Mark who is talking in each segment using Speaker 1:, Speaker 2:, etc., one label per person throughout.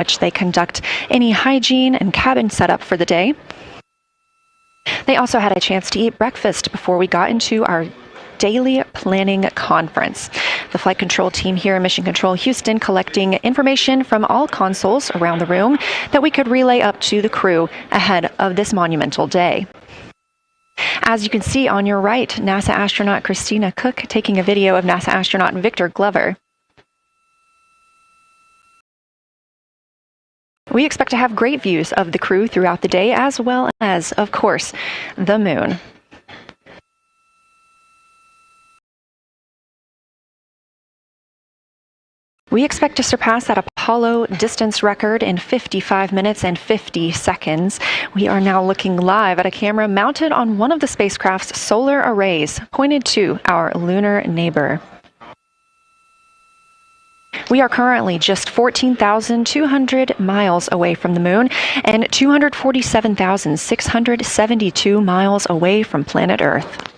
Speaker 1: which they conduct any hygiene and cabin setup for the day. They also had a chance to eat breakfast before we got into our daily planning conference. The flight control team here in Mission Control Houston collecting information from all consoles around the room that we could relay up to the crew ahead of this monumental day. As you can see on your right, NASA astronaut Christina Cook taking a video of NASA astronaut Victor Glover. We expect to have great views of the crew throughout the day, as well as, of course, the moon. We expect to surpass that Apollo distance record in 55 minutes and 50 seconds. We are now looking live at a camera mounted on one of the spacecraft's solar arrays, pointed to our lunar neighbor. We are currently just 14,200 miles away from the moon and 247,672 miles away from planet Earth.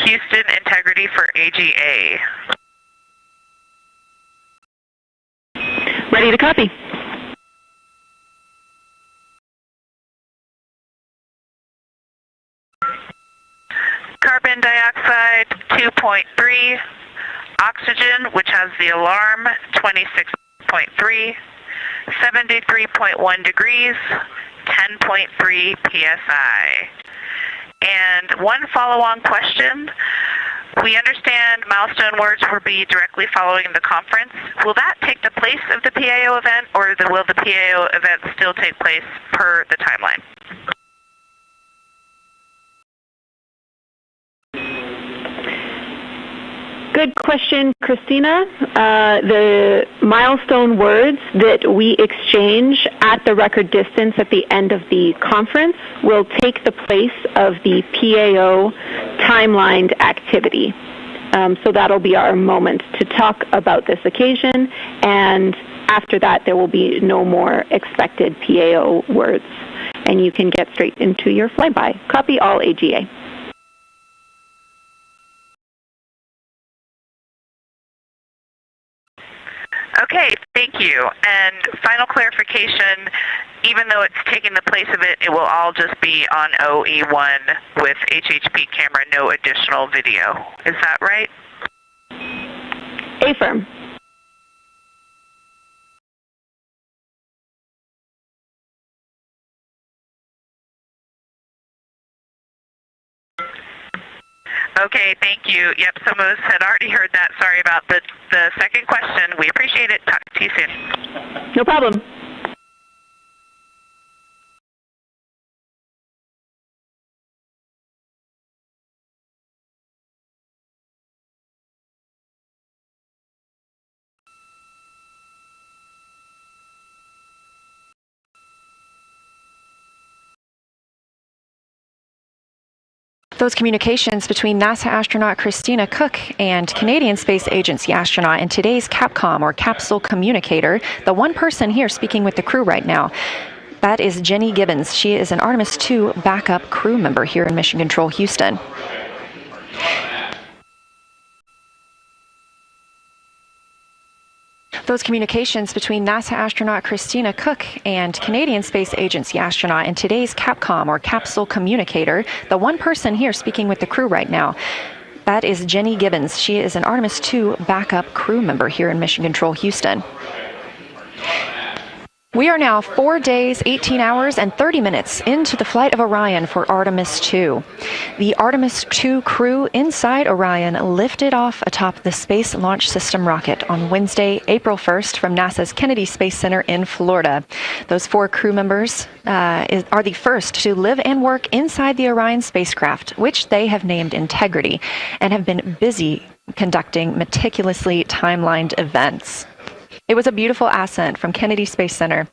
Speaker 2: Houston integrity for AGA.
Speaker 3: Ready to copy.
Speaker 2: Carbon dioxide 2.3, oxygen, which has the alarm 26.3, 73.1 degrees, 10.3 psi. And one follow-on question. We understand milestone words will be directly following the conference. Will that take the place of the PAO event, or will the PAO event still take place per the timeline?
Speaker 3: Good question, Christina. The milestone words that we exchange at the record distance at the end of the conference will take the place of the PAO timelined activity. So that'll be our moment to talk about this occasion, and after that there will be no more expected PAO words, and you can get straight into your flyby. Copy all AGA.
Speaker 2: Okay, thank you. And final clarification, even though it's taking the place of it, it will all just be on OE1 with HHP camera, no additional video. Is that right?
Speaker 3: Affirm.
Speaker 2: Okay, thank you. Yep, some of us had already heard that. Sorry about the second question. We appreciate it. Talk to you soon.
Speaker 3: No problem.
Speaker 1: Those communications between NASA astronaut Christina Cook and Canadian Space Agency astronaut and today's CAPCOM, or capsule communicator, the one person here speaking with the crew right now, that is Jenny Gibbons. She is an Artemis II backup crew member here in Mission Control Houston. Those communications between NASA astronaut Christina Cook and Canadian Space Agency astronaut and today's CAPCOM, or capsule communicator, the one person here speaking with the crew right now, that is Jenny Gibbons. She is an Artemis II backup crew member here in Mission Control Houston. We are now 4 days, 18 hours, and 30 minutes into the flight of Orion for Artemis II. The Artemis II crew inside Orion lifted off atop the Space Launch System rocket on Wednesday, April 1st from NASA's Kennedy Space Center in Florida. Those 4 crew members are the first to live and work inside the Orion spacecraft, which they have named Integrity, and have been busy conducting meticulously timelined events. It was a beautiful ascent from Kennedy Space Center.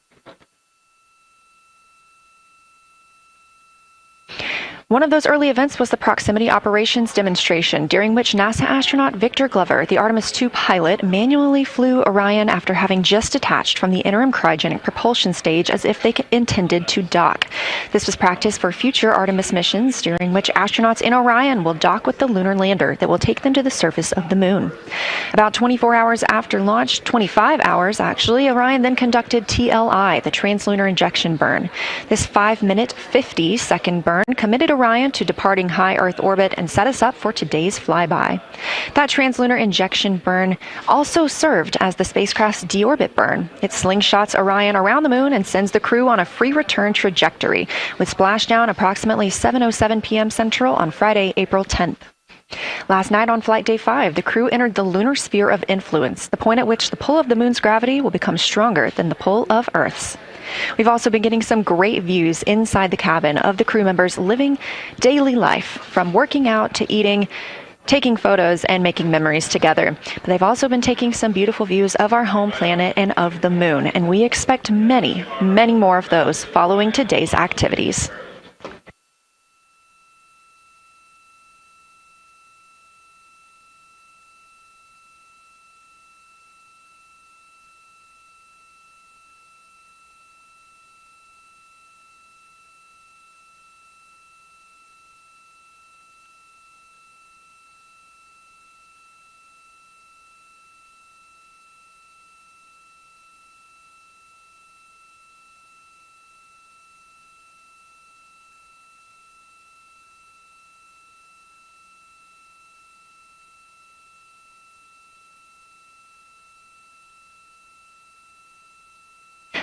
Speaker 1: One of those early events was the proximity operations demonstration, during which NASA astronaut Victor Glover, the Artemis II pilot, manually flew Orion after having just detached from the interim cryogenic propulsion stage as if they intended to dock. This was practice for future Artemis missions, during which astronauts in Orion will dock with the lunar lander that will take them to the surface of the moon. About 24 hours after launch, 25 hours actually, Orion then conducted TLI, the translunar injection burn. This 5-minute, 50-second burn committed Orion to departing high Earth orbit and set us up for today's flyby. That translunar injection burn also served as the spacecraft's deorbit burn. It slingshots Orion around the moon and sends the crew on a free return trajectory, with splashdown approximately 7:07 p.m. Central on Friday, April 10th. Last night on Flight Day 5, the crew entered the lunar sphere of influence, the point at which the pull of the moon's gravity will become stronger than the pull of Earth's. We've also been getting some great views inside the cabin of the crew members living daily life, from working out to eating, taking photos, and making memories together. But they've also been taking some beautiful views of our home planet and of the moon, and we expect many, many more of those following today's activities.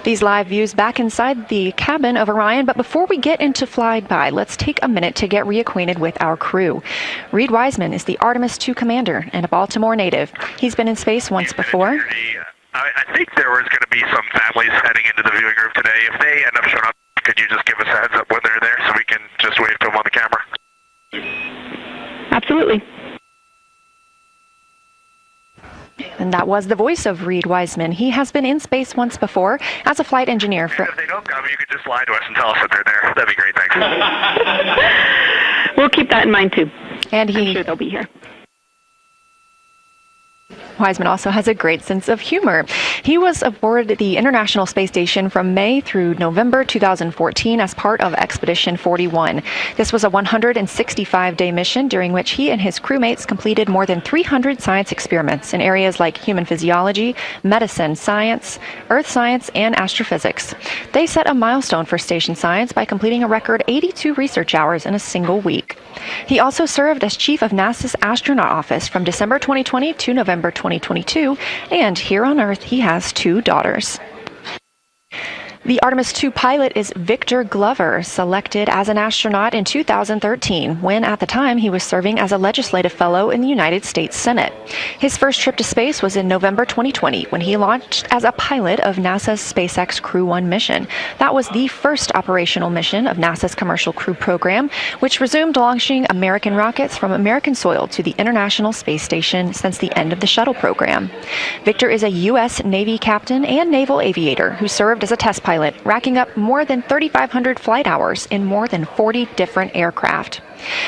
Speaker 1: These live views back inside the cabin of Orion, but before we get into flyby, let's take a minute to get reacquainted with our crew. Reed Wiseman is the Artemis II commander and a Baltimore native. He's been in space once before.
Speaker 4: I think there was going to be some families heading into the viewing room today. If they end up showing up, could you just give us a heads up when they're there so we can just wave to them on the camera?
Speaker 3: Absolutely.
Speaker 1: And that was the voice of Reed Wiseman. He has been in space once before as a flight engineer.
Speaker 4: And if they don't come, you could just lie to us and tell us that they're there. That'd be great, thanks.
Speaker 3: We'll keep that in mind, too.
Speaker 1: And
Speaker 3: I'm sure they'll be here.
Speaker 1: Wiseman also has a great sense of humor. He was aboard the International Space Station from May through November 2014 as part of Expedition 41. This was a 165-day mission during which he and his crewmates completed more than 300 science experiments in areas like human physiology, medicine, science, earth science, and astrophysics. They set a milestone for station science by completing a record 82 research hours in a single week. He also served as chief of NASA's astronaut office from December 2020 to November 2022, and here on Earth he has 2 daughters. The Artemis II pilot is Victor Glover, selected as an astronaut in 2013, when at the time he was serving as a legislative fellow in the United States Senate. His first trip to space was in November 2020, when he launched as a pilot of NASA's SpaceX Crew 1 mission. That was the first operational mission of NASA's Commercial Crew program, which resumed launching American rockets from American soil to the International Space Station since the end of the shuttle program. Victor is a U.S. Navy captain and naval aviator who served as a test pilot, racking up more than 3,500 flight hours in more than 40 different aircraft.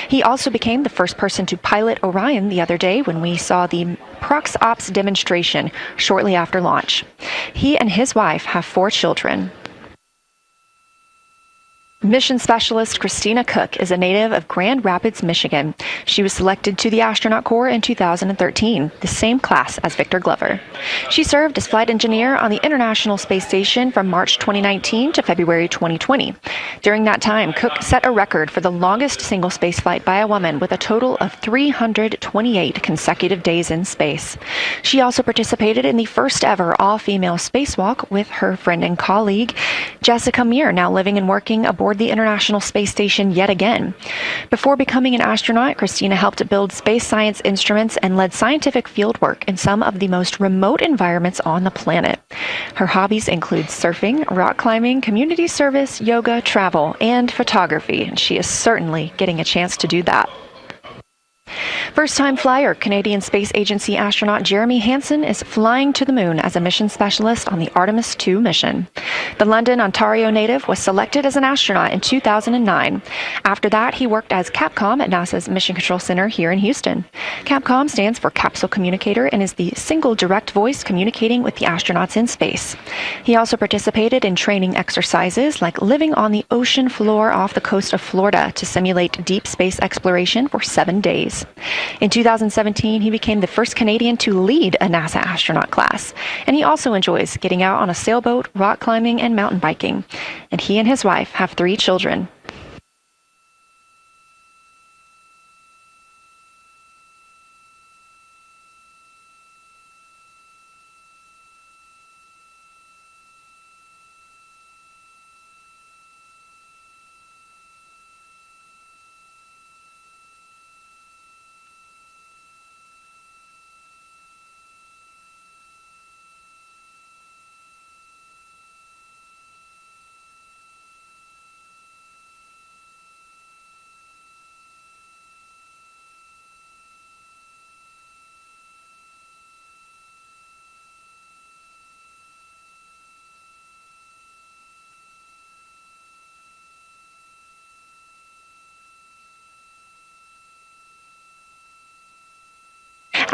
Speaker 1: He also became the first person to pilot Orion the other day when we saw the Prox Ops demonstration shortly after launch. He and his wife have 4 children. Mission Specialist Christina Cook is a native of Grand Rapids, Michigan. She was selected to the Astronaut Corps in 2013, the same class as Victor Glover. She served as flight engineer on the International Space Station from March 2019 to February 2020. During that time, Cook set a record for the longest single spaceflight by a woman with a total of 328 consecutive days in space. She also participated in the first ever all-female spacewalk with her friend and colleague, Jessica Meir, now living and working aboard the International Space Station yet again. Before becoming an astronaut, Christina helped build space science instruments and led scientific fieldwork in some of the most remote environments on the planet. Her hobbies include surfing, rock climbing, community service, yoga, travel, and photography, and she is certainly getting a chance to do that. First-time flyer Canadian Space Agency astronaut Jeremy Hansen is flying to the moon as a mission specialist on the Artemis II mission. The London, Ontario native was selected as an astronaut in 2009. After that, he worked as Capcom at NASA's Mission Control Center here in Houston. Capcom stands for Capsule Communicator and is the single direct voice communicating with the astronauts in space. He also participated in training exercises like living on the ocean floor off the coast of Florida to simulate deep space exploration for 7 days. In 2017, he became the first Canadian to lead a NASA astronaut class, and he also enjoys getting out on a sailboat, rock climbing, and mountain biking. And he and his wife have 3 children.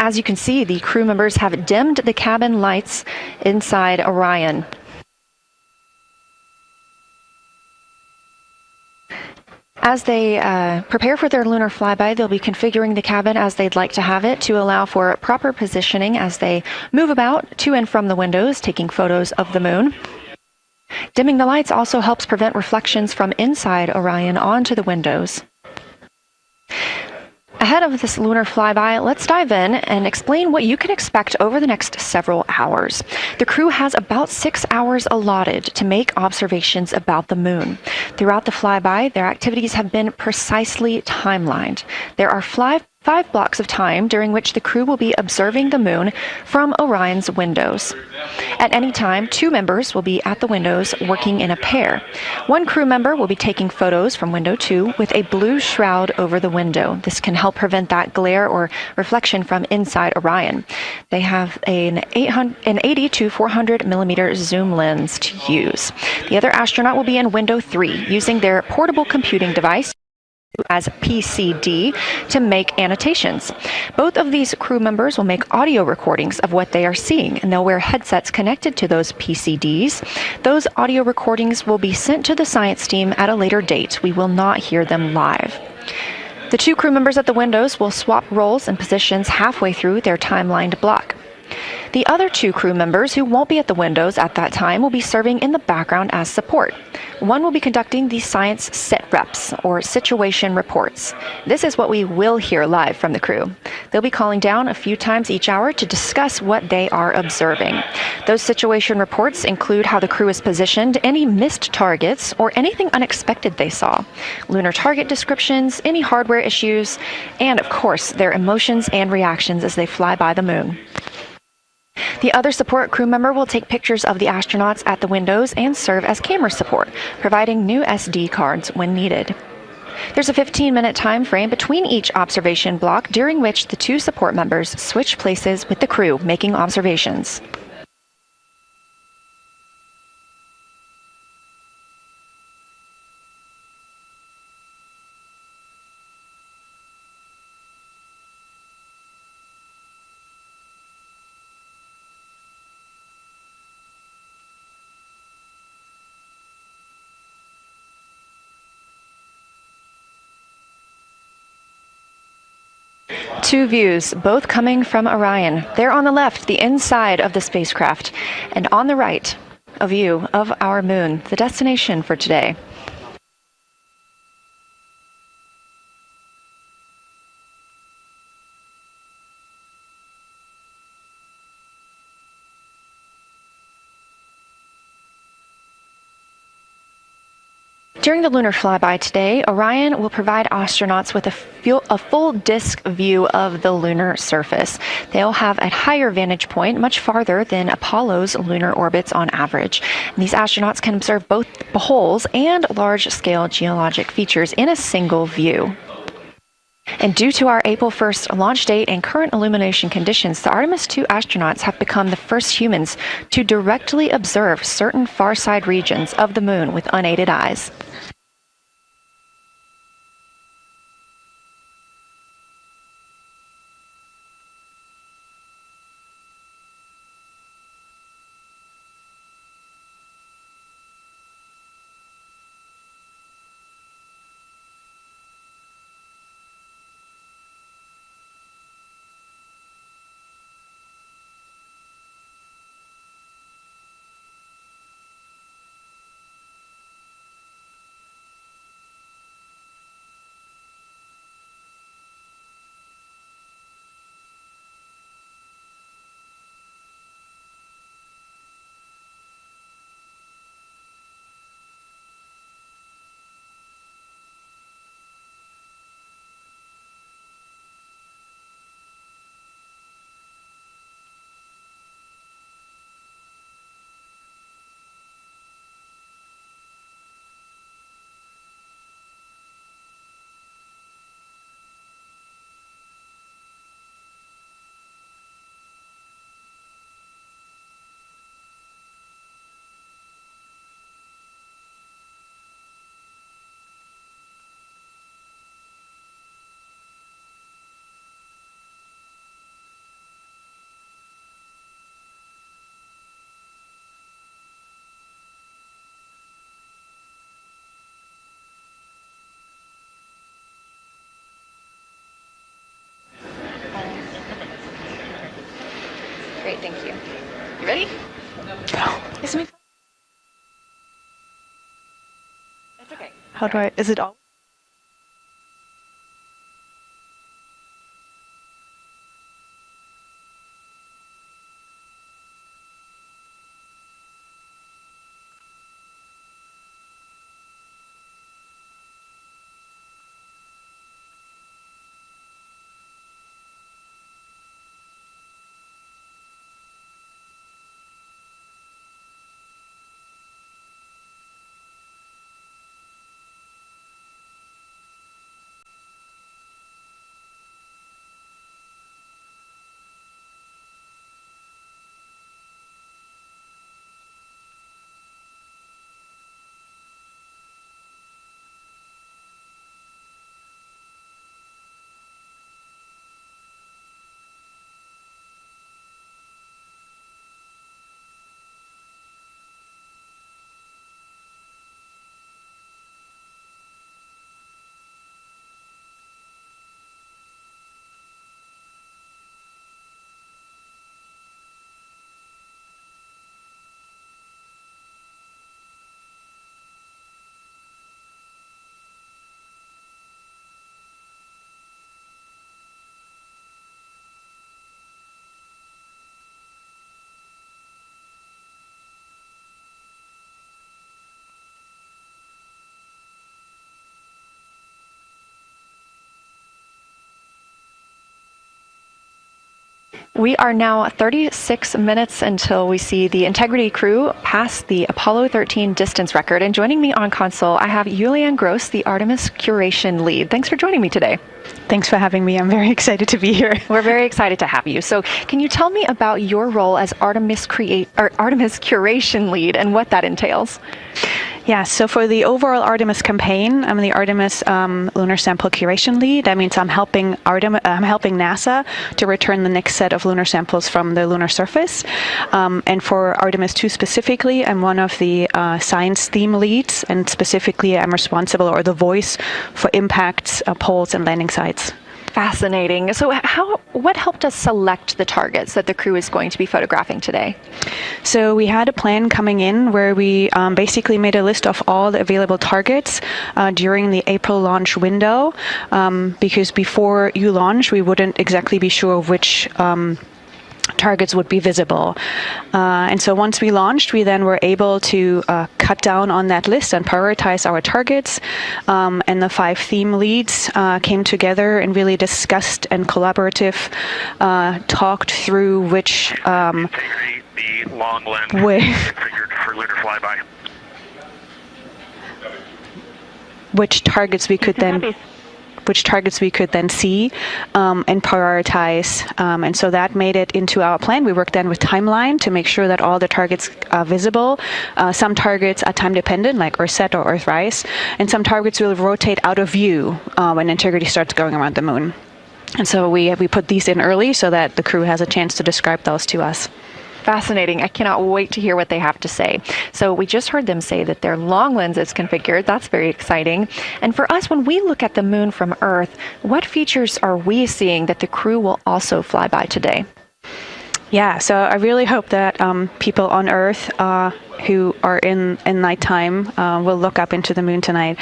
Speaker 1: As you can see, the crew members have dimmed the cabin lights inside Orion. As they prepare for their lunar flyby, they'll be configuring the cabin as they'd like to have it to allow for proper positioning as they move about to and from the windows, taking photos of the moon. Dimming the lights also helps prevent reflections from inside Orion onto the windows. Ahead of this lunar flyby, let's dive in and explain what you can expect over the next several hours. The crew has about 6 hours allotted to make observations about the moon. Throughout the flyby, their activities have been precisely timelined. There are 5 blocks of time during which the crew will be observing the moon from Orion's windows. At any time, 2 members will be at the windows working in a pair. One crew member will be taking photos from window 2 with a blue shroud over the window. This can help prevent that glare or reflection from inside Orion. They have an 80 to 400 millimeter zoom lens to use. The other astronaut will be in window 3 using their portable computing device as PCD to make annotations. Both of these crew members will make audio recordings of what they are seeing, and they'll wear headsets connected to those PCDs. Those audio recordings will be sent to the science team at a later date. We will not hear them live. The 2 crew members at the windows will swap roles and positions halfway through their timelined block. The other 2 crew members who won't be at the windows at that time will be serving in the background as support. One will be conducting the science sit reps, or situation reports. This is what we will hear live from the crew. They'll be calling down a few times each hour to discuss what they are observing. Those situation reports include how the crew is positioned, any missed targets, or anything unexpected they saw, lunar target descriptions, any hardware issues, and of course, their emotions and reactions as they fly by the moon. The other support crew member will take pictures of the astronauts at the windows and serve as camera support, providing new SD cards when needed. There's a 15-minute time frame between each observation block during which the 2 support members switch places with the crew making observations. Two views, both coming from Orion. There on the left, the inside of the spacecraft, and on the right, a view of our moon, the destination for today. During the lunar flyby today, Orion will provide astronauts with a full disk view of the lunar surface. They'll have a higher vantage point, much farther than Apollo's lunar orbits on average. And these astronauts can observe both holes and large-scale geologic features in a single view. And due to our April 1st launch date and current illumination conditions, the Artemis II astronauts have become the first humans to directly observe certain far-side regions of the moon with unaided eyes. Great, thank you. You ready?
Speaker 5: No.
Speaker 1: It's me. That's okay.
Speaker 5: How do I, is it all?
Speaker 1: We are now 36 minutes until we see the Integrity crew pass the Apollo 13 distance record. And joining me on console, I have Julianne Gross, the Artemis curation lead. Thanks for joining me today.
Speaker 5: Thanks for having me. I'm very excited to be here.
Speaker 1: We're very excited to have you. So can you tell me about your role as Artemis curation lead and what that entails?
Speaker 5: Yeah, so for the overall Artemis campaign, I'm the Artemis lunar sample curation lead. That means I'm helping NASA to return the next set of lunar samples from the lunar surface. And for Artemis II specifically, I'm one of the science theme leads, and specifically I'm responsible, or the voice, for impacts, poles, and landing sites.
Speaker 1: Fascinating. So what helped us select the targets that the crew is going to be photographing today?
Speaker 5: So we had a plan coming in where we basically made a list of all the available targets during the April launch window, because before you launch, we wouldn't exactly be sure which targets would be visible. And so once we launched, we then were able to cut down on that list and prioritize our targets. And the 5 theme leads came together and really discussed and talked through which
Speaker 4: the long lens configured for Lunar Flyby.
Speaker 5: Which targets we could then which targets we could then see and prioritize. And so that made it into our plan. We worked then with timeline to make sure that all the targets are visible. Some targets are time dependent, like Earthset or Earthrise, and some targets will rotate out of view when integrity starts going around the moon. And so we put these in early so that the crew has a chance to describe those to us.
Speaker 1: Fascinating. I cannot wait to hear what they have to say. So we just heard them say that their long lens is configured. That's very exciting. And for us, when we look at the moon from Earth, what features are we seeing that the crew will also fly by today?
Speaker 5: Yeah, so I really hope that people on Earth who are in nighttime will look up into the moon tonight.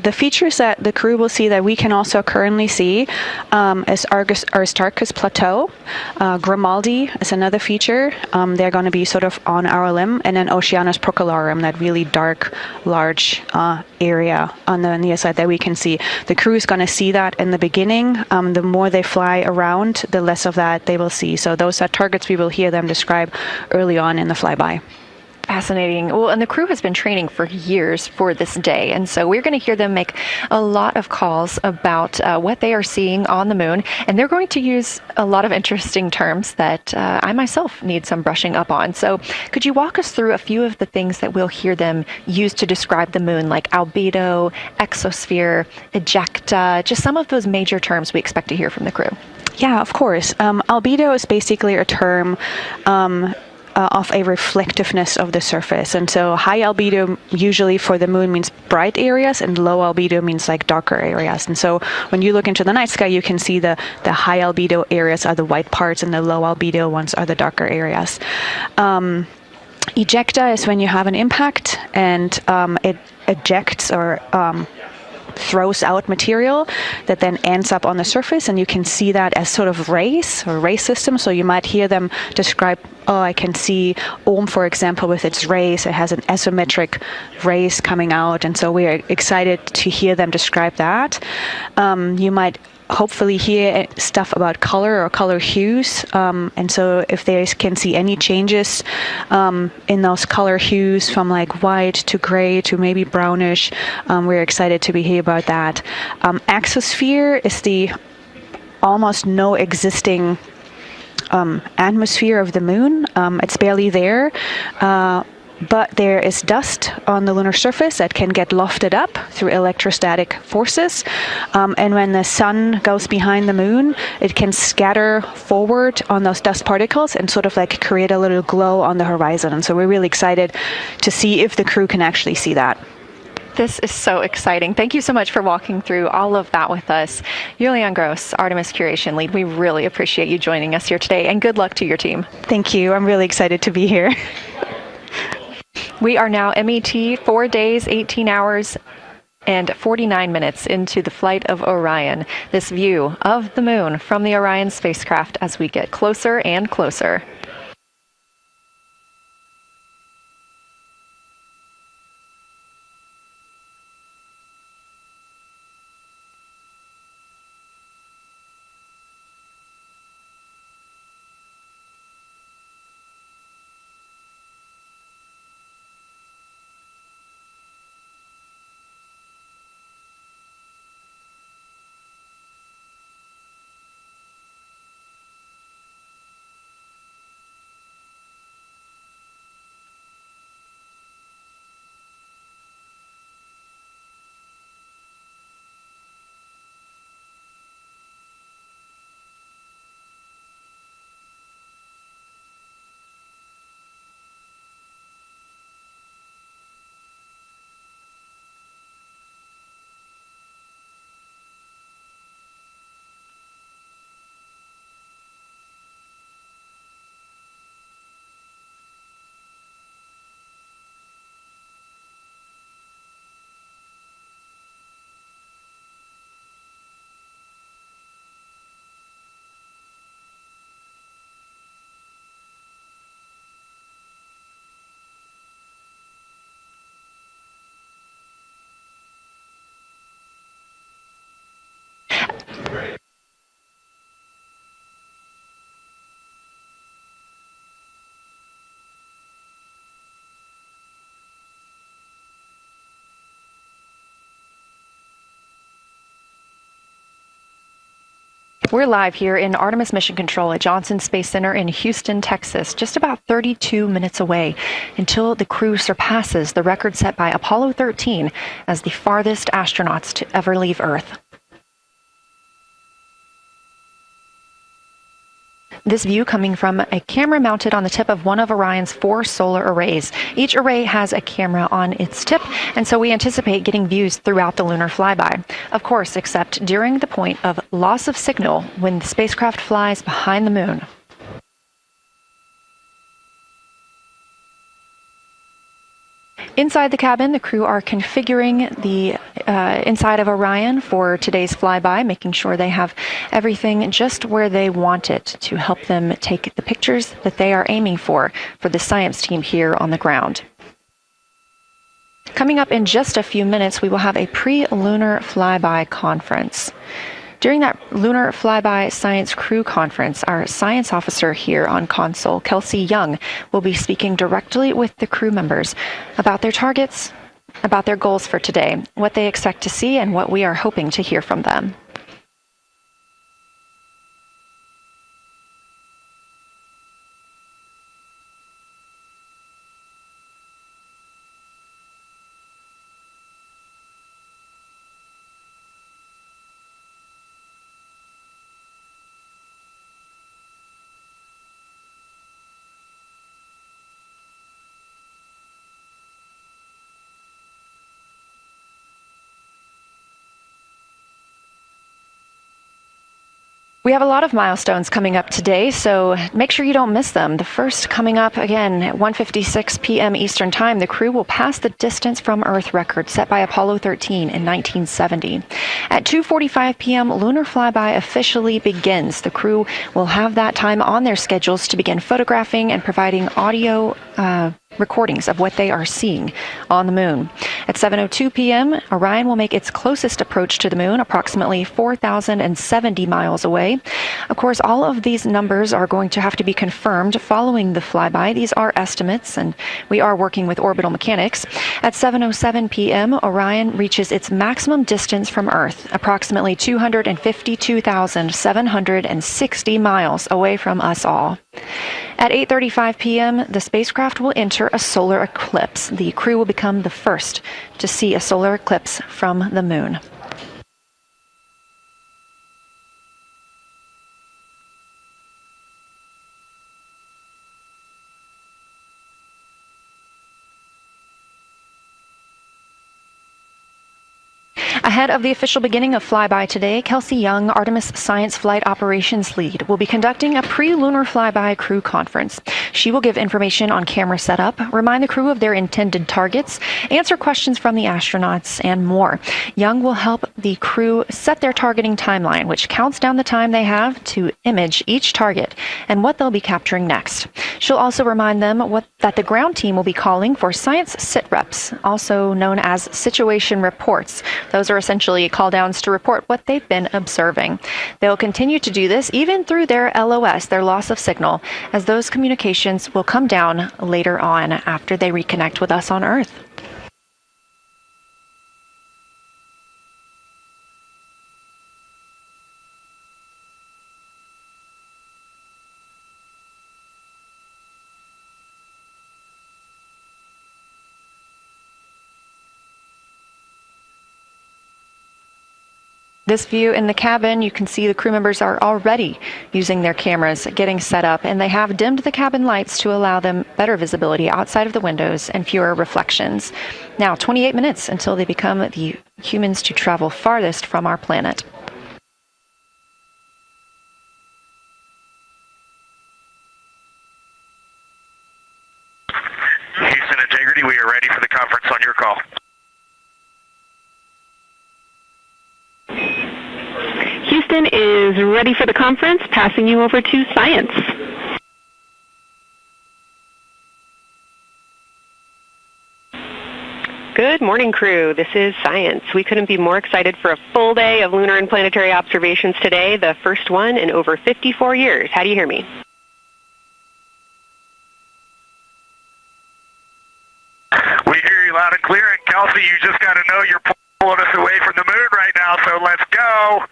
Speaker 5: The features that the crew will see that we can also currently see is Aristarchus Plateau. Grimaldi is another feature. They're going to be sort of on our limb. And then Oceanus Procellarum, that really dark, large area on the near side that we can see. The crew is going to see that in the beginning. The more they fly around, the less of that they will see. So those are targets we will hear them describe early on in the flyby.
Speaker 1: Fascinating. Well, and the crew has been training for years for this day. And so we're going to hear them make a lot of calls about what they are seeing on the moon. And they're going to use a lot of interesting terms that I myself need some brushing up on. So could you walk us through a few of the things that we'll hear them use to describe the moon, like albedo, exosphere, ejecta, just some of those major terms we expect to hear from the crew?
Speaker 5: Yeah, of course. Albedo is basically a term of a reflectiveness of the surface. And so high albedo usually for the moon means bright areas, and low albedo means like darker areas. And so when you look into the night sky, you can see the high albedo areas are the white parts and the low albedo ones are the darker areas. Ejecta is when you have an impact and it ejects or throws out material that then ends up on the surface, and you can see that as sort of rays or ray systems. So you might hear them describe, I can see for example, with its rays, it has an isometric rays coming out, and so we are excited to hear them describe that. You might hopefully hear stuff about color or color hues, and so if they can see any changes in those color hues from like white to gray to maybe brownish, we're excited to hear about that. Exosphere is the almost no existing atmosphere of the moon. It's barely there. But there is dust on the lunar surface that can get lofted up through electrostatic forces. And when the sun goes behind the moon, it can scatter forward on those dust particles and sort of like create a little glow on the horizon. And so we're really excited to see if the crew can actually see that.
Speaker 1: This is so exciting. Thank you so much for walking through all of that with us. Julian Gross, Artemis Curation Lead, we really appreciate you joining us here today, and good luck to your team.
Speaker 5: Thank you. I'm really excited to be here.
Speaker 1: We are now MET 4 days, 18 hours, and 49 minutes into the flight of Orion. This view of the moon from the Orion spacecraft as we get closer and closer. We're live here in Artemis Mission Control at Johnson Space Center in Houston, Texas, just about 32 minutes away until the crew surpasses the record set by Apollo 13 as the farthest astronauts to ever leave Earth. This view coming from a camera mounted on the tip of one of Orion's 4 solar arrays. Each array has a camera on its tip, and so we anticipate getting views throughout the lunar flyby. Of course, except during the point of loss of signal when the spacecraft flies behind the moon. Inside the cabin, the crew are configuring the inside of Orion for today's flyby, making sure they have everything just where they want it to help them take the pictures that they are aiming for the science team here on the ground. Coming up in just a few minutes, we will have a pre-lunar flyby conference. During that Lunar Flyby Science Crew Conference, our science officer here on console, Kelsey Young, will be speaking directly with the crew members about their targets, about their goals for today, what they expect to see, and what we are hoping to hear from them. We have a lot of milestones coming up today, so make sure you don't miss them. The first coming up again at 1:56 p.m. Eastern Time, the crew will pass the distance from Earth record set by Apollo 13 in 1970. At 2:45 p.m., Lunar Flyby officially begins. The crew will have that time on their schedules to begin photographing and providing audio recordings of what they are seeing on the moon. At 7:02 p.m., Orion will make its closest approach to the moon, approximately 4,070 miles away. Of course, all of these numbers are going to have to be confirmed following the flyby. These are estimates, and we are working with orbital mechanics. At 7:07 p.m., Orion reaches its maximum distance from Earth, approximately 252,760 miles away from us all. At 8:35 p.m., the spacecraft will enter a solar eclipse. The crew will become the first to see a solar eclipse from the moon. Ahead of the official beginning of flyby today, Kelsey Young, Artemis Science Flight Operations Lead, will be conducting a pre-lunar flyby crew conference. She will give information on camera setup, remind the crew of their intended targets, answer questions from the astronauts, and more. Young will help the crew set their targeting timeline, which counts down the time they have to image each target and what they'll be capturing next. She'll also remind them that the ground team will be calling for science sit-reps, also known as situation reports. Those are essentially call-downs to report what they've been observing. They'll continue to do this even through their LOS, their loss of signal, as those communications will come down later on after they reconnect with us on Earth. This view in the cabin, you can see the crew members are already using their cameras, getting set up, and they have dimmed the cabin lights to allow them better visibility outside of the windows and fewer reflections. Now, 28 minutes until they become the humans to travel farthest from our planet.
Speaker 4: Houston Integrity, we are ready for the conference on your call.
Speaker 3: Houston is ready for the conference, passing you over to Science.
Speaker 6: Good morning, crew. This is Science. We couldn't be more excited for a full day of lunar and planetary observations today, the first one in over 54 years. How do you hear me?
Speaker 4: We hear you loud and clear, and Kelsey, you just got to know you're pulling us away from the moon right now, so let's go.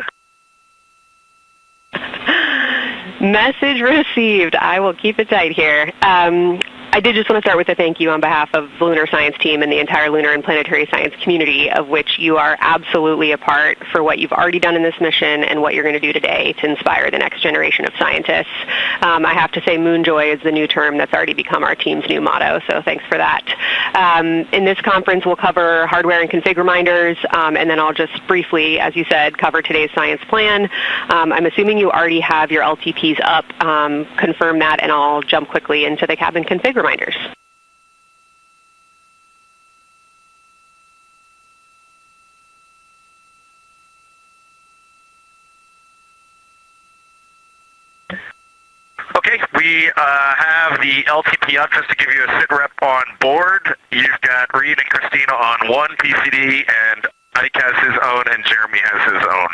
Speaker 6: Message received. I will keep it tight here. I did just want to start with a thank you on behalf of the Lunar Science team and the entire lunar and planetary science community, of which you are absolutely a part, for what you've already done in this mission and what you're going to do today to inspire the next generation of scientists. I have to say Moonjoy is the new term that's already become our team's new motto, so thanks for that. In this conference, we'll cover hardware and config reminders, and then I'll just briefly, as you said, cover today's science plan. I'm assuming you already have your LTPs up. Confirm that, and I'll jump quickly into the cabin config reminders.
Speaker 4: Okay, we have the LTP up just to give you a sit rep on board. You've got Reed and Christina on one PCD, and Ike has his own, and Jeremy has his own.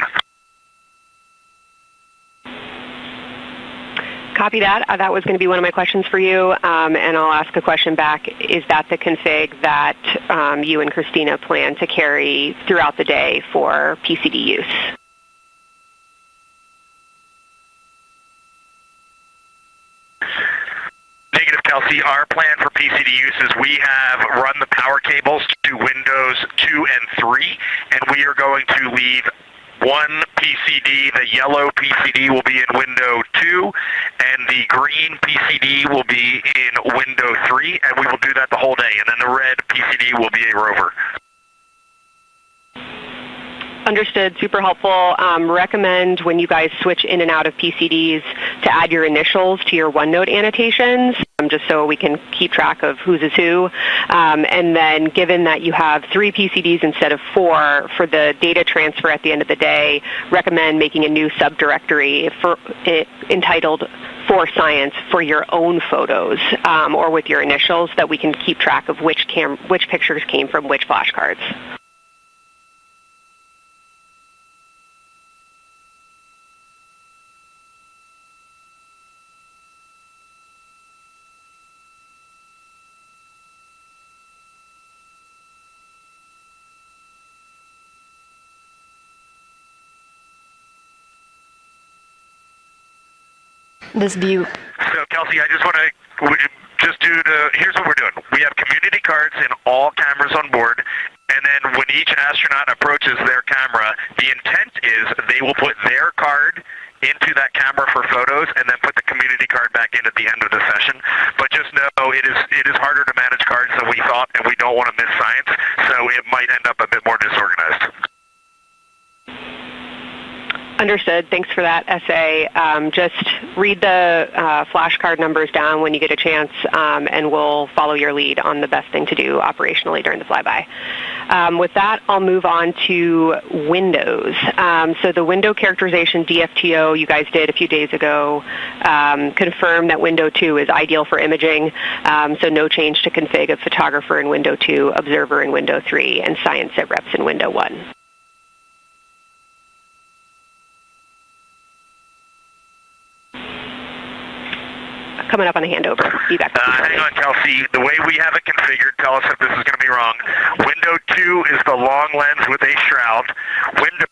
Speaker 6: Copy that. That was going to be one of my questions for you, and I'll ask a question back. Is that the config that you and Christina plan to carry throughout the day for PCD use?
Speaker 4: Negative, Kelsey. Our plan for PCD use is we have run the power cables to Windows 2 and 3, and we are going to leave one PCD. The yellow PCD will be in window 2, and the green PCD will be in window 3, and we will do that the whole day. And then the red PCD will be a rover.
Speaker 6: Understood. Super helpful. Recommend when you guys switch in and out of PCDs to add your initials to your OneNote annotations, just so we can keep track of whose is who. And then given that you have 3 PCDs instead of 4, for the data transfer at the end of the day, recommend making a new subdirectory entitled For Science for your own photos, or with your initials, that we can keep track of which pictures came from which flashcards.
Speaker 1: This view.
Speaker 4: So, Kelsey, I just want to here's what we're doing. We have community cards in all cameras on board, and then when each astronaut approaches their camera, the intent is they will put their card into that camera for photos, and then put the community card back in at the end of the session. But just know it is harder to manage cards than we thought, and we don't want to miss science, so it might end up a bit more disorganized.
Speaker 6: Understood. Thanks for that essay. Just read the flashcard numbers down when you get a chance, and we'll follow your lead on the best thing to do operationally during the flyby. With that, I'll move on to Windows. So the window characterization DFTO you guys did a few days ago confirmed that window 2 is ideal for imaging, so no change to config of photographer in window 2, observer in window 3, and science at reps in window 1. Coming up on a handover. Be back.
Speaker 4: Hang on, Kelsey. The way we have it configured, tell us if this is going to be wrong. Window 2 is the long lens with a shroud. Window.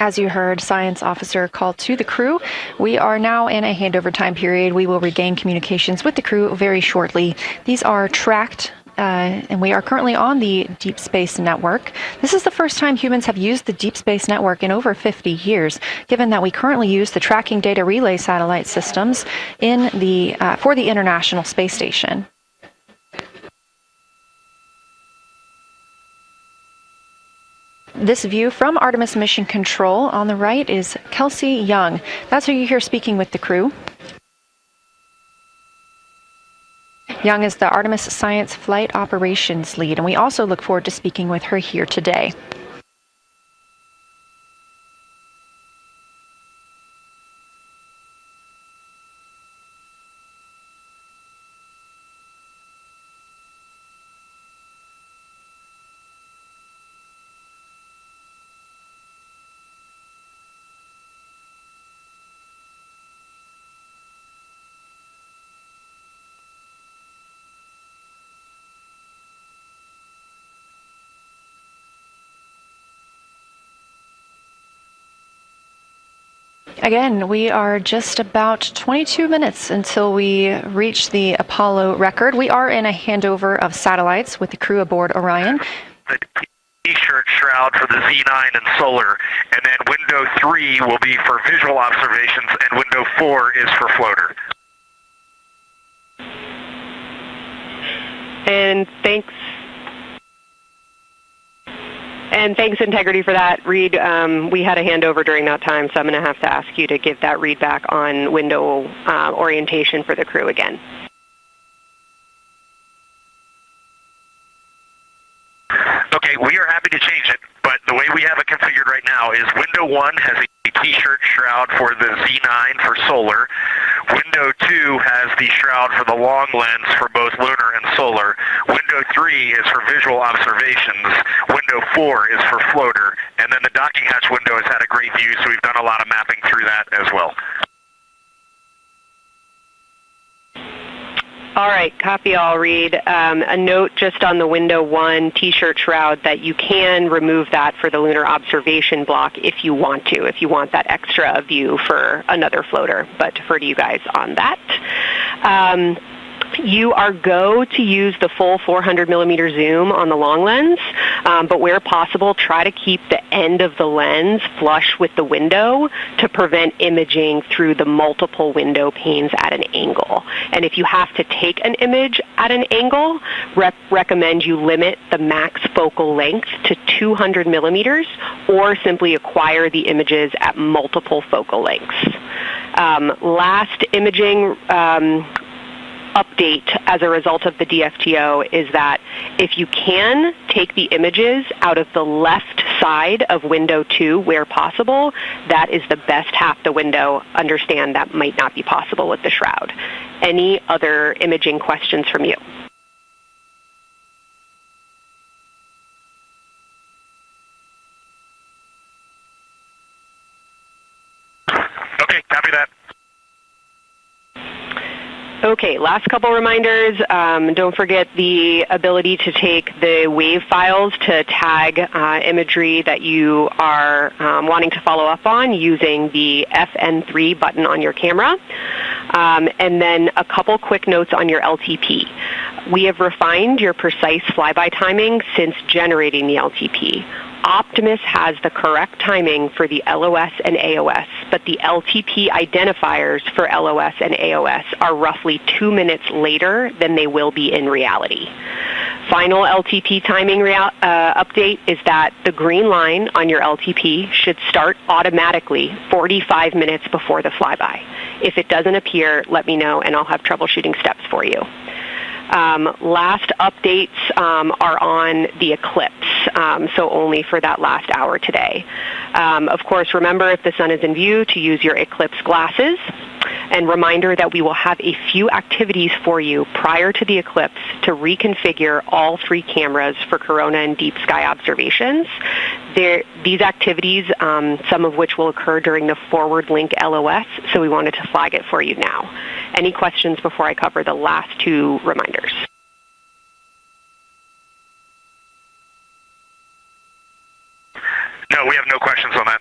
Speaker 1: As you heard, Science Officer called to the crew. We are now in a handover time period. We will regain communications with the crew very shortly. These are tracked, and we are currently on the Deep Space Network. This is the first time humans have used the Deep Space Network in over 50 years, given that we currently use the tracking data relay satellite systems for the International Space Station. This view from Artemis Mission Control on the right is Kelsey Young. That's who you hear speaking with the crew. Young is the Artemis Science Flight Operations Lead, and we also look forward to speaking with her here today. Again, we are just about 22 minutes until we reach the Apollo record. We are in a handover of satellites with the crew aboard Orion.
Speaker 4: The T-shirt shroud for the Z9 and solar, and then window 3 will be for visual observations, and window 4 is for floater.
Speaker 6: And thanks, Integrity, for that. Reed, we had a handover during that time, so I'm going to have to ask you to give that read back on window orientation for the crew again.
Speaker 4: Okay, we are happy to change it, but the way we have it configured right now is window 1 has a T-shirt shroud for the Z9 for solar. Window 2 has the shroud for the long lens for both lunar and solar. Window 3 is for visual observations. Window 4 is for floater. And then the docking hatch window has had a great view, so we've done a lot of mapping through that as well.
Speaker 6: All right, copy all, Reed. A note just on the window 1 T-shirt shroud that you can remove that for the lunar observation block if you want to, if you want that extra view for another floater, but defer to you guys on that. You are go to use the full 400 millimeter zoom on the long lens, but where possible, try to keep the end of the lens flush with the window to prevent imaging through the multiple window panes at an angle. And if you have to take an image at an angle, recommend you limit the max focal length to 200 millimeters or simply acquire the images at multiple focal lengths. Last imaging update as a result of the DFTO is that if you can take the images out of the left side of window 2 where possible, that is the best half the window. Understand that might not be possible with the shroud. Any other imaging questions from you?
Speaker 4: Okay, copy that.
Speaker 6: Okay, last couple reminders. Don't forget the ability to take the WAV files to tag imagery that you are wanting to follow up on using the FN3 button on your camera. And then a couple quick notes on your LTP. We have refined your precise flyby timing since generating the LTP. Optimus has the correct timing for the LOS and AOS, but the LTP identifiers for LOS and AOS are roughly 2 minutes later than they will be in reality. Final LTP timing update is that the green line on your LTP should start automatically 45 minutes before the flyby. If it doesn't appear, let me know and I'll have troubleshooting steps for you. Last updates are on the eclipse, so only for that last hour today. Of course, remember if the sun is in view to use your eclipse glasses. And reminder that we will have a few activities for you prior to the eclipse to reconfigure all 3 cameras for corona and deep sky observations. These activities, some of which will occur during the forward link LOS, so we wanted to flag it for you now. Any questions before I cover the last 2 reminders?
Speaker 4: No, we have no questions on that.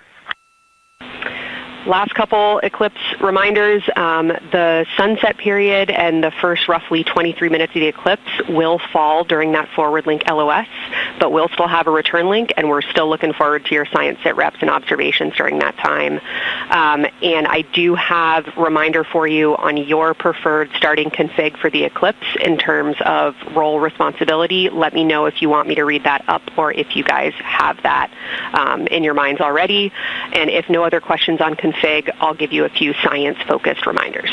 Speaker 6: Last couple eclipse reminders, the sunset period and the first roughly 23 minutes of the eclipse will fall during that forward link LOS, but we'll still have a return link, and we're still looking forward to your science sit reps and observations during that time. And I do have a reminder for you on your preferred starting config for the eclipse in terms of role responsibility. Let me know if you want me to read that up or if you guys have that in your minds already. And if no other questions on config, I'll give you a few science-focused reminders.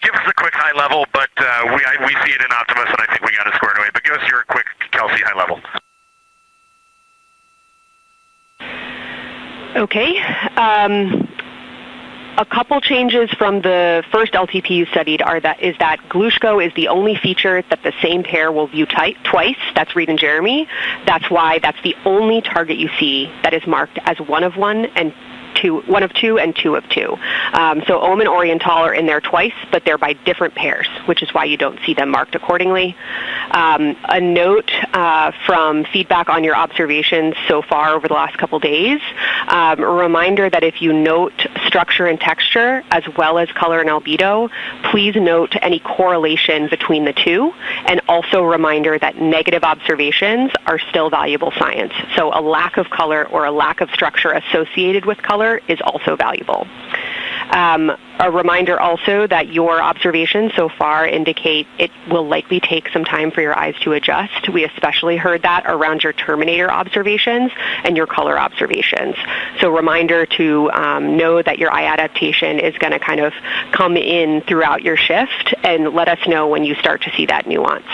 Speaker 4: Give us a quick high level, but we see it in Optimus, and I think we got it squared away. But give us your quick Kelsey high level.
Speaker 6: Okay. A couple changes from the first LTP you studied is that Glushko is the only feature that the same pair will view twice. That's Reed and Jeremy. That's why that's the only target you see that is marked as 1 of 1 and one of two and two of two. So Ohm and Oriental are in there twice, but they're by different pairs, which is why you don't see them marked accordingly. A note from feedback on your observations so far over the last couple days, a reminder that if you note structure and texture as well as color and albedo, please note any correlation between the two, and also a reminder that negative observations are still valuable science. So a lack of color or a lack of structure associated with color is also valuable. A reminder also that your observations so far indicate it will likely take some time for your eyes to adjust. We especially heard that around your terminator observations and your color observations. So reminder to know that your eye adaptation is going to kind of come in throughout your shift, and let us know when you start to see that nuance.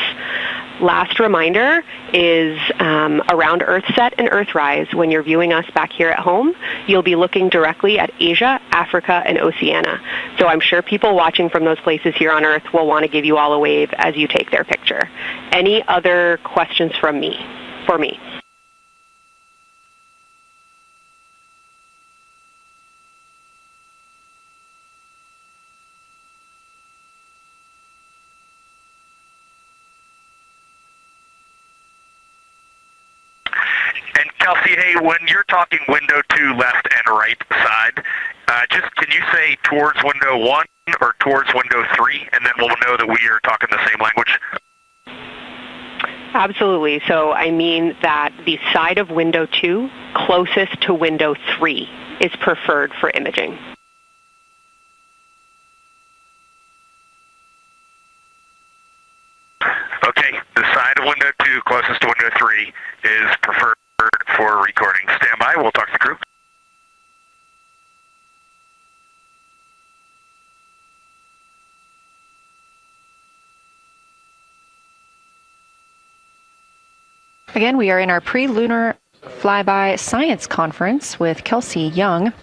Speaker 6: Last reminder is around Earthset and Earthrise. When you're viewing us back here at home, you'll be looking directly at Asia, Africa, and Oceania. So I'm sure people watching from those places here on Earth will want to give you all a wave as you take their picture. Any other questions from me? For me?
Speaker 4: Kelsey, hey, when you're talking window 2 left and right side, just can you say towards window 1 or towards window 3, and then we'll know that we are talking the same language?
Speaker 6: Absolutely. So I mean that the side of window 2 closest to window 3 is preferred for imaging.
Speaker 4: Okay, the side of window 2 closest to window 3 is preferred for recording. Stand by, we'll talk to the crew.
Speaker 1: Again, we are in our pre-lunar flyby science conference with Kelsey Young.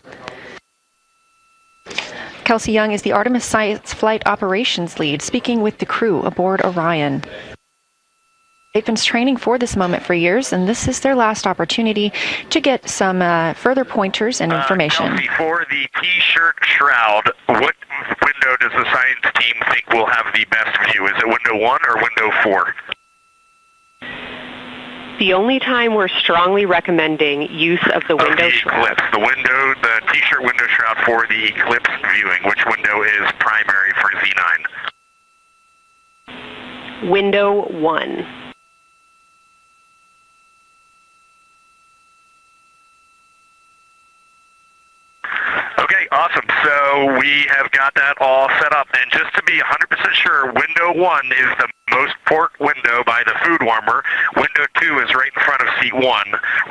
Speaker 1: Kelsey Young is the Artemis Science Flight Operations Lead, speaking with the crew aboard Orion. They've been training for this moment for years, and this is their last opportunity to get some further pointers and information.
Speaker 4: Kelsey, for the T-shirt shroud, what window does the science team think will have the best view? Is it window 1 or window 4?
Speaker 6: The only time we're strongly recommending use of the window shroud.
Speaker 4: The T-shirt window shroud for the eclipse viewing. Which window is primary for Z9?
Speaker 6: Window 1.
Speaker 4: Okay, awesome. So we have got that all set up. And just to be 100% sure, window 1 is the most port window by the food warmer. Window 2 is right in front of seat 1.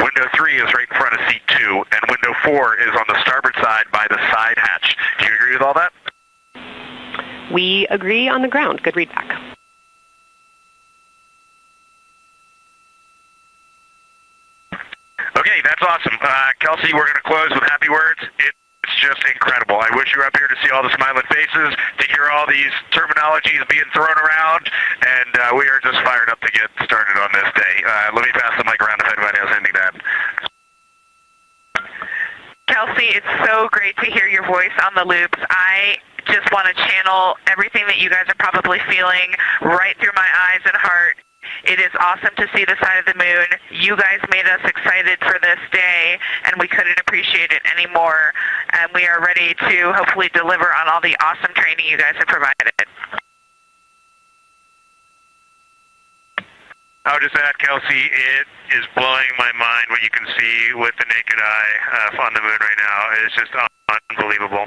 Speaker 4: Window 3 is right in front of seat 2. And window 4 is on the starboard side by the side hatch. Do you agree with all that?
Speaker 6: We agree on the ground. Good readback.
Speaker 4: Okay, that's awesome. Kelsey, we're going to close with happy words. It's just incredible. I wish you were up here to see all the smiling faces, to hear all these terminologies being thrown around, and we are just fired up to get started on this day. Let me pass the mic around if anybody has anything to add.
Speaker 2: Kelsey, it's so great to hear your voice on the loops. I just want to channel everything that you guys are probably feeling right through my eyes and heart. It is awesome to see the side of the moon. You guys made us excited for this day, and we couldn't appreciate it anymore. And we are ready to hopefully deliver on all the awesome training you guys have provided.
Speaker 4: I'll just add, Kelsey, it is blowing my mind what you can see with the naked eye on the moon right now. It's just unbelievable.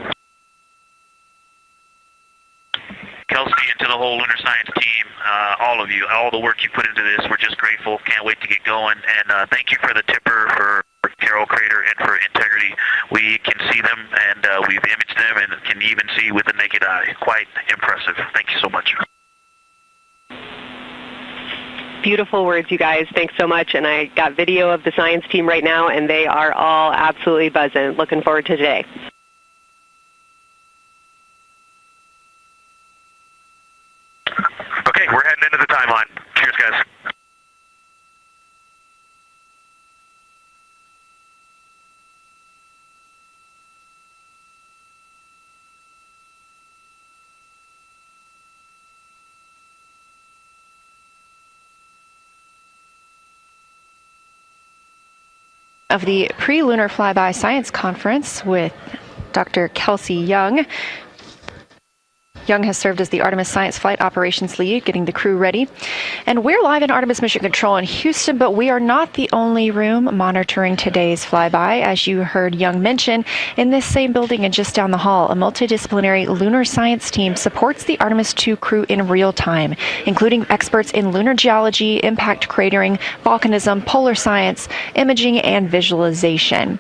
Speaker 7: Kelsey, and to the whole Lunar Science team, all of you, all the work you put into this, we're just grateful. Can't wait to get going. And thank you for the tipper, for Carol Crater, and for Integrity. We can see them, and we've imaged them, and can even see with the naked eye. Quite impressive. Thank you so much.
Speaker 6: Beautiful words, you guys. Thanks so much. And I got video of the science team right now, and they are all absolutely buzzing. Looking forward to today.
Speaker 4: Okay, we're heading into the timeline. Cheers, guys.
Speaker 1: of the Pre-Lunar Flyby Science Conference with Dr. Kelsey Young. Young has served as the Artemis Science Flight Operations Lead, getting the crew ready. And we're live in Artemis Mission Control in Houston, but we are not the only room monitoring today's flyby. As you heard Young mention, in this same building and just down the hall, a multidisciplinary lunar science team supports the Artemis II crew in real time, including experts in lunar geology, impact cratering, volcanism, polar science, imaging, and visualization.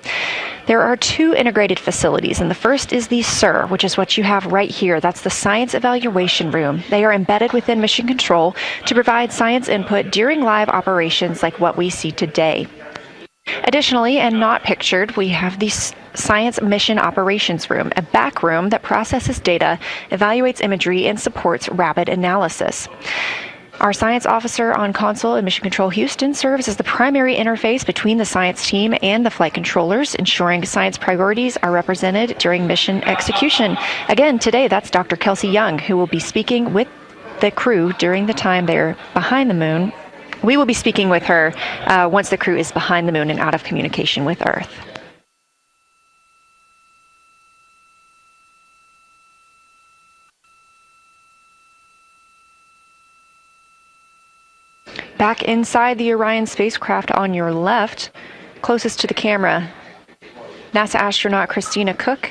Speaker 1: There are two integrated facilities, and the first is the SIR, which is what you have right here. That's the Science Evaluation Room. They are embedded within Mission Control to provide science input during live operations like what we see today. Additionally, and not pictured, we have the Science Mission Operations Room, a back room that processes data, evaluates imagery, and supports rapid analysis. Our science officer on console in Mission Control Houston serves as the primary interface between the science team and the flight controllers, ensuring science priorities are represented during mission execution. Again, today, that's Dr. Kelsey Young, who will be speaking with the crew during the time they're behind the moon. We will be speaking with her once the crew is behind the moon and out of communication with Earth. Back inside the Orion spacecraft on your left, closest to the camera, NASA astronaut Christina Cook.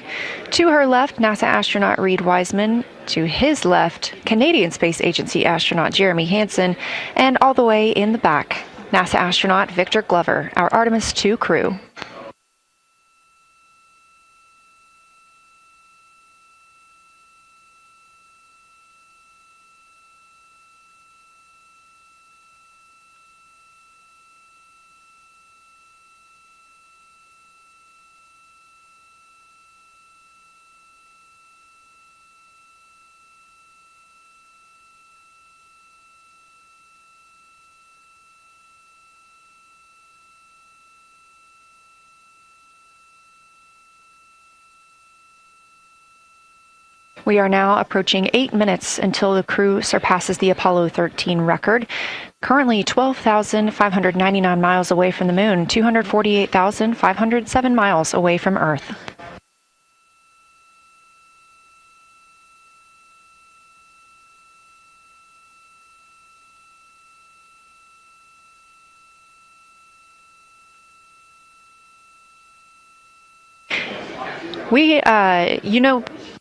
Speaker 1: To her left, NASA astronaut Reid Wiseman. To his left, Canadian Space Agency astronaut Jeremy Hansen. And all the way in the back, NASA astronaut Victor Glover, our Artemis II crew. We are now approaching 8 minutes until the crew surpasses the Apollo 13 record. Currently 12,599 miles away from the moon, 248,507 miles away from Earth.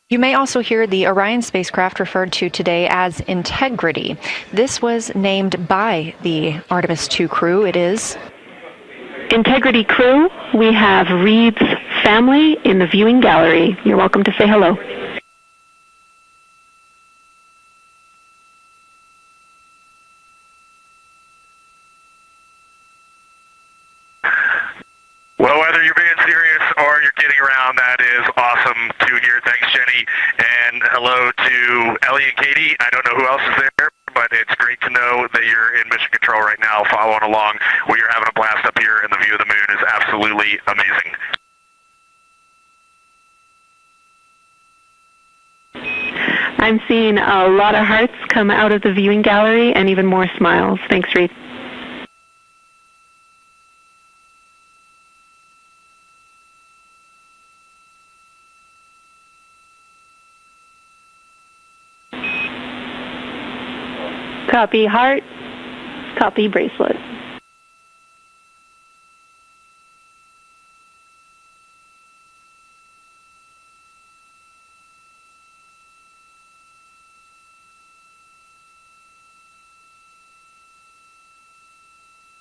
Speaker 1: You may also hear the Orion spacecraft referred to today as Integrity. This was named by the Artemis II crew. It is
Speaker 3: Integrity crew. We have Reid's family in the viewing gallery. You're welcome to say hello.
Speaker 4: Well, whether you're being serious or you're kidding around, that is awesome to hear. Thanks, Jenny. And hello to Ellie and Katie. I don't know who else is there, but it's great to know that you're in mission control right now, following along. We are having a blast up here, and the view of the moon is absolutely amazing.
Speaker 3: I'm seeing a lot of hearts come out of the viewing gallery and even more smiles. Thanks, Reid. Copy heart, copy bracelet.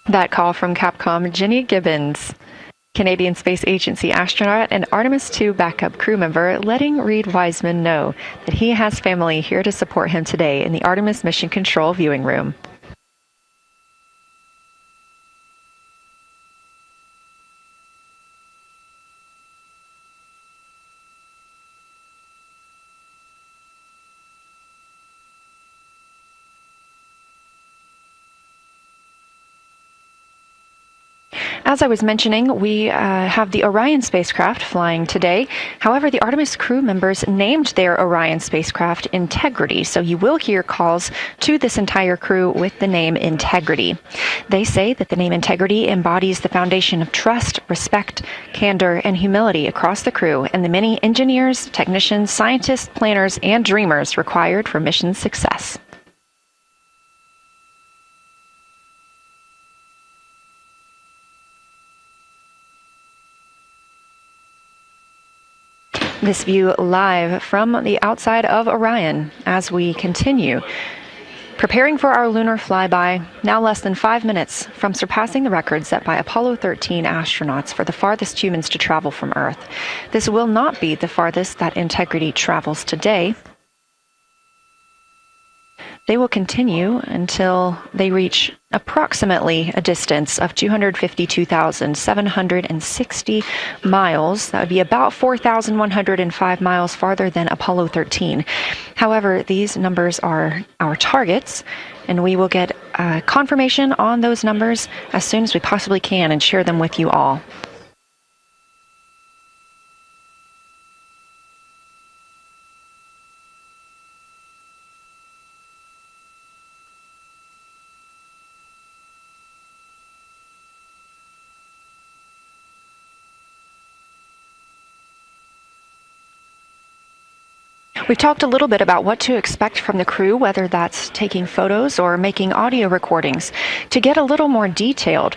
Speaker 1: That call from Capcom Jenny Gibbons, Canadian Space Agency astronaut and Artemis II backup crew member, letting Reid Wiseman know that he has family here to support him today in the Artemis Mission Control viewing room. As I was mentioning, we have the Orion spacecraft flying today. However, the Artemis crew members named their Orion spacecraft Integrity, so you will hear calls to this entire crew with the name Integrity. They say that the name Integrity embodies the foundation of trust, respect, candor, and humility across the crew and the many engineers, technicians, scientists, planners, and dreamers required for mission success. This view live from the outside of Orion as we continue. Preparing for our lunar flyby, now less than 5 minutes from surpassing the record set by Apollo 13 astronauts for the farthest humans to travel from Earth. This will not be the farthest that Integrity travels today. They will continue until they reach approximately a distance of 252,760 miles. That would be about 4,105 miles farther than Apollo 13. However, these numbers are our targets, and we will get confirmation on those numbers as soon as we possibly can and share them with you all. We've talked a little bit about what to expect from the crew, whether that's taking photos or making audio recordings. To get a little more detailed,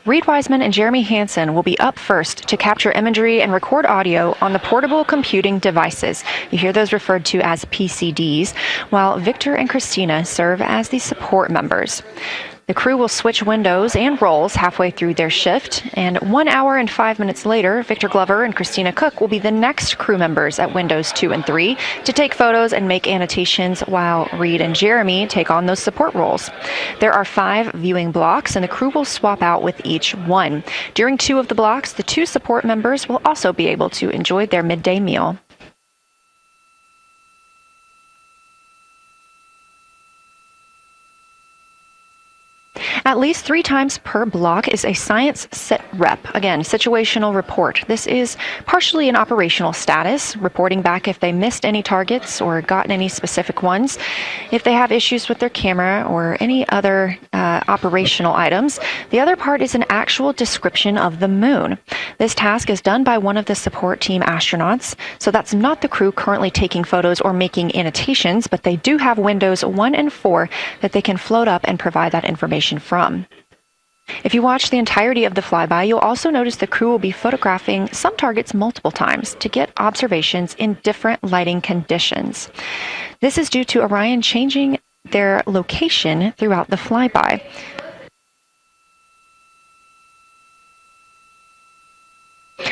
Speaker 1: Reed Wiseman and Jeremy Hansen will be up first to capture imagery and record audio on the portable computing devices. You hear those referred to as PCDs, while Victor and Christina serve as the support members. The crew will switch windows and roles halfway through their shift, and 1 hour and 5 minutes later, Victor Glover and Christina Cook will be the next crew members at windows 2 and 3 to take photos and make annotations, while Reed and Jeremy take on those support roles. There are 5 viewing blocks, and the crew will swap out with each one. During 2 of the blocks, the 2 support members will also be able to enjoy their midday meal. At least 3 times per block is a science sit rep. Again, situational report. This is partially an operational status, reporting back if they missed any targets or gotten any specific ones, if they have issues with their camera or any other operational items. The other part is an actual description of the moon. This task is done by one of the support team astronauts, so that's not the crew currently taking photos or making annotations, but they do have windows 1 and 4 that they can float up and provide that information from. If you watch the entirety of the flyby, you'll also notice the crew will be photographing some targets multiple times to get observations in different lighting conditions. This is due to Orion changing their location throughout the flyby.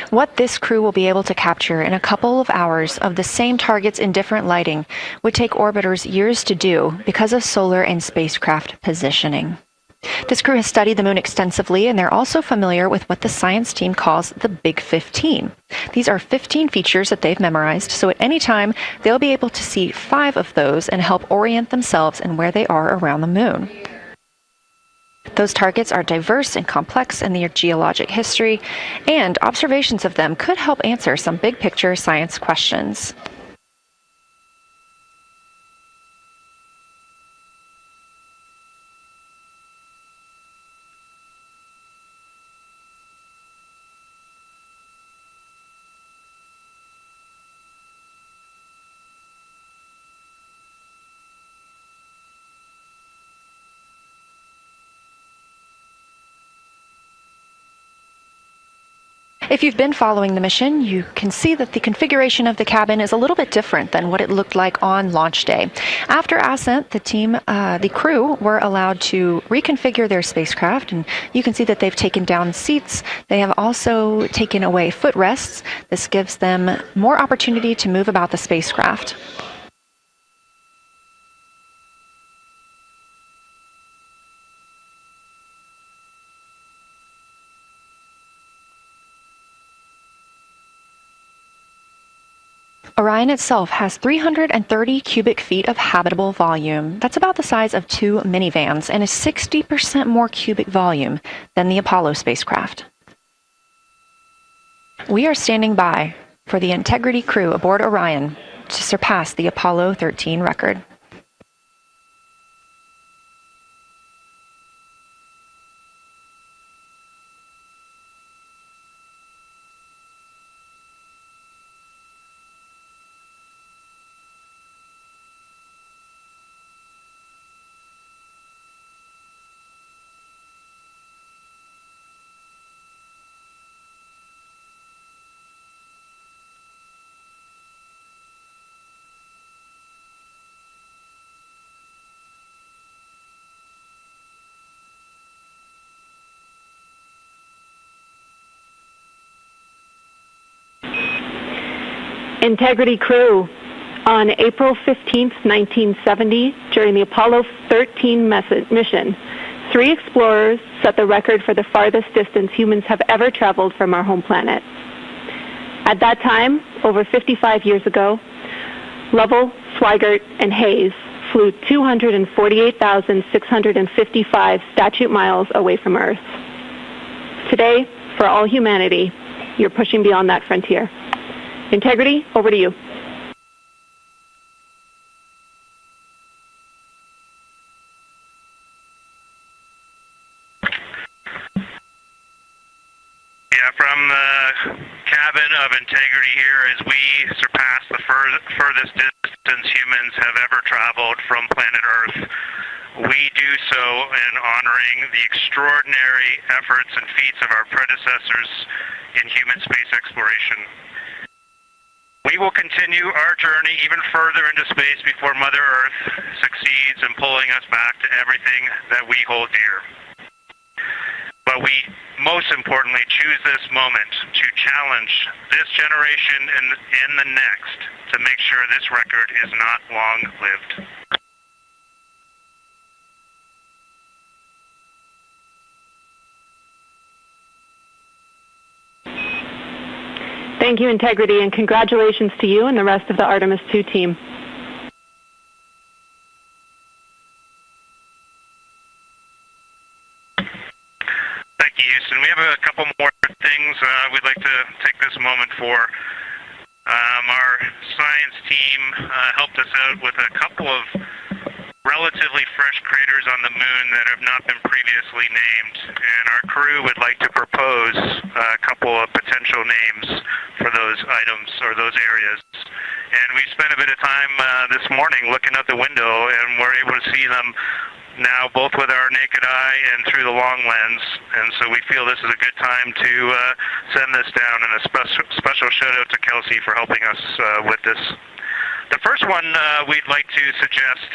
Speaker 1: What this crew will be able to capture in a couple of hours of the same targets in different lighting would take orbiters years to do because of solar and spacecraft positioning. This crew has studied the moon extensively, and they're also familiar with what the science team calls the Big 15. These are 15 features that they've memorized, so at any time, they'll be able to see 5 of those and help orient themselves and where they are around the moon. Those targets are diverse and complex in their geologic history, and observations of them could help answer some big-picture science questions. If you've been following the mission, you can see that the configuration of the cabin is a little bit different than what it looked like on launch day. After ascent, the crew were allowed to reconfigure their spacecraft, and you can see that they've taken down seats. They have also taken away footrests. This gives them more opportunity to move about the spacecraft. Orion itself has 330 cubic feet of habitable volume. That's about the size of 2 minivans and is 60% more cubic volume than the Apollo spacecraft. We are standing by for the Integrity crew aboard Orion to surpass the Apollo 13 record.
Speaker 3: Integrity crew, on April 15, 1970, during the Apollo 13 mission, 3 explorers set the record for the farthest distance humans have ever traveled from our home planet. At that time, over 55 years ago, Lovell, Swigert, and Hayes flew 248,655 statute miles away from Earth. Today, for all humanity, you're pushing beyond that frontier. Integrity, over to you.
Speaker 4: Yeah, from the cabin of Integrity here, as we surpass the furthest distance humans have ever traveled from planet Earth, we do so in honoring the extraordinary efforts and feats of our predecessors in human space exploration. We will continue our journey even further into space before Mother Earth succeeds in pulling us back to everything that we hold dear. But we, most importantly, choose this moment to challenge this generation and the next to make sure this record is not long-lived.
Speaker 3: Thank you, Integrity, and congratulations to you and the rest of the Artemis II team.
Speaker 4: Thank you, Houston. We have a couple more things we'd like to take this moment for. Our science team helped us out with a couple of relatively fresh craters on the moon that have not been previously named, and our crew would like to propose a couple of potential names for those items or those areas. And we spent a bit of time this morning looking out the window, and we're able to see them now both with our naked eye and through the long lens, and so we feel this is a good time to send this down, and a special shout out to Kelsey for helping us with this. The first one we'd like to suggest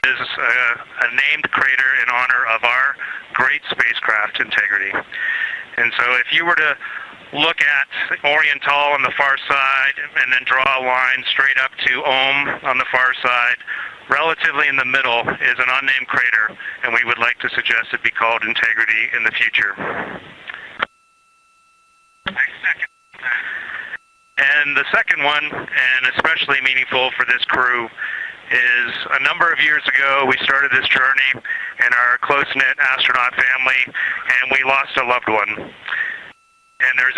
Speaker 4: is a named crater in honor of our great spacecraft, Integrity. And so if you were to look at Oriental on the far side and then draw a line straight up to Ohm on the far side, relatively in the middle is an unnamed crater, and we would like to suggest it be called Integrity in the future. And the second one, and especially meaningful for this crew, is a number of years ago we started this journey in our close-knit astronaut family, and we lost a loved one. And there's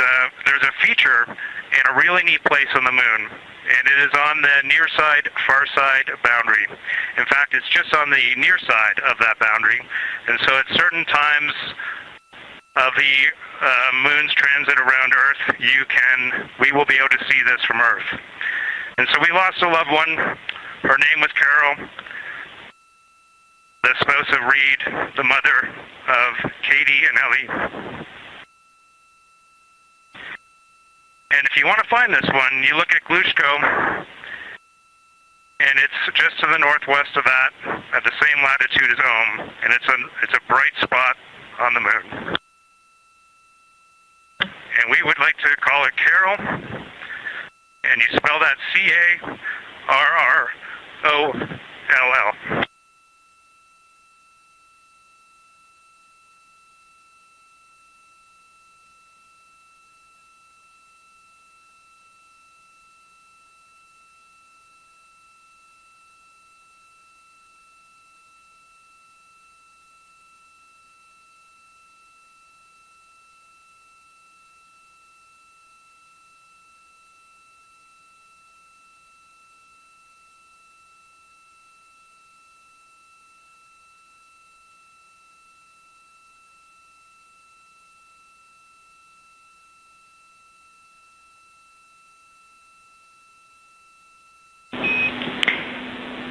Speaker 4: a feature in a really neat place on the moon, and it is on the near side, far side boundary. In fact, it's just on the near side of that boundary, and so at certain times of the moon's transit around Earth, we will be able to see this from Earth. And so we lost a loved one. Her name was Carol, the spouse of Reed, the mother of Katie and Ellie. And if you want to find this one, you look at Geological, and it's just to the northwest of that, at the same latitude as Ohm, and it's a bright spot on the moon. And we would like to call it Carol, and you spell that C-A-R-R-O-L-L.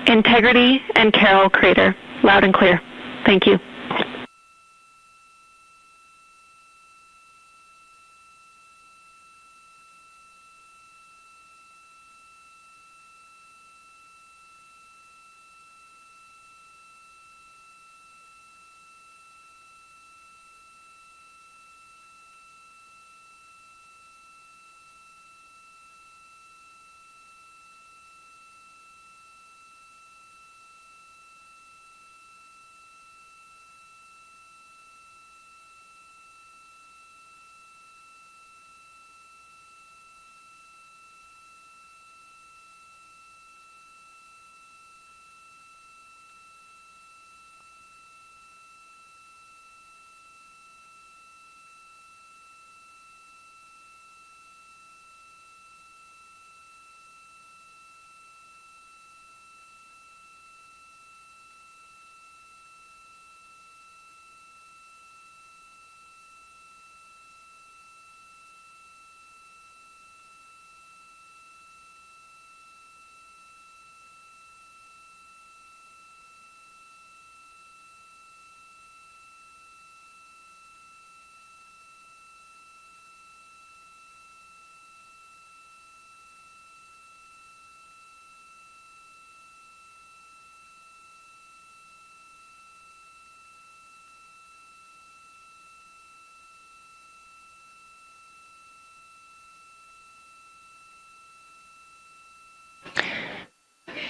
Speaker 3: Integrity and Carroll Crater. Loud and clear. Thank you.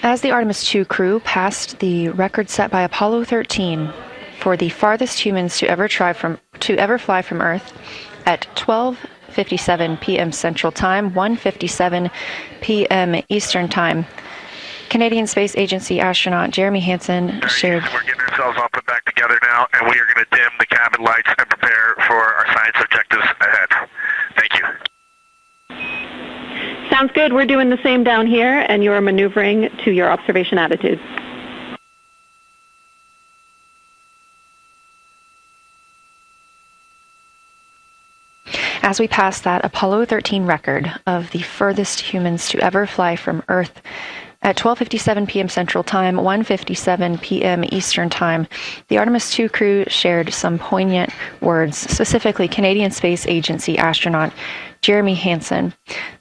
Speaker 1: As the Artemis II crew passed the record set by Apollo 13 for the farthest humans to ever fly from Earth at 12:57 p.m. Central Time, 1:57 p.m. Eastern Time, Canadian Space Agency astronaut Jeremy Hansen shared.
Speaker 4: We're getting ourselves all put back together now, and we are going to dim the cabin lights and prepare for our science objectives ahead. Thank you.
Speaker 3: Sounds good. We're doing the same down here, and you're maneuvering to your observation attitude.
Speaker 1: As we pass that Apollo 13 record of the furthest humans to ever fly from Earth at 12:57 p.m. Central Time, 1:57 p.m. Eastern Time, the Artemis II crew shared some poignant words, specifically Canadian Space Agency astronaut Jeremy Hansen.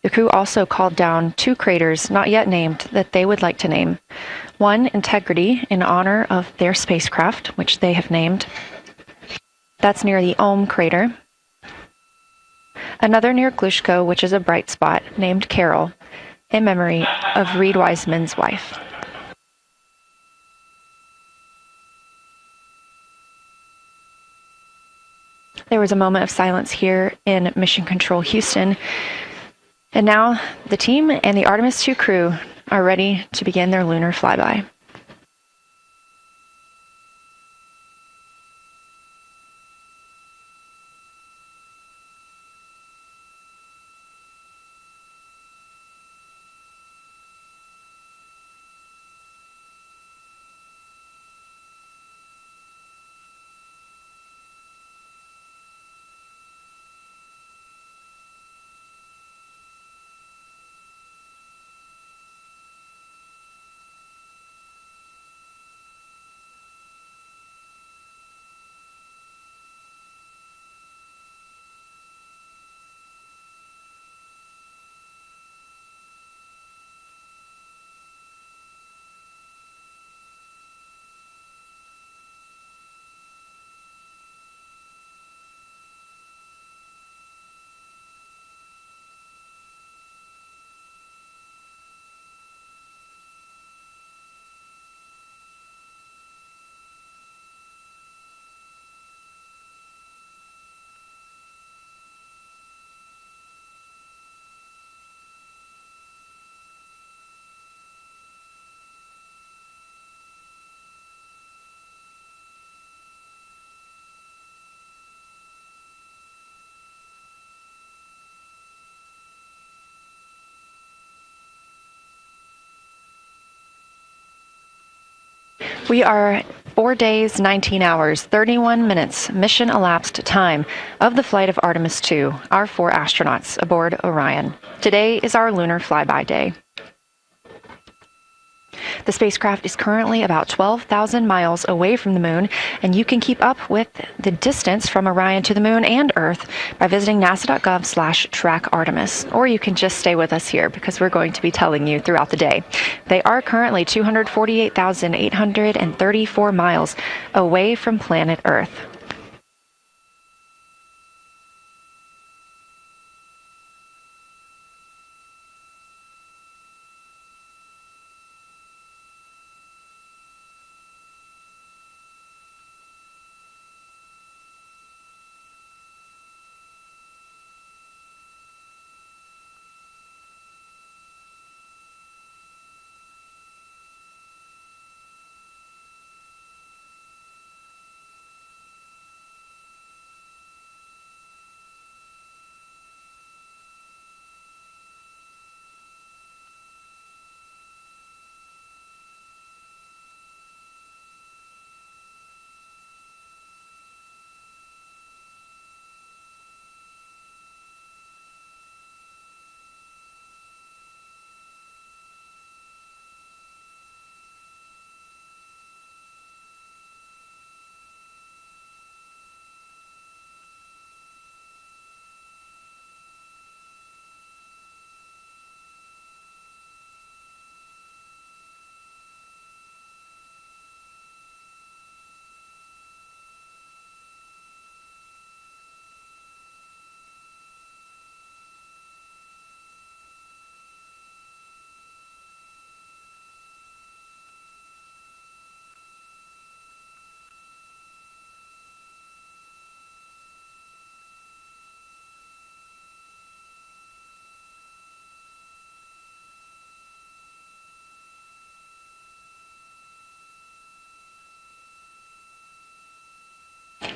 Speaker 1: The crew also called down two craters not yet named that they would like to name. One, Integrity, in honor of their spacecraft, which they have named. That's near the Ohm crater. Another near Glushko, which is a bright spot, named Carroll, in memory of Reed Wiseman's wife. There was a moment of silence here in Mission Control Houston. And now the team and the Artemis II crew are ready to begin their lunar flyby. We are 4 days, 19 hours, 31 minutes mission elapsed time of the flight of Artemis II, our 4 astronauts aboard Orion. Today is our lunar flyby day. The spacecraft is currently about 12,000 miles away from the moon, and you can keep up with the distance from Orion to the moon and Earth by visiting nasa.gov/track Artemis. Or you can just stay with us here because we're going to be telling you throughout the day. They are currently 248,834 miles away from planet Earth.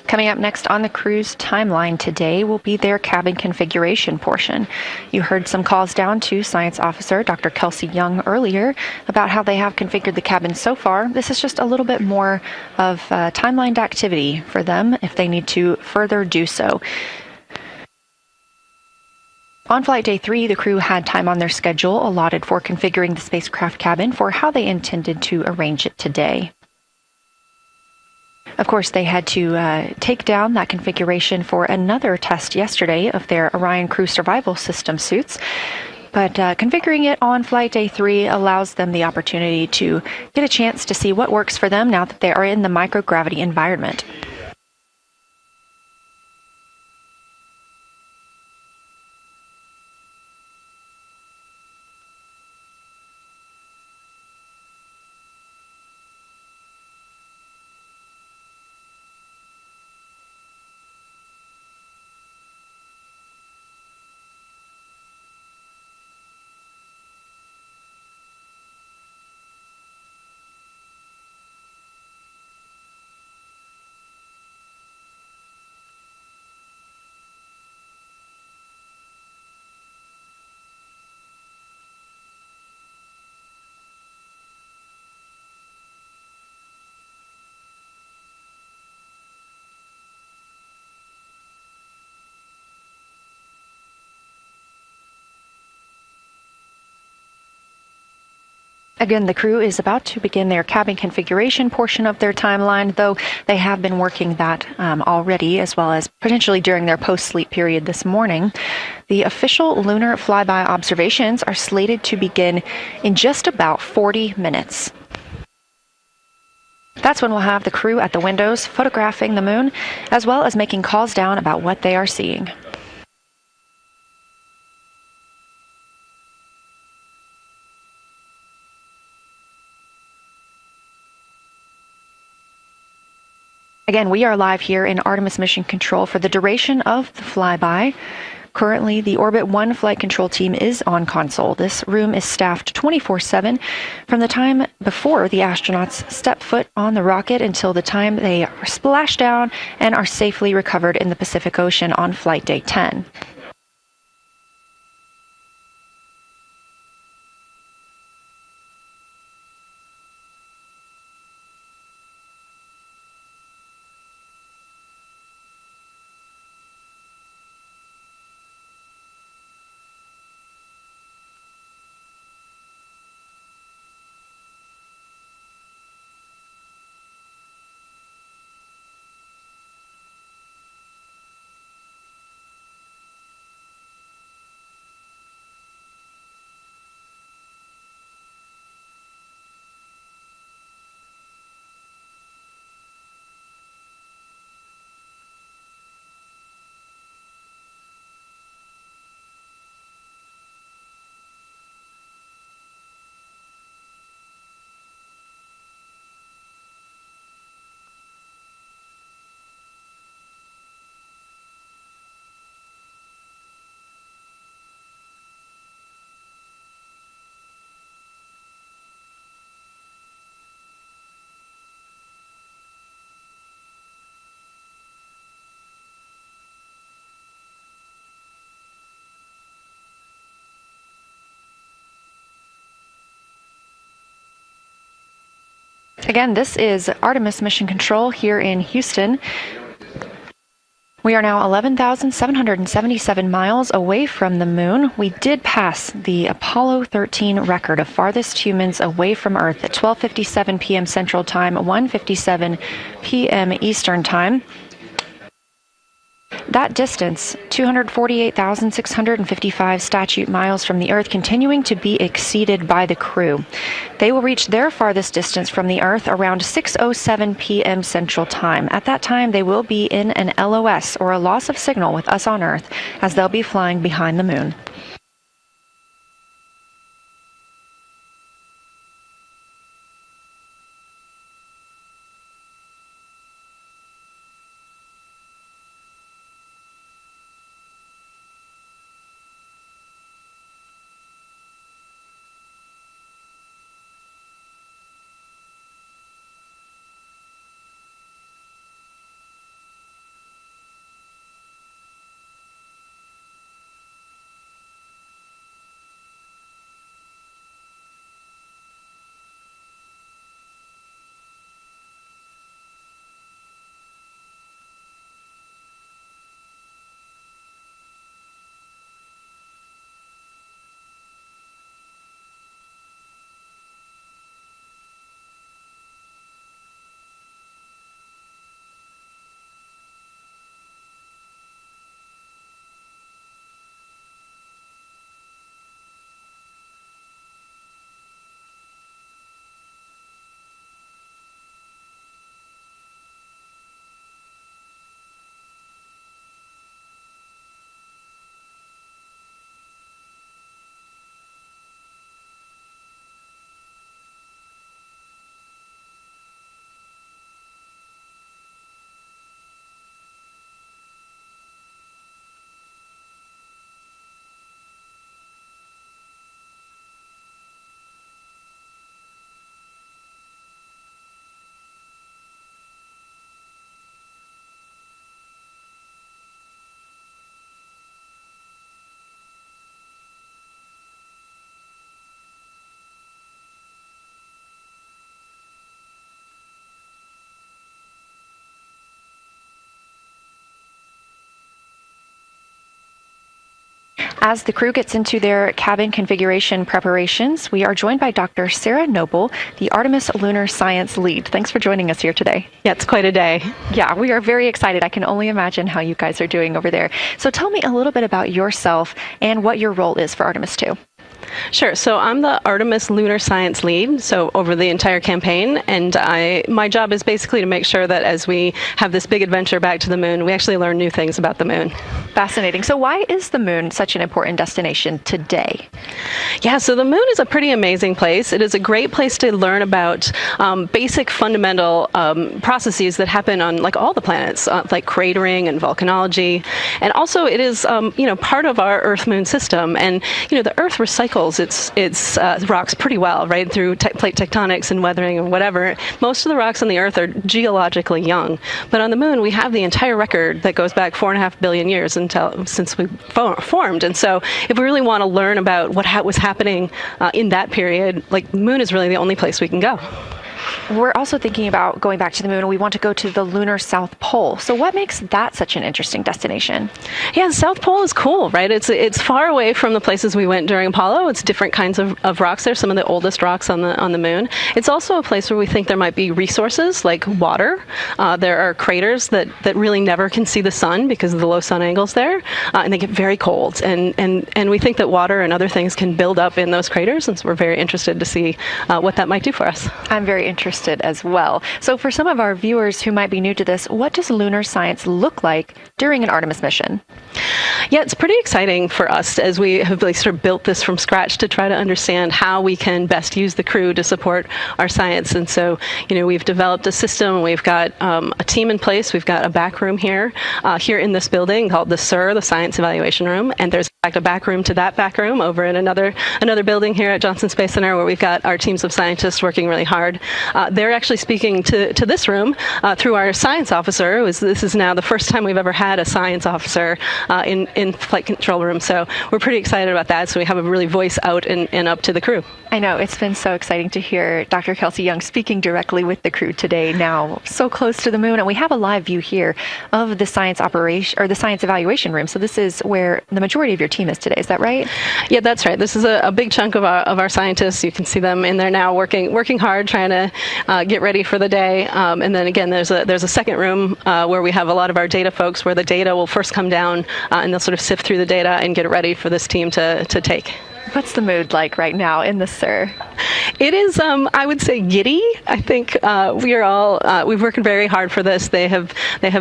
Speaker 1: Coming up next on the crew's timeline today will be their cabin configuration portion. You heard some calls down to Science Officer Dr. Kelsey Young earlier about how they have configured the cabin so far. This is just a little bit more of timelined activity for them if they need to further do so. On flight day 3, the crew had time on their schedule allotted for configuring the spacecraft cabin for how they intended to arrange it today. Of course, they had to take down that configuration for another test yesterday of their Orion Crew Survival System suits. But configuring it on flight day 3 allows them the opportunity to get a chance to see what works for them now that they are in the microgravity environment. Again, the crew is about to begin their cabin configuration portion of their timeline, though they have been working that already, as well as potentially during their post-sleep period this morning. The official Lunar Flyby observations are slated to begin in just about 40 minutes. That's when we'll have the crew at the windows photographing the moon, as well as making calls down about what they are seeing. Again, we are live here in Artemis Mission Control for the duration of the flyby. Currently, the Orbit 1 flight control team is on console. This room is staffed 24/7 from the time before the astronauts step foot on the rocket until the time they splash down and are safely recovered in the Pacific Ocean on flight day 10. Again, this is Artemis Mission Control here in Houston. We are now 11,777 miles away from the moon. We did pass the Apollo 13 record of farthest humans away from Earth at 12:57 p.m. Central Time, 1:57 p.m. Eastern Time. That distance, 248,655 statute miles from the Earth, continuing to be exceeded by the crew. They will reach their farthest distance from the Earth around 6:07 p.m. Central Time. At that time, they will be in an LOS, or a loss of signal, with us on Earth, as they'll be flying behind the moon. As the crew gets into their cabin configuration preparations, we are joined by Dr. Sarah Noble, the Artemis Lunar Science Lead. Thanks for joining us here today.
Speaker 8: Yeah, it's quite a day.
Speaker 1: Yeah, we are very excited. I can only imagine how you guys are doing over there. So tell me a little bit about yourself and what your role is for Artemis II.
Speaker 8: Sure. So I'm the Artemis Lunar Science Lead, so over the entire campaign, and my job is basically to make sure that as we have this big adventure back to the moon, we actually learn new things about the moon.
Speaker 1: Fascinating. So why is the moon such an important destination today?
Speaker 8: Yeah, so the moon is a pretty amazing place. It is a great place to learn about basic fundamental processes that happen on like all the planets, like cratering and volcanology, and also it is part of our Earth-Moon system, and the Earth recycles its rocks pretty well, right, through plate tectonics and weathering and whatever. Most of the rocks on the Earth are geologically young, but on the moon we have the entire record that goes back 4.5 billion years since we formed. And so if we really want to learn about what was happening in that period, like the moon is really the only place we can go.
Speaker 1: We're also thinking about going back to the moon, and we want to go to the lunar South Pole. So what makes that such an interesting destination?
Speaker 8: Yeah, the South Pole is cool, right? It's far away from the places we went during Apollo. It's different kinds of rocks there, some of the oldest rocks on the moon. It's also a place where we think there might be resources like water. There are craters that really never can see the sun because of the low sun angles there, and they get very cold. And we think that water and other things can build up in those craters, and so we're very interested to see what that might do for us.
Speaker 1: I'm very interested as well. So for some of our viewers who might be new to this, what does lunar science look like during an Artemis mission?
Speaker 8: Yeah, it's pretty exciting for us as we have sort of built this from scratch to try to understand how we can best use the crew to support our science. And so, we've developed a system. We've got a team in place. We've got a back room here in this building called the SIR, the Science Evaluation Room, and there's a back room to that back room over in another building here at Johnson Space Center, where we've got our teams of scientists working really hard. They're actually speaking to this room through our science officer. This is now the first time we've ever had a science officer in flight control room, so we're pretty excited about that. So we have a really voice out and up to the crew.
Speaker 1: I know, it's been so exciting to hear Dr. Kelsey Young speaking directly with the crew today, now so close to the moon. And we have a live view here of the science operation, or the science evaluation room. So this is where the majority of your team is today. Is that right?
Speaker 8: Yeah, that's right. This is a big chunk of our scientists. You can see them in there now working hard, trying to get ready for the day. And then again, there's a second room where we have a lot of our data folks, where the data will first come down and they'll sort of sift through the data and get it ready for this team to take.
Speaker 1: What's the mood like right now in the SIR?
Speaker 8: It is, I would say, giddy. I think we've worked very hard for this. They have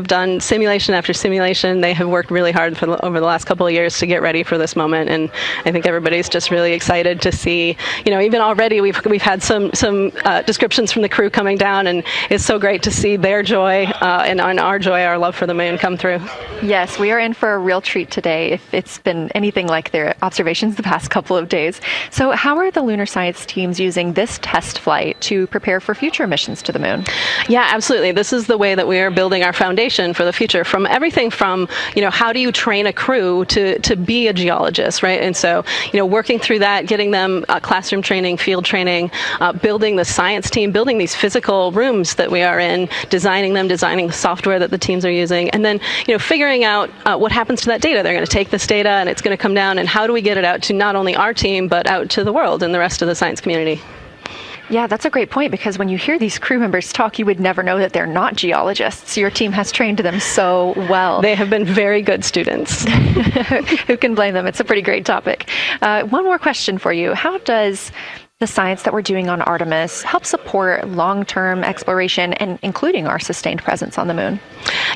Speaker 8: done simulation after simulation. They have worked really hard over the last couple of years to get ready for this moment, and I think everybody's just really excited to see. Even already we've had some descriptions from the crew coming down, and it's so great to see their joy and our joy, our love for the moon, come through.
Speaker 1: Yes, we are in for a real treat today, if it's been anything like their observations the past couple of days. So how are the lunar science teams using this test flight to prepare for future missions to the moon?
Speaker 8: Yeah, absolutely. This is the way that we are building our foundation for the future, from everything from, how do you train a crew to be a geologist, right? And so, working through that, getting them classroom training, field training, building the science team, building these physical rooms that we are in, designing the software that the teams are using, and then, figuring out what happens to that data. They're going to take this data and it's going to come down, and how do we get it out to not only our team, but out to the world and the rest of the science community.
Speaker 1: Yeah, that's a great point, because when you hear these crew members talk, you would never know that they're not geologists. Your team has trained them so well.
Speaker 8: They have been very good students.
Speaker 1: Who can blame them? It's a pretty great topic. One more question for you. How does the science that we're doing on Artemis help support long-term exploration, and including our sustained presence on the moon?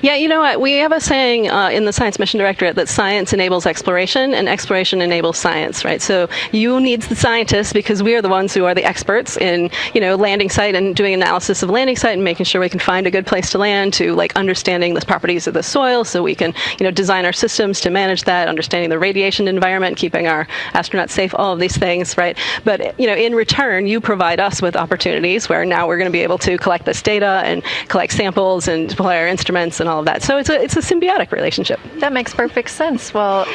Speaker 8: Yeah, you know what? We have a saying in the Science Mission Directorate that science enables exploration and exploration enables science, right? So you need the scientists, because we are the ones who are the experts in, landing site and doing analysis of landing site and making sure we can find a good place to land, to understanding the properties of the soil so we can, design our systems to manage that, understanding the radiation environment, keeping our astronauts safe, all of these things, right? But, in return, you provide us with opportunities where now we're going to be able to collect this data and collect samples and deploy our instruments and all of that. So it's a symbiotic relationship.
Speaker 1: That makes perfect sense. Well,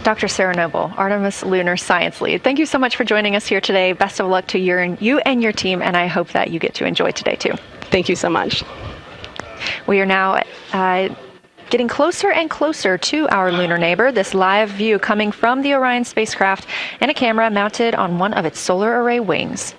Speaker 1: Dr. Sarah Noble, Artemis Lunar Science Lead, thank you so much for joining us here today. Best of luck to you and your team, and I hope that you get to enjoy today too.
Speaker 8: Thank you so much.
Speaker 1: We are now getting closer and closer to our lunar neighbor. This live view coming from the Orion spacecraft and a camera mounted on one of its solar array wings.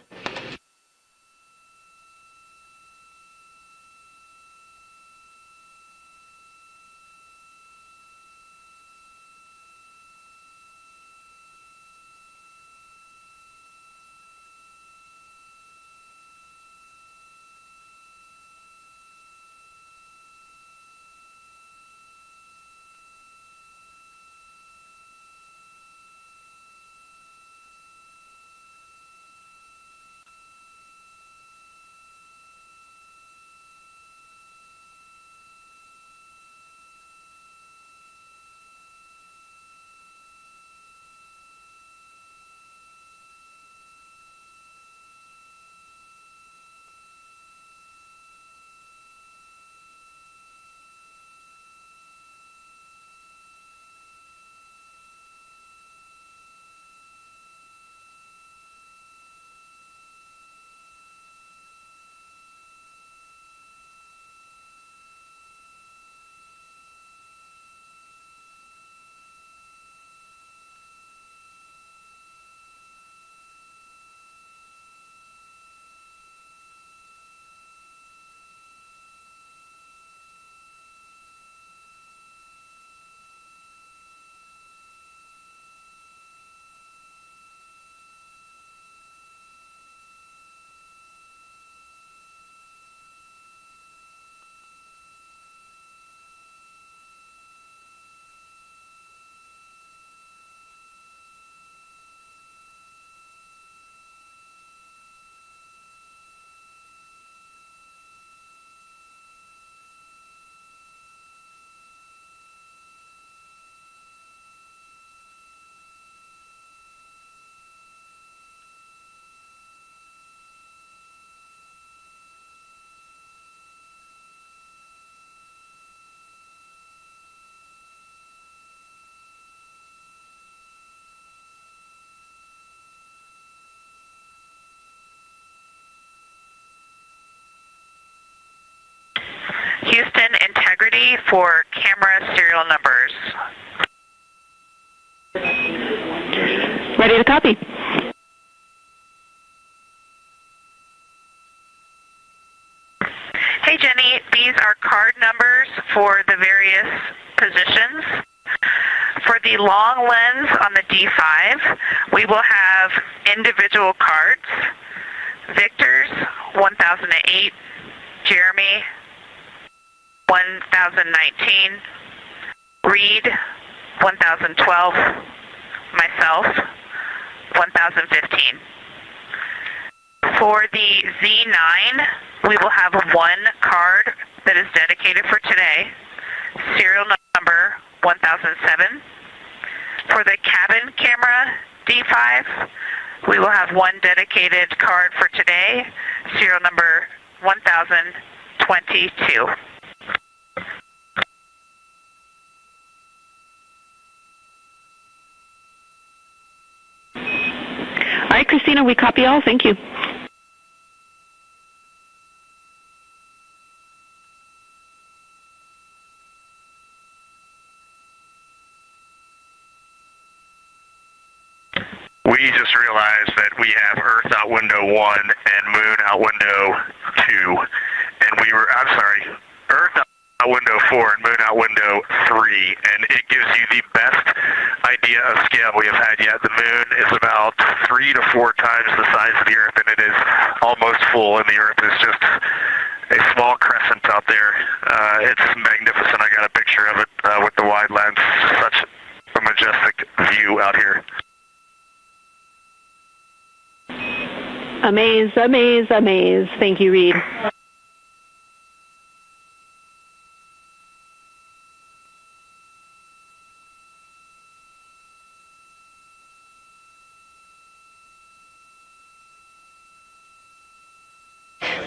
Speaker 2: Houston integrity for camera serial numbers.
Speaker 3: Ready to copy.
Speaker 2: Hey Jenny, these are card numbers for the various positions. For the long lens on the D5, we will have individual cards. Victor's 1008, Jeremy 1019, Reed 1012, myself 1015. For the Z9, we will have one card that is dedicated for today, serial number 1007. For the cabin camera D5, we will have one dedicated card for today, serial number 1022.
Speaker 3: All right, Christina, we copy all. Thank you.
Speaker 4: We just realized that we have Earth out window 1 and Moon out window 2. And Earth out window 4 and Moon out window 3. And it gives you the best idea of scale we have had yet. The Moon is about 3 to 4 times the size of the Earth, and it is almost full, and the Earth is just a small crescent out there. It's magnificent. I got a picture of it with the wide lens. Such a majestic view out here.
Speaker 3: Amaze, amaze, amaze. Thank you, Reed.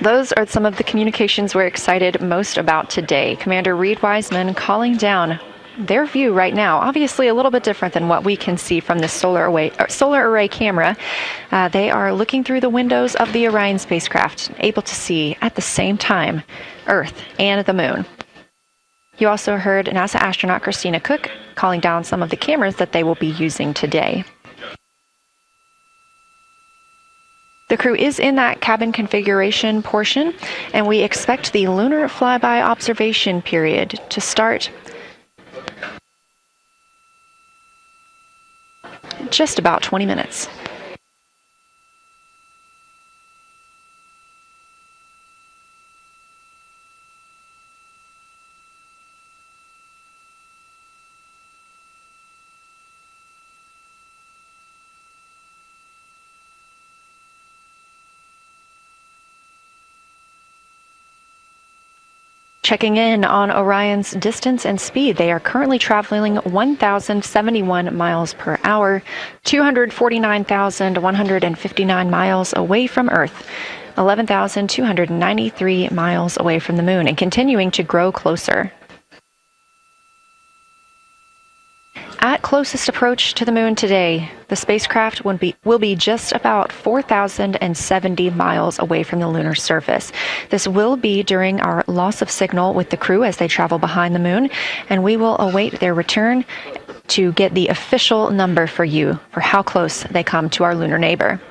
Speaker 1: Those are some of the communications we're excited most about today. Commander Reed Wiseman calling down their view right now, obviously a little bit different than what we can see from the solar array camera. They are looking through the windows of the Orion spacecraft, able to see at the same time Earth and the Moon. You also heard NASA astronaut Christina Cook calling down some of the cameras that they will be using today. The crew is in that cabin configuration portion, and we expect the Lunar Flyby observation period to start in just about 20 minutes. Checking in on Orion's distance and speed, they are currently traveling 1,071 miles per hour, 249,159 miles away from Earth, 11,293 miles away from the Moon, and continuing to grow closer. At closest approach to the Moon today, the spacecraft will be just about 4,070 miles away from the lunar surface. This will be during our loss of signal with the crew as they travel behind the Moon, and we will await their return to get the official number for you for how close they come to our lunar neighbor.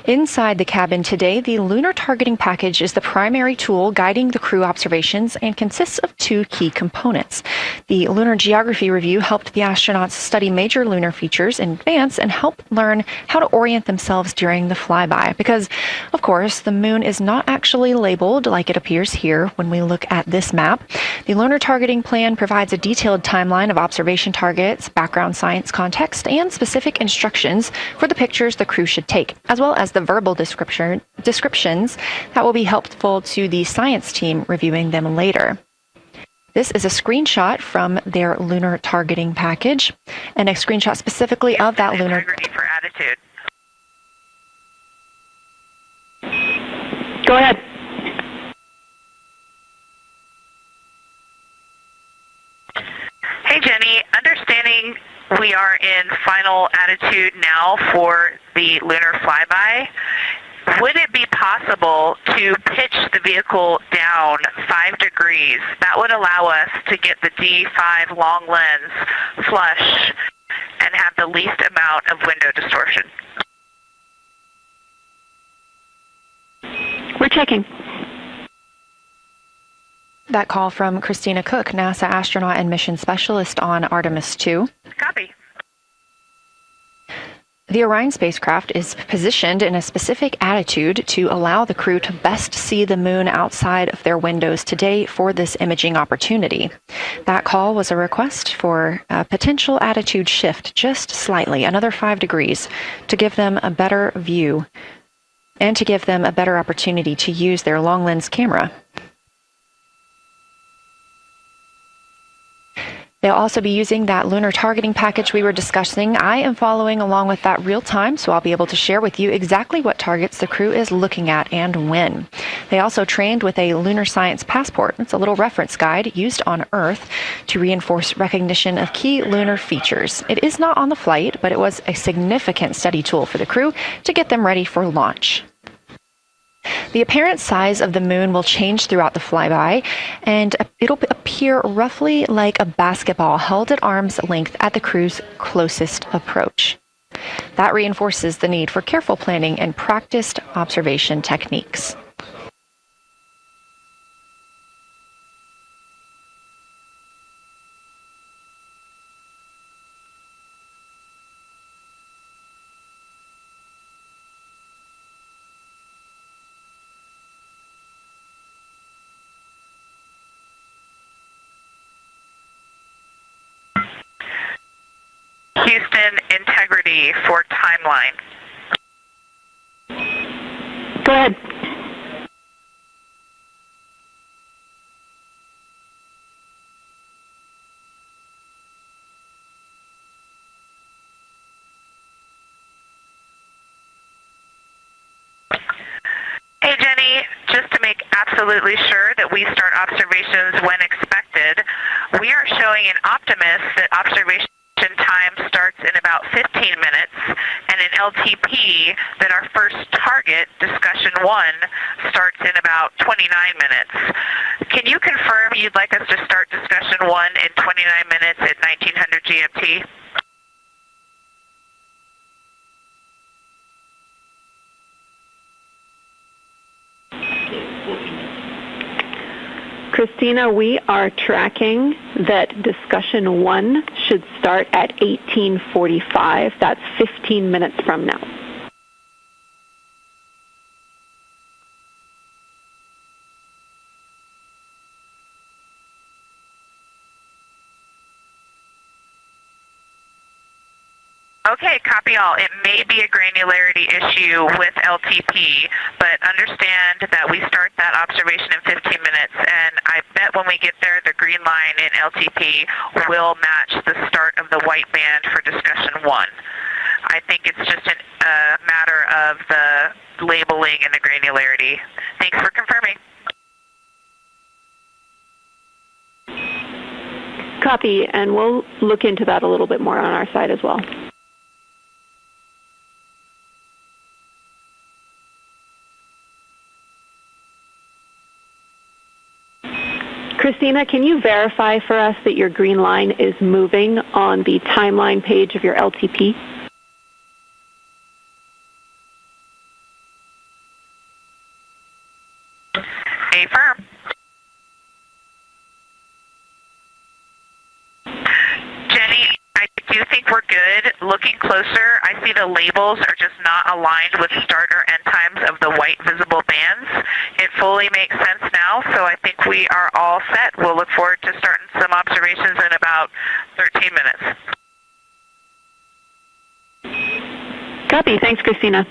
Speaker 1: Inside the cabin today, the Lunar Targeting Package is the primary tool guiding the crew observations and consists of two key components. The Lunar Geography Review helped the astronauts study major lunar features in advance and help learn how to orient themselves during the flyby. Because, of course, the moon is not actually labeled like it appears here when we look at this map. The Lunar Targeting Plan provides a detailed timeline of observation targets, background science context, and specific instructions for the pictures the crew should take, as well as the verbal descriptions that will be helpful to the science team reviewing them later. This is a screenshot from their lunar targeting package, and a screenshot specifically of that lunar.
Speaker 2: Integrity for attitude.
Speaker 3: Go ahead.
Speaker 2: Hey, Jenny. Understanding we are in final attitude now for the Lunar Flyby, would it be possible to pitch the vehicle down 5 degrees? That would allow us to get the D5 long lens flush and have the least amount of window distortion.
Speaker 3: We're checking.
Speaker 1: That call from Christina Cook, NASA astronaut and mission specialist on Artemis II.
Speaker 2: Copy.
Speaker 1: The Orion spacecraft is positioned in a specific attitude to allow the crew to best see the moon outside of their windows today for this imaging opportunity. That call was a request for a potential attitude shift just slightly, another 5 degrees, to give them a better view and to give them a better opportunity to use their long lens camera. They'll also be using that lunar targeting package we were discussing. I am following along with that real time, so I'll be able to share with you exactly what targets the crew is looking at and when. They also trained with a lunar science passport. It's a little reference guide used on Earth to reinforce recognition of key lunar features. It is not on the flight, but it was a significant study tool for the crew to get them ready for launch. The apparent size of the moon will change throughout the flyby, and it'll appear roughly like a basketball held at arm's length at the crew's closest approach. That reinforces the need for careful planning and practiced observation techniques.
Speaker 2: Houston, integrity for timeline.
Speaker 3: Go ahead.
Speaker 2: Hey, Jenny, just to make absolutely sure that we start observations when expected, we are showing in Optimus that observation time starts in about 15 minutes, and in LTP that our first target, discussion 1, starts in about 29 minutes. Can you confirm you'd like us to start discussion 1 in 29 minutes at 1900 GMT?
Speaker 3: Christina, we are tracking that discussion 1 should start at 18:45. That's 15 minutes from now.
Speaker 2: Okay, copy all. It may be a granularity issue with LTP, but understand that we start that observation in 15 minutes, and I bet when we get there, the green line in LTP will match the start of the white band for discussion 1. I think it's just a matter of the labeling and the granularity. Thanks for confirming.
Speaker 3: Copy, and we'll look into that a little bit more on our side as well. Christina, can you verify for us that your green line is moving on the timeline page of your LTP?
Speaker 2: good. Looking closer, I see the labels are just not aligned with start or end times of the white visible bands. It fully makes sense now, so I think we are all set. We'll look forward to starting some observations in about 13 minutes.
Speaker 3: Copy. Thanks, Christina.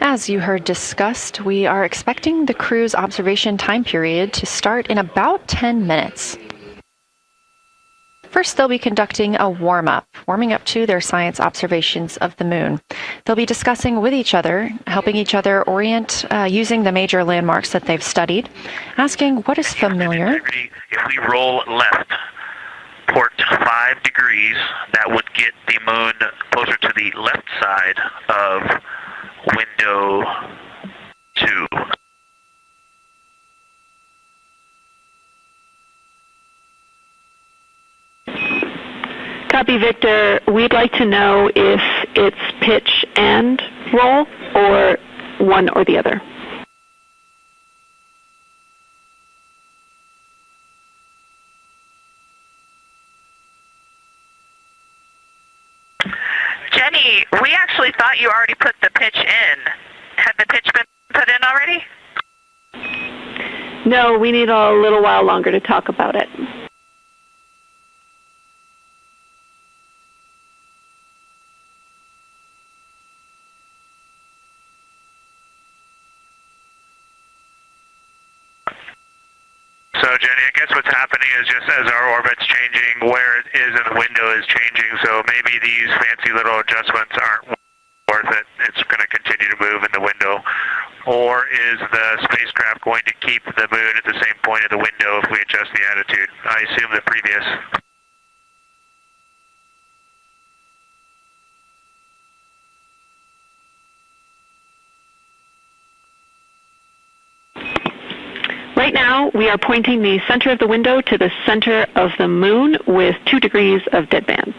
Speaker 1: As you heard discussed, we are expecting the crew's observation time period to start in about 10 minutes. First, they'll be conducting a warming up to their science observations of the moon. They'll be discussing with each other, helping each other orient using the major landmarks that they've studied, asking what is familiar.
Speaker 7: If we roll left, port 5 degrees, that would get the moon closer to the left side of window 2.
Speaker 3: Copy, Victor. We'd like to know if it's pitch and roll or one or the other.
Speaker 2: Jenny, we actually thought you already put the pitch in. Had the pitch been put in already?
Speaker 3: No, we need a little while longer to talk about it.
Speaker 4: So, Jenny, I guess what's happening is just as our orbit's changing, where it is in the window is changing, so maybe these fancy little adjustments aren't worth it. It's going to continue to move in the window. Or is the spacecraft going to keep the moon at the same point of the window if we adjust the attitude? I assume the previous.
Speaker 3: Right now, we are pointing the center of the window to the center of the moon with 2 degrees of deadband.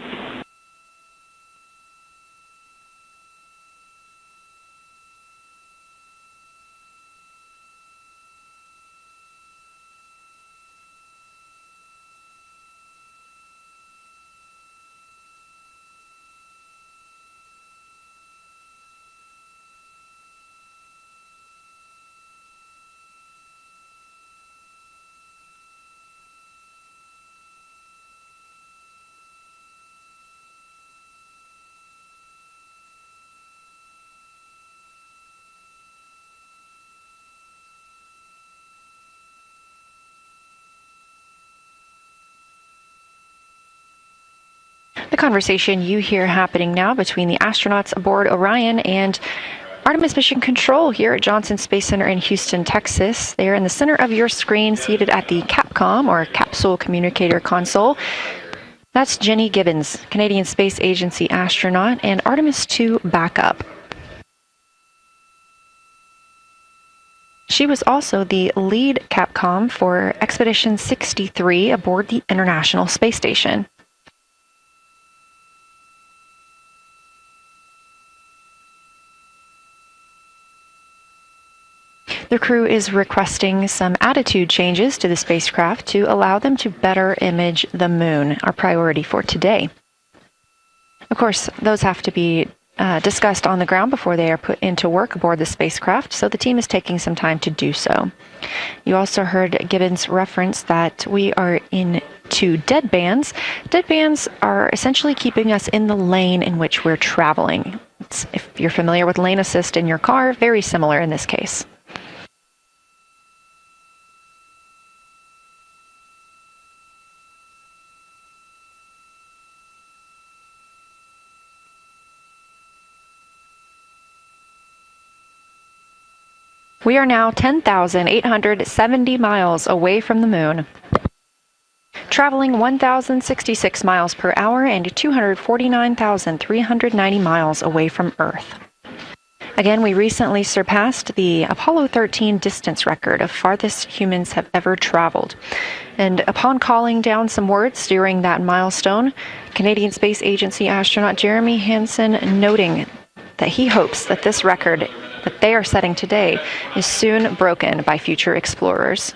Speaker 1: The conversation you hear happening now between the astronauts aboard Orion and Artemis Mission Control here at Johnson Space Center in Houston, Texas. They are in the center of your screen, seated at the CAPCOM, or Capsule Communicator Console. That's Jenny Gibbons, Canadian Space Agency astronaut and Artemis II backup. She was also the lead Capcom for Expedition 63 aboard the International Space Station. The crew is requesting some attitude changes to the spacecraft to allow them to better image the moon, our priority for today. Of course, those have to be discussed on the ground before they are put into work aboard the spacecraft, so the team is taking some time to do so. You also heard Gibbons reference that we are into dead bands. Dead bands are essentially keeping us in the lane in which we're traveling. If you're familiar with lane assist in your car, very similar in this case. We are now 10,870 miles away from the moon, traveling 1,066 miles per hour and 249,390 miles away from Earth. Again, we recently surpassed the Apollo 13 distance record of farthest humans have ever traveled. And upon calling down some words during that milestone, Canadian Space Agency astronaut Jeremy Hansen noting that he hopes that this record that they are setting today is soon broken by future explorers.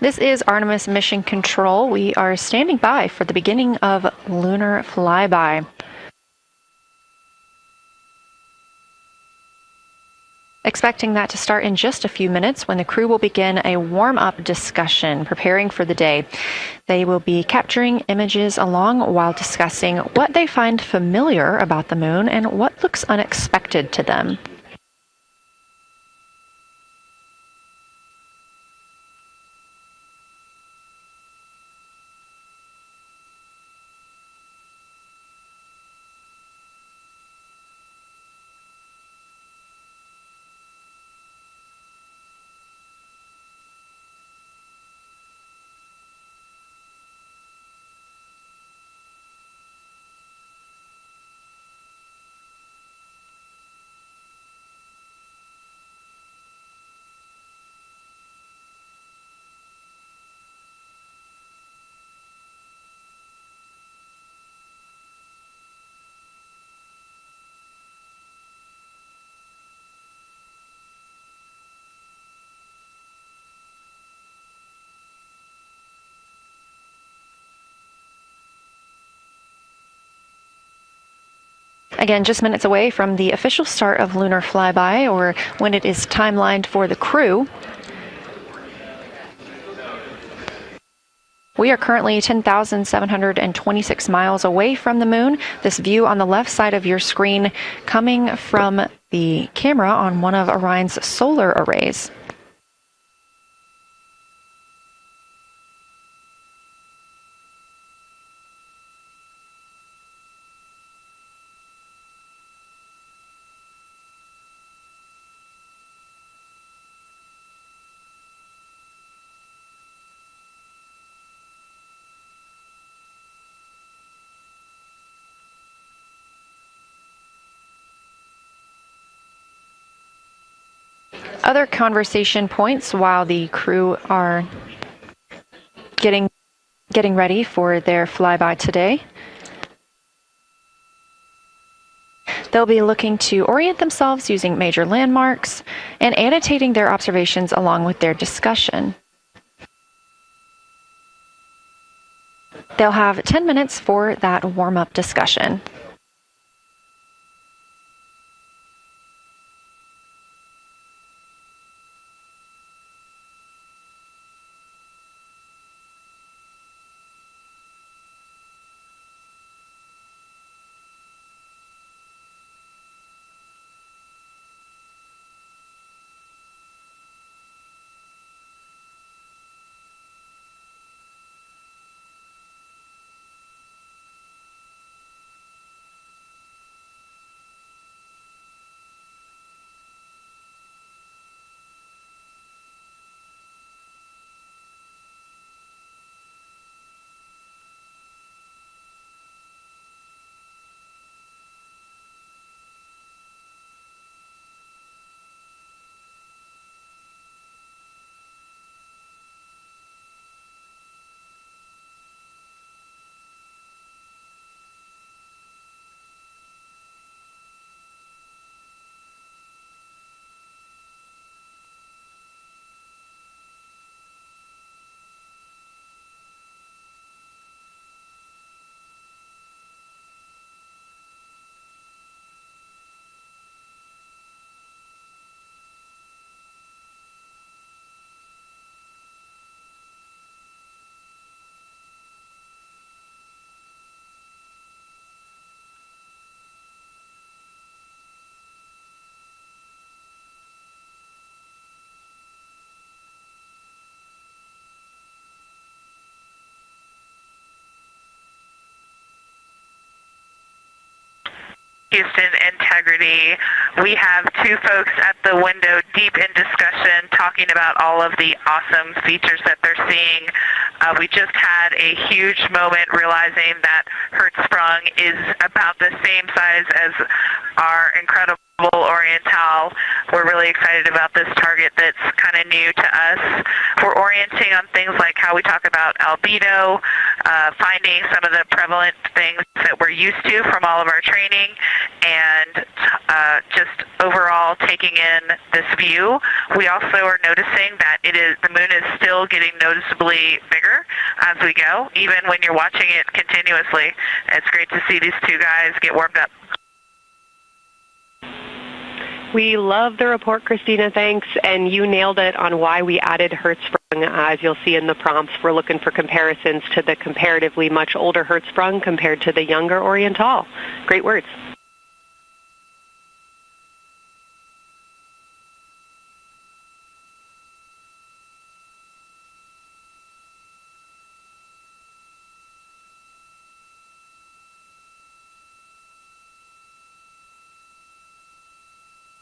Speaker 1: This is Artemis Mission Control. We are standing by for the beginning of Lunar Flyby. Expecting that to start in just a few minutes when the crew will begin a warm-up discussion preparing for the day. They will be capturing images along while discussing what they find familiar about the moon and what looks unexpected to them. Again, just minutes away from the official start of Lunar Flyby, or when it is timelined for the crew. We are currently 10,726 miles away from the moon. This view on the left side of your screen coming from the camera on one of Orion's solar arrays. Other conversation points while the crew are getting ready for their flyby today. They'll be looking to orient themselves using major landmarks and annotating their observations along with their discussion. They'll have 10 minutes for that warm-up discussion.
Speaker 2: Houston integrity. We have two folks at the window deep in discussion talking about all of the awesome features that they're seeing. We just had a huge moment realizing that Hertzsprung is about the same size as our incredible Oriental. We're really excited about this target that's kind of new to us. We're orienting on things like how we talk about albedo, finding some of the prevalent things that we're used to from all of our training, and just overall taking in this view. We also are noticing that the moon is still getting noticeably bigger as we go, even when you're watching it continuously. It's great to see these two guys get warmed up.
Speaker 6: We love the report, Christina. Thanks. And you nailed it on why we added Hertzsprung. As you'll see in the prompts, we're looking for comparisons to the comparatively much older Hertzsprung compared to the younger Oriental. Great words.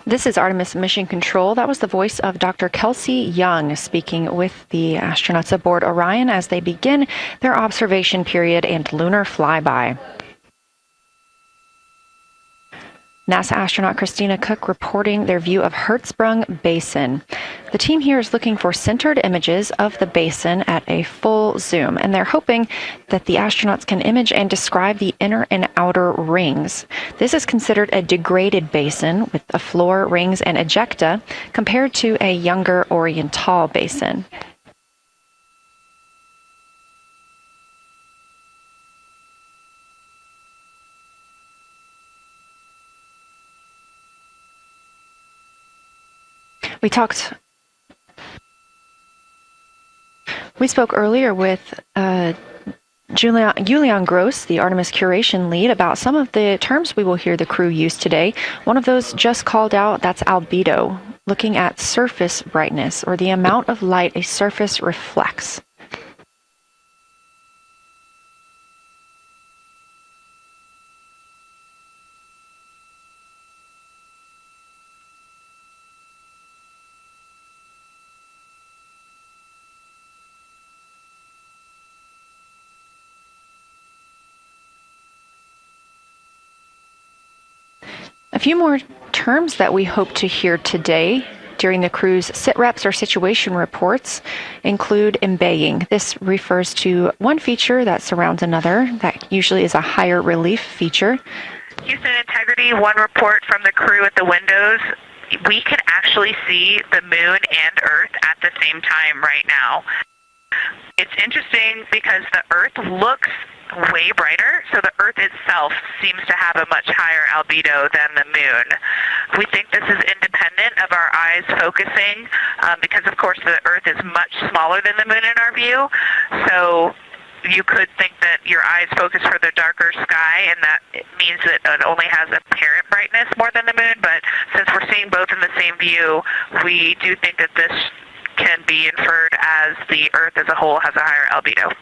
Speaker 1: This is Artemis Mission Control. That was the voice of Dr. Kelsey Young speaking with the astronauts aboard Orion as they begin their observation period and lunar flyby. NASA astronaut Christina Cook reporting their view of Hertzsprung Basin. The team here is looking for centered images of the basin at a full zoom, and they're hoping that the astronauts can image and describe the inner and outer rings. This is considered a degraded basin with a floor, rings, and ejecta compared to a younger Oriental basin. We spoke earlier with Julian Gross, the Artemis curation lead, about some of the terms we will hear the crew use today. One of those just called out, that's albedo, looking at surface brightness, or the amount of light a surface reflects. A few more terms that we hope to hear today during the crew's sit-reps or situation reports include embaying. This refers to one feature that surrounds another. That usually is a higher relief feature.
Speaker 2: Houston Integrity, one report from the crew at the windows. We can actually see the moon and Earth at the same time right now. It's interesting because the Earth looks way brighter, so the Earth itself seems to have a much higher albedo than the moon. We think this is independent of our eyes focusing because, of course, the Earth is much smaller than the moon in our view, so you could think that your eyes focus for the darker sky, and that it means that it only has apparent brightness more than the moon, but since we're seeing both in the same view, we do think that this can be inferred as the Earth as a whole has a higher albedo.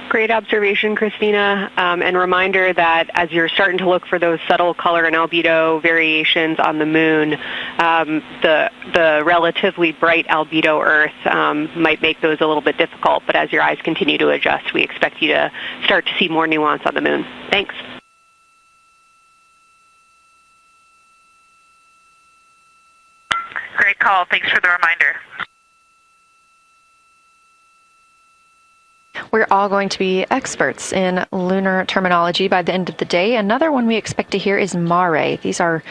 Speaker 6: Great observation, Christina, and reminder that as you're starting to look for those subtle color and albedo variations on the moon, the relatively bright albedo Earth might make those a little bit difficult, but as your eyes continue to adjust, we expect you to start to see more nuance on the moon. Thanks.
Speaker 2: Great call. Thanks for the reminder.
Speaker 1: We're all going to be experts in lunar terminology by the end of the day. Another one we expect to hear is mare. These are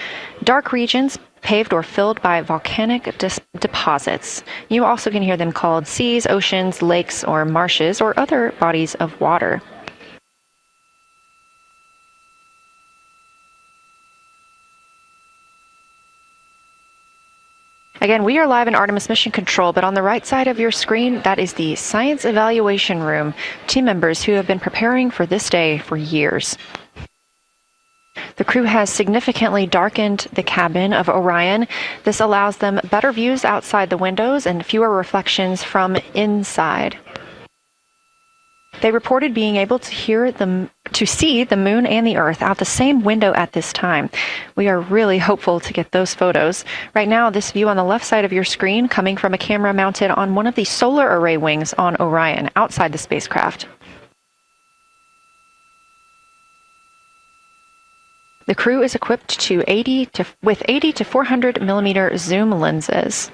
Speaker 1: dark regions paved or filled by volcanic deposits. You also can hear them called seas, oceans, lakes, or marshes, or other bodies of water. Again, we are live in Artemis Mission Control, but on the right side of your screen, that is the Science Evaluation Room, team members who have been preparing for this day for years. The crew has significantly darkened the cabin of Orion. This allows them better views outside the windows and fewer reflections from inside. They reported being able to see the moon and the Earth out the same window at this time. We are really hopeful to get those photos. Right now, this view on the left side of your screen coming from a camera mounted on one of the solar array wings on Orion outside the spacecraft. The crew is equipped with 80 to 400 millimeter zoom lenses.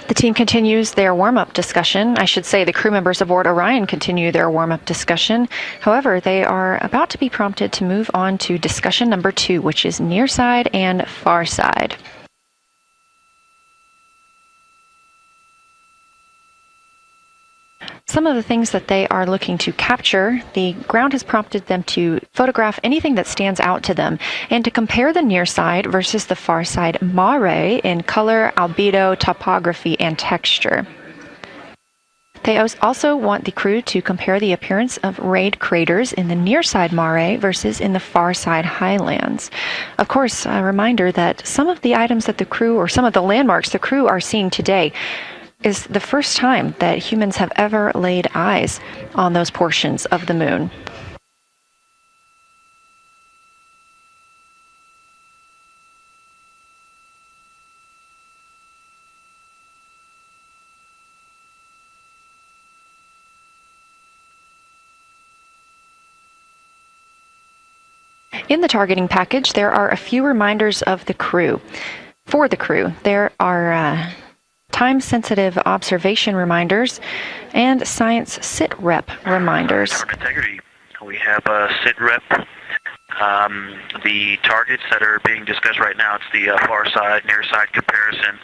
Speaker 1: The team continues their warm-up discussion. I should say the crew members aboard Orion continue their warm-up discussion. However, they are about to be prompted to move on to discussion number 2, which is near side and far side. some of the things that they are looking to capture, the ground has prompted them to photograph anything that stands out to them and to compare the near side versus the far side mare in color, albedo, topography, and texture. They also want the crew to compare the appearance of rayed craters in the near side mare versus in the far side highlands. Of course, a reminder that some of the items that the crew, or some of the landmarks the crew are seeing today, is the first time that humans have ever laid eyes on those portions of the moon. In the targeting package, there are a few reminders of the crew. For the crew, there are time-sensitive observation reminders and science sit-rep reminders.
Speaker 7: Integrity. We have a sit-rep. The targets that are being discussed right now, it's the far side, near side comparison,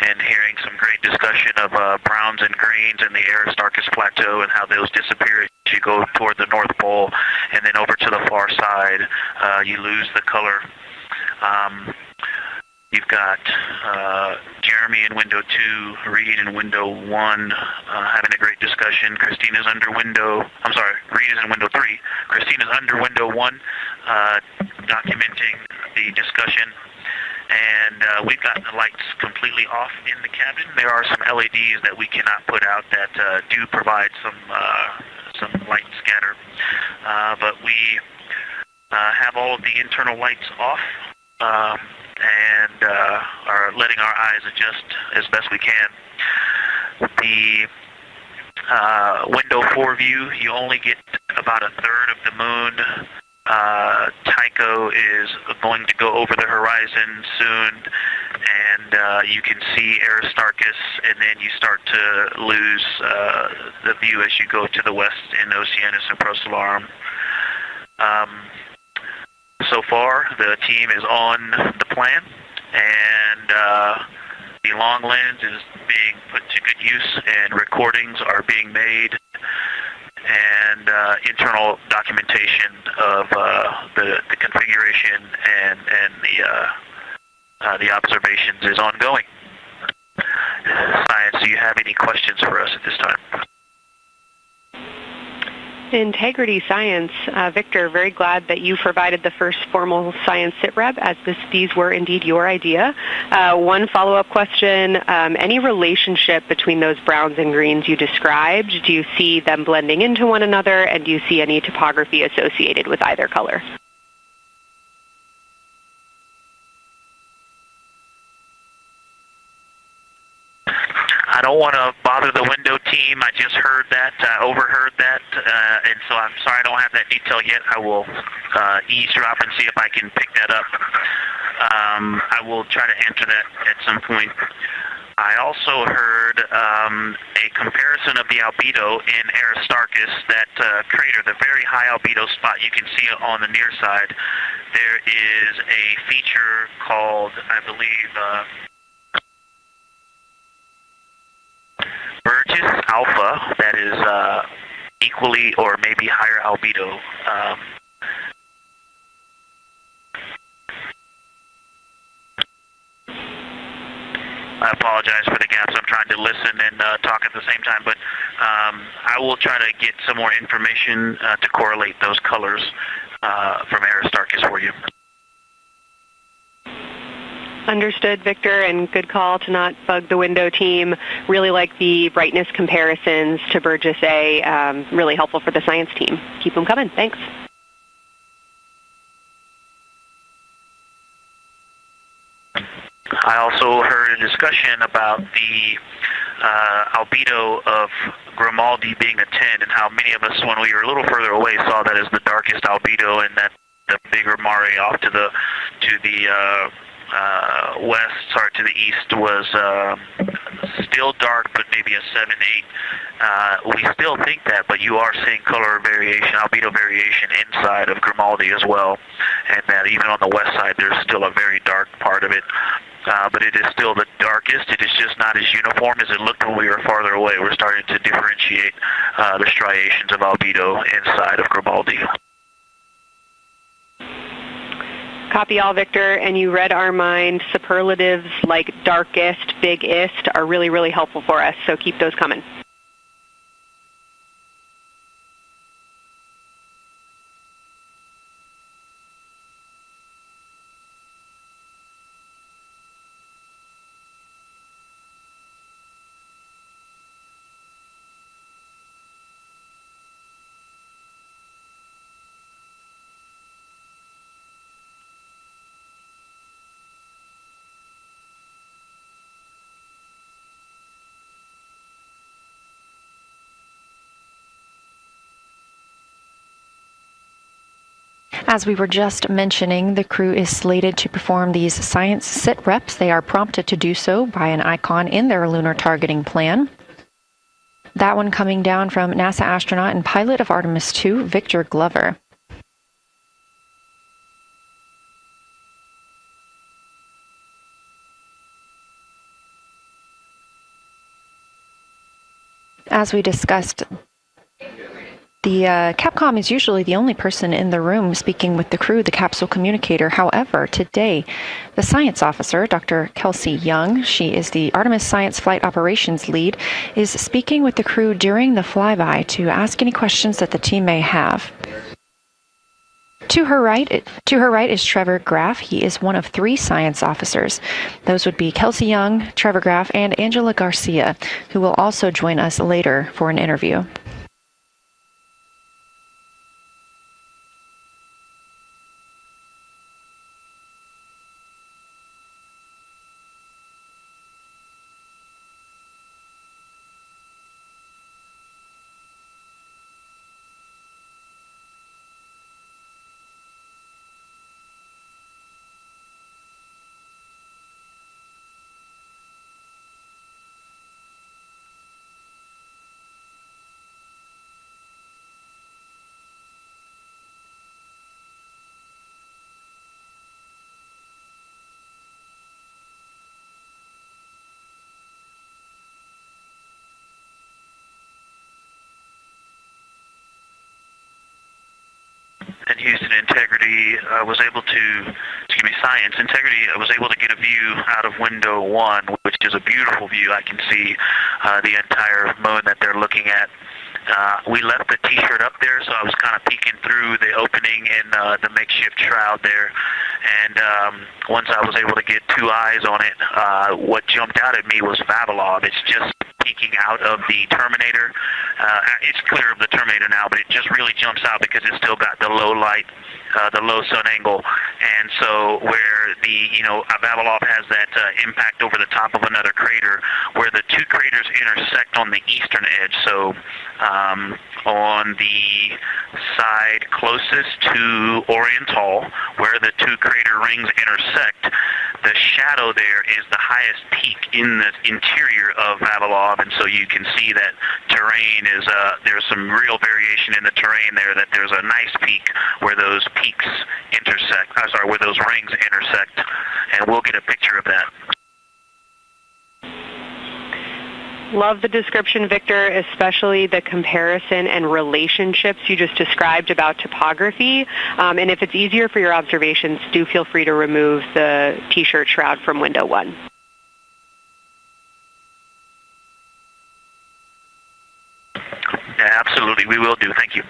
Speaker 7: and hearing some great discussion of browns and greens in the Aristarchus Plateau and how those disappear as you go toward the North Pole, and then over to the far side, you lose the color. You've got Jeremy in window 2, Reed in window 1, having a great discussion. Christina's under window, I'm sorry, Reed is in window 3. Christina's under window 1, documenting the discussion. And we've got the lights completely off in the cabin. There are some LEDs that we cannot put out that do provide some light scatter. But we have all of the internal lights off. And are letting our eyes adjust as best we can. The window 4 view, you only get about a third of the moon. Tycho is going to go over the horizon soon, and you can see Aristarchus, and then you start to lose the view as you go to the west in Oceanus and Procellarum. So far, the team is on the plan, and the long lens is being put to good use, and recordings are being made, and internal documentation of the configuration and the observations is ongoing. Science, do you have any questions for us at this time?
Speaker 6: Integrity Science. Victor, very glad that you provided the first formal science sit-rep, as these were indeed your idea. One follow-up question, any relationship between those browns and greens you described? Do you see them blending into one another, and do you see any topography associated with either color?
Speaker 7: I don't want to bother the window team. I just heard that, overheard that, and so I'm sorry I don't have that detail yet. I will eavesdrop and see if I can pick that up. I will try to answer that at some point. I also heard a comparison of the albedo in Aristarchus, that crater, the very high albedo spot. You can see it on the near side. There is a feature called, I believe, Burgess alpha, that is equally or maybe higher albedo. I apologize for the gaps. I'm trying to listen and talk at the same time, but I will try to get some more information to correlate those colors from Aristarchus for you.
Speaker 6: Understood, Victor, and good call to not bug the window team. Really like the brightness comparisons to Burgess A. Really helpful for the science team. Keep them coming. Thanks.
Speaker 7: I also heard a discussion about the albedo of Grimaldi being a 10, and how many of us, when we were a little further away, saw that as the darkest albedo, and that the bigger mare off to the to the east was still dark, but maybe a 7, 8. We still think that, but you are seeing color variation, albedo variation inside of Grimaldi as well, and that even on the west side there's still a very dark part of it. But it is still the darkest. It is just not as uniform as it looked when we were farther away. We're starting to differentiate the striations of albedo inside of Grimaldi.
Speaker 6: Copy all, Victor, and you read our mind. Superlatives like darkest, biggest are really, really helpful for us, so keep those coming.
Speaker 1: As we were just mentioning, the crew is slated to perform these science sit reps. They are prompted to do so by an icon in their lunar targeting plan. That one coming down from NASA astronaut and pilot of Artemis II, Victor Glover. As we discussed, the Capcom is usually the only person in the room speaking with the crew, the capsule communicator. However, today, the science officer, Dr. Kelsey Young, she is the Artemis Science Flight Operations Lead, is speaking with the crew during the flyby to ask any questions that the team may have. To her right is Trevor Graff. He is one of 3 science officers. Those would be Kelsey Young, Trevor Graff, and Angela Garcia, who will also join us later for an interview.
Speaker 7: And Houston Integrity was able to, Science Integrity was able to get a view out of window 1, which is a beautiful view. I can see the entire moon that they're looking at. We left the T-shirt up there, so I was kind of peeking through the opening in the makeshift shroud there. And once I was able to get 2 eyes on it, what jumped out at me was Vavilov. It's just peeking out of the Terminator. It's clear of the Terminator now, but it just really jumps out because it's still got the low light, the low sun angle. And so where the, Vavilov has that impact over the top of another crater, where the 2 craters intersect on the eastern edge. So on the side closest to Oriental, where the 2 crater rings intersect, the shadow there is the highest peak in the interior of Vavilov, and so you can see that terrain is, there's some real variation in the terrain there, that there's a nice peak where those peaks intersect, where those rings intersect, and we'll get a picture of that.
Speaker 6: Love the description, Victor, especially the comparison and relationships you just described about topography. And if it's easier for your observations, do feel free to remove the T-shirt shroud from window 1.
Speaker 7: Yeah, absolutely, we will do. Thank you.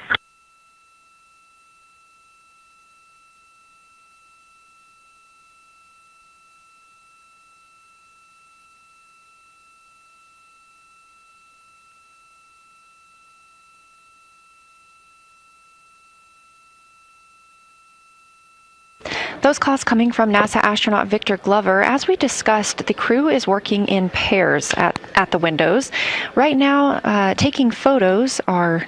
Speaker 1: Those calls coming from NASA astronaut Victor Glover. As we discussed, the crew is working in pairs at the windows. Right now, taking photos are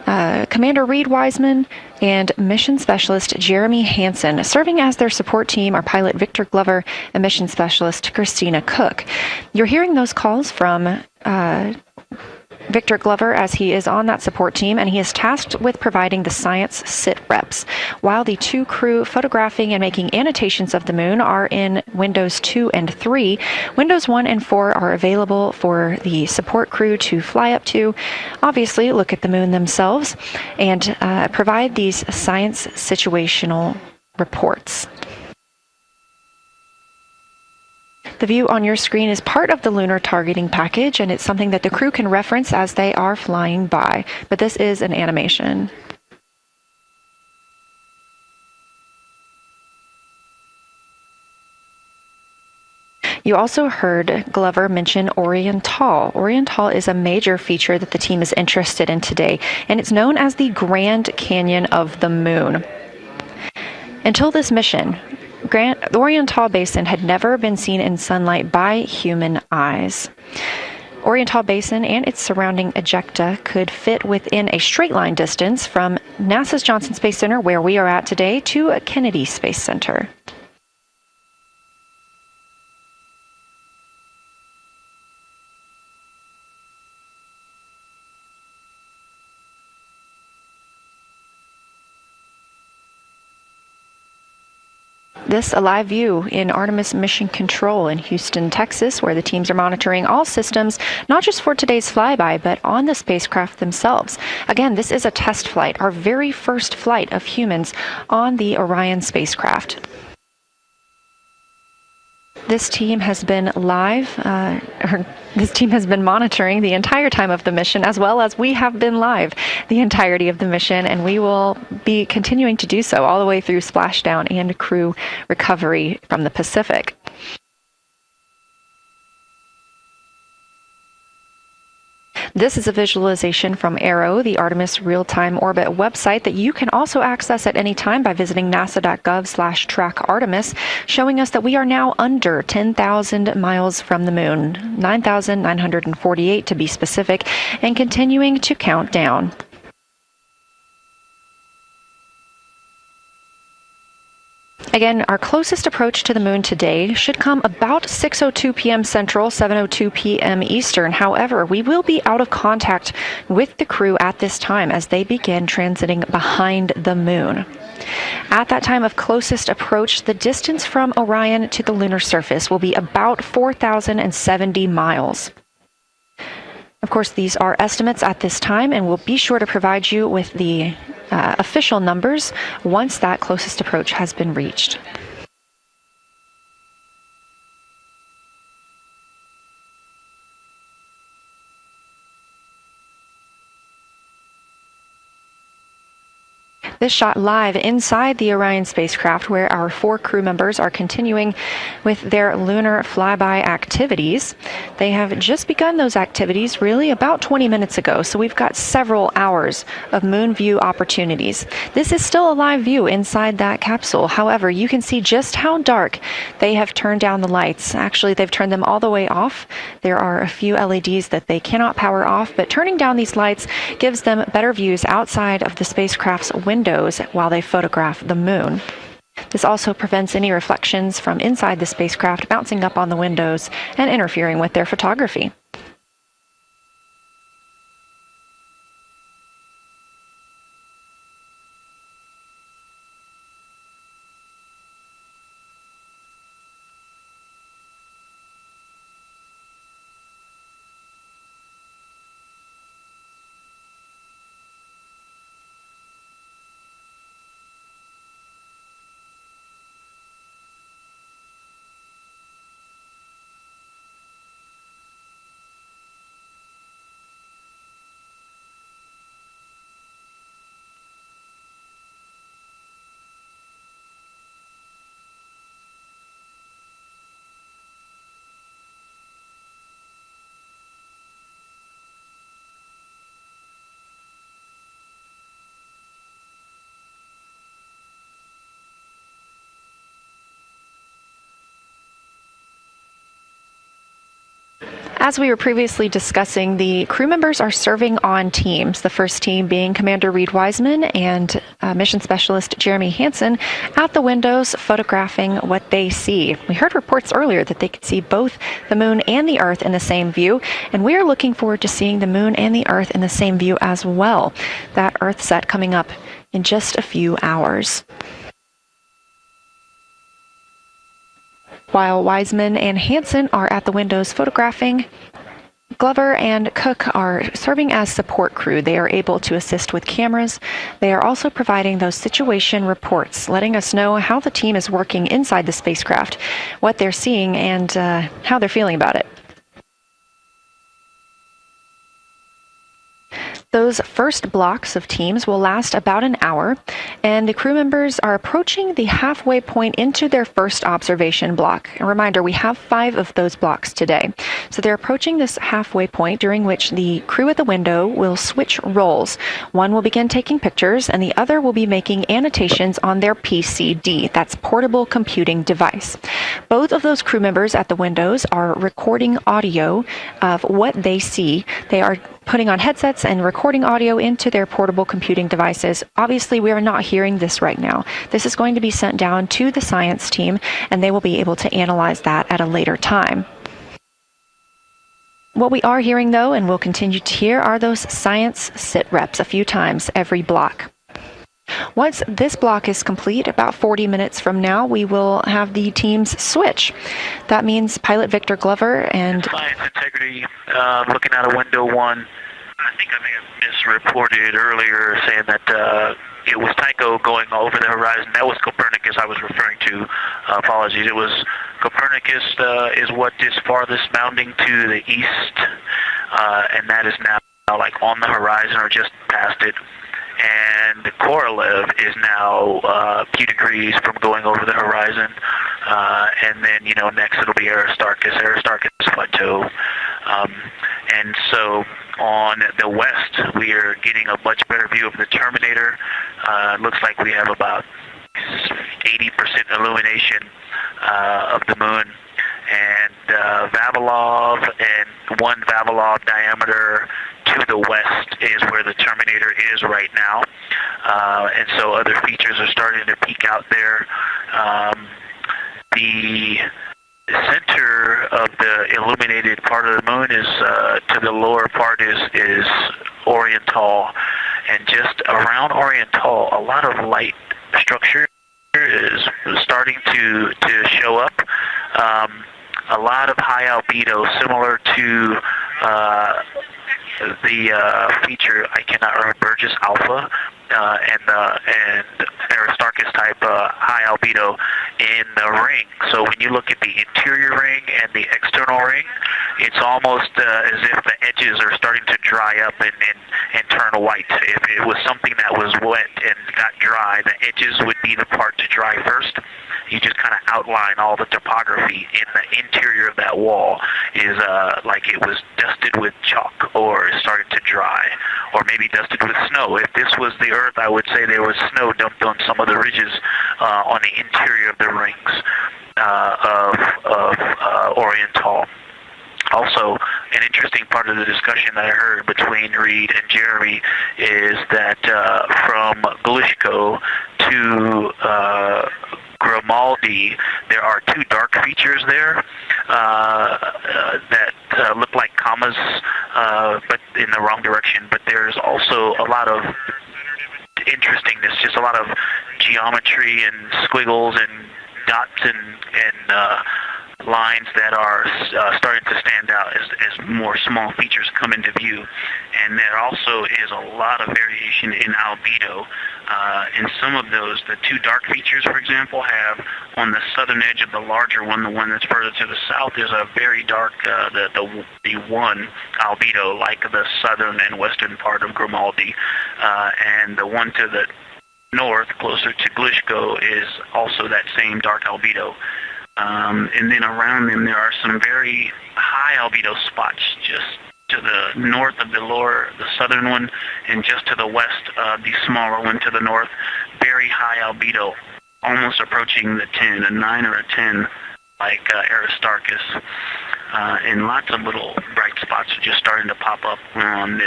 Speaker 1: Commander Reed Wiseman and Mission Specialist Jeremy Hansen. Serving as their support team are pilot Victor Glover and Mission Specialist Christina Cook. You're hearing those calls from Victor Glover, as he is on that support team, and he is tasked with providing the science sit reps, while the two crew photographing and making annotations of the moon are in Windows 2 and 3. Windows 1 and 4 are available for the support crew to fly up to, obviously look at the moon themselves, and provide these science situational reports. The view on your screen is part of the lunar targeting package, and it's something that the crew can reference as they are flying by, but this is an animation. You also heard Glover mention Oriental. Oriental is a major feature that the team is interested in today, and it's known as the Grand Canyon of the Moon. Until this mission, the Oriental Basin had never been seen in sunlight by human eyes. Oriental Basin and its surrounding ejecta could fit within a straight line distance from NASA's Johnson Space Center, where we are at today, to Kennedy Space Center. This a live view in Artemis Mission Control in Houston, Texas, where the teams are monitoring all systems, not just for today's flyby, but on the spacecraft themselves. Again, this is a test flight, our very first flight of humans on the Orion spacecraft. This team has been this team has been monitoring the entire time of the mission, as well as we have been live the entirety of the mission, and we will be continuing to do so all the way through splashdown and crew recovery from the Pacific. This is a visualization from ARROW, the Artemis Real-Time Orbit website that you can also access at any time by visiting nasa.gov/trackartemis, showing us that we are now under 10,000 miles from the moon, 9,948 to be specific, and continuing to count down. Again, our closest approach to the moon today should come about 6:02 p.m. Central, 7:02 p.m. Eastern. However, we will be out of contact with the crew at this time as they begin transiting behind the moon. At that time of closest approach, the distance from Orion to the lunar surface will be about 4,070 miles. Of course, these are estimates at this time, and we'll be sure to provide you with the official numbers once that closest approach has been reached. This shot live inside the Orion spacecraft, where our 4 crew members are continuing with their lunar flyby activities. They have just begun those activities really about 20 minutes ago, so we've got several hours of moon view opportunities. This is still a live view inside that capsule. However, you can see just how dark they have turned down the lights. Actually, they've turned them all the way off. There are a few LEDs that they cannot power off, but turning down these lights gives them better views outside of the spacecraft's windows while they photograph the moon. This also prevents any reflections from inside the spacecraft bouncing up on the windows and interfering with their photography. As we were previously discussing, the crew members are serving on teams, the first team being Commander Reed Wiseman and Mission Specialist Jeremy Hansen at the windows photographing what they see. We heard reports earlier that they could see both the moon and the Earth in the same view, and we are looking forward to seeing the moon and the Earth in the same view as well. That Earth set coming up in just a few hours. While Wiseman and Hansen are at the windows photographing, Glover and Cook are serving as support crew. They are able to assist with cameras. They are also providing those situation reports, letting us know how the team is working inside the spacecraft, what they're seeing, and how they're feeling about it. Those first blocks of teams will last about an hour, and the crew members are approaching the halfway point into their first observation block. A reminder, we have 5 of those blocks today. So they're approaching this halfway point during which the crew at the window will switch roles. One will begin taking pictures, and the other will be making annotations on their PCD, that's portable computing device. Both of those crew members at the windows are recording audio of what they see. They are putting on headsets and recording audio into their portable computing devices. Obviously, we are not hearing this right now. This is going to be sent down to the science team, and they will be able to analyze that at a later time. What we are hearing, though, and will continue to hear, are those science sit reps a few times every block. Once this block is complete, about 40 minutes from now, we will have the teams switch. That means pilot Victor Glover and
Speaker 7: Science integrity, looking out of window 1. I think I may have misreported earlier saying that it was Tycho going over the horizon. That was Copernicus I was referring to. Apologies. It was Copernicus is what is farthest bounding to the east, and that is now like on the horizon or just past it. And the Korolev is now a few degrees from going over the horizon. And then, next it'll be Aristarchus Plateau. And so on the west, we are getting a much better view of the Terminator. It looks like we have about 80% illumination of the moon. And Vavilov and 1 Vavilov diameter to the west is where the Terminator is right now. And so other features are starting to peek out there. The center of the illuminated part of the moon is, to the lower part is Oriental. And just around Oriental, a lot of light structure is starting to show up. A lot of high albedo, similar to the feature, I cannot remember, Burgess Alpha and Aristarchus type high albedo in the ring. So when you look at the interior ring and the external ring, it's almost as if the edges are starting to dry up and turn white. If it was something that was wet and got dry, the edges would be the part to dry first. You just kind of outline all the topography in the interior of that wall is like it was dusted with chalk or is starting to dry, or maybe dusted with snow. If this was the Earth, I would say there was snow dumped on some of the ridges on the interior of the rings of Oriental. Also, an interesting part of the discussion that I heard between Reed and Jeremy is that from Geological to Grimaldi, there are 2 dark features there that look like commas, but in the wrong direction. But there's also a lot of interestingness, just a lot of geometry and squiggles and dots and lines that are starting to stand out as more small features come into view. And there also is a lot of variation in albedo. And some of those, the 2 dark features, for example, have on the southern edge of the larger one, the one that's further to the south, is a very dark, the 1 albedo, like the southern and western part of Grimaldi. And the one to the north, closer to Geological, is also that same dark albedo. And then around them there are some very high albedo spots just to the north of the southern one, and just to the west, the smaller one to the north. Very high albedo, almost approaching the 10, a 9 or a 10, like Aristarchus. and lots of little bright spots are just starting to pop up on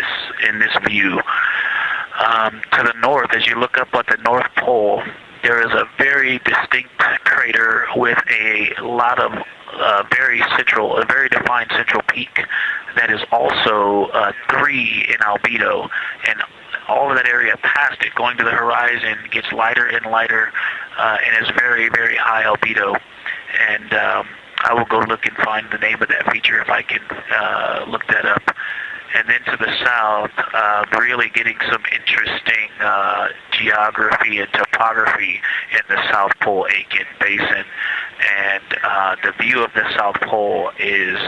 Speaker 7: in this view. To the north, as you look up at the North Pole, there is a very distinct crater with a lot of a very defined central peak that is also 3 in albedo, and all of that area past it, going to the horizon, gets lighter and lighter, and is very, very high albedo. And I will go look and find the name of that feature if I can look that up. And then to the south, really getting some interesting geography and topography in the South Pole Aitken Basin. And the view of the South Pole is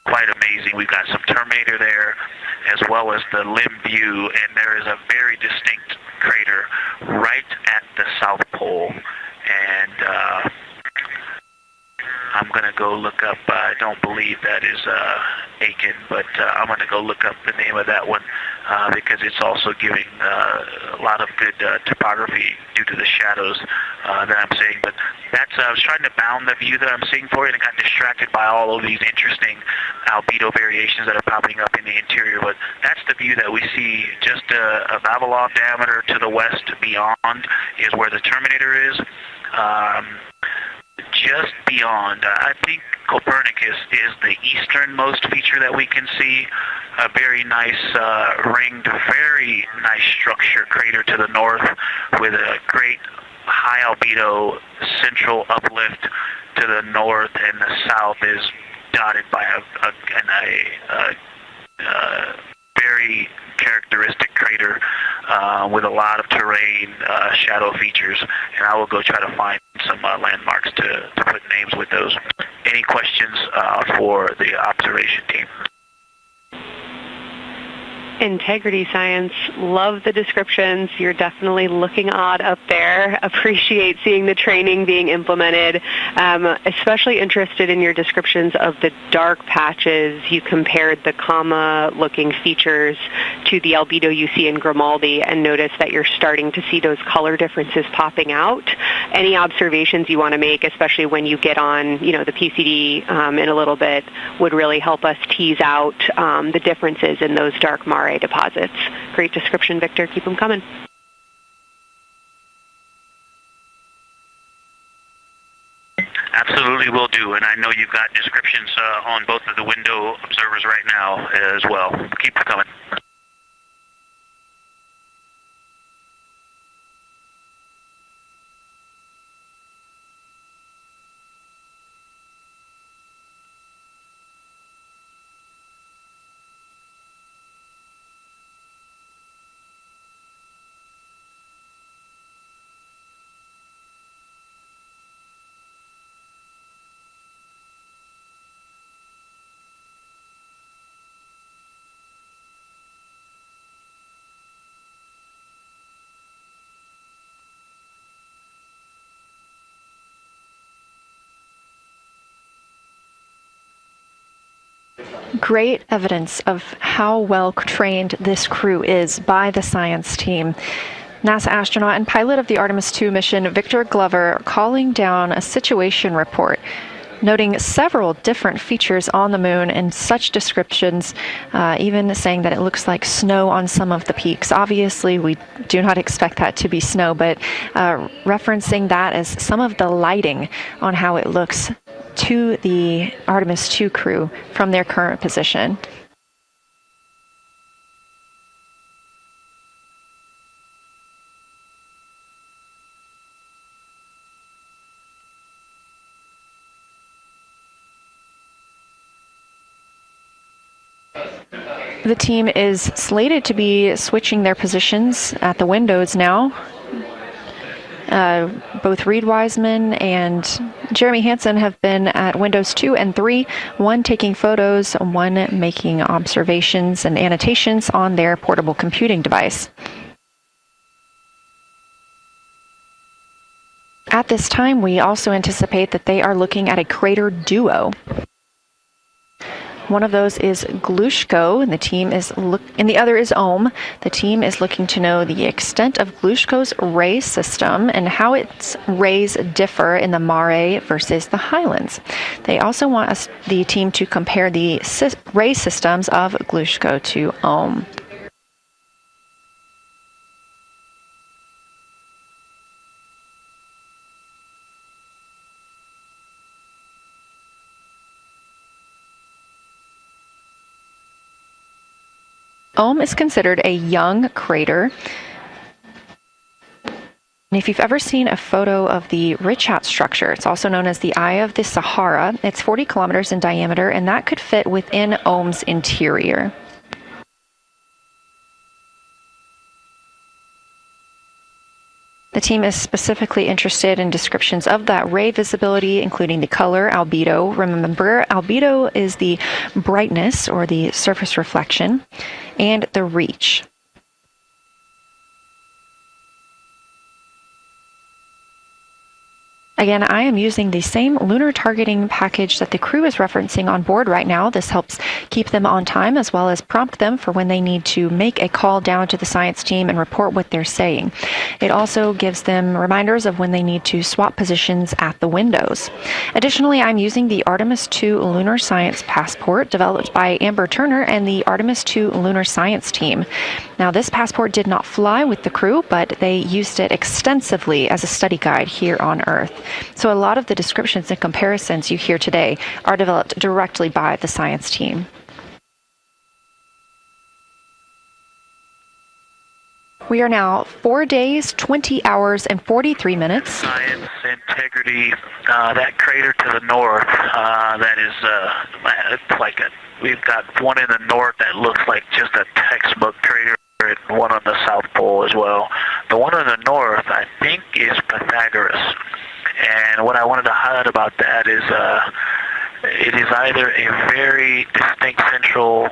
Speaker 7: quite amazing. We've got some terminator there, as well as the limb view, and there is a very distinct crater right at the South Pole. And I'm going to go look up, I don't believe that is Aiken, but I'm going to go look up the name of that one because it's also giving a lot of good topography due to the shadows that I'm seeing. But that's, I was trying to bound the view that I'm seeing for it and got distracted by all of these interesting albedo variations that are popping up in the interior. But that's the view that we see just a Vavilov diameter to the west beyond is where the terminator is. Just beyond, I think Copernicus is the easternmost feature that we can see. A very nice ringed, very nice structure crater to the north with a great high albedo central uplift to the north, and the south is dotted by a very characteristic crater with a lot of terrain, shadow features, and I will go try to find some landmarks to put names with those. Any questions for the observation team?
Speaker 6: Integrity Science, love the descriptions. You're definitely looking odd up there. Appreciate seeing the training being implemented. Especially interested in your descriptions of the dark patches. You compared the comma-looking features to the albedo you see in Grimaldi and notice that you're starting to see those color differences popping out. Any observations you want to make, especially when you get on, the PCD in a little bit, would really help us tease out the differences in those dark mare deposits. Great description, Victor. Keep them coming.
Speaker 7: Absolutely will do, and I know you've got descriptions on both of the window observers right now as well. Keep them coming.
Speaker 1: Great evidence of how well trained this crew is by the science team. NASA astronaut and pilot of the Artemis II mission, Victor Glover, calling down a situation report, noting several different features on the moon and such descriptions, even saying that it looks like snow on some of the peaks. Obviously, we do not expect that to be snow, but referencing that as some of the lighting on how it looks to the Artemis II crew from their current position. The team is slated to be switching their positions at the windows now. Both Reed Wiseman and Jeremy Hansen have been at windows 2 and 3, one taking photos, one making observations and annotations on their portable computing device. At this time, we also anticipate that they are looking at a crater duo. One of those is Glushko, and the other is Ohm. The team is looking to know the extent of Glushko's ray system and how its rays differ in the Mare versus the highlands. They also want the team to compare the ray systems of Glushko to Ohm. Ohm is considered a young crater. And if you've ever seen a photo of the Richat structure, it's also known as the Eye of the Sahara. It's 40 kilometers in diameter, and that could fit within Ohm's interior. The team is specifically interested in descriptions of that ray visibility, including the color, albedo. Remember, albedo is the brightness or the surface reflection, and the reach. Again, I am using the same lunar targeting package that the crew is referencing on board right now. This helps keep them on time as well as prompt them for when they need to make a call down to the science team and report what they're saying. It also gives them reminders of when they need to swap positions at the windows. Additionally, I'm using the Artemis II Lunar Science Passport developed by Amber Turner and the Artemis II Lunar Science team. Now, this passport did not fly with the crew, but they used it extensively as a study guide here on Earth. So a lot of the descriptions and comparisons you hear today are developed directly by the science team. We are now 4 days, 20 hours, and 43 minutes.
Speaker 7: Science, integrity, that crater to the north, that is it's like we've got one in the north that looks like just a textbook crater, and one on the South Pole as well. The one on the north, I think, is Pythagoras. And what I wanted to highlight about that is it is either a very distinct central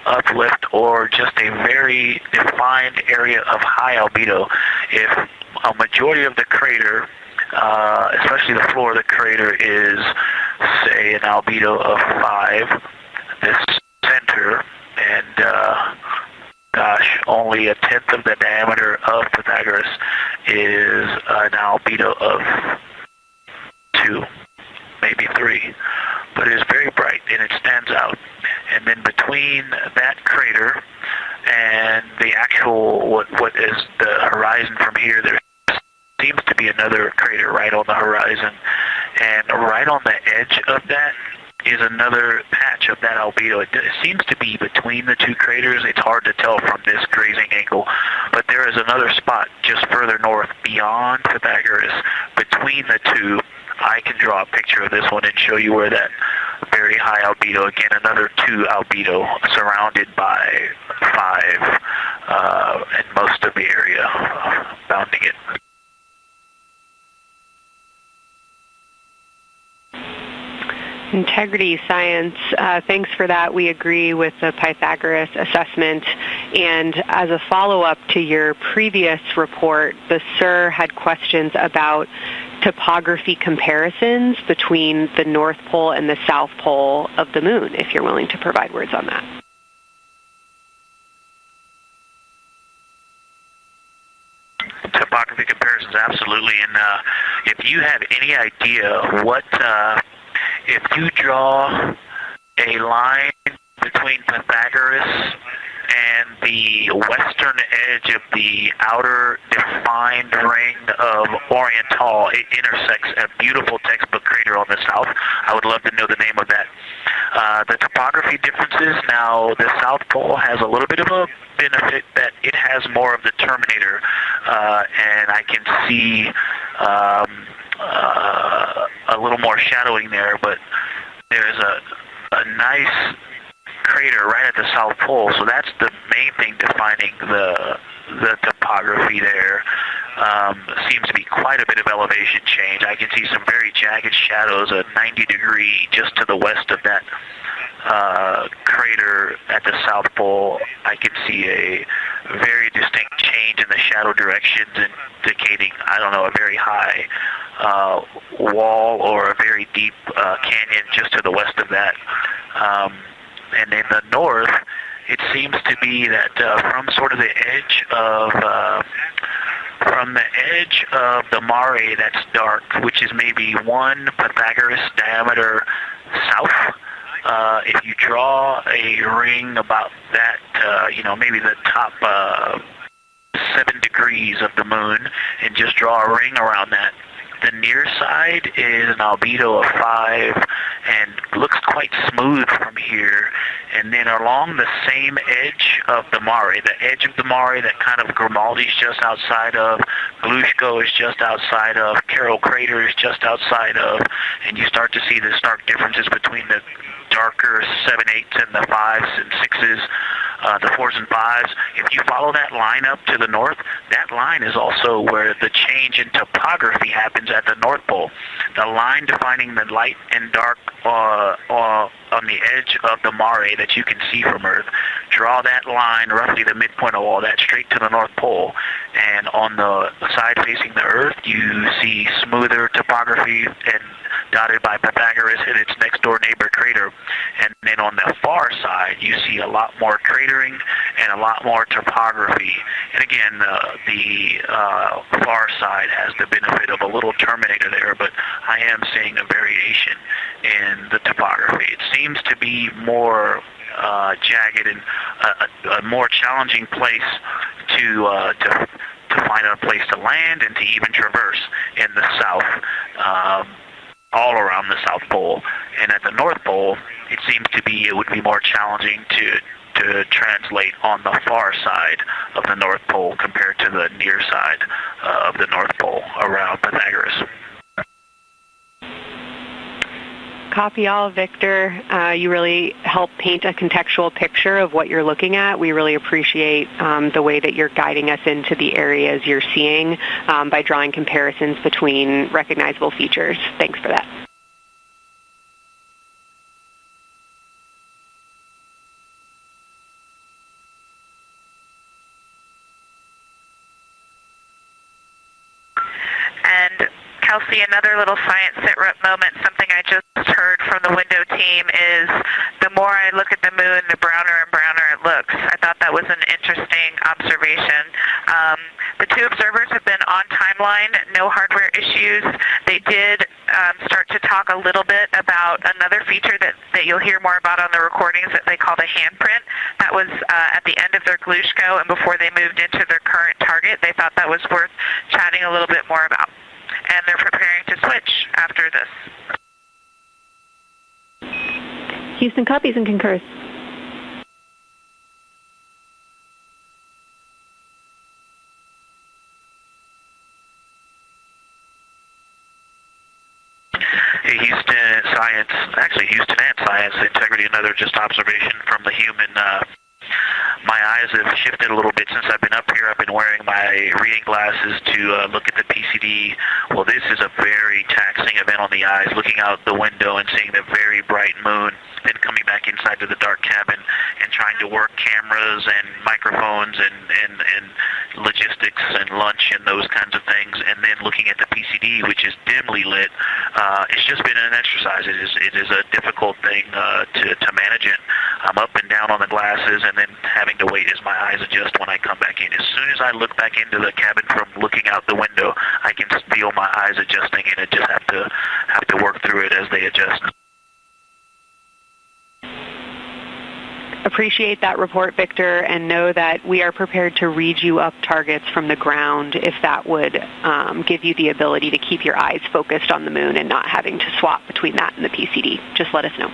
Speaker 7: uplift or just a very defined area of high albedo. If a majority of the crater, especially the floor of the crater, is, say, an albedo of 5, this center, and only a tenth of the diameter of Pythagoras is an albedo of 2, maybe 3, but it is very bright and it stands out. And then between that crater and the actual what is the horizon from here, there seems to be another crater right on the horizon, and right on the edge of that is another patch of that albedo. It seems to be between the two craters. It's hard to tell from this grazing angle, but there is another spot just further north beyond Pythagoras. Between the two, I can draw a picture of this one and show you where that very high albedo, again, another 2 albedo surrounded by 5, and most of the area bounding it.
Speaker 6: Integrity science, thanks for that. We agree with the Pythagoras assessment. And as a follow-up to your previous report, the SIR had questions about topography comparisons between the North Pole and the South Pole of the Moon, if you're willing to provide words on that.
Speaker 7: Topography comparisons, absolutely. And if you have any idea what... if you draw a line between Pythagoras and the western edge of the outer defined ring of Oriental, it intersects a beautiful textbook crater on the south. I would love to know the name of that. The topography differences, now the South Pole has a little bit of a benefit that it has more of the terminator, and I can see a little more shadowing there, but there's a nice crater right at the South Pole, so that's the main thing defining the topography there. Seems to be quite a bit of elevation change. I can see some very jagged shadows, a 90-degree just to the west of that crater at the South Pole. I can see a very distinct change in the shadow directions, indicating, I don't know, a very high wall or a very deep canyon just to the west of that. And in the north, it seems to be that from sort of the edge of the mare that's dark, which is maybe 1 Pythagoras diameter south, if you draw a ring about that, maybe the top 7 degrees of the moon, and just draw a ring around that, the near side is an albedo of 5 and looks quite smooth from here. And then along the same edge of the mare, the edge of the mare that kind of Grimaldi's just outside of, Glushko is just outside of, Carroll Crater is just outside of, and you start to see the stark differences between the darker 7/8 and the 5s and 6s, the 4s and 5s. If you follow that line up to the north, that line is also where the change in topography happens at the North Pole. The line defining the light and dark on the edge of the mare that you can see from Earth. Draw that line, roughly the midpoint of all that, straight to the North Pole. And on the side facing the Earth, you see smoother topography and dotted by Pythagoras and its next door neighbor crater. And then on the far side, you see a lot more cratering and a lot more topography. And again, the far side has the benefit of a little terminator there, but I am seeing a variation in the topography. It seems to be more jagged and a more challenging place to find a place to land and to even traverse in the south, all around the South Pole. And at the North Pole, it seems to be it would be more challenging to translate on the far side of the North Pole compared to the near side of the North Pole around Pythagoras.
Speaker 6: Copy all, Victor. You really help paint a contextual picture of what you're looking at. We really appreciate the way that you're guiding us into the areas you're seeing by drawing comparisons between recognizable features. Thanks for that.
Speaker 2: And Kelsey, another little science sit-rep moment, something I just heard from the window team is the more I look at the moon, the browner and browner it looks. I thought that was an interesting observation. The 2 observers have been on timeline, no hardware issues. They did start to talk a little bit about another feature that you'll hear more about on the recordings that they call the handprint. That was at the end of their Glushko and before they moved into their current target. They thought that was worth chatting a little bit more about. And they're preparing to switch after this.
Speaker 3: Houston copies and concurs.
Speaker 7: Hey, Houston and Science Integrity, another just observation from the human. My eyes have shifted a little bit since I've been up here. I've been wearing my reading glasses to look at the PCD. Well, this is a very taxing event on the eyes, looking out the window and seeing the very bright moon, then coming back inside to the dark cabin and trying to work cameras and microphones and logistics and lunch and those kinds of things, and then looking at the PCD, which is dimly lit. It's just been an exercise. It is a difficult thing to manage it. I'm up and down on the glasses and then having to wait as my eyes adjust when I come back in. As soon as I look back into the cabin from looking out the window, I can feel my eyes adjusting, and I just have to work through it as they adjust.
Speaker 6: Appreciate that report, Victor, and know that we are prepared to read you up targets from the ground if that would give you the ability to keep your eyes focused on the moon and not having to swap between that and the PCD. Just let us know.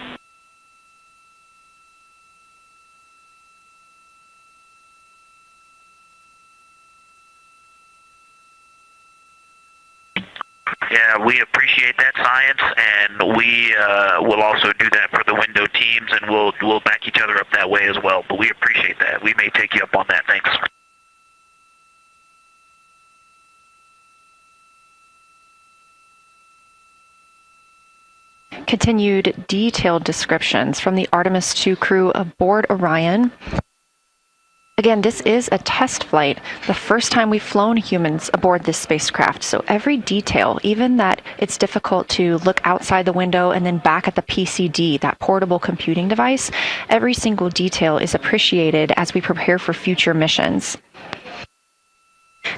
Speaker 7: Yeah, we appreciate that, Science, and we will also do that for the window teams, and we'll back each other up that way as well. But we appreciate that. We may take you up on that. Thanks.
Speaker 1: Continued detailed descriptions from the Artemis II crew aboard Orion. Again, this is a test flight, the first time we've flown humans aboard this spacecraft. So every detail, even that it's difficult to look outside the window and then back at the PCD, that portable computing device, every single detail is appreciated as we prepare for future missions.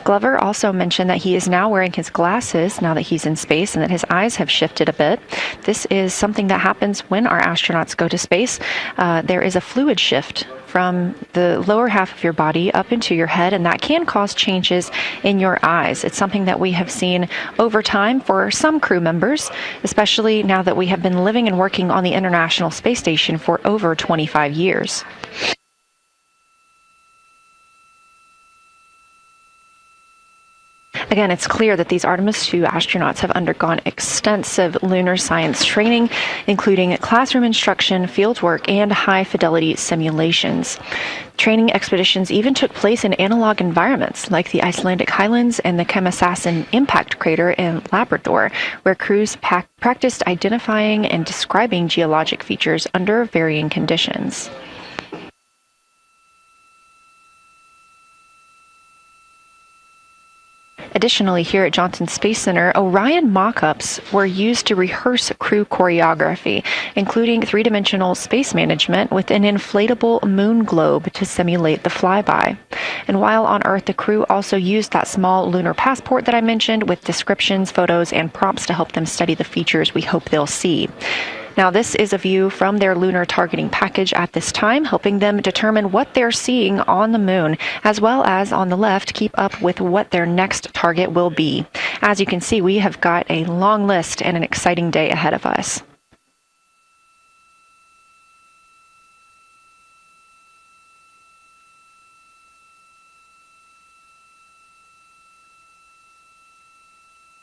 Speaker 1: Glover also mentioned that he is now wearing his glasses now that he's in space and that his eyes have shifted a bit. This is something that happens when our astronauts go to space. There is a fluid shift from the lower half of your body up into your head, and that can cause changes in your eyes. It's something that we have seen over time for some crew members, especially now that we have been living and working on the International Space Station for over 25 years. Again, it's clear that these Artemis II astronauts have undergone extensive lunar science training, including classroom instruction, fieldwork, and high-fidelity simulations. Training expeditions even took place in analog environments like the Icelandic Highlands and the Kemassassin impact crater in Labrador, where crews practiced identifying and describing geologic features under varying conditions. Additionally, here at Johnson Space Center, Orion mock-ups were used to rehearse crew choreography, including three-dimensional space management with an inflatable moon globe to simulate the flyby. And while on Earth, the crew also used that small lunar passport that I mentioned with descriptions, photos, and prompts to help them study the features we hope they'll see. Now, this is a view from their lunar targeting package at this time, helping them determine what they're seeing on the moon, as well as on the left, keep up with what their next target will be. As you can see, we have got a long list and an exciting day ahead of us.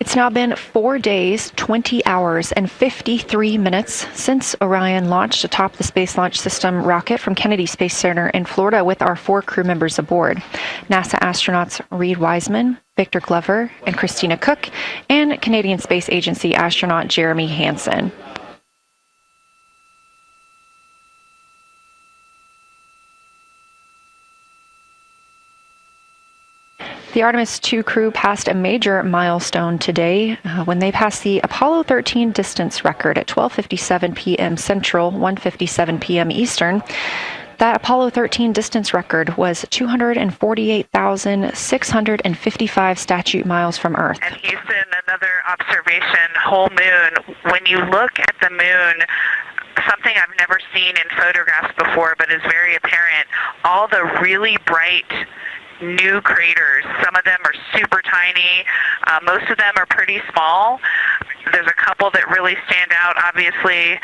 Speaker 1: It's now been 4 days, 20 hours, and 53 minutes since Orion launched atop the Space Launch System rocket from Kennedy Space Center in Florida with our 4 crew members aboard. NASA astronauts Reed Wiseman, Victor Glover, and Christina Cook, and Canadian Space Agency astronaut Jeremy Hansen. The Artemis II crew passed a major milestone today when they passed the Apollo 13 distance record at 12:57 p.m. Central, 1:57 p.m. Eastern. That Apollo 13 distance record was 248,655 statute miles from Earth.
Speaker 2: And Houston, another observation, whole moon. When you look at the moon, something I've never seen in photographs before, but is very apparent, all the really bright new craters. Some of them are super tiny. Most of them are pretty small. There's a couple that really stand out, obviously.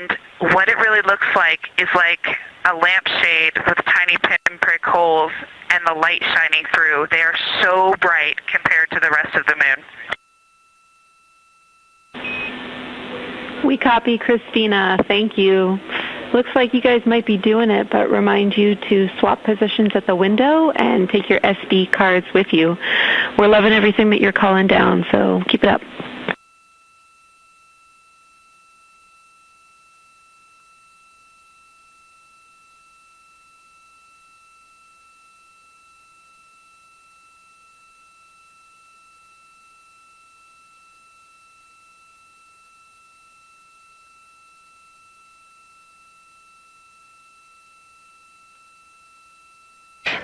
Speaker 2: And what it really looks like is like a lampshade with tiny pinprick holes and the light shining through. They are so bright compared to the rest of the moon.
Speaker 3: We copy, Christina. Thank you. Looks like you guys might be doing it, but remind you to swap positions at the window and take your SD cards with you. We're loving everything that you're calling down, so keep it up.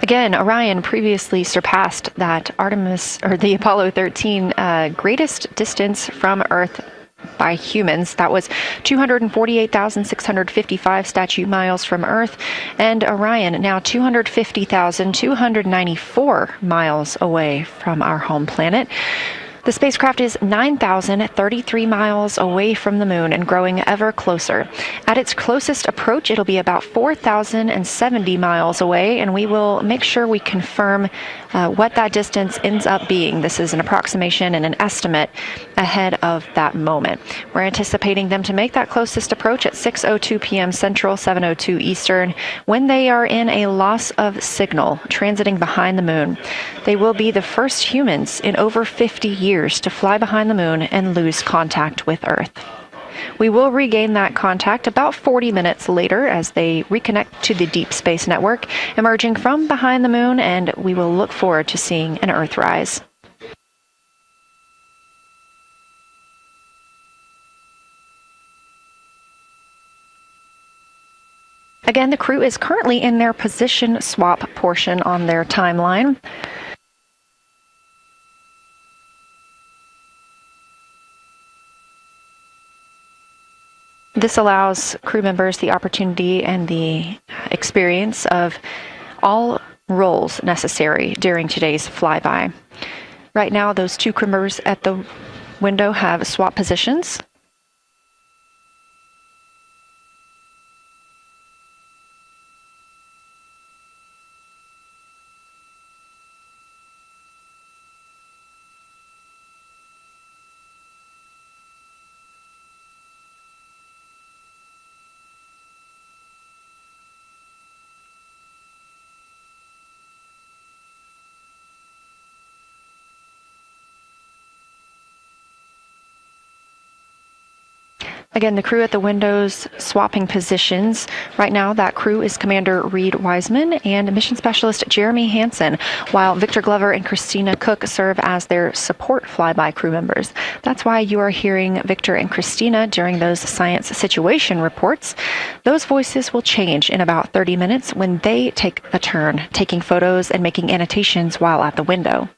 Speaker 1: Again, Orion previously surpassed that the Apollo 13 greatest distance from Earth by humans. That was 248,655 statute miles from Earth, and Orion now 250,294 miles away from our home planet. The spacecraft is 9,033 miles away from the moon and growing ever closer. At its closest approach, it'll be about 4,070 miles away, and we will make sure we confirm what that distance ends up being. This is an approximation and an estimate ahead of that moment. We're anticipating them to make that closest approach at 6:02 p.m. Central, 7:02 Eastern, when they are in a loss of signal, transiting behind the moon. They will be the first humans in over 50 years to fly behind the moon and lose contact with Earth. We will regain that contact about 40 minutes later as they reconnect to the deep space network, emerging from behind the moon, and we will look forward to seeing an Earthrise. Again, the crew is currently in their position swap portion on their timeline. This allows crew members the opportunity and the experience of all roles necessary during today's flyby. Right now, those two crew members at the window have swap positions. Again, the crew at the windows swapping positions. Right now, that crew is Commander Reed Wiseman and Mission Specialist Jeremy Hansen, while Victor Glover and Christina Cook serve as their support flyby crew members. That's why you are hearing Victor and Christina during those science situation reports. Those voices will change in about 30 minutes when they take a turn, taking photos and making annotations while at the window.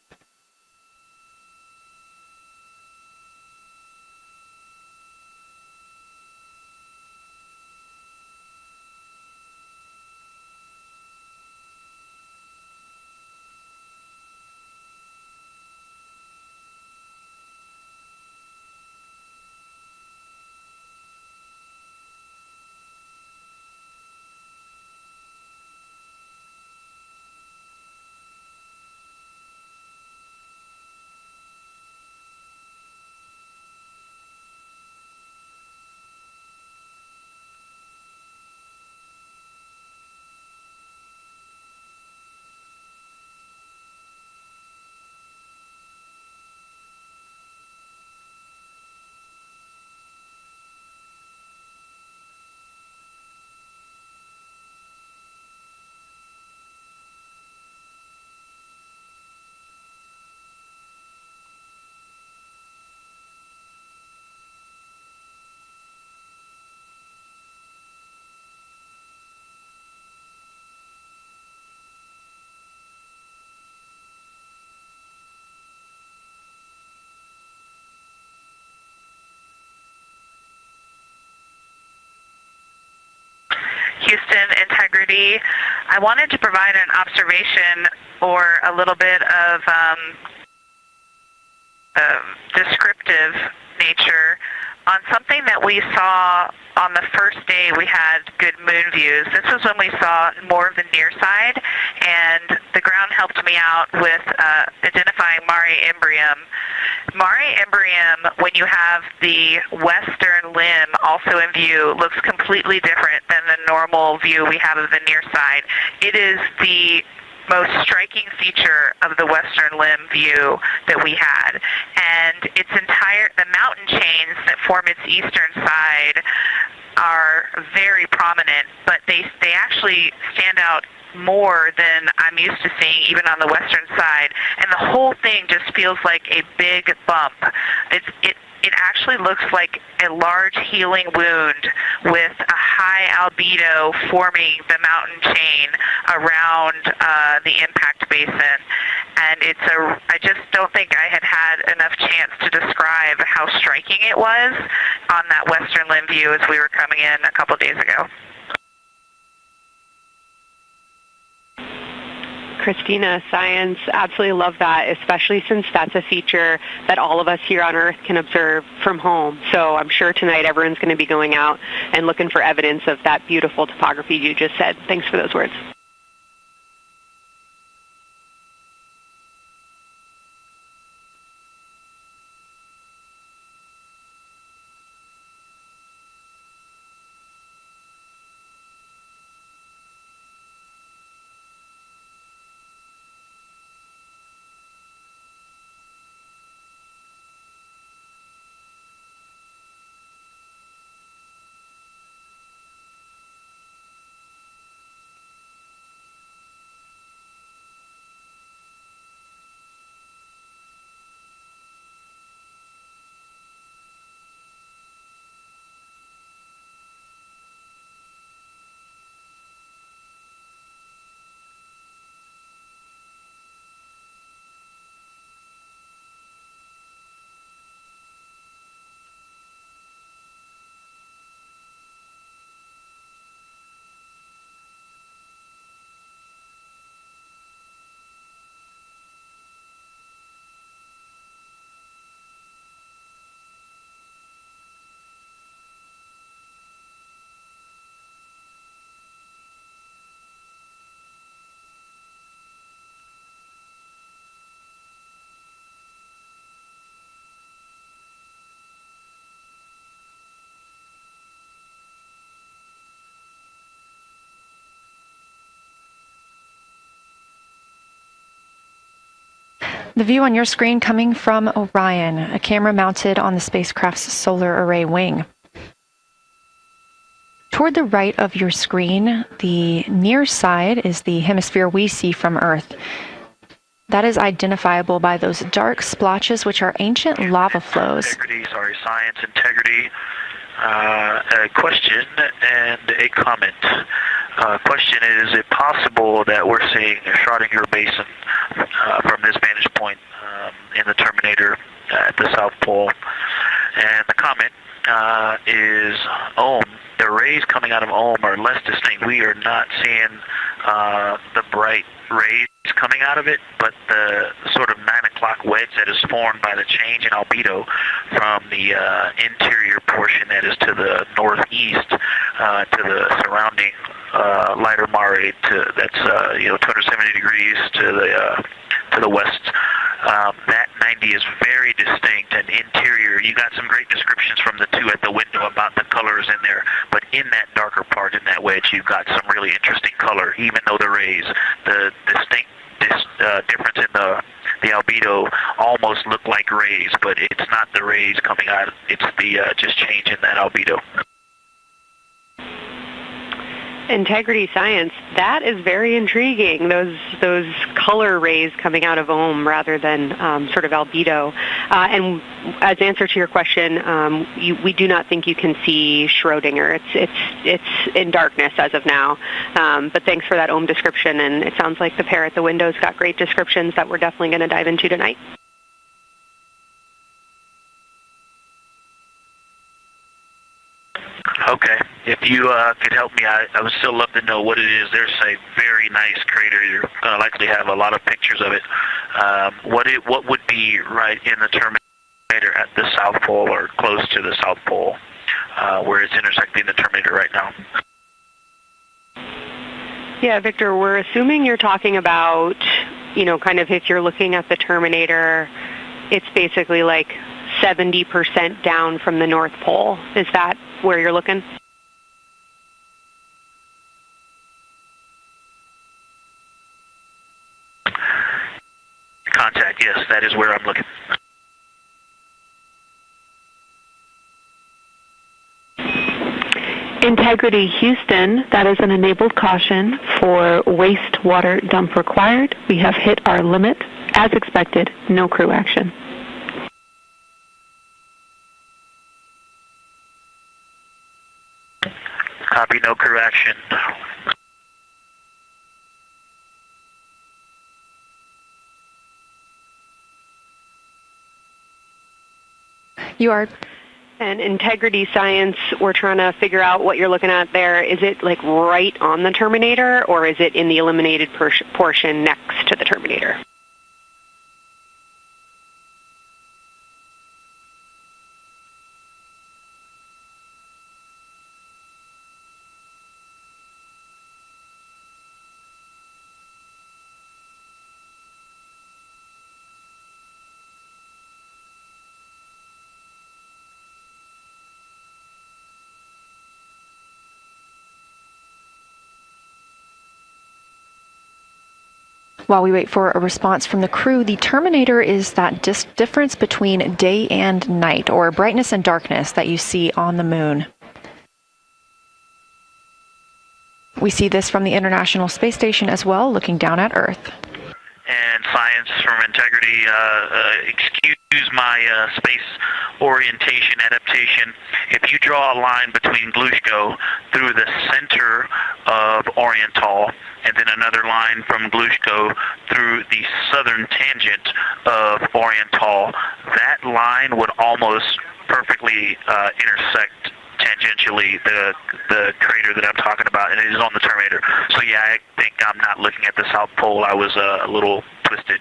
Speaker 2: Houston integrity. I wanted to provide an observation or a little bit of descriptive nature on something that we saw on the first day. We had good moon views. This was when we saw more of the near side, and the ground helped me out with identifying Mare Imbrium. Mare Imbrium, when you have the western limb also in view, looks completely different than the normal view we have of the near side. It is the most striking feature of the western limb view that we had, and the mountain chains that form its eastern side are very prominent, but they actually stand out more than I'm used to seeing even on the western side, and the whole thing just feels like a big bump. It actually looks like a large healing wound with a high albedo forming the mountain chain around the impact basin. And I just don't think I had enough chance to describe how striking it was on that western limb view as we were coming in a couple days ago.
Speaker 6: Christina, science, absolutely love that, especially since that's a feature that all of us here on Earth can observe from home. So I'm sure tonight everyone's going to be going out and looking for evidence of that beautiful topography you just said. Thanks for those words.
Speaker 1: The view on your screen coming from Orion, a camera mounted on the spacecraft's solar array wing. Toward the right of your screen, the near side is the hemisphere we see from Earth. That is identifiable by those dark splotches, which are ancient lava flows.
Speaker 7: Science integrity. A question and a comment. Question is it possible that we're seeing a Schrodinger basin from this vantage point in the Terminator at the South Pole? And the comment is Ohm. The rays coming out of Ohm are less distinct. We are not seeing the bright rays coming out of it, but the sort of 9 o'clock wedge that is formed by the change in albedo from the interior portion that is to the northeast to the surrounding lighter mare that's 270 degrees to the west. That 90 is very distinct and interior. You got some great descriptions from the two at the window about the colors in there, but in that darker part, in that wedge, you've got some really interesting color, even though the rays, the distinct difference in the albedo almost look like rays, but it's not the rays coming out, it's the just change in that albedo.
Speaker 6: Integrity science, that is very intriguing, those color rays coming out of Ohm rather than sort of albedo. And as answer to your question, we do not think you can see Schrodinger. It's in darkness as of now. But thanks for that Ohm description, and it sounds like the pair at the window's got great descriptions that we're definitely going to dive into tonight.
Speaker 7: Okay. If you could help me, I would still love to know what it is. There's a very nice crater. You're going to likely have a lot of pictures of it. What would be right in the Terminator at the South Pole or close to the South Pole where it's intersecting the Terminator right now?
Speaker 6: Yeah, Victor, we're assuming you're talking about, kind of if you're looking at the Terminator, it's basically like 70% down from the North Pole. Is that where you're looking?
Speaker 7: Contact, yes, that is where I'm looking.
Speaker 3: Integrity Houston, that is an enabled caution for wastewater dump required. We have hit our limit. As expected, no crew action.
Speaker 7: Copy, no crew action.
Speaker 1: You are.
Speaker 6: And integrity science, we're trying to figure out what you're looking at there. Is it like right on the Terminator, or is it in the eliminated portion next to the Terminator?
Speaker 1: While we wait for a response from the crew, the Terminator is that difference between day and night, or brightness and darkness, that you see on the moon. We see this from the International Space Station as well, looking down at Earth.
Speaker 7: And science from integrity, excuse my space orientation adaptation. If you draw a line between Glushko through the center of Oriental, and then another line from Glushko through the southern tangent of Oriental, that line would almost perfectly intersect tangentially the crater that I'm talking about, and it is on the Terminator. So yeah, I think I'm not looking at the South Pole. I was a little twisted.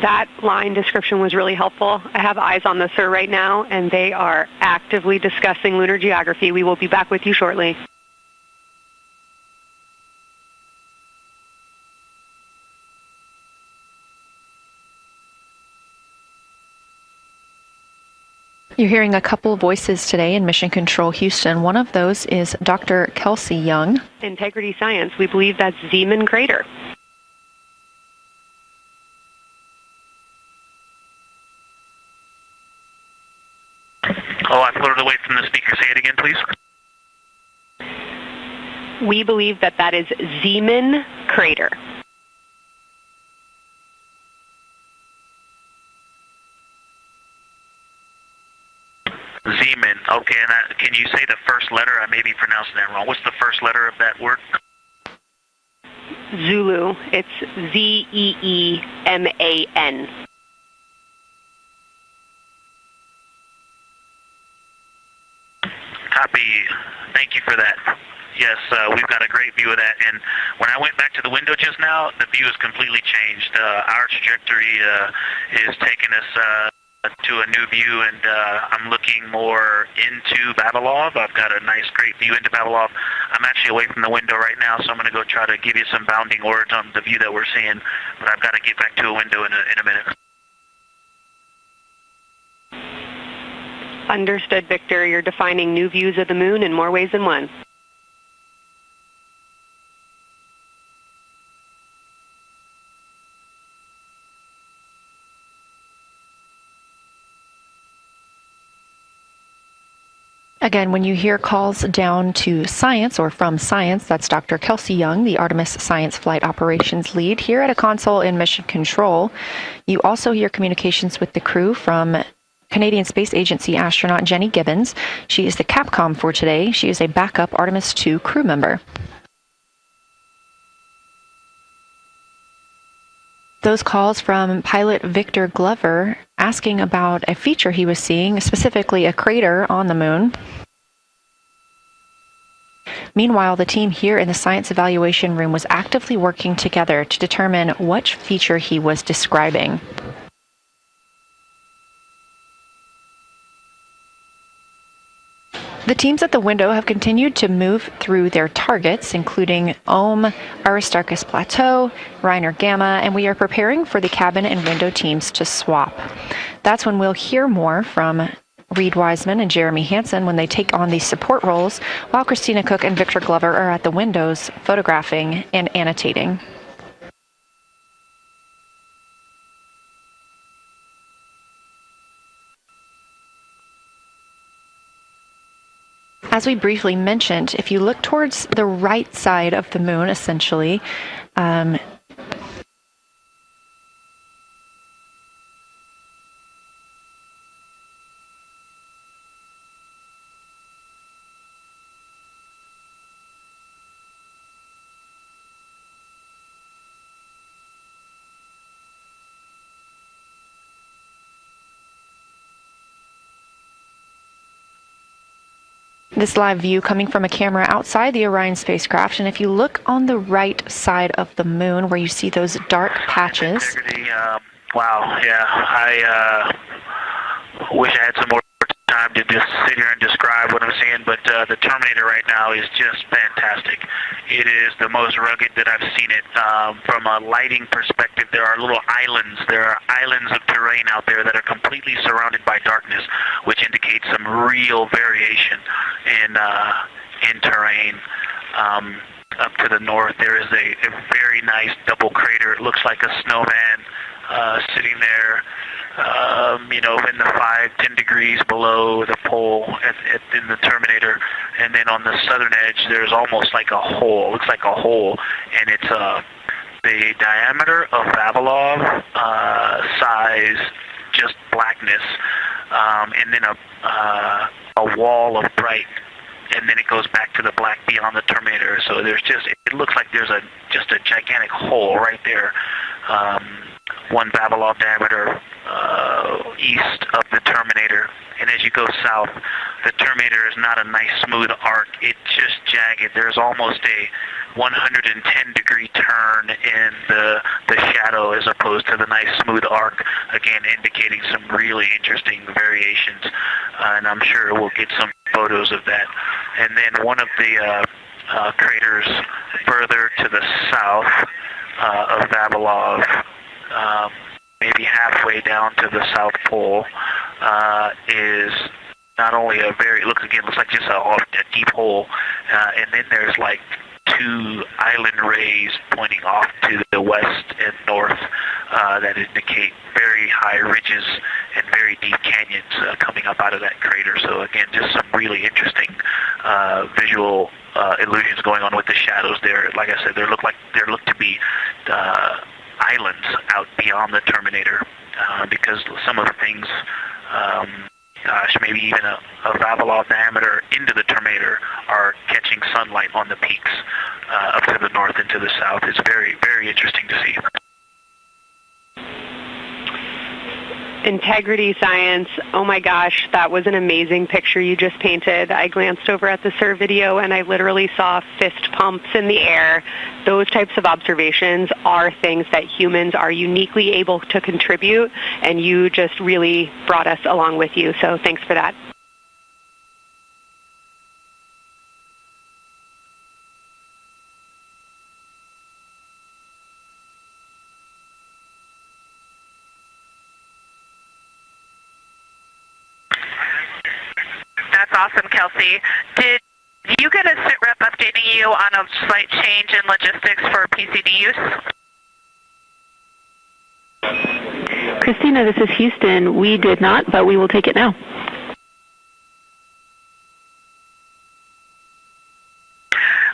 Speaker 6: That line description was really helpful. I have eyes on the SIR right now, and they are actively discussing lunar geography. We will be back with you shortly.
Speaker 1: You're hearing a couple of voices today in Mission Control Houston. One of those is Dr. Kelsey Young.
Speaker 6: Integrity Science, we believe that's Zeeman Crater.
Speaker 7: again, please?
Speaker 6: We believe that that is Zeeman Crater.
Speaker 7: Zeeman. Okay, and can you say the first letter? I may be pronouncing that wrong. What's the first letter of that word?
Speaker 6: Zulu. It's Z-E-E-M-A-N.
Speaker 7: Copy. Thank you for that. Yes, we've got a great view of that. And when I went back to the window just now, the view has completely changed. Our trajectory is taking us to a new view, and I'm looking more into Babalov. I've got a nice, great view into Babalov. I'm actually away from the window right now, so I'm going to go try to give you some bounding words on the view that we're seeing, but I've got to get back to a window in a minute.
Speaker 6: Understood, Victor. You're defining new views of the moon in more ways than one.
Speaker 1: Again, when you hear calls down to science or from science, that's Dr. Kelsey Young, the Artemis Science Flight Operations Lead here at a console in Mission Control. You also hear communications with the crew from Canadian Space Agency astronaut Jenny Gibbons. She is the Capcom for today. She is a backup Artemis II crew member. Those calls from pilot Victor Glover asking about a feature he was seeing, specifically a crater on the moon. Meanwhile, the team here in the science evaluation room was actively working together to determine which feature he was describing. The teams at the window have continued to move through their targets, including Ohm, Aristarchus Plateau, Reiner Gamma, and we are preparing for the cabin and window teams to swap. That's when we'll hear more from Reed Wiseman and Jeremy Hansen when they take on these support roles, while Christina Cook and Victor Glover are at the windows photographing and annotating. As we briefly mentioned, if you look towards the right side of the moon, essentially, this live view coming from a camera outside the Orion spacecraft, and if you look on the right side of the moon where you see those dark patches.
Speaker 7: Wow, yeah, I wish I had some more time to just sit here and describe what I'm seeing, but the Terminator right now is just fantastic. It is the most rugged that I've seen it. From a lighting perspective, there are little islands. There are islands of terrain out there that are completely surrounded by darkness, which indicates some real variation in terrain. Up to the north, there is a very nice double crater. It looks like a snowman sitting there. In the 5-10 degrees below the pole in the Terminator, and then on the southern edge there's almost like a hole. It looks like a hole, and it's the diameter of Vavilov size, just blackness, and then a wall of bright, and then it goes back to the black beyond the Terminator. So there's it looks like there's just a gigantic hole right there. 1 Vavilov diameter east of the Terminator, and as you go south, the Terminator is not a nice smooth arc. It's just jagged. There's almost a 110-degree turn in the shadow as opposed to the nice smooth arc, again indicating some really interesting variations, and I'm sure we'll get some photos of that. And then one of the craters further to the south of Vavilov, maybe halfway down to the South Pole, is not only it looks like just a deep hole, and then there's like 2 island rays pointing off to the west and north that indicate very high ridges and very deep canyons coming up out of that crater. So again, just some really interesting visual illusions going on with the shadows there. Like I said, there look to be islands out beyond the terminator because some of the things, maybe even a Vavilov diameter into the terminator are catching sunlight on the peaks up to the north and to the south. It's very, very interesting to see.
Speaker 6: Integrity Science, oh my gosh, that was an amazing picture you just painted. I glanced over at the SIR video and I literally saw fist pumps in the air. Those types of observations are things that humans are uniquely able to contribute, and you just really brought us along with you, so thanks for that.
Speaker 2: That's awesome, Kelsey. Did you get a SITREP updating you on a slight change in logistics for PCD use?
Speaker 3: Christina, this is Houston. We did not, but we will take it now.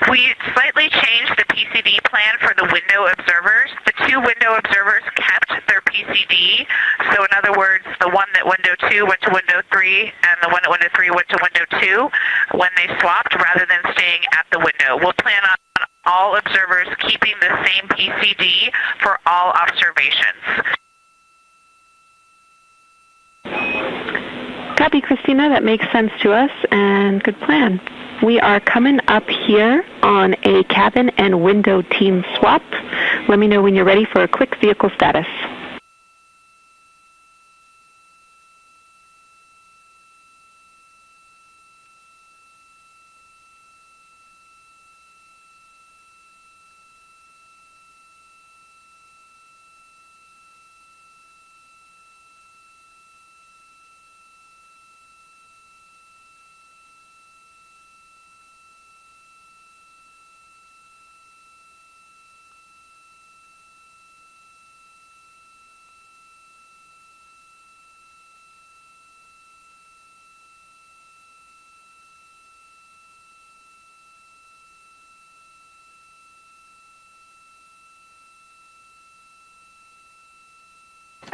Speaker 2: We slightly changed the PCD plan for the window observers. The two window observers kept their PCD. So in other words, the one that window 2 went to window 3 and the one at window 3 went to window 2 when they swapped rather than staying at the window. We'll plan on all observers keeping the same PCD for all observations.
Speaker 3: Copy, Christina. That makes sense to us, and good plan. We are coming up here on a cabin and window team swap. Let me know when you're ready for a quick vehicle status.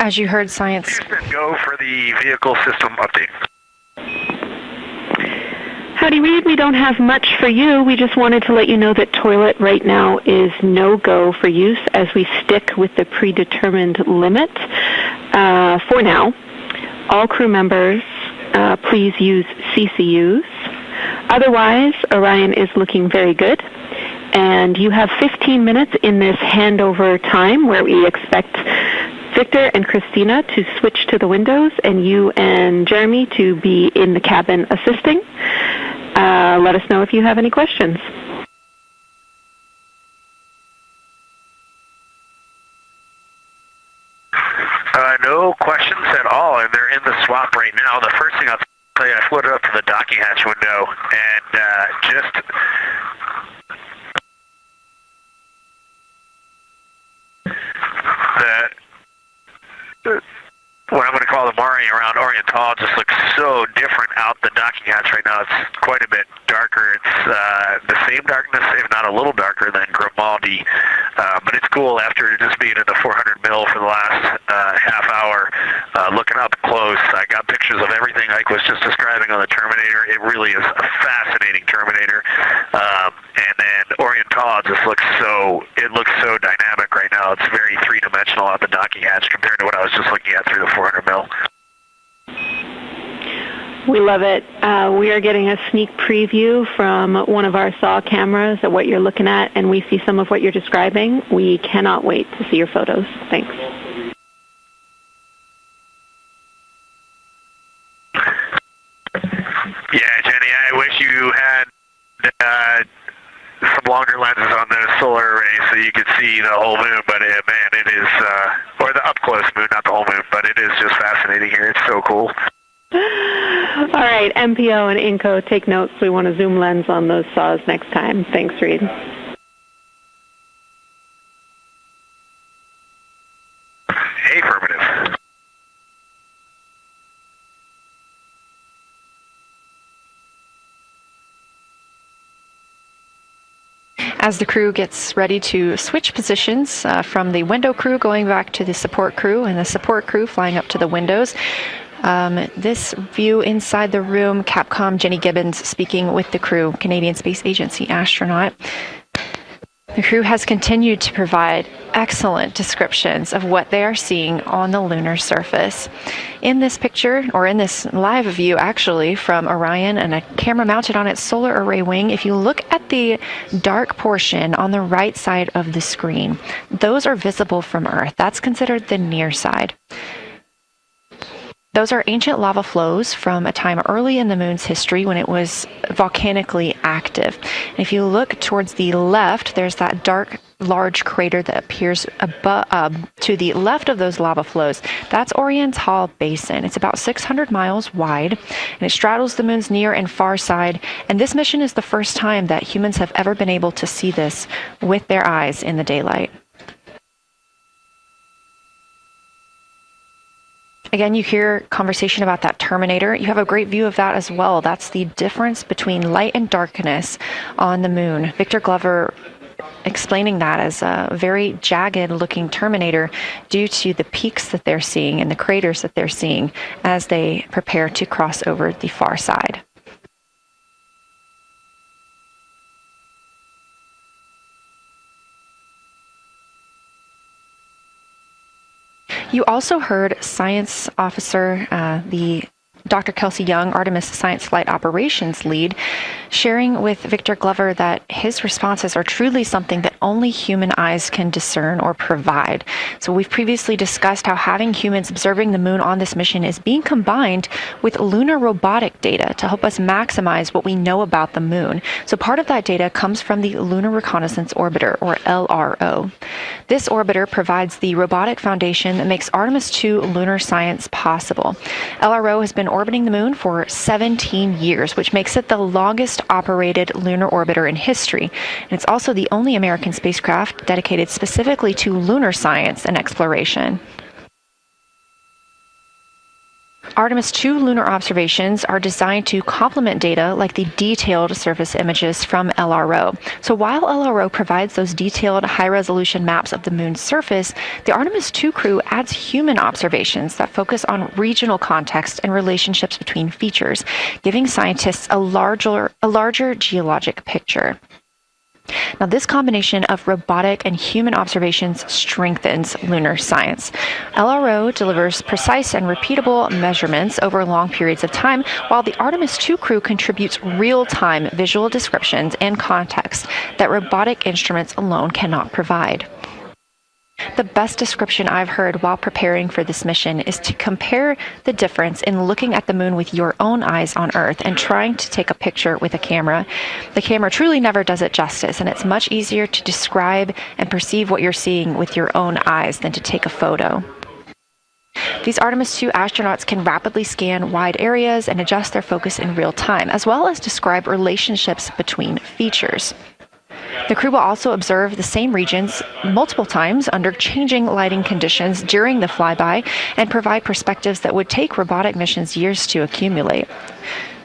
Speaker 1: As you heard, Science.
Speaker 4: Houston, go for the vehicle system update.
Speaker 3: Howdy, Reed. We don't have much for you. We just wanted to let you know that toilet right now is no-go for use as we stick with the predetermined limit for now. All crew members, please use CCUs. Otherwise, Orion is looking very good. And you have 15 minutes in this handover time where we expect Victor and Christina to switch to the windows and you and Jeremy to be in the cabin assisting. Let us know if you have any questions.
Speaker 4: No questions at all, and they're in the swap right now. The first thing I'll tell you, I floated up to the docking hatch window and just what I'm going to call the Mare around Oriental just looks so different out the docking hatch right now. It's quite a bit darker. It's the same darkness, if not a little darker than Grimaldi, but it's cool after just being in the 400 mil for the last half hour. Looking up close, I got pictures of everything Ike was just describing on the Terminator. It really is a fascinating Terminator. And then Oriental just looks so dynamic right now. It's very three-dimensional out the docking hatch compared to what I was just looking at through the 400 mil.
Speaker 3: We love it. We are getting a sneak preview from one of our SAW cameras at what you're looking at, and we see some of what you're describing. We cannot wait to see your photos. Thanks.
Speaker 4: Yeah, Jenny, I wish you had some longer lenses on the solar array so you could see the whole moon, but man, it is, or the up-close moon, not the whole moon, but it is just fascinating here. It's so cool.
Speaker 3: All right, MPO and INCO, take notes. We want a zoom lens on those saws next time. Thanks, Reed.
Speaker 1: As the crew gets ready to switch positions from the window crew going back to the support crew and the support crew flying up to the windows. This view inside the room, Capcom Jenny Gibbons speaking with the crew, Canadian Space Agency astronaut. The crew has continued to provide excellent descriptions of what they are seeing on the lunar surface. In this picture, or in this live view actually, from Orion and a camera mounted on its solar array wing, if you look at the dark portion on the right side of the screen, those are visible from Earth. That's considered the near side. Those are ancient lava flows from a time early in the moon's history when it was volcanically active. And if you look towards the left, there's that dark, large crater that appears to the left of those lava flows. That's Oriental Basin. It's about 600 miles wide, and it straddles the moon's near and far side. And this mission is the first time that humans have ever been able to see this with their eyes in the daylight. Again, you hear conversation about that terminator. You have a great view of that as well. That's the difference between light and darkness on the moon. Victor Glover explaining that as a very jagged looking terminator due to the peaks that they're seeing and the craters that they're seeing as they prepare to cross over the far side. You also heard science officer, the Dr. Kelsey Young, Artemis Science Flight Operations Lead, sharing with Victor Glover that his responses are truly something that only human eyes can discern or provide. So we've previously discussed how having humans observing the moon on this mission is being combined with lunar robotic data to help us maximize what we know about the moon. So part of that data comes from the Lunar Reconnaissance Orbiter, or LRO. This orbiter provides the robotic foundation that makes Artemis II lunar science possible. LRO has been orbiting the moon for 17 years, which makes it the longest operated lunar orbiter in history. And it's also the only American spacecraft dedicated specifically to lunar science and exploration. Artemis II lunar observations are designed to complement data like the detailed surface images from LRO. So while LRO provides those detailed high-resolution maps of the moon's surface, the Artemis II crew adds human observations that focus on regional context and relationships between features, giving scientists a larger geologic picture. Now, this combination of robotic and human observations strengthens lunar science. LRO delivers precise and repeatable measurements over long periods of time, while the Artemis II crew contributes real-time visual descriptions and context that robotic instruments alone cannot provide. The best description I've heard while preparing for this mission is to compare the difference in looking at the moon with your own eyes on Earth and trying to take a picture with a camera. The camera truly never does it justice, and it's much easier to describe and perceive what you're seeing with your own eyes than to take a photo. These Artemis II astronauts can rapidly scan wide areas and adjust their focus in real time, as well as describe relationships between features. The crew will also observe the same regions multiple times under changing lighting conditions during the flyby and provide perspectives that would take robotic missions years to accumulate.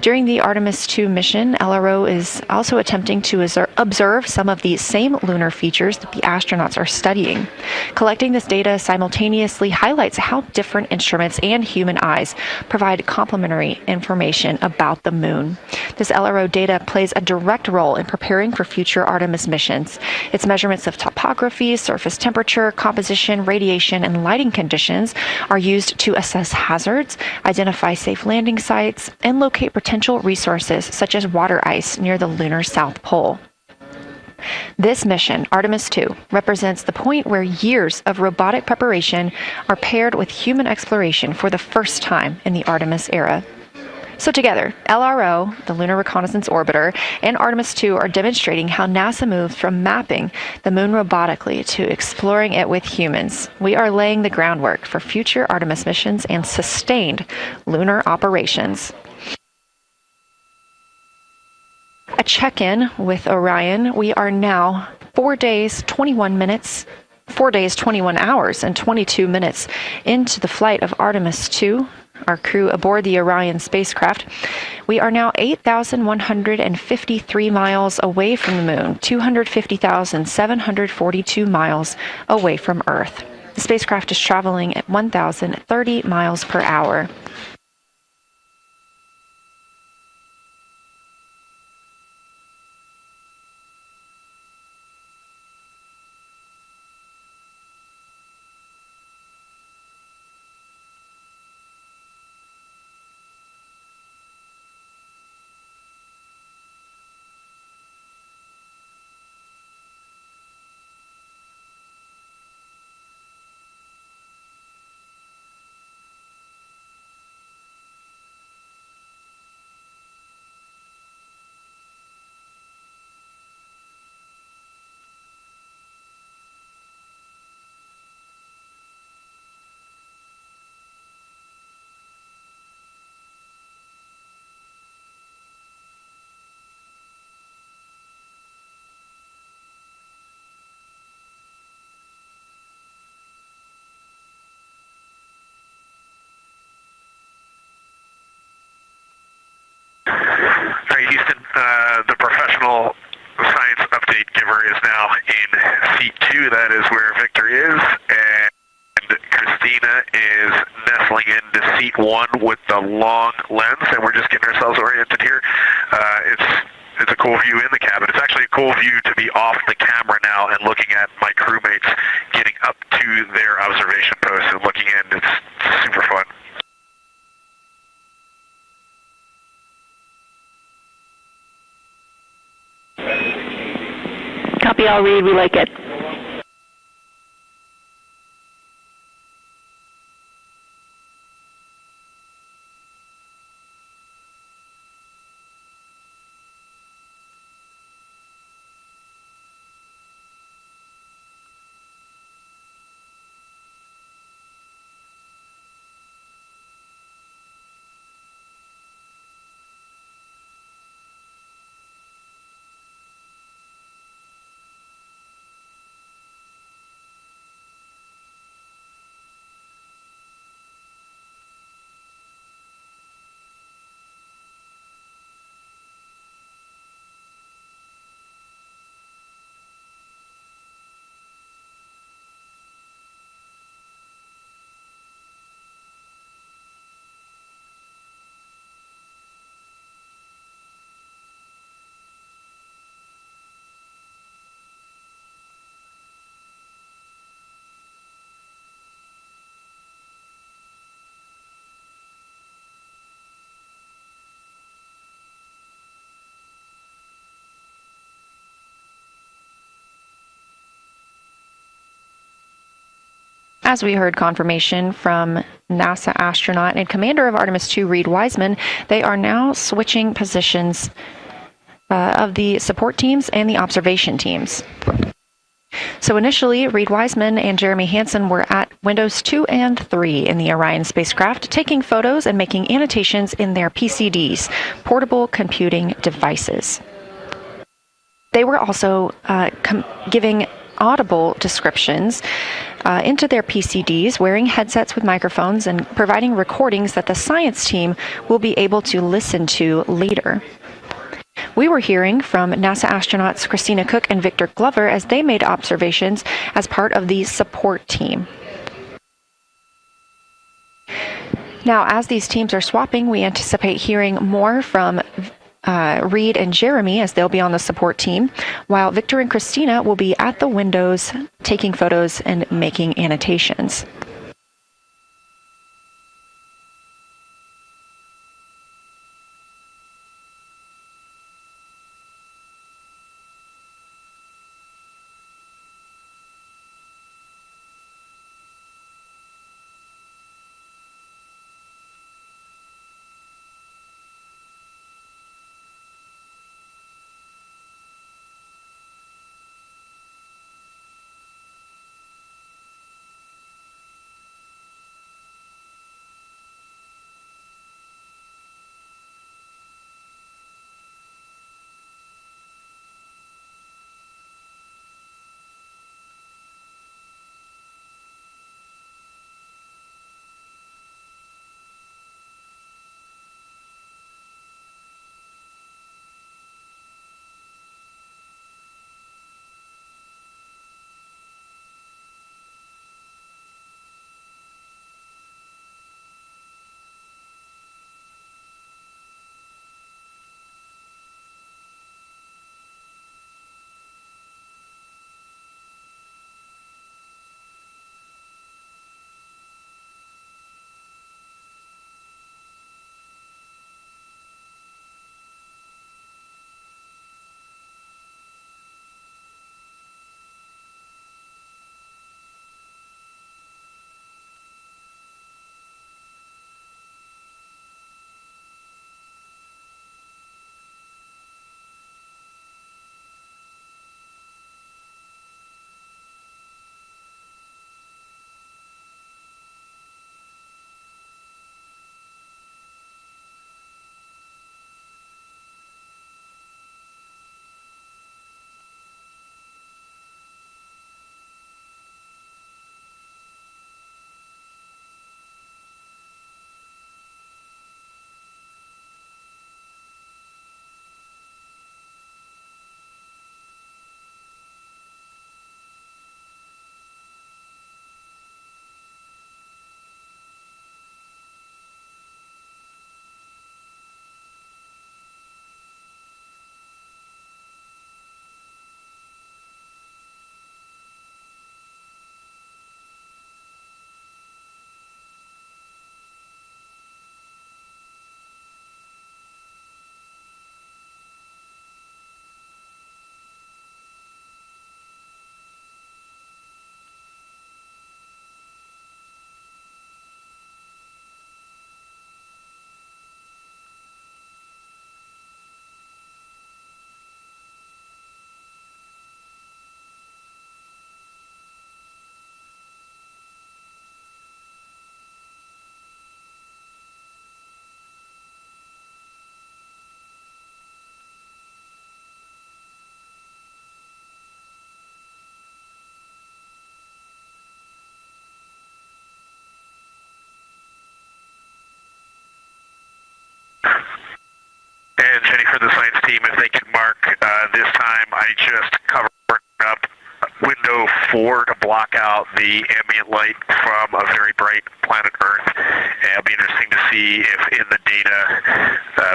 Speaker 1: During the Artemis II mission, LRO is also attempting to observe some of the same lunar features that the astronauts are studying. Collecting this data simultaneously highlights how different instruments and human eyes provide complementary information about the moon. This LRO data plays a direct role in preparing for future Artemis missions. Its measurements of topography, surface temperature, composition, radiation, and lighting conditions are used to assess hazards, identify safe landing sites, and locate potential resources such as water ice near the lunar South Pole. This mission, Artemis II, represents the point where years of robotic preparation are paired with human exploration for the first time in the Artemis era. So together, LRO, the Lunar Reconnaissance Orbiter, and Artemis II are demonstrating how NASA moves from mapping the moon robotically to exploring it with humans. We are laying the groundwork for future Artemis missions and sustained lunar operations. A check-in with Orion. We are now 4 days, 21 hours, and 22 minutes into the flight of Artemis II. our crew aboard the Orion spacecraft. We are now 8,153 miles away from the Moon, 250,742 miles away from Earth. The spacecraft is traveling at 1,030 miles per hour.
Speaker 4: Hey, Houston, the professional science update giver is now in seat 2. That is where Victor is, and Christina is nestling into seat 1 with the long lens, and we're just getting ourselves oriented here. It's a cool view in the cabin. It's actually a cool view to be off the camera now and looking at my crewmates getting up to their observation post and looking in. It's super fun.
Speaker 3: Copy, I'll read. We like it.
Speaker 1: As we heard confirmation from NASA astronaut and commander of Artemis II, Reid Wiseman, they are now switching positions of the support teams and the observation teams. So initially, Reid Wiseman and Jeremy Hansen were at windows 2 and 3 in the Orion spacecraft, taking photos and making annotations in their PCDs, portable computing devices. They were also giving audible descriptions into their PCDs, wearing headsets with microphones and providing recordings that the science team will be able to listen to later. We were hearing from NASA astronauts Christina Cook and Victor Glover as they made observations as part of the support team. Now, as these teams are swapping, we anticipate hearing more from Reid and Jeremy as they'll be on the support team, while Victor and Christina will be at the windows taking photos and making annotations.
Speaker 4: for the science team if they could mark this time. I just covered up window 4 to block out the ambient light from a very bright planet Earth. And it'll be interesting to see if in the data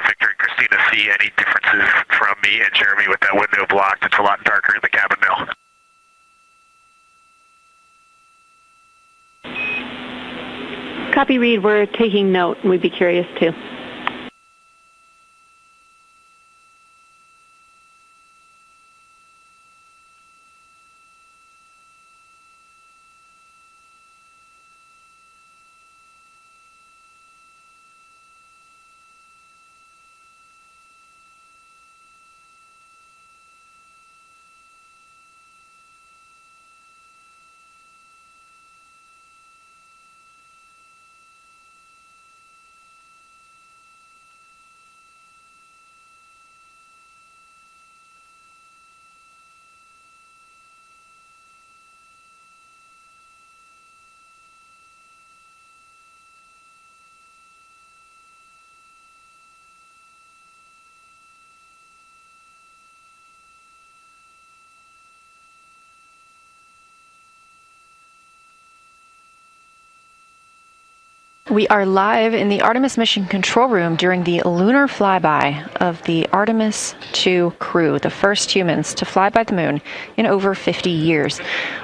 Speaker 4: Victor and Christina see any differences from me and Jeremy with that window blocked. It's a lot darker in the cabin now.
Speaker 3: Copy, Reed. We're taking note, and we'd be curious too.
Speaker 1: We are live in the Artemis mission control room during the lunar flyby of the Artemis II crew, the first humans to fly by the moon in over 50 years.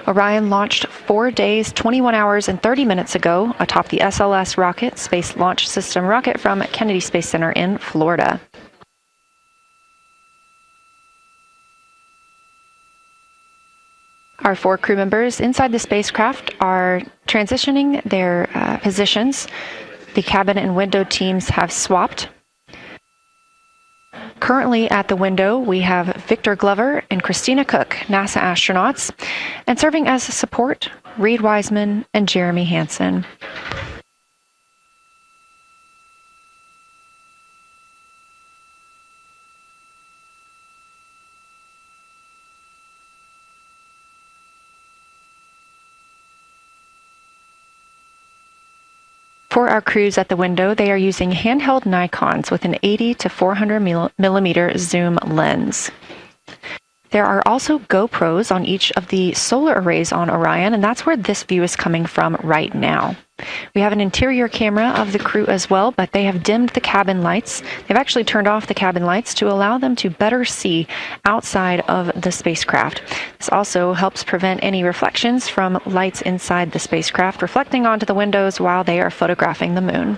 Speaker 1: Orion launched 4 days, 21 hours, and 30 minutes ago atop the SLS rocket, Space Launch System rocket from Kennedy Space Center in Florida. Our 4 crew members inside the spacecraft are transitioning their positions. The cabin and window teams have swapped. Currently at the window, we have Victor Glover and Christina Cook, NASA astronauts, and serving as support, Reed Wiseman and Jeremy Hansen. For our crews at the window, they are using handheld Nikons with an 80 to 400 millimeter zoom lens. There are also GoPros on each of the solar arrays on Orion, and that's where this view is coming from right now. We have an interior camera of the crew as well, but they have dimmed the cabin lights. They've actually turned off the cabin lights to allow them to better see outside of the spacecraft. This also helps prevent any reflections from lights inside the spacecraft reflecting onto the windows while they are photographing the moon.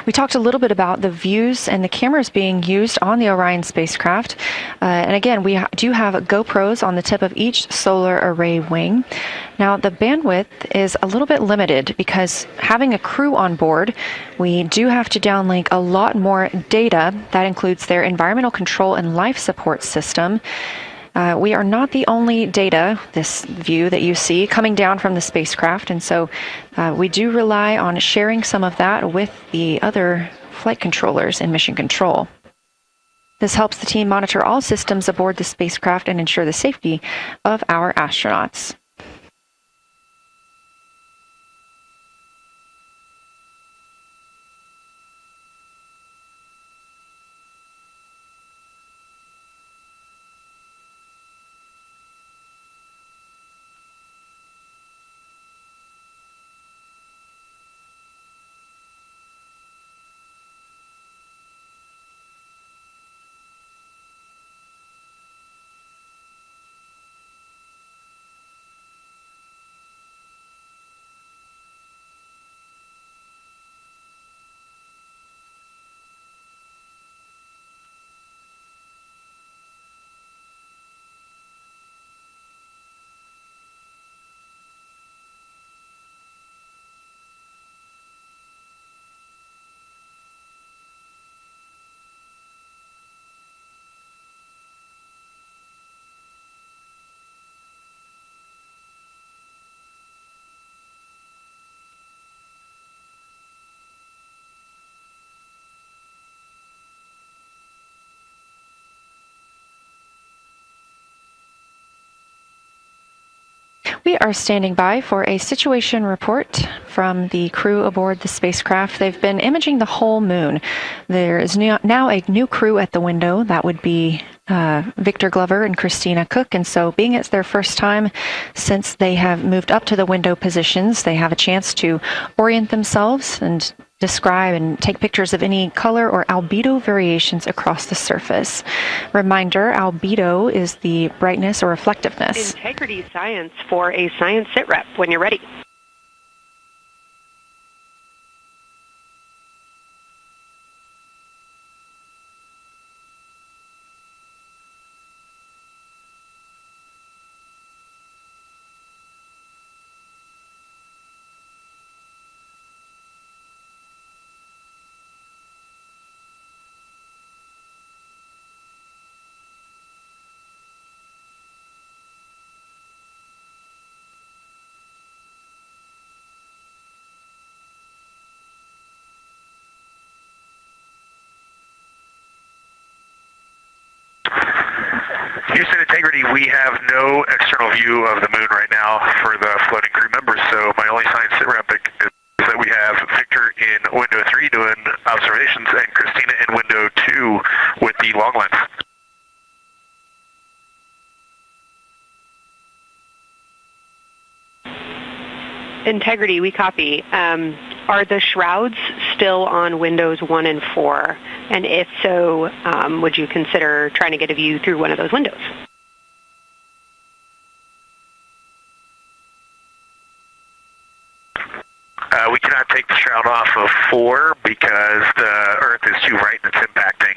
Speaker 1: We talked a little bit about the views and the cameras being used on the Orion spacecraft. And again, we do have GoPros on the tip of each solar array wing. Now, the bandwidth is a little bit limited because having a crew on board, we do have to downlink a lot more data. That includes their environmental control and life support system. We are not the only data, this view that you see, coming down from the spacecraft, and so we do rely on sharing some of that with the other flight controllers in mission control. This helps the team monitor all systems aboard the spacecraft and ensure the safety of our astronauts. We are standing by for a situation report from the crew aboard the spacecraft. They've been imaging the whole moon. There is now a new crew at the window. That would be Victor Glover and Christina Cook. And so being it's their first time since they have moved up to the window positions, they have a chance to orient themselves and describe and take pictures of any color or albedo variations across the surface. Reminder, albedo is the brightness or reflectiveness.
Speaker 6: Integrity science for a science sit rep when you're ready.
Speaker 4: Houston Integrity, we have no external view of the moon right now for the floating crew members, so my only science sit rep is that we have Victor in window 3 doing observations and Christina in window 2 with the long lens.
Speaker 6: Integrity, we copy. Are the shrouds still on windows 1 and 4? And if so, would you consider trying to get a view through one of those windows?
Speaker 4: We cannot take the shroud off of 4 because the Earth is too bright and it's impacting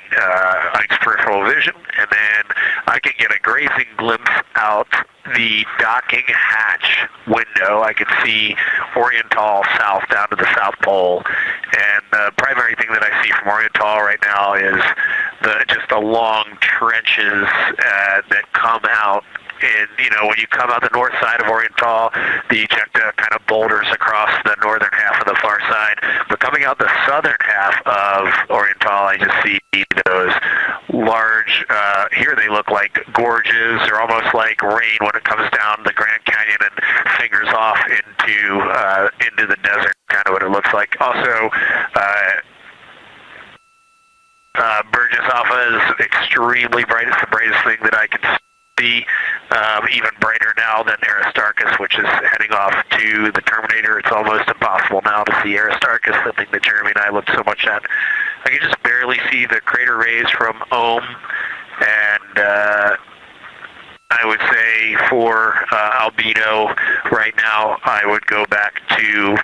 Speaker 4: Ike's peripheral vision. And then I can get a grazing glimpse out the docking hatch window. I can see Oriental south down to the South Pole. And the primary thing that I see from Oriental right now is just the long trenches that come out. And, you know, when you come out the north side of Oriental, the ejecta kind of boulders across the northern half of the far side. But coming out the southern half of Oriental, I just see those large, here they look like gorges. They're almost like rain when it comes down the Grand Canyon and fingers off into the desert, kind of what it looks like. Also, Burgess Alpha is extremely bright. It's the brightest thing that I can see. Even brighter now than Aristarchus, which is heading off to the Terminator. It's almost impossible now to see Aristarchus, the thing that Jeremy and I looked so much at. I can just barely see the crater rays from Ohm, and I would say for albedo right now, I would go back to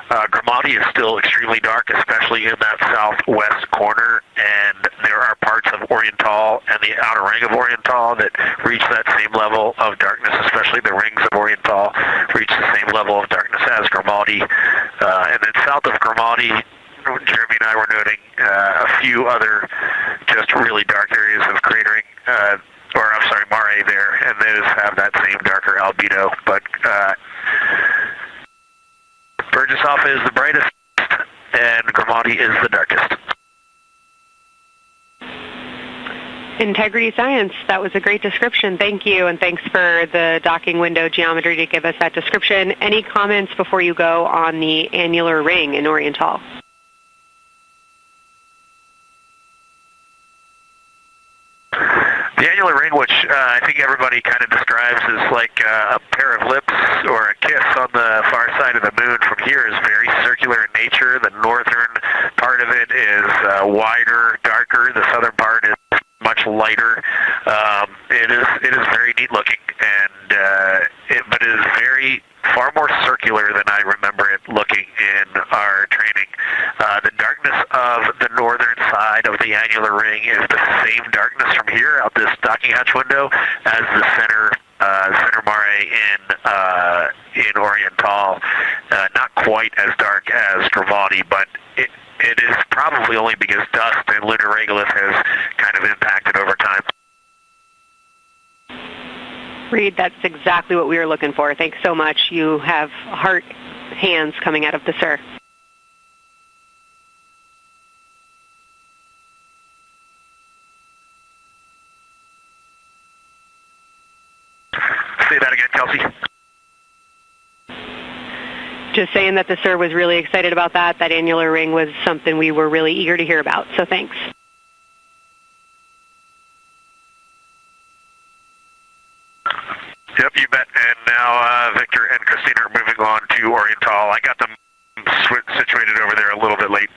Speaker 4: Grimani Grimaldi is still extremely dark, especially in that southwest corner, and there are parts of Oriental and the outer ring of Oriental that reach that same level of darkness, especially the rings of Oriental reach the same level of darkness as Grimaldi. And then south of Grimaldi, Jeremy and I were noting a few other just really dark areas of cratering, mare there, and those have that same darker albedo. But Burgesshoff is the brightest, and Grimaldi is the darkest.
Speaker 6: Integrity Science, that was a great description. Thank you, and thanks for the docking window geometry to give us that description. Any comments before you go on the annular ring in Oriental?
Speaker 4: The annular ring, which I think everybody kind of describes as like a pair of lips or a kiss on the far side of the moon from here, is very circular in nature. The northern part of it is wider, darker. The southern part is much lighter. It is very neat looking, and but it is far more circular than I remember it looking in our training. The darkness of the northern side of the annular ring is the same darkness from here out this docking hatch window as the center mare in Oriental. Not quite as dark as Grimaldi, but it is probably only because dust and lunar regolith has kind of impacted over time.
Speaker 6: Reed, that's exactly what we were looking for. Thanks so much. You have heart hands coming out of the SIR.
Speaker 4: Say that again, Kelsey.
Speaker 6: Just saying that the SIR was really excited about that. That annular ring was something we were really eager to hear about, so thanks.
Speaker 4: Yep, you bet. And now Victor and Christina are moving on to Oriental. I got them situated over there a little bit late.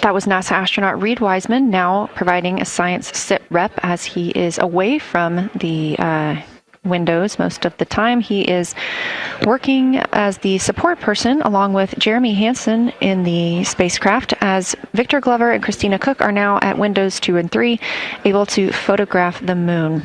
Speaker 1: That was NASA astronaut Reed Wiseman, now providing a science sit rep as he is away from the windows most of the time. He is working as the support person along with Jeremy Hansen in the spacecraft, as Victor Glover and Christina Cook are now at windows 2 and 3, able to photograph the moon.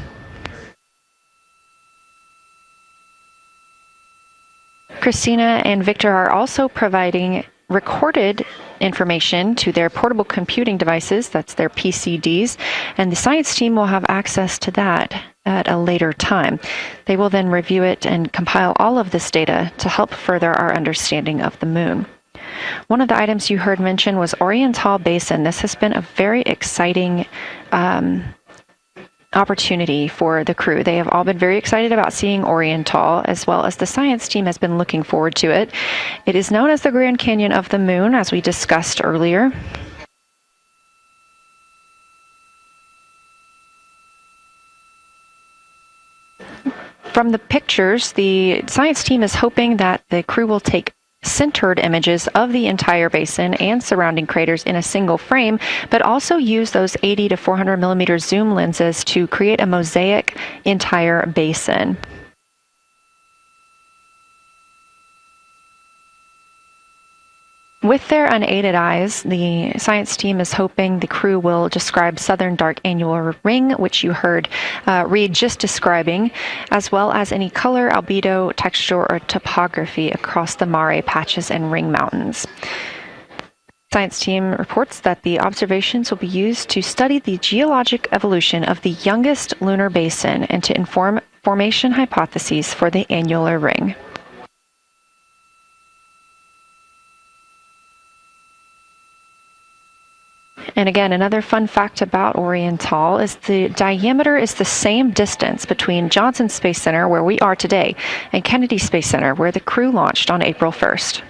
Speaker 1: Christina and Victor are also providing recorded information to their portable computing devices, that's their PCDs, and the science team will have access to that at a later time. They will then review it and compile all of this data to help further our understanding of the moon. One of the items you heard mentioned was Oriental Basin. This has been a very exciting opportunity for the crew. They have all been very excited about seeing Oriental, as well as the science team has been looking forward to it. It is known as the Grand Canyon of the Moon, as we discussed earlier. From the pictures, the science team is hoping that the crew will take centered images of the entire basin and surrounding craters in a single frame, but also use those 80 to 400 millimeter zoom lenses to create a mosaic entire basin. With their unaided eyes, the science team is hoping the crew will describe southern dark annular ring, which you heard Reed just describing, as well as any color, albedo, texture, or topography across the mare patches and ring mountains. Science team reports that the observations will be used to study the geologic evolution of the youngest lunar basin and to inform formation hypotheses for the annular ring. And again, another fun fact about Oriental is the diameter is the same distance between Johnson Space Center, where we are today, and Kennedy Space Center, where the crew launched on April 1st.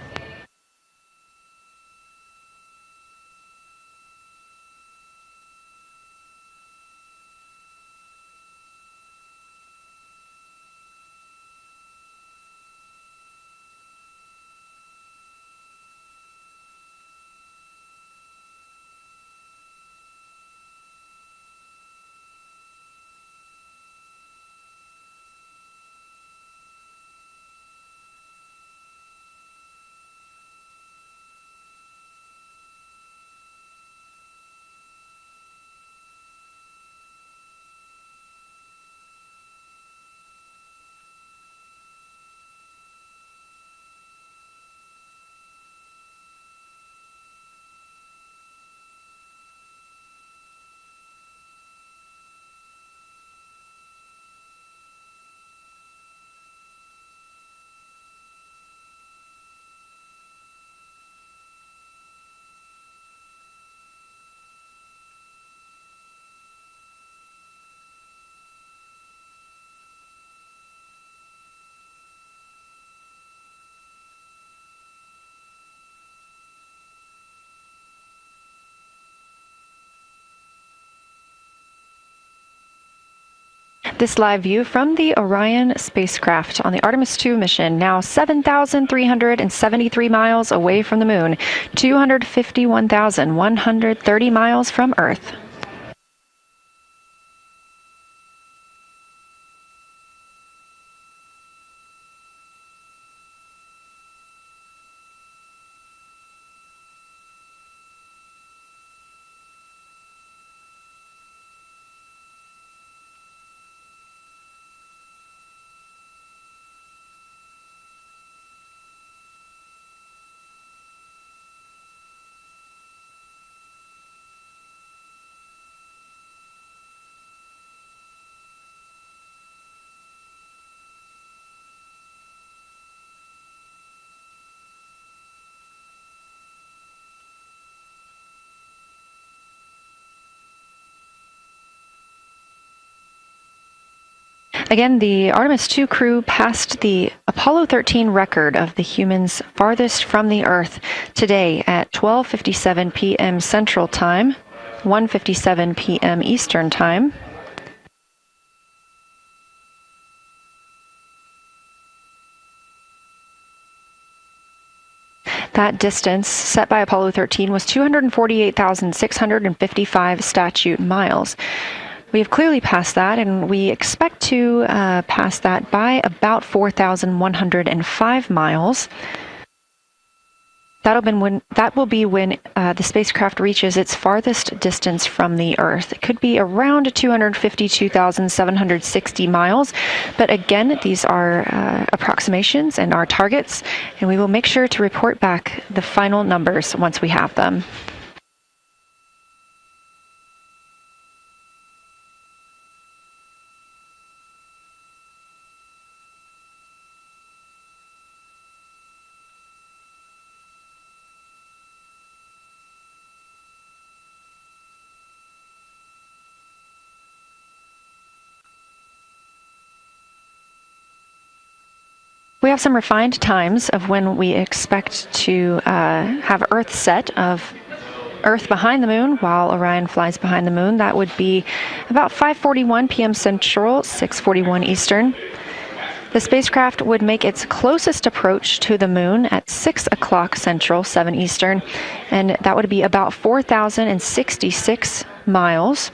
Speaker 1: This live view from the Orion spacecraft on the Artemis II mission, now 7,373 miles away from the moon, 251,130 miles from Earth. Again, the Artemis II crew passed the Apollo 13 record of the humans farthest from the Earth today at 12:57 p.m. Central Time, 1:57 p.m. Eastern Time. That distance set by Apollo 13 was 248,655 statute miles. We have clearly passed that, and we expect to pass that by about 4,105 miles. That will be when the spacecraft reaches its farthest distance from the Earth. It could be around 252,760 miles, but again, these are approximations and our targets, and we will make sure to report back the final numbers once we have them. We have some refined times of when we expect to have Earth set of Earth behind the moon while Orion flies behind the moon. That would be about 5:41 p.m. Central, 6:41 Eastern. The spacecraft would make its closest approach to the moon at 6 o'clock Central, 7 Eastern, and that would be about 4,066 miles.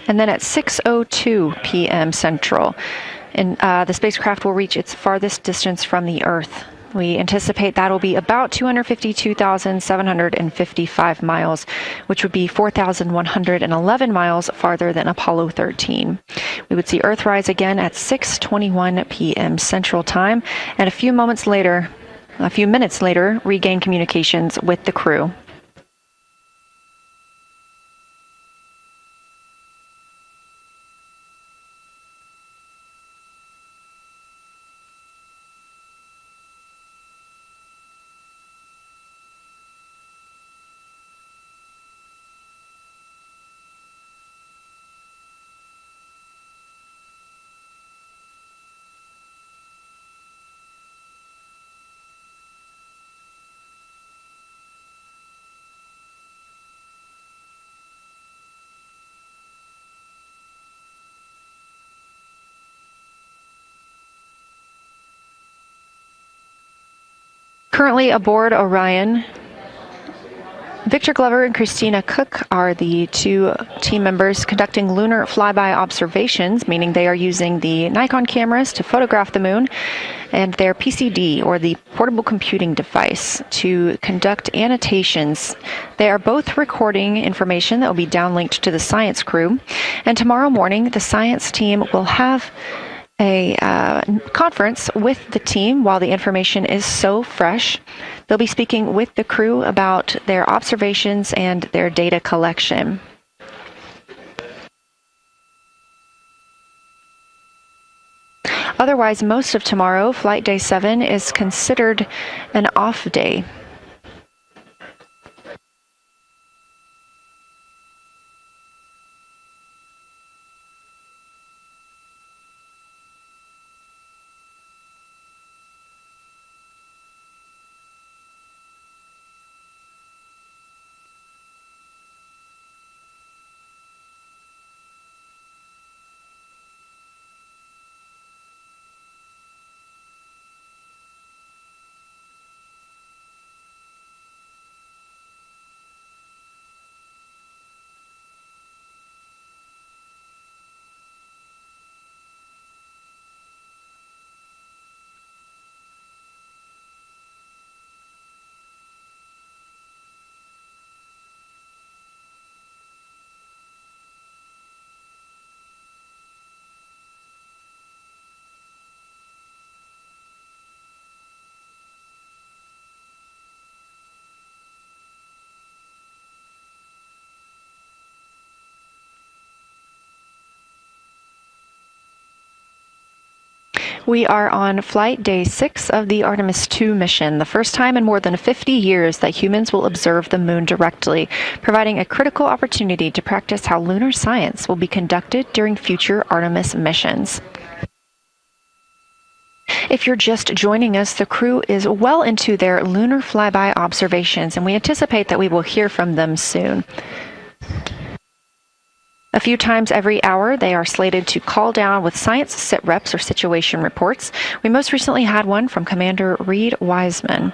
Speaker 1: And then at 6:02 p.m. Central, and the spacecraft will reach its farthest distance from the Earth. We anticipate that'll be about 252,755 miles, which would be 4,111 miles farther than Apollo 13. We would see Earthrise again at 6:21 p.m. Central Time, and a few minutes later, regain communications with the crew. Currently aboard Orion, Victor Glover and Christina Cook are the two team members conducting lunar flyby observations, meaning they are using the Nikon cameras to photograph the moon, and their PCD, or the portable computing device, to conduct annotations. They are both recording information that will be downlinked to the science crew, and tomorrow morning the science team will have a conference with the team while the information is so fresh. They'll be speaking with the crew about their observations and their data collection. Otherwise, most of tomorrow, Flight Day 7, is considered an off day. We are on flight day 6 of the Artemis II mission, the first time in more than 50 years that humans will observe the moon directly, providing a critical opportunity to practice how lunar science will be conducted during future Artemis missions. If you're just joining us, the crew is well into their Lunar Flyby observations, and we anticipate that we will hear from them soon. A few times every hour, they are slated to call down with science sit reps or situation reports. We most recently had one from Commander Reed Wiseman.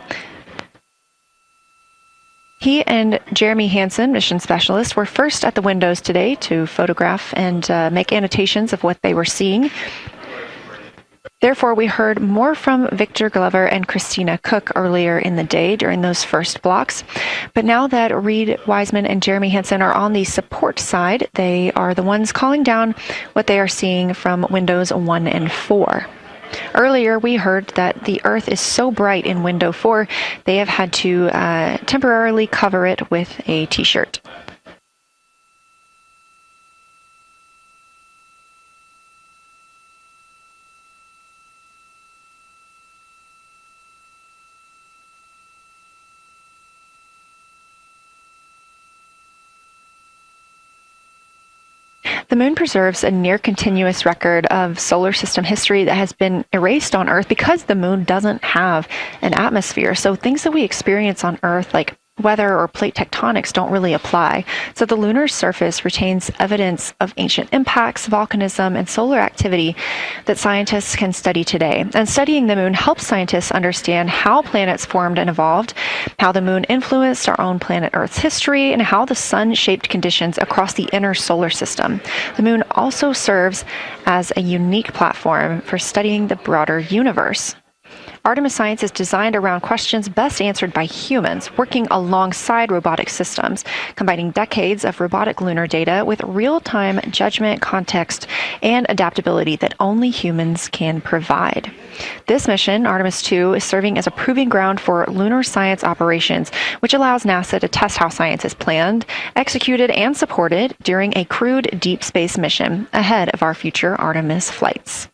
Speaker 1: He and Jeremy Hansen, mission specialist, were first at the windows today to photograph and make annotations of what they were seeing. Therefore, we heard more from Victor Glover and Christina Cook earlier in the day during those first blocks. But now that Reed Wiseman and Jeremy Hansen are on the support side, they are the ones calling down what they are seeing from windows 1 and 4. Earlier, we heard that the Earth is so bright in window 4, they have had to temporarily cover it with a t-shirt. The moon preserves a near-continuous record of solar system history that has been erased on Earth because the moon doesn't have an atmosphere. So things that we experience on Earth, like weather or plate tectonics, don't really apply. So the lunar surface retains evidence of ancient impacts, volcanism, and solar activity that scientists can study today. And studying the moon helps scientists understand how planets formed and evolved, how the moon influenced our own planet Earth's history, and how the sun shaped conditions across the inner solar system. The moon also serves as a unique platform for studying the broader universe. Artemis science is designed around questions best answered by humans, working alongside robotic systems, combining decades of robotic lunar data with real-time judgment, context, and adaptability that only humans can provide. This mission, Artemis II, is serving as a proving ground for lunar science operations, which allows NASA to test how science is planned, executed, and supported during a crewed deep space mission ahead of our future Artemis flights.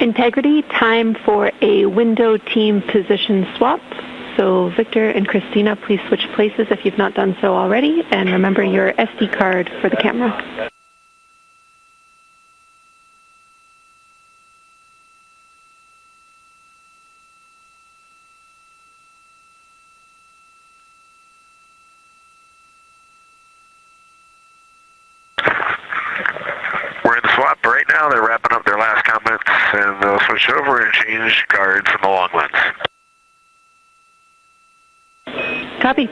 Speaker 3: Integrity, time for a window team position swap. So Victor and Christina, please switch places if you've not done so already, and remember your SD card for the camera.
Speaker 4: Swap right now. They're wrapping up their last comments, and they'll switch over and change cards from the long lens.
Speaker 3: Copy.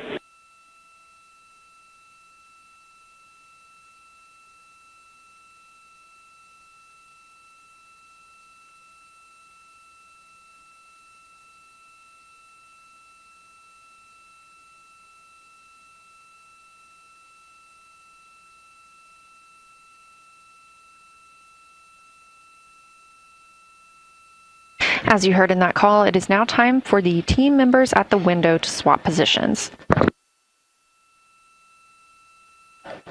Speaker 1: As you heard in that call, it is now time for the team members at the window to swap positions.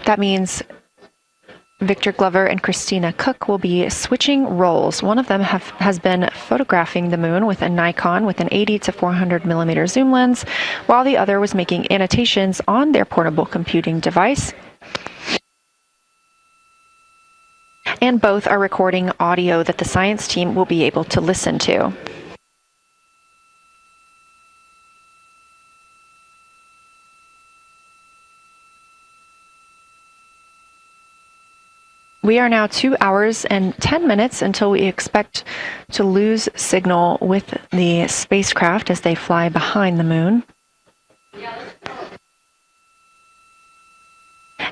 Speaker 1: That means Victor Glover and Christina Cook will be switching roles. One of them has been photographing the moon with a Nikon with an 80 to 400 millimeter zoom lens, while the other was making annotations on their portable computing device. And both are recording audio that the science team will be able to listen to. We are now 2 hours and 10 minutes until we expect to lose signal with the spacecraft as they fly behind the moon.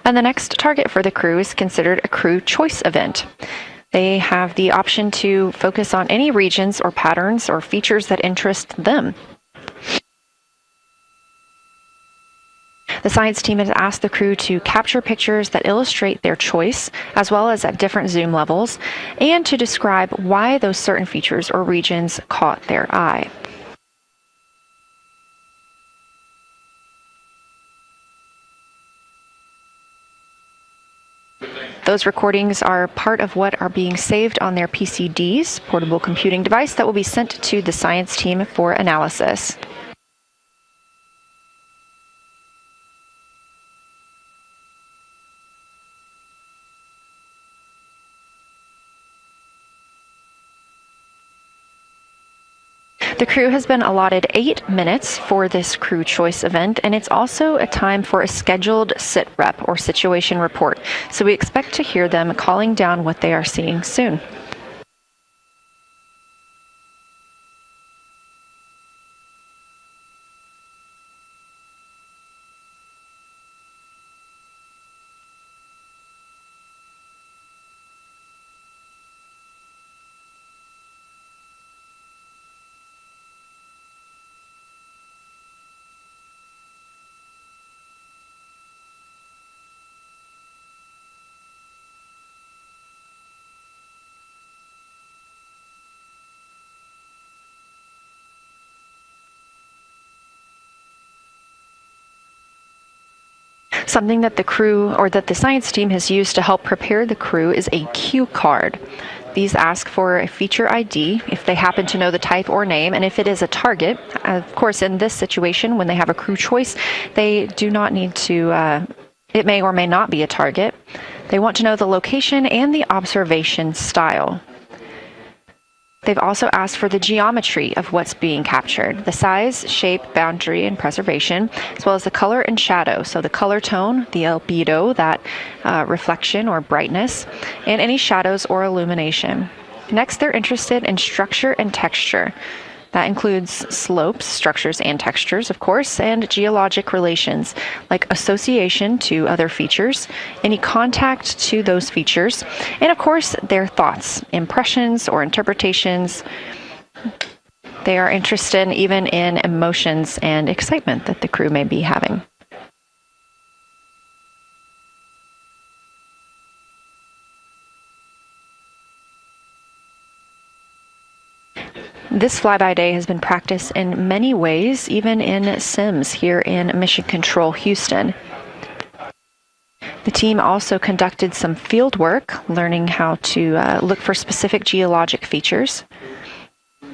Speaker 1: And the next target for the crew is considered a crew choice event. They have the option to focus on any regions or patterns or features that interest them. The science team has asked the crew to capture pictures that illustrate their choice, as well as at different zoom levels, and to describe why those certain features or regions caught their eye. Those recordings are part of what are being saved on their PCDs, portable computing device, that will be sent to the science team for analysis. The crew has been allotted 8 minutes for this crew choice event, and it's also a time for a scheduled sit rep or situation report. So we expect to hear them calling down what they are seeing soon. Something that the crew or that the science team has used to help prepare the crew is a cue card. These ask for a feature ID if they happen to know the type or name, and if it is a target. Of course, in this situation, when they have a crew choice, they do not need to, it may or may not be a target. They want to know the location and the observation style. They've also asked for the geometry of what's being captured, the size, shape, boundary, and preservation, as well as the color and shadow, so the color tone, the albedo, that reflection or brightness, and any shadows or illumination. Next, they're interested in structure and texture. That includes slopes, structures, and textures, of course, and geologic relations, like association to other features, any contact to those features, and of course, their thoughts, impressions, or interpretations. They are interested even in emotions and excitement that the crew may be having. This flyby day has been practiced in many ways, even in Sims here in Mission Control Houston. The team also conducted some field work, learning how to look for specific geologic features.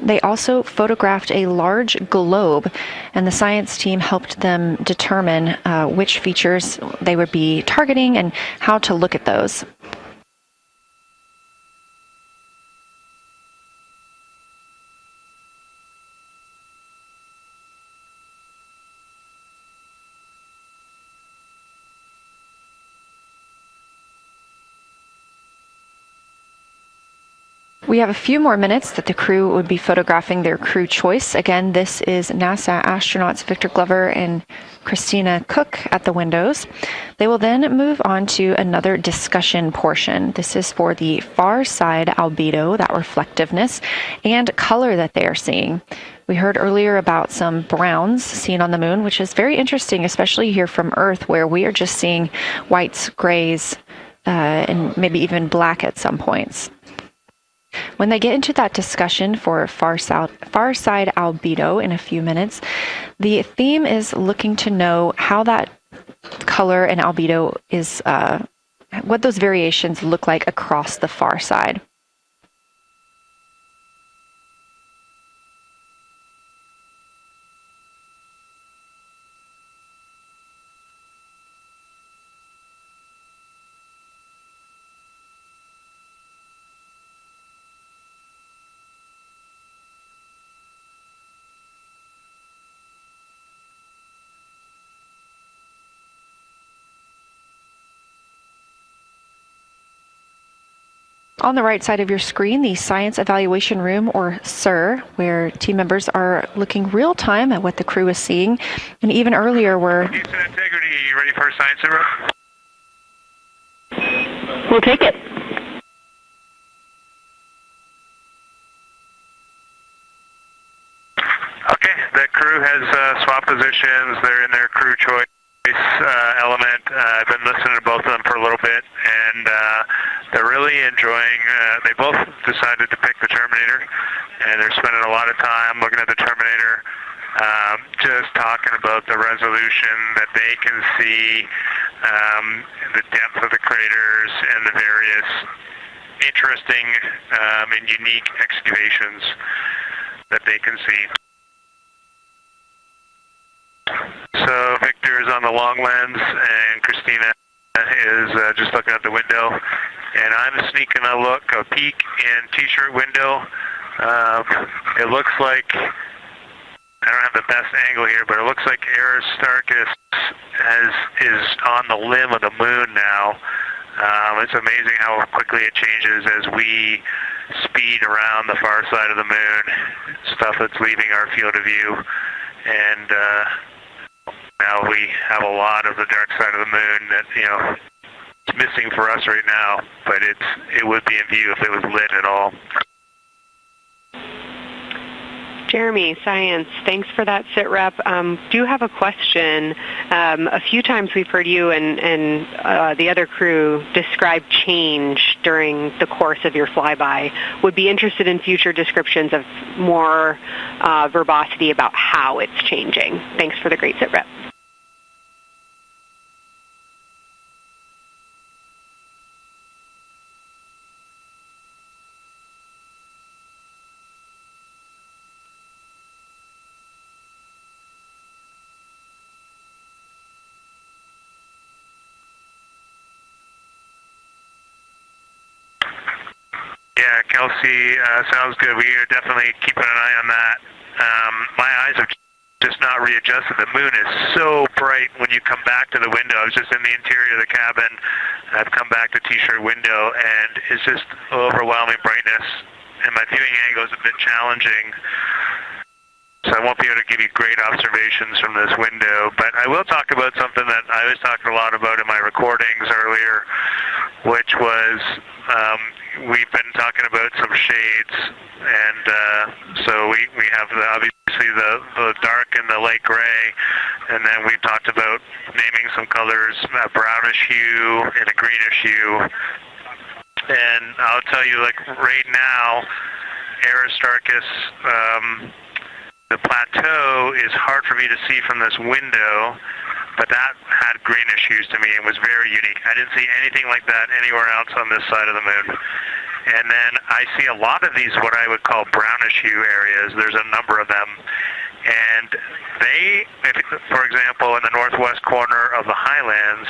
Speaker 1: They also photographed a large globe, and the science team helped them determine which features they would be targeting and how to look at those. We have a few more minutes that the crew would be photographing their crew choice. Again, this is NASA astronauts Victor Glover and Christina Cook at the windows. They will then move on to another discussion portion. This is for the far side albedo, that reflectiveness, and color that they are seeing. We heard earlier about some browns seen on the moon, which is very interesting, especially here from Earth, where we are just seeing whites, grays, and maybe even black at some points. When they get into that discussion for far side albedo in a few minutes, the theme is looking to know how that color and albedo is, what those variations look like across the far side. On the right side of your screen, the Science Evaluation Room, or SIR, where team members are looking real time at what the crew is seeing. And even earlier, we're...
Speaker 4: Houston Integrity, you ready for a science zero?
Speaker 3: We'll take it.
Speaker 4: Okay, the crew has swapped positions. They're in their crew choice. element. I've been listening to both of them for a little bit, and they're really enjoying. They both decided to pick the Terminator, and they're spending a lot of time looking at the Terminator, just talking about the resolution that they can see, the depth of the craters, and the various interesting and unique excavations that they can see. So Victor is on the long lens, and Christina is just looking out the window, and I'm sneaking a peek in T-shirt window. It looks like, I don't have the best angle here, but it looks like Aristarchus is on the limb of the moon now. It's amazing how quickly it changes as we speed around the far side of the moon, stuff that's leaving our field of view. And now we have a lot of the dark side of the moon that, it's missing for us right now, but it would be in view if it was lit at all.
Speaker 6: Jeremy, Science, thanks for that sit rep. Do have a question. A few times we've heard you and the other crew describe change during the course of your flyby. Would be interested in future descriptions of more verbosity about how it's changing. Thanks for the great sit rep.
Speaker 4: Yeah, Kelsey, sounds good. We are definitely keeping an eye on that. My eyes have just not readjusted. The moon is so bright when you come back to the window. I was just in the interior of the cabin. I've come back to T-shirt window, and it's just overwhelming brightness. And my viewing angle is a bit challenging, so I won't be able to give you great observations from this window. But I will talk about something that I was talking a lot about in my recordings earlier, which was we've been talking about some shades, and so we have obviously the dark and the light gray, and then we talked about naming some colors, a brownish hue and a greenish hue. And I'll tell you, like right now, Aristarchus, the plateau is hard for me to see from this window, but that had greenish hues to me and was very unique. I didn't see anything like that anywhere else on this side of the moon. And then I see a lot of these, what I would call brownish hue areas. There's a number of them. And they, for example, in the northwest corner of the highlands,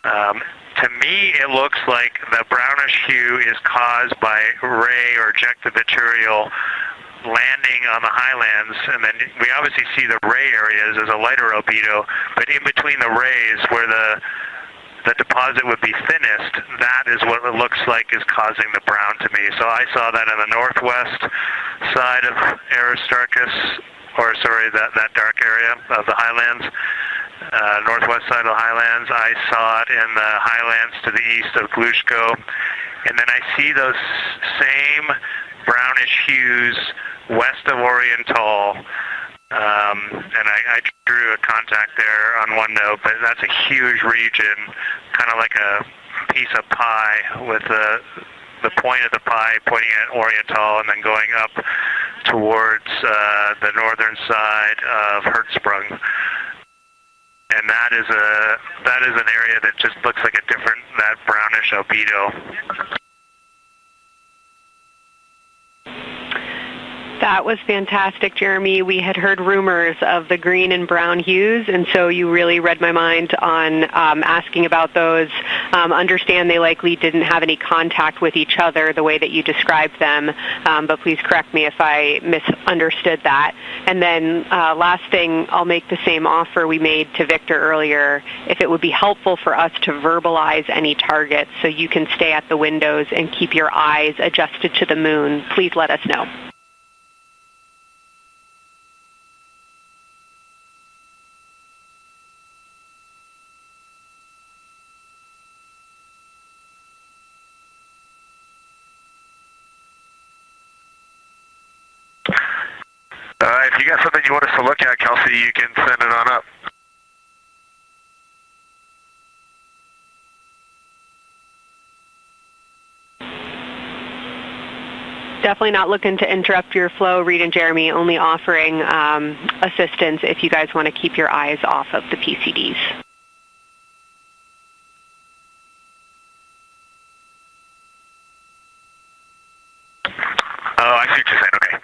Speaker 4: to me it looks like the brownish hue is caused by ray or ejected material landing on the highlands, and then we obviously see the ray areas as a lighter albedo, but in between the rays where the deposit would be thinnest, that is what it looks like is causing the brown to me. So I saw that on the northwest side of Aristarchus, or sorry, that dark area of the highlands, northwest side of the highlands. I saw it in the highlands to the east of Glushko, and then I see those same brownish hues west of Oriental, and I drew a contact there on one note, but that's a huge region, kind of like a piece of pie with the point of the pie pointing at Oriental and then going up towards the northern side of Hertzsprung. And that is an area that just looks like that brownish albedo.
Speaker 6: That was fantastic, Jeremy. We had heard rumors of the green and brown hues, and so you really read my mind on asking about those. Understand they likely didn't have any contact with each other the way that you described them, but please correct me if I misunderstood that. And then last thing, I'll make the same offer we made to Victor earlier. If it would be helpful for us to verbalize any targets so you can stay at the windows and keep your eyes adjusted to the moon, please let us know.
Speaker 4: If you got something you want us to look at, Kelsey, you can send it on up.
Speaker 6: Definitely not looking to interrupt your flow, Reed and Jeremy, only offering assistance if you guys want to keep your eyes off of the PCDs.
Speaker 4: Oh, I see what you're saying. Okay.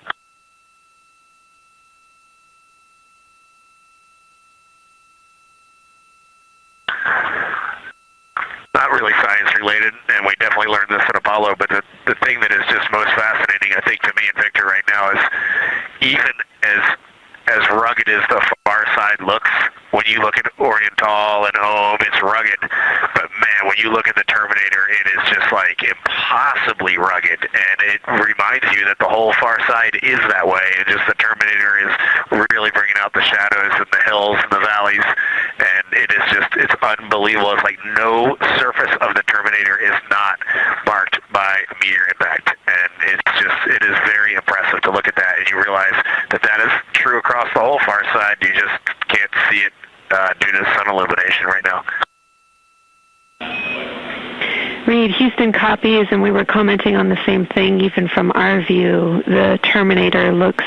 Speaker 4: Not really science related, and we definitely learned this at Apollo, but the thing that is just most fascinating, I think, to me and Victor right now is even as rugged as the far side looks, when you look at Oriental and Ohm, it's rugged. But man, when you look at the Terminator, it is just like impossibly rugged, and it reminds you that the whole far side is that way. And just the Terminator is really bringing out the shadows and the hills and the valleys, and it's unbelievable. It's like no surface of the Terminator is not marked by a meteor impact, and it is very impressive to look at that, and you realize that is true across the whole far side. You just can't see it due to sun illumination right now.
Speaker 3: Reed, Houston copies, and we were commenting on the same thing. Even from our view, the Terminator looks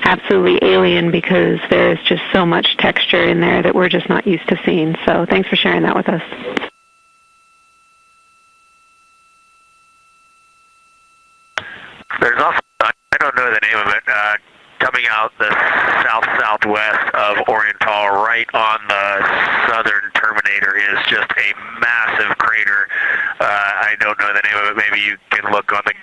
Speaker 3: absolutely alien because there's just so much texture in there that we're just not used to seeing. So thanks for sharing that with us.
Speaker 4: There's also, I don't know the name of it, coming out the south-southwest of Oriental, right on the southern Terminator, is just a massive crater. I don't know the name of it. Maybe you can look on the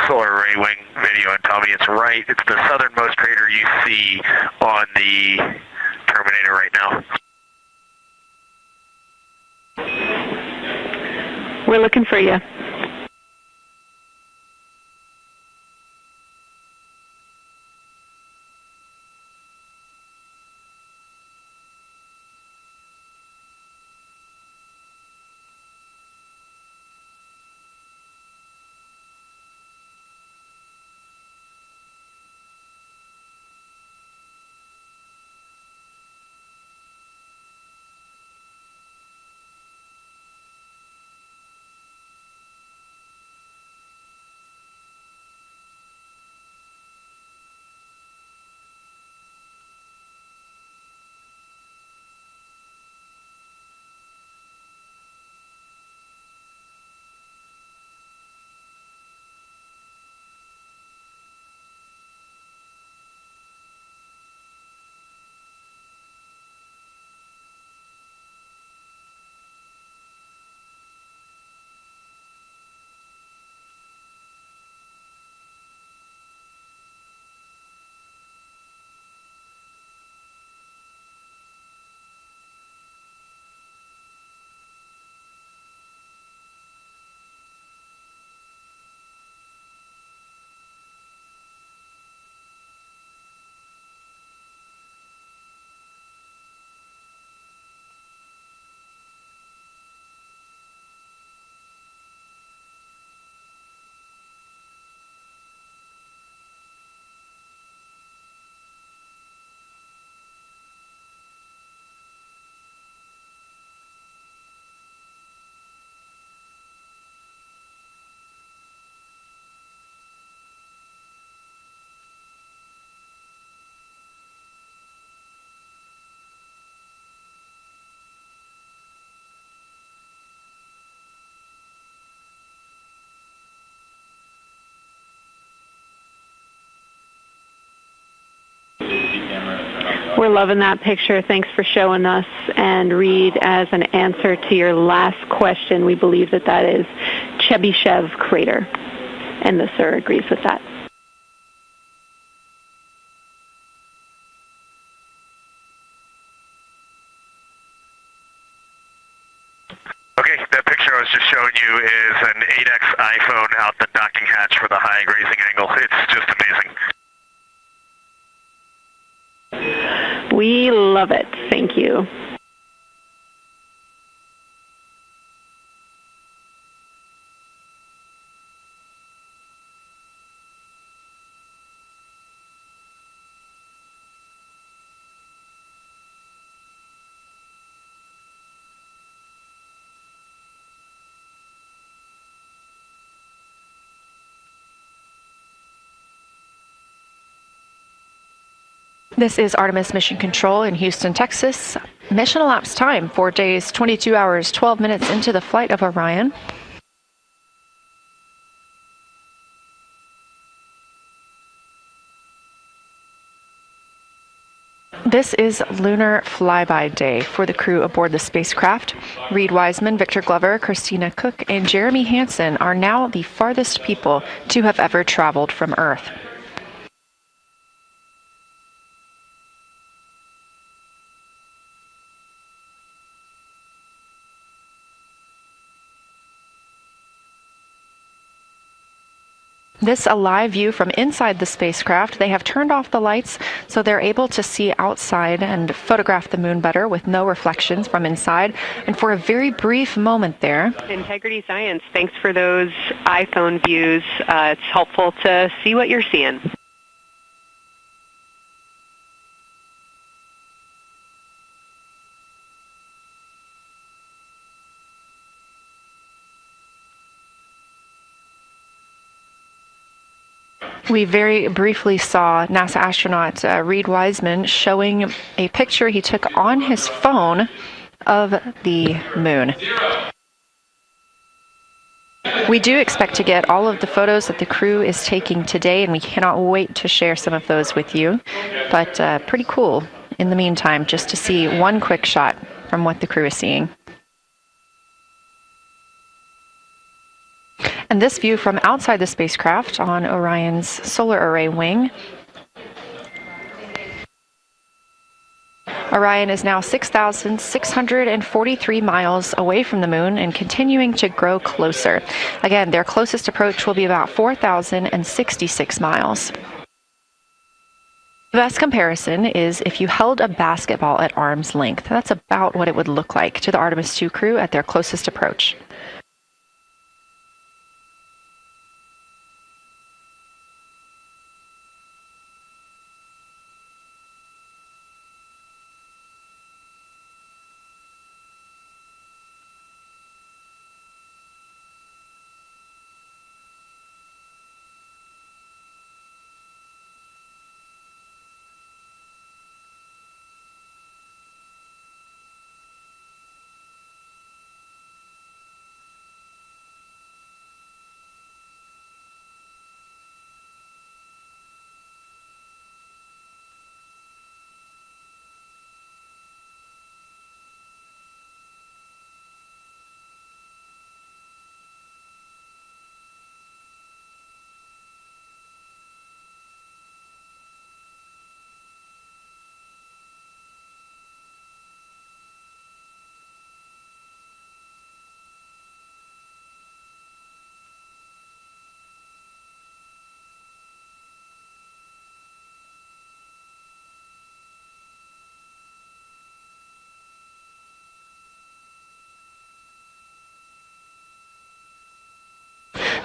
Speaker 4: solar array wing video and tell me it's right. It's the southernmost crater you see on the Terminator right now.
Speaker 3: We're looking for you. We're loving that picture. Thanks for showing us. And Reed, as an answer to your last question, we believe that is Chebyshev crater. And the sir agrees with that.
Speaker 4: Okay, that picture I was just showing you is an 8X iPhone out the docking hatch for the high grazing angle. It's just amazing.
Speaker 3: We love it. Thank you.
Speaker 1: This is Artemis Mission Control in Houston, Texas. Mission elapsed time, 4 days, 22 hours, 12 minutes into the flight of Orion. This is Lunar Flyby Day for the crew aboard the spacecraft. Reed Wiseman, Victor Glover, Christina Cook, and Jeremy Hansen are now the farthest people to have ever traveled from Earth. This a live view from inside the spacecraft. They have turned off the lights so they're able to see outside and photograph the moon better with no reflections from inside. And for a very brief moment there.
Speaker 6: Integrity Science, thanks for those iPhone views. It's helpful to see what you're seeing.
Speaker 1: We very briefly saw NASA astronaut Reed Wiseman showing a picture he took on his phone of the moon. We do expect to get all of the photos that the crew is taking today, and we cannot wait to share some of those with you. But pretty cool in the meantime, just to see one quick shot from what the crew is seeing. And this view from outside the spacecraft on Orion's solar array wing. Orion is now 6,643 miles away from the moon and continuing to grow closer. Again, their closest approach will be about 4,066 miles. The best comparison is if you held a basketball at arm's length. That's about what it would look like to the Artemis II crew at their closest approach.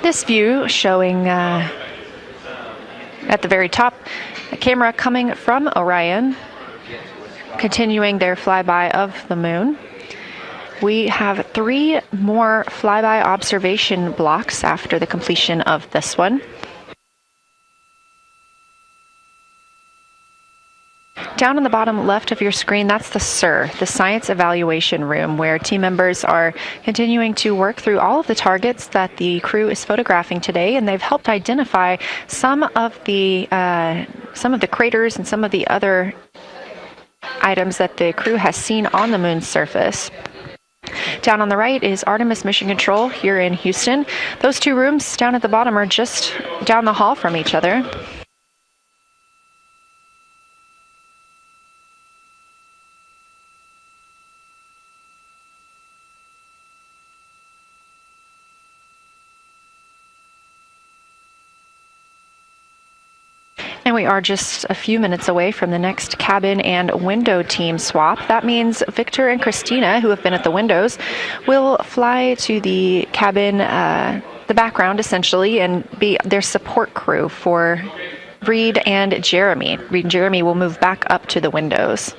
Speaker 1: This view showing at the very top a camera coming from Orion, continuing their flyby of the moon. We have 3 more flyby observation blocks after the completion of this one. Down on the bottom left of your screen, that's the SIR, the Science Evaluation Room, where team members are continuing to work through all of the targets that the crew is photographing today, and they've helped identify some of the craters and some of the other items that the crew has seen on the moon's surface. Down on the right is Artemis Mission Control here in Houston. Those 2 rooms down at the bottom are just down the hall from each other. And we are just a few minutes away from the next cabin and window team swap. That means Victor and Christina, who have been at the windows, will fly to the cabin, the background essentially, and be their support crew for Reed and Jeremy. Reed and Jeremy will move back up to the windows.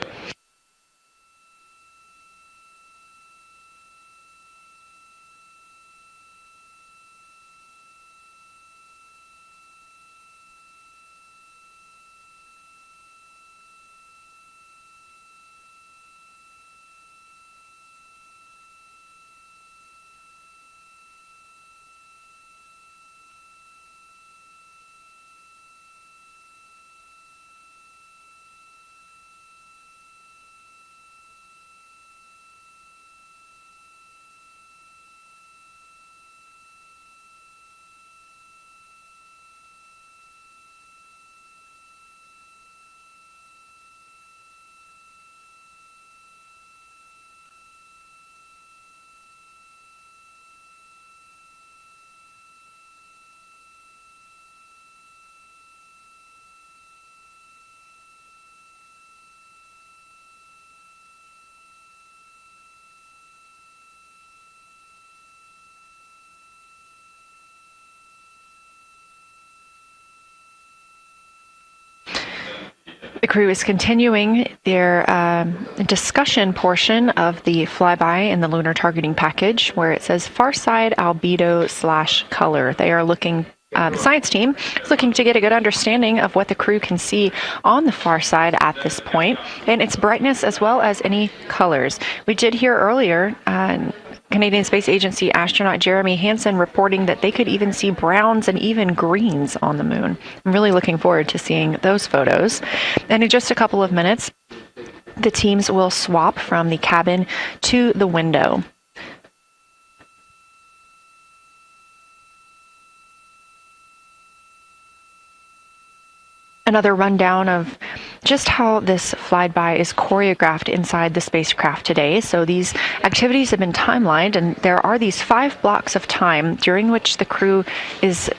Speaker 1: The crew is continuing their discussion portion of the flyby in the lunar targeting package, where it says far side albedo/color. They are looking. The science team is looking to get a good understanding of what the crew can see on the far side at this point, and its brightness as well as any colors. We did hear earlier Canadian Space Agency astronaut Jeremy Hansen reporting that they could even see browns and even greens on the moon. I'm really looking forward to seeing those photos. And in just a couple of minutes, the teams will swap from the cabin to the window. Another rundown of just how this flyby is choreographed inside the spacecraft today. So these activities have been timelined, and there are these 5 blocks of time during which the crew is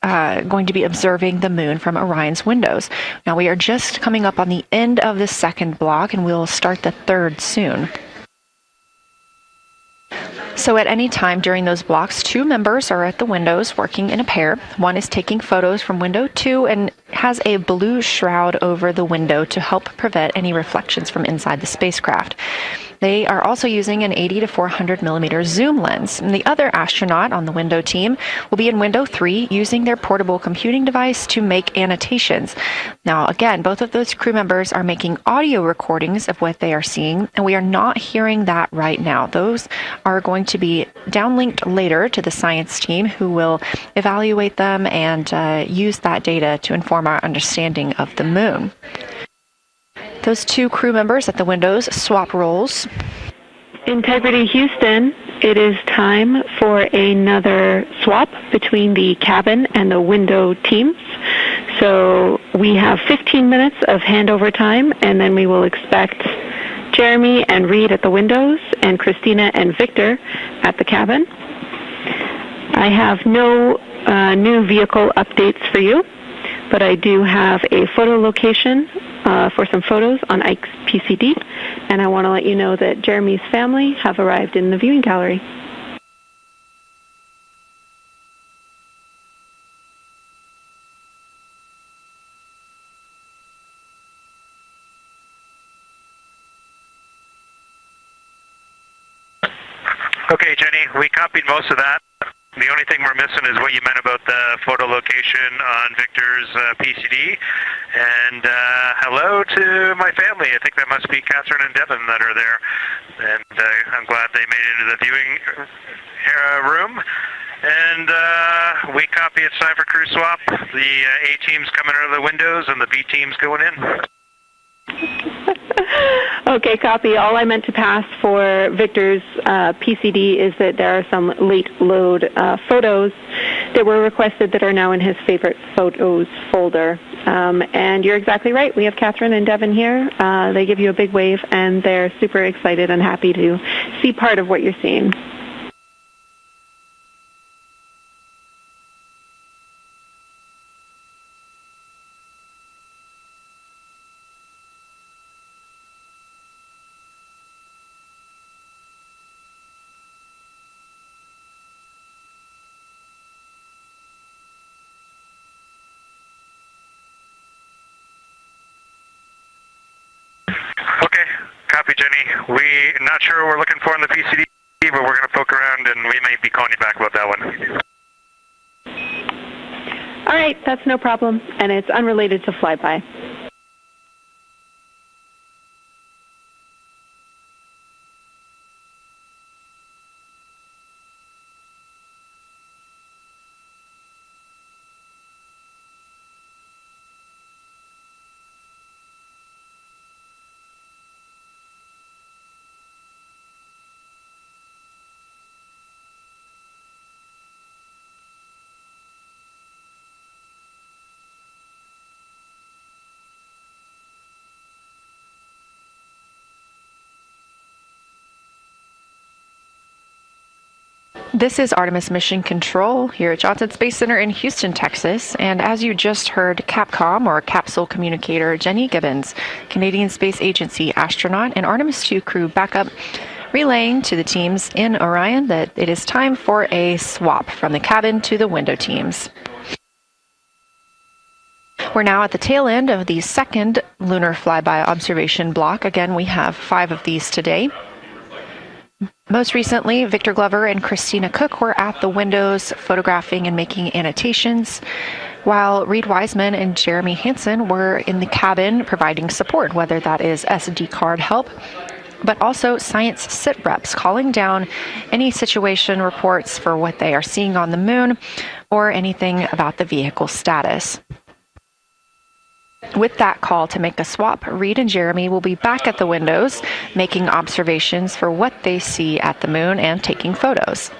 Speaker 1: going to be observing the moon from Orion's windows. Now we are just coming up on the end of the second block, and we'll start the third soon. So at any time during those blocks, 2 members are at the windows working in a pair. One is taking photos from window 2 and has a blue shroud over the window to help prevent any reflections from inside the spacecraft. They are also using an 80 to 400 millimeter zoom lens. And the other astronaut on the window team will be in window 3 using their portable computing device to make annotations. Now, again, both of those crew members are making audio recordings of what they are seeing, and we are not hearing that right now. Those are going to be downlinked later to the science team, who will evaluate them and use that data to inform our understanding of the moon. Those 2 crew members at the windows swap roles.
Speaker 3: Integrity Houston, it is time for another swap between the cabin and the window teams. So we have 15 minutes of handover time, and then we will expect Jeremy and Reed at the windows and Christina and Victor at the cabin. I have no new vehicle updates for you, but I do have a photo location for some photos on Ike's PCD, and I want to let you know that Jeremy's family have arrived in the viewing gallery.
Speaker 4: Okay, Jenny, we copied most of that. The only thing we're missing is what you meant about the photo location on Victor's PCD. And hello to my family. I think that must be Catherine and Devin that are there. And I'm glad they made it into the viewing room. And we copy it's time for crew swap. The A team's coming out of the windows and the B team's going in.
Speaker 3: Okay, copy. All I meant to pass for Victor's PCD is that there are some late load photos that were requested that are now in his favorite photos folder. And you're exactly right. We have Catherine and Devin here. They give you a big wave, and they're super excited and happy to see part of what you're seeing.
Speaker 4: Copy, Jenny. We're not sure what we're looking for in the PCD, but we're going to poke around, and we may be calling you back about that one.
Speaker 3: All right, that's no problem, and it's unrelated to flyby.
Speaker 1: This is Artemis Mission Control here at Johnson Space Center in Houston, Texas. And as you just heard, Capcom, or Capsule Communicator Jenny Gibbons, Canadian Space Agency astronaut and Artemis II crew backup, relaying to the teams in Orion that it is time for a swap from the cabin to the window teams. We're now at the tail end of the second lunar flyby observation block. Again, we have 5 of these today. Most recently, Victor Glover and Christina Cook were at the windows photographing and making annotations, while Reed Wiseman and Jeremy Hansen were in the cabin providing support, whether that is SD card help, but also science sit reps calling down any situation reports for what they are seeing on the moon or anything about the vehicle status. With that call to make a swap, Reed and Jeremy will be back at the windows, making observations for what they see at the moon and taking photos.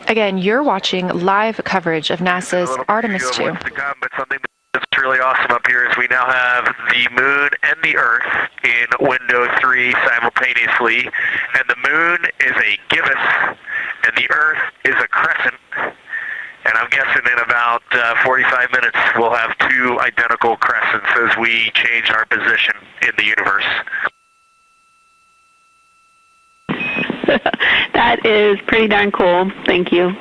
Speaker 1: Again, you're watching live coverage of NASA's Artemis II.
Speaker 4: But something that's really awesome up here is we now have the moon and the Earth in window 3 simultaneously, and the moon is a gibbous, and the Earth is a crescent. And I'm guessing in about 45 minutes we'll have 2 identical crescents as we change our position in the universe.
Speaker 3: That is pretty darn cool. Thank you.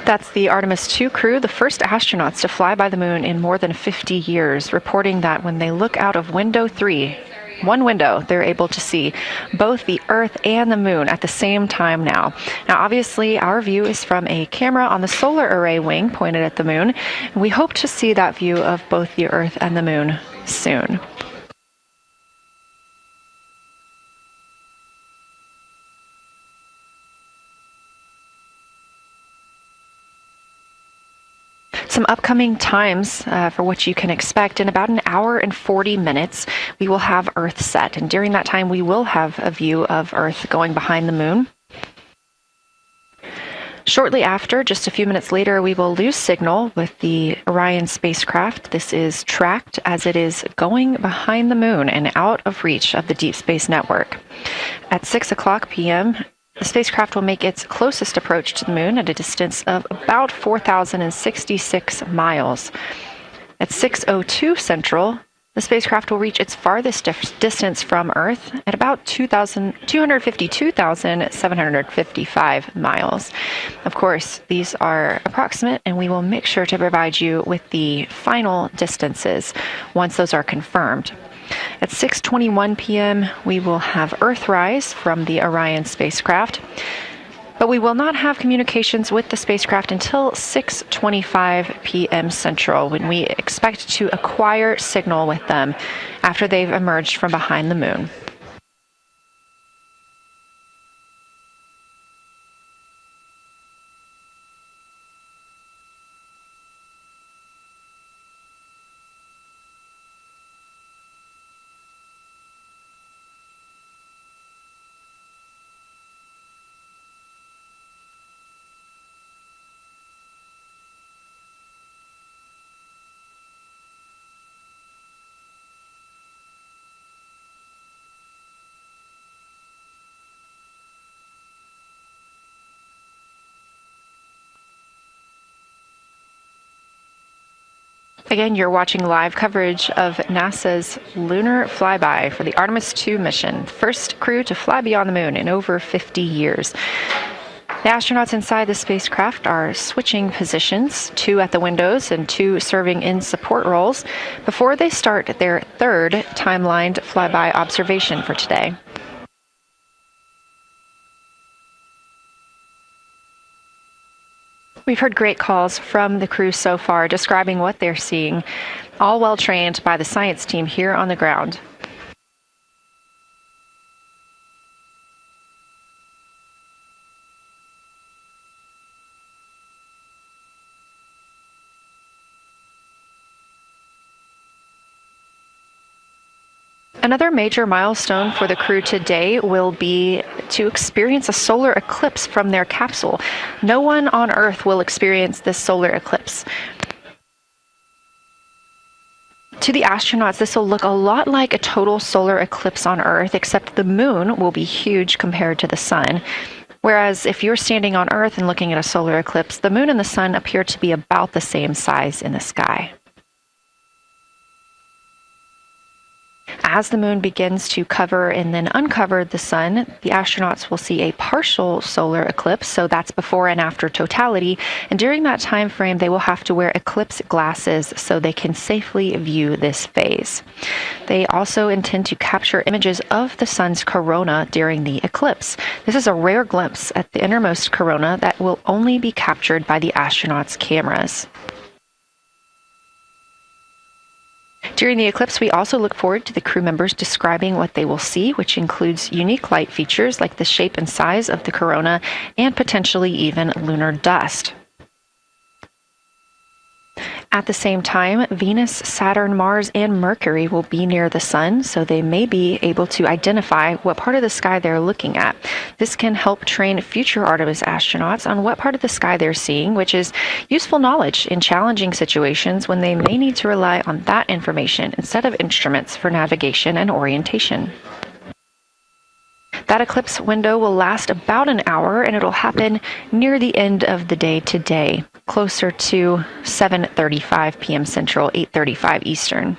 Speaker 1: That's the Artemis II crew, the first astronauts to fly by the moon in more than 50 years, reporting that when they look out of window 3, one window, they're able to see both the Earth and the moon at the same time now. Now, obviously, our view is from a camera on the solar array wing pointed at the moon. And we hope to see that view of both the Earth and the moon soon. Some upcoming times for what you can expect. In about an hour and 40 minutes, we will have Earth set. And during that time, we will have a view of Earth going behind the moon. Shortly after, just a few minutes later, we will lose signal with the Orion spacecraft. This is tracked as it is going behind the moon and out of reach of the Deep Space Network. At 6 o'clock p.m., the spacecraft will make its closest approach to the moon at a distance of about 4,066 miles. At 6:02 Central, the spacecraft will reach its farthest distance from Earth at about 252,755 miles. Of course, these are approximate, and we will make sure to provide you with the final distances once those are confirmed. At 6:21 p.m., we will have Earthrise from the Orion spacecraft, but we will not have communications with the spacecraft until 6:25 p.m. Central, when we expect to acquire signal with them after they've emerged from behind the moon. Again, you're watching live coverage of NASA's Lunar Flyby for the Artemis II mission, first crew to fly beyond the moon in over 50 years. The astronauts inside the spacecraft are switching positions, 2 at the windows and 2 serving in support roles, before they start their third timelined flyby observation for today. We've heard great calls from the crew so far describing what they're seeing, all well trained by the science team here on the ground. Another major milestone for the crew today will be to experience a solar eclipse from their capsule. No one on Earth will experience this solar eclipse. To the astronauts, this will look a lot like a total solar eclipse on Earth, except the moon will be huge compared to the sun. Whereas if you're standing on Earth and looking at a solar eclipse, the moon and the sun appear to be about the same size in the sky. As the moon begins to cover and then uncover the sun, the astronauts will see a partial solar eclipse, so that's before and after totality, and during that time frame they will have to wear eclipse glasses so they can safely view this phase. They also intend to capture images of the sun's corona during the eclipse. This is a rare glimpse at the innermost corona that will only be captured by the astronauts' cameras. During the eclipse, we also look forward to the crew members describing what they will see, which includes unique light features like the shape and size of the corona and potentially even lunar dust. At the same time, Venus, Saturn, Mars, and Mercury will be near the sun, so they may be able to identify what part of the sky they're looking at. This can help train future Artemis astronauts on what part of the sky they're seeing, which is useful knowledge in challenging situations when they may need to rely on that information instead of instruments for navigation and orientation. That eclipse window will last about an hour, and it'll happen near the end of the day today, closer to 7:35 p.m. Central, 8:35 Eastern.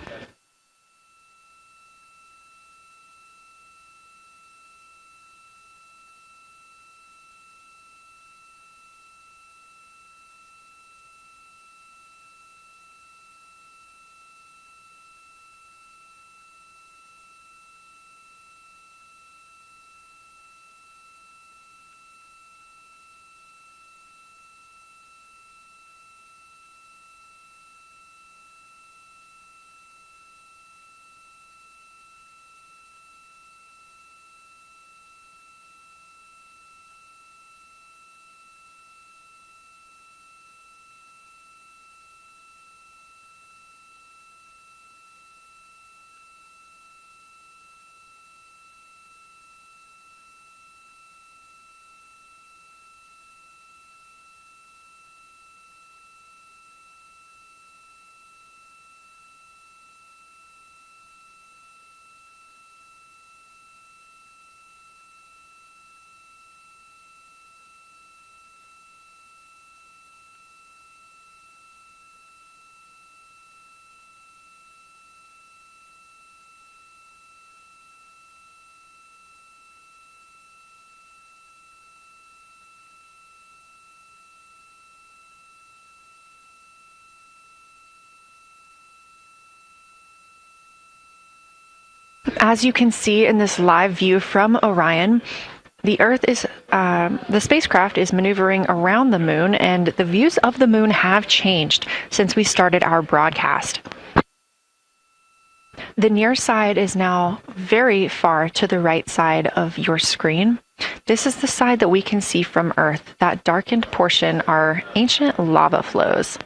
Speaker 1: As you can see in this live view from Orion, the spacecraft is maneuvering around the moon, and the views of the moon have changed since we started our broadcast. The near side is now very far to the right side of your screen. This is the side that we can see from Earth. That darkened portion are ancient lava flows.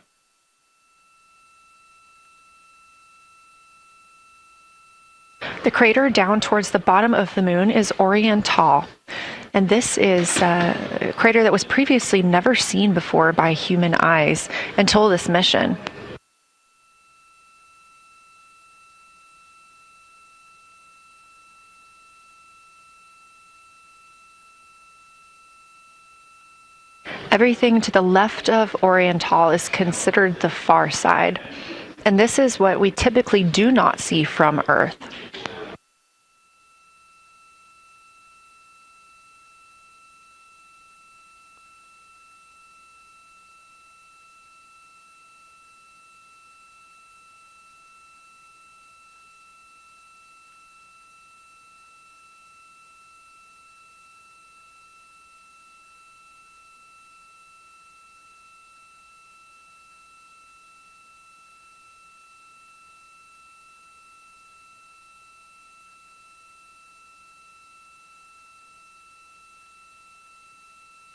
Speaker 1: The crater down towards the bottom of the moon is Oriental, and this is a crater that was previously never seen before by human eyes until this mission. Everything to the left of Oriental is considered the far side. And this is what we typically do not see from Earth.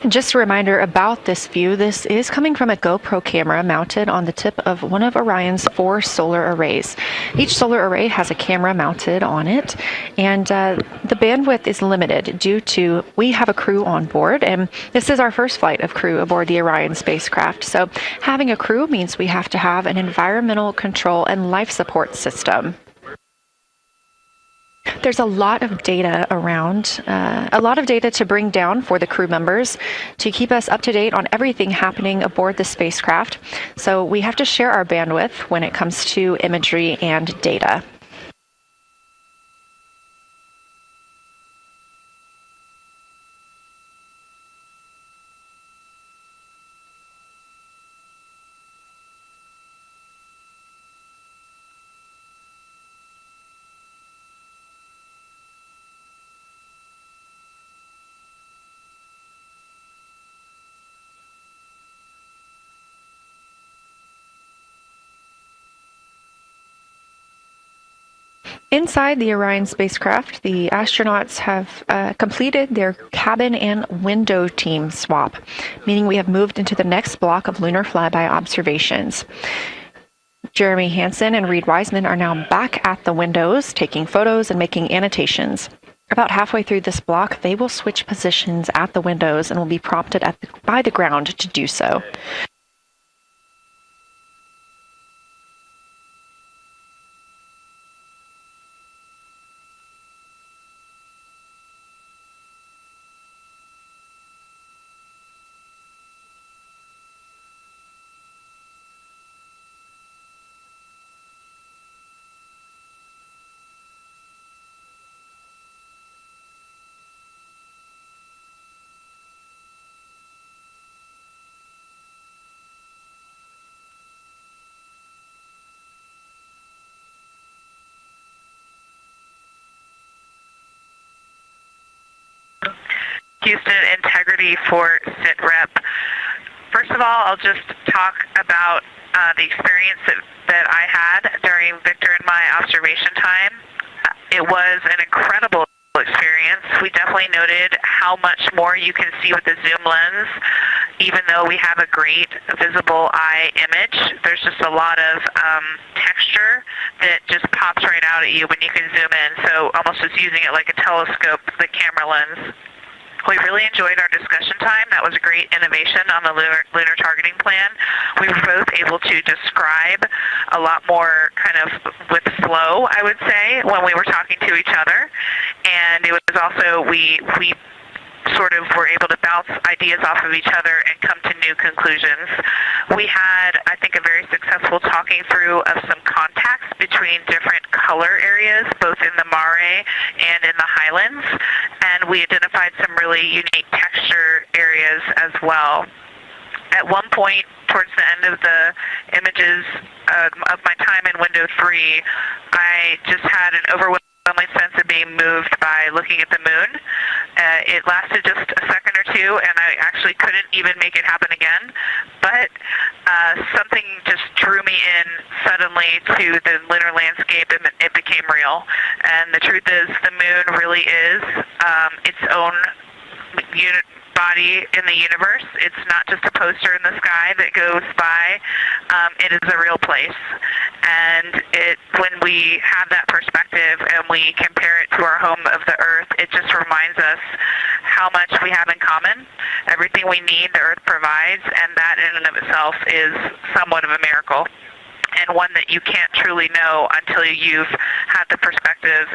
Speaker 1: Just a reminder about this view. This is coming from a GoPro camera mounted on the tip of one of Orion's 4 solar arrays. Each solar array has a camera mounted on it, and the bandwidth is limited due to we have a crew on board, and this is our first flight of crew aboard the Orion spacecraft. So having a crew means we have to have an environmental control and life support system. There's a lot of data around, a lot of data to bring down for the crew members to keep us up to date on everything happening aboard the spacecraft. So we have to share our bandwidth when it comes to imagery and data. Inside the Orion spacecraft, the astronauts have completed their cabin and window team swap, meaning we have moved into the next block of Lunar Flyby observations. Jeremy Hansen and Reed Wiseman are now back at the windows, taking photos and making annotations. About halfway through this block, they will switch positions at the windows and will be prompted by the ground to do so.
Speaker 2: Houston Integrity for SITREP. First of all, I'll just talk about the experience that I had during Victor and my observation time. It was an incredible experience. We definitely noted how much more you can see with the zoom lens, even though we have a great visible eye image. There's just a lot of texture that just pops right out at you when you can zoom in, so almost just using it like a telescope, the camera lens. We really enjoyed our discussion time. That was a great innovation on the lunar targeting plan. We were both able to describe a lot more kind of with flow, I would say, when we were talking to each other. And it was also, we sort of were able to bounce ideas off of each other and come to new conclusions. We had, I think, a very successful talking through of some contacts between different color areas, both in the mare and in the highlands, and we identified some really unique texture areas as well. At one point, towards the end of the images of my time in window 3, I just had an overwhelming sense of being moved by looking at the moon. It lasted just a second or two, and I actually couldn't even make it happen again. But something just drew me in suddenly to the lunar landscape, and it became real. And the truth is, the moon really is its own body in the universe. It's not just a poster in the sky that goes by. It is a real place. And when we have that perspective and we compare it to our home of the Earth, it just reminds us how much we have in common. Everything we need, the Earth provides, and that in and of itself is somewhat of a miracle, and one that you can't truly know until you've had the perspective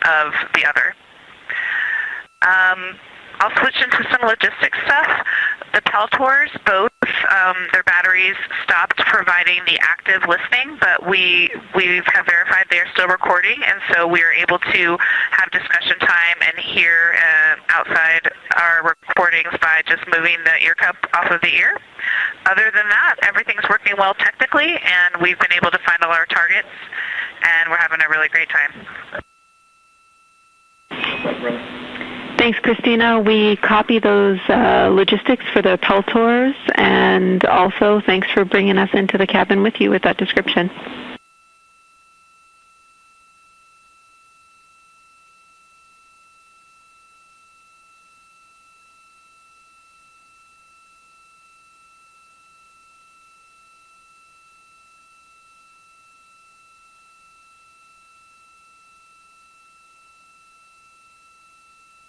Speaker 2: of the other. I'll switch into some logistics stuff. The Peltors both their batteries stopped providing the active listening, but we have verified they are still recording, and so we are able to have discussion time and hear outside our recordings by just moving the ear cup off of the ear. Other than that, everything's working well technically, and we've been able to find all our targets, and we're having a really great time.
Speaker 3: Thanks, Christina. We copy those logistics for the Pell tours, and also thanks for bringing us into the cabin with you with that description.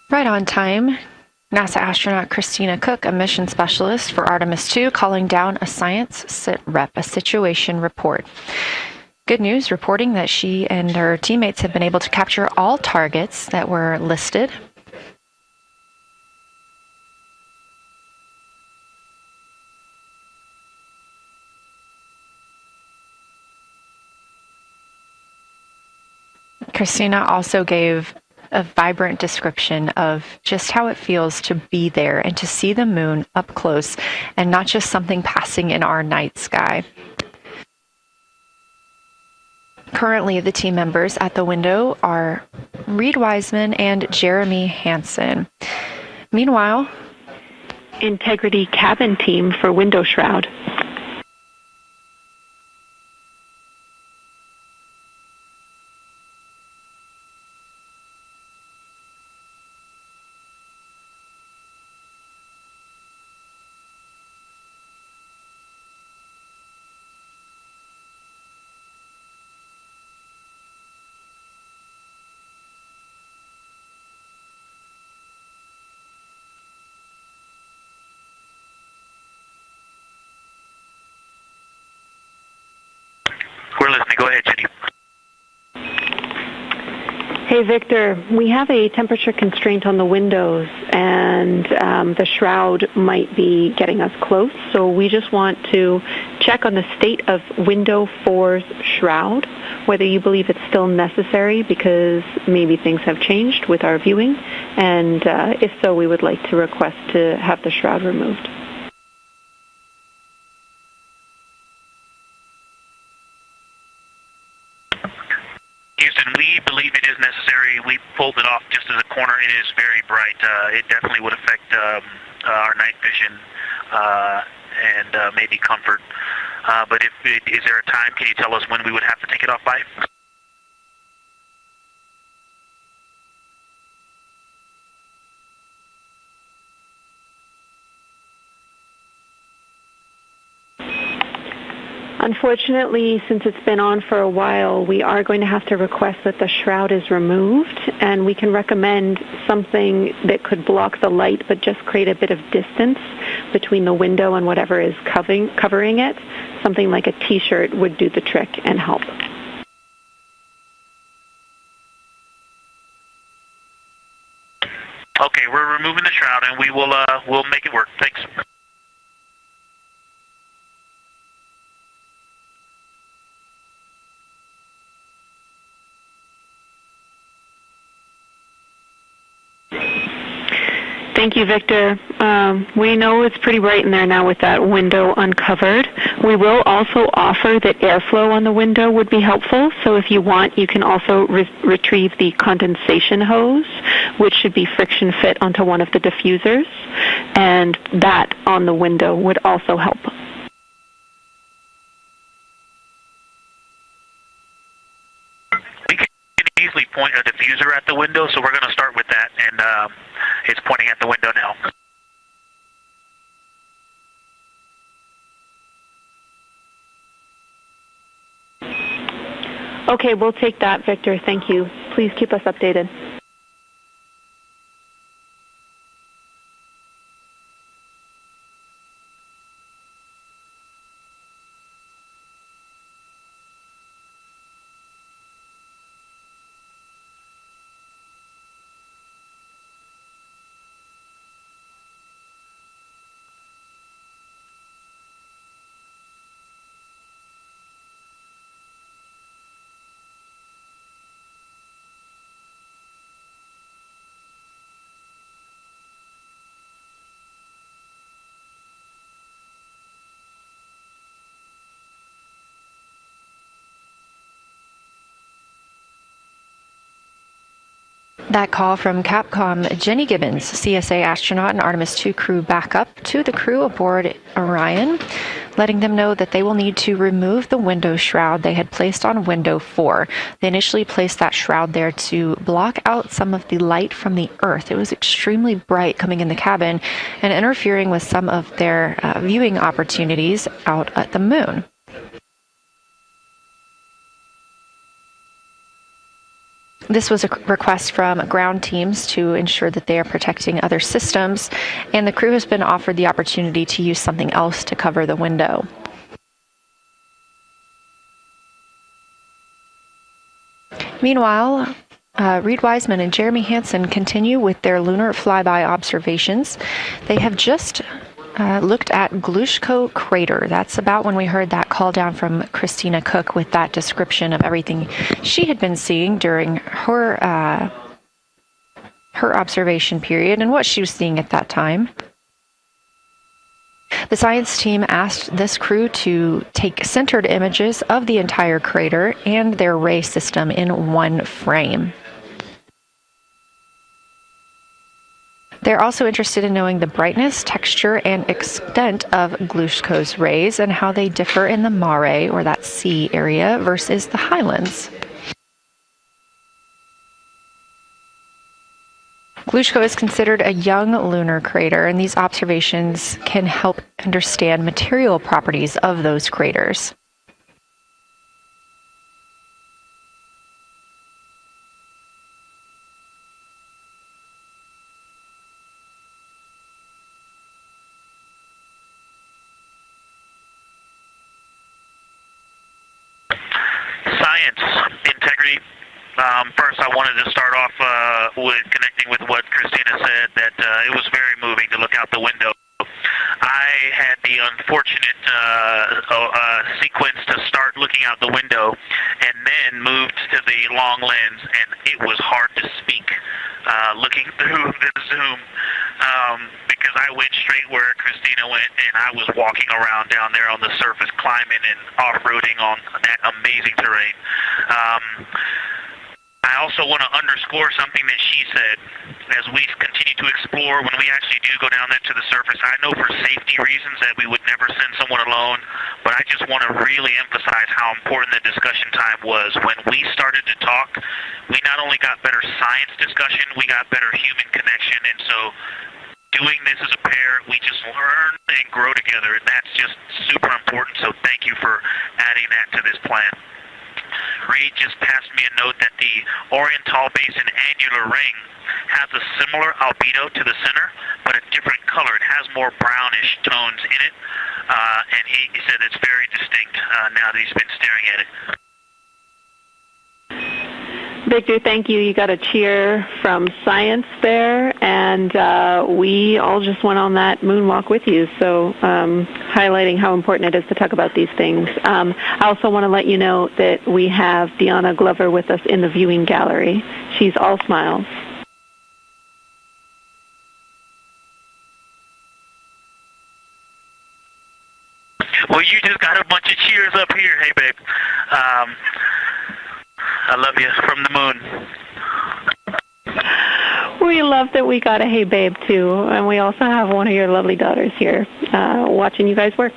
Speaker 1: Right on time, NASA astronaut Christina Cook, a mission specialist for Artemis II, calling down a science a situation report. Good news, reporting that she and her teammates have been able to capture all targets that were listed. Christina also gave a vibrant description of just how it feels to be there and to see the moon up close and not just something passing in our night sky. Currently, the team members at the window are Reed Wiseman and Jeremy Hansen. Meanwhile,
Speaker 3: Integrity cabin team for window shroud.
Speaker 7: We're listening. Go ahead, Jenny.
Speaker 3: Hey, Victor, we have a temperature constraint on the windows, and the shroud might be getting us close, so we just want to check on the state of window 4's shroud, whether you believe it's still necessary because maybe things have changed with our viewing, and if so, we would like to request to have the shroud removed.
Speaker 7: Houston, we believe it is necessary. We pulled it off just as a corner. It is very bright. It definitely would affect our night vision and maybe comfort. But is there a time? Can you tell us when we would have to take it off by?
Speaker 3: Unfortunately, since it's been on for a while, we are going to have to request that the shroud is removed, and we can recommend something that could block the light but just create a bit of distance between the window and whatever is covering it. Something like a T-shirt would do the trick and help.
Speaker 7: Okay, we're removing the shroud, and we'll make it work. Thanks.
Speaker 3: Thank you, Victor. We know it's pretty bright in there now with that window uncovered. We will also offer that airflow on the window would be helpful. So if you want, you can also retrieve the condensation hose, which should be friction fit onto one of the diffusers. And that on the window would also help.
Speaker 7: We can easily point a diffuser at the window, so we're going to start with that, and it's pointing at the window now.
Speaker 3: Okay, we'll take that, Victor. Thank you. Please keep us updated.
Speaker 1: That call from Capcom Jenny Gibbons, CSA astronaut and Artemis II crew backup, to the crew aboard Orion, letting them know that they will need to remove the window shroud they had placed on window 4. They initially placed that shroud there to block out some of the light from the Earth. It was extremely bright coming in the cabin and interfering with some of their viewing opportunities out at the moon. This was a request from ground teams to ensure that they are protecting other systems, and the crew has been offered the opportunity to use something else to cover the window. Meanwhile, Reed Wiseman and Jeremy Hansen continue with their lunar flyby observations. They have just looked at Geological crater. That's about when we heard that call down from Christina Cook with that description of everything she had been seeing during her observation period and what she was seeing at that time. The science team asked this crew to take centered images of the entire crater and their ray system in one frame. They're also interested in knowing the brightness, texture, and extent of Geological's rays and how they differ in the mare, or that sea area, versus the highlands. Geological is considered a young lunar crater, and these observations can help understand material properties of those craters.
Speaker 7: Integrity. First, I wanted to start off with connecting with what Christina said, that it was very moving to look out the window. I had the unfortunate sequence to start looking out the window and then moved to the long lens, and it was hard to speak looking through the zoom because I went straight where Christina went, and I was walking around down there on the surface, climbing and off-roading on that amazing terrain. I also want to underscore something that she said. As we continue to explore, when we actually do go down there to the surface, I know for safety reasons that we would never send someone alone, but I just want to really emphasize how important the discussion time was. When we started to talk, we not only got better science discussion, we got better human connection, and so doing this as a pair, we just learn and grow together, and that's just super important, so thank you for adding that to this plan. Reed just passed me a note that the Oriental Basin annular ring has a similar albedo to the center, but a different color. It has more brownish tones in it, and he said it's very distinct now that he's been staring at it.
Speaker 3: Victor, thank you. You got a cheer from science there, and we all just went on that moonwalk with you, so highlighting how important it is to talk about these things. I also want to let you know that we have Deanna Glover with us in the viewing gallery. She's all smiles.
Speaker 7: Well, you just got a bunch of cheers up here. Hey, babe. I love you from the moon.
Speaker 3: We love that we got a hey babe too, and we also have one of your lovely daughters here watching you guys work.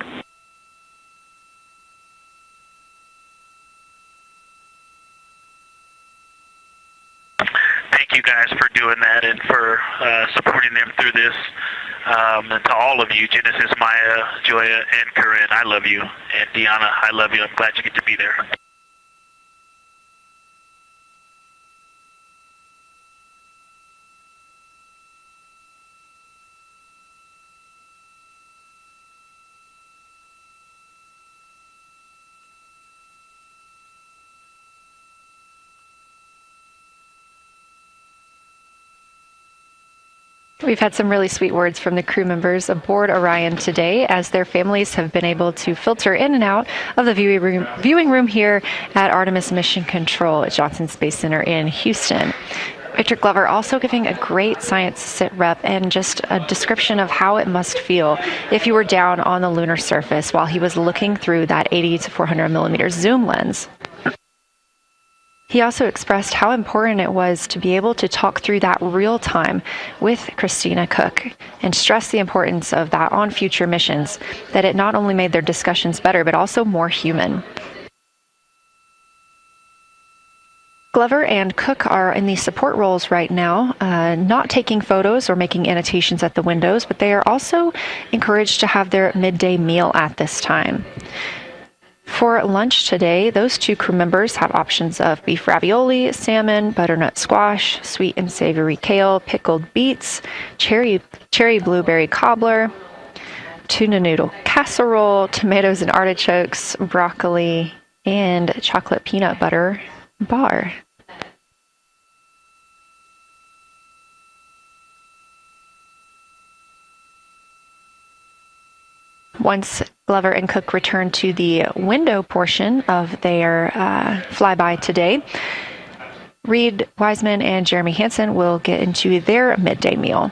Speaker 7: Thank you guys for doing that and for supporting them through this. And to all of you, Genesis, Maya, Joya, and Corinne, I love you. And Deanna, I love you. I'm glad you get to be there.
Speaker 1: We've had some really sweet words from the crew members aboard Orion today, as their families have been able to filter in and out of the viewing room here at Artemis Mission Control at Johnson Space Center in Houston. Victor Glover also giving a great science sit rep and just a description of how it must feel if you were down on the lunar surface while he was looking through that 80 to 400 millimeter zoom lens. He also expressed how important it was to be able to talk through that real time with Christina Cook and stressed the importance of that on future missions, that it not only made their discussions better, but also more human. Glover and Cook are in the support roles right now, not taking photos or making annotations at the windows, but they are also encouraged to have their midday meal at this time. For lunch today, those two crew members have options of beef ravioli, salmon, butternut squash, sweet and savory kale, pickled beets, cherry blueberry cobbler, tuna noodle casserole, tomatoes and artichokes, broccoli, and chocolate peanut butter bar. Once Glover and Cook return to the window portion of their flyby today, Reed Wiseman and Jeremy Hansen will get into their midday meal.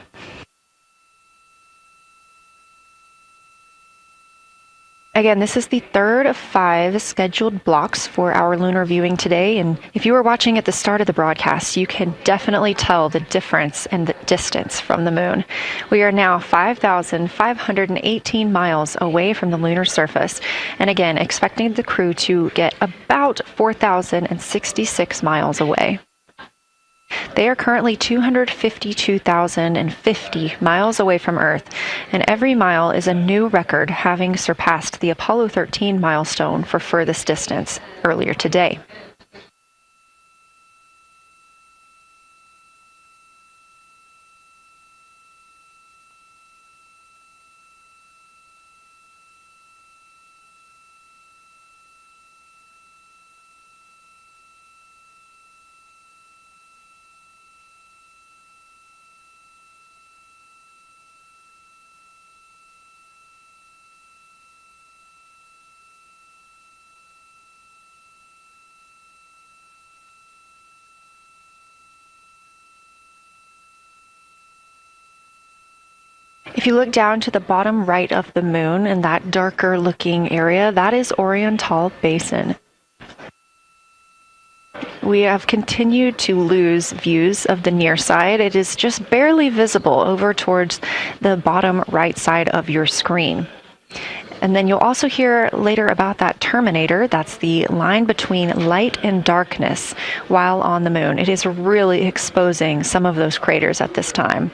Speaker 1: Again, this is the third of 5 scheduled blocks for our lunar viewing today, and if you were watching at the start of the broadcast, you can definitely tell the difference and the distance from the moon. We are now 5,518 miles away from the lunar surface, and again, expecting the crew to get about 4,066 miles away. They are currently 252,050 miles away from Earth, and every mile is a new record, having surpassed the Apollo 13 milestone for furthest distance earlier today. If you look down to the bottom right of the moon in that darker looking area, that is Oriental Basin. We have continued to lose views of the near side. It is just barely visible over towards the bottom right side of your screen. And then you'll also hear later about that terminator. That's the line between light and darkness while on the moon. It is really exposing some of those craters at this time.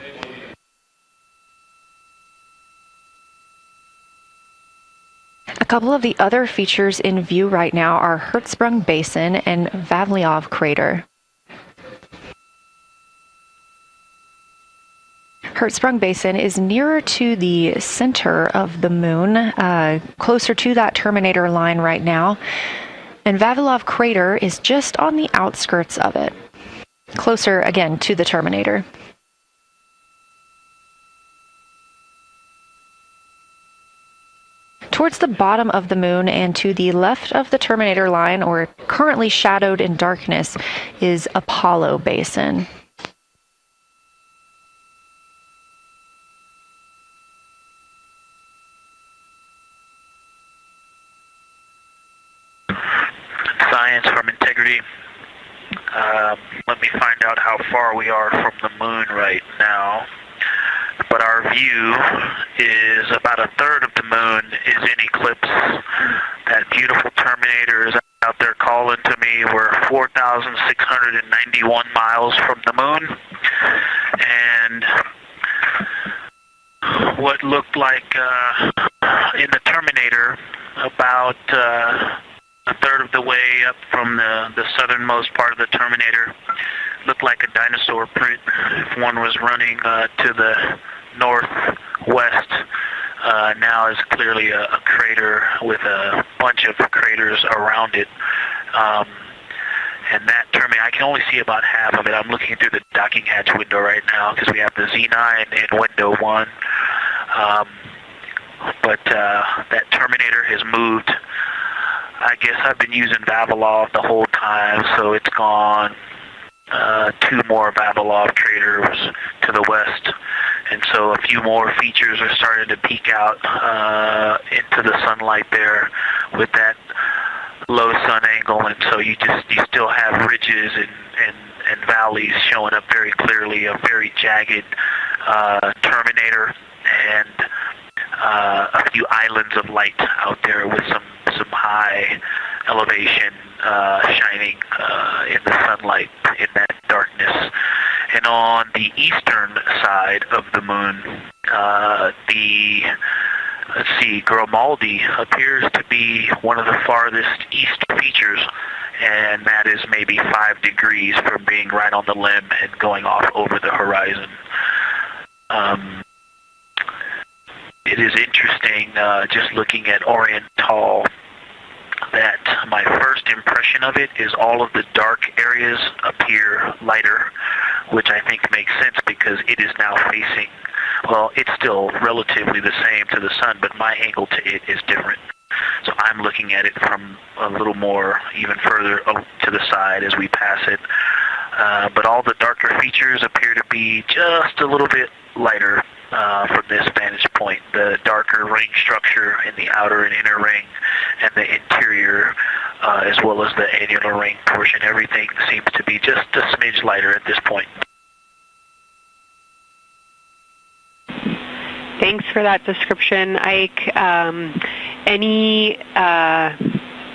Speaker 1: A couple of the other features in view right now are Hertzsprung Basin and Vavilov Crater. Hertzsprung Basin is nearer to the center of the moon, closer to that terminator line right now, and Vavilov Crater is just on the outskirts of it, closer again to the terminator. Towards the bottom of the moon and to the left of the terminator line, or currently shadowed in darkness, is Apollo Basin.
Speaker 7: Science from integrity. Let me find out how far we are from the moon right now. But our view is about a third of the moon is in eclipse. That beautiful terminator is out there calling to me. We're 4,691 miles from the moon. And what looked like in the terminator about a third of the way up from the southernmost part of the terminator looked like a dinosaur print. If one was running to the northwest, now is clearly a crater with a bunch of craters around it. And that terminator, I can only see about half of it. I'm looking through the docking hatch window right now because we have the Z9 in window 1. But that terminator has moved. I guess I've been using Vavilov the whole time, so it's gone 2 more Vavilov craters to the west. And so a few more features are starting to peek out into the sunlight there with that low sun angle, and so you still have ridges and valleys showing up very clearly, a very jagged terminator, and a few islands of light out there with some high elevation shining in the sunlight in that darkness. And on the eastern side of the moon, let's see, Grimaldi appears to be one of the farthest east features, and that is maybe 5 degrees from being right on the limb and going off over the horizon. It is interesting, just looking at Oriental, that my first impression of it is all of the dark areas appear lighter, which I think makes sense because it is now facing, well, it's still relatively the same to the sun, but my angle to it is different. So I'm looking at it from a little more, even further to the side as we pass it. But all the darker features appear to be just a little bit lighter from this vantage point. The darker ring structure in the outer and inner ring, and the interior, as well as the annular ring portion, everything seems to be just a smidge lighter at this point.
Speaker 6: Thanks for that description, Ike. Any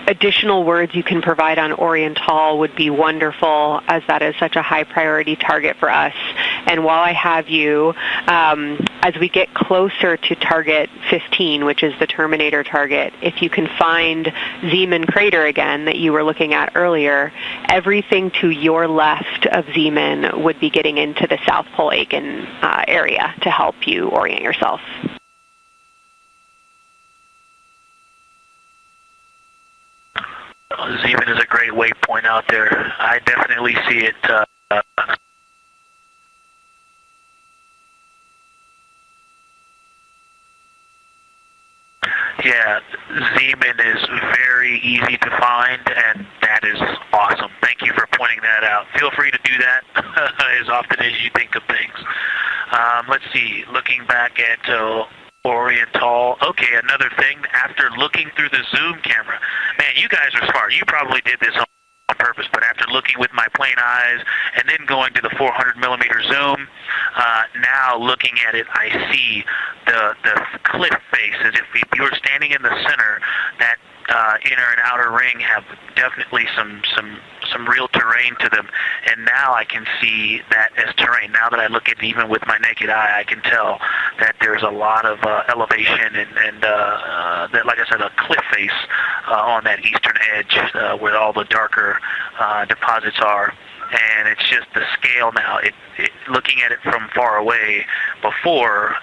Speaker 6: additional words you can provide on Oriental would be wonderful, as that is such a high priority target for us. And while I have you, as we get closer to target 15, which is the terminator target, if you can find Zeeman crater again that you were looking at earlier, everything to your left of Zeeman would be getting into the South Pole Aiken area to help you orient yourself.
Speaker 7: Zeeman is a great waypoint out there. I definitely see it. Yeah, Zeeman is very easy to find, and that is awesome. Thank you for pointing that out. Feel free to do that as often as you think of things. Let's see, looking back at Oriental. Okay, another thing, after looking through the zoom camera, man, you guys are smart. You probably did this on purpose, but after looking with my plain eyes and then going to the 400 millimeter zoom, now looking at it, I see the cliff face as if you were standing in the center. That inner and outer ring have definitely some real terrain to them, and now I can see that as terrain. Now that I look at it even with my naked eye, I can tell that there's a lot of elevation and that, like I said, a cliff face on that eastern edge where all the darker deposits are. And it's just the scale now. Looking at it from far away, before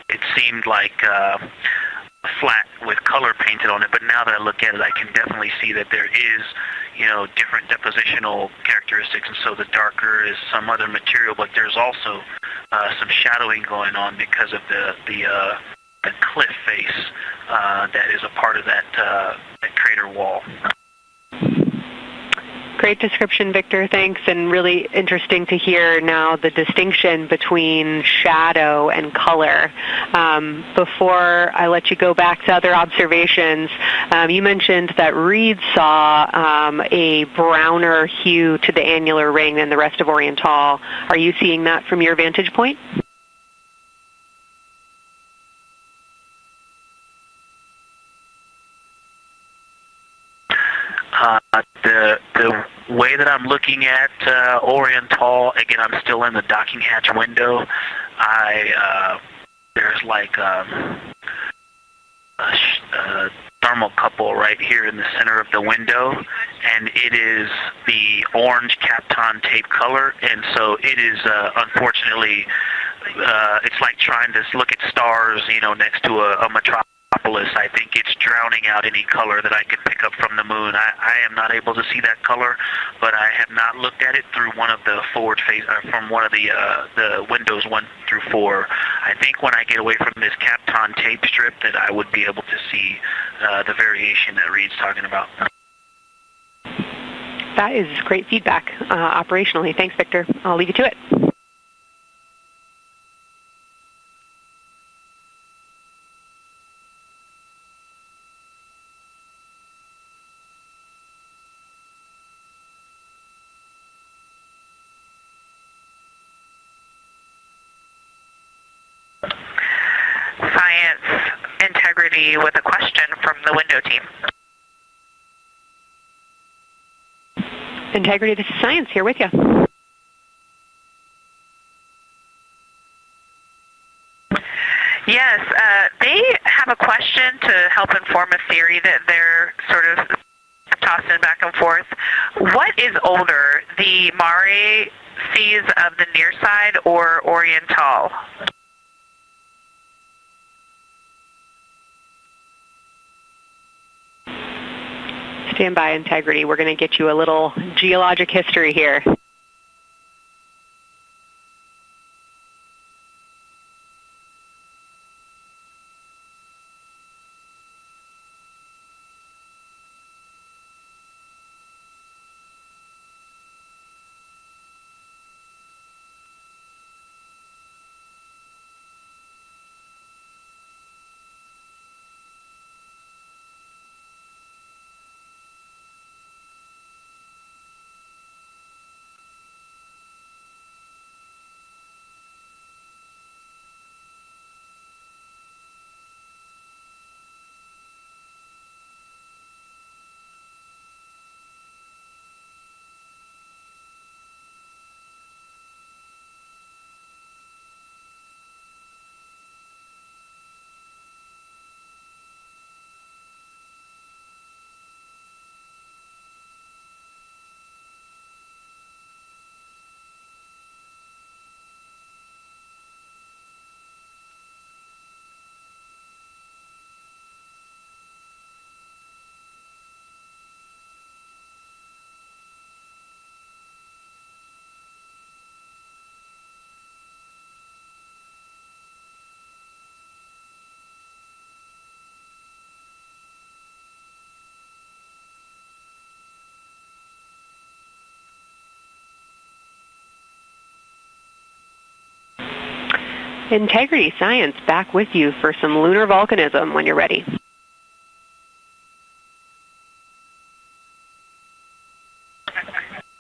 Speaker 7: it seemed like flat with color painted on it, but now that I look at it, I can definitely see that there is, different depositional characteristics, and so the darker is some other material, but there's also some shadowing going on because of the cliff face that is a part of that crater wall.
Speaker 6: Great description, Victor. Thanks, and really interesting to hear now the distinction between shadow and color. Before I let you go back to other observations, you mentioned that Reed saw a browner hue to the annular ring than the rest of Oriental. Are you seeing that from your vantage point?
Speaker 7: The way that I'm looking at Oriental, again, I'm still in the docking hatch window. There's like a thermocouple right here in the center of the window, and it is the orange Kapton tape color, and so it is unfortunately it's like trying to look at stars, next to a metropolis. I think it's drowning out any color that I could pick up from the moon. I am not able to see that color, but I have not looked at it through one of the forward face, from one of the windows 1 through 4. I think when I get away from this Kapton tape strip that I would be able to see the variation that Reed's talking about.
Speaker 6: That is great feedback operationally. Thanks, Victor. I'll leave you to it.
Speaker 2: Science Integrity with a question from the window team.
Speaker 6: Integrity, this is Science, here with you.
Speaker 2: Yes, they have a question to help inform a theory that they're sort of tossing back and forth. What is older, the Mare seas of the near side or Oriental?
Speaker 6: Stand by, Integrity. We're going to get you a little geologic history here. Integrity Science back with you for some lunar volcanism when you're ready.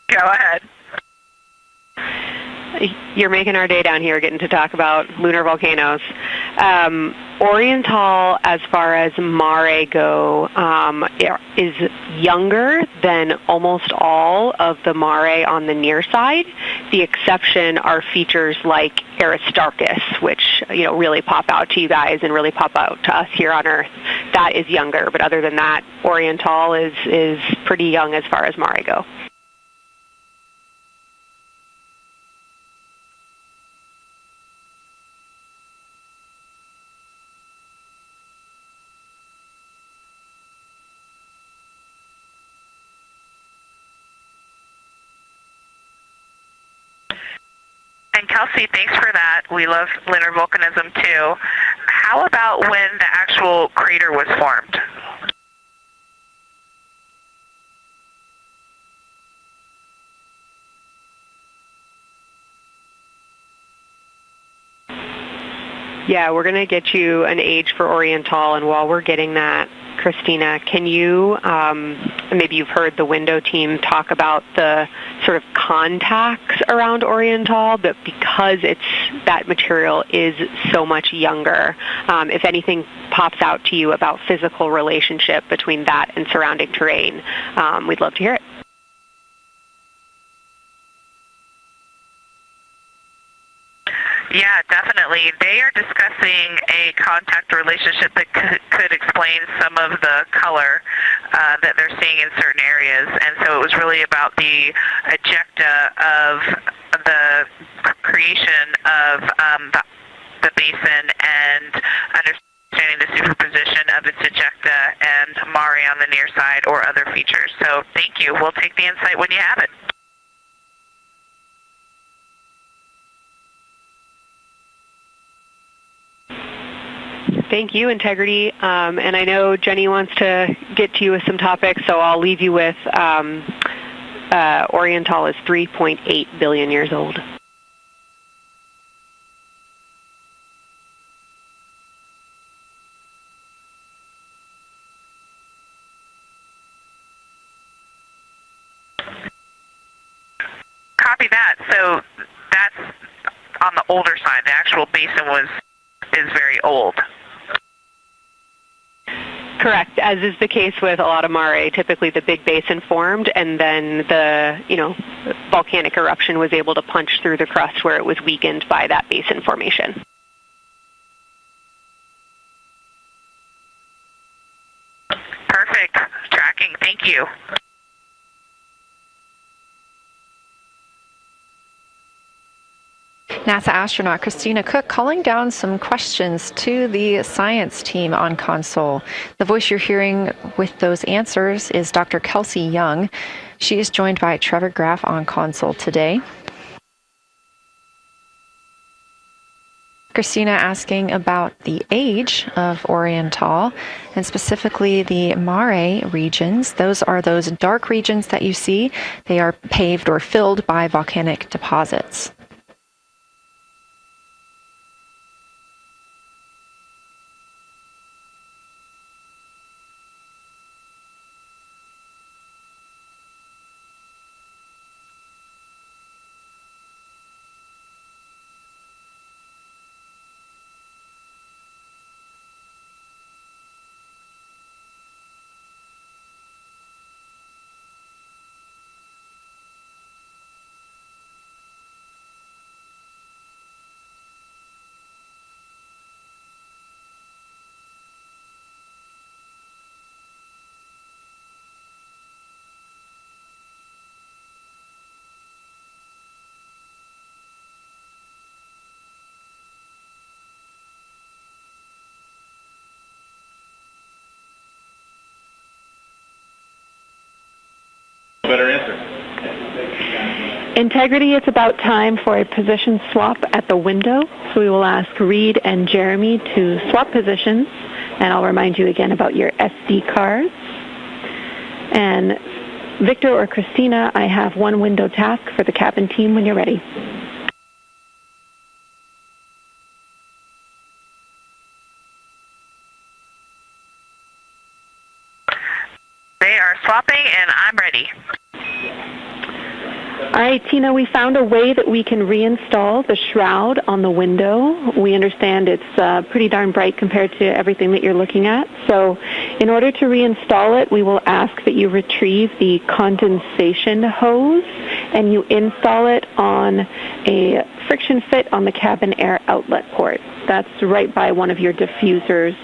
Speaker 2: Go ahead.
Speaker 6: You're making our day down here getting to talk about lunar volcanoes. Oriental, as far as Mare go, is younger than almost all of the Mare on the near side. The exception are features like Aristarchus, which really pop out to you guys and really pop out to us here on Earth. That is younger, but other than that, Oriental is pretty young as far as Mare go.
Speaker 2: And Kelsey, thanks for that. We love lunar volcanism too. How about when the actual crater was formed?
Speaker 6: Yeah, we're going to get you an age for Oriental, and while we're getting that, Christina, can you, maybe you've heard the window team talk about the sort of contacts around Oriental, but because that material is so much younger, if anything pops out to you about physical relationship between that and surrounding terrain, we'd love to hear it.
Speaker 2: Yeah, definitely. They are discussing a contact relationship that could explain some of the color that they're seeing in certain areas. And so it was really about the ejecta of the creation of the basin and understanding the superposition of its ejecta and Mare on the near side or other features. So thank you. We'll take the insight when you have it.
Speaker 6: Thank you, Integrity. And I know Jenny wants to get to you with some topics, so I'll leave you with Oriental is 3.8 billion years old.
Speaker 2: Copy that. So that's on the older side. The actual basin is very old.
Speaker 6: Correct. As is the case with a lot of mare, typically the big basin formed, and then the volcanic eruption was able to punch through the crust where it was weakened by that basin formation.
Speaker 2: Perfect. Tracking. Thank you.
Speaker 1: NASA astronaut Christina Cook calling down some questions to the science team on console. The voice you're hearing with those answers is Dr. Kelsey Young. She is joined by Trevor Graff on console today. Christina asking about the age of Oriental, and specifically the mare regions. Those are those dark regions that you see. They are paved or filled by volcanic deposits.
Speaker 9: Better answer.
Speaker 3: Integrity, it's about time for a position swap at the window. So we will ask Reed and Jeremy to swap positions, and I'll remind you again about your SD cards. And Victor or Christina, I have one window task for the cabin team when you're ready.
Speaker 2: They are swapping, and I'm ready.
Speaker 3: All right, Tina, we found a way that we can reinstall the shroud on the window. We understand it's pretty darn bright compared to everything that you're looking at. So in order to reinstall it, we will ask that you retrieve the condensation hose and you install it on a friction fit on the cabin air outlet port. That's right by one of your diffusers.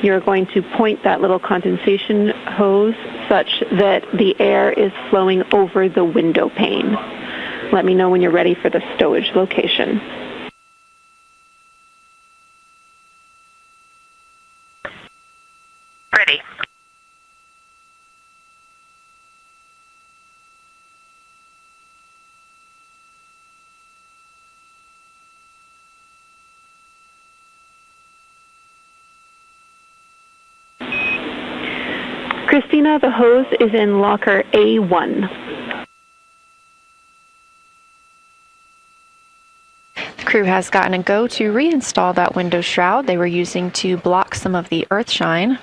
Speaker 3: You're going to point that little condensation hose such that the air is flowing over the window pane. Let me know when you're ready for the stowage location.
Speaker 2: Ready.
Speaker 3: Christina, the hose is in locker A1.
Speaker 1: The crew has gotten a go to reinstall that window shroud they were using to block some of the earth shine.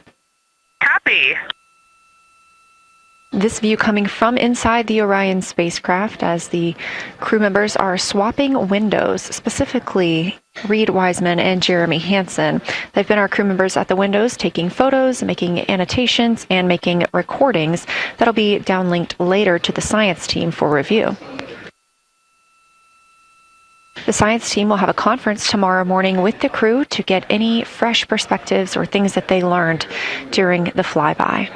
Speaker 2: Copy.
Speaker 1: This view coming from inside the Orion spacecraft as the crew members are swapping windows, specifically Reed Wiseman and Jeremy Hansen. They've been our crew members at the windows taking photos, making annotations, and making recordings that'll be downlinked later to the science team for review. The science team will have a conference tomorrow morning with the crew to get any fresh perspectives or things that they learned during the flyby.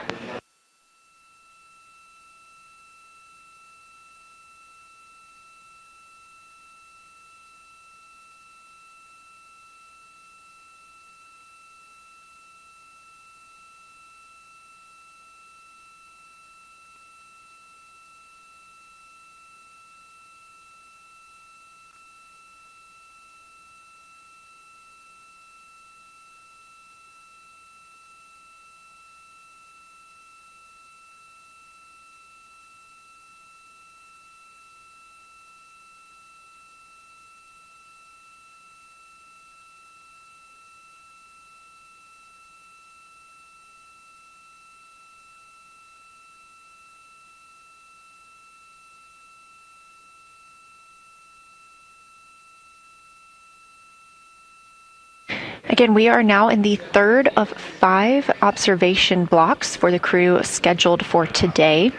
Speaker 1: Again, we are now in the third of 5 observation blocks for the crew scheduled for today.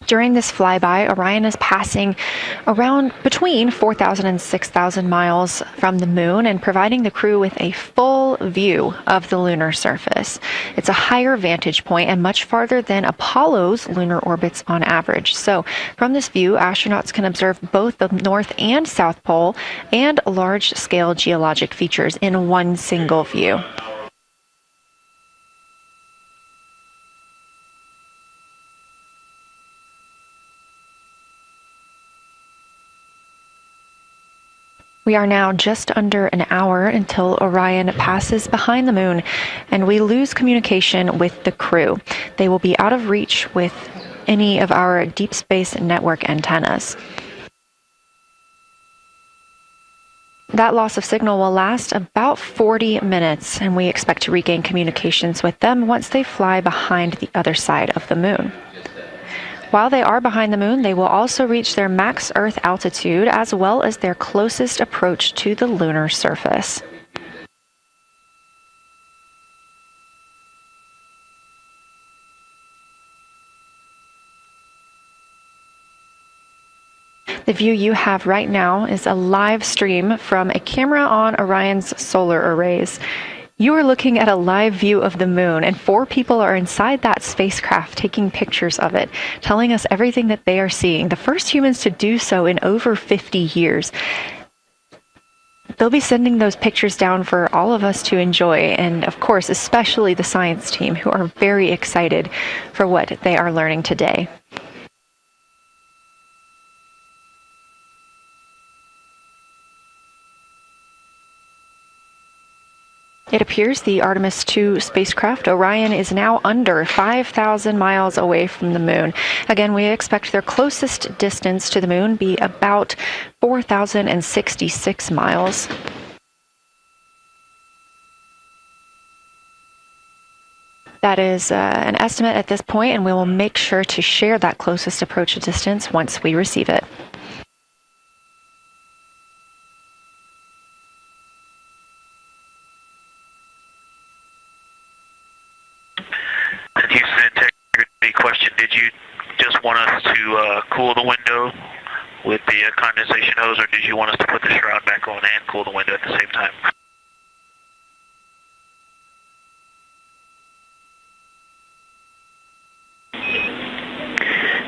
Speaker 1: During this flyby, Orion is passing around between 4,000 and 6,000 miles from the moon and providing the crew with a full view of the lunar surface. It's a higher vantage point and much farther than Apollo's lunar orbits on average. So from this view, astronauts can observe both the North and South Pole and large-scale geologic features in one single view. We are now just under an hour until Orion passes behind the moon, and we lose communication with the crew. They will be out of reach with any of our deep space network antennas. That loss of signal will last about 40 minutes, and we expect to regain communications with them once they fly behind the other side of the moon. While they are behind the moon, they will also reach their max Earth altitude as well as their closest approach to the lunar surface. The view you have right now is a live stream from a camera on Orion's solar arrays. You are looking at a live view of the moon, and 4 people are inside that spacecraft taking pictures of it, telling us everything that they are seeing. The first humans to do so in over 50 years. They'll be sending those pictures down for all of us to enjoy, and of course, especially the science team, who are very excited for what they are learning today. It appears the Artemis II spacecraft, Orion, is now under 5,000 miles away from the moon. Again, we expect their closest distance to the moon be about 4,066 miles. That is an estimate at this point, and we will make sure to share that closest approach distance once we receive it.
Speaker 7: Houston integrity question, did you just want us to cool the window with the condensation hose, or did you want us to put the shroud back on and cool the window at the same time?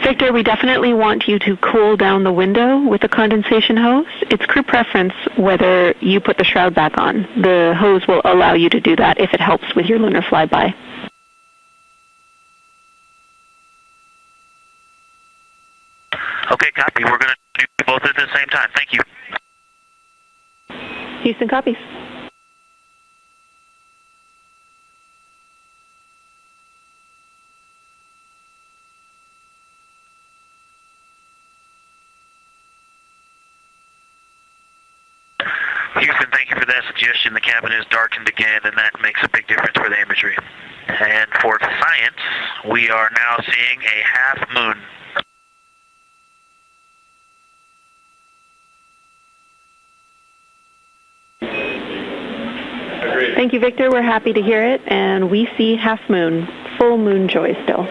Speaker 3: Victor, we definitely want you to cool down the window with the condensation hose. It's crew preference whether you put the shroud back on. The hose will allow you to do that if it helps with your lunar flyby.
Speaker 7: Okay, copy. We're going to do both at the same time. Thank you.
Speaker 3: Houston copies.
Speaker 7: Houston, thank you for that suggestion. The cabin is darkened again, and that makes a big difference for the imagery. And for science, we are now seeing a half moon.
Speaker 3: Thank you, Victor. We're happy to hear it, and we see half moon, full moon joy still.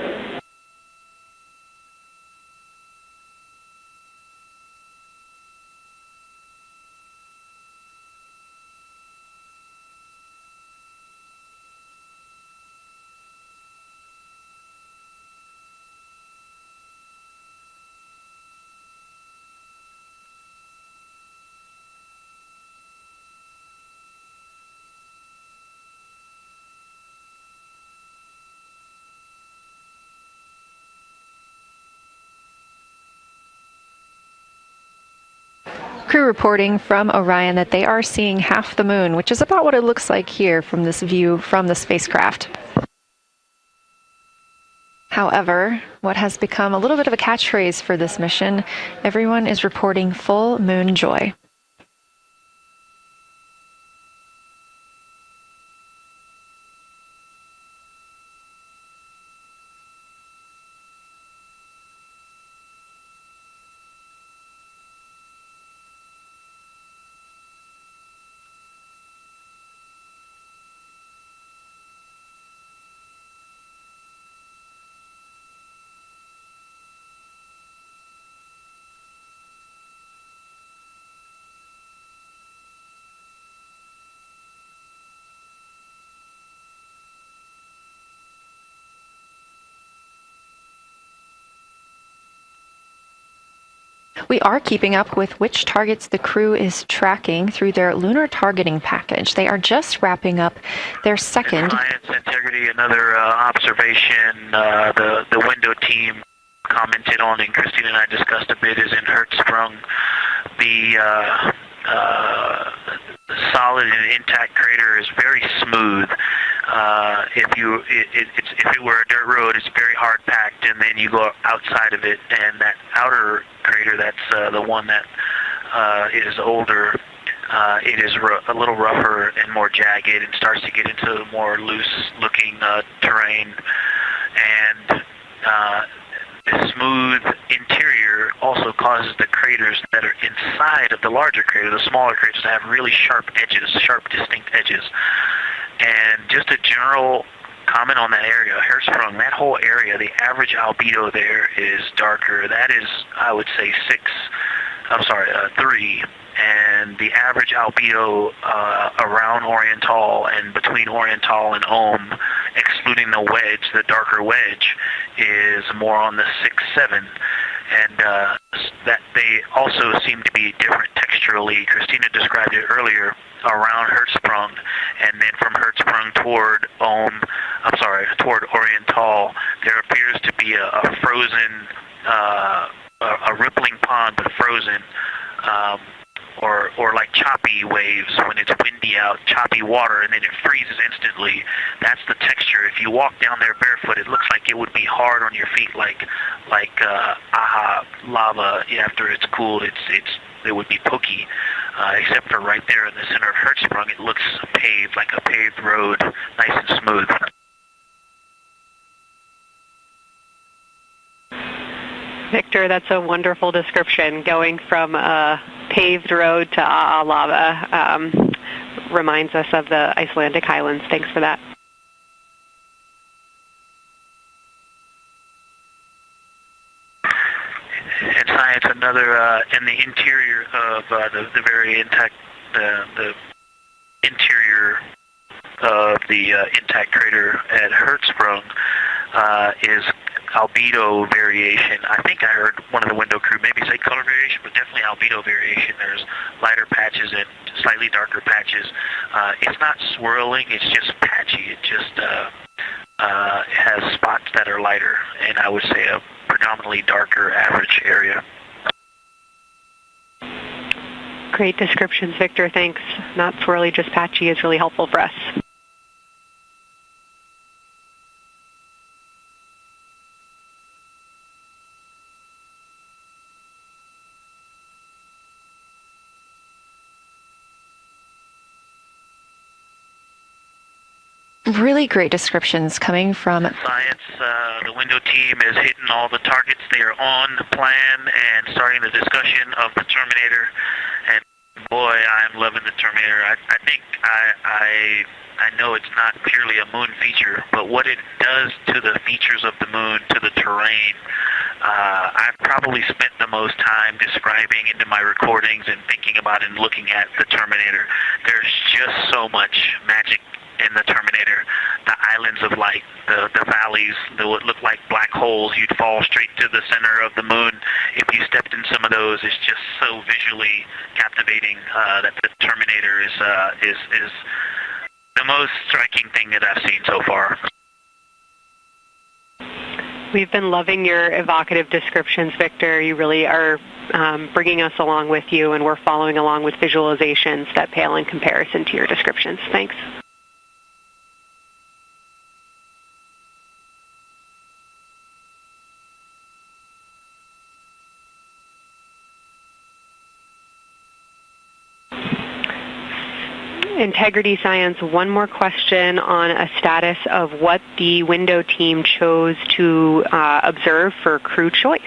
Speaker 1: Crew reporting from Orion that they are seeing half the moon, which is about what it looks like here from this view from the spacecraft. However, what has become a little bit of a catchphrase for this mission, everyone is reporting full moon joy. We are keeping up with which targets the crew is tracking through their lunar targeting package. They are just wrapping up their second.
Speaker 7: Science integrity, another observation the window team commented on and Christina and I discussed a bit is in Hertzsprung. The solid and intact crater is very smooth. If it were a dirt road, it's very hard packed, and then you go outside of it, and that outer crater, that's the one that is older. It is a little rougher and more jagged, and starts to get into more loose-looking terrain, and the smooth interior also causes the craters that are inside of the larger crater, the smaller craters, to have really sharp edges, sharp, distinct edges. And just a general comment on that area, Hertzsprung, that whole area, the average albedo there is darker. That is, I would say, 3. And the average albedo around Oriental and between Oriental and Ohm, excluding the wedge, the darker wedge, is more on the 6, 7. And that they also seem to be different texturally. Christina described it earlier around Hertzsprung, and then from Hertzsprung toward toward Oriental, there appears to be a frozen, a rippling pond, but frozen, or like choppy waves when it's windy out, choppy water, and then it freezes instantly. That's the texture. If you walk down there barefoot, it looks like it would be hard on your feet, like lava. After it's cooled, it would be pokey. Except for right there in the center of Hertzsprung, it looks paved, like a paved road, nice and smooth.
Speaker 6: Victor, that's a wonderful description. Going from a paved road to lava reminds us of the Icelandic highlands. Thanks for that.
Speaker 7: In science, another in the interior of the very intact, the interior of the intact crater at Hertzsprung is albedo variation. I think I heard one of the window crew maybe say color variation, but definitely albedo variation. There's lighter patches and slightly darker patches. It's not swirling, it's just patchy. It just has spots that are lighter, and I would say a predominantly darker average area.
Speaker 6: Great descriptions, Victor. Thanks. Not swirly, just patchy is really helpful for us.
Speaker 1: Really great descriptions coming from
Speaker 7: science. The window team is hitting all the targets. They are on the plan and starting the discussion of the Terminator. And boy, I'm loving the Terminator. I think I know it's not purely a moon feature, but what it does to the features of the moon, to the terrain, I've probably spent the most time describing into my recordings and thinking about and looking at the Terminator. There's just so much magic in the Terminator. The islands of light, the valleys that would look like black holes. You'd fall straight to the center of the moon if you stepped in some of those. It's just so visually captivating that the Terminator is the most striking thing that I've seen so far.
Speaker 6: We've been loving your evocative descriptions, Victor. You really are bringing us along with you, and we're following along with visualizations that pale in comparison to your descriptions. Thanks. Integrity Science, one more question on a status of what the window team chose to observe for crew choice.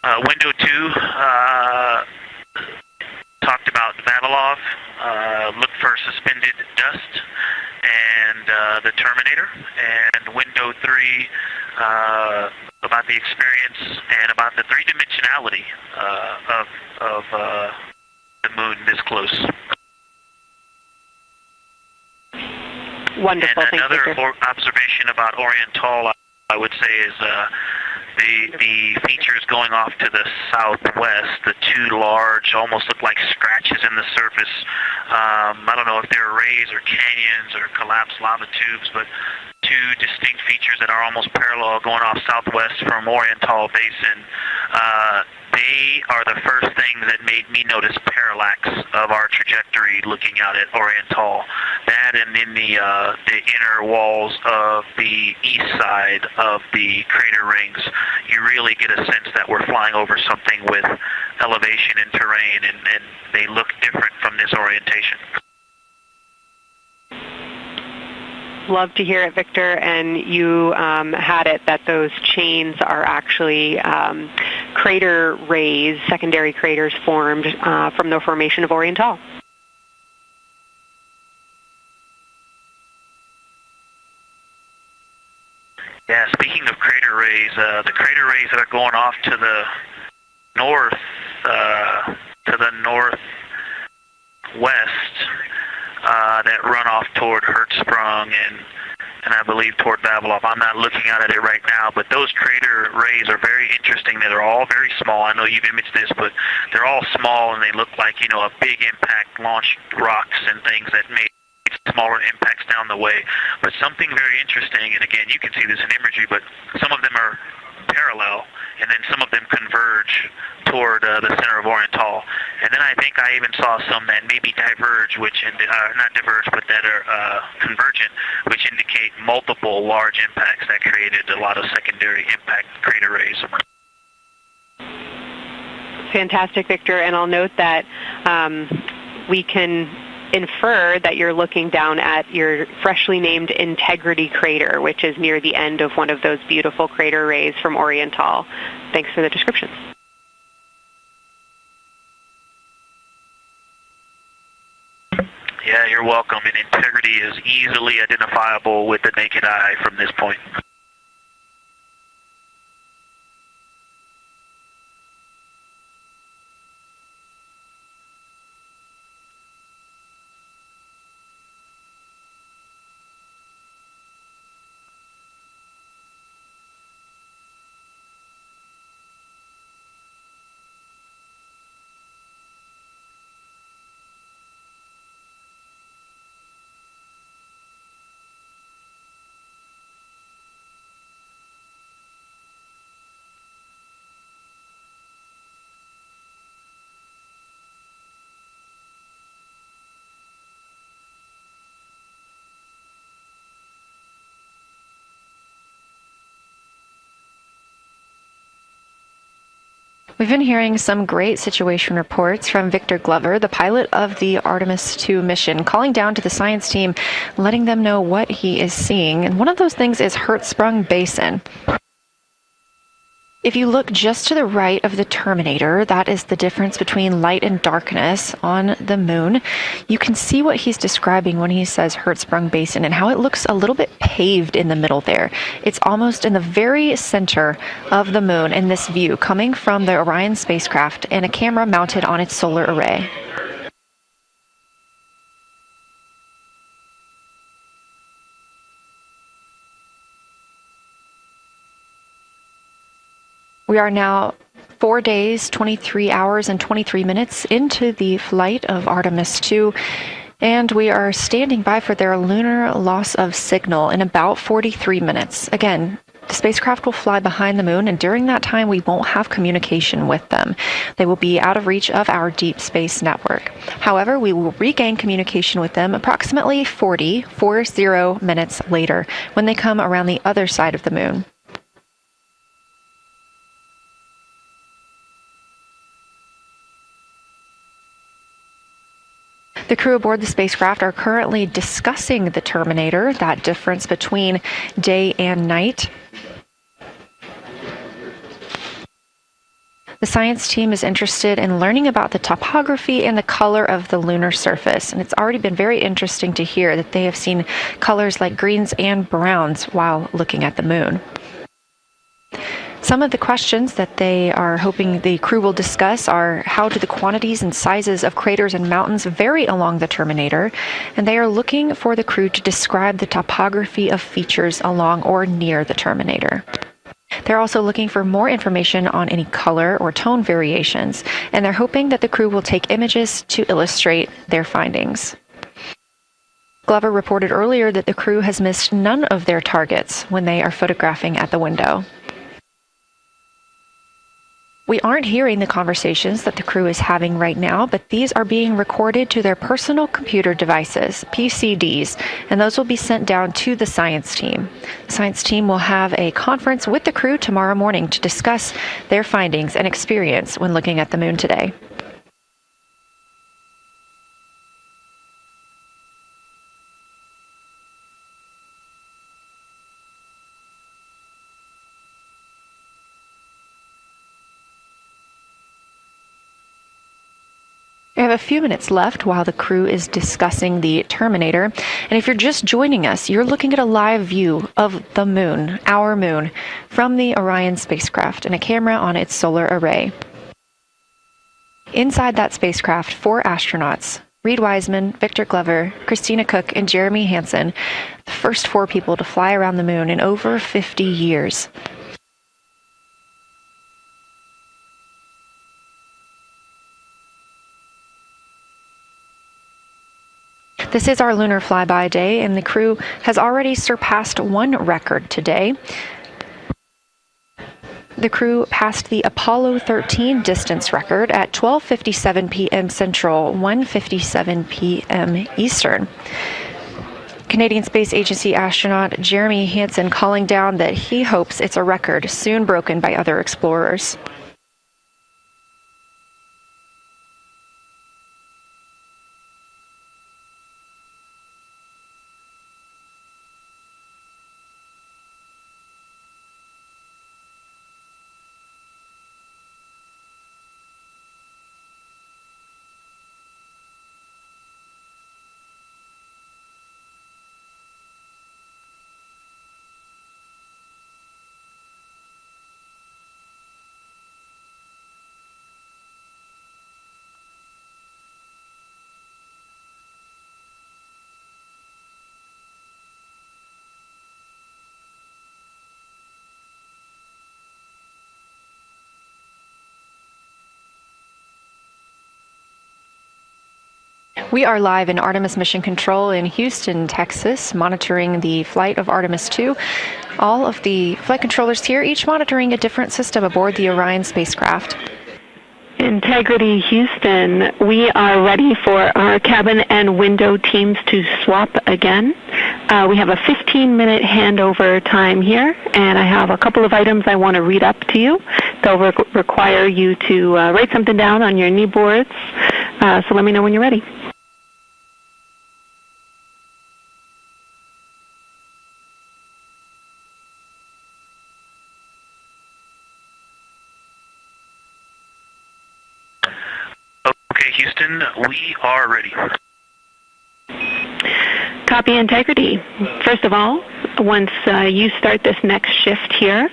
Speaker 7: Window 2 talked about Vavilov, looked for suspended dust, and the Terminator. And window 3 about the experience and about the three-dimensionality of the moon this close.
Speaker 6: Wonderful.
Speaker 7: And another observation about Oriental, I would say, is the features going off to the southwest, the two large, almost look like scratches in the surface. I don't know if they're rays or canyons or collapsed lava tubes, but two distinct features that are almost parallel going off southwest from Oriental Basin. They are the first things that made me notice parallax of our trajectory looking out at Oriental. That and in the inner walls of the east side of the crater rings, you really get a sense that we're flying over something with elevation and terrain, and they look different from this orientation.
Speaker 6: Love to hear it, Victor. And you had it that those chains are actually crater rays, secondary craters formed from the formation of Oriental.
Speaker 7: Yeah, speaking of crater rays, the crater rays that are going off to the north, northwest, that run off toward Hertzsprung and I believe toward Vavilov. I'm not looking at it right now, but those crater rays are very interesting. They're all very small. I know you've imaged this, but they're all small, and they look like, you know, a big impact launched rocks and things that made smaller impacts down the way. But something very interesting, and again, you can see this in imagery, but some of them are parallel, and then some of them converge toward the center of Oriental. And then I think I even saw some that maybe diverge, not diverge, but that are convergent, which indicate multiple large impacts that created a lot of secondary impact crater rays.
Speaker 6: Fantastic, Victor. And I'll note that we can infer that you're looking down at your freshly named Integrity crater, which is near the end of one of those beautiful crater rays from Oriental. Thanks for the description.
Speaker 7: Yeah, you're welcome. And Integrity is easily identifiable with the naked eye from this point.
Speaker 1: We've been hearing some great situation reports from Victor Glover, the pilot of the Artemis II mission, calling down to the science team, letting them know what he is seeing. And one of those things is Hertzsprung Basin. If you look just to the right of the Terminator, that is the difference between light and darkness on the moon. You can see what he's describing when he says Hertzsprung Basin and how it looks a little bit paved in the middle there. It's almost in the very center of the moon in this view, coming from the Orion spacecraft and a camera mounted on its solar array. We are now 4 days, 23 hours, and 23 minutes into the flight of Artemis II, and we are standing by for their lunar loss of signal in about 43 minutes. Again, the spacecraft will fly behind the moon, and during that time, we won't have communication with them. They will be out of reach of our deep space network. However, we will regain communication with them approximately 40 minutes later when they come around the other side of the moon. The crew aboard the spacecraft are currently discussing the Terminator, that difference between day and night. The science team is interested in learning about the topography and the color of the lunar surface, and it's already been very interesting to hear that they have seen colors like greens and browns while looking at the moon. Some of the questions that they are hoping the crew will discuss are: how do the quantities and sizes of craters and mountains vary along the terminator? And they are looking for the crew to describe the topography of features along or near the terminator. They're also looking for more information on any color or tone variations, and they're hoping that the crew will take images to illustrate their findings. Glover reported earlier that the crew has missed none of their targets when they are photographing at the window. We aren't hearing the conversations that the crew is having right now, but these are being recorded to their personal computer devices, PCDs, and those will be sent down to the science team. The science team will have a conference with the crew tomorrow morning to discuss their findings and experience when looking at the moon today. We have a few minutes left while the crew is discussing the terminator. And if you're just joining us, you're looking at a live view of the moon, our moon, from the Orion spacecraft and a camera on its solar array. Inside that spacecraft, 4 astronauts: Reed Wiseman, Victor Glover, Christina Cook, and Jeremy Hansen, the first 4 people to fly around the moon in over 50 years. This is our Lunar Flyby day, and the crew has already surpassed one record today. The crew passed the Apollo 13 distance record at 12:57 p.m. Central, 1:57 p.m. Eastern. Canadian Space Agency astronaut Jeremy Hansen calling down that he hopes it's a record soon broken by other explorers. We are live in Artemis Mission Control in Houston, Texas, monitoring the flight of Artemis II. All of the flight controllers here, each monitoring a different system aboard the Orion spacecraft.
Speaker 3: Integrity Houston, we are ready for our cabin and window teams to swap again. We have a 15-minute handover time here, and I have a couple of items I want to read up to you. They'll require you to write something down on your knee boards, so let me know when you're ready.
Speaker 7: Okay, Houston, we are ready.
Speaker 3: Copy, Integrity. First of all, once you start this next shift here,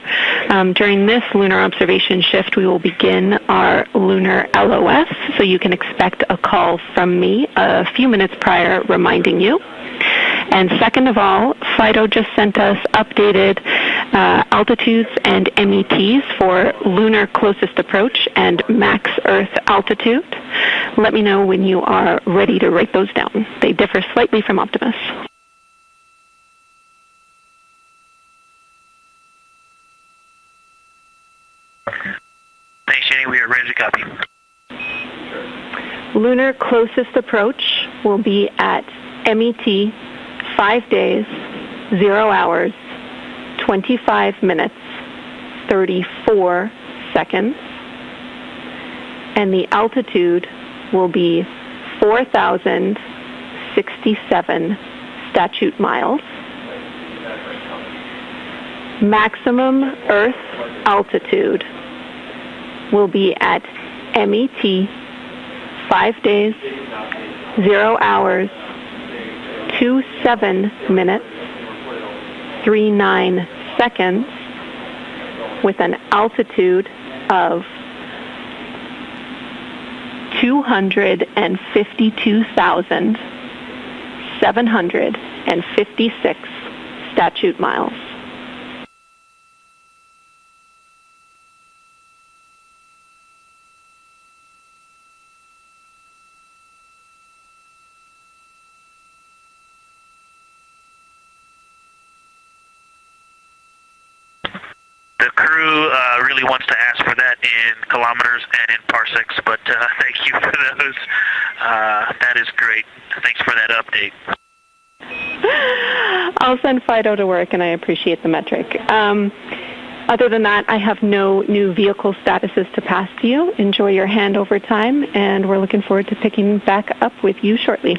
Speaker 3: during this lunar observation shift, we will begin our lunar LOS, so you can expect a call from me a few minutes prior reminding you. And second of all, FIDO just sent us updated altitudes and METs for lunar closest approach and max Earth altitude. Let me know when you are ready to write those down. They differ slightly from Optimus.
Speaker 7: Thanks, Jenny. We are ready to copy.
Speaker 3: Lunar closest approach will be at MET 5 days, 0 hours, 25 minutes, 34 seconds. And the altitude will be 4,067 statute miles. Maximum Earth altitude will be at MET 5 days, 0 hours, 27 minutes, 39 seconds, with an altitude of 252,756 statute miles.
Speaker 7: The crew really wants to ask for that in kilometers and in parsecs, but thank you for those. That is great. Thanks for that update.
Speaker 3: I'll send Fido to work, and I appreciate the metric. Other than that, I have no new vehicle statuses to pass to you. Enjoy your handover time, and we're looking forward to picking back up with you shortly.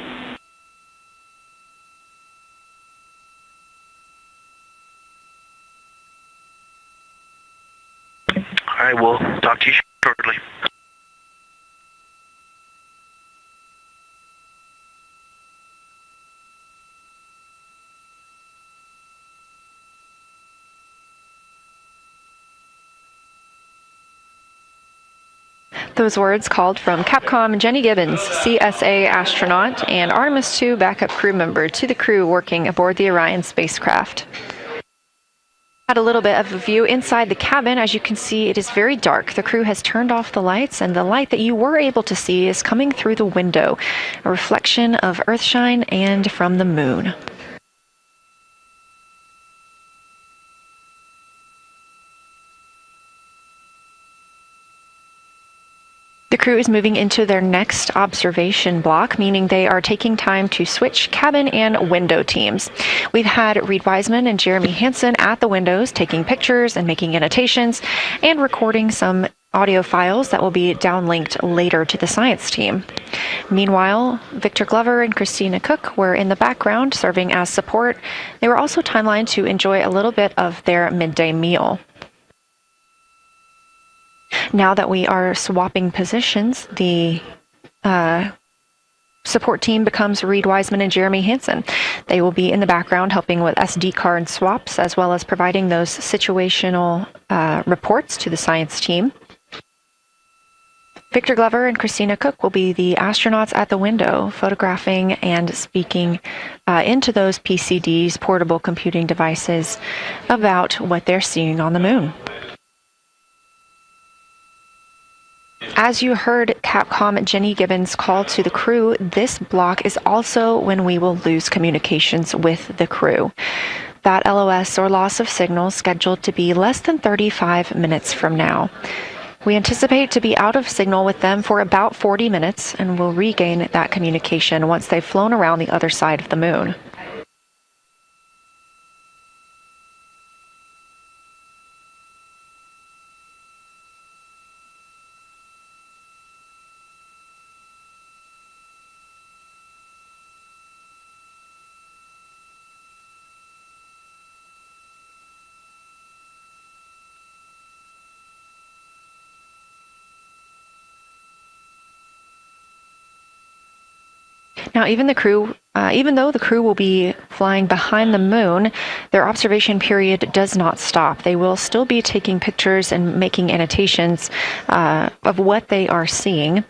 Speaker 7: All right, we'll talk to you shortly.
Speaker 1: Those words called from Capcom Jenny Gibbons, CSA astronaut and Artemis II backup crew member, to the crew working aboard the Orion spacecraft. Had a little bit of a view inside the cabin. As you can see, it is very dark. The crew has turned off the lights, and the light that you were able to see is coming through the window, a reflection of Earthshine and from the moon. The crew is moving into their next observation block, meaning they are taking time to switch cabin and window teams. We've had Reed Wiseman and Jeremy Hansen at the windows taking pictures and making annotations and recording some audio files that will be downlinked later to the science team. Meanwhile, Victor Glover and Christina Cook were in the background serving as support. They were also timelined to enjoy a little bit of their midday meal. Now that we are swapping positions, the support team becomes Reed Wiseman and Jeremy Hansen. They will be in the background helping with SD card swaps, as well as providing those situational reports to the science team. Victor Glover and Christina Cook will be the astronauts at the window, photographing and speaking into those PCDs, portable computing devices, about what they're seeing on the moon. As you heard Capcom Jenny Gibbons call to the crew, this block is also when we will lose communications with the crew. That LOS, or loss of signal, is scheduled to be less than 35 minutes from now. We anticipate to be out of signal with them for about 40 minutes, and will regain that communication once they've flown around the other side of the moon. Now, even though the crew will be flying behind the moon, their observation period does not stop. They will still be taking pictures and making annotations of what they are seeing.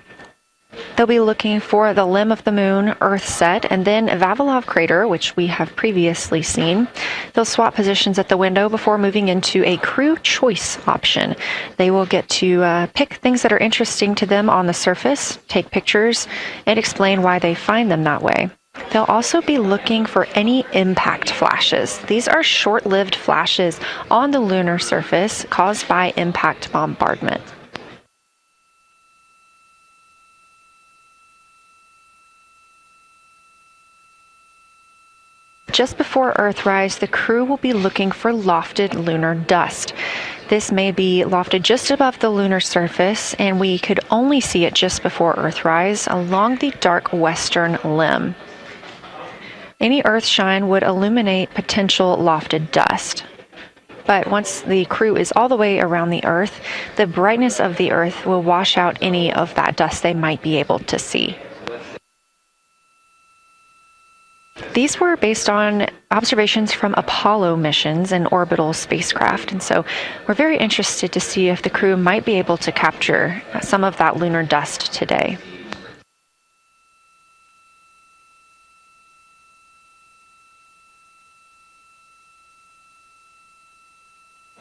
Speaker 1: They'll be looking for the limb of the moon, Earth set, and then Vavilov crater, which we have previously seen. They'll swap positions at the window before moving into a crew choice option. They will get to pick things that are interesting to them on the surface, take pictures, and explain why they find them that way. They'll also be looking for any impact flashes. These are short-lived flashes on the lunar surface caused by impact bombardment. Just before Earthrise, the crew will be looking for lofted lunar dust. This may be lofted just above the lunar surface, and we could only see it just before Earthrise along the dark western limb. Any Earthshine would illuminate potential lofted dust. But once the crew is all the way around the Earth, the brightness of the Earth will wash out any of that dust they might be able to see. These were based on observations from Apollo missions and orbital spacecraft, and so we're very interested to see if the crew might be able to capture some of that lunar dust today.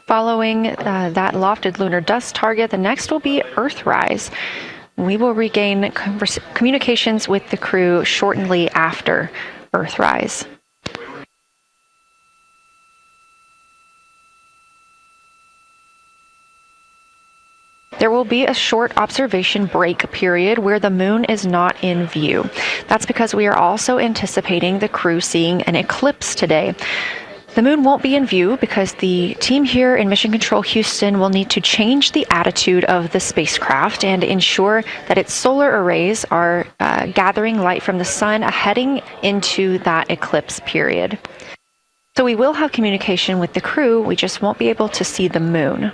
Speaker 1: Following that lofted lunar dust target, the next will be Earthrise. We will regain communications with the crew shortly after Earthrise. There will be a short observation break period where the moon is not in view. That's because we are also anticipating the crew seeing an eclipse today. The moon won't be in view because the team here in Mission Control Houston will need to change the attitude of the spacecraft and ensure that its solar arrays are gathering light from the sun heading into that eclipse period. So we will have communication with the crew, we just won't be able to see the moon.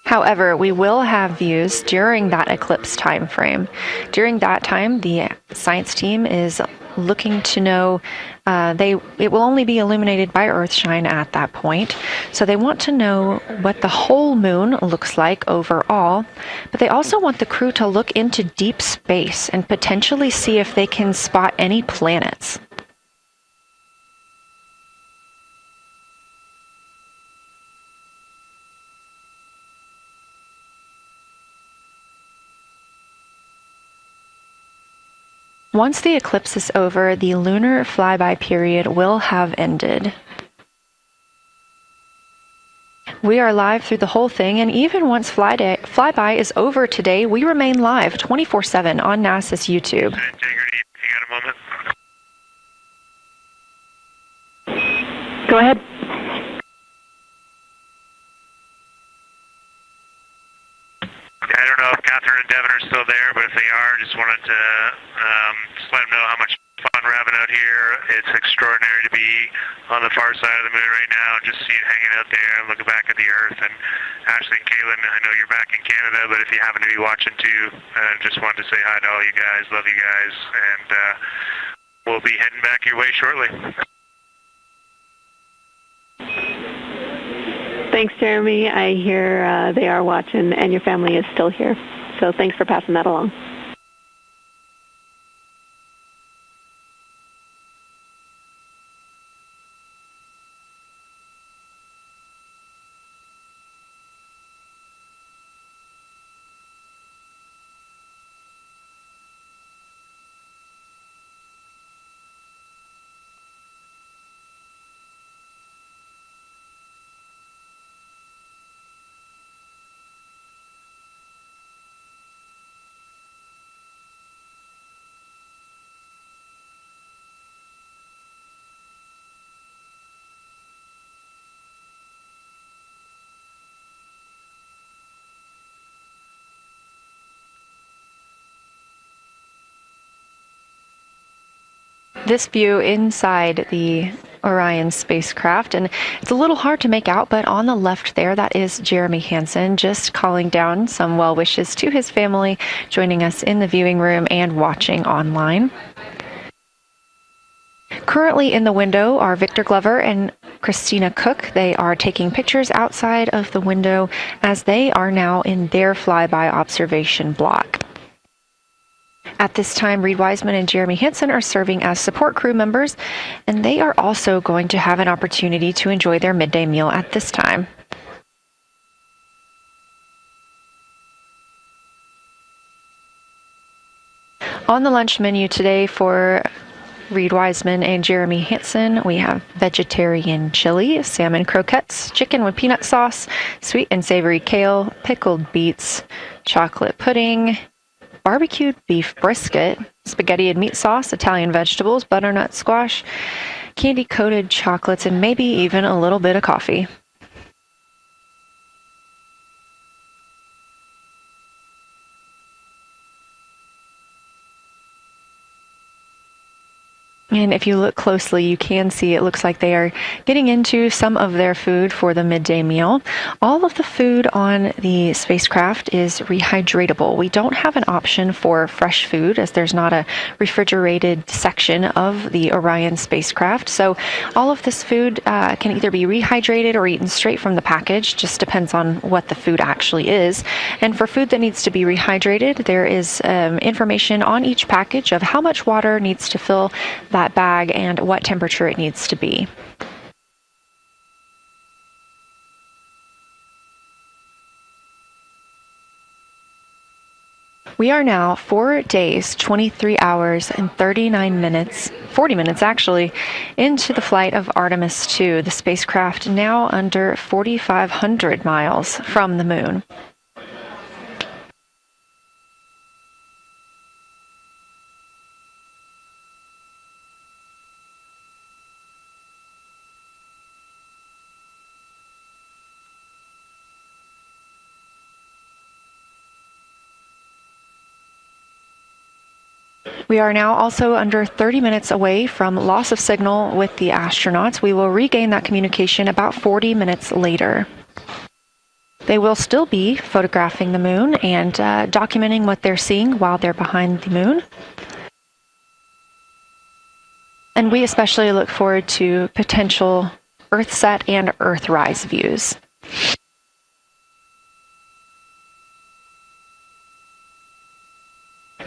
Speaker 1: However, we will have views during that eclipse time frame. During that time, the science team is looking to know, it will only be illuminated by Earthshine at that point, so they want to know what the whole moon looks like overall, but they also want the crew to look into deep space and potentially see if they can spot any planets. Once the eclipse is over, the lunar flyby period will have ended. We are live through the whole thing, and even once flyby is over today, we remain live 24/7 on NASA's YouTube.
Speaker 4: Integrity, you got a moment?
Speaker 3: Go ahead.
Speaker 4: I don't know if Catherine and Devin are still there, but if they are, just wanted to just let them know how much fun we're having out here. It's extraordinary to be on the far side of the moon right now, just seeing hanging out there and looking back at the Earth. And Ashley and Kaylin, I know you're back in Canada, but if you happen to be watching too, just wanted to say hi to all you guys. Love you guys, and we'll be heading back your way shortly.
Speaker 3: Thanks, Jeremy. I hear they are watching, and your family is still here. So thanks for passing that along.
Speaker 1: This view inside the Orion spacecraft, and it's a little hard to make out, but on the left there, that is Jeremy Hansen just calling down some well wishes to his family, joining us in the viewing room and watching online. Currently in the window are Victor Glover and Christina Cook. They are taking pictures outside of the window as they are now in their flyby observation block. At this time, Reed Wiseman and Jeremy Hansen are serving as support crew members, and they are also going to have an opportunity to enjoy their midday meal at this time. On the lunch menu today for Reed Wiseman and Jeremy Hansen, we have vegetarian chili, salmon croquettes, chicken with peanut sauce, sweet and savory kale, pickled beets, chocolate pudding, barbecued beef brisket, spaghetti and meat sauce, Italian vegetables, butternut squash, candy-coated chocolates, and maybe even a little bit of coffee. And if you look closely, you can see it looks like they are getting into some of their food for the midday meal. All of the food on the spacecraft is rehydratable. We don't have an option for fresh food as there's not a refrigerated section of the Orion spacecraft. So all of this food can either be rehydrated or eaten straight from the package. Just depends on what the food actually is. And for food that needs to be rehydrated, there is information on each package of how much water needs to fill that bag and what temperature it needs to be. We are now 4 days, 23 hours, and 39 minutes, 40 minutes actually, into the flight of Artemis II, the spacecraft now under 4,500 miles from the moon. We are now also under 30 minutes away from loss of signal with the astronauts. We will regain that communication about 40 minutes later. They will still be photographing the moon and documenting what they're seeing while they're behind the moon. And we especially look forward to potential Earthset and Earthrise views.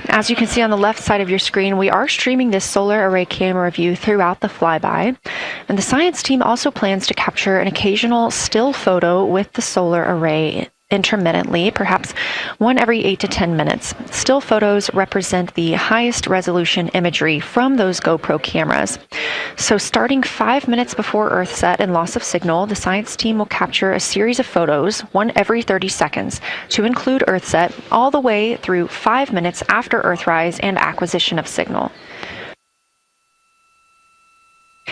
Speaker 1: As you can see on the left side of your screen, we are streaming this solar array camera view throughout the flyby. And the science team also plans to capture an occasional still photo with the solar array intermittently, perhaps one every 8 to 10 minutes. Still photos represent the highest resolution imagery from those GoPro cameras. So starting 5 minutes before Earthset and loss of signal, the science team will capture a series of photos, one every 30 seconds, to include Earthset, all the way through 5 minutes after Earthrise and acquisition of signal.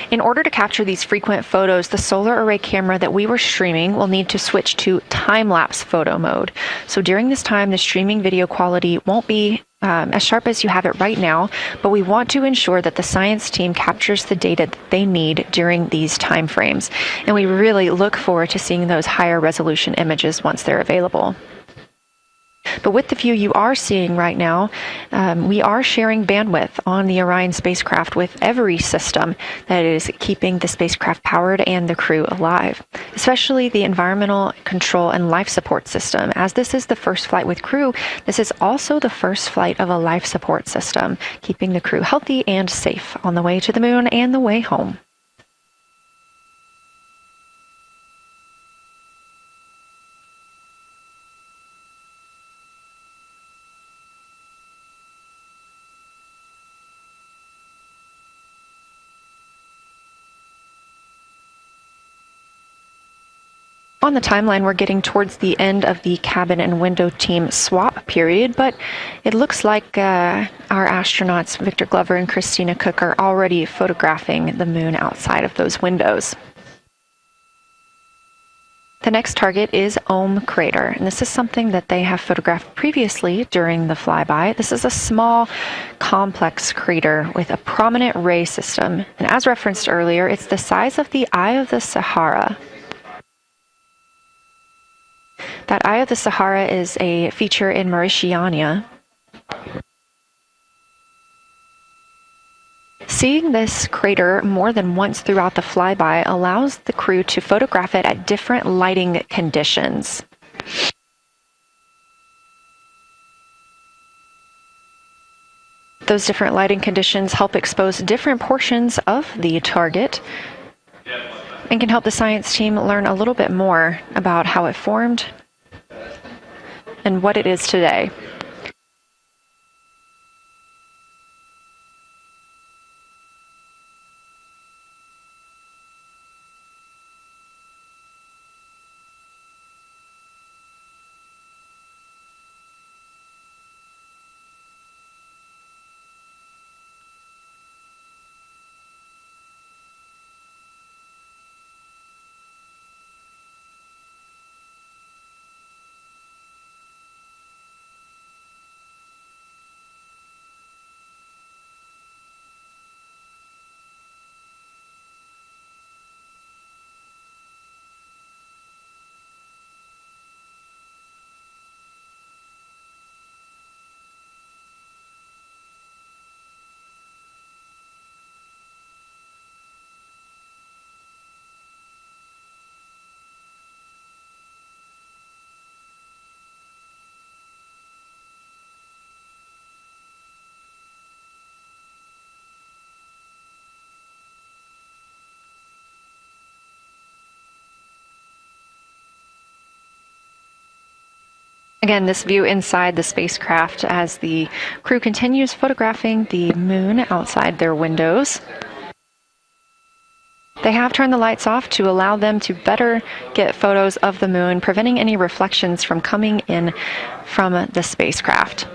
Speaker 1: In order to capture these frequent photos, the solar array camera that we were streaming will need to switch to time-lapse photo mode. So during this time, the streaming video quality won't be as sharp as you have it right now, but we want to ensure that the science team captures the data that they need during these time frames. And we really look forward to seeing those higher resolution images once they're available. But with the view you are seeing right now, we are sharing bandwidth on the Orion spacecraft with every system that is keeping the spacecraft powered and the crew alive, especially the environmental control and life support system. As this is the first flight with crew, this is also the first flight of a life support system, keeping the crew healthy and safe on the way to the moon and the way home. On the timeline, we're getting towards the end of the cabin and window team swap period, but it looks like our astronauts, Victor Glover and Christina Cook, are already photographing the moon outside of those windows. The next target is Ohm Crater, and this is something that they have photographed previously during the flyby. This is a small, complex crater with a prominent ray system, and as referenced earlier, it's the size of the Eye of the Sahara. That Eye of the Sahara is a feature in Mauritania. Seeing this crater more than once throughout the flyby allows the crew to photograph it at different lighting conditions. Those different lighting conditions help expose different portions of the target and can help the science team learn a little bit more about how it formed and what it is today. Again, this view inside the spacecraft as the crew continues photographing the moon outside their windows. They have turned the lights off to allow them to better get photos of the moon, preventing any reflections from coming in from the spacecraft.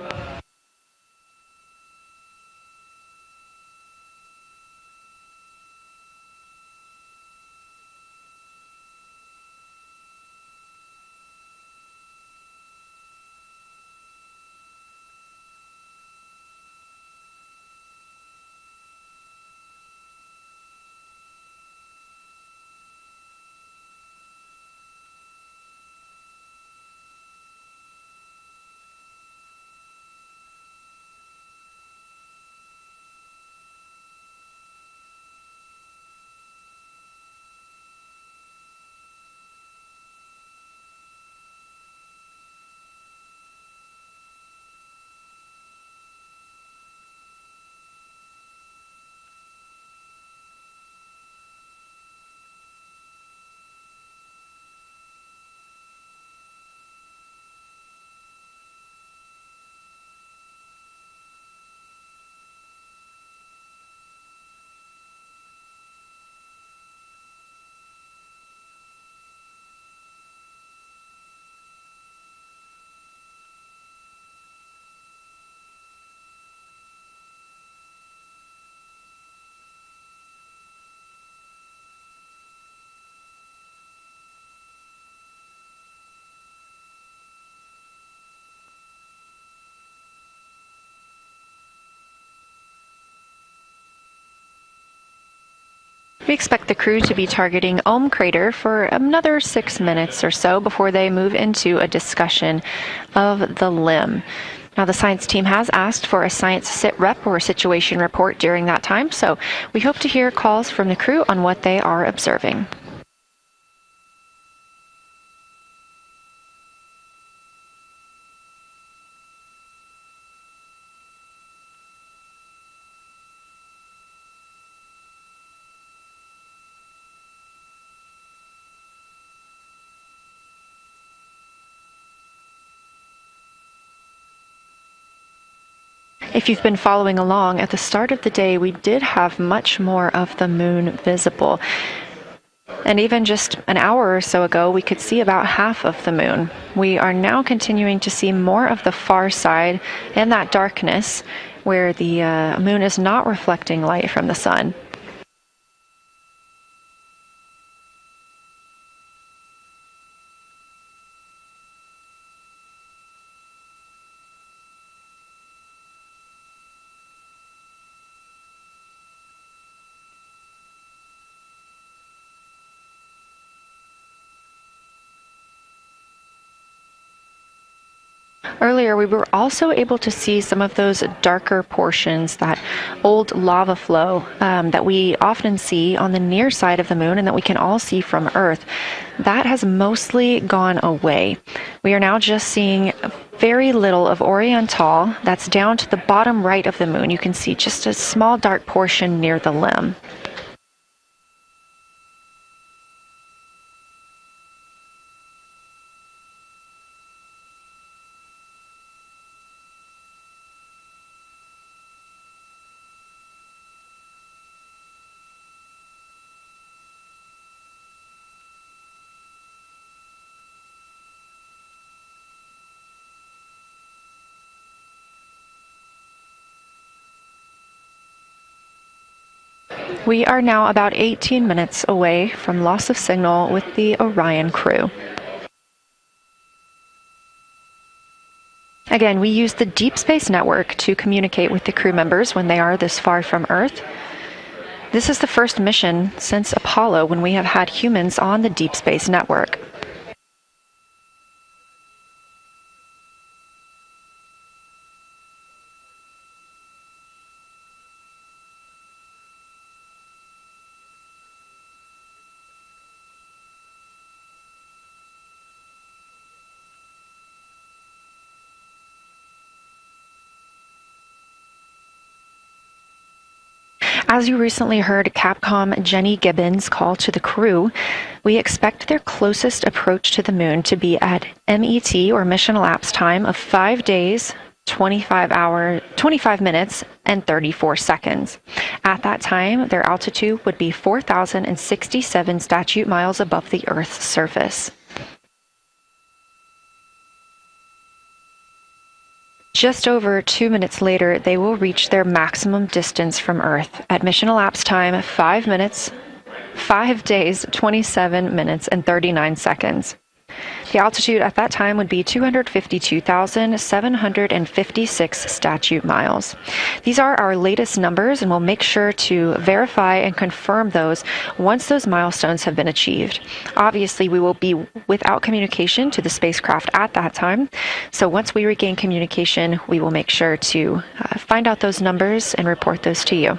Speaker 1: We expect the crew to be targeting Ohm Crater for another 6 minutes or so before they move into a discussion of the limb. Now, the science team has asked for a science sit rep or situation report during that time, so we hope to hear calls from the crew on what they are observing. If you've been following along, at the start of the day, we did have much more of the moon visible. And even just an hour or so ago, we could see about half of the moon. We are now continuing to see more of the far side and that darkness where the moon is not reflecting light from the sun. Earlier, we were also able to see some of those darker portions, that old lava flow that we often see on the near side of the moon and that we can all see from Earth. That has mostly gone away. We are now just seeing very little of Oriental. That's down to the bottom right of the moon. You can see just a small dark portion near the limb. We are now about 18 minutes away from loss of signal with the Orion crew. Again, we use the Deep Space Network to communicate with the crew members when they are this far from Earth. This is the first mission since Apollo when we have had humans on the Deep Space Network. As you recently heard Capcom Jenny Gibbons call to the crew, we expect their closest approach to the moon to be at MET, or mission elapsed time, of 5 days, 25 minutes, and 34 seconds. At that time, their altitude would be 4,067 statute miles above the Earth's surface. Just over 2 minutes later, they will reach their maximum distance from Earth at mission elapsed time 5 minutes, 5 days, 27 minutes, and 39 seconds. The altitude at that time would be 252,756 statute miles. These are our latest numbers, and we'll make sure to verify and confirm those once those milestones have been achieved. Obviously, we will be without communication to the spacecraft at that time, so once we regain communication, we will make sure to find out those numbers and report those to you.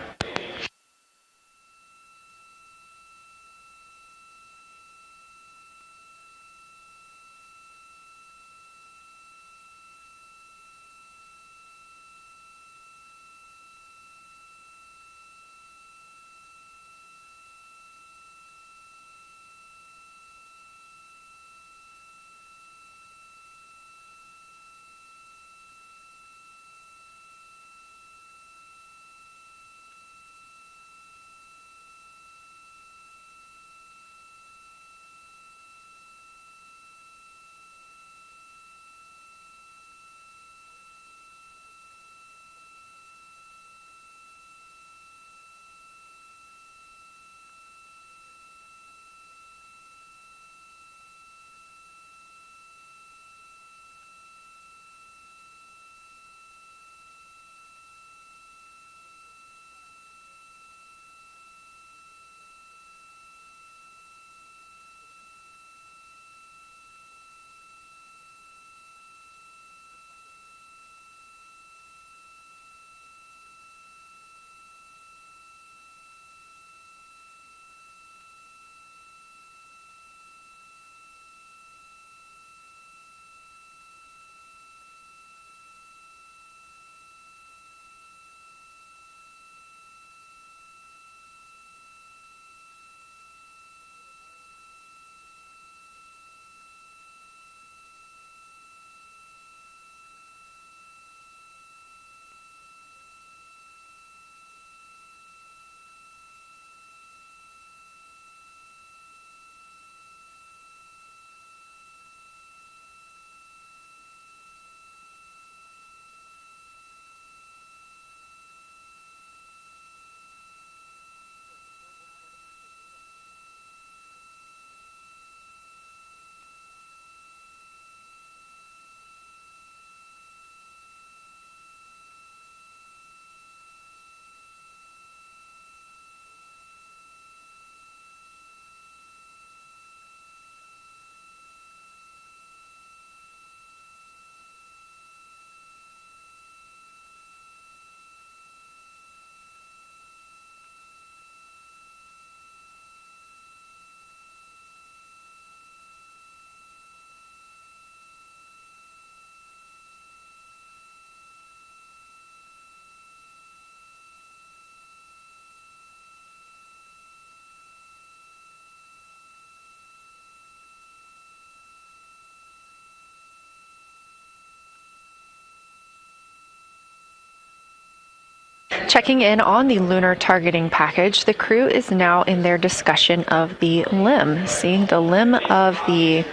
Speaker 1: Checking in on the lunar targeting package, the crew is now in their discussion of the limb, seeing the limb of the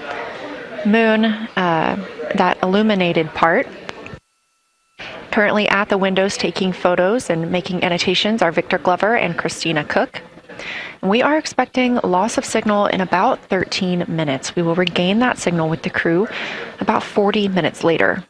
Speaker 1: moon, that illuminated part. Currently at the windows taking photos and making annotations are Victor Glover and Christina Cook. And we are expecting loss of signal in about 13 minutes. We will regain that signal with the crew about 40 minutes later.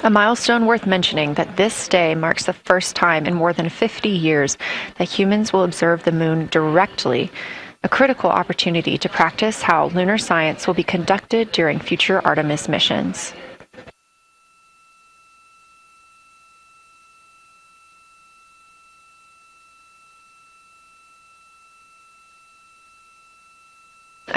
Speaker 1: A milestone worth mentioning that this day marks the first time in more than 50 years that humans will observe the moon directly, a critical opportunity to practice how lunar science will be conducted during future Artemis missions.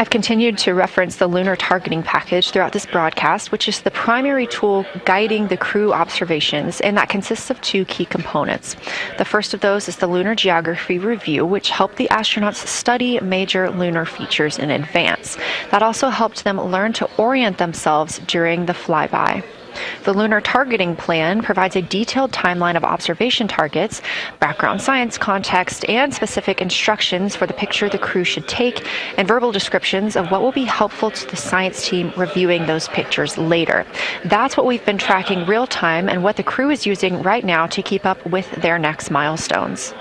Speaker 1: I've continued to reference the lunar targeting package throughout this broadcast, which is the primary tool guiding the crew observations, and that consists of two key components. The first of those is the Lunar Geography Review, which helped the astronauts study major lunar features in advance. That also helped them learn to orient themselves during the flyby. The Lunar Targeting Plan provides a detailed timeline of observation targets, background science context, and specific instructions for the picture the crew should take, and verbal descriptions of what will be helpful to the science team reviewing those pictures later. That's what we've been tracking real time and what the crew is using right now to keep up with their next milestones.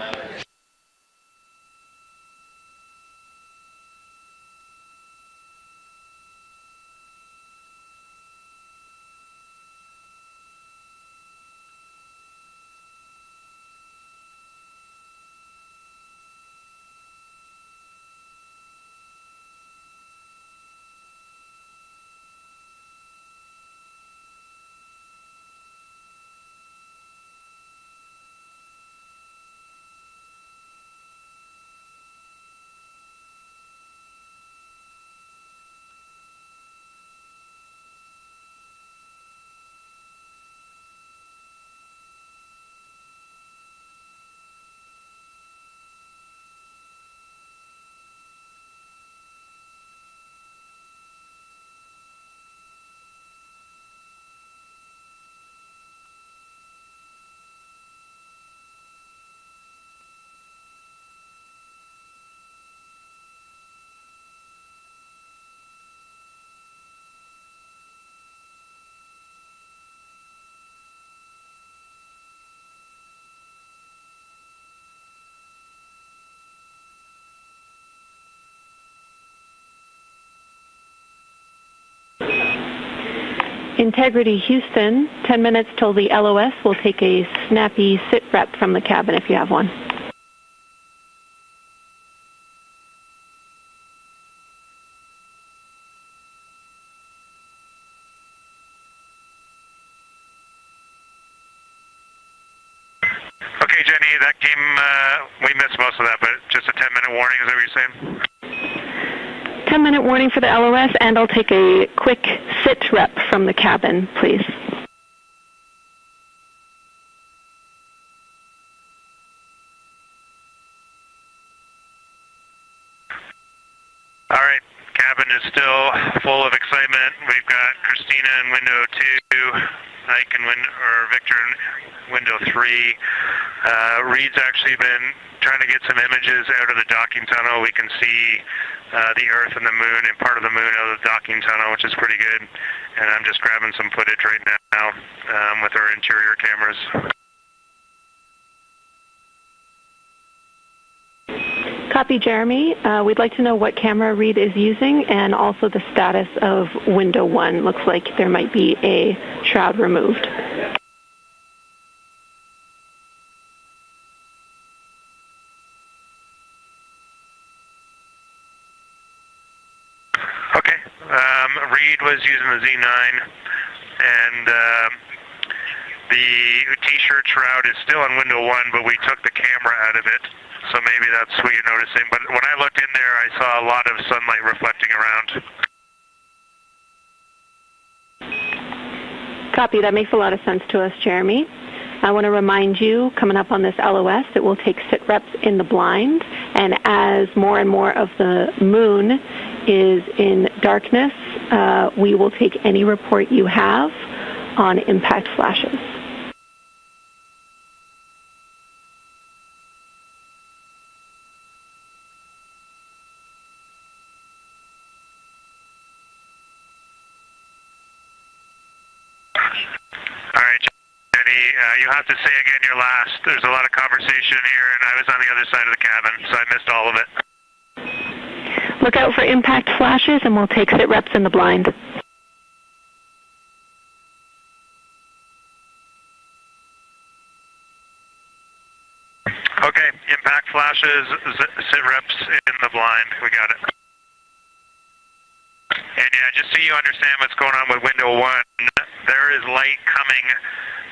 Speaker 3: Integrity Houston, 10 minutes till the LOS. We'll take a snappy sit rep from the cabin if you have one.
Speaker 4: Okay, Jenny, that came, we missed most of that, but just a 10-minute warning, is that what you're saying?
Speaker 3: 10-minute warning for the LOS, and I'll take a quick sit rep from the cabin, please.
Speaker 4: All right, cabin is still full of excitement. We've got Christina in window 2, Ike in Victor in window 3. Reed's actually been trying to get some images out of the docking tunnel. We can see the Earth and the Moon and part of the Moon out of the docking tunnel, which is pretty good. And I'm just grabbing some footage right now with our interior cameras.
Speaker 3: Copy, Jeremy. We'd like to know what camera Reed is using and also the status of window 1. Looks like there might be a shroud removed.
Speaker 4: Okay. Reed was using the Z9, and the T-shirt shroud is still on window 1, but we took the camera out of it. So maybe that's what you're noticing. But when I looked in there, I saw a lot of sunlight reflecting around.
Speaker 3: Copy. That makes a lot of sense to us, Jeremy. I want to remind you, coming up on this LOS, that we'll take sit reps in the blind. And as more and more of the moon is in darkness, we will take any report you have on impact flashes.
Speaker 4: You'll have to say again your last. There's a lot of conversation here, and I was on the other side of the cabin, so I missed all of it.
Speaker 3: Look out for impact flashes, and we'll take sit reps in the blind.
Speaker 4: Okay, impact flashes, sit reps in the blind. We got it. And yeah, just so you understand what's going on with window 1, there is light coming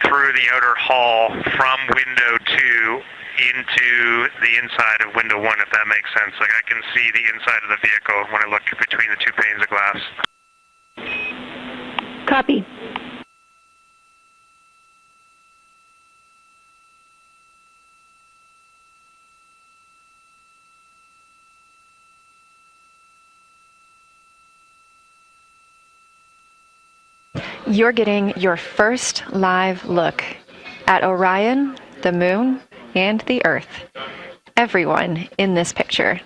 Speaker 4: through the outer hall from window 2 into the inside of window 1, if that makes sense. Like, I can see the inside of the vehicle when I look between the 2 panes of glass.
Speaker 3: Copy.
Speaker 1: You're getting your first live look at Orion, the Moon, and the Earth. Everyone in this picture.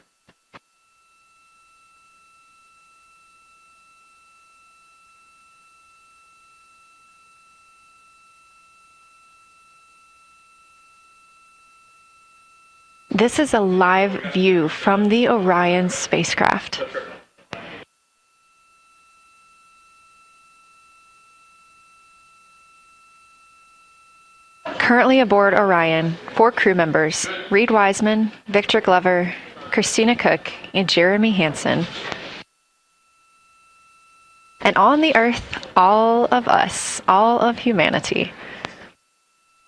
Speaker 1: This is a live view from the Orion spacecraft. Currently aboard Orion, 4 crew members, Reed Wiseman, Victor Glover, Christina Cook, and Jeremy Hansen. And on the Earth, all of us, all of humanity.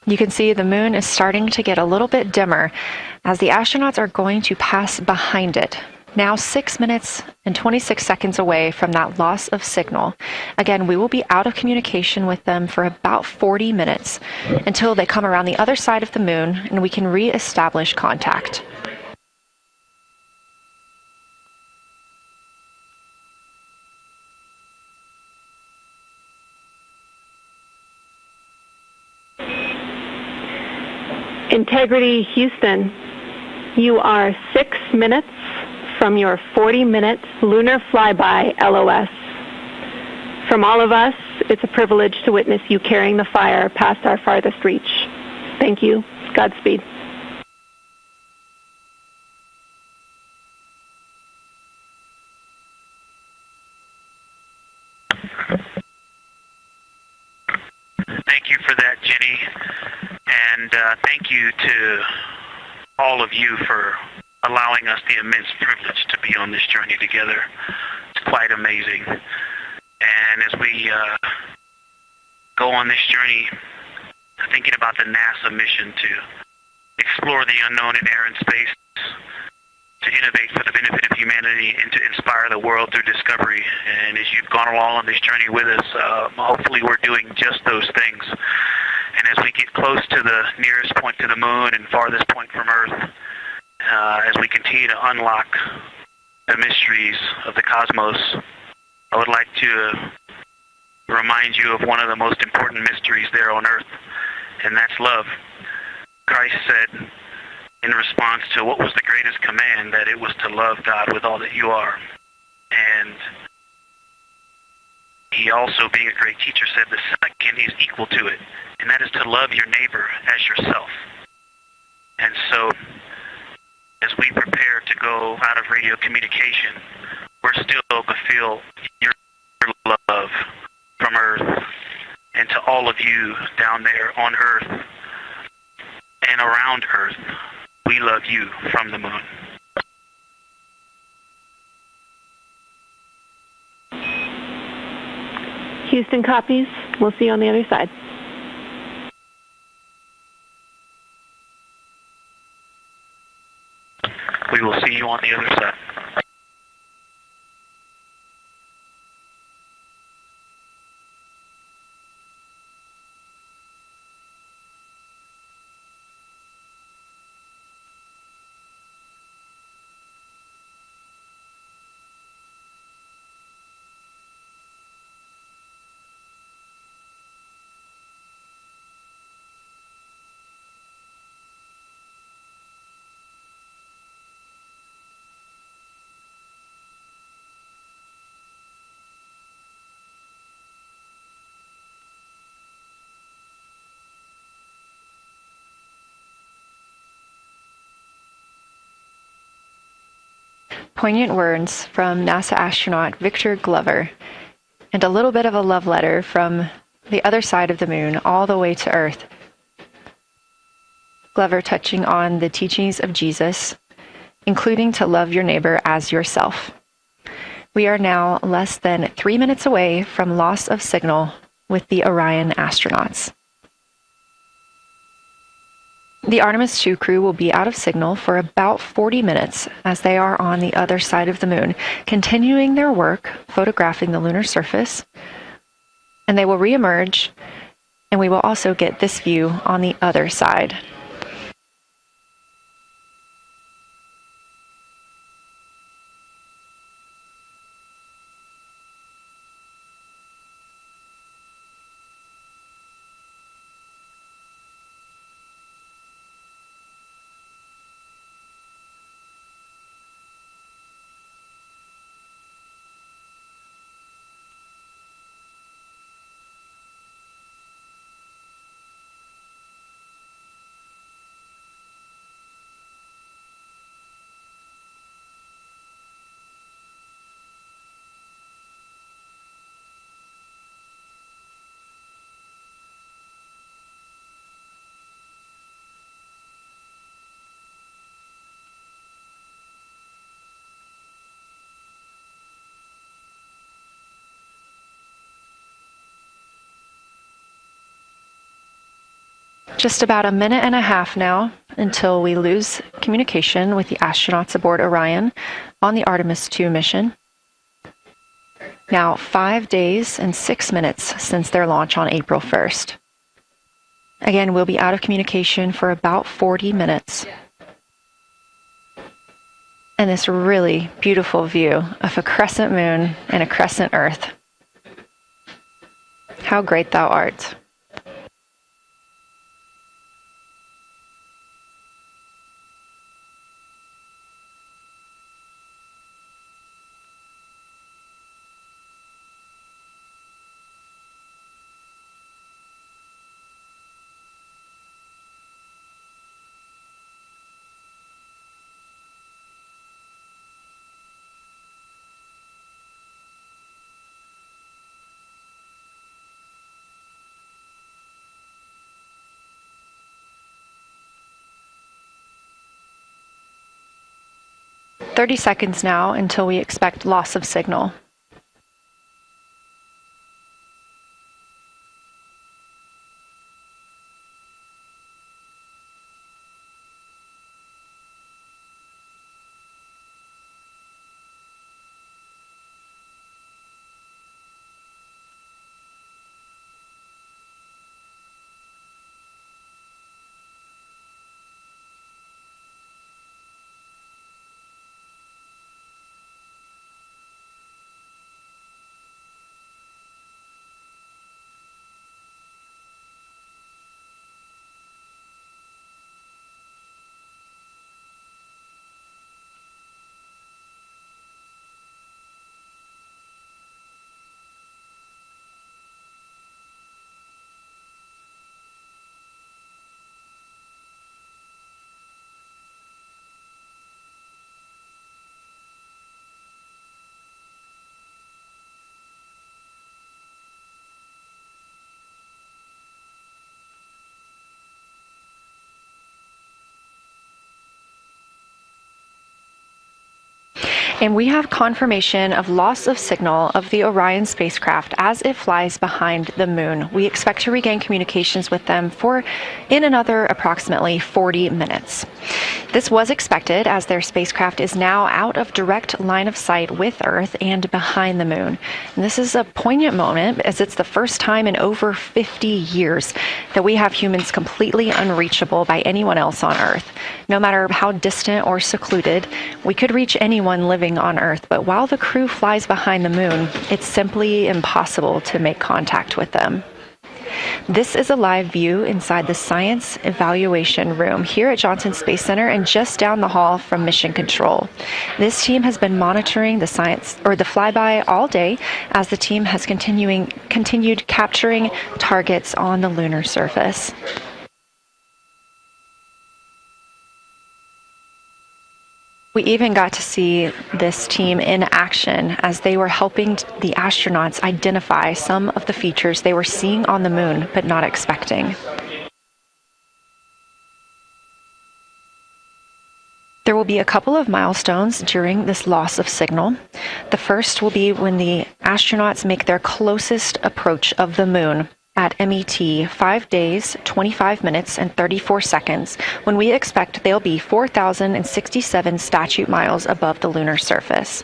Speaker 1: You can see the moon is starting to get a little bit dimmer as the astronauts are going to pass behind it. Now 6 minutes and 26 seconds away from that loss of signal. Again, we will be out of communication with them for about 40 minutes until they come around the other side of the moon and we can re-establish contact.
Speaker 3: Integrity Houston, you are 6 minutes from your 40-minute lunar flyby LOS. From all of us, it's a privilege to witness you carrying the fire past our farthest reach. Thank you. Godspeed.
Speaker 7: Thank you for that, Jenny. And thank you to all of you for allowing us the immense privilege to be on this journey together. It's quite amazing. And as we go on this journey, thinking about the NASA mission to explore the unknown in air and space, to innovate for the benefit of humanity, and to inspire the world through discovery. And as you've gone along on this journey with us, hopefully we're doing just those things. And as we get close to the nearest point to the moon and farthest point from Earth, as we continue to unlock the mysteries of the cosmos, I would like to remind you of one of the most important mysteries there on Earth, and that's love. Christ said in response to what was the greatest command that it was to love God with all that you are. And he also, being a great teacher, said the second is equal to it, and that is to love your neighbor as yourself. And so, as we prepare to go out of radio communication, we're still going to feel your love from Earth, and to all of you down there on Earth and around Earth, we love you from the moon.
Speaker 3: Houston copies. We'll see you on the other side.
Speaker 7: We will see you on the other side.
Speaker 1: Poignant words from NASA astronaut Victor Glover, and a little bit of a love letter from the other side of the moon all the way to Earth. Glover touching on the teachings of Jesus, including to love your neighbor as yourself. We are now less than 3 minutes away from loss of signal with the Orion astronauts. The Artemis II crew will be out of signal for about 40 minutes as they are on the other side of the moon, continuing their work photographing the lunar surface, and they will reemerge, and we will also get this view on the other side. Just about a minute and a half now until we lose communication with the astronauts aboard Orion on the Artemis II mission. Now 5 days and 6 minutes since their launch on April 1st. Again, we'll be out of communication for about 40 minutes. And this really beautiful view of a crescent moon and a crescent Earth. How great thou art. "30 seconds now until we expect loss of signal. And we have confirmation of loss of signal of the Orion spacecraft as it flies behind the moon. We expect to regain communications with them in another approximately 40 minutes. This was expected as their spacecraft is now out of direct line of sight with Earth and behind the moon. And this is a poignant moment as it's the first time in over 50 years that we have humans completely unreachable by anyone else on Earth. No matter how distant or secluded, we could reach anyone living on Earth, but while the crew flies behind the moon, it's simply impossible to make contact with them. This is a live view inside the Science Evaluation Room here at Johnson Space Center and just down the hall from Mission Control. This team has been monitoring the flyby all day as the team has continued capturing targets on the lunar surface. We even got to see this team in action as they were helping the astronauts identify some of the features they were seeing on the moon but not expecting. There will be a couple of milestones during this loss of signal. The first will be when the astronauts make their closest approach of the moon at MET 5 days, 25 minutes, and 34 seconds, when we expect they'll be 4,067 statute miles above the lunar surface.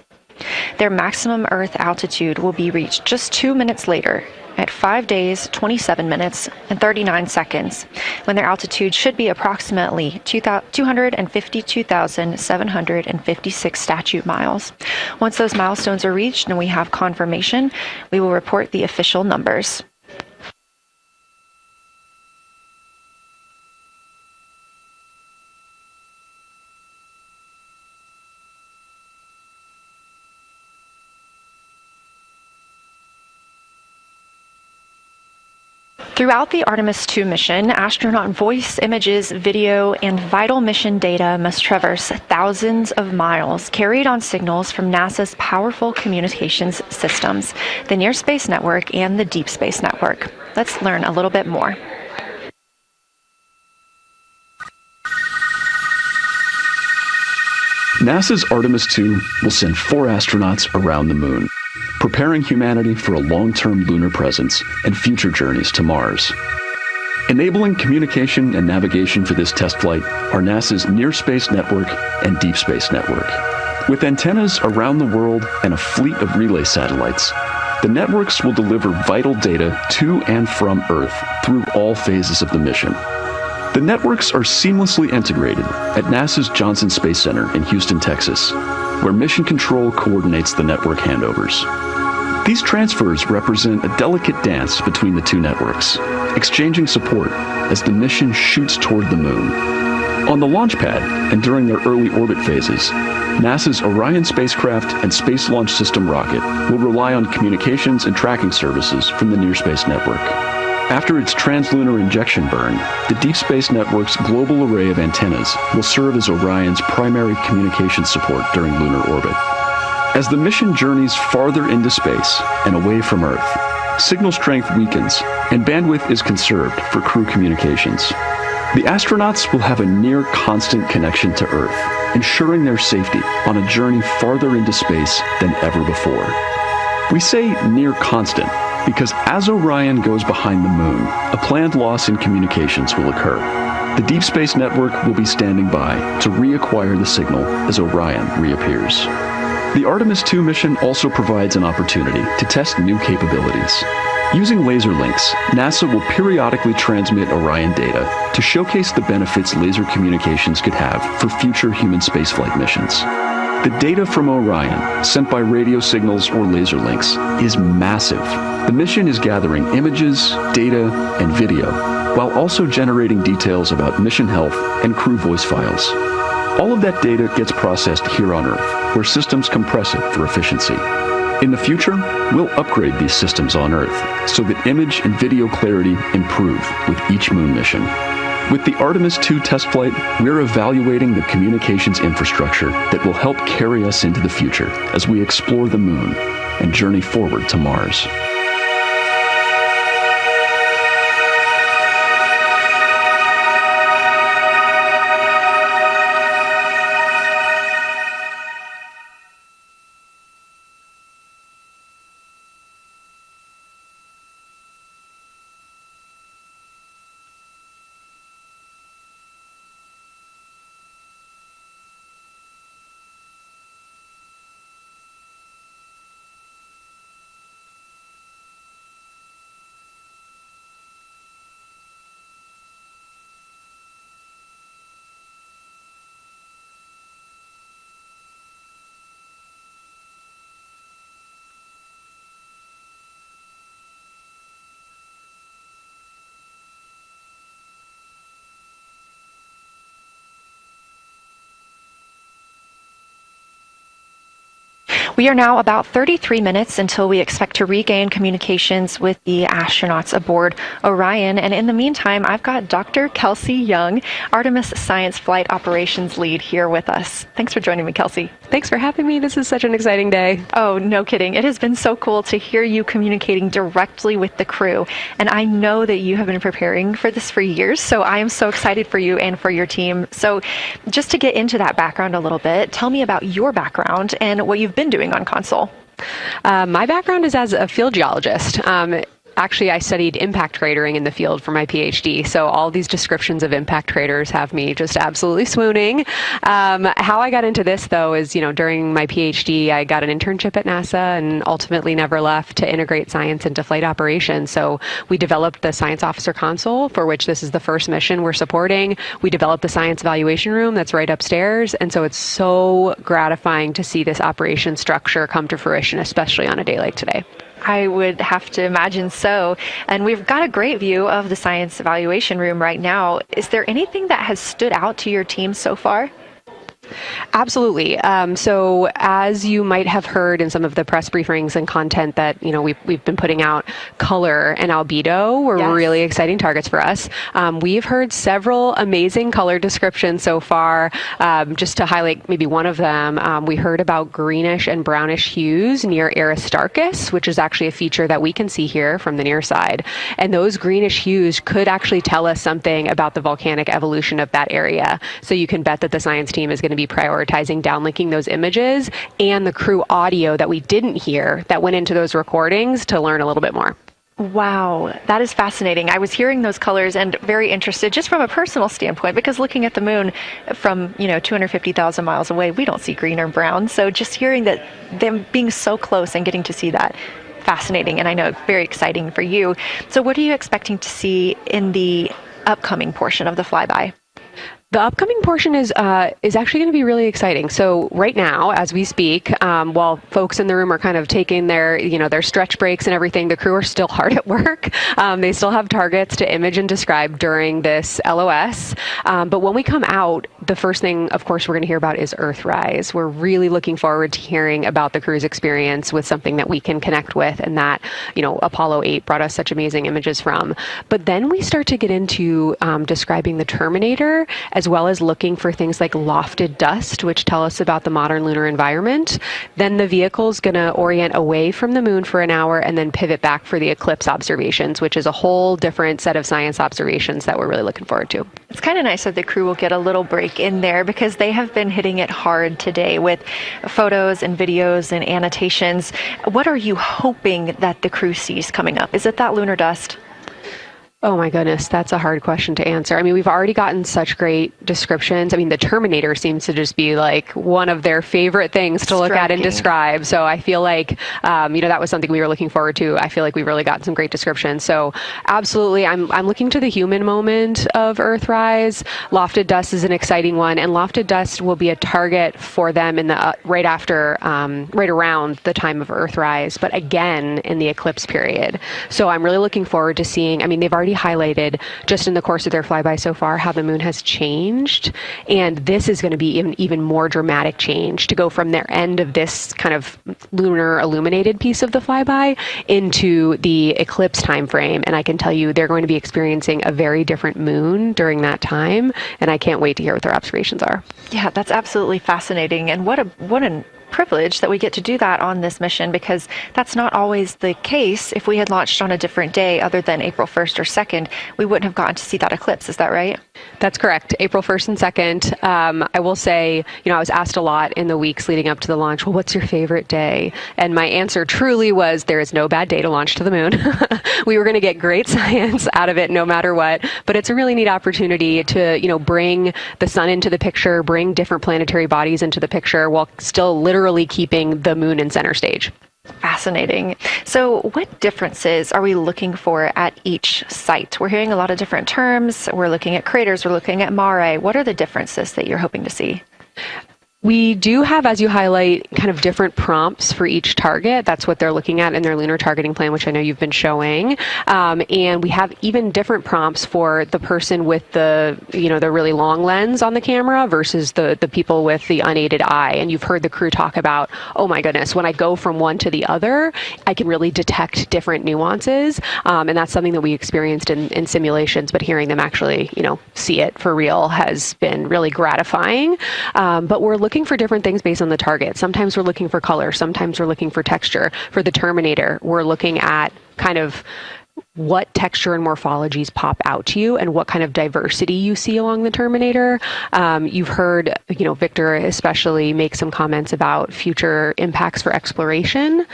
Speaker 1: Their maximum Earth altitude will be reached just 2 minutes later, at 5 days, 27 minutes, and 39 seconds, when their altitude should be approximately 252,756 statute miles. Once those milestones are reached and we have confirmation, we will report the official numbers. Throughout the Artemis II mission, astronaut voice, images, video, and vital mission data must traverse thousands of miles, carried on signals from NASA's powerful communications systems, the Near Space Network and the Deep Space Network. Let's learn a little bit more.
Speaker 9: NASA's Artemis II will send 4 astronauts around the moon, preparing humanity for a long-term lunar presence and future journeys to Mars. Enabling communication and navigation for this test flight are NASA's Near Space Network and Deep Space Network. With antennas around the world and a fleet of relay satellites, the networks will deliver vital data to and from Earth through all phases of the mission. The networks are seamlessly integrated at NASA's Johnson Space Center in Houston, Texas, where Mission Control coordinates the network handovers. These transfers represent a delicate dance between the two networks, exchanging support as the mission shoots toward the moon. On the launch pad and during their early orbit phases, NASA's Orion spacecraft and Space Launch System rocket will rely on communications and tracking services from the Near Space Network. After its translunar injection burn, the Deep Space Network's global array of antennas will serve as Orion's primary communication support during lunar orbit. As the mission journeys farther into space and away from Earth, signal strength weakens and bandwidth is conserved for crew communications. The astronauts will have a near constant connection to Earth, ensuring their safety on a journey farther into space than ever before. We say near constant because as Orion goes behind the moon, a planned loss in communications will occur. The Deep Space Network will be standing by to reacquire the signal as Orion reappears. The Artemis II mission also provides an opportunity to test new capabilities. Using laser links, NASA will periodically transmit Orion data to showcase the benefits laser communications could have for future human spaceflight missions. The data from Orion, sent by radio signals or laser links, is massive. The mission is gathering images, data, and video, while also generating details about mission health and crew voice files. All of that data gets processed here on Earth, where systems compress it for efficiency. In the future, we'll upgrade these systems on Earth so that image and video clarity improve with each moon mission. With the Artemis II test flight, we're evaluating the communications infrastructure that will help carry us into the future as we explore the moon and journey forward to Mars.
Speaker 1: We are now about 33 minutes until we expect to regain communications with the astronauts aboard Orion. And in the meantime, I've got Dr. Kelsey Young, Artemis Science Flight Operations Lead, here with us. Thanks for joining me, Kelsey.
Speaker 10: Thanks for having me. This is such an exciting day.
Speaker 1: Oh, no kidding. It has been so cool to hear you communicating directly with the crew. And I know that you have been preparing for this for years, so I am so excited for you and for your team. So just to get into that background a little bit, tell me about your background and what you've been doing on console.
Speaker 10: My background is as a field geologist. actually, I studied impact cratering in the field for my PhD. So all these descriptions of impact craters have me just absolutely swooning. How I got into this, though, is, during my PhD, I got an internship at NASA and ultimately never left to integrate science into flight operations. So we developed the Science Officer Console, for which this is the first mission we're supporting. We developed the Science Evaluation Room that's right upstairs. And so it's so gratifying to see this operation structure come to fruition, especially on a day like today.
Speaker 1: I would have to imagine so. And we've got a great view of the Science Evaluation Room right now. Is there anything that has stood out to your team so far?
Speaker 10: Absolutely. So as you might have heard in some of the press briefings and content that, we've been putting out, color and albedo were really exciting targets for us. We've heard several amazing color descriptions so far. Just to highlight maybe one of them, we heard about greenish and brownish hues near Aristarchus, which is actually a feature that we can see here from the near side. And those greenish hues could actually tell us something about the volcanic evolution of that area. So you can bet that the science team is going to be prioritizing downlinking those images and the crew audio that we didn't hear that went into those recordings to learn a little bit more.
Speaker 1: Wow, that is fascinating. I was hearing those colors and very interested just from a personal standpoint, because looking at the moon from, 250,000 miles away, we don't see green or brown. So just hearing that, them being so close and getting to see that, fascinating. And I know very exciting for you. So what are you expecting to see in the upcoming portion of the flyby?
Speaker 10: The upcoming portion is actually going to be really exciting. So right now, as we speak, while folks in the room are kind of taking their, their stretch breaks and everything, the crew are still hard at work. They still have targets to image and describe during this LOS. But when we come out, the first thing, of course, we're going to hear about is Earthrise. We're really looking forward to hearing about the crew's experience with something that we can connect with and that, Apollo 8 brought us such amazing images from. But then we start to get into describing the Terminator, as well as looking for things like lofted dust, which tell us about the modern lunar environment. Then the vehicle's going to orient away from the moon for an hour and then pivot back for the eclipse observations, which is a whole different set of science observations that we're really looking forward to.
Speaker 1: It's kind of nice that the crew will get a little break in there, because they have been hitting it hard today with photos and videos and annotations. What are you hoping that the crew sees coming up? Is it that lunar dust?
Speaker 10: Oh my goodness, that's a hard question to answer. I mean, we've already gotten such great descriptions. I mean, the Terminator seems to just be like one of their favorite things to look at and describe. So I feel like, that was something we were looking forward to. I feel like we've really gotten some great descriptions. So absolutely, I'm looking to the human moment of Earthrise. Lofted dust is an exciting one, and lofted dust will be a target for them in the right around the time of Earthrise, but again in the eclipse period. So I'm really looking forward to seeing. I mean, they've already highlighted just in the course of their flyby so far how the moon has changed, and this is going to be an even more dramatic change to go from their end of this kind of lunar illuminated piece of the flyby into the eclipse time frame. And I can tell you they're going to be experiencing a very different moon during that time, and I can't wait to hear what their observations are.
Speaker 1: Yeah, that's absolutely fascinating, and what an privilege that we get to do that on this mission, because that's not always the case. If we had launched on a different day other than April 1st or 2nd, we wouldn't have gotten to see that eclipse. Is that right?
Speaker 10: That's correct. April 1st and 2nd. I will say, I was asked a lot in the weeks leading up to the launch, well, what's your favorite day? And my answer truly was, there is no bad day to launch to the moon. We were going to get great science out of it no matter what, but it's a really neat opportunity to, bring the sun into the picture, bring different planetary bodies into the picture while still literally keeping the moon in center stage.
Speaker 1: Fascinating. So what differences are we looking for at each site? We're hearing a lot of different terms. We're looking at craters. We're looking at mare. What are the differences that you're hoping to see?
Speaker 10: We do have, as you highlight, kind of different prompts for each target. That's what they're looking at in their lunar targeting plan, which I know you've been showing. And we have even different prompts for the person with the really long lens on the camera versus the people with the unaided eye. And you've heard the crew talk about, oh my goodness, when I go from one to the other, I can really detect different nuances. And that's something that we experienced in simulations, but hearing them actually, see it for real has been really gratifying. But we're looking for different things based on the target. Sometimes we're looking for color. Sometimes we're looking for texture. For the Terminator, we're looking at kind of what texture and morphologies pop out to you and what kind of diversity you see along the terminator. You've heard, Victor especially make some comments about future impacts for exploration.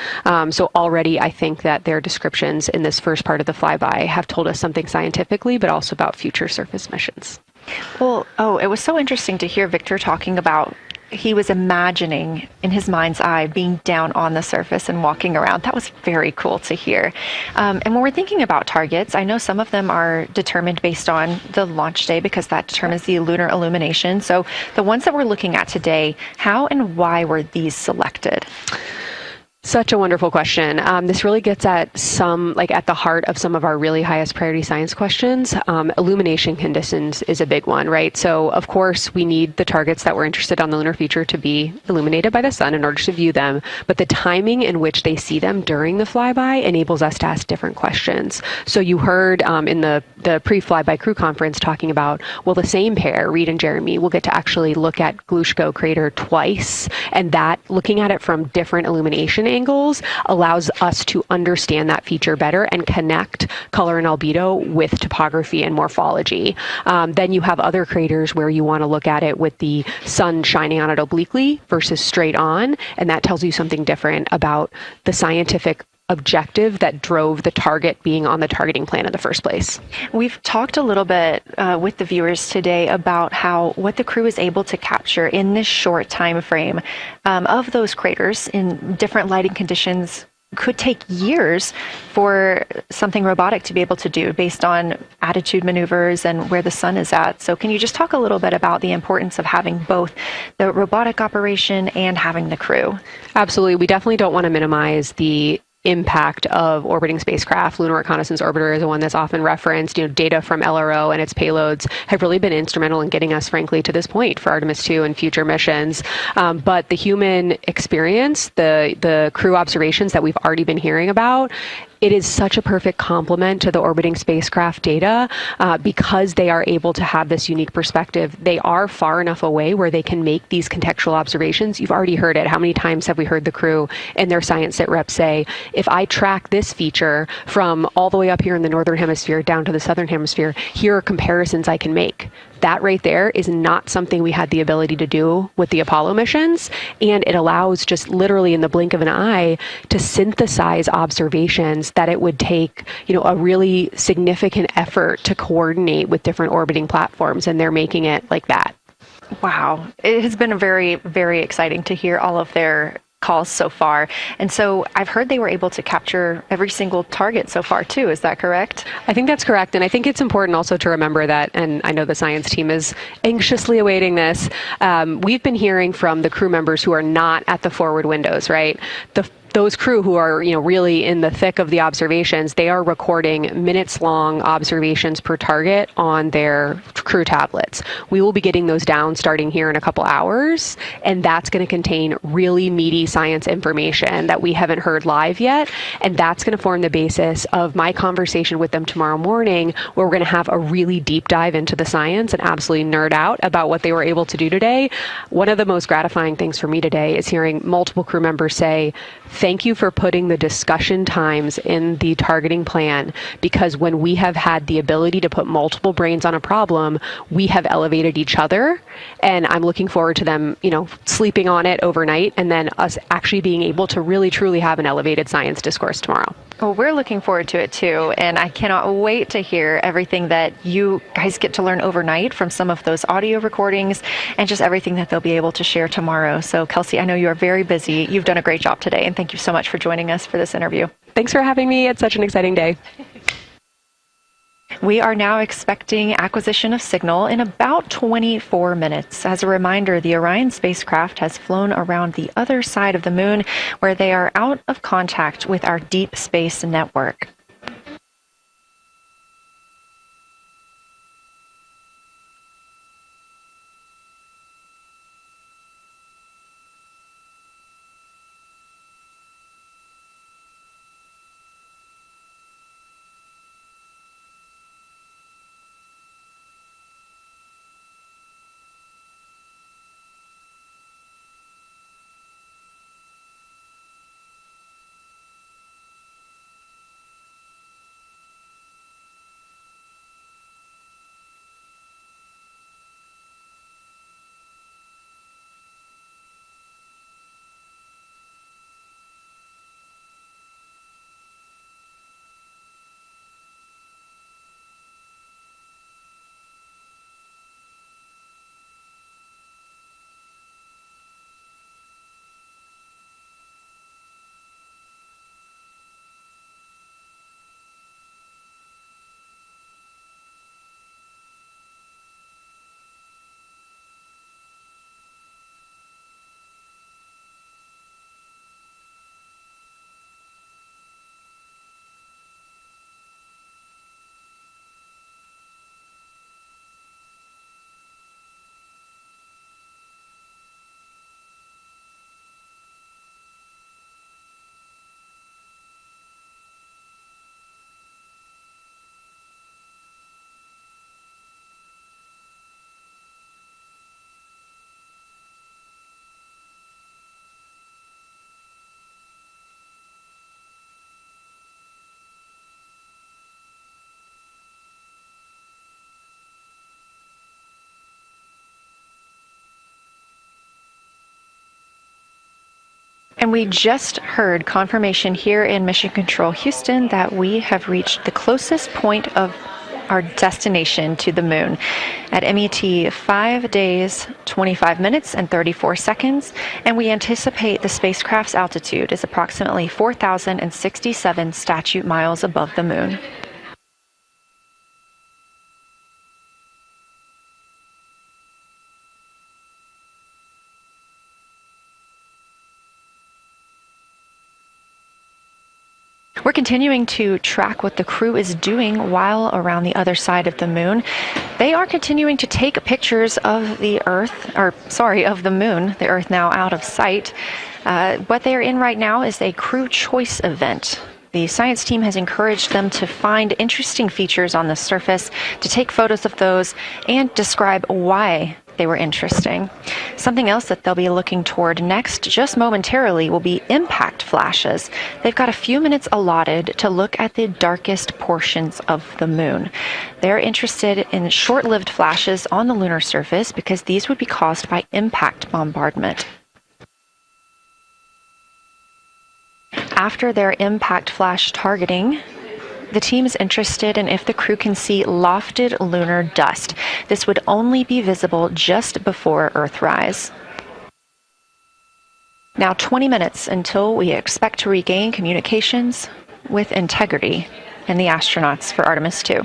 Speaker 10: So already I think that their descriptions in this first part of the flyby have told us something scientifically, but also about future surface missions.
Speaker 1: Well, it was so interesting to hear Victor talking about he was imagining in his mind's eye being down on the surface and walking around. That was very cool to hear. And when we're thinking about targets, I know some of them are determined based on the launch day because that determines the lunar illumination. So the ones that we're looking at today, how and why were these selected?
Speaker 10: Such a wonderful question. This really gets at at the heart of some of our really highest priority science questions. Illumination conditions is a big one, right? So of course we need the targets that we're interested on the lunar future to be illuminated by the sun in order to view them, but the timing in which they see them during the flyby enables us to ask different questions. So you heard in the pre-flyby crew conference talking about, well, the same pair, Reed and Jeremy, will get to actually look at Geological crater twice, and that looking at it from different illumination angles allows us to understand that feature better and connect color and albedo with topography and morphology. Then you have other craters where you want to look at it with the sun shining on it obliquely versus straight on, and that tells you something different about the scientific objective that drove the target being on the targeting plan in the first place.
Speaker 1: We've talked a little bit with the viewers today about what the crew is able to capture in this short time frame of those craters in different lighting conditions. Could take years for something robotic to be able to do based on attitude maneuvers and where the sun is at. So can you just talk a little bit about the importance of having both the robotic operation and having the crew?
Speaker 10: Absolutely. We definitely don't want to minimize the impact of orbiting spacecraft. Lunar Reconnaissance Orbiter is the one that's often referenced. Data from LRO and its payloads have really been instrumental in getting us, frankly, to this point for Artemis II and future missions. But the human experience, the crew observations that we've already been hearing about, it is such a perfect complement to the orbiting spacecraft data because they are able to have this unique perspective. They are far enough away where they can make these contextual observations. You've already heard it. How many times have we heard the crew and their science sit reps say, if I track this feature from all the way up here in the northern hemisphere down to the southern hemisphere, here are comparisons I can make. That right there is not something we had the ability to do with the Apollo missions, and it allows just literally in the blink of an eye to synthesize observations that it would take, a really significant effort to coordinate with different orbiting platforms, and they're making it like that.
Speaker 1: Wow. It has been very, very exciting to hear all of their calls so far. And so I've heard they were able to capture every single target so far too. Is that correct?
Speaker 10: I think that's correct. And I think it's important also to remember that, and I know the science team is anxiously awaiting this, we've been hearing from the crew members who are not at the forward windows, right? Those crew who are, really in the thick of the observations, they are recording minutes-long observations per target on their crew tablets. We will be getting those down starting here in a couple hours, and that's going to contain really meaty science information that we haven't heard live yet, and that's going to form the basis of my conversation with them tomorrow morning, where we're going to have a really deep dive into the science and absolutely nerd out about what they were able to do today. One of the most gratifying things for me today is hearing multiple crew members say, thank you for putting the discussion times in the targeting plan, because when we have had the ability to put multiple brains on a problem, we have elevated each other. And I'm looking forward to them, sleeping on it overnight and then us actually being able to really, truly have an elevated science discourse tomorrow.
Speaker 1: Well, we're looking forward to it too, and I cannot wait to hear everything that you guys get to learn overnight from some of those audio recordings and just everything that they'll be able to share tomorrow. So, Kelsey, I know you are very busy. You've done a great job today, and thank you so much for joining us for this interview.
Speaker 10: Thanks for having me. It's such an exciting day.
Speaker 1: We are now expecting acquisition of signal in about 24 minutes. As a reminder, the Orion spacecraft has flown around the other side of the moon, where they are out of contact with our deep space network. And we just heard confirmation here in Mission Control Houston that we have reached the closest point of our destination to the moon at MET 5 days, 25 minutes, and 34 seconds. And we anticipate the spacecraft's altitude is approximately 4,067 statute miles above the moon. We're continuing to track what the crew is doing while around the other side of the moon. They are continuing to take pictures of the of the moon, the Earth now out of sight. What they are in right now is a crew choice event. The science team has encouraged them to find interesting features on the surface, to take photos of those, and describe why they were interesting. Something else that they'll be looking toward next, just momentarily, will be impact flashes. They've got a few minutes allotted to look at the darkest portions of the moon. They're interested in short-lived flashes on the lunar surface because these would be caused by impact bombardment. After their impact flash targeting, the team is interested in if the crew can see lofted lunar dust. This would only be visible just before Earthrise. Now 20 minutes until we expect to regain communications with integrity and the astronauts for Artemis II.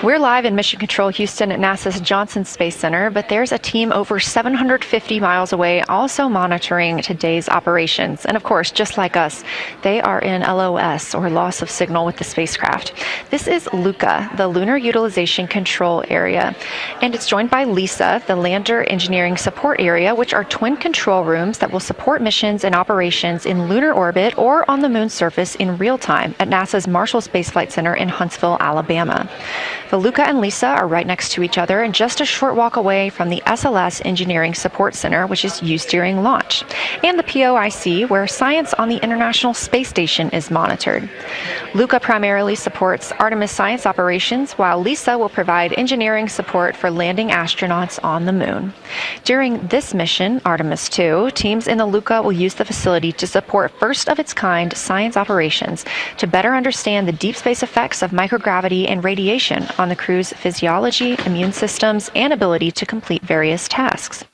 Speaker 1: We're live in Mission Control Houston at NASA's Johnson Space Center, but there's a team over 750 miles away also monitoring today's operations. And of course, just like us, they are in LOS, or loss of signal, with the spacecraft. This is LUCA, the Lunar Utilization Control Area, and it's joined by LISA, the Lander Engineering Support Area, which are twin control rooms that will support missions and operations in lunar orbit or on the moon's surface in real time at NASA's Marshall Space Flight Center in Huntsville, Alabama. The LUCA and LISA are right next to each other and just a short walk away from the SLS Engineering Support Center, which is used during launch, and the POIC, where science on the International Space Station is monitored. LUCA primarily supports Artemis science operations, while LISA will provide engineering support for landing astronauts on the moon. During this mission, Artemis II, teams in the LUCA will use the facility to support first-of-its-kind science operations to better understand the deep space effects of microgravity and radiation on the crew's physiology, immune systems, and ability to complete various tasks.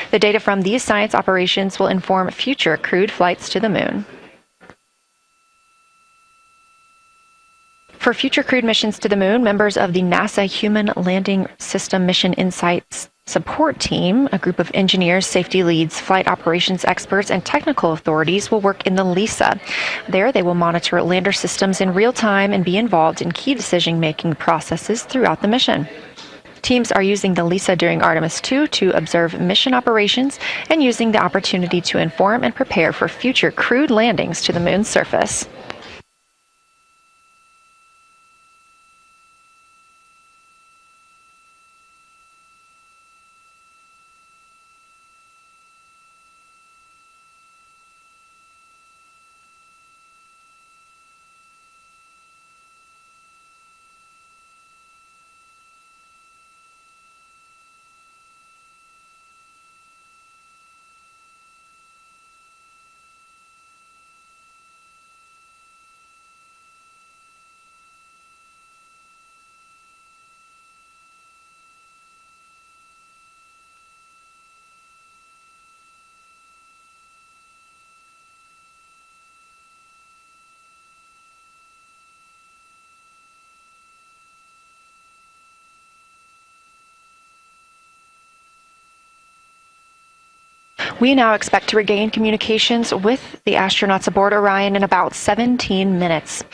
Speaker 1: The data from these science operations will inform future crewed flights to the moon. For future crewed missions to the moon, members of the NASA Human Landing System Mission Insights Support Team, a group of engineers, safety leads, flight operations experts, and technical authorities, will work in the LISA. There, they will monitor lander systems in real time and be involved in key decision-making processes throughout the mission. Teams are using the LISA during Artemis II to observe mission operations and using the opportunity to inform and prepare for future crewed landings to the moon's surface. We now expect to regain communications with the astronauts aboard Orion in about 17 minutes.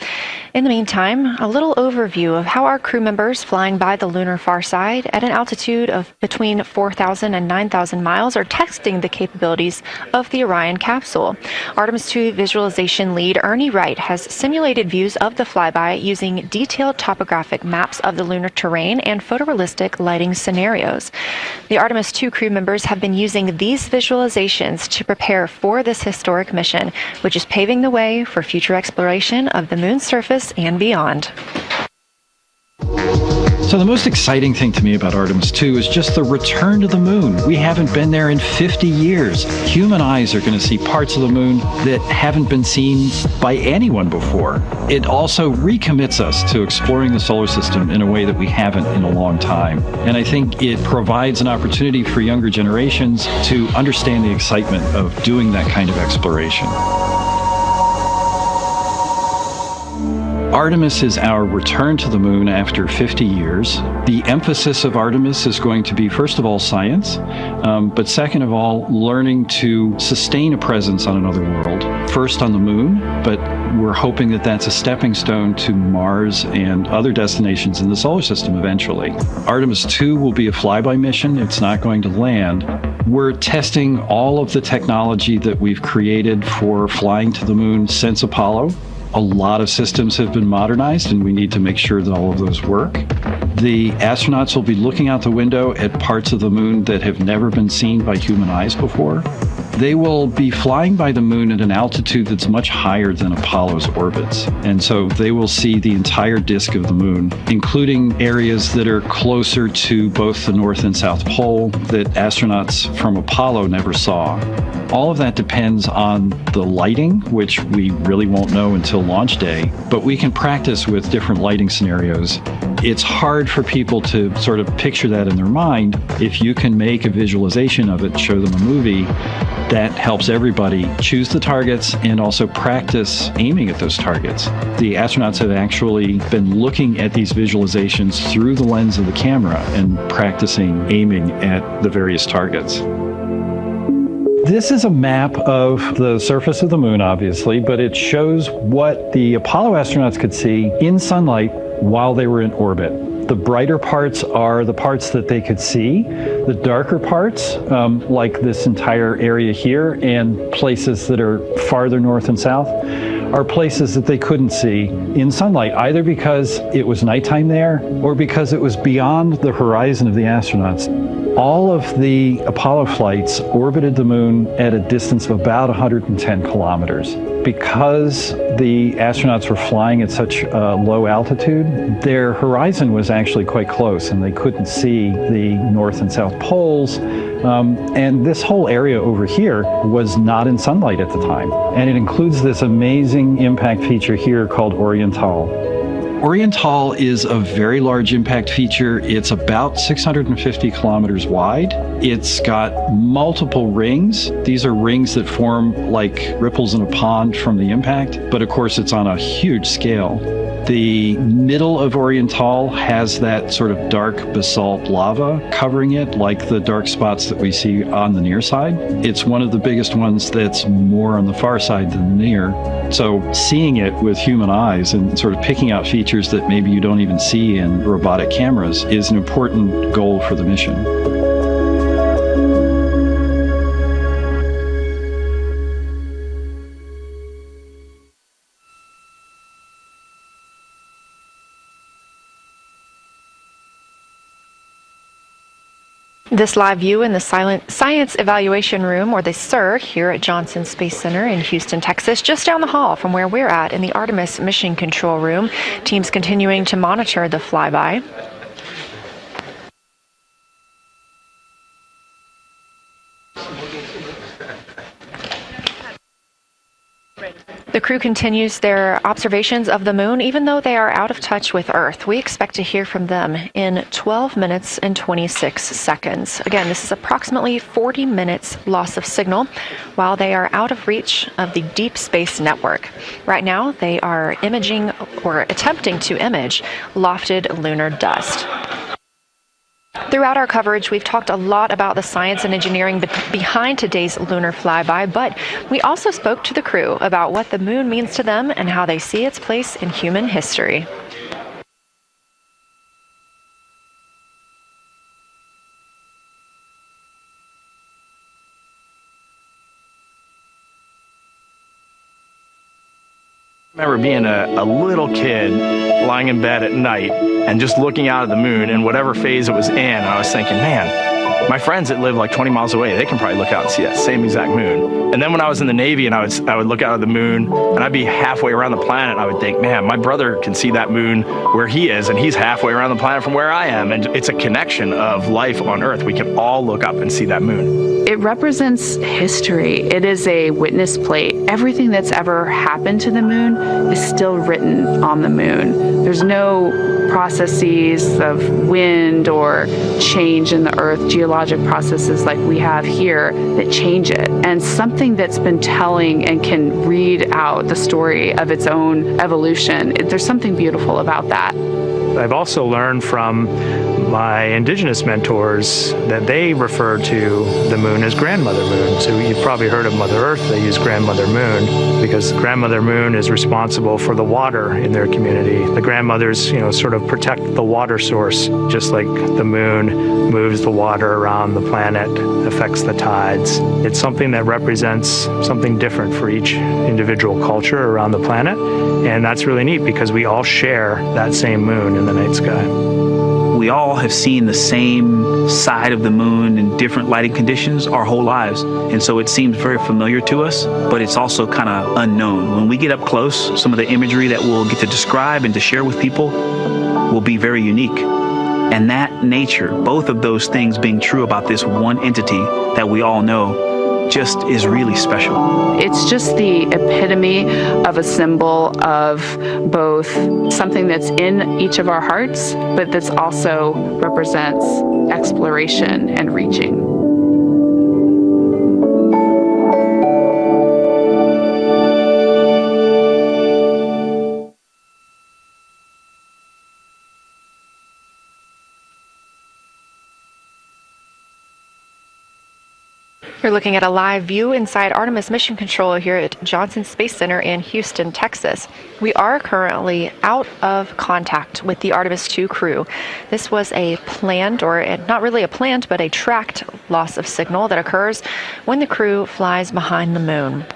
Speaker 1: In the meantime, a little overview of how our crew members flying by the lunar far side at an altitude of between 4,000 and 9,000 miles are testing the capabilities of the Orion capsule. Artemis II visualization lead Ernie Wright has simulated views of the flyby using detailed topographic maps of the lunar terrain and photorealistic lighting scenarios. The Artemis II crew members have been using these visualizations to prepare for this historic mission, which is paving the way for future exploration of the moon's surface and beyond.
Speaker 11: So the most exciting thing to me about Artemis II is just the return to the moon. We haven't been there in 50 years. Human eyes are going to see parts of the moon that haven't been seen by anyone before. It also recommits us to exploring the solar system in a way that we haven't in a long time. And I think it provides an opportunity for younger generations to understand the excitement of doing that kind of exploration. Artemis is our return to the moon after 50 years. The emphasis of Artemis is going to be, first of all, science, but second of all, learning to sustain a presence on another world. First on the moon, but we're hoping that that's a stepping stone to Mars and other destinations in the solar system eventually. Artemis II will be a flyby mission. It's not going to land. We're testing all of the technology that we've created for flying to the moon since Apollo. A lot of systems have been modernized, and we need to make sure that all of those work. The astronauts will be looking out the window at parts of the moon that have never been seen by human eyes before. They will be flying by the moon at an altitude that's much higher than Apollo's orbits. And so they will see the entire disk of the moon, including areas that are closer to both the North and South Pole that astronauts from Apollo never saw. All of that depends on the lighting, which we really won't know until launch day, but we can practice with different lighting scenarios. It's hard for people to sort of picture that in their mind. If you can make a visualization of it, show them a movie, that helps everybody choose the targets and also practice aiming at those targets. The astronauts have actually been looking at these visualizations through the lens of the camera and practicing aiming at the various targets. This is a map of the surface of the moon, obviously, but it shows what the Apollo astronauts could see in sunlight while they were in orbit. The brighter parts are the parts that they could see. The darker parts, like this entire area here and places that are farther north and south, are places that they couldn't see in sunlight, either because it was nighttime there or because it was beyond the horizon of the astronauts. All of the Apollo flights orbited the moon at a distance of about 110 kilometers. Because the astronauts were flying at such a low altitude, their horizon was actually quite close and they couldn't see the North and South poles. And this whole area over here was not in sunlight at the time. And it includes this amazing impact feature here called Oriental. Oriental is a very large impact feature. It's about 650 kilometers wide. It's got multiple rings. These are rings that form like ripples in a pond from the impact, but of course it's on a huge scale. The middle of Oriental has that sort of dark basalt lava covering it, like the dark spots that we see on the near side. It's one of the biggest ones that's more on the far side than the near. So seeing it with human eyes and sort of picking out features that maybe you don't even see in robotic cameras is an important goal for the mission.
Speaker 1: This live view in the Science Evaluation Room, or the SIR, here at Johnson Space Center in Houston, Texas, just down the hall from where we're at in the Artemis Mission Control Room. Teams continuing to monitor the flyby. The crew continues their observations of the moon, even though they are out of touch with Earth. We expect to hear from them in 12 minutes and 26 seconds. Again, this is approximately 40 minutes loss of signal while they are out of reach of the deep space network. Right now, they are imaging or attempting to image lofted lunar dust. Throughout our coverage, we've talked a lot about the science and engineering behind today's lunar flyby, but we also spoke to the crew about what the moon means to them and how they see its place in human history.
Speaker 12: I remember being a little kid lying in bed at night and just looking out at the moon and whatever phase it was in, I was thinking, man, my friends that live like 20 miles away, they can probably look out and see that same exact moon. And then when I was in the Navy and I would look out at the moon and I'd be halfway around the planet, I would think, man, my brother can see that moon where he is and he's halfway around the planet from where I am. And it's a connection of life on Earth. We can all look up and see that moon.
Speaker 13: It represents history. It is a witness plate. Everything that's ever happened to the moon is still written on the moon. There's no processes of wind or change in the Earth, geologic processes like we have here that change it. And something that's been telling and can read out the story of its own evolution, there's something beautiful about that.
Speaker 14: I've also learned from my indigenous mentors that they refer to the moon as grandmother moon. So you've probably heard of Mother Earth. They use grandmother moon because grandmother moon is responsible for the water in their community. The grandmothers, sort of protect the water source, just like the moon moves the water around the planet, affects the tides. It's something that represents something different for each individual culture around the planet. And that's really neat because we all share that same moon in the night sky.
Speaker 15: We all have seen the same side of the moon in different lighting conditions our whole lives. And so it seems very familiar to us, but it's also kind of unknown. When we get up close, some of the imagery that we'll get to describe and to share with people will be very unique. And that nature, both of those things being true about this one entity that we all know, just is really special.
Speaker 13: It's just the epitome of a symbol of both something that's in each of our hearts, but that's also represents exploration and reaching.
Speaker 1: You're looking at a live view inside Artemis Mission Control here at Johnson Space Center in Houston, Texas. We are currently out of contact with the Artemis II crew. This was a planned, or not really a planned, but a tracked loss of signal that occurs when the crew flies behind the moon.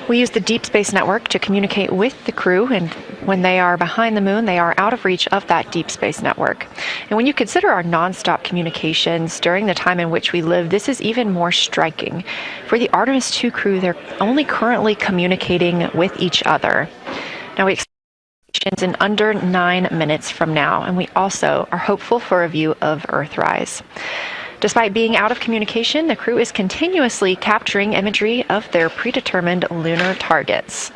Speaker 1: We use the Deep Space Network to communicate with the crew, and when they are behind the moon, they are out of reach of that Deep Space Network. And when you consider our nonstop communications during the time in which we live, this is even more striking. For the Artemis II crew, they're only currently communicating with each other. Now, we expect in under 9 minutes from now, and we also are hopeful for a view of Earthrise. Despite being out of communication, the crew is continuously capturing imagery of their predetermined lunar targets.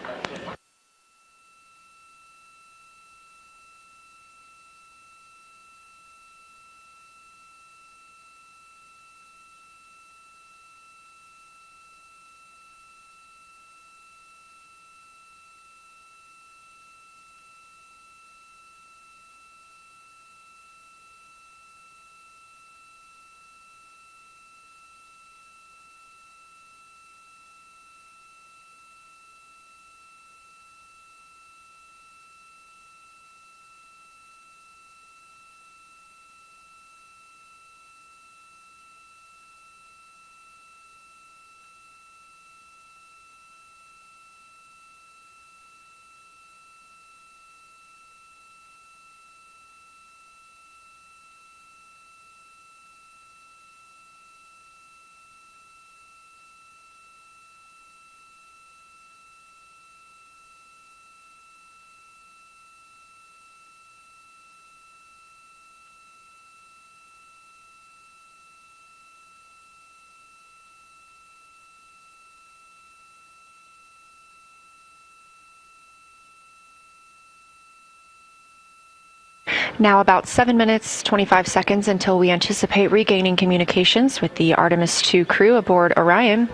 Speaker 1: Now about 7 minutes, 25 seconds until we anticipate regaining communications with the Artemis II crew aboard Orion.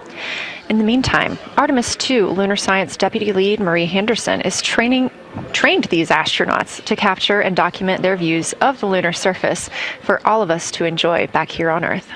Speaker 1: In the meantime, Artemis II Lunar Science Deputy Lead Marie Henderson is training trained these astronauts to capture and document their views of the lunar surface for all of us to enjoy back here on Earth.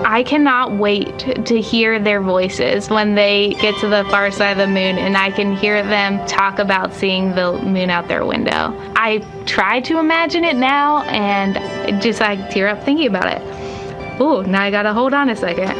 Speaker 16: I cannot wait to hear their voices when they get to the far side of the moon and I can hear them talk about seeing the moon out their window. I try to imagine it now and I tear up thinking about it. Ooh, now I gotta hold on a second.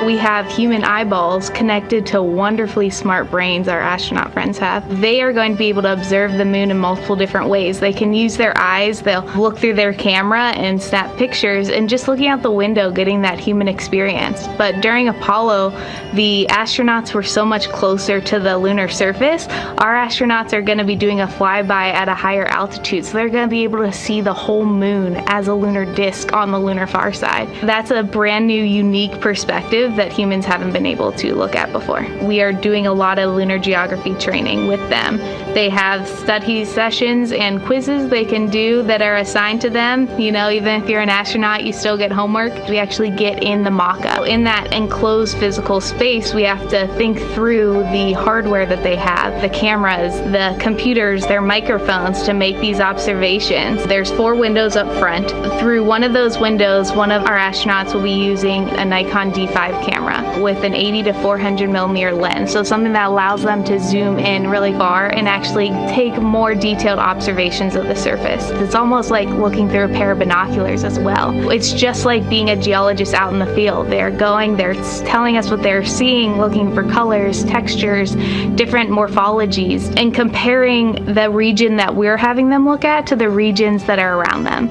Speaker 16: We have human eyeballs connected to wonderfully smart brains our astronaut friends have. They are going to be able to observe the moon in multiple different ways. They can use their eyes, they'll look through their camera and snap pictures, and just looking out the window getting that human experience. But during Apollo, the astronauts were so much closer to the lunar surface. Our astronauts are going to be doing a flyby at a higher altitude, so they're going to be able to see the whole moon as a lunar disk on the lunar far side. That's a brand new, unique perspective that humans haven't been able to look at before. We are doing a lot of lunar geography training with them. They have study sessions and quizzes they can do that are assigned to them. You know, even if you're an astronaut, you still get homework. We actually get in the mock-up. In that enclosed physical space, we have to think through the hardware that they have, the cameras, the computers, their microphones to make these observations. There's 4 windows up front. Through one of those windows, one of our astronauts will be using a Nikon D5 camera with an 80 to 400 millimeter lens, so something that allows them to zoom in really far and actually take more detailed observations of the surface. It's almost like looking through a pair of binoculars as well. It's just like being a geologist out in the field. They're telling us what they're seeing, looking for colors, textures, different morphologies, and comparing the region that we're having them look at to the regions that are around them.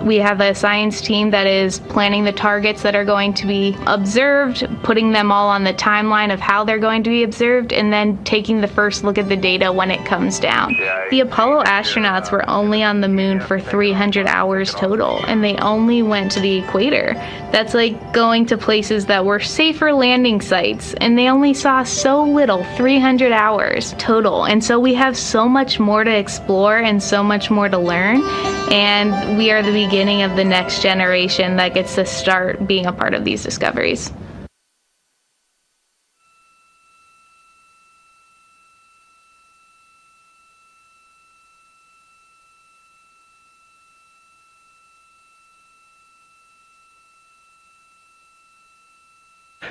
Speaker 16: We have a science team that is planning the targets that are going to be observed, putting them all on the timeline of how they're going to be observed, and then taking the first look at the data when it comes down. The Apollo astronauts were only on the moon for 300 hours total, and they only went to the equator. That's like going to places that were safer landing sites, and they only saw so little, 300 hours total. And so we have so much more to explore and so much more to learn, and we are the beginning of the next generation that gets to start being a part of these discoveries.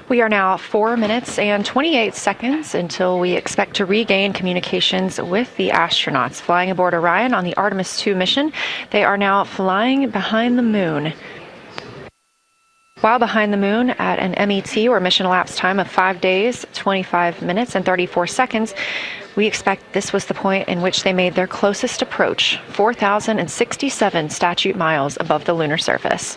Speaker 1: We are now 4 minutes and 28 seconds until we expect to regain communications with the astronauts flying aboard Orion on the Artemis II mission. They are now flying behind the moon. While behind the moon at an MET, or mission elapsed time, of 5 days, 25 minutes, and 34 seconds, we expect this was the point in which they made their closest approach, 4,067 statute miles above the lunar surface.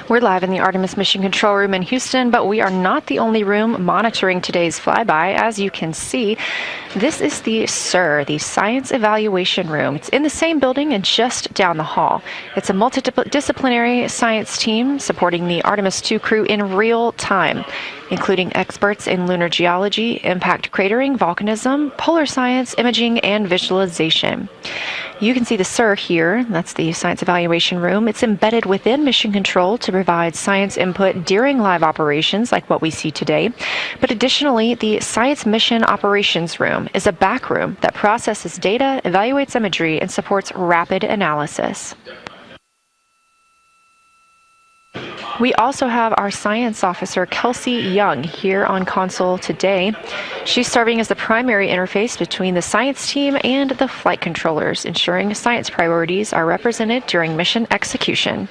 Speaker 1: We're live in the Artemis Mission Control Room in Houston, but we are not the only room monitoring today's flyby. As you can see, this is the SIR, the Science Evaluation Room. It's in the same building and just down the hall. It's a multidisciplinary science team supporting the Artemis II crew in real time, including experts in lunar geology, impact cratering, volcanism, polar science, imaging, and visualization. You can see the SIR here. That's the Science Evaluation Room. It's embedded within Mission Control to provide science input during live operations like what we see today. But additionally, the Science Mission Operations Room is a back room that processes data, evaluates imagery, and supports rapid analysis. We also have our science officer, Kelsey Young, here on console today. She's serving as the primary interface between the science team and the flight controllers, ensuring science priorities are represented during mission execution.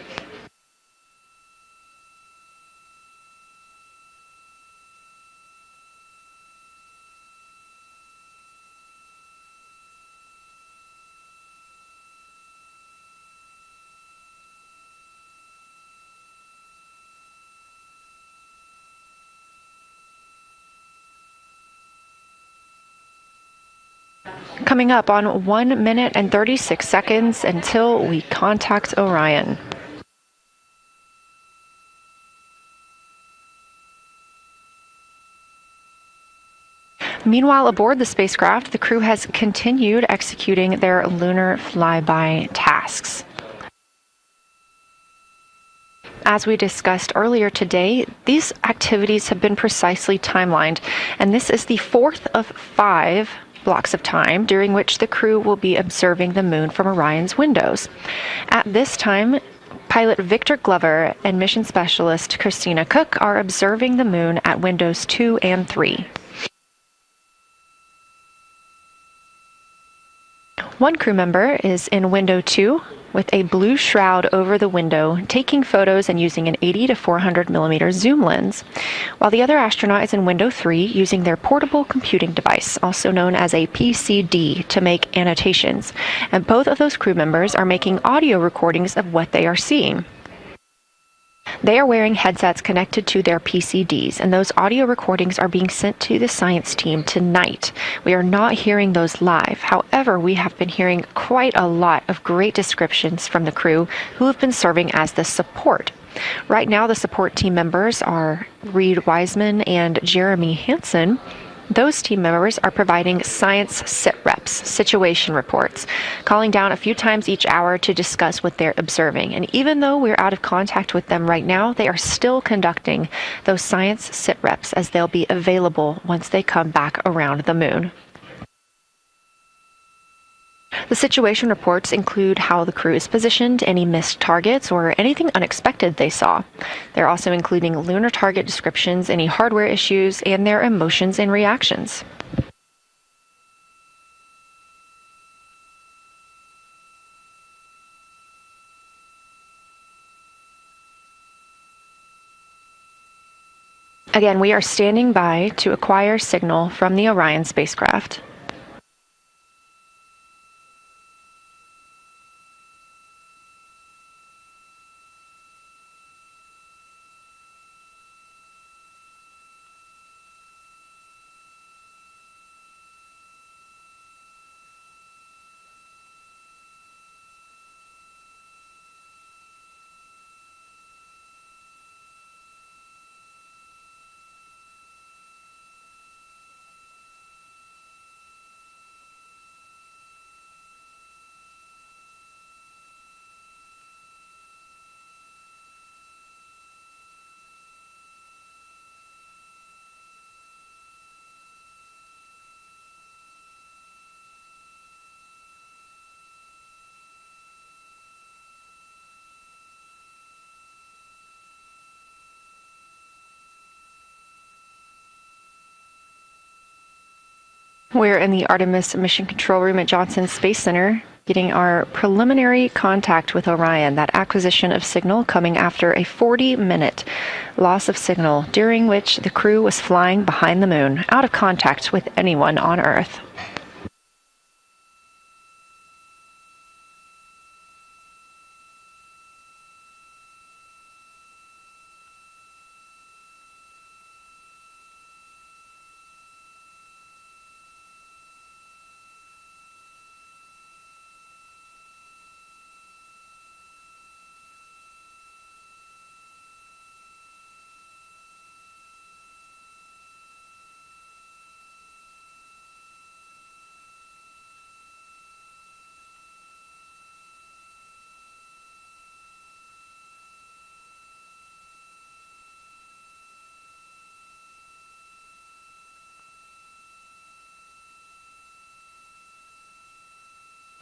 Speaker 1: Coming up on 1 minute and 36 seconds until we contact Orion. Meanwhile, aboard the spacecraft, the crew has continued executing their lunar flyby tasks. As we discussed earlier today, these activities have been precisely timelined, and this is the fourth of 5 blocks of time during which the crew will be observing the moon from Orion's windows. At this time, pilot Victor Glover and mission specialist Christina Cook are observing the moon at windows 2 and 3. One crew member is in window 2 with a blue shroud over the window, taking photos and using an 80 to 400 millimeter zoom lens, while the other astronaut is in window 3 using their portable computing device, also known as a PCD, to make annotations. And both of those crew members are making audio recordings of what they are seeing. They are wearing headsets connected to their PCDs, and those audio recordings are being sent to the science team tonight. We are not hearing those live. However, we have been hearing quite a lot of great descriptions from the crew who have been serving as the support. Right now, the support team members are Reed Wiseman and Jeremy Hansen. Those team members are providing science sit reps, situation reports, calling down a few times each hour to discuss what they're observing. And even though we're out of contact with them right now, they are still conducting those science sit reps as they'll be available once they come back around the moon. The situation reports include how the crew is positioned, any missed targets, or anything unexpected they saw. They're also including lunar target descriptions, any hardware issues, and their emotions and reactions. Again, we are standing by to acquire signal from the Orion spacecraft. We're in the Artemis Mission Control Room at Johnson Space Center, getting our preliminary contact with Orion, that acquisition of signal coming after a 40-minute loss of signal, during which the crew was flying behind the moon, out of contact with anyone on Earth.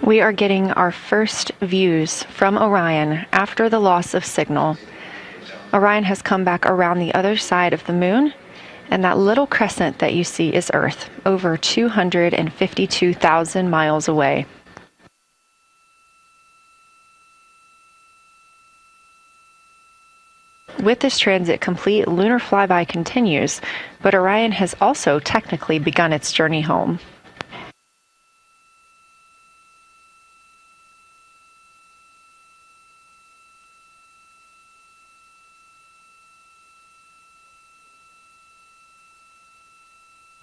Speaker 1: We are getting our first views from Orion after the loss of signal. Orion has come back around the other side of the moon, and that little crescent that you see is Earth, over 252,000 miles away. With this transit complete, Lunar Flyby continues, but Orion has also technically begun its journey home.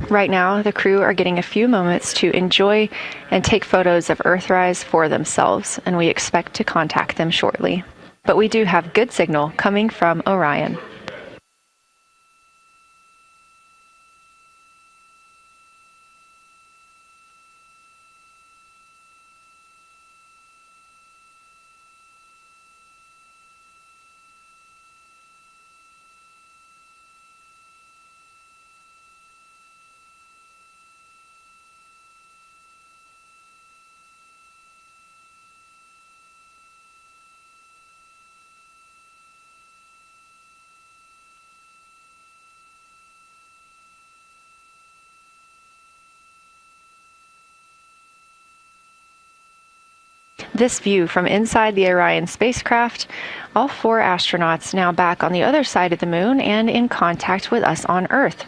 Speaker 1: Right now, the crew are getting a few moments to enjoy and take photos of Earthrise for themselves, and we expect to contact them shortly. But we do have good signal coming from Orion. This view from inside the Orion spacecraft, all 4 astronauts now back on the other side of the moon and in contact with us on Earth.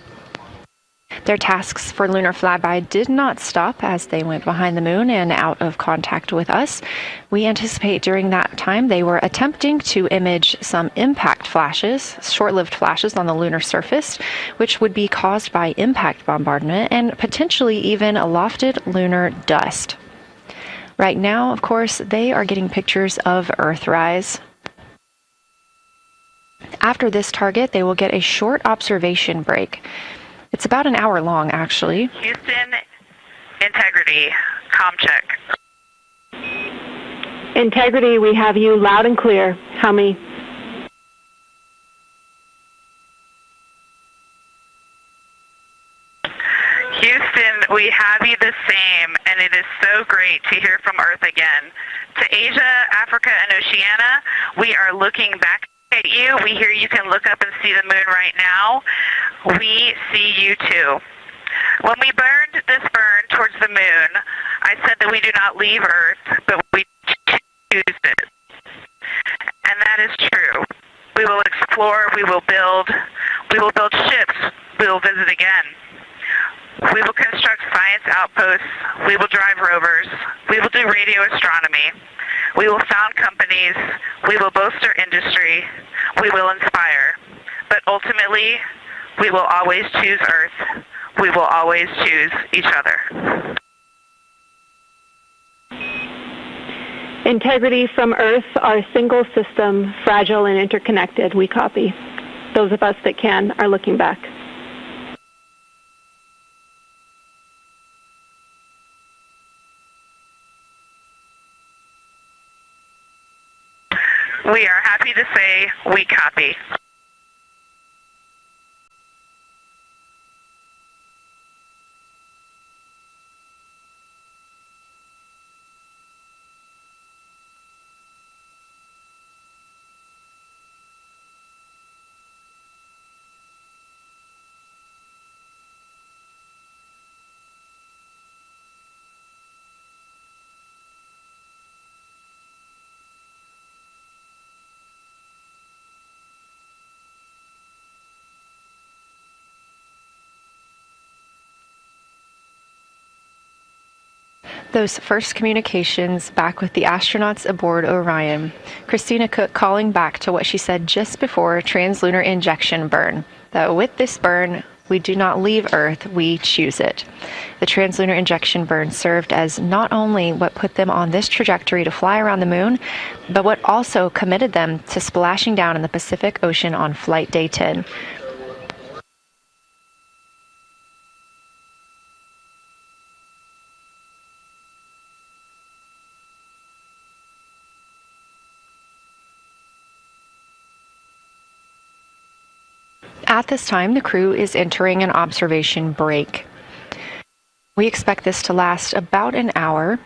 Speaker 1: Their tasks for Lunar Flyby did not stop as they went behind the moon and out of contact with us. We anticipate during that time they were attempting to image some impact flashes, short-lived flashes on the lunar surface, which would be caused by impact bombardment and potentially even lofted lunar dust. Right now, of course, they are getting pictures of Earthrise. After this target, they will get a short observation break. It's about an hour long, actually.
Speaker 2: Houston, integrity, comm check.
Speaker 3: Integrity, we have you loud and clear. How many?
Speaker 2: Houston, we have you the same, and it is so great to hear from Earth again. To Asia, Africa, and Oceania, we are looking back at you. We hear you can look up and see the moon right now. We see you too. When we burned this burn towards the moon, I said that we do not leave Earth, but we choose it. And that is true. We will explore, we will build ships, we will visit again. We will construct science outposts, we will drive rovers, we will do radio astronomy, we will found companies, we will bolster industry, we will inspire. But ultimately, we will always choose Earth. We will always choose each other.
Speaker 3: Integrity from Earth, our single system, fragile and interconnected. We copy. Those of us that can are looking back.
Speaker 2: We are happy to say we copy.
Speaker 1: Those first communications back with the astronauts aboard Orion. Christina Cook calling back to what she said just before translunar injection burn, that with this burn, we do not leave Earth, we choose it. The translunar injection burn served as not only what put them on this trajectory to fly around the moon, but what also committed them to splashing down in the Pacific Ocean on flight day 10. At this time, the crew is entering an observation break. We expect this to last about an hour,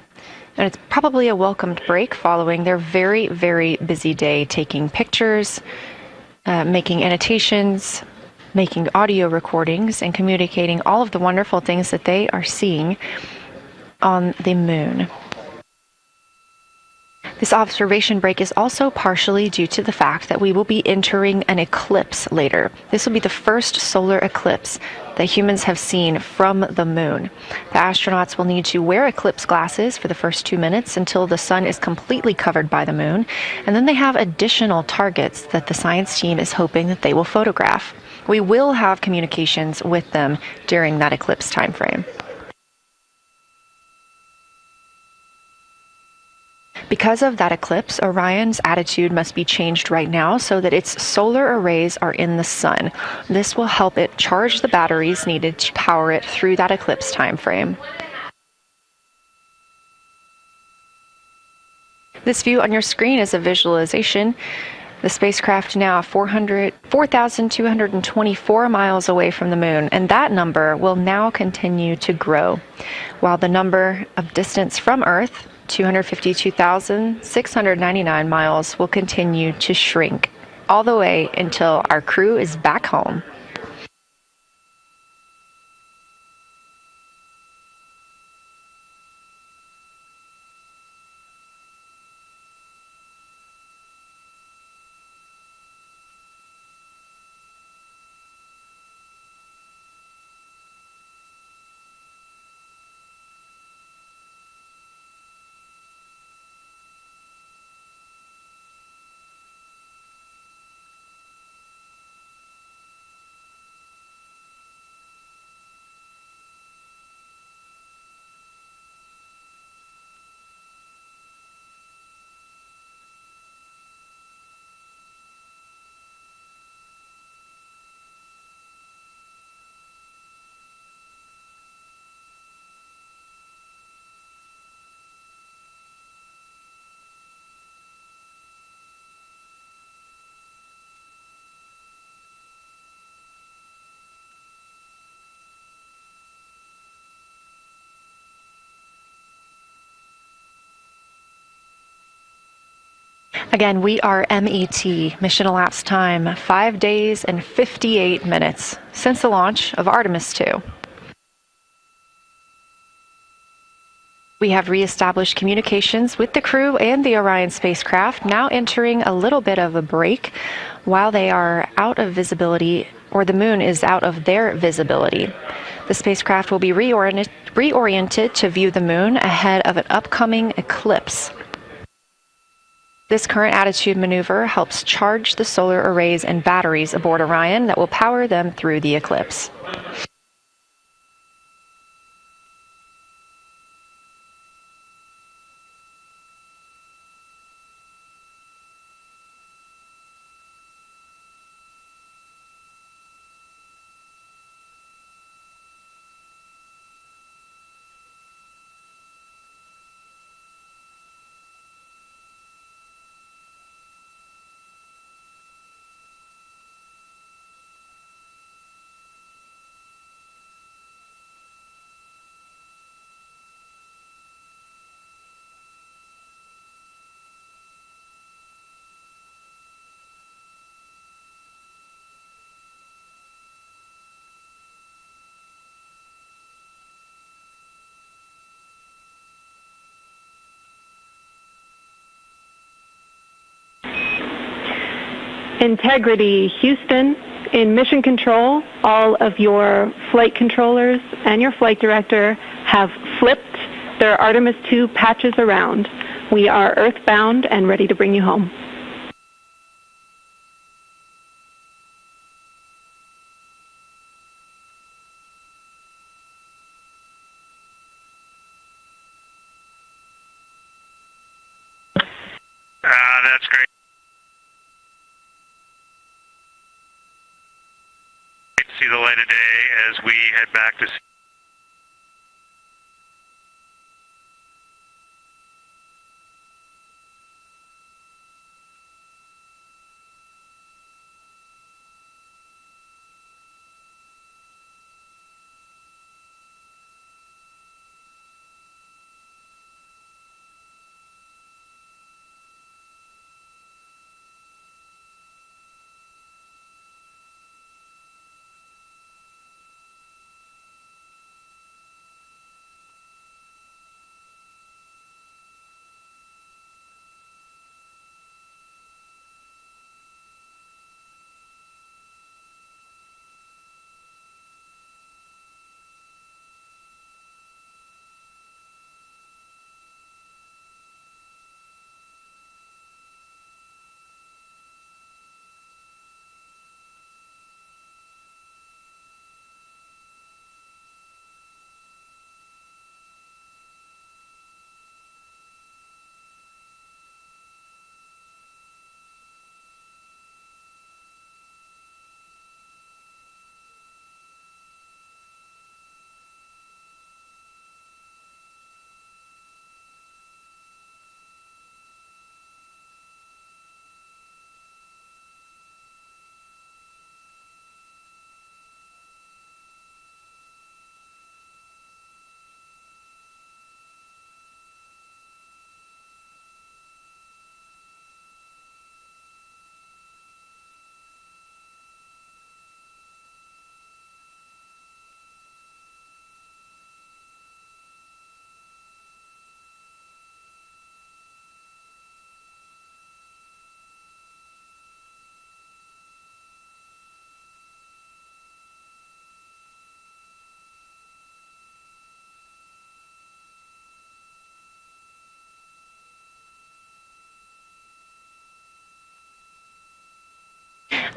Speaker 1: and it's probably a welcomed break following their very, very busy day taking pictures making annotations, making audio recordings, and communicating all of the wonderful things that they are seeing on the moon. This observation break is also partially due to the fact that we will be entering an eclipse later. This will be the first solar eclipse that humans have seen from the moon. The astronauts will need to wear eclipse glasses for the first 2 minutes until the sun is completely covered by the moon, and then they have additional targets that the science team is hoping that they will photograph. We will have communications with them during that eclipse time frame. Because of that eclipse, Orion's attitude must be changed right now so that its solar arrays are in the sun. This will help it charge the batteries needed to power it through that eclipse time frame. This view on your screen is a visualization. The spacecraft now 4,224 miles away from the moon, and that number will now continue to grow, while the number of distance from Earth, 252,699 miles, will continue to shrink all the way until our crew is back home. Again, we are MET, mission elapsed time, 5 days and 58 minutes since the launch of Artemis II. We have reestablished communications with the crew and the Orion spacecraft, now entering a little bit of a break while they are out of visibility, or the moon is out of their visibility. The spacecraft will be reoriented to view the moon ahead of an upcoming eclipse. This current attitude maneuver helps charge the solar arrays and batteries aboard Orion that will power them through the eclipse.
Speaker 3: Integrity, Houston. In mission control, all of your flight controllers and your flight director have flipped their Artemis II patches around. We are earthbound and ready to bring you home.
Speaker 4: That's great. See the light of day as we head back to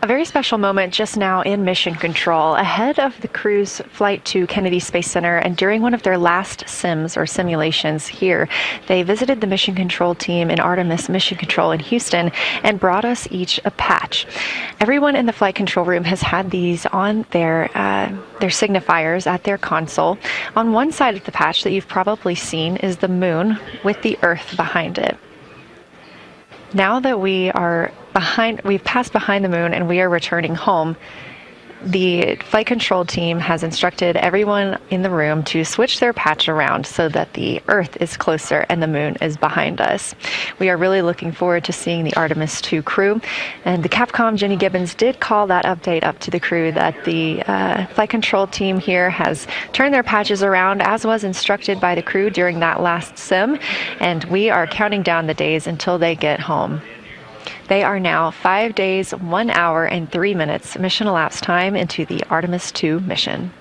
Speaker 1: A very special moment just now in mission control. Ahead of the crew's flight to Kennedy Space Center and during one of their last simulations here, they visited the mission control team in Artemis Mission Control in Houston and brought us each a patch. Everyone in the flight control room has had these on their signifiers at their console. On one side of the patch that you've probably seen is the moon with the Earth behind it. Now that we've passed behind the moon and we are returning home, the flight control team has instructed everyone in the room to switch their patch around so that the Earth is closer and the moon is behind us. We are really looking forward to seeing the Artemis II crew, and the Capcom Jenny Gibbons did call that update up to the crew that the flight control team here has turned their patches around as was instructed by the crew during that last sim, and we are counting down the days until they get home. They are now 5 days, 1 hour, and 3 minutes mission elapsed time into the Artemis II mission.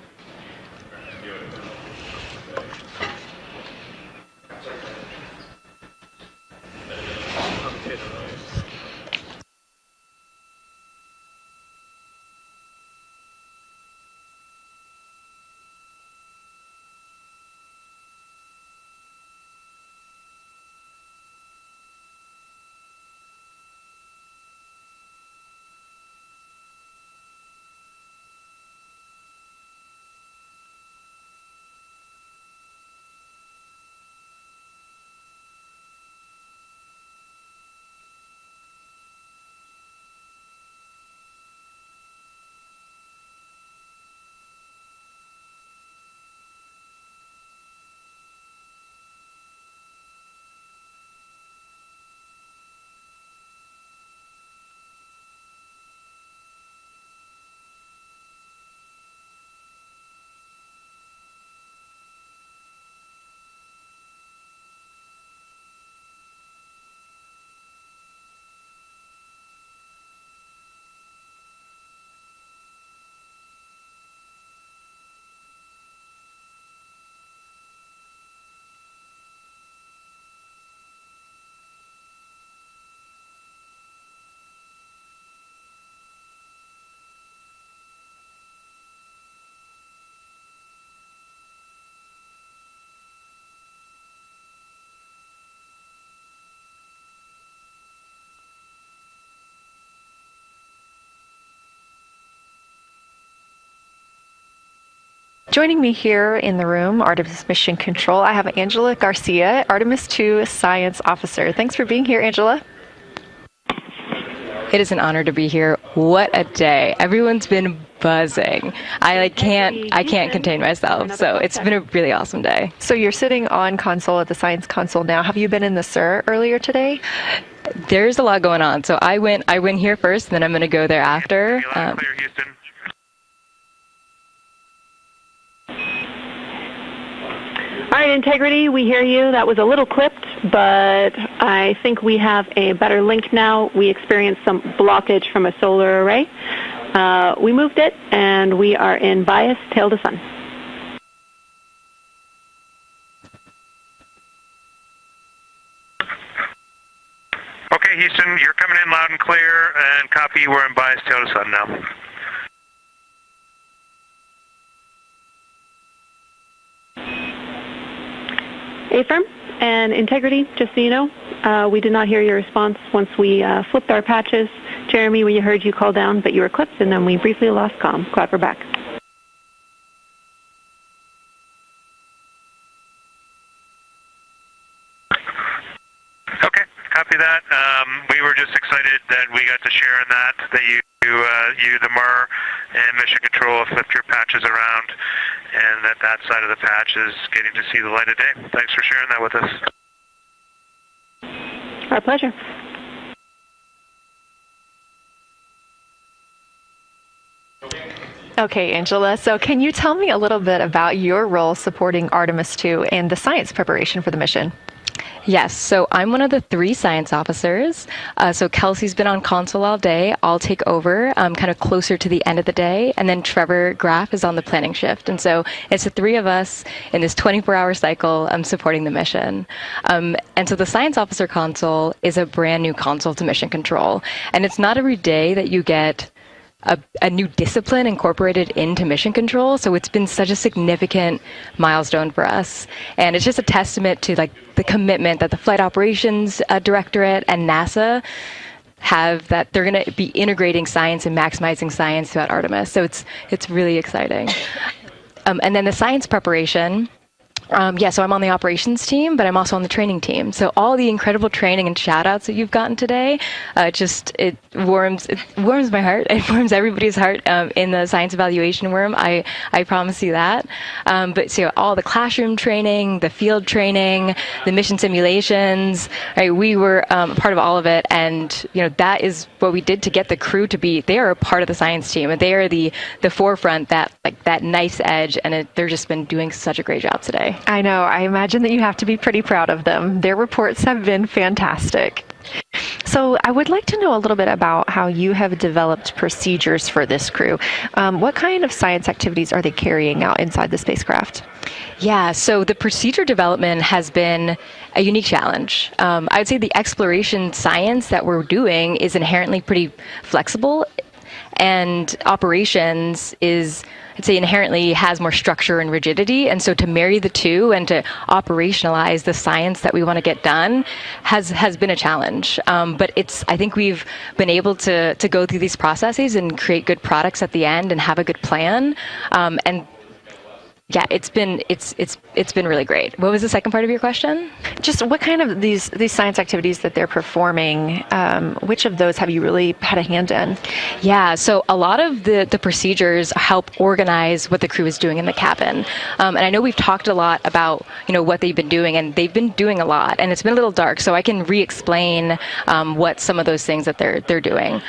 Speaker 1: Joining me here in the room, Artemis Mission Control, I have Angela Garcia, Artemis II Science Officer. Thanks for being here, Angela.
Speaker 17: It is an honor to be here. What a day. Everyone's been buzzing. I can't contain myself. So it's been a really awesome day.
Speaker 1: So you're sitting on console at the science console now. Have you been in the SIR earlier today?
Speaker 17: There's a lot going on. So I went here first, then I'm going to go there after.
Speaker 4: Clear, Houston.
Speaker 3: All right, Integrity, we hear you. That was a little clipped, but I think we have a better link now. We experienced some blockage from a solar array. We moved it, and we are in bias tail to sun.
Speaker 4: Okay, Houston, you're coming in loud and clear, and copy, we're in bias tail to sun now.
Speaker 3: Affirm. And Integrity, just so you know, we did not hear your response once we flipped our patches. Jeremy, we heard you call down, but you were clipped, and then we briefly lost comm. Glad we're back.
Speaker 4: Okay, copy that. We were just excited that we got to share in that you, the MER, and Mission Control have flipped your patches around, and that side of the patch is getting to see the light of day. Thanks for sharing that with us.
Speaker 3: Our pleasure.
Speaker 1: Okay, Angela, so can you tell me a little bit about your role supporting Artemis II and the science preparation for the mission?
Speaker 17: Yes, so I'm one of the 3 science officers. So Kelsey's been on console all day. I'll take over kind of closer to the end of the day. And then Trevor Graff is on the planning shift. And so it's the 3 of us in this 24-hour cycle supporting the mission. And so the science officer console is a brand new console to mission control. And it's not every day that you get a new discipline incorporated into mission control. So it's been such a significant milestone for us. And it's just a testament to like the commitment that the Flight Operations Directorate and NASA have, that they're going to be integrating science and maximizing science throughout Artemis. So it's really exciting. And then the science preparation. So I'm on the operations team, but I'm also on the training team. So all the incredible training and shout outs that you've gotten today, it warms my heart. It warms everybody's heart in the science evaluation worm. I promise you that. But so all the classroom training, the field training, the mission simulations, right? We were part of all of it. And, that is what we did to get the crew to be, they are a part of the science team, and they are the forefront, that nice edge. And they're just been doing such a great job today.
Speaker 1: I know. I imagine that you have to be pretty proud of them. Their reports have been fantastic. So I would like to know a little bit about how you have developed procedures for this crew. What kind of science activities are they carrying out inside the spacecraft?
Speaker 17: Yeah, so the procedure development has been a unique challenge. I would say the exploration science that we're doing is inherently pretty flexible, and operations is, I'd say, inherently has more structure and rigidity. And so to marry the two and to operationalize the science that we want to get done has been a challenge. But I think we've been able to go through these processes and create good products at the end and have a good plan. Yeah, it's been really great. What was the second part of your question?
Speaker 1: Just what kind of these science activities that they're performing, which of those have you really had a hand in?
Speaker 17: Yeah, so a lot of the procedures help organize what the crew is doing in the cabin. And I know we've talked a lot about, what they've been doing, and they've been doing a lot, and it's been a little dark, so I can re-explain what some of those things that they're doing.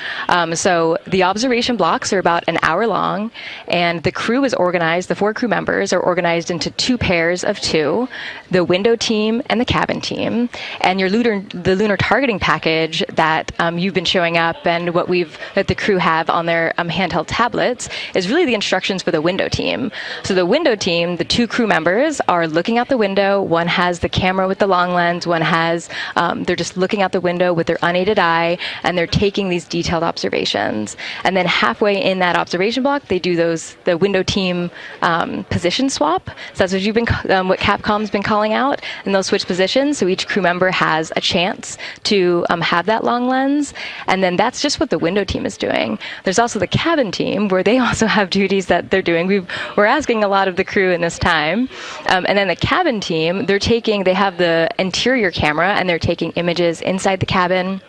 Speaker 17: So the observation blocks are about an hour long, and the crew is organized, the 4 crew members are organized into 2 pairs of 2, the window team and the cabin team. And the lunar targeting package that you've been showing up, and that the crew have on their handheld tablets, is really the instructions for the window team. So the window team, the 2 crew members are looking out the window. One has the camera with the long lens. One has, they're just looking out the window with their unaided eye, and they're taking these detailed observations. And then halfway in that observation block, they do the window team position swap. So that's what Capcom's been calling out, and they'll switch positions. So each crew member has a chance to have that long lens. And then that's just what the window team is doing. There's also the cabin team, where they also have duties that they're doing. We're asking a lot of the crew in this time. And then the cabin team, they have the interior camera, and they're taking images inside the cabin.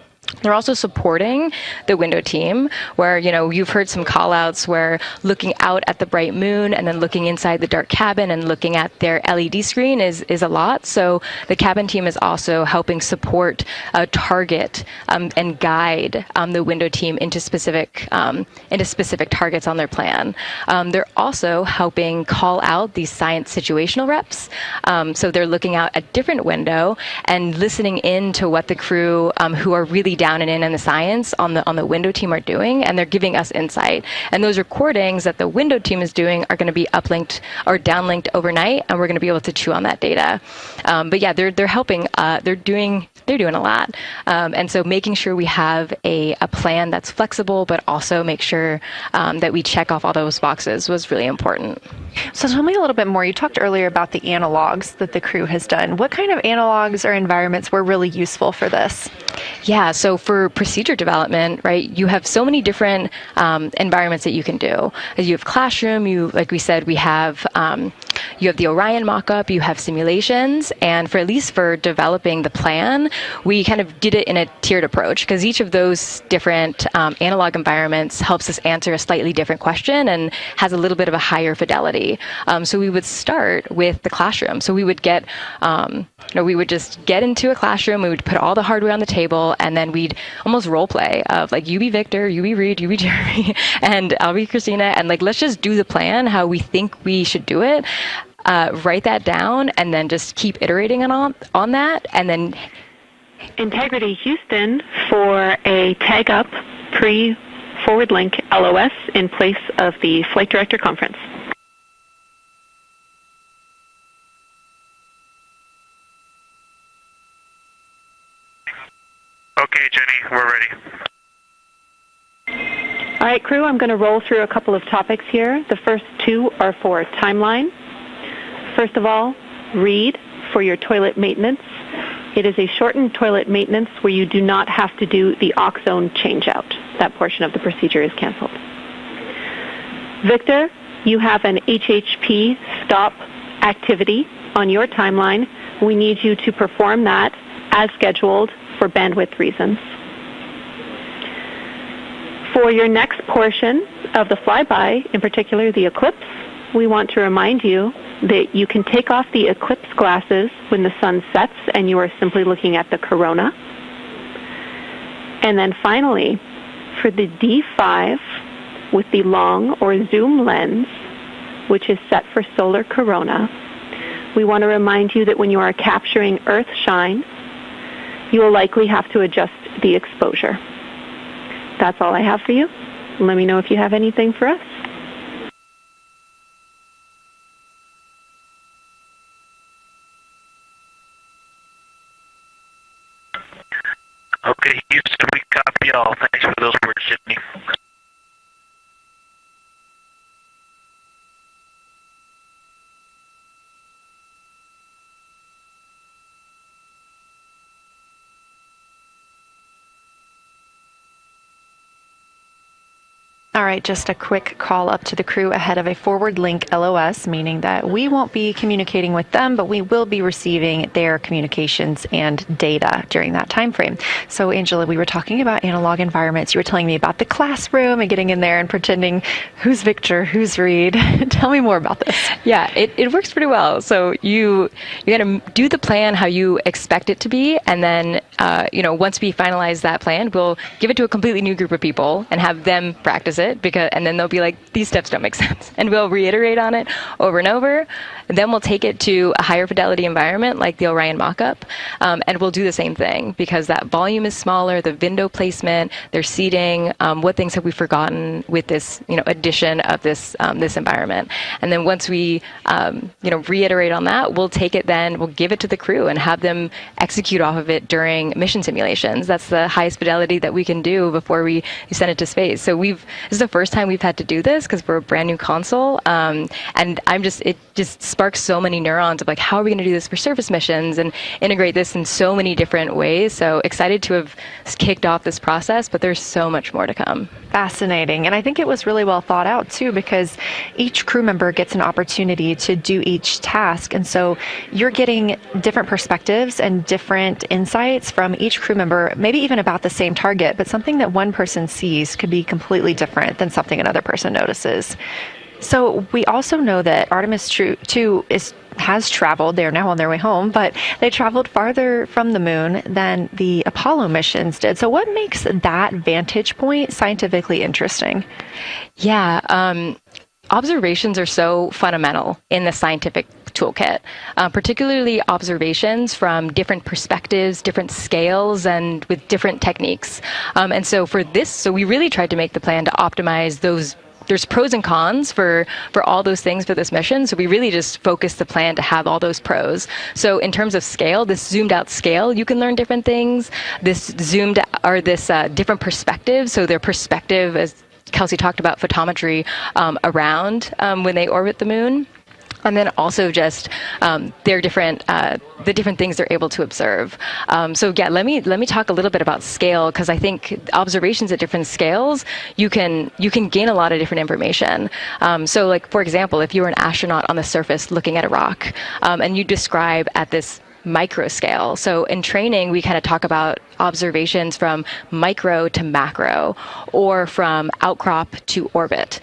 Speaker 17: They're also supporting the window team, where, you've heard some call outs where looking out at the bright moon and then looking inside the dark cabin and looking at their LED screen is a lot. So the cabin team is also helping support, target, and guide the window team into specific targets on their plan. They're also helping call out these science situational reps. So they're looking out a different window and listening in to what the crew who are really down and in the science on the window team are doing, and they're giving us insight. And those recordings that the window team is doing are going to be uplinked or downlinked overnight, and we're going to be able to chew on that data. But yeah, they're helping. They're doing a lot. And so making sure we have a plan that's flexible, but also make sure that we check off all those boxes was really important.
Speaker 1: So tell me a little bit more. You talked earlier about the analogs that the crew has done. What kind of analogs or environments were really useful for this?
Speaker 17: Yeah, so for procedure development, right, you have so many different environments that you can do. You have classroom, like we said, you have the Orion mock-up, you have simulations, and at least for developing the plan, we kind of did it in a tiered approach, because each of those different analog environments helps us answer a slightly different question and has a little bit of a higher fidelity. So we would start with the classroom. So we would we would just get into a classroom, we would put all the hardware on the table, and then we'd almost role play of like, you be Victor, you be Reed, you be Jeremy, and I'll be Christina, and let's just do the plan how we think we should do it. Write that down, and then just keep iterating on that, and then
Speaker 3: Integrity Houston for a tag up pre-forward link LOS in place of the Flight Director Conference.
Speaker 4: Okay, Jenny, we're ready.
Speaker 3: All right, crew, I'm going to roll through a couple of topics here. The first two are for timeline. First of all, read for your toilet maintenance. It is a shortened toilet maintenance where you do not have to do the oxone changeout. That portion of the procedure is canceled. Victor, you have an HHP stop activity on your timeline. We need you to perform that as scheduled for bandwidth reasons. For your next portion of the flyby, in particular the eclipse, we want to remind you that you can take off the eclipse glasses when the sun sets and you are simply looking at the corona. And then finally, for the D5 with the long or zoom lens, which is set for solar corona, we want to remind you that when you are capturing Earth shine, you will likely have to adjust the exposure. That's all I have for you. Let me know if you have anything for us.
Speaker 7: Okay, Houston, we copy all. Thanks for those words, Jimmy.
Speaker 1: All right, just a quick call up to the crew ahead of a forward link LOS, meaning that we won't be communicating with them, but we will be receiving their communications and data during that time frame. So, Angela, we were talking about analog environments. You were telling me about the classroom and getting in there and pretending who's Victor, who's Reed. Tell me more about this.
Speaker 17: Yeah, it works pretty well. So you're going to do the plan how you expect it to be, and then once we finalize that plan, we'll give it to a completely new group of people and have them practice it, and then they'll be like, these steps don't make sense. And we'll reiterate on it over and over. And then we'll take it to a higher fidelity environment like the Orion mock-up, and we'll do the same thing because that volume is smaller, the window placement, their seating, what things have we forgotten with this addition of this environment. And then once we reiterate on that, we'll take it then, we'll give it to the crew and have them execute off of it during mission simulations. That's the highest fidelity that we can do before we send it to space. So this is the first time we've had to do this because we're a brand new console, and it just sparks so many neurons of like, how are we going to do this for surface missions and integrate this in so many different ways. So excited to have kicked off this process, but there's so much more to come.
Speaker 1: Fascinating. And I think it was really well thought out too, because each crew member gets an opportunity to do each task. And so you're getting different perspectives and different insights from each crew member, maybe even about the same target, but something that one person sees could be completely different than something another person notices. So we also know that Artemis II has traveled. They're now on their way home, but they traveled farther from the moon than the Apollo missions did. So what makes that vantage point scientifically interesting?
Speaker 17: Yeah, observations are so fundamental in the scientific toolkit, particularly observations from different perspectives, different scales, and with different techniques. And so for this, so we really tried to make the plan to optimize those. There's pros and cons for all those things for this mission. So we really just focused the plan to have all those pros. So in terms of scale, this zoomed out scale, you can learn different things. This different perspectives. So their perspective, as Kelsey talked about, photometry around when they orbit the moon. And then also just their different the different things they're able to observe. So yeah, let me talk a little bit about scale, because I think observations at different scales, you can gain a lot of different information. So like, for example, if you were an astronaut on the surface looking at a rock, and you describe at this micro scale. So in training, we kind of talk about observations from micro to macro, or from outcrop to orbit.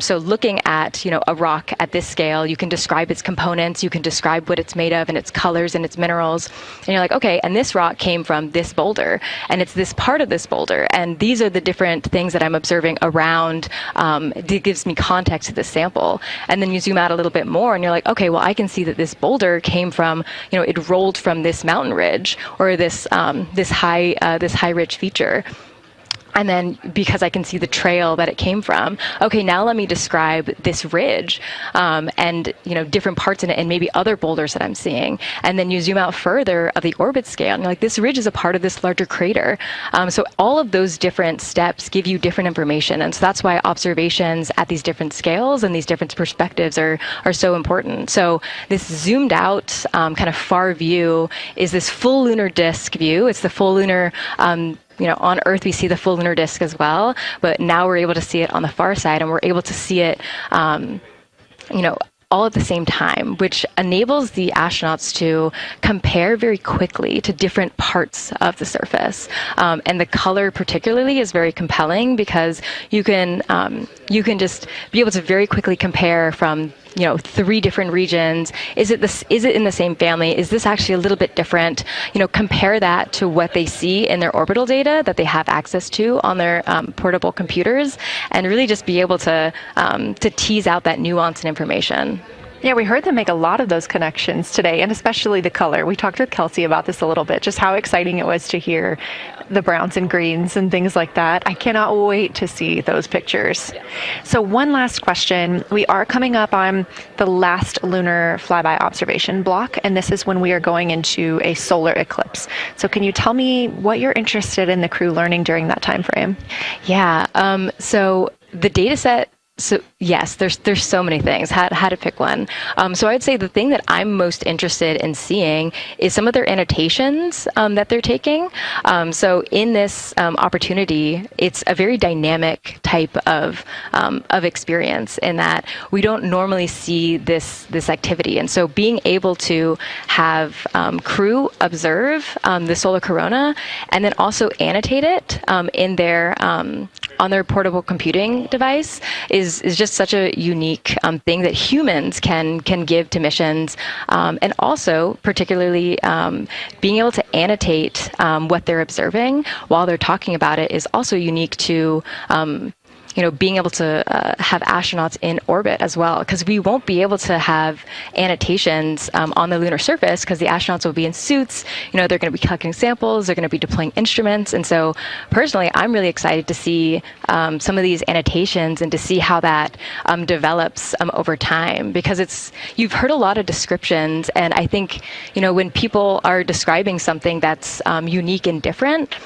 Speaker 17: So looking at a rock at this scale, you can describe its components, you can describe what it's made of and its colors and its minerals, and you're like, okay, and this rock came from this boulder, and it's this part of this boulder, and these are the different things that I'm observing around. It gives me context to this sample, and then you zoom out a little bit more, and you're like, okay, well, I can see that this boulder came from, it rolled from this mountain ridge, or this high ridge feature. And then because I can see the trail that it came from, okay, now let me describe this ridge and different parts in it and maybe other boulders that I'm seeing. And then you zoom out further of the orbit scale and you're like, this ridge is a part of this larger crater. So all of those different steps give you different information. And so that's why observations at these different scales and these different perspectives are so important. So this zoomed out kind of far view is this full lunar disk view. It's the full lunar on Earth, we see the full lunar disk as well, but now we're able to see it on the far side, and we're able to see it, all at the same time, which enables the astronauts to compare very quickly to different parts of the surface. And the color particularly is very compelling because you can just be able to very quickly compare from 3 different regions. Is it in the same family? Is this actually a little bit different? Compare that to what they see in their orbital data that they have access to on their portable computers, and really just be able to tease out that nuance and information.
Speaker 1: Yeah, we heard them make a lot of those connections today, and especially the color. We talked with Kelsey about this a little bit, just how exciting it was to hear the browns and greens and things like that. I cannot wait to see those pictures. So one last question. We are coming up on the last lunar flyby observation block, and this is when we are going into a solar eclipse. So can you tell me what you're interested in the crew learning during that time frame?
Speaker 17: Yeah, so the data set. So yes, there's so many things. How to pick one. So I'd say the thing that I'm most interested in seeing is some of their annotations that they're taking. So in this opportunity, it's a very dynamic type of experience in that we don't normally see this activity. And so being able to have crew observe the solar corona and then also annotate it in their on their portable computing device is just such a unique thing that humans can give to missions, and also particularly being able to annotate what they're observing while they're talking about it is also unique to being able to have astronauts in orbit as well, because we won't be able to have annotations on the lunar surface because the astronauts will be in suits. They're going to be collecting samples, they're going to be deploying instruments. And so personally, I'm really excited to see some of these annotations and to see how that develops over time, because you've heard a lot of descriptions. And I think, when people are describing something that's unique and different,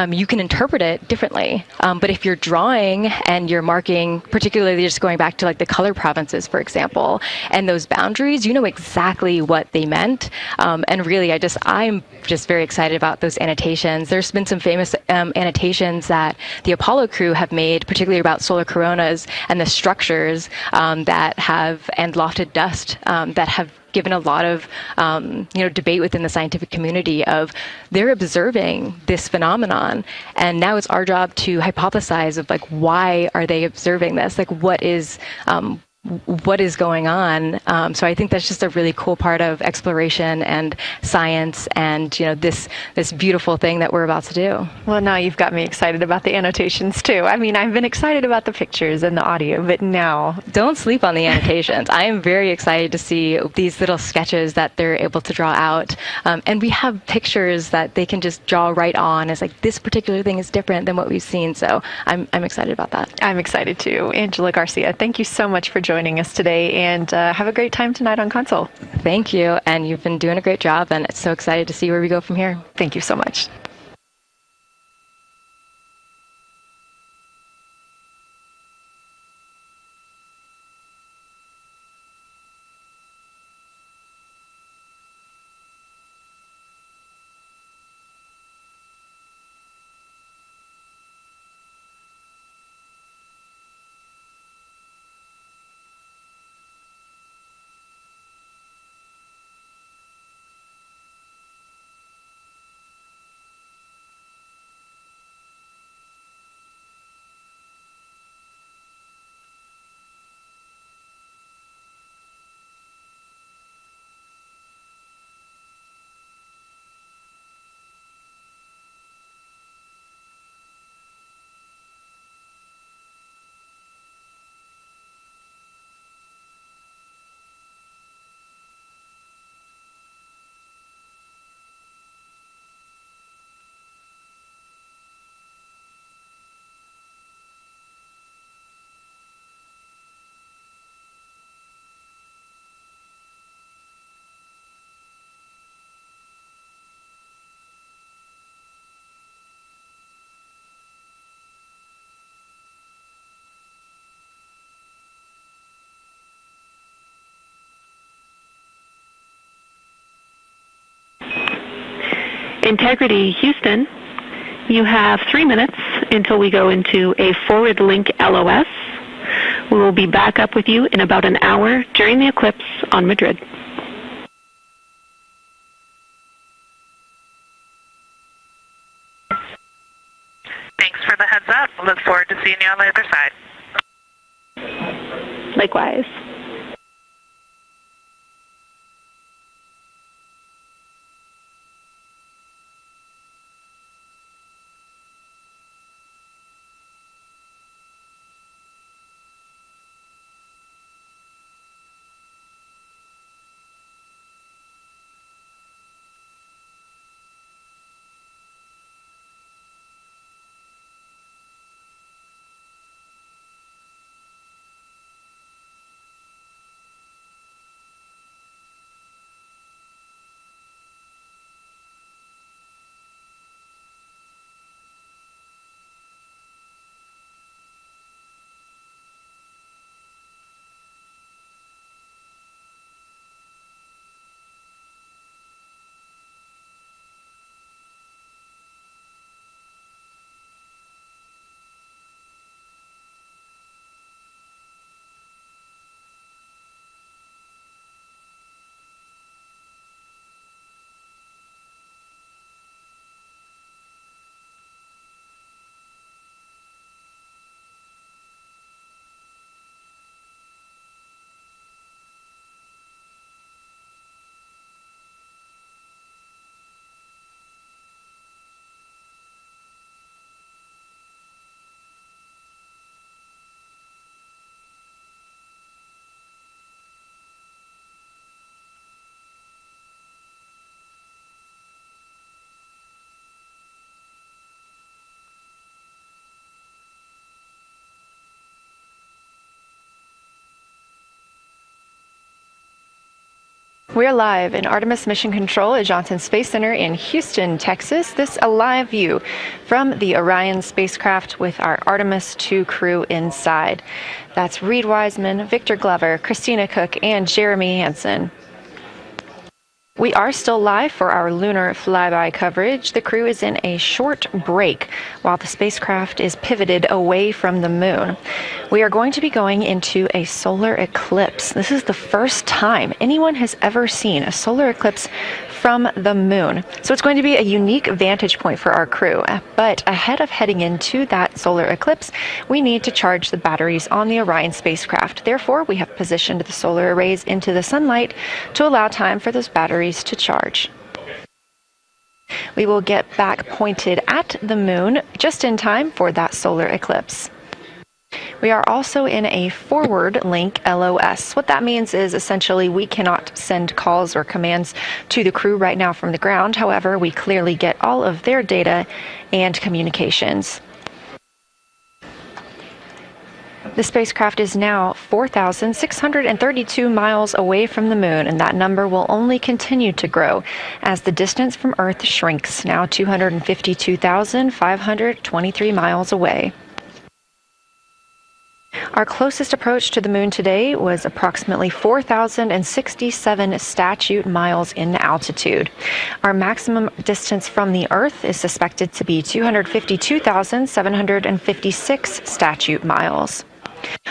Speaker 17: you can interpret it differently. But if you're drawing and you're marking, particularly just going back to like the color provinces, for example, and those boundaries, you know exactly what they meant. And really, I'm just very excited about those annotations. There's been some famous annotations that the Apollo crew have made, particularly about solar coronas and the structures that have, and lofted dust that have given a lot of debate within the scientific community of they're observing this phenomenon, and now it's our job to hypothesize of like, why are they observing this? Like, what is going on? So I think that's just a really cool part of exploration and science, and this beautiful thing that we're about to do.
Speaker 1: Well, now you've got me excited about the annotations too. I mean, I've been excited about the pictures and the audio, but now
Speaker 17: don't sleep on the annotations. I am very excited to see these little sketches that they're able to draw out, and we have pictures that they can just draw right on as like, this particular thing is different than what we've seen. So I'm excited about that.
Speaker 1: I'm excited too. Angela Garcia, thank you so much for joining us today, and have a great time tonight on Console.
Speaker 17: Thank you, and you've been doing a great job, and it's so excited to see where we go from here.
Speaker 1: Thank you so much.
Speaker 3: Integrity Houston, you have 3 minutes until we go into a forward link LOS. We will be back up with you in about an hour during the eclipse on Madrid.
Speaker 2: Thanks for the heads up. Look forward to seeing you on the other side.
Speaker 3: Likewise.
Speaker 1: We're live in Artemis Mission Control at Johnson Space Center in Houston, Texas. This is a live view from the Orion spacecraft with our Artemis II crew inside. That's Reed Wiseman, Victor Glover, Christina Cook, and Jeremy Hansen. We are still live for our Lunar Flyby coverage. The crew is in a short break while the spacecraft is pivoted away from the moon. We are going to be going into a solar eclipse. This is the first time anyone has ever seen a solar eclipse from the moon. So it's going to be a unique vantage point for our crew. But ahead of heading into that solar eclipse, we need to charge the batteries on the Orion spacecraft. Therefore, we have positioned the solar arrays into the sunlight to allow time for those batteries to charge. We will get back pointed at the moon just in time for that solar eclipse. We are also in a forward link LOS. What that means is essentially we cannot send calls or commands to the crew right now from the ground. However, we clearly get all of their data and communications. The spacecraft is now 4,632 miles away from the moon, and that number will only continue to grow as the distance from Earth shrinks, now 252,523 miles away. Our closest approach to the moon today was approximately 4,067 statute miles in altitude. Our maximum distance from the Earth is suspected to be 252,756 statute miles.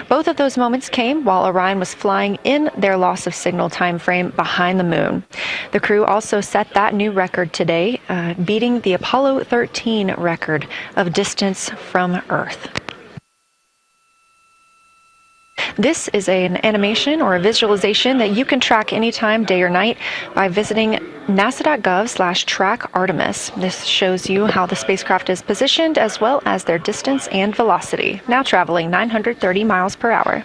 Speaker 1: Both of those moments came while Orion was flying in their loss of signal time frame behind the moon. The crew also set that new record today, beating the Apollo 13 record of distance from Earth. This is an animation or a visualization that you can track anytime, day or night, by visiting nasa.gov/track Artemis. This shows you how the spacecraft is positioned as well as their distance and velocity, now traveling 930 miles per hour.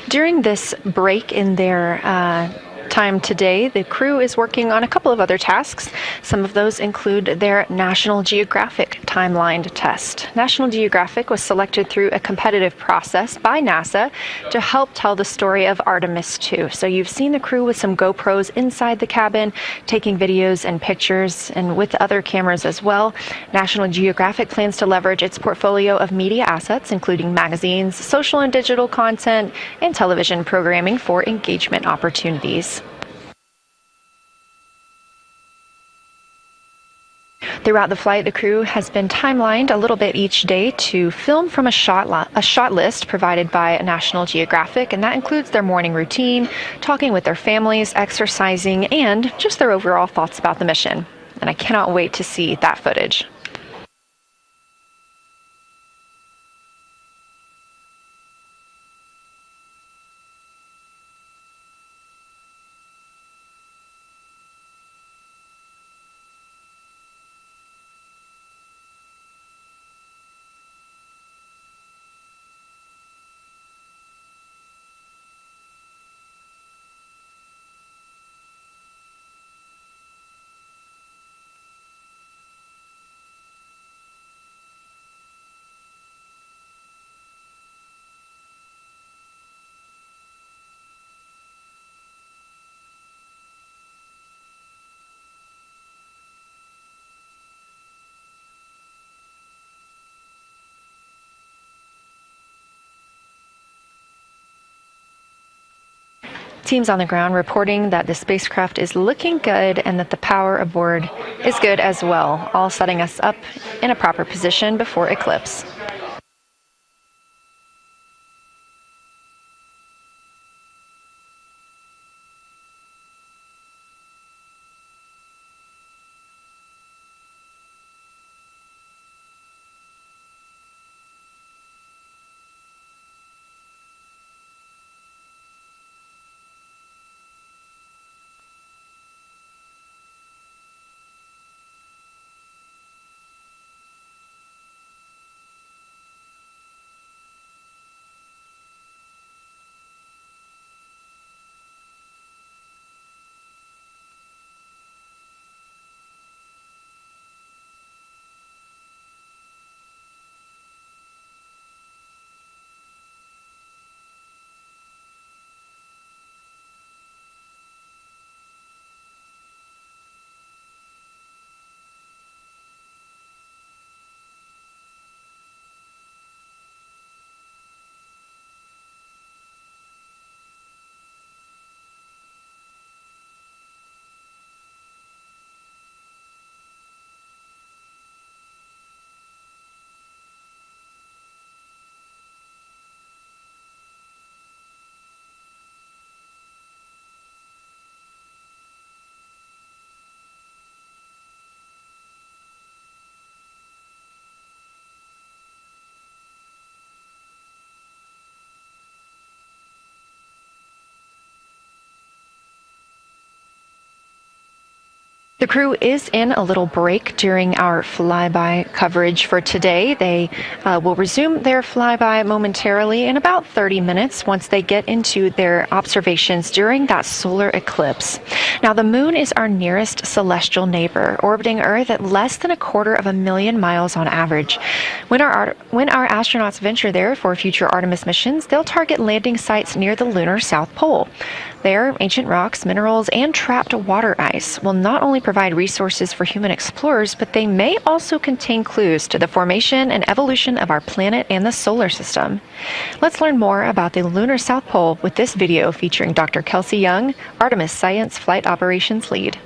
Speaker 1: During this break in their time today, the crew is working on a couple of other tasks. Some of those include their National Geographic timeline test. National Geographic was selected through a competitive process by NASA to help tell the story of Artemis II. So you've seen the crew with some GoPros inside the cabin, taking videos and pictures, and with other cameras as well. National Geographic plans to leverage its portfolio of media assets, including magazines, social and digital content, and television programming for engagement opportunities. Throughout the flight, the crew has been timelined a little bit each day to film from a shot list provided by National Geographic, and that includes their morning routine, talking with their families, exercising, and just their overall thoughts about the mission. And I cannot wait to see that footage. Teams on the ground reporting that the spacecraft is looking good and that the power aboard is good as well, all setting us up in a proper position before eclipse. The crew is in a little break during our flyby coverage for today. They will resume their flyby momentarily in about 30 minutes once they get into their observations during that solar eclipse. Now, the moon is our nearest celestial neighbor, orbiting Earth at less than 250,000 miles on average. When our astronauts venture there for future Artemis missions, they'll target landing sites near the lunar South Pole. There, ancient rocks, minerals, and trapped water ice will not only provide resources for human explorers, but they may also contain clues to the formation and evolution of our planet and the solar system. Let's learn more about the lunar South Pole with this video featuring Dr. Kelsey Young, Artemis Science Flight Operations Lead.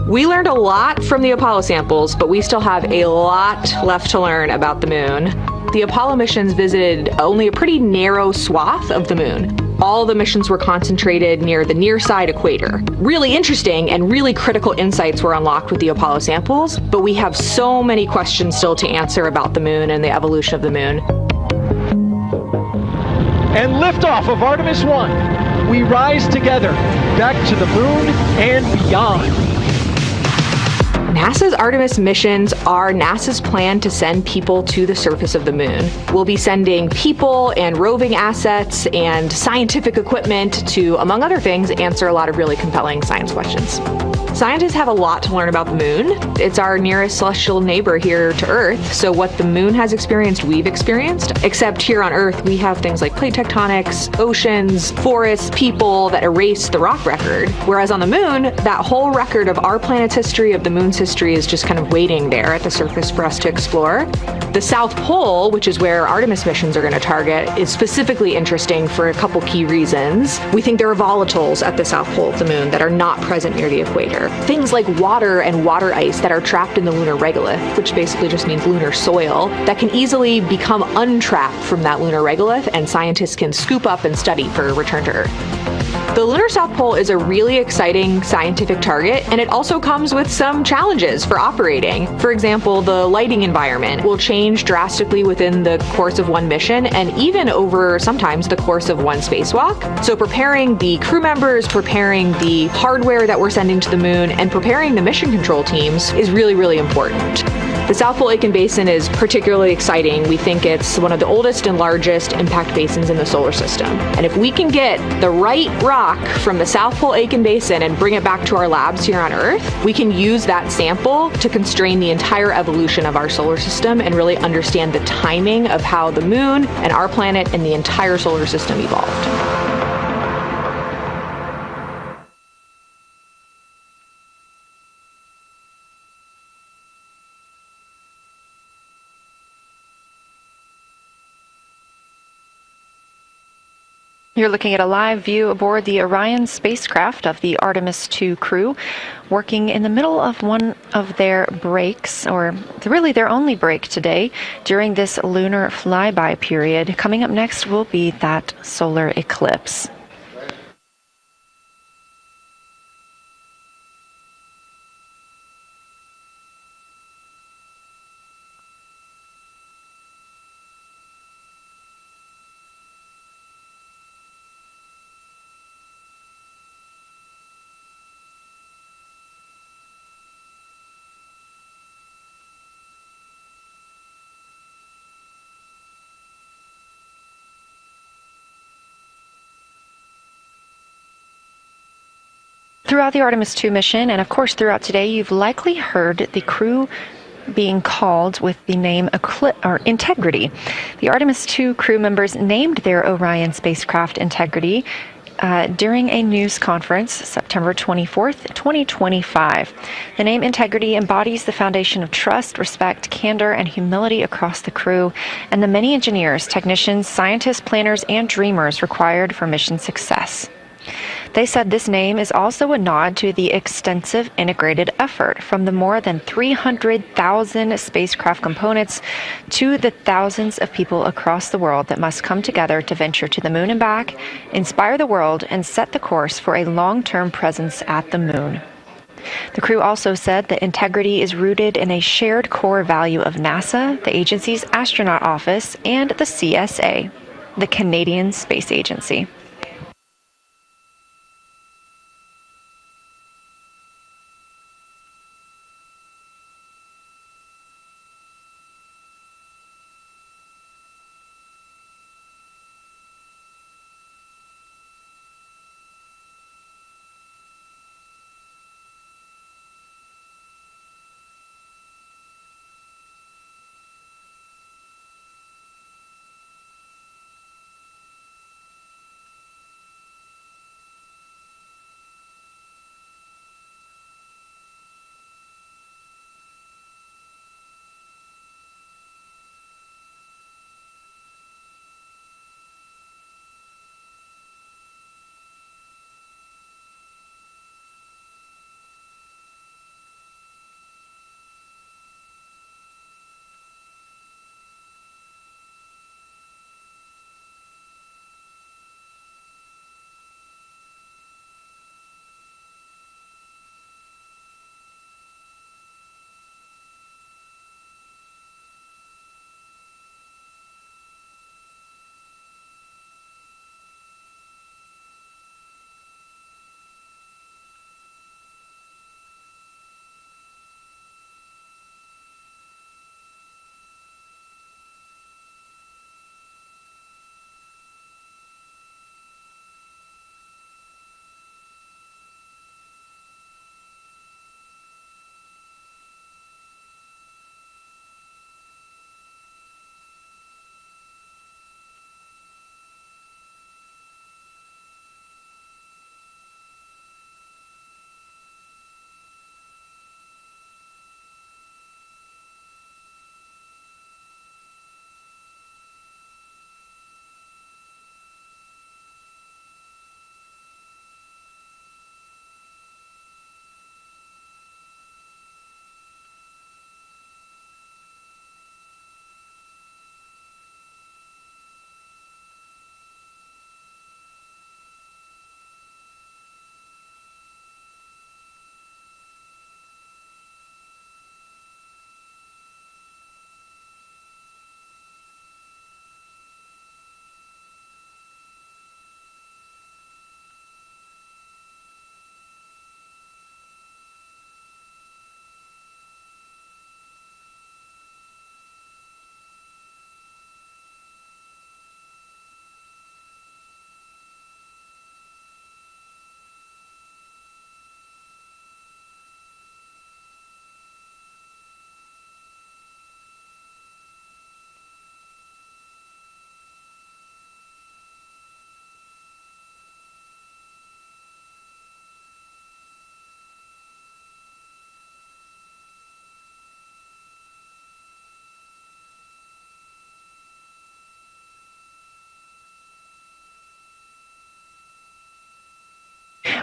Speaker 18: We learned a lot from the Apollo samples, but we still have a lot left to learn about the moon. The Apollo missions visited only a pretty narrow swath of the moon. All the missions were concentrated near the near-side equator. Really interesting and really critical insights were unlocked with the Apollo samples, but we have so many questions still to answer about the moon and the evolution of the moon.
Speaker 19: And liftoff of Artemis I. We rise together, back to the moon and beyond.
Speaker 18: NASA's Artemis missions are NASA's plan to send people to the surface of the moon. We'll be sending people and roving assets and scientific equipment to, among other things, answer a lot of really compelling science questions. Scientists have a lot to learn about the moon. It's our nearest celestial neighbor here to Earth, so what the moon has experienced, we've experienced. Except here on Earth, we have things like plate tectonics, oceans, forests, people that erase the rock record. Whereas on the moon, that whole record of our planet's history, of the moon's history, is just kind of waiting there at the surface for us to explore. The South Pole, which is where Artemis missions are going to target, is specifically interesting for a couple key reasons. We think there are volatiles at the South Pole of the moon that are not present near the equator. Things like water and water ice that are trapped in the lunar regolith, which basically just means lunar soil, that can easily become untrapped from that lunar regolith, and scientists can scoop up and study for return to Earth. The lunar South Pole is a really exciting scientific target, and it also comes with some challenges for operating. For example, the lighting environment will change drastically within the course of one mission, and even over sometimes the course of one spacewalk. So preparing the crew members, preparing the hardware that we're sending to the moon, and preparing the mission control teams is really, really important. The South Pole Aitken Basin is particularly exciting. We think it's one of the oldest and largest impact basins in the solar system. And if we can get the right rock from the South Pole Aitken Basin and bring it back to our labs here on Earth, we can use that sample to constrain the entire evolution of our solar system and really understand the timing of how the moon and our planet and the entire solar system evolved.
Speaker 1: You're looking at a live view aboard the Orion spacecraft of the Artemis II crew, working in the middle of one of their breaks, or really their only break today, during this lunar flyby period. Coming up next will be that solar eclipse. Throughout the Artemis II mission, and of course throughout today, you've likely heard the crew being called with the name Integrity. The Artemis II crew members named their Orion spacecraft Integrity during a news conference September 24th, 2025. The name Integrity embodies the foundation of trust, respect, candor, and humility across the crew and the many engineers, technicians, scientists, planners, and dreamers required for mission success. They said this name is also a nod to the extensive integrated effort from the more than 300,000 spacecraft components to the thousands of people across the world that must come together to venture to the moon and back, inspire the world, and set the course for a long-term presence at the moon. The crew also said that integrity is rooted in a shared core value of NASA, the agency's astronaut office, and the CSA, the Canadian Space Agency.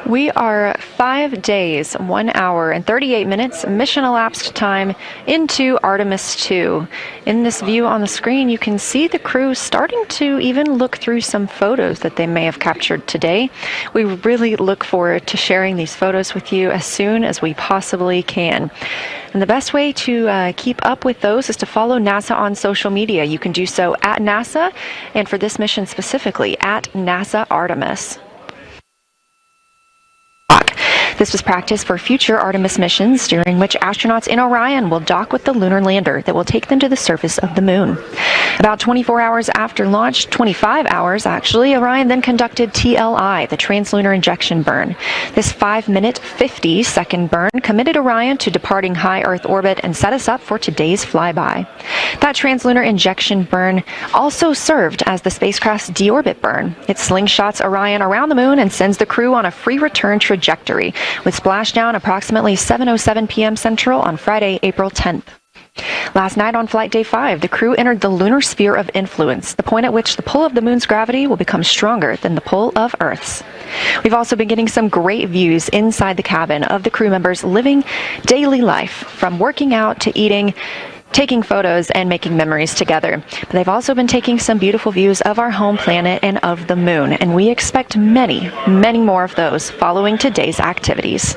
Speaker 1: We are 5 days, 1 hour, and 38 minutes mission elapsed time into Artemis II. In this view on the screen, you can see the crew starting to even look through some photos that they may have captured today. We really look forward to sharing these photos with you as soon as we possibly can. And the best way to keep up with those is to follow NASA on social media. You can do so at NASA, and for this mission specifically, at NASA Artemis. This was practice for future Artemis missions, during which astronauts in Orion will dock with the lunar lander that will take them to the surface of the moon. About 24 hours after launch, 25 hours actually, Orion then conducted TLI, the translunar injection burn. This 5-minute, 50-second burn committed Orion to departing high Earth orbit and set us up for today's flyby. That translunar injection burn also served as the spacecraft's deorbit burn. It slingshots Orion around the moon and sends the crew on a free return trajectory, with splashdown approximately 7:07 p.m. Central on Friday, April 10th. Last night on Flight Day 5, the crew entered the lunar sphere of influence, the point at which the pull of the moon's gravity will become stronger than the pull of Earth's. We've also been getting some great views inside the cabin of the crew members living daily life, from working out to eating, taking photos, and making memories together. But they've also been taking some beautiful views of our home planet and of the moon, and we expect many, many more of those following today's activities.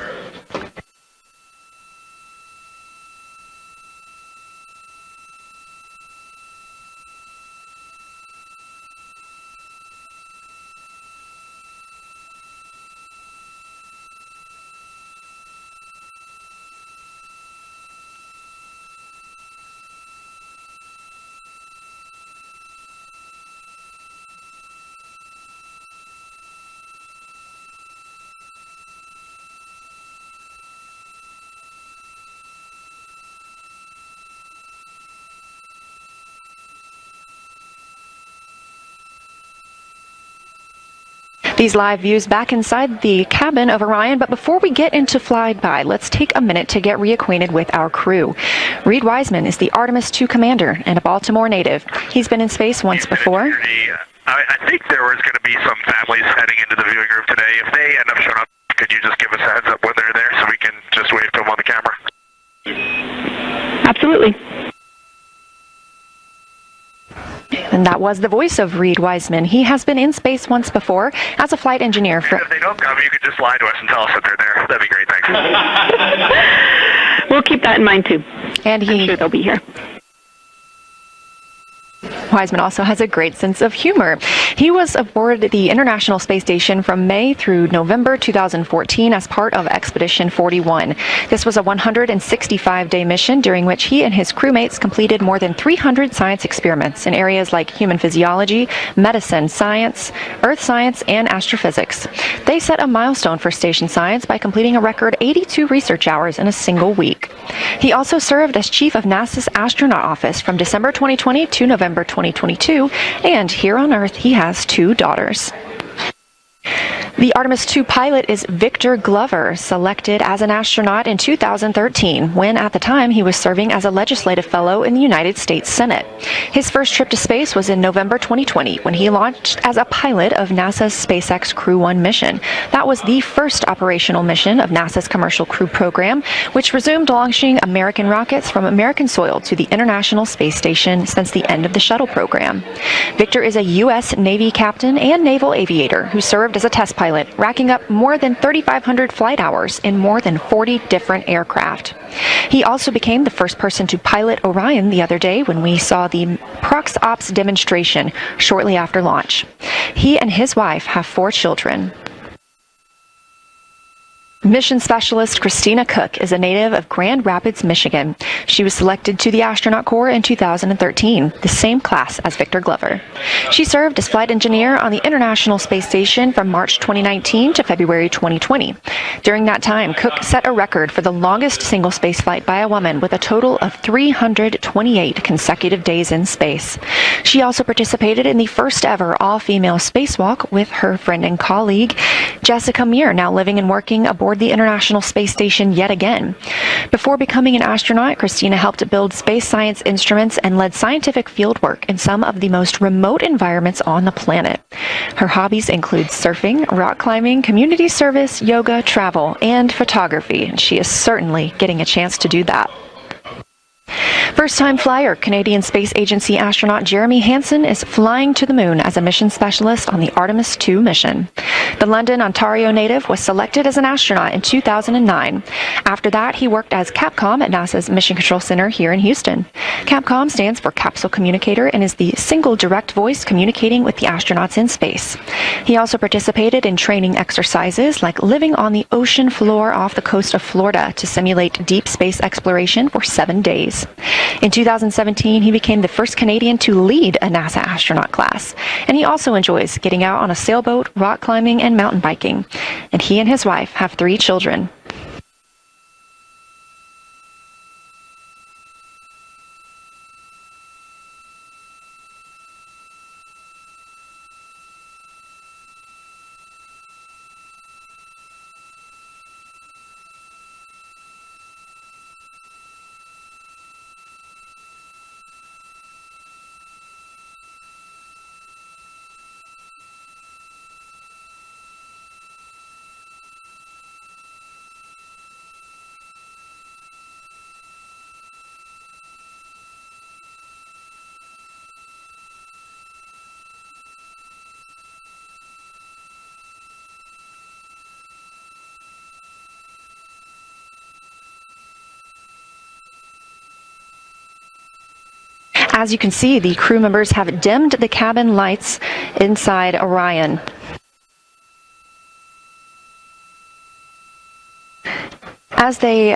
Speaker 1: These live views back inside the cabin of Orion, but before we get into flyby, let's take a minute to get reacquainted with our crew. Reed Wiseman is the Artemis II commander and a Baltimore native. He's been in space once before.
Speaker 4: I think there was going to be some families heading into the viewing room today. If they end up showing up, could you just give us a heads up when they're there so we can just wave to them on the camera?
Speaker 3: Absolutely.
Speaker 1: And that was the voice of Reed Wiseman. He has been in space once before as a flight engineer.
Speaker 4: And if they don't come, you could just lie to us and tell us that they're there. That'd be great, thanks.
Speaker 3: We'll keep that in mind too.
Speaker 1: And
Speaker 3: I'm sure they'll be here.
Speaker 1: Wiseman also has a great sense of humor. He was aboard the International Space Station from May through November 2014 as part of Expedition 41. This was a 165-day mission during which he and his crewmates completed more than 300 science experiments in areas like human physiology, medicine, science, earth science, and astrophysics. They set a milestone for station science by completing a record 82 research hours in a single week. He also served as chief of NASA's astronaut office from December 2020 to November 2022, and here on Earth he has 2 daughters. The Artemis II pilot is Victor Glover, selected as an astronaut in 2013, when at the time he was serving as a legislative fellow in the United States Senate. His first trip to space was in November 2020, when he launched as a pilot of NASA's SpaceX Crew 1 mission. That was the first operational mission of NASA's Commercial Crew program, which resumed launching American rockets from American soil to the International Space Station since the end of the shuttle program. Victor is a U.S. Navy captain and naval aviator who served as a test pilot, racking up more than 3,500 flight hours in more than 40 different aircraft. He also became the first person to pilot Orion the other day when we saw the Prox Ops demonstration shortly after launch. He and his wife have 4 children. Mission Specialist Christina Cook is a native of Grand Rapids, Michigan. She was selected to the Astronaut Corps in 2013, the same class as Victor Glover. She served as flight engineer on the International Space Station from March 2019 to February 2020. During that time, Cook set a record for the longest single spaceflight by a woman with a total of 328 consecutive days in space. She also participated in the first ever all-female spacewalk with her friend and colleague, Jessica Meir, now living and working aboard aboard the International Space Station yet again. Before becoming an astronaut, Christina helped build space science instruments and led scientific fieldwork in some of the most remote environments on the planet. Her hobbies include surfing, rock climbing, community service, yoga, travel, and photography. And she is certainly getting a chance to do that. First-time flyer, Canadian Space Agency astronaut Jeremy Hansen is flying to the moon as a mission specialist on the Artemis II mission. The London, Ontario native was selected as an astronaut in 2009. After that, he worked as Capcom at NASA's Mission Control Center here in Houston. Capcom stands for Capsule Communicator and is the single direct voice communicating with the astronauts in space. He also participated in training exercises like living on the ocean floor off the coast of Florida to simulate deep space exploration for 7 days. In 2017, he became the first Canadian to lead a NASA astronaut class, and he also enjoys getting out on a sailboat, rock climbing, and mountain biking. And he and his wife have 3 children. As you can see, the crew members have dimmed the cabin lights inside Orion. As they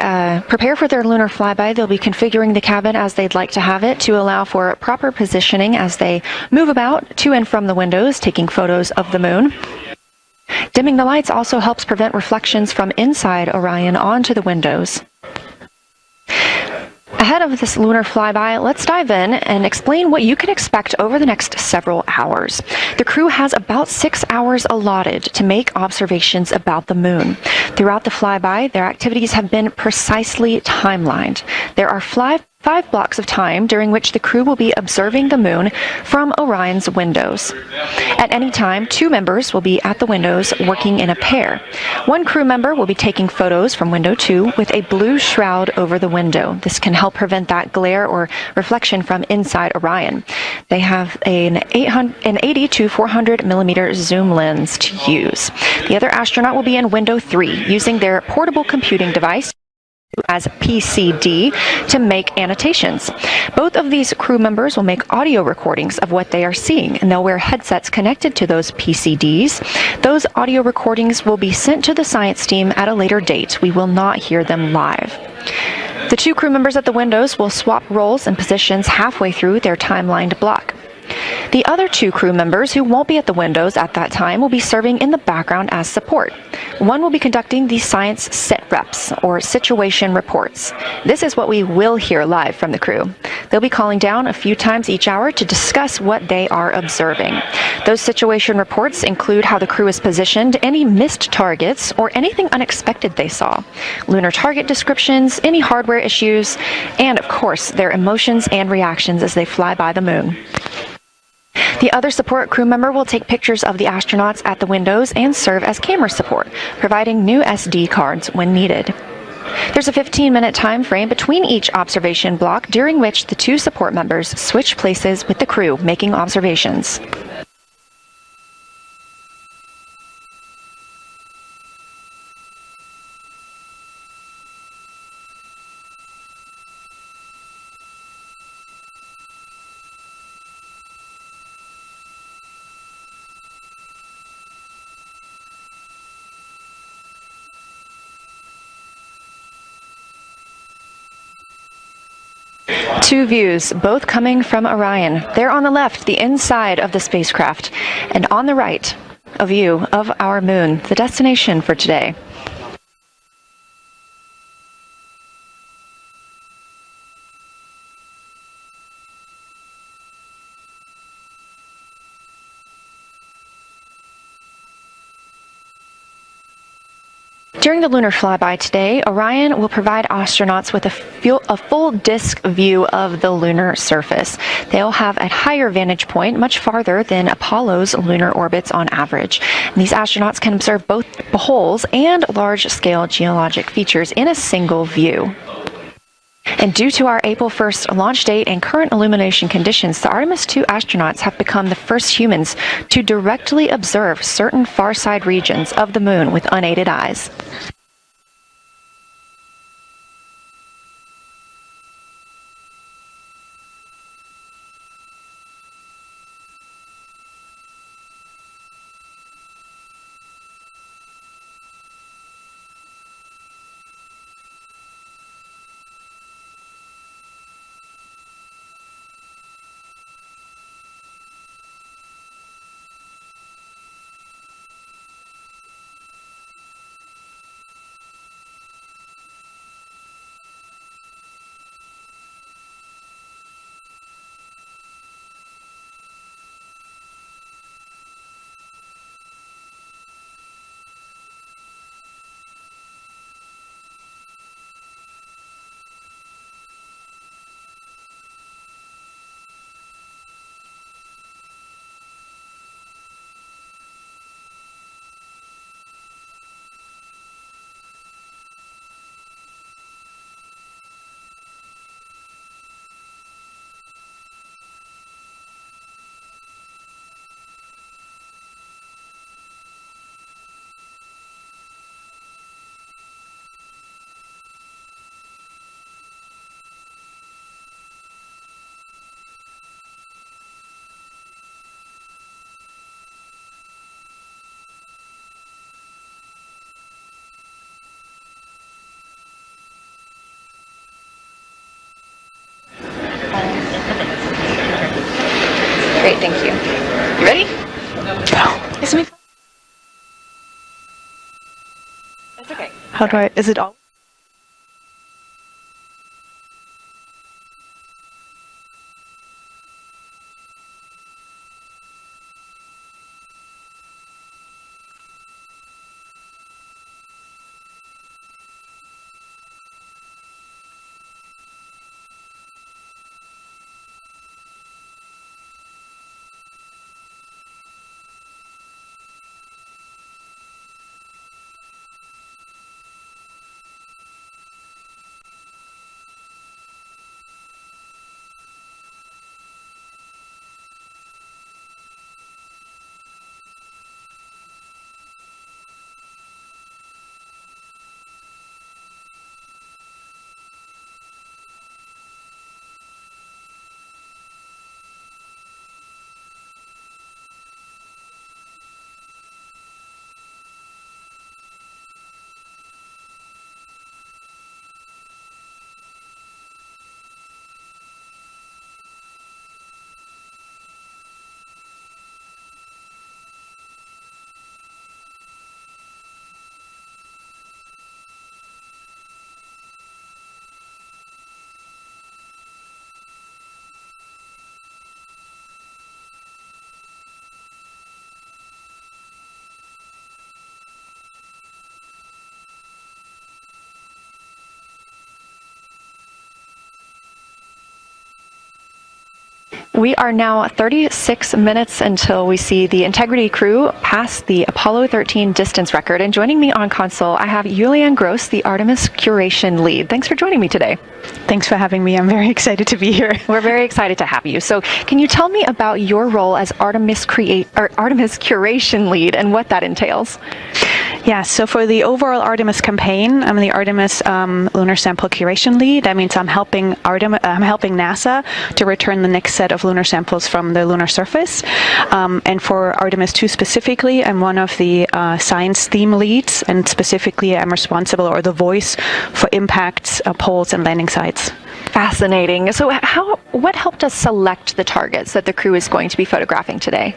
Speaker 1: prepare for their lunar flyby, they'll be configuring the cabin as they'd like to have it to allow for proper positioning as they move about to and from the windows, taking photos of the moon. Dimming the lights also helps prevent reflections from inside Orion onto the windows. Ahead of this lunar flyby, let's dive in and explain what you can expect over the next several hours. The crew has about 6 hours allotted to make observations about the moon. Throughout the flyby, their activities have been precisely timelined. There are 5 blocks of time during which the crew will be observing the moon from Orion's windows. At any time, 2 members will be at the windows working in a pair. One crew member will be taking photos from window 2 with a blue shroud over the window. This can help prevent that glare or reflection from inside Orion. They have an 80 to 400 millimeter zoom lens to use. The other astronaut will be in window 3 using their portable computing device as PCD to make annotations. Both of these crew members will make audio recordings of what they are seeing, and they'll wear headsets connected to those PCDs. Those audio recordings will be sent to the science team at a later date. We will not hear them live. The 2 crew members at the windows will swap roles and positions halfway through their timelined block. The other 2 crew members who won't be at the windows at that time will be serving in the background as support. One will be conducting the science sit reps, or situation reports. This is what we will hear live from the crew. They'll be calling down a few times each hour to discuss what they are observing. Those situation reports include how the crew is positioned, any missed targets, or anything unexpected they saw, lunar target descriptions, any hardware issues, and of course, their emotions and reactions as they fly by the moon. The other support crew member will take pictures of the astronauts at the windows and serve as camera support, providing new SD cards when needed. There's a 15-minute time frame between each observation block during which the 2 support members switch places with the crew making observations. Two views, both coming from Orion. There on the left, the inside of the spacecraft, and on the right, a view of our moon, the destination for today. During the Lunar Flyby today, Orion will provide astronauts with a full disk view of the lunar surface. They'll have a higher vantage point, much farther than Apollo's lunar orbits on average. And these astronauts can observe both holes and large-scale geologic features in a single view. And due to our April 1st launch date and current illumination conditions, the Artemis II astronauts have become the first humans to directly observe certain far-side regions of the moon with unaided eyes. Great, thank you. You ready? No. It's okay.
Speaker 5: How do I, is it all?
Speaker 1: We are now 36 minutes until we see the Integrity crew pass the Apollo 13 distance record. And joining me on console, I have Julianne Gross, the Artemis curation lead. Thanks for joining me today.
Speaker 5: Thanks for having me. I'm very excited to be here.
Speaker 1: We're very excited to have you. So can you tell me about your role as Artemis curation lead and what that entails?
Speaker 5: Yeah, so for the overall Artemis campaign, I'm the Artemis lunar sample curation lead. That means I'm helping NASA to return the next set of lunar samples from the lunar surface. And for Artemis II specifically, I'm one of the science theme leads, and specifically I'm responsible, or the voice, for impacts, poles, and landing sites.
Speaker 1: Fascinating. So what helped us select the targets that the crew is going to be photographing today?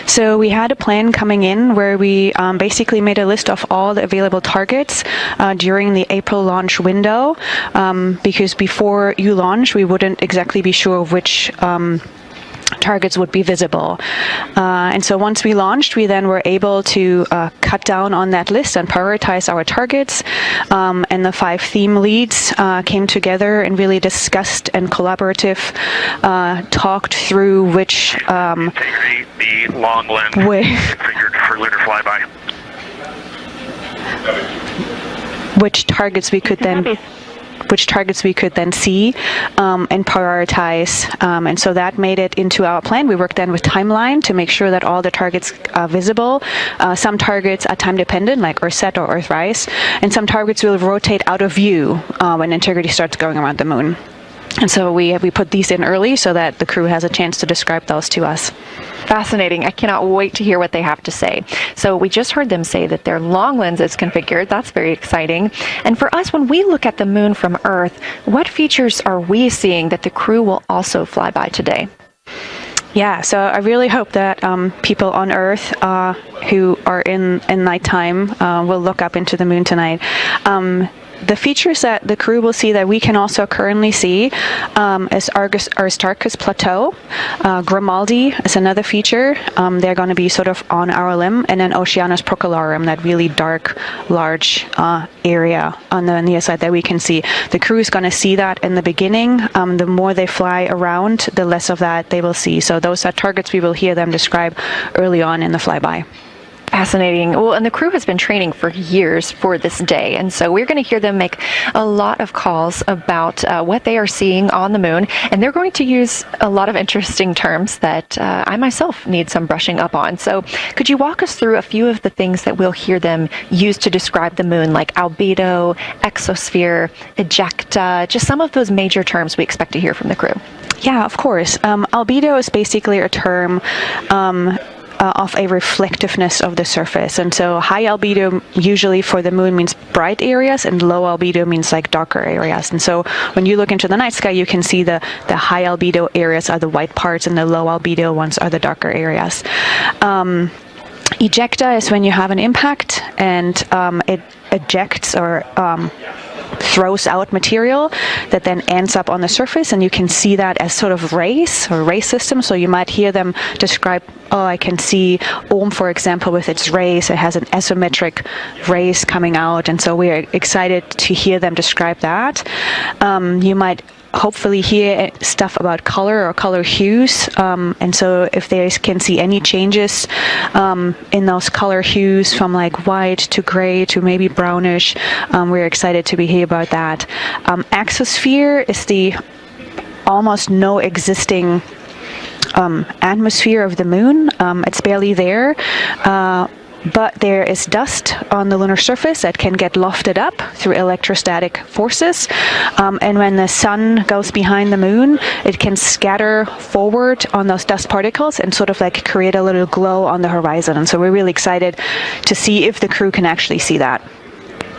Speaker 5: So we had a plan coming in where we basically made a list of all the available targets during the April launch window, because before you launch, we wouldn't exactly be sure which targets would be visible. And so once we launched, we then were able to cut down on that list and prioritize our targets. And the 5 theme leads came together and really discussed and talked through which
Speaker 4: the long lens configured for Lunar Flyby.
Speaker 5: Which targets we could then see and prioritize. And so that made it into our plan. We worked then with timeline to make sure that all the targets are visible. Some targets are time dependent, like Earth-set or Earth-rise, and some targets will rotate out of view when integrity starts going around the moon. And so we put these in early so that the crew has a chance to describe those to us.
Speaker 1: Fascinating. I cannot wait to hear what they have to say. So we just heard them say that their long lens is configured. That's very exciting. And for us, when we look at the moon from Earth, what features are we seeing that the crew will also fly by today?
Speaker 5: Yeah, so I really hope that people on Earth who are in nighttime will look up into the moon tonight. The features that the crew will see that we can also currently see is Aristarchus Plateau. Grimaldi is another feature. They're going to be sort of on our limb. And then Oceanus Procellarum, that really dark, large area on the near side that we can see. The crew is going to see that in the beginning. The more they fly around, the less of that they will see. So those are targets we will hear them describe early on in the flyby.
Speaker 1: Fascinating. Well, and the crew has been training for years for this day, and so we're going to hear them make a lot of calls about what they are seeing on the moon, and they're going to use a lot of interesting terms that I myself need some brushing up on. So could you walk us through a few of the things that we'll hear them use to describe the moon, like albedo, exosphere, ejecta, just some of those major terms we expect to hear from the crew?
Speaker 5: Yeah, of course. Albedo is basically a term of a reflectiveness of the surface. And so high albedo usually for the moon means bright areas, and low albedo means like darker areas. And so when you look into the night sky, you can see the high albedo areas are the white parts and the low albedo ones are the darker areas. Ejecta is when you have an impact and it ejects or throws out material that then ends up on the surface, and you can see that as sort of rays or ray systems. So you might hear them describe, I can see Ohm, for example, with its rays. It has an isometric rays coming out, and so we are excited to hear them describe that. You might hopefully hear stuff about color or color hues, and so if they can see any changes in those color hues from like white to gray to maybe brownish, we're excited to hear about that. Exosphere is the almost no existing atmosphere of the moon. It's barely there. But there is dust on the lunar surface that can get lofted up through electrostatic forces. And when the sun goes behind the moon, it can scatter forward on those dust particles and sort of like create a little glow on the horizon. And so we're really excited to see if the crew can actually see that.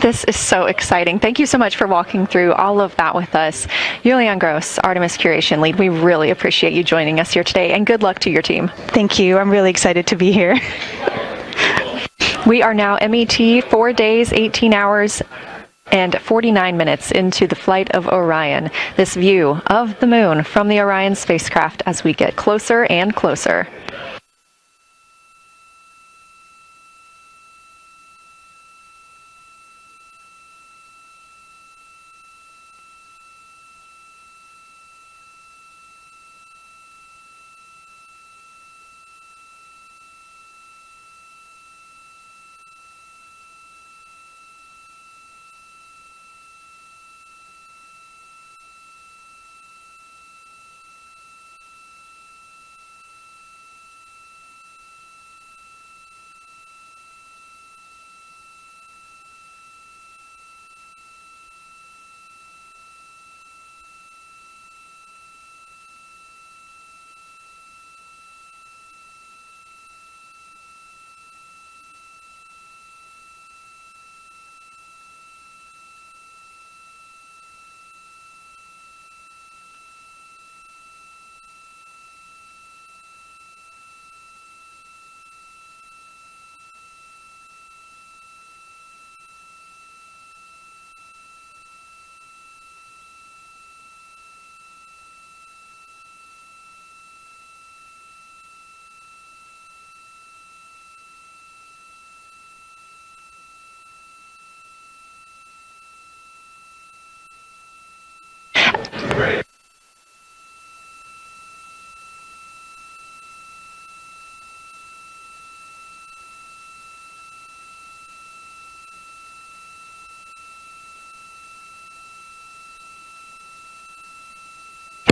Speaker 1: This is so exciting. Thank you so much for walking through all of that with us. Julian Gross, Artemis Curation Lead, we really appreciate you joining us here today, and good luck to your team.
Speaker 5: Thank you. I'm really excited to be here.
Speaker 1: We are now MET 4 days, 18 hours, and 49 minutes into the flight of Orion. This view of the moon from the Orion spacecraft as we get closer and closer.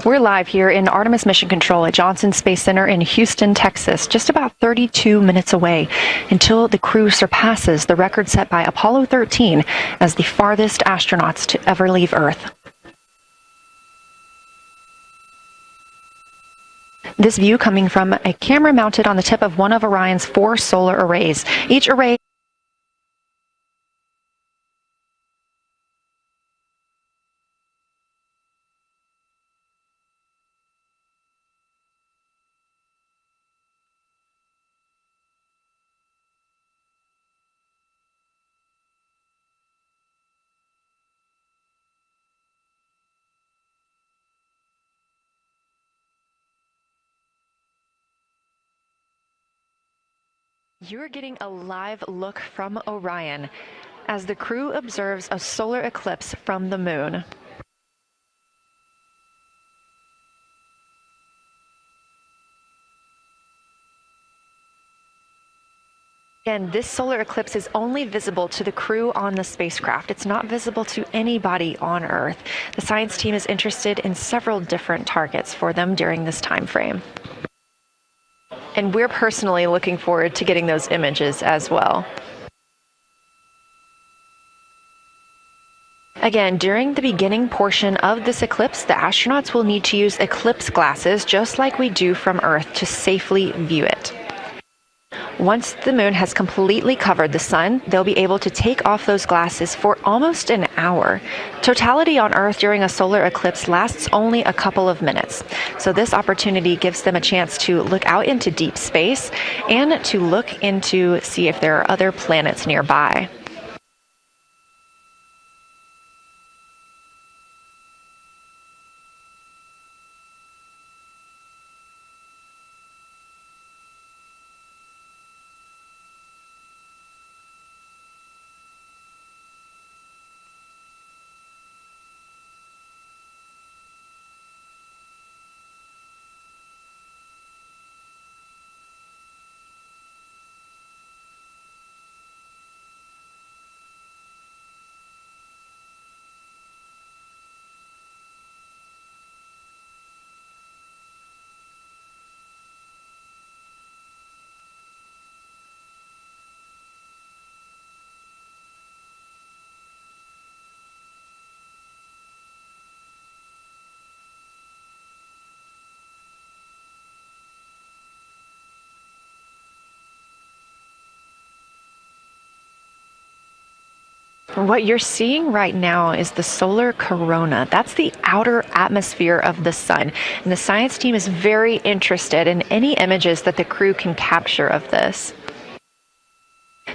Speaker 1: We're live here in Artemis Mission Control at Johnson Space Center in Houston, Texas, just about 32 minutes away until the crew surpasses the record set by Apollo 13 as the farthest astronauts to ever leave Earth. This view coming from a camera mounted on the tip of one of Orion's 4 solar arrays. Each array You are getting a live look from Orion as the crew observes a solar eclipse from the moon. And this solar eclipse is only visible to the crew on the spacecraft. It's not visible to anybody on Earth. The science team is interested in several different targets for them during this time frame. And we're personally looking forward to getting those images as well. Again, during the beginning portion of this eclipse, the astronauts will need to use eclipse glasses, just like we do from Earth, to safely view it. Once the moon has completely covered the sun, they'll be able to take off those glasses for almost an hour. Totality on Earth during a solar eclipse lasts only a couple of minutes. So this opportunity gives them a chance to look out into deep space and to look into see if there are other planets nearby. What you're seeing right now is the solar corona. That's the outer atmosphere of the sun. And the science team is very interested in any images that the crew can capture of this.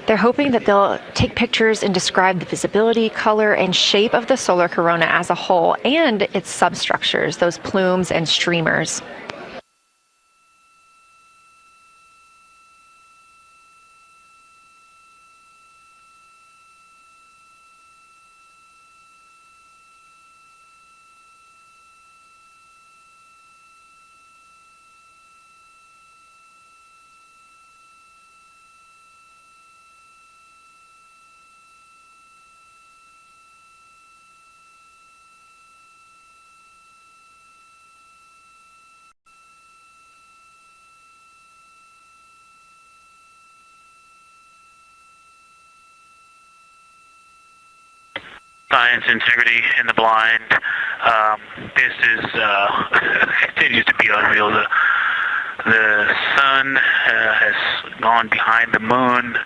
Speaker 1: They're hoping that they'll take pictures and describe the visibility, color, and shape of the solar corona as a whole and its substructures, those plumes and streamers.
Speaker 7: Science, integrity, in the blind. This is continues to be unreal. The sun has gone behind the moon,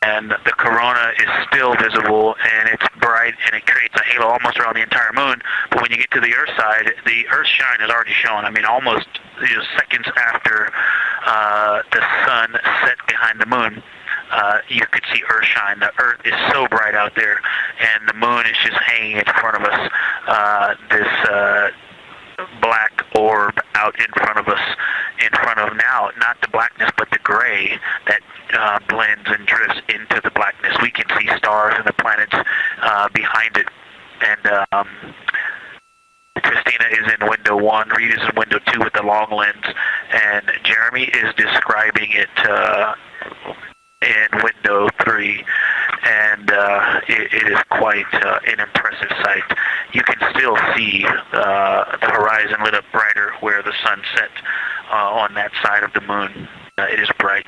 Speaker 7: and the corona is still visible, and it's bright, and it creates a halo almost around the entire moon. But when you get to the Earth side, the Earth shine is already shown. I mean, almost seconds after the sun set behind the moon. You could see Earth shine. The Earth is so bright out there, and the moon is just hanging in front of us. This black orb out in front of us, in front of now, not the blackness, but the gray that blends and drifts into the blackness. We can see stars and the planets behind it. And Christina is in window 1, Reed is in window 2 with the long lens, and Jeremy is describing it in window 3, and it is quite an impressive sight. You can still see the horizon lit up brighter where the sun set on that side of the moon. It is bright,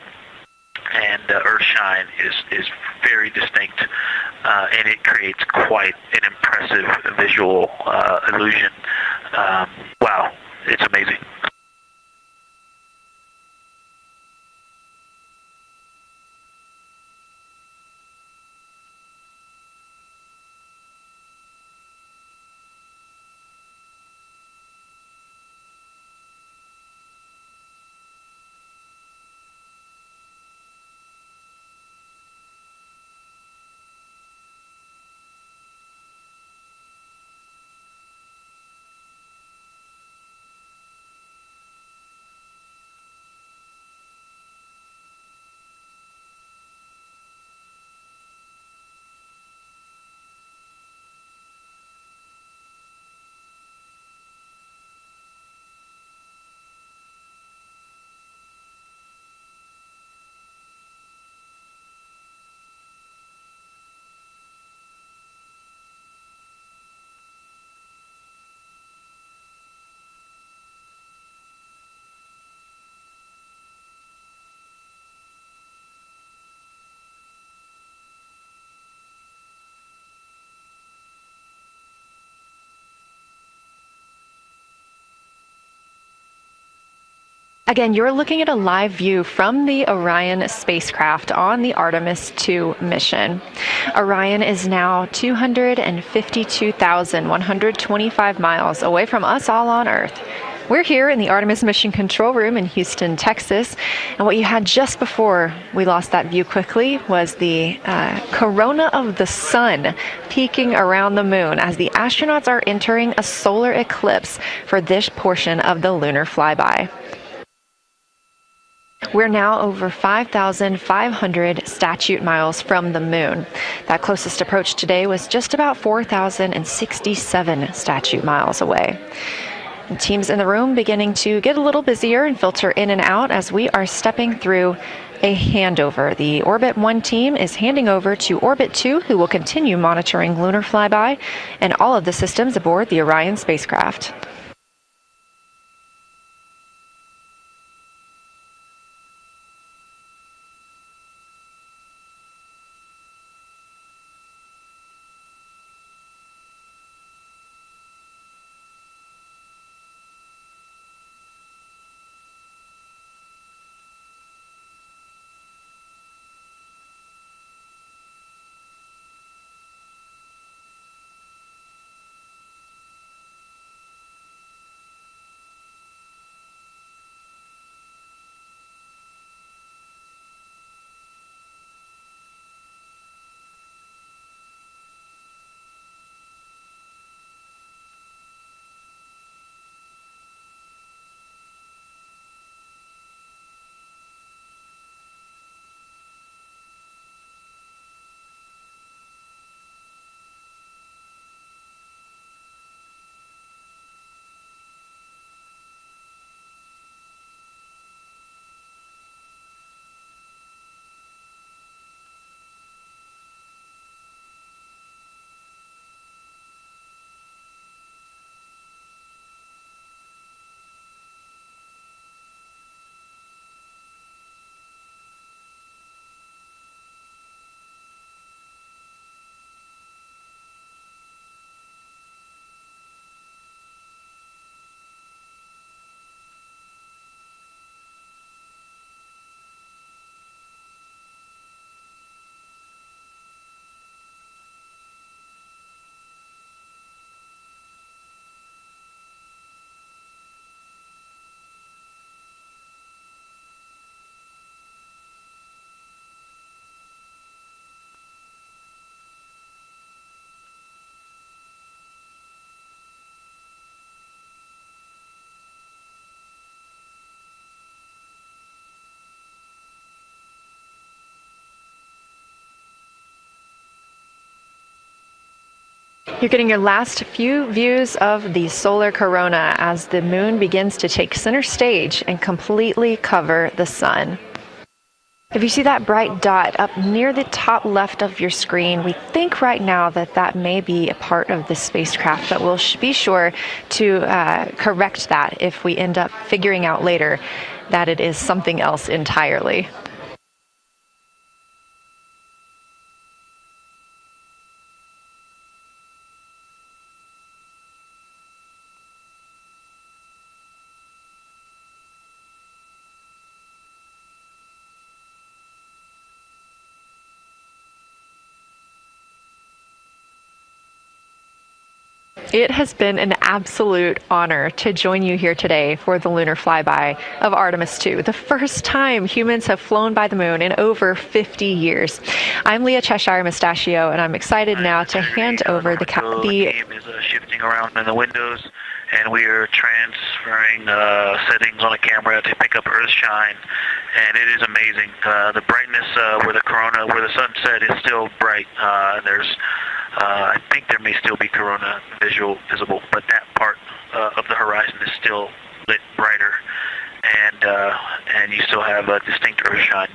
Speaker 7: and Earthshine is very distinct, and it creates quite an impressive visual illusion. Wow, it's amazing.
Speaker 1: Again, you're looking at a live view from the Orion spacecraft on the Artemis II mission. Orion is now 252,125 miles away from us all on Earth. We're here in the Artemis Mission Control Room in Houston, Texas, and what you had just before we lost that view quickly was the corona of the sun peeking around the moon as the astronauts are entering a solar eclipse for this portion of the Lunar Flyby. We're now over 5,500 statute miles from the moon. That closest approach today was just about 4,067 statute miles away. And teams in the room beginning to get a little busier and filter in and out as we are stepping through a handover. The Orbit 1 team is handing over to Orbit 2, who will continue monitoring Lunar Flyby and all of the systems aboard the Orion spacecraft. You're getting your last few views of the solar corona as the moon begins to take center stage and completely cover the sun. If you see that bright dot up near the top left of your screen, we think right now that that may be a part of the spacecraft, but we'll be sure to correct that if we end up figuring out later that it is something else entirely. It has been an absolute honor to join you here today for the Lunar Flyby of Artemis II, the first time humans have flown by the moon in over 50 years. I'm Leah Cheshire Mustachio, and I'm excited now to hand over the
Speaker 7: game is shifting around in the windows, and we are transferring settings on a camera to pick up Earth shine, and it is amazing. The brightness where the sunset is still bright. I think there may still be corona visible, but that part of the horizon is still lit brighter, and you still have a distinct Earth shine.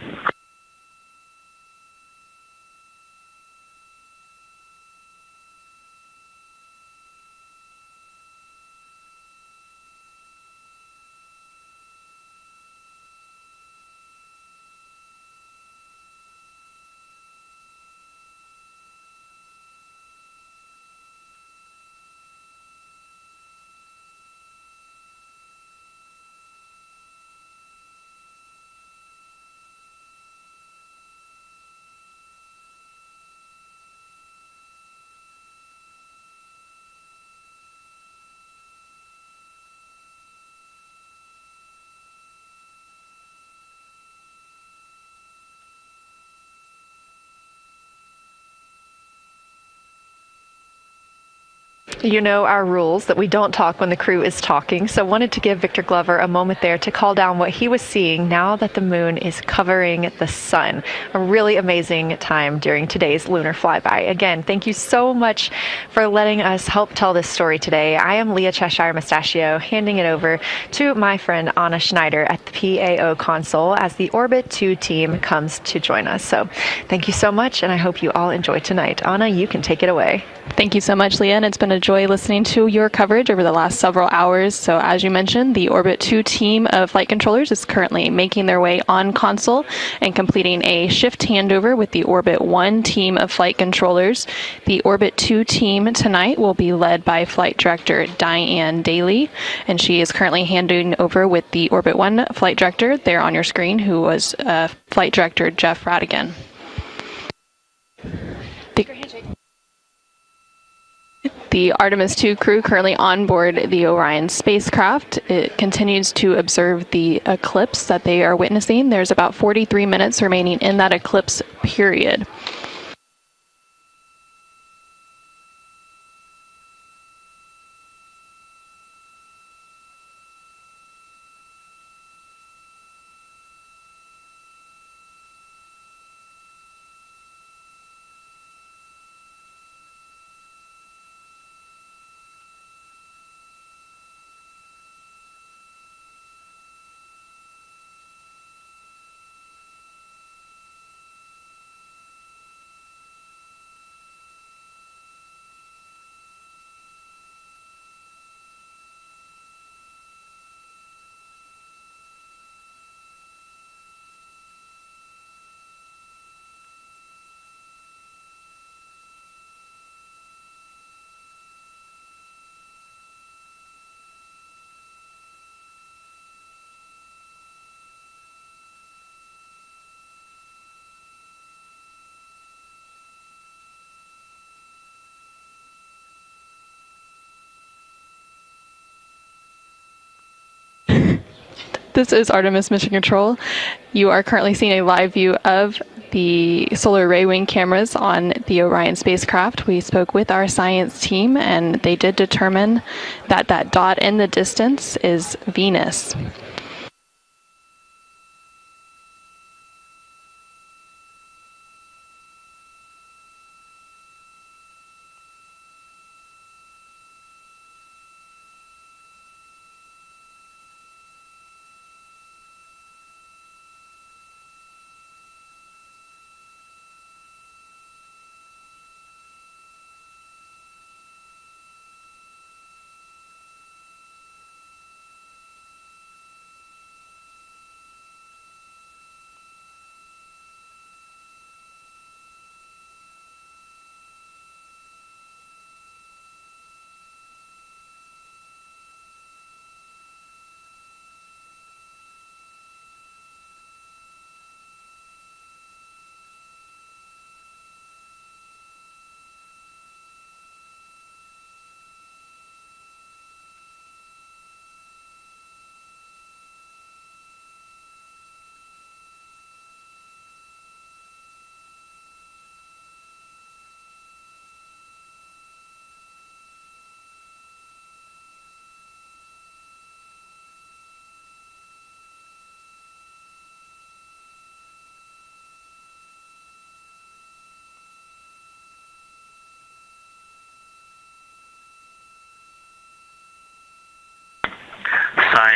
Speaker 1: You know our rules that we don't talk when the crew is talking, so wanted to give Victor Glover a moment there to call down what he was seeing now that the moon is covering the sun. A really amazing time during today's Lunar Flyby. Again, thank you so much for letting us help tell this story today. I am Leah Cheshire Mustachio, handing it over to my friend Anna Schneider at the PAO console as the Orbit 2 team comes to join us. So thank you so much, and I hope you all enjoy tonight. Anna, you can take it away.
Speaker 8: Thank you so much, Leah, and it's been a joy listening to your coverage over the last several hours. So as you mentioned, the Orbit 2 team of flight controllers is currently making their way on console and completing a shift handover with the Orbit 1 team of flight controllers. The Orbit 2 team tonight will be led by Flight Director Diane Daly, and she is currently handing over with the Orbit 1 flight director there on your screen, who was Flight Director Jeff Radigan. The Artemis II crew currently on board the Orion spacecraft. It continues to observe the eclipse that they are witnessing. There's about 43 minutes remaining in that eclipse period. This is Artemis Mission Control. You are currently seeing a live view of the solar array wing cameras on the Orion spacecraft. We spoke with our science team, and they did determine that that dot in the distance is Venus.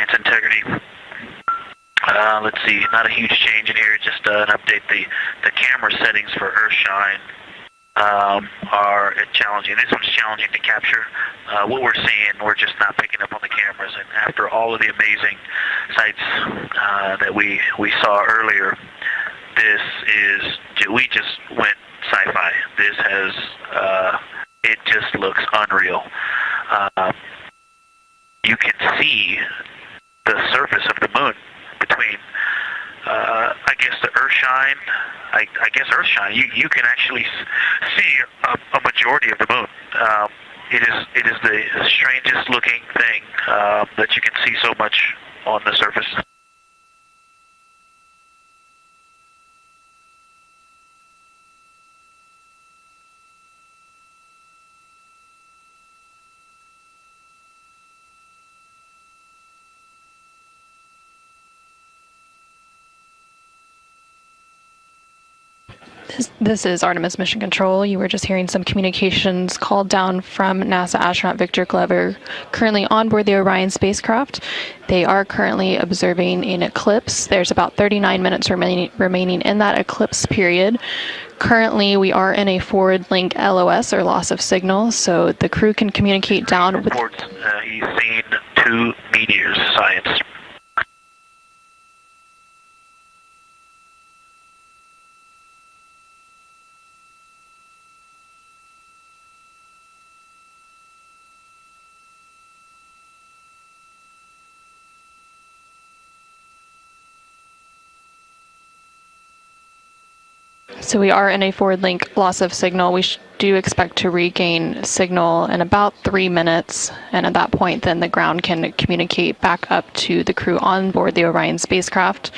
Speaker 7: science integrity. Let's see, not a huge change in here, just an update. The camera settings for Earthshine are challenging. This one's challenging to capture. What we're seeing, we're just not picking up on the cameras. And after all of the amazing sights that we saw earlier, we just went sci-fi. This has, it just looks unreal. You can see the surface of the moon between, I guess, the Earthshine. I guess Earthshine. You can actually see a majority of the moon. It is the strangest looking thing that you can see so much on the surface.
Speaker 20: This is Artemis Mission Control. You were just hearing some communications called down from NASA astronaut Victor Glover, currently on board the Orion spacecraft. They are currently observing an eclipse. There's about 39 minutes remaining in that eclipse period. Currently, we are in a forward link LOS, or loss of signal, so the crew can communicate down with...
Speaker 7: He's seen 2 meteors, science.
Speaker 20: So we are in a forward link loss of signal. We do expect to regain signal in about 3 minutes, and at that point then the ground can communicate back up to the crew on board the Orion spacecraft.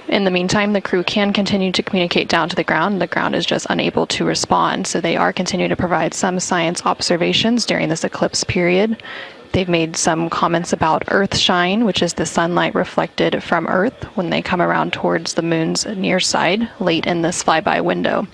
Speaker 20: In the meantime, the crew can continue to communicate down to the ground. The ground is just unable to respond, so they are continuing to provide some science observations during this eclipse period. They've made some comments about Earthshine, which is the sunlight reflected from Earth when they come around towards the moon's near side late in this flyby window.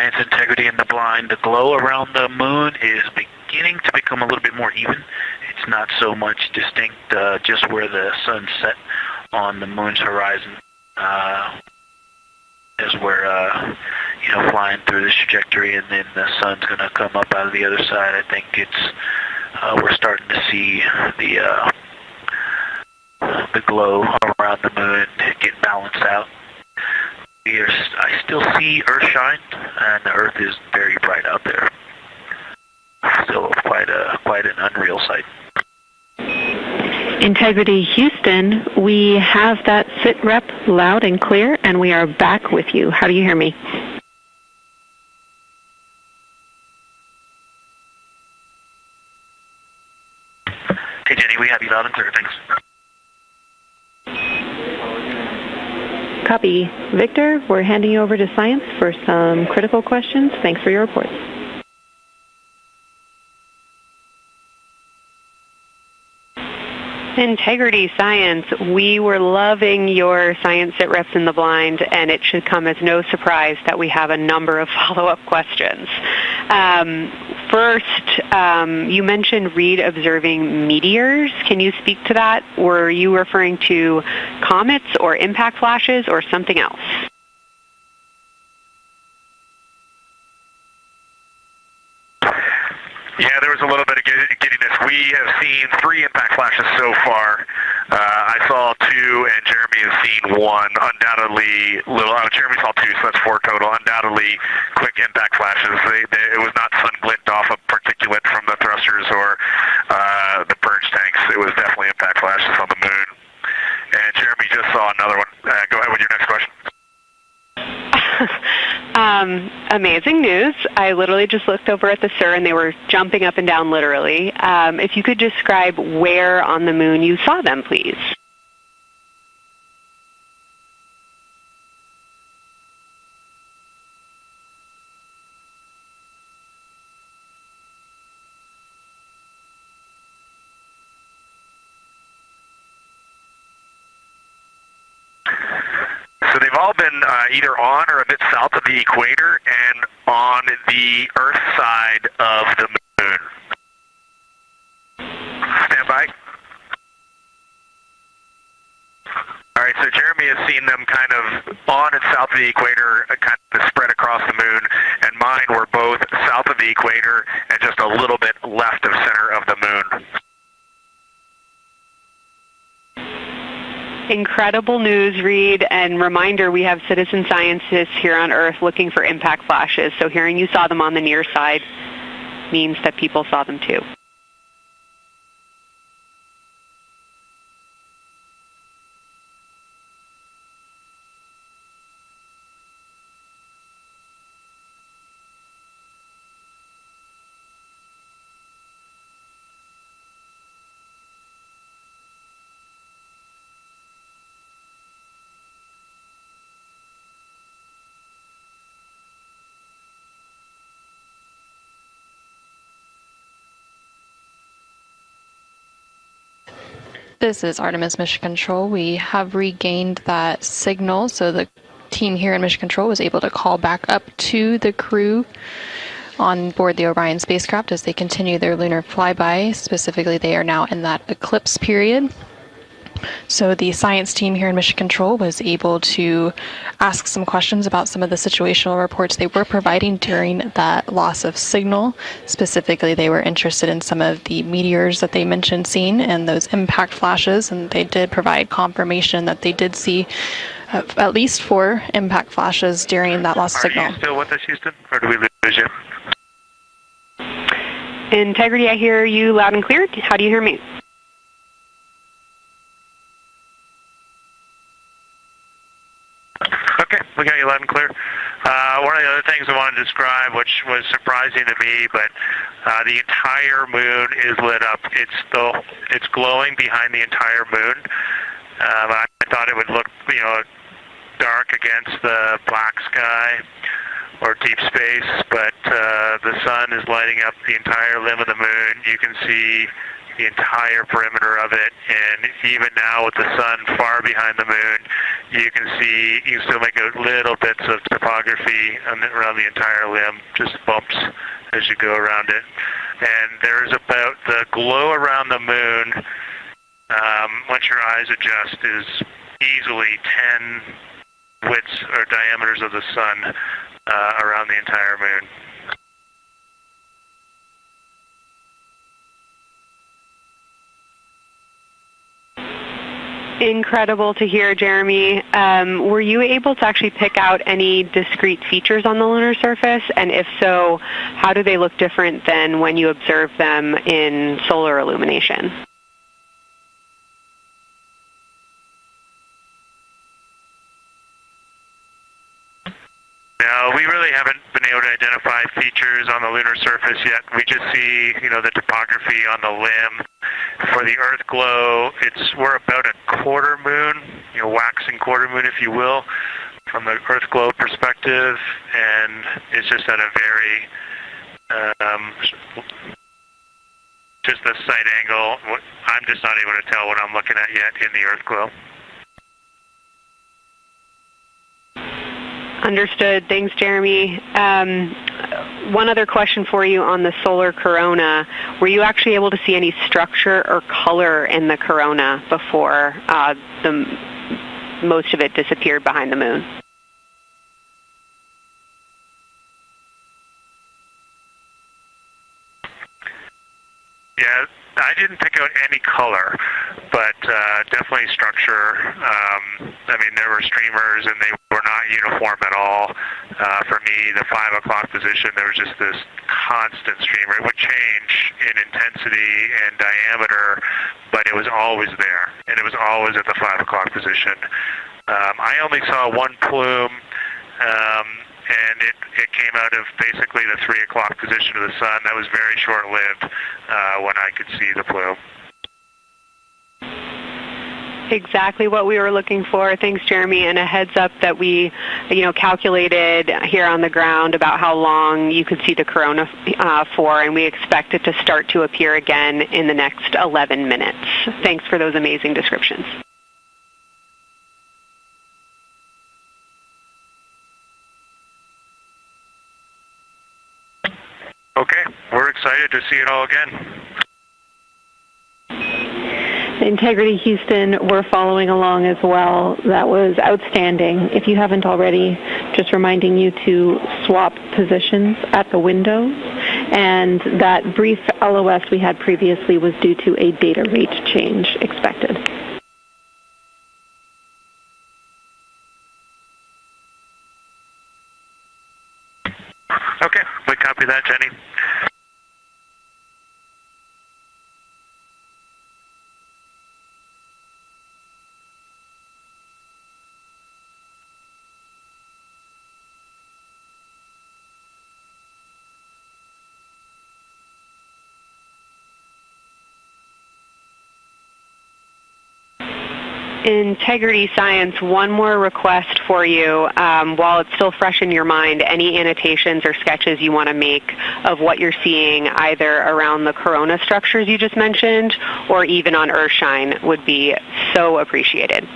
Speaker 7: Science Integrity in the Blind. The glow around the moon is beginning to become a little bit more even. It's not so much distinct just where the sun set on the moon's horizon as we're flying through this trajectory, and then the sun's going to come up out of the other side. I think we're starting to see the glow around the moon get balanced out. I still see Earthshine, and the Earth is very bright out there. Still quite an unreal sight.
Speaker 3: Integrity Houston, we have that sit rep loud and clear, and we are back with you. How do you hear me?
Speaker 7: Hey Jenny, we have you loud and clear, thanks.
Speaker 3: Copy. Victor, we're handing you over to Science for some critical questions. Thanks for your reports.
Speaker 6: Integrity Science, we were loving your science sit reps in the blind, and it should come as no surprise that we have a number of follow-up questions. First, you mentioned Reed observing meteors. Can you speak to that? Were you referring to comets or impact flashes or something else?
Speaker 4: Yeah, there was a little bit of giddiness. We have seen 3 impact flashes so far. I saw 2, and Jeremy has seen 1. Undoubtedly, Jeremy saw 2, so that's 4 total. Undoubtedly, quick impact flashes. It was not sun glint off of particulate from the thrusters or the purge tanks. It was definitely impact flashes on the moon. And Jeremy just saw another one. Go ahead with your next question.
Speaker 6: Amazing news. I literally just looked over at the SIR and they were jumping up and down literally. If you could describe where on the moon you saw them, please.
Speaker 4: So they've all been either on or a bit south of the equator and on the Earth side of the moon. Stand by. All right, so Jeremy has seen them kind of on and south of the equator, kind of spread across the moon, and mine were both south of the equator and just a little bit left of center of the moon.
Speaker 6: Incredible news, Reed, and reminder, we have citizen scientists here on Earth looking for impact flashes, so hearing you saw them on the near side means that people saw them too.
Speaker 20: This is Artemis Mission Control. We have regained that signal, so the team here in Mission Control was able to call back up to the crew on board the Orion spacecraft as they continue their lunar flyby. Specifically, they are now in that eclipse period. So the science team here in Mission Control was able to ask some questions about some of the situational reports they were providing during that loss of signal. Specifically, they were interested in some of the meteors that they mentioned seeing and those impact flashes, and they did provide confirmation that they did see at least 4 impact flashes during that loss of signal.
Speaker 4: Are you still with us, Houston, or do we lose you?
Speaker 6: Integrity, I hear you loud and clear. How do you hear me?
Speaker 7: Okay, we got you loud and clear. One of the other things I wanted to describe, which was surprising to me, but the entire moon is lit up. It's glowing behind the entire moon. I thought it would look, dark against the black sky or deep space, but the sun is lighting up the entire limb of the moon. You can see the entire perimeter of it, and even now with the sun far behind the moon, you can still make out little bits of topography around the entire limb, just bumps as you go around it. And there's about the glow around the moon, once your eyes adjust, is easily 10 widths or diameters of the sun around the entire moon.
Speaker 6: Incredible to hear, Jeremy. Were you able to actually pick out any discrete features on the lunar surface? And if so, how do they look different than when you observe them in solar illumination?
Speaker 7: No, we really haven't been able to identify features on the lunar surface yet. We just see, the topography on the limb. For the Earth glow, we're about a quarter moon, waxing quarter moon, if you will, from the Earth glow perspective, and it's just at a very, just the sight angle. I'm just not able to tell what I'm looking at yet in the Earth glow.
Speaker 6: Understood. Thanks, Jeremy. One other question for you on the solar corona. Were you actually able to see any structure or color in the corona before most of it disappeared behind the moon?
Speaker 7: Yeah, I didn't pick out any color, but definitely structure. There were streamers, and they were not uniform at all. For me, the 5 o'clock position, there was just this constant streamer. It would change in intensity and diameter, but it was always there, and it was always at the 5 o'clock position. I only saw one plume, and it came out of basically the 3 o'clock position of the sun. That was very short-lived when I could see the plume.
Speaker 6: Exactly what we were looking for. Thanks, Jeremy. And a heads up that we, calculated here on the ground about how long you could see the corona for, and we expect it to start to appear again in the next 11 minutes. Thanks for those amazing descriptions.
Speaker 7: Okay, we're excited to see it all again.
Speaker 3: Integrity Houston, we're following along as well. That was outstanding. If you haven't already, just reminding you to swap positions at the windows. And that brief LOS we had previously was due to a data rate change expected.
Speaker 7: Okay, we copy that, Jenny.
Speaker 6: Integrity Science, one more request for you. While it's still fresh in your mind, any annotations or sketches you want to make of what you're seeing either around the corona structures you just mentioned or even on Earthshine would be so appreciated.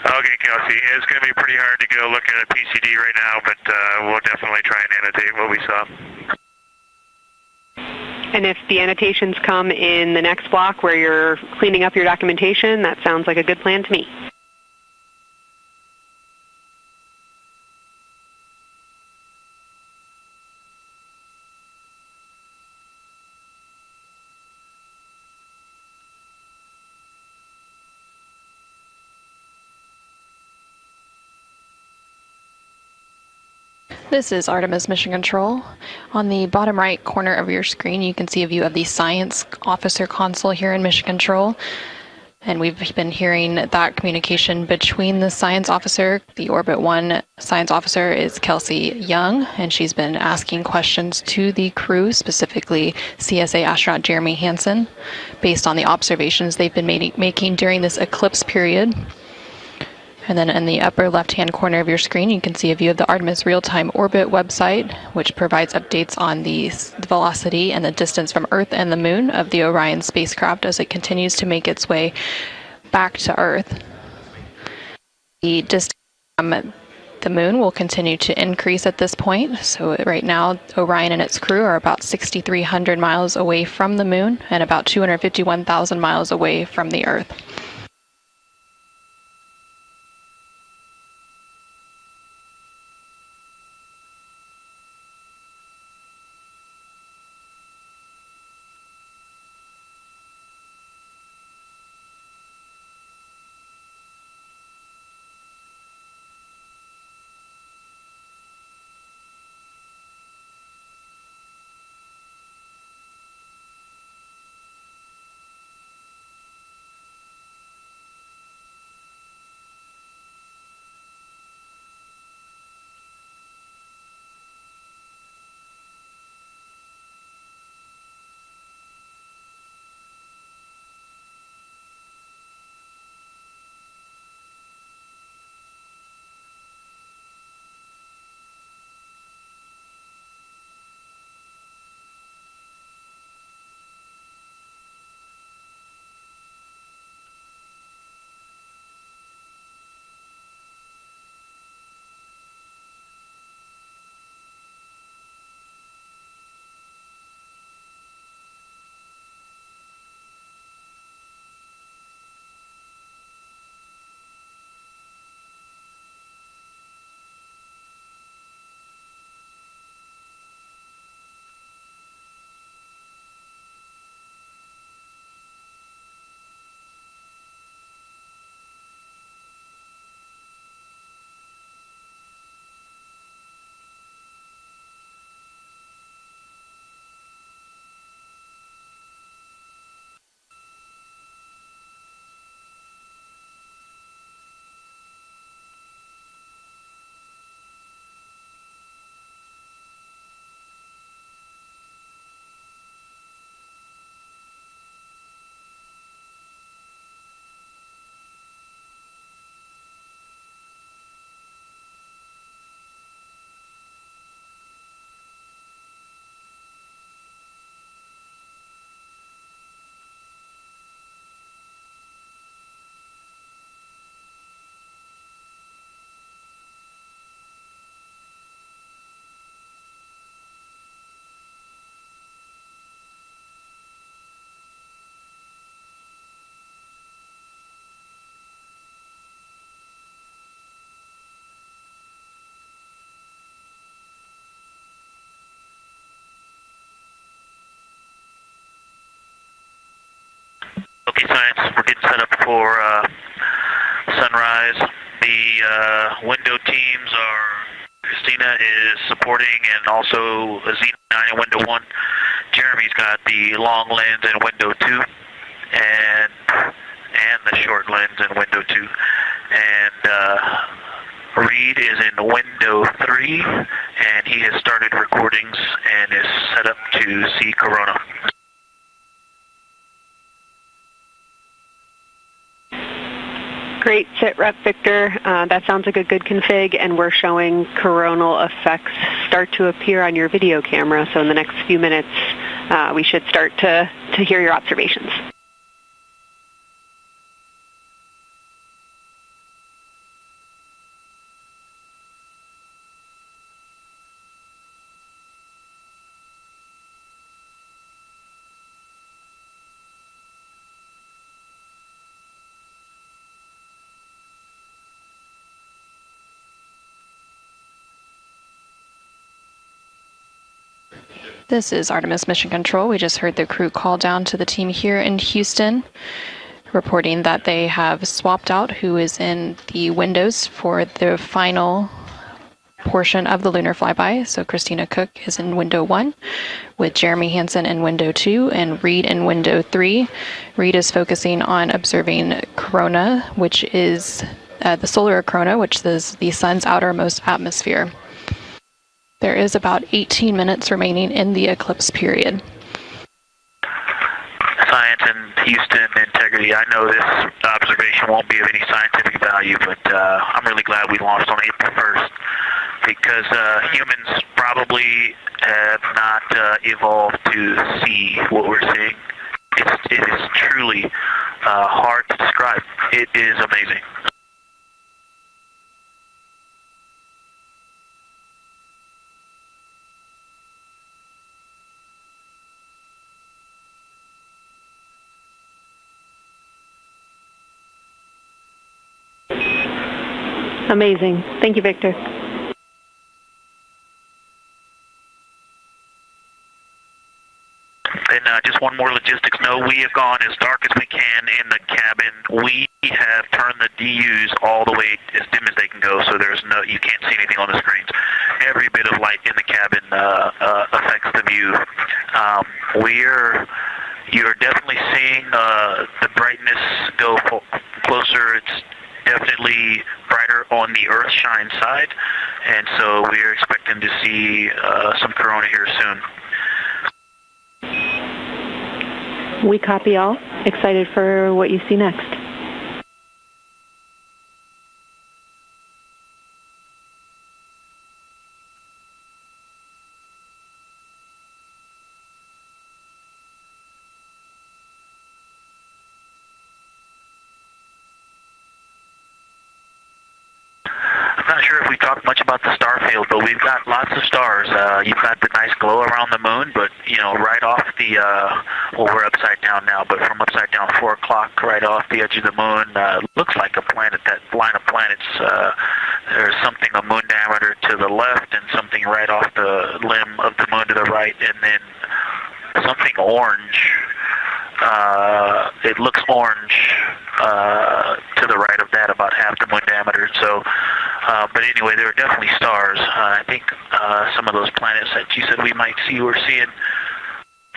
Speaker 7: Okay, Kelsey, it's going to be pretty hard to go look at a PCD right now, but we'll definitely try and annotate what we saw.
Speaker 6: And if the annotations come in the next block where you're cleaning up your documentation, that sounds like a good plan to me.
Speaker 20: This is Artemis Mission Control. On the bottom right corner of your screen, you can see a view of the Science Officer Console here in Mission Control. And we've been hearing that communication between the science officer. The Orbit 1 science officer is Kelsey Young, and she's been asking questions to the crew, specifically CSA astronaut Jeremy Hansen, based on the observations they've been making during this eclipse period. And then in the upper left-hand corner of your screen, you can see a view of the Artemis Real-Time Orbit website, which provides updates on the velocity and the distance from Earth and the Moon of the Orion spacecraft as it continues to make its way back to Earth. The distance from the Moon will continue to increase at this point. So right now, Orion and its crew are about 6,300 miles away from the Moon and about 251,000 miles away from the Earth.
Speaker 7: Okay, science, we're getting set up for sunrise. The window teams are, Christina is supporting, and also Azina 9 in window 1. Jeremy's got the long lens in window 2, and the short lens in window 2. And Reed is in window 3, and he has started recordings and is set up to see Corona.
Speaker 6: Great sit rep, Victor. That sounds like a good config, and we're showing coronal effects start to appear on your video camera. So in the next few minutes, we should start to hear your observations.
Speaker 20: This is Artemis Mission Control. We just heard the crew call down to the team here in Houston, reporting that they have swapped out who is in the windows for the final portion of the Lunar Flyby. So Christina Cook is in window 1, with Jeremy Hansen in window 2 and Reed in window 3. Reed is focusing on observing corona, which is the solar corona, which is the sun's outermost atmosphere. There is about 18 minutes remaining in the eclipse period.
Speaker 7: Science in Houston, integrity. I know this observation won't be of any scientific value, but I'm really glad we launched on April 1st because humans probably have not evolved to see what we're seeing. It is truly hard to describe. It is amazing.
Speaker 3: Amazing. Thank you, Victor.
Speaker 7: And just one more logistics note, we have gone as dark as we can in the cabin. We have turned the DUs all the way as dim as they can go, so you can't see anything on the screens. Every bit of light in the cabin affects the view. You're definitely seeing the brightness go closer. It's definitely brighter on the Earthshine side, and so we're expecting to see some corona here soon.
Speaker 3: We copy all. Excited for what you see next.
Speaker 7: I'm not sure if we talked much about the star field, but we've got lots of stars. You've got the nice glow around the moon, but right off the well, we're upside down now, but from upside down 4 o'clock, right off the edge of the moon, looks like a planet. That line of planets, there's something a moon diameter to the left, and something right off the limb of the moon to the right, and then something orange. It looks orange to the right of that, about half the moon diameter. So, but anyway, there are definitely stars. I think some of those planets that you said we might see, we're seeing.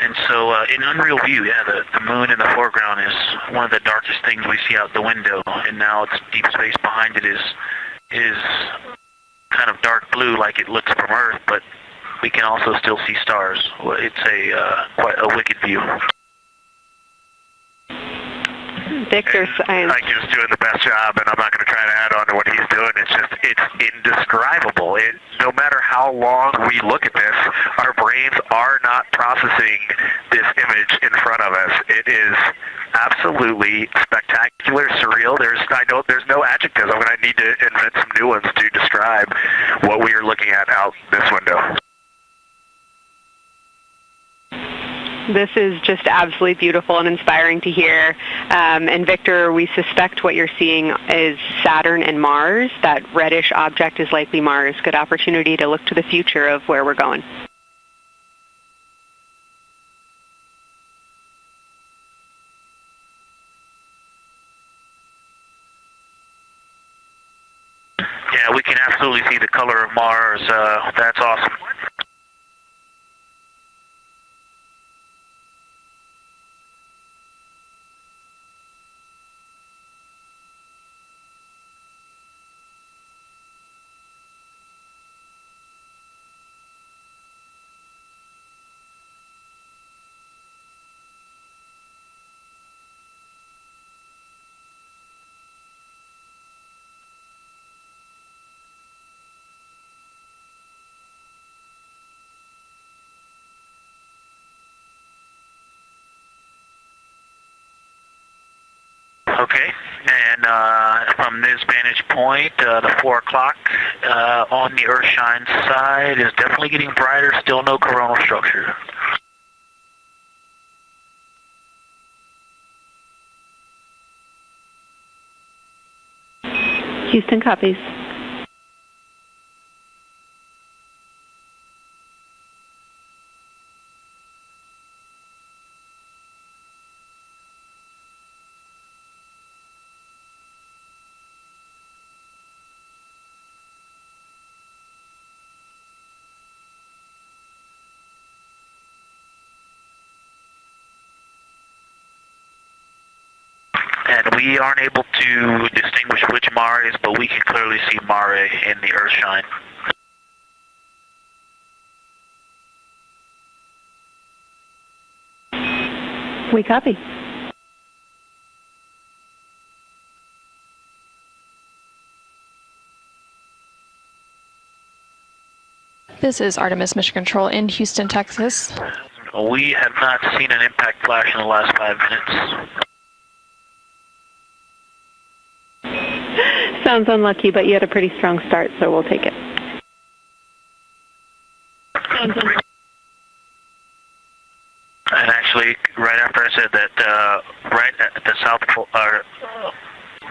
Speaker 7: And so, in unreal view, yeah, the moon in the foreground is one of the darkest things we see out the window. And now it's deep space behind it is kind of dark blue, like it looks from Earth, but we can also still see stars. It's quite a wicked view.
Speaker 6: Victor's science.
Speaker 4: He's doing the best job, and I'm not going to try to add on to what he's doing. It's indescribable. No matter how long we look at this, our brains are not processing this image in front of us. It is absolutely spectacular, surreal. There's no adjectives. I'm going to need to invent some new ones to describe what we are looking at out this window.
Speaker 6: This is just absolutely beautiful and inspiring to hear. And Victor, we suspect what you're seeing is Saturn and Mars. That reddish object is likely Mars. Good opportunity to look to the future of where we're going.
Speaker 7: Yeah, we can absolutely see the color of Mars. That's awesome. Okay, and from this vantage point, the 4 o'clock on the Earthshine side is definitely getting brighter, still no coronal structure.
Speaker 3: Houston copies.
Speaker 7: We aren't able to distinguish which Mare is, but we can clearly see Mare in the Earthshine.
Speaker 3: We copy.
Speaker 20: This is Artemis Mission Control in Houston, Texas.
Speaker 7: We have not seen an impact flash in the last 5 minutes.
Speaker 3: Sounds unlucky, but you had a pretty strong start, so we'll take it.
Speaker 7: And actually, right after I said that, right at the South Pole,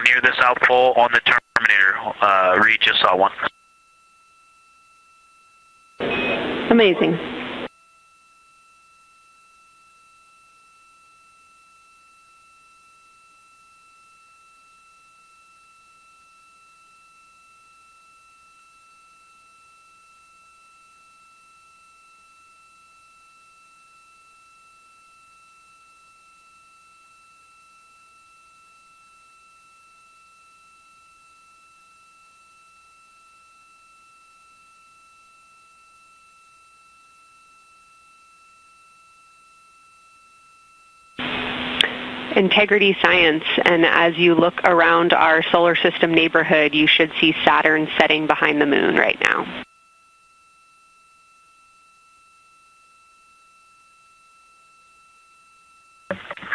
Speaker 7: near the South Pole on the Terminator, Reed just saw one.
Speaker 3: Amazing.
Speaker 6: Integrity Science, and as you look around our solar system neighborhood, you should see Saturn setting behind the moon right now.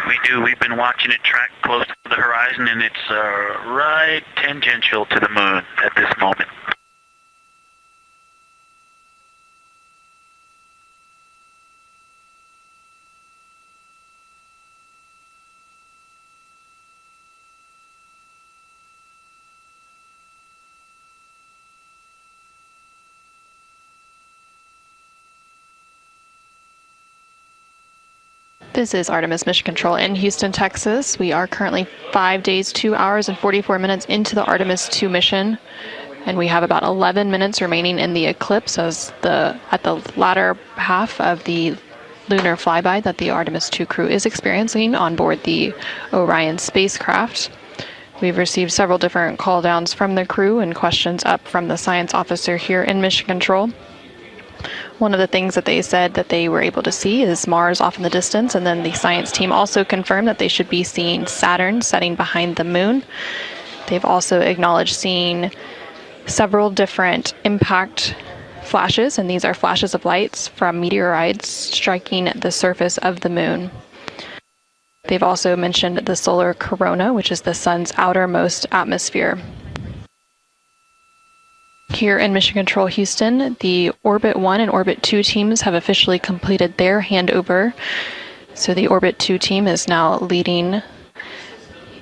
Speaker 7: We do. We've been watching it track close to the horizon, and it's right tangential to the moon at this moment.
Speaker 20: This is Artemis Mission Control in Houston, Texas. We are currently 5 days, 2 hours, and 44 minutes into the Artemis II mission, and we have about 11 minutes remaining in the eclipse at the latter half of the lunar flyby that the Artemis II crew is experiencing on board the Orion spacecraft. We've received several different call downs from the crew and questions up from the science officer here in Mission Control. One of the things that they said that they were able to see is Mars off in the distance, and then the science team also confirmed that they should be seeing Saturn setting behind the moon. They've also acknowledged seeing several different impact flashes, and these are flashes of lights from meteorites striking the surface of the moon. They've also mentioned the solar corona, which is the sun's outermost atmosphere. Here in Mission Control Houston, the Orbit 1 and Orbit 2 teams have officially completed their handover. So the Orbit 2 team is now leading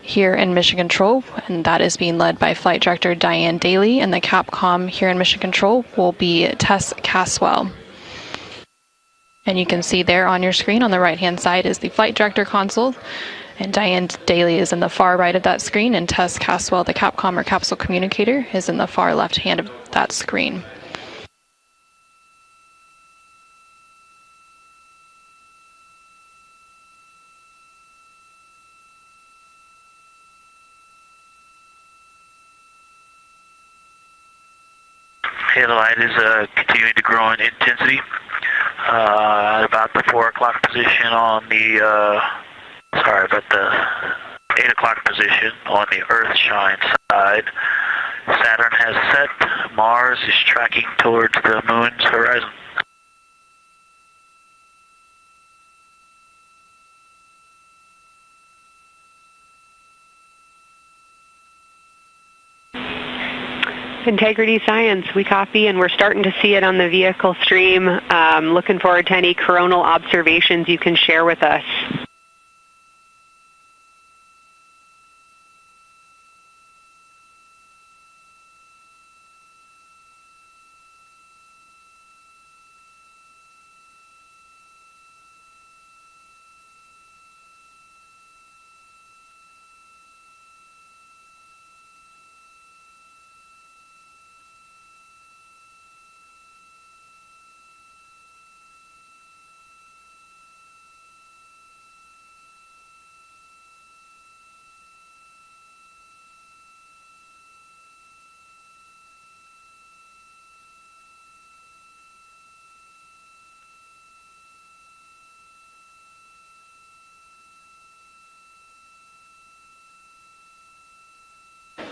Speaker 20: here in Mission Control, and that is being led by Flight Director Diane Daly, and the Capcom here in Mission Control will be Tess Caswell. And you can see there on your screen on the right-hand side is the Flight Director console, and Diane Daly is in the far right of that screen, and Tess Caswell, the Capcom or capsule communicator, is in the far left hand of that screen.
Speaker 7: Okay, the light is continuing to grow in intensity. At about the 4 o'clock position on the about the 8 o'clock position on the Earthshine side, Saturn has set. Mars is tracking towards the moon's horizon.
Speaker 6: Integrity Science, we copy, and we're starting to see it on the vehicle stream. Looking forward to any coronal observations you can share with us.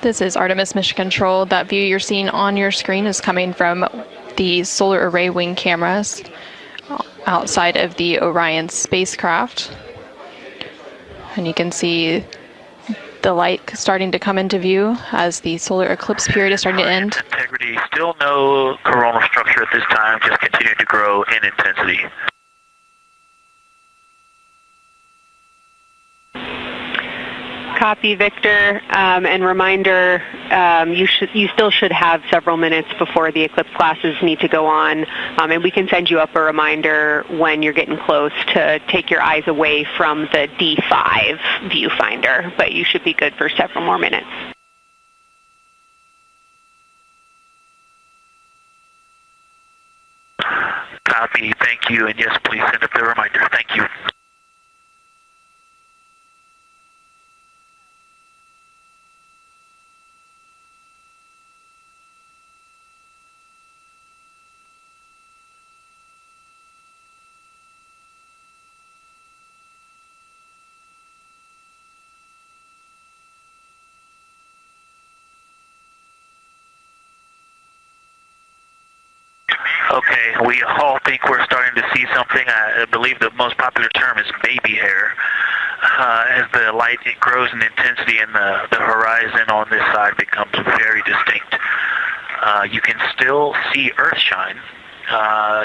Speaker 20: This is Artemis Mission Control. That view you're seeing on your screen is coming from the solar array wing cameras outside of the Orion spacecraft. And you can see the light starting to come into view as the solar eclipse period is starting to end.
Speaker 7: Integrity, still no coronal structure at this time, just continuing to grow in intensity.
Speaker 6: Copy, Victor. And reminder, you still should have several minutes before the eclipse classes need to go on. And we can send you up a reminder when you're getting close to take your eyes away from the D5 viewfinder. But you should be good for several more minutes.
Speaker 7: Copy, thank you. And yes, please send up the reminder. Thank you. Okay, we all think we're starting to see something. I believe the most popular term is baby hair. As the light grows in intensity and the horizon on this side becomes very distinct. You can still see Earth shine,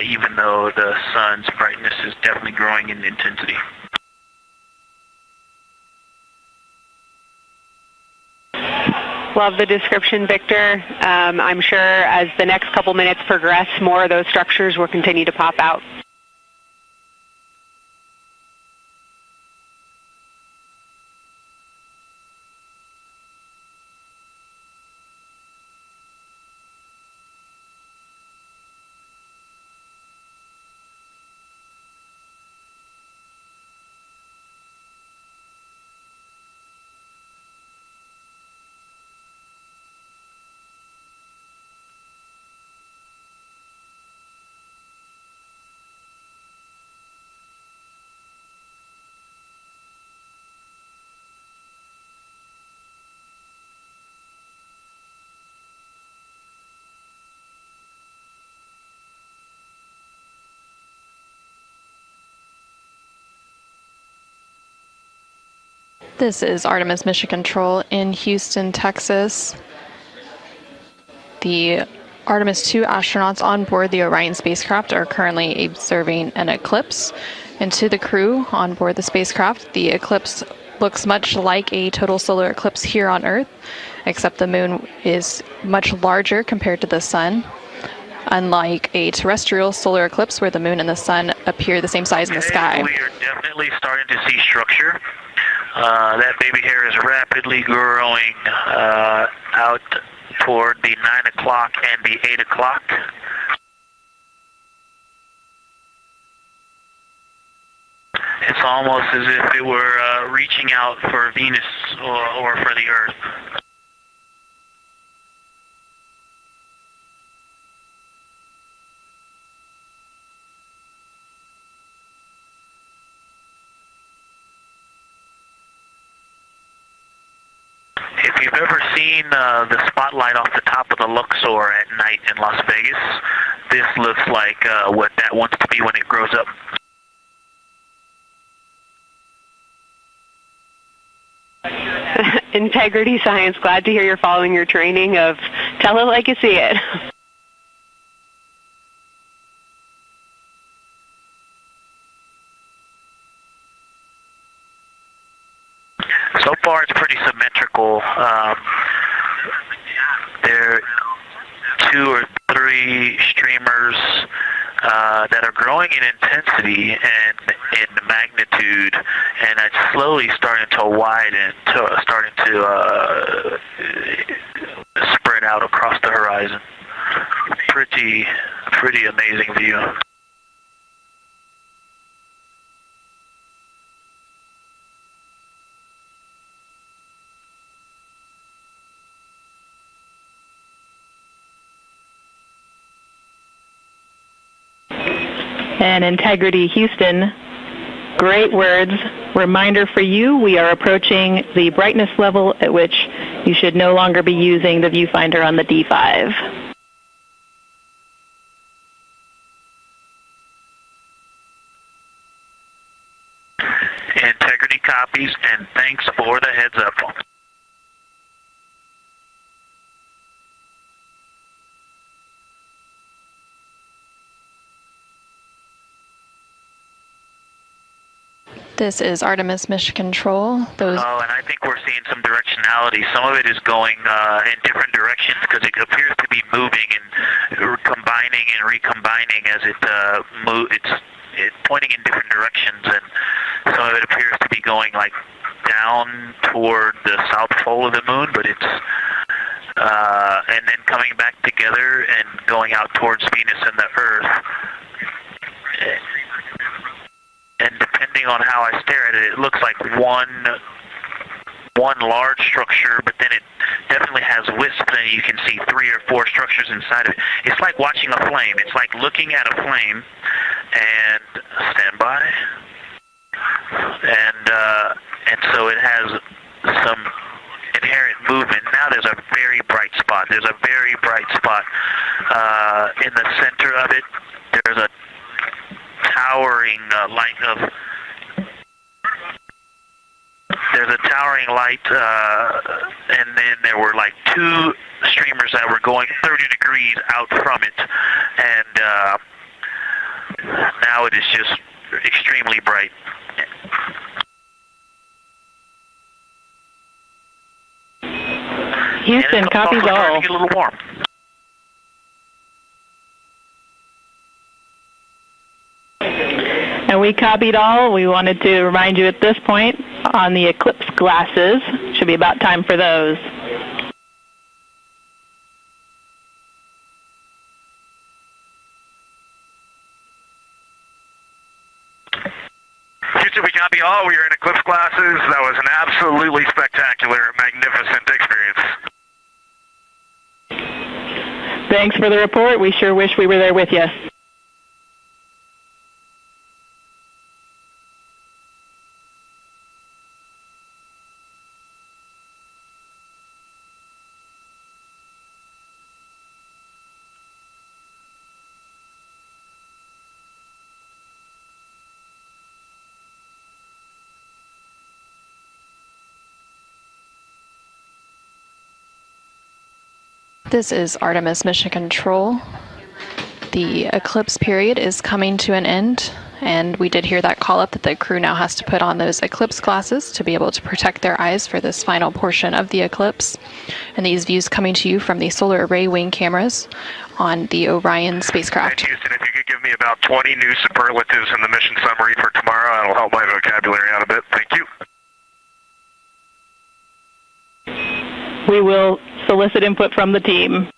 Speaker 7: even though the sun's brightness is definitely growing in intensity.
Speaker 6: Love the description, Victor. I'm sure as the next couple minutes progress, more of those structures will continue to pop out.
Speaker 20: This is Artemis Mission Control in Houston, Texas. The Artemis II astronauts on board the Orion spacecraft are currently observing an eclipse. And to the crew on board the spacecraft, the eclipse looks much like a total solar eclipse here on Earth, except the moon is much larger compared to the sun, unlike a terrestrial solar eclipse where the moon and the sun appear the same size in the sky.
Speaker 7: We are definitely starting to see structure. That baby hair is rapidly growing out toward the 9 o'clock and the 8 o'clock. It's almost as if it were reaching out for Venus or for the Earth. If you've ever seen the spotlight off the top of the Luxor at night in Las Vegas, this looks like what that wants to be when it grows up.
Speaker 6: Integrity Science, glad to hear you're following your training of tell it like you see it.
Speaker 7: So far, it's pretty symmetrical. There are 2 or 3 streamers that are growing in intensity and in magnitude, and it's slowly starting to widen, starting to spread out across the horizon. Pretty amazing view.
Speaker 21: And Integrity Houston, great words. Reminder for you, we are approaching the brightness level at which You should no longer be using the viewfinder on the D5.
Speaker 7: Integrity copies, and thanks for the heads up.
Speaker 20: This is Artemis Mission Control.
Speaker 7: And I think we're seeing some directionality. Some of it is going in different directions because it appears to be moving and combining and recombining as it it's pointing in different directions, and some of it appears to be going like down toward the south pole of the moon, but it's and then coming back together and going out towards Venus and the Earth. And depending on how I stare at it, it looks like one large structure, but then it definitely has wisps, and you can see 3 or 4 structures inside of it. It's like watching a flame. It's like looking at a flame, and stand by. And so it has some inherent movement. Now there's a very bright spot. There's a very bright spot in the center of it. There's a towering light of. There's a towering light, and then there were like 2 streamers that were going 30 degrees out from it, and now it is just extremely bright.
Speaker 21: Houston, copies all.
Speaker 7: To get a little warm.
Speaker 21: And we copied all. We wanted to remind you at this point on the eclipse glasses. Should be about time for those.
Speaker 4: Houston, we copy all. We are in eclipse glasses. That was an absolutely spectacular, magnificent experience.
Speaker 21: Thanks for the report. We sure wish we were there with you.
Speaker 20: This is Artemis Mission Control. The eclipse period is coming to an end, and we did hear that call up that the crew now has to put on those eclipse glasses to be able to protect their eyes for this final portion of the eclipse. And these views coming to you from the solar array wing cameras on the Orion spacecraft.
Speaker 4: And Houston, if you could give me about 20 new superlatives in the mission summary for tomorrow, that'll help my vocabulary out a bit. Thank you.
Speaker 21: We will solicit input from the team.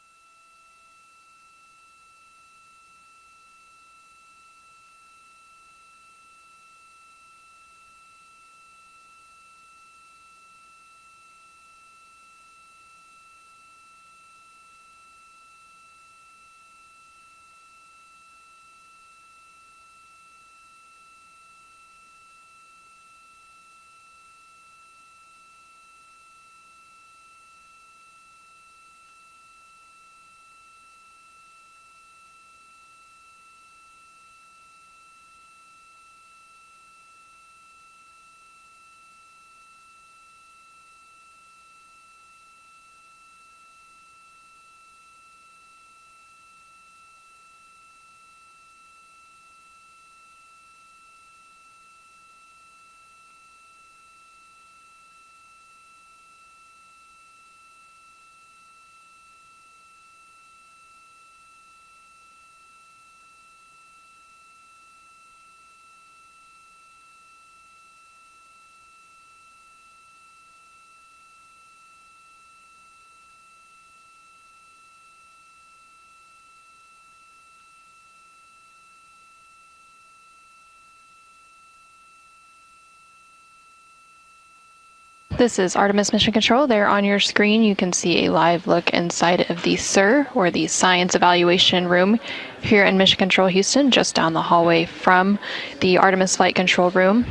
Speaker 20: This is Artemis Mission Control. There on your screen you can see a live look inside of the SIR, or the Science Evaluation Room, here in Mission Control Houston, just down the hallway from the Artemis Flight Control Room.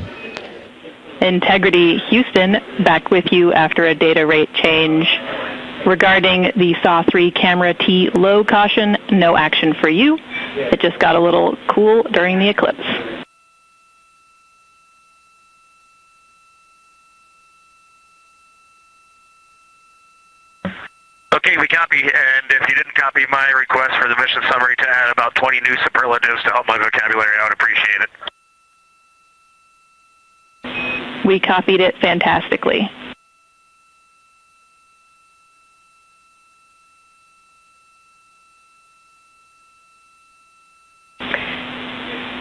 Speaker 21: Integrity Houston, back with you after a data rate change. Regarding the SAW-3 camera T low caution, no action for you. It just got a little cool during the eclipse.
Speaker 4: Okay, we copy, and if you didn't copy my request for the mission summary to add about 20 new superlatives to help my vocabulary, I would appreciate it.
Speaker 21: We copied it fantastically.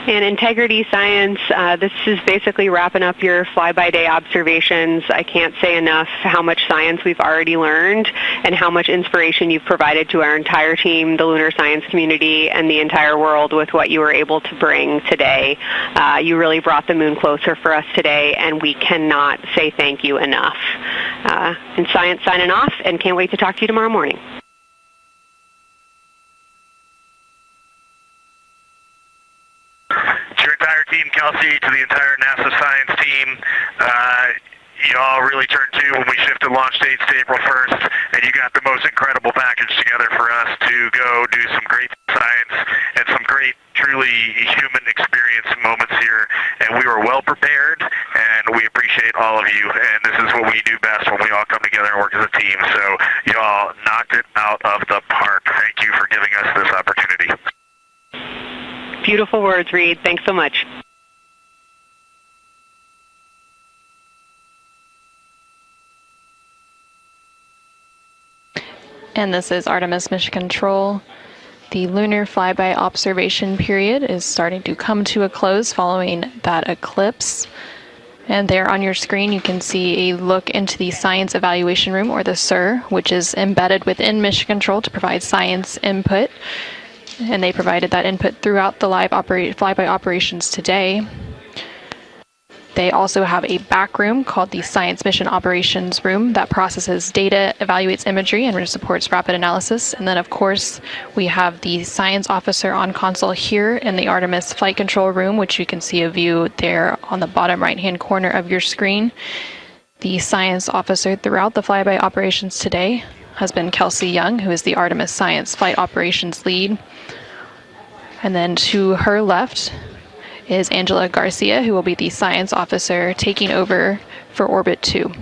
Speaker 6: In Integrity Science, this is basically wrapping up your fly-by-day observations. I can't say enough how much science we've already learned and how much inspiration you've provided to our entire team, the lunar science community, and the entire world with what you were able to bring today. You really brought the moon closer for us today, and we cannot say thank you enough. And Science signing off, and can't wait to talk to you tomorrow morning.
Speaker 4: To your entire team, Kelsey, to the entire NASA science team, you all really turned to when we shifted launch dates to April 1st, and you got the most incredible package together for us to go do some great science and some great, truly human experience moments here. And we were well prepared, and we appreciate all of you. And this is what we do best when we all come together and work as a team. So you all knocked it out of the park. Thank you for giving us this opportunity.
Speaker 6: Beautiful words, Reed. Thanks so much.
Speaker 20: And this is Artemis Mission Control. The Lunar Flyby observation period is starting to come to a close following that eclipse. And there on your screen you can see a look into the Science Evaluation Room, or the SIR, which is embedded within Mission Control to provide science input. And they provided that input throughout the live flyby operations today. They also have a back room called the Science Mission Operations Room that processes data, evaluates imagery, and supports rapid analysis. And then, of course, we have the science officer on console here in the Artemis Flight Control Room, which you can see a view there on the bottom right-hand corner of your screen. The science officer throughout the flyby operations today has been Kelsey Young, who is the Artemis Science Flight Operations Lead. And then to her left is Angela Garcia, who will be the science officer taking over for Orbit 2.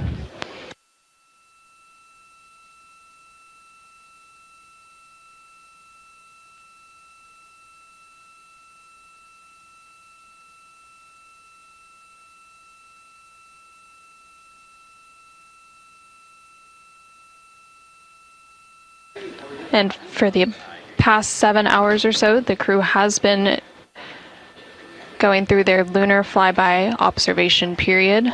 Speaker 20: And for the past 7 hours or so, the crew has been going through their lunar flyby observation period.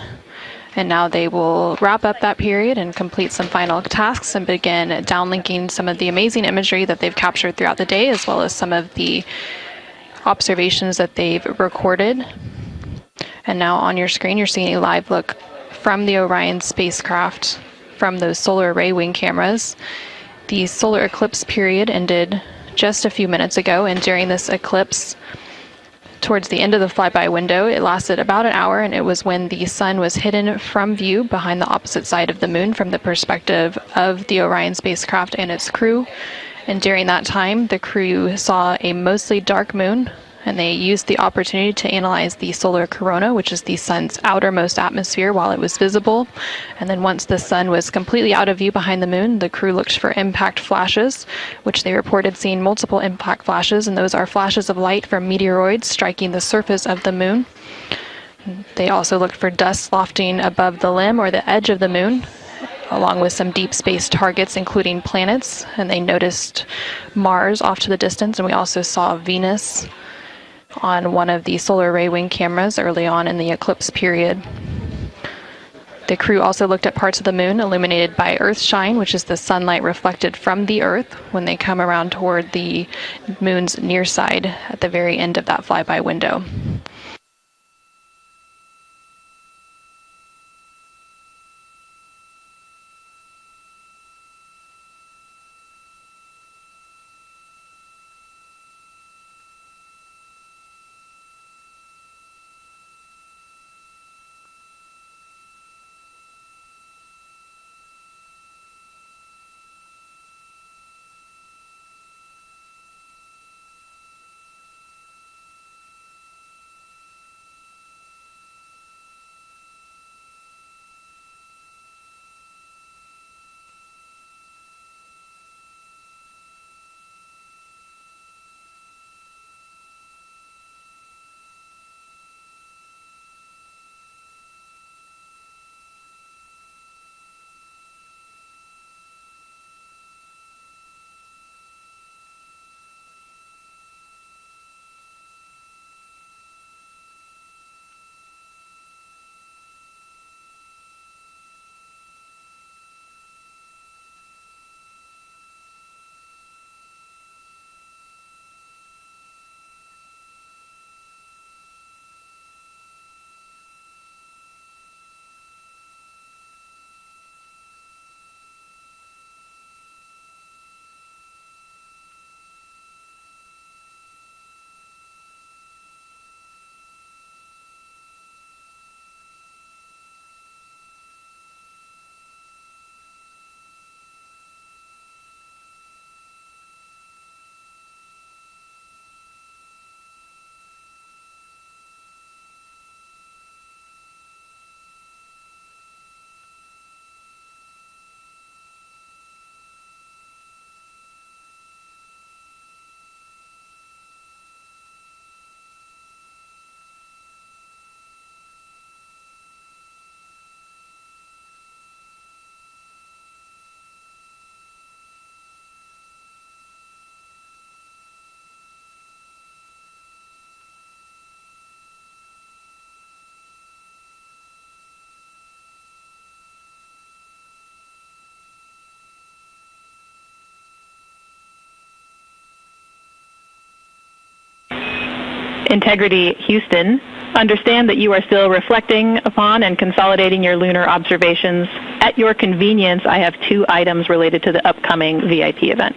Speaker 20: And now they will wrap up that period and complete some final tasks and begin downlinking some of the amazing imagery that they've captured throughout the day, as well as some of the observations that they've recorded. And now on your screen, you're seeing a live look from the Orion spacecraft from those solar array wing cameras. The solar eclipse period ended just a few minutes ago, and during this eclipse, towards the end of the flyby window, it lasted about an hour, and it was when the sun was hidden from view behind the opposite side of the moon from the perspective of the Orion spacecraft and its crew. And during that time, the crew saw a mostly dark moon, and they used the opportunity to analyze the solar corona, which is the sun's outermost atmosphere, while it was visible. And then once the sun was completely out of view behind the moon, the crew looked for impact flashes, which they reported seeing multiple impact flashes, and those are flashes of light from meteoroids striking the surface of the moon. They also looked for dust lofting above the limb or the edge of the moon, along with some deep space targets, including planets. And they noticed Mars off to the distance, and we also saw Venus on one of the solar array wing cameras early on in the eclipse period. The crew also looked at parts of the moon illuminated by Earthshine, which is the sunlight reflected from the Earth when they come around toward the moon's near side at the very end of that flyby window.
Speaker 21: Integrity Houston, understand that you are still reflecting upon and consolidating your lunar observations. At your convenience, I have 2 items related to the upcoming VIP event.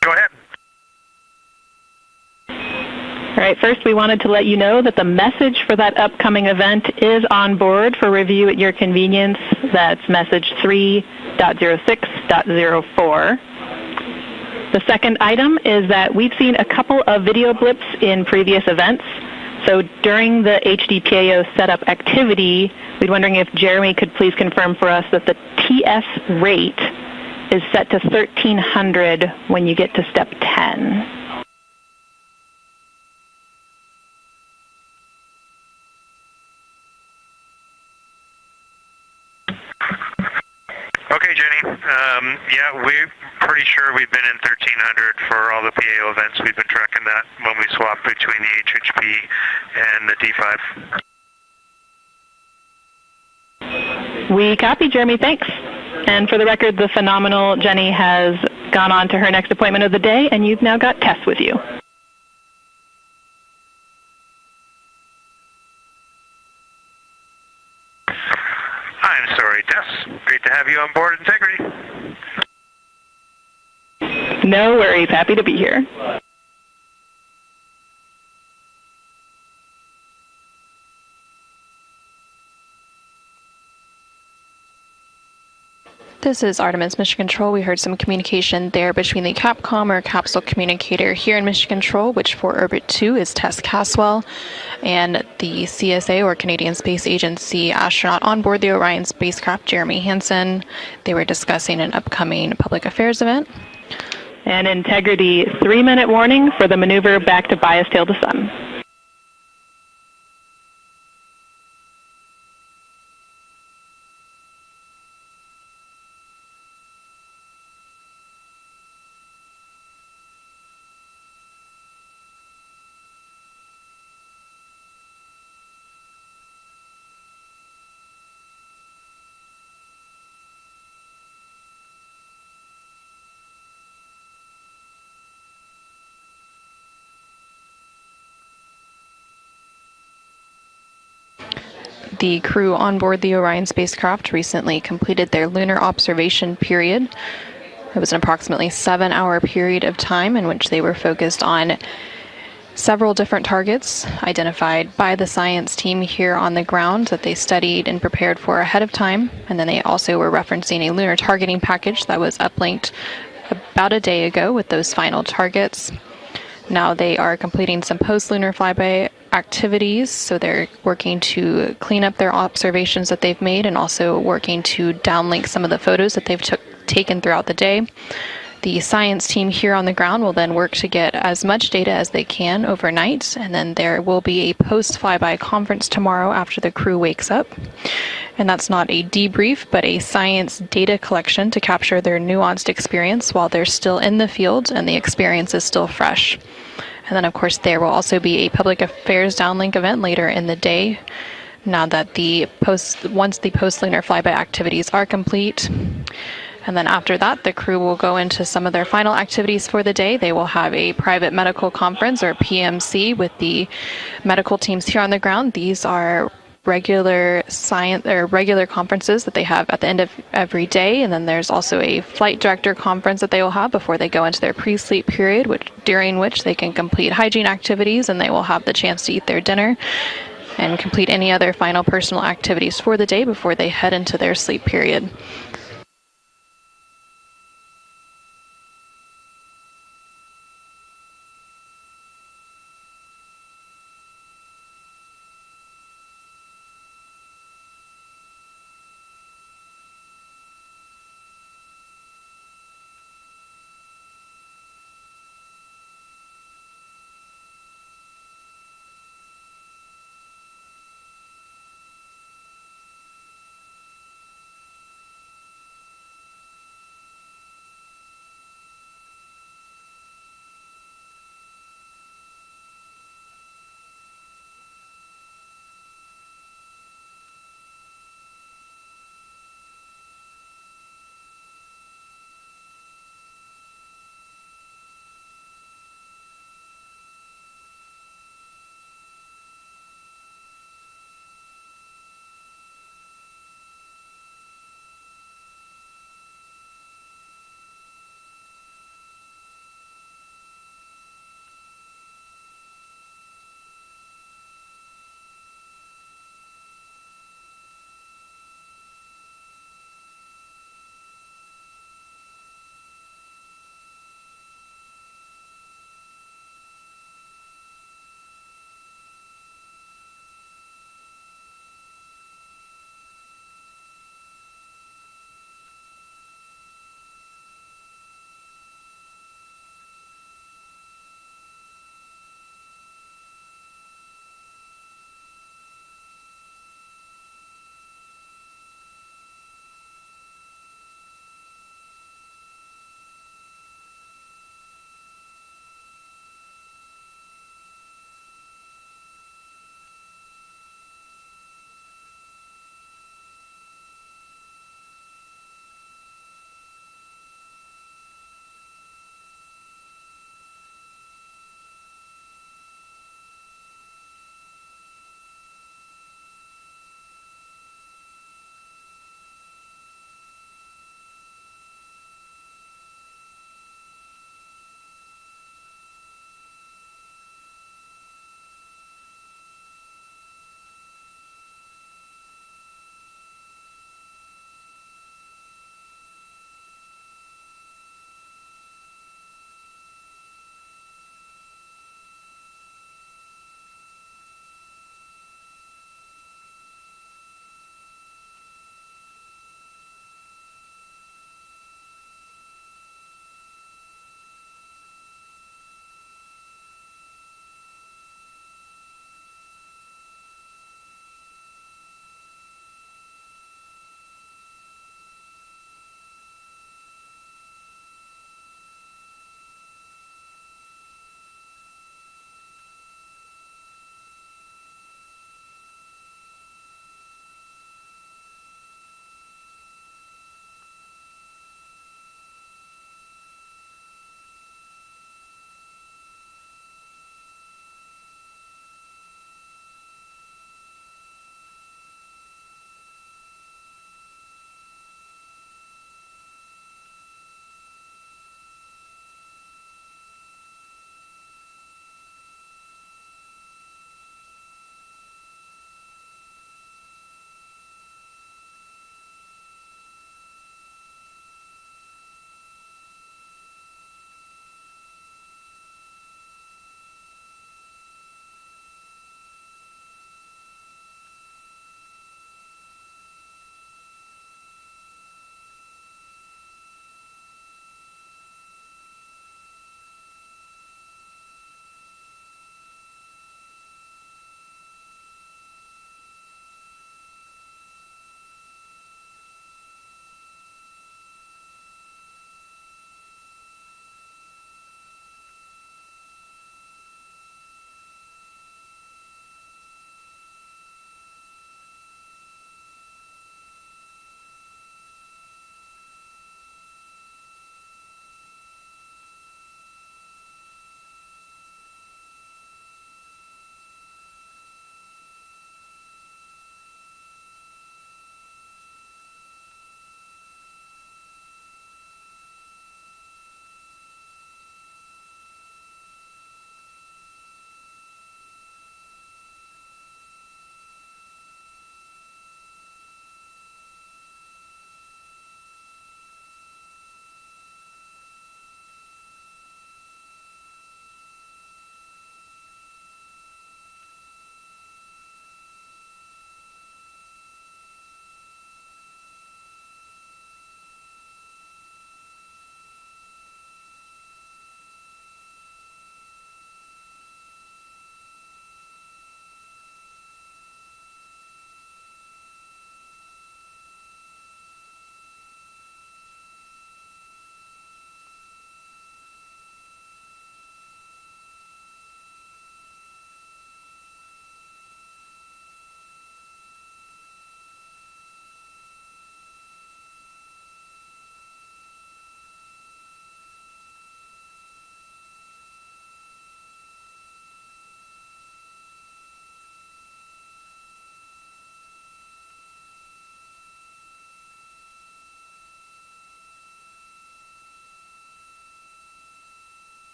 Speaker 4: Go ahead.
Speaker 21: All right, first we wanted to let you know that the message for that upcoming event is on board for review at your convenience. That's message 3.06.04. The second item is that we've seen a couple of video blips in previous events. So during the HDPAO setup activity, we're wondering if Jeremy could please confirm for us that the TS rate is set to 1300 when you get to step 10.
Speaker 4: Okay, Jenny. Yeah, we're pretty sure we've been in 1300 for all the PAO events. We've been tracking that when we swap between the HHP and the D5.
Speaker 21: We copy, Jeremy. Thanks. And for the record, the phenomenal Jenny has gone on to her next appointment of the day, and you've now got Tess with you.
Speaker 4: I'm sorry, Tess. Great to have you on board Integrity.
Speaker 21: No worries. Happy to be here.
Speaker 20: This is Artemis Mission Control. We heard some communication there between the Capcom or capsule communicator here in Mission Control, which for Orbit 2 is Tess Caswell, and the CSA or Canadian Space Agency astronaut on board the Orion spacecraft, Jeremy Hansen. They were discussing an upcoming public affairs event.
Speaker 21: And Integrity, 3-minute warning for the maneuver back to bias tail to sun.
Speaker 20: The crew on board the Orion spacecraft recently completed their lunar observation period. It was an approximately 7-hour period of time in which they were focused on several different targets identified by the science team here on the ground that they studied and prepared for ahead of time. And then they also were referencing a lunar targeting package that was uplinked about a day ago with those final targets. Now they are completing some post-lunar flyby activities, so they're working to clean up their observations that they've made and also working to downlink some of the photos that they've taken throughout the day. The science team here on the ground will then work to get as much data as they can overnight, and then there will be a post-flyby conference tomorrow after the crew wakes up. And that's not a debrief, but a science data collection to capture their nuanced experience while they're still in the field and the experience is still fresh. And then, of course, there will also be a public affairs downlink event later in the day, now that once the post-lunar flyby activities are complete. And then after that, the crew will go into some of their final activities for the day. They will have a private medical conference, or PMC, with the medical teams here on the ground. These are regular conferences that they have at the end of every day, and then there's also a flight director conference that they will have before they go into their pre-sleep period, during which they can complete hygiene activities, and they will have the chance to eat their dinner and complete any other final personal activities for the day before they head into their sleep period.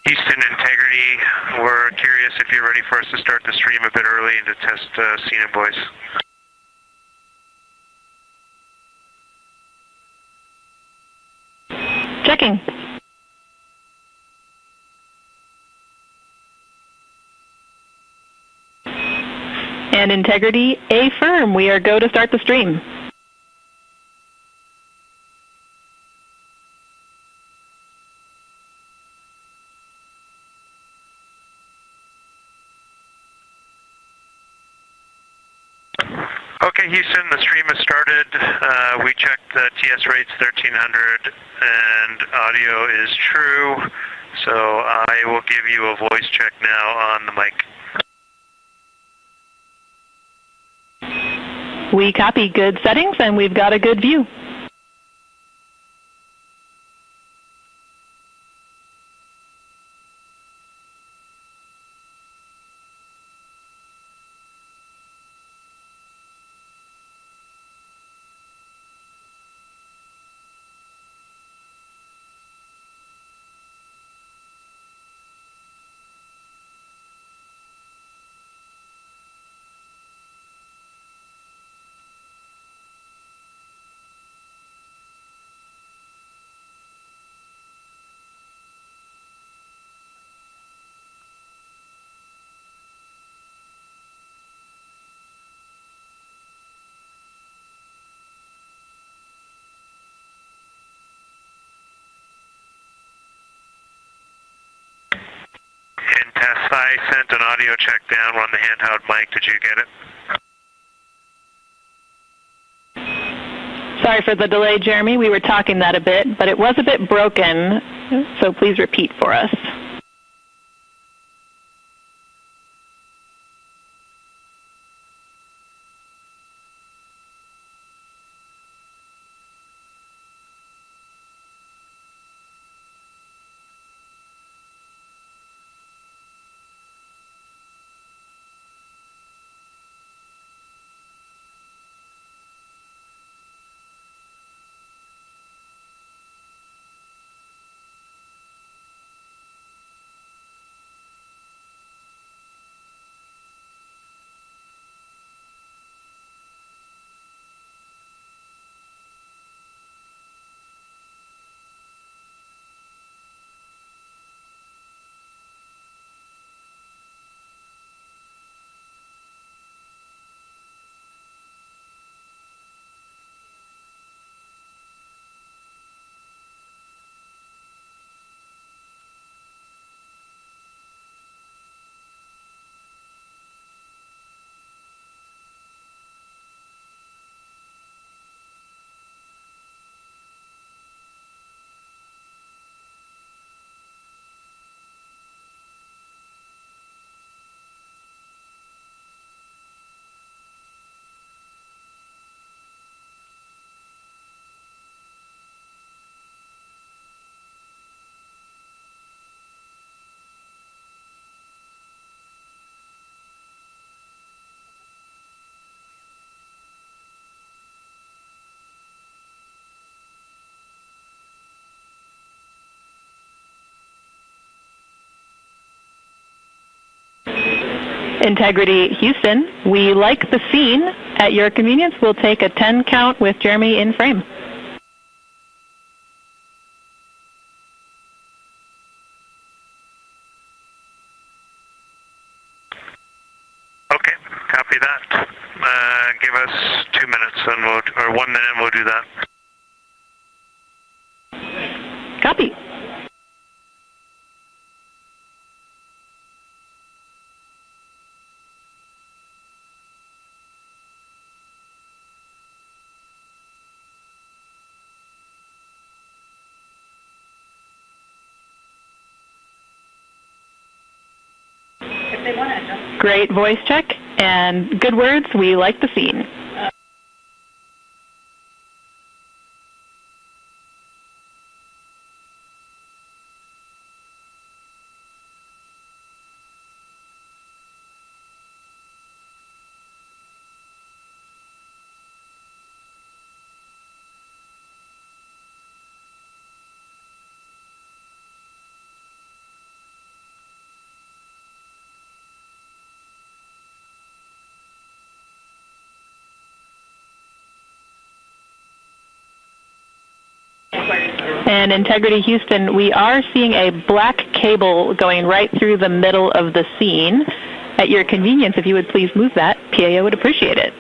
Speaker 4: Houston Integrity, we're curious if you're ready for us to start the stream a bit early and to test scene and voice.
Speaker 21: Checking. And Integrity, affirm. We are go to start the stream.
Speaker 4: Okay, Houston, the stream has started. We checked the TS rates 1300 and audio is true. So I will give you a voice check now on the mic.
Speaker 21: We copy good settings and we've got a good view.
Speaker 4: I sent an audio check down on the handheld mic. Did you get it?
Speaker 21: Sorry for the delay, Jeremy. We were talking that a bit, but it was a bit broken, so please repeat for us. Integrity Houston, we like the scene. At your convenience, we'll take a 10 count with Jeremy in frame.
Speaker 4: Okay, copy that. Give us 2 minutes, and or 1 minute, and we'll do that.
Speaker 21: Copy. Great voice check and good words. We like the scene. And Integrity Houston, we are seeing a black cable going right through the middle of the scene. At your convenience, if you would please move that, PAO would appreciate it.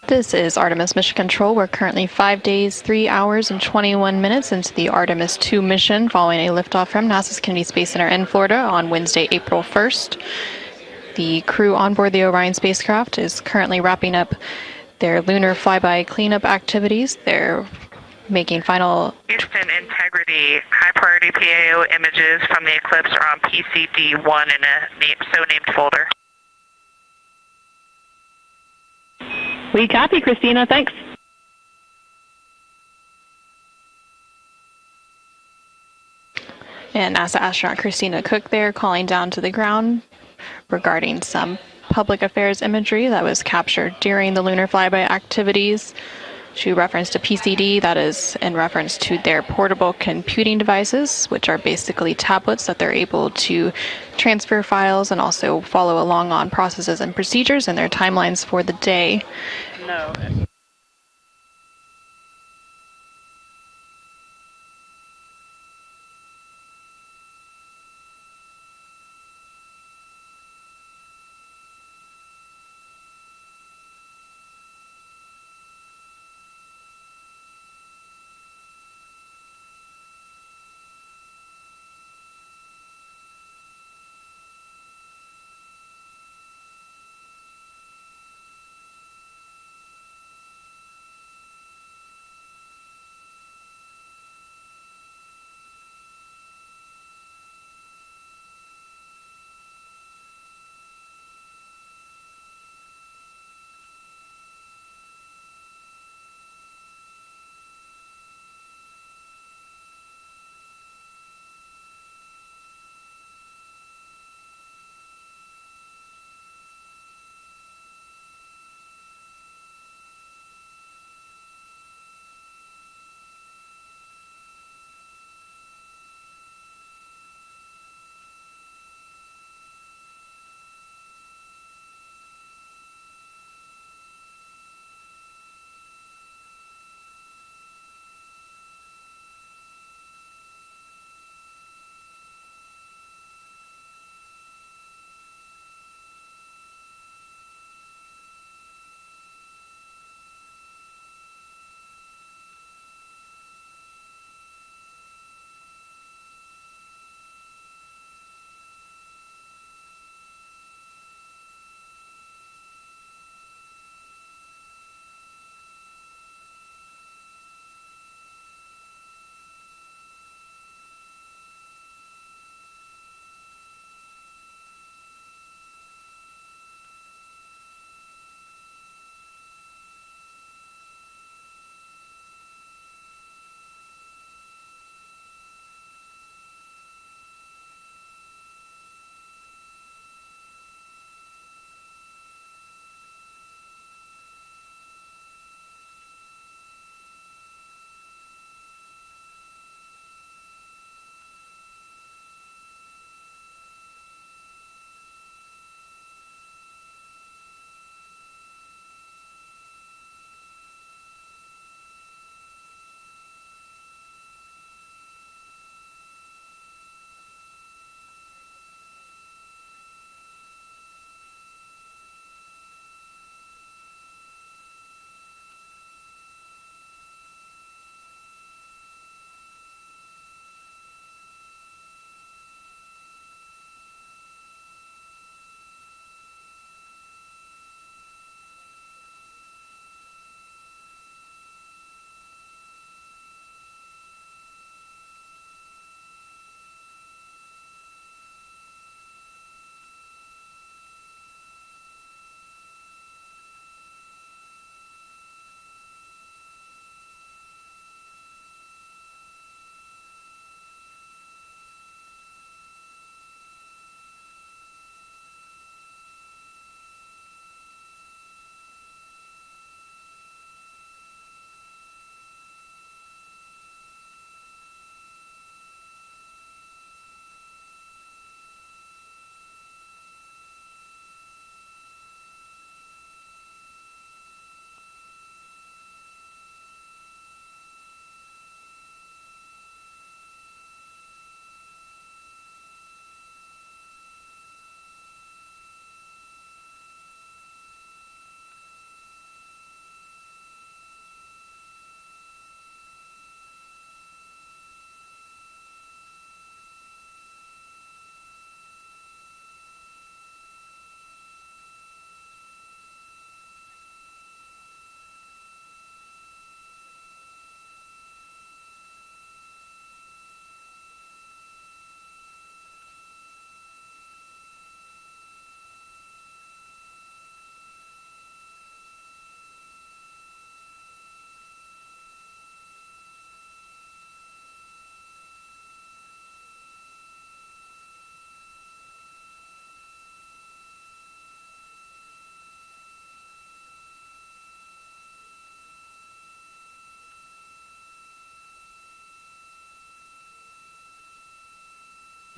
Speaker 20: This is Artemis Mission Control. We're currently 5 days, 3 hours, and 21 minutes into the Artemis II mission following a liftoff from NASA's Kennedy Space Center in Florida on Wednesday, April 1st. The crew on board the Orion spacecraft is currently wrapping up their lunar flyby cleanup activities. They're making final...
Speaker 2: Houston Integrity, high priority PAO images from the eclipse are on PCD1 in a so-named folder.
Speaker 21: We copy, Christina. Thanks.
Speaker 20: And NASA astronaut Christina Cook there calling down to the ground regarding some public affairs imagery that was captured during the lunar flyby activities. She referenced a PCD, that is in reference to their portable computing devices, which are basically tablets that they're able to transfer files and also follow along on processes and procedures and their timelines for the day.
Speaker 9: No.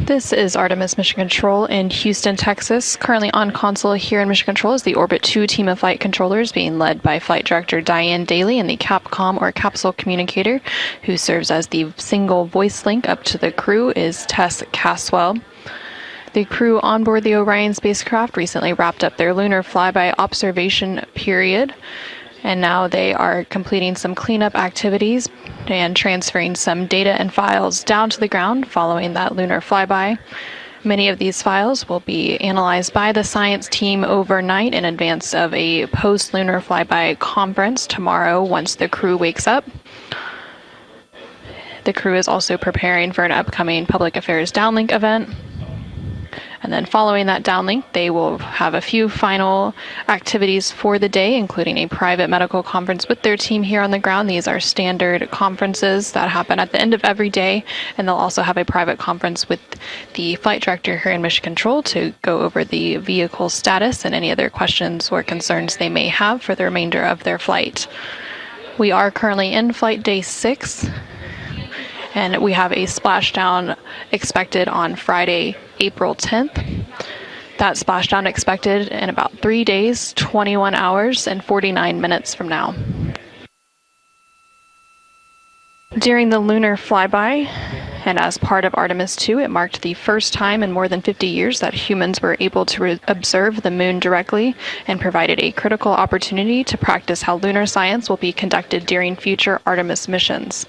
Speaker 20: This is Artemis Mission Control in Houston, Texas. Currently on console here in Mission Control is the Orbit 2 team of flight controllers being led by Flight Director Diane Daly and the CAPCOM or capsule communicator, who serves as the single voice link up to the crew, is Tess Caswell. The crew on board the Orion spacecraft recently wrapped up their lunar flyby observation period, and now they are completing some cleanup activities and transferring some data and files down to the ground following that lunar flyby. Many of these files will be analyzed by the science team overnight in advance of a post-lunar flyby conference tomorrow once the crew wakes up. The crew is also preparing for an upcoming public affairs downlink event. And then following that downlink, they will have a few final activities for the day, including a private medical conference with their team here on the ground. These are standard conferences that happen at the end of every day. And they'll also have a private conference with the flight director here in Mission Control to go over the vehicle status and any other questions or concerns they may have for the remainder of their flight. We are currently in flight day 6. And we have a splashdown expected on Friday, April 10th. That splashdown expected in about 3 days, 21 hours, and 49 minutes from now. During the lunar flyby, and as part of Artemis II, it marked the first time in more than 50 years that humans were able to observe the moon directly and provided a critical opportunity to practice how lunar science will be conducted during future Artemis missions.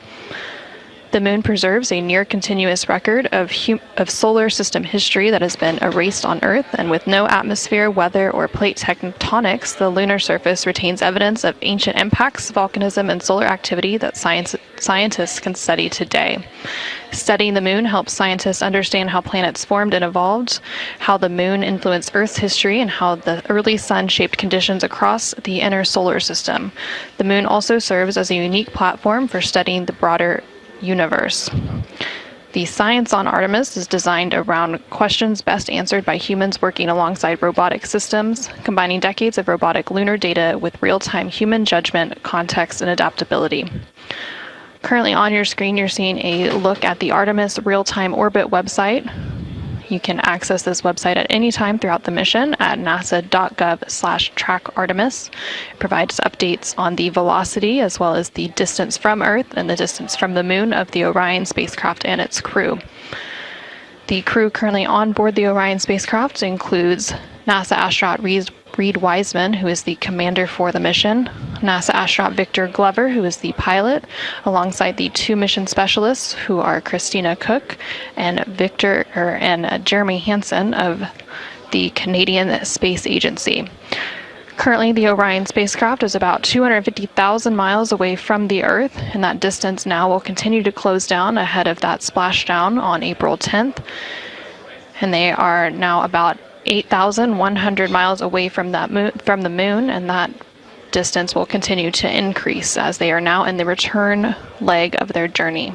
Speaker 20: The moon preserves a near-continuous record of solar system history that has been erased on Earth, and with no atmosphere, weather, or plate tectonics, the lunar surface retains evidence of ancient impacts, volcanism, and solar activity that scientists can study today. Studying the moon helps scientists understand how planets formed and evolved, how the moon influenced Earth's history, and how the early sun shaped conditions across the inner solar system. The moon also serves as a unique platform for studying the broader universe. The science on Artemis is designed around questions best answered by humans working alongside robotic systems, combining decades of robotic lunar data with real-time human judgment, context, and adaptability. Currently on your screen, you're seeing a look at the Artemis real-time orbit website. You can access this website at any time throughout the mission at nasa.gov/trackartemis. It provides updates on the velocity as well as the distance from Earth and the distance from the moon of the Orion spacecraft and its crew. The crew currently on board the Orion spacecraft includes NASA astronaut Reed Wiseman, who is the commander for the mission, NASA astronaut Victor Glover, who is the pilot, alongside the 2 mission specialists, who are Christina Cook and Jeremy Hansen of the Canadian Space Agency. Currently, the Orion spacecraft is about 250,000 miles away from the Earth, and that distance now will continue to close down ahead of that splashdown on April 10th. And they are now about 8,100 miles away from the moon, and that distance will continue to increase as they are now in the return leg of their journey.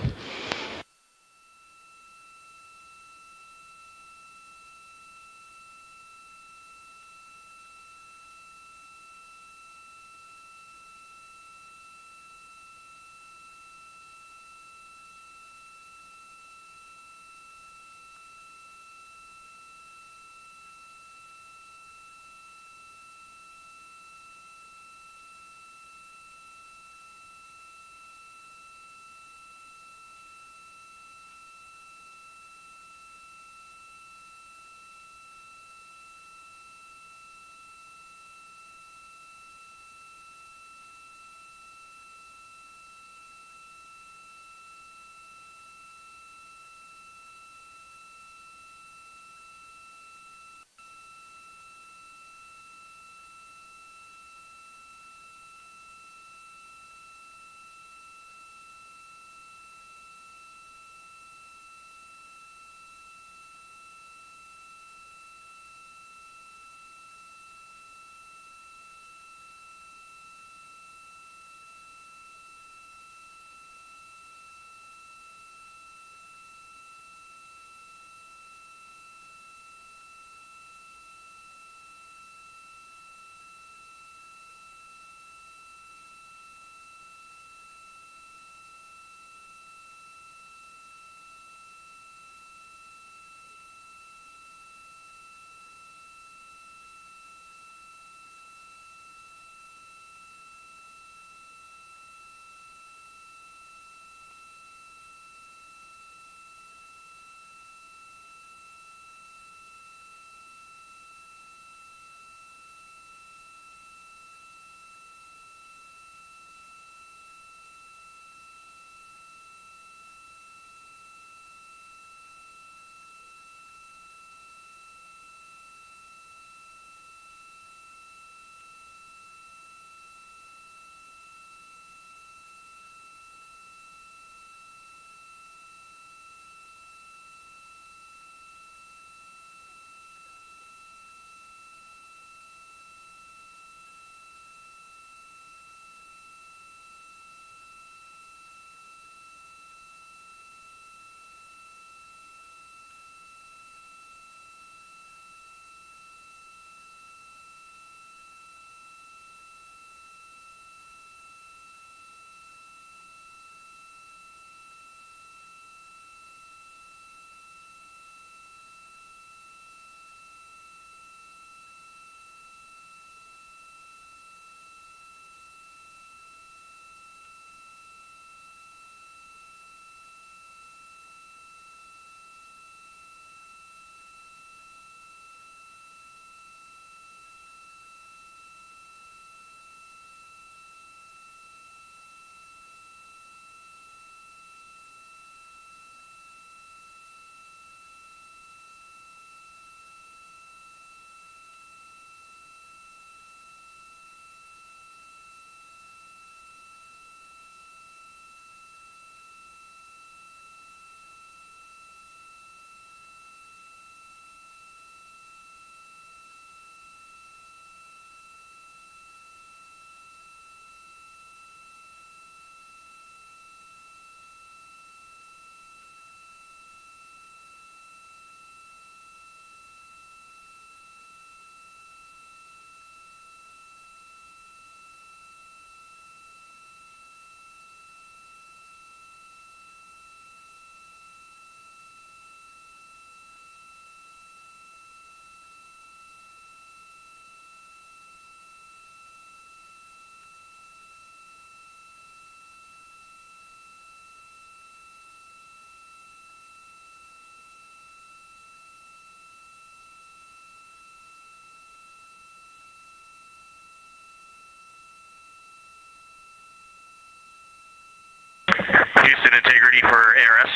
Speaker 4: Houston Integrity for ARS.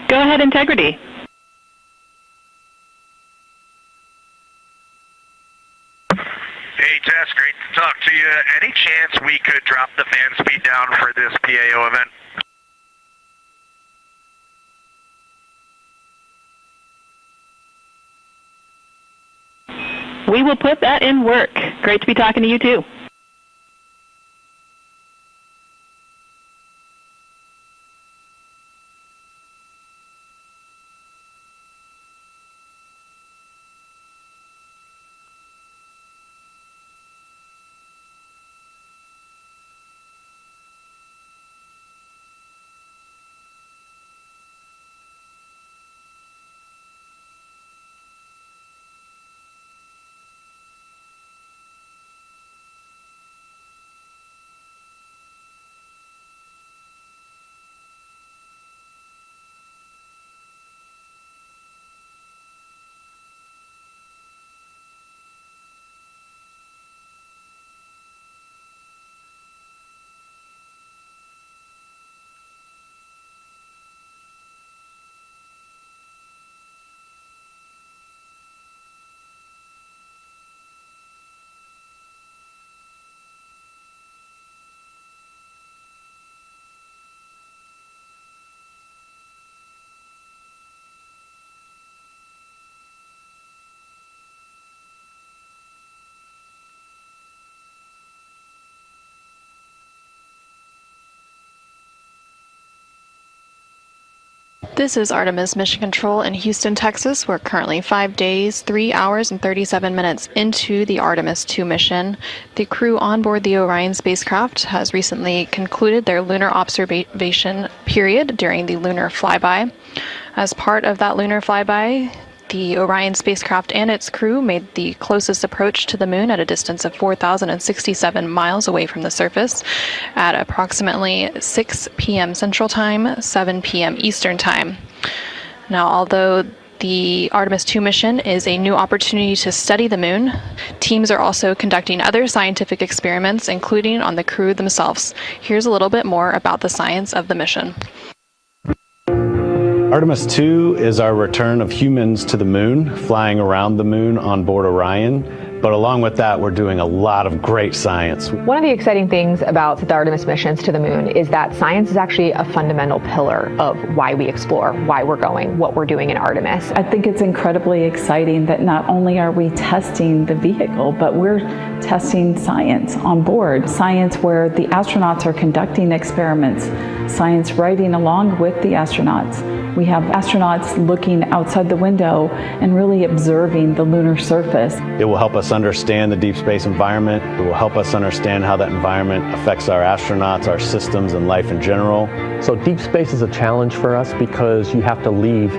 Speaker 21: Go ahead, Integrity.
Speaker 4: Hey, Tess, great to talk to you. Any chance we could drop the fan speed down for this PAO event?
Speaker 21: We will put that in work. Great to be talking to you, too.
Speaker 20: This is Artemis Mission Control in Houston, Texas. We're currently 5 days, 3 hours, and 37 minutes into the Artemis II mission. The crew on board the Orion spacecraft has recently concluded their lunar observation period during the Lunar Flyby. As part of that Lunar Flyby, the Orion spacecraft and its crew made the closest approach to the moon at a distance of 4,067 miles away from the surface at approximately 6 p.m. Central Time, 7 p.m. Eastern Time. Now, although the Artemis II mission is a new opportunity to study the moon, teams are also conducting other scientific experiments, including on the crew themselves. Here's a little bit more about the science of the mission.
Speaker 9: Artemis II is our return of humans to the moon, flying around the moon on board Orion. But along with that, we're doing a lot of great science.
Speaker 18: One of the exciting things about the Artemis missions to the moon is that science is actually a fundamental pillar of why we explore, why we're going, what we're doing in Artemis.
Speaker 22: I think it's incredibly exciting that not only are we testing the vehicle, but we're testing science on board. Science where the astronauts are conducting experiments, science riding along with the astronauts. We have astronauts looking outside the window and really observing the lunar surface.
Speaker 9: It will help us understand the deep space environment. It will help us understand how that environment affects our astronauts, our systems, and life in general.
Speaker 23: So deep space is a challenge for us because you have to leave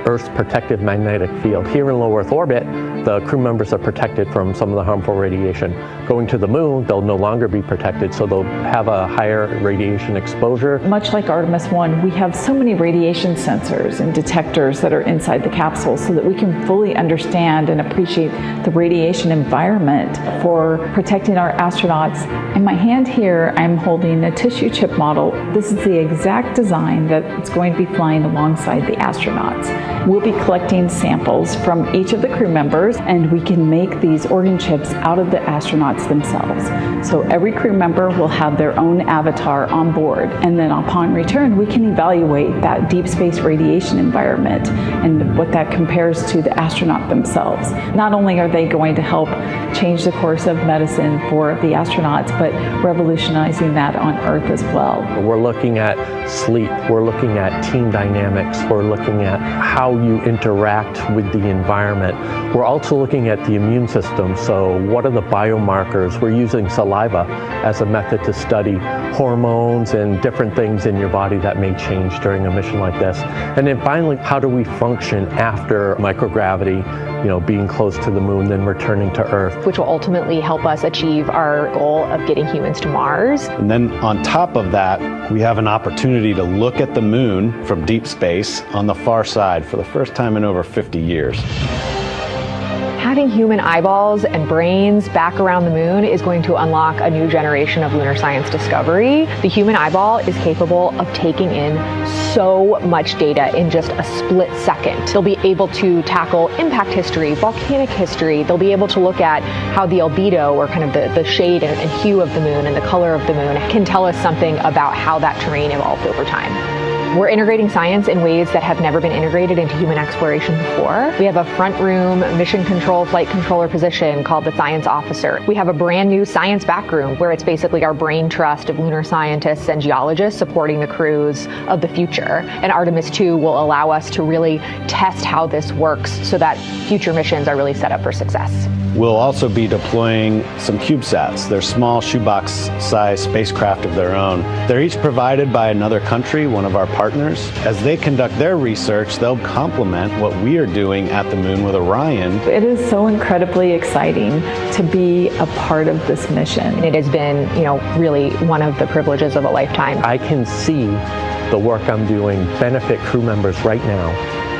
Speaker 23: Earth's protective magnetic field. Here in low Earth orbit, the crew members are protected from some of the harmful radiation. Going to the moon, they'll no longer be protected, so they'll have a higher radiation exposure.
Speaker 22: Much like Artemis I, we have so many radiation sensors and detectors that are inside the capsule so that we can fully understand and appreciate the radiation environment for protecting our astronauts. In my hand here, I'm holding a tissue chip model. This is the exact design that's going to be flying alongside the astronauts. We'll be collecting samples from each of the crew members, and we can make these organ chips out of the astronauts themselves. So every crew member will have their own avatar on board, and then upon return, we can evaluate that deep space radiation environment and what that compares to the astronaut themselves. Not only are they going to help change the course of medicine for the astronauts, but revolutionizing that on Earth as well.
Speaker 23: We're looking at sleep, we're looking at team dynamics, we're looking at how you interact with the environment. We're also looking at the immune system, so what are the biomarkers? We're using saliva as a method to study hormones and different things in your body that may change during a mission like this. And then finally, how do we function after microgravity, being close to the moon, then returning to Earth?
Speaker 18: Which will ultimately help us achieve our goal of getting humans to Mars.
Speaker 9: And then on top of that, we have an opportunity to look at the moon from deep space on the far side for the first time in over 50 years.
Speaker 18: Having human eyeballs and brains back around the moon is going to unlock a new generation of lunar science discovery. The human eyeball is capable of taking in so much data in just a split second. They'll be able to tackle impact history, volcanic history. They'll be able to look at how the albedo, or kind of the shade and hue of the moon and the color of the moon, can tell us something about how that terrain evolved over time. We're integrating science in ways that have never been integrated into human exploration before. We have a front room mission control flight controller position called the Science Officer. We have a brand new science back room where it's basically our brain trust of lunar scientists and geologists supporting the crews of the future. And Artemis II will allow us to really test how this works so that future missions are really set up for success.
Speaker 9: We'll also be deploying some CubeSats. They're small shoebox-sized spacecraft of their own. They're each provided by another country, one of our partners. As they conduct their research, they'll complement what we are doing at the moon with Orion.
Speaker 22: It is so incredibly exciting to be a part of this mission.
Speaker 18: It has been, really one of the privileges of a lifetime.
Speaker 23: I can see the work I'm doing benefit crew members right now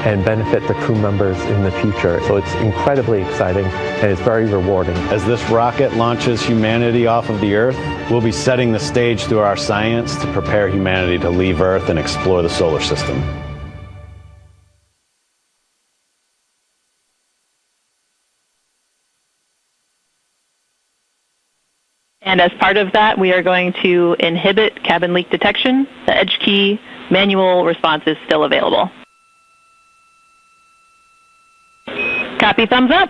Speaker 23: and benefit the crew members in the future. So it's incredibly exciting and it's very rewarding.
Speaker 9: As this rocket launches humanity off of the Earth, we'll be setting the stage through our science to prepare humanity to leave Earth and explore the solar system.
Speaker 21: And as part of that, we are going to inhibit cabin leak detection. The edge key manual response is still available. Copy, thumbs up.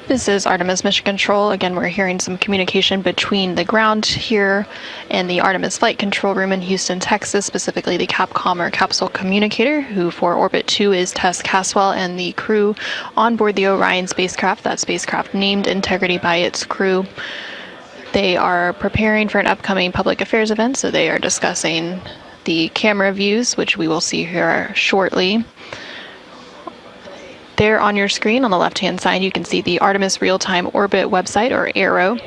Speaker 20: This is Artemis Mission Control. Again, we're hearing some communication between the ground here and the Artemis Flight Control Room in Houston, Texas, specifically the CAPCOM or Capsule Communicator, who for Orbit 2 is Tess Caswell, and the crew on board the Orion spacecraft, that spacecraft named Integrity by its crew. They are preparing for an upcoming public affairs event, so they are discussing the camera views, which we will see here shortly. There on your screen on the left-hand side, you can see the Artemis Real-Time Orbit website, or ARO.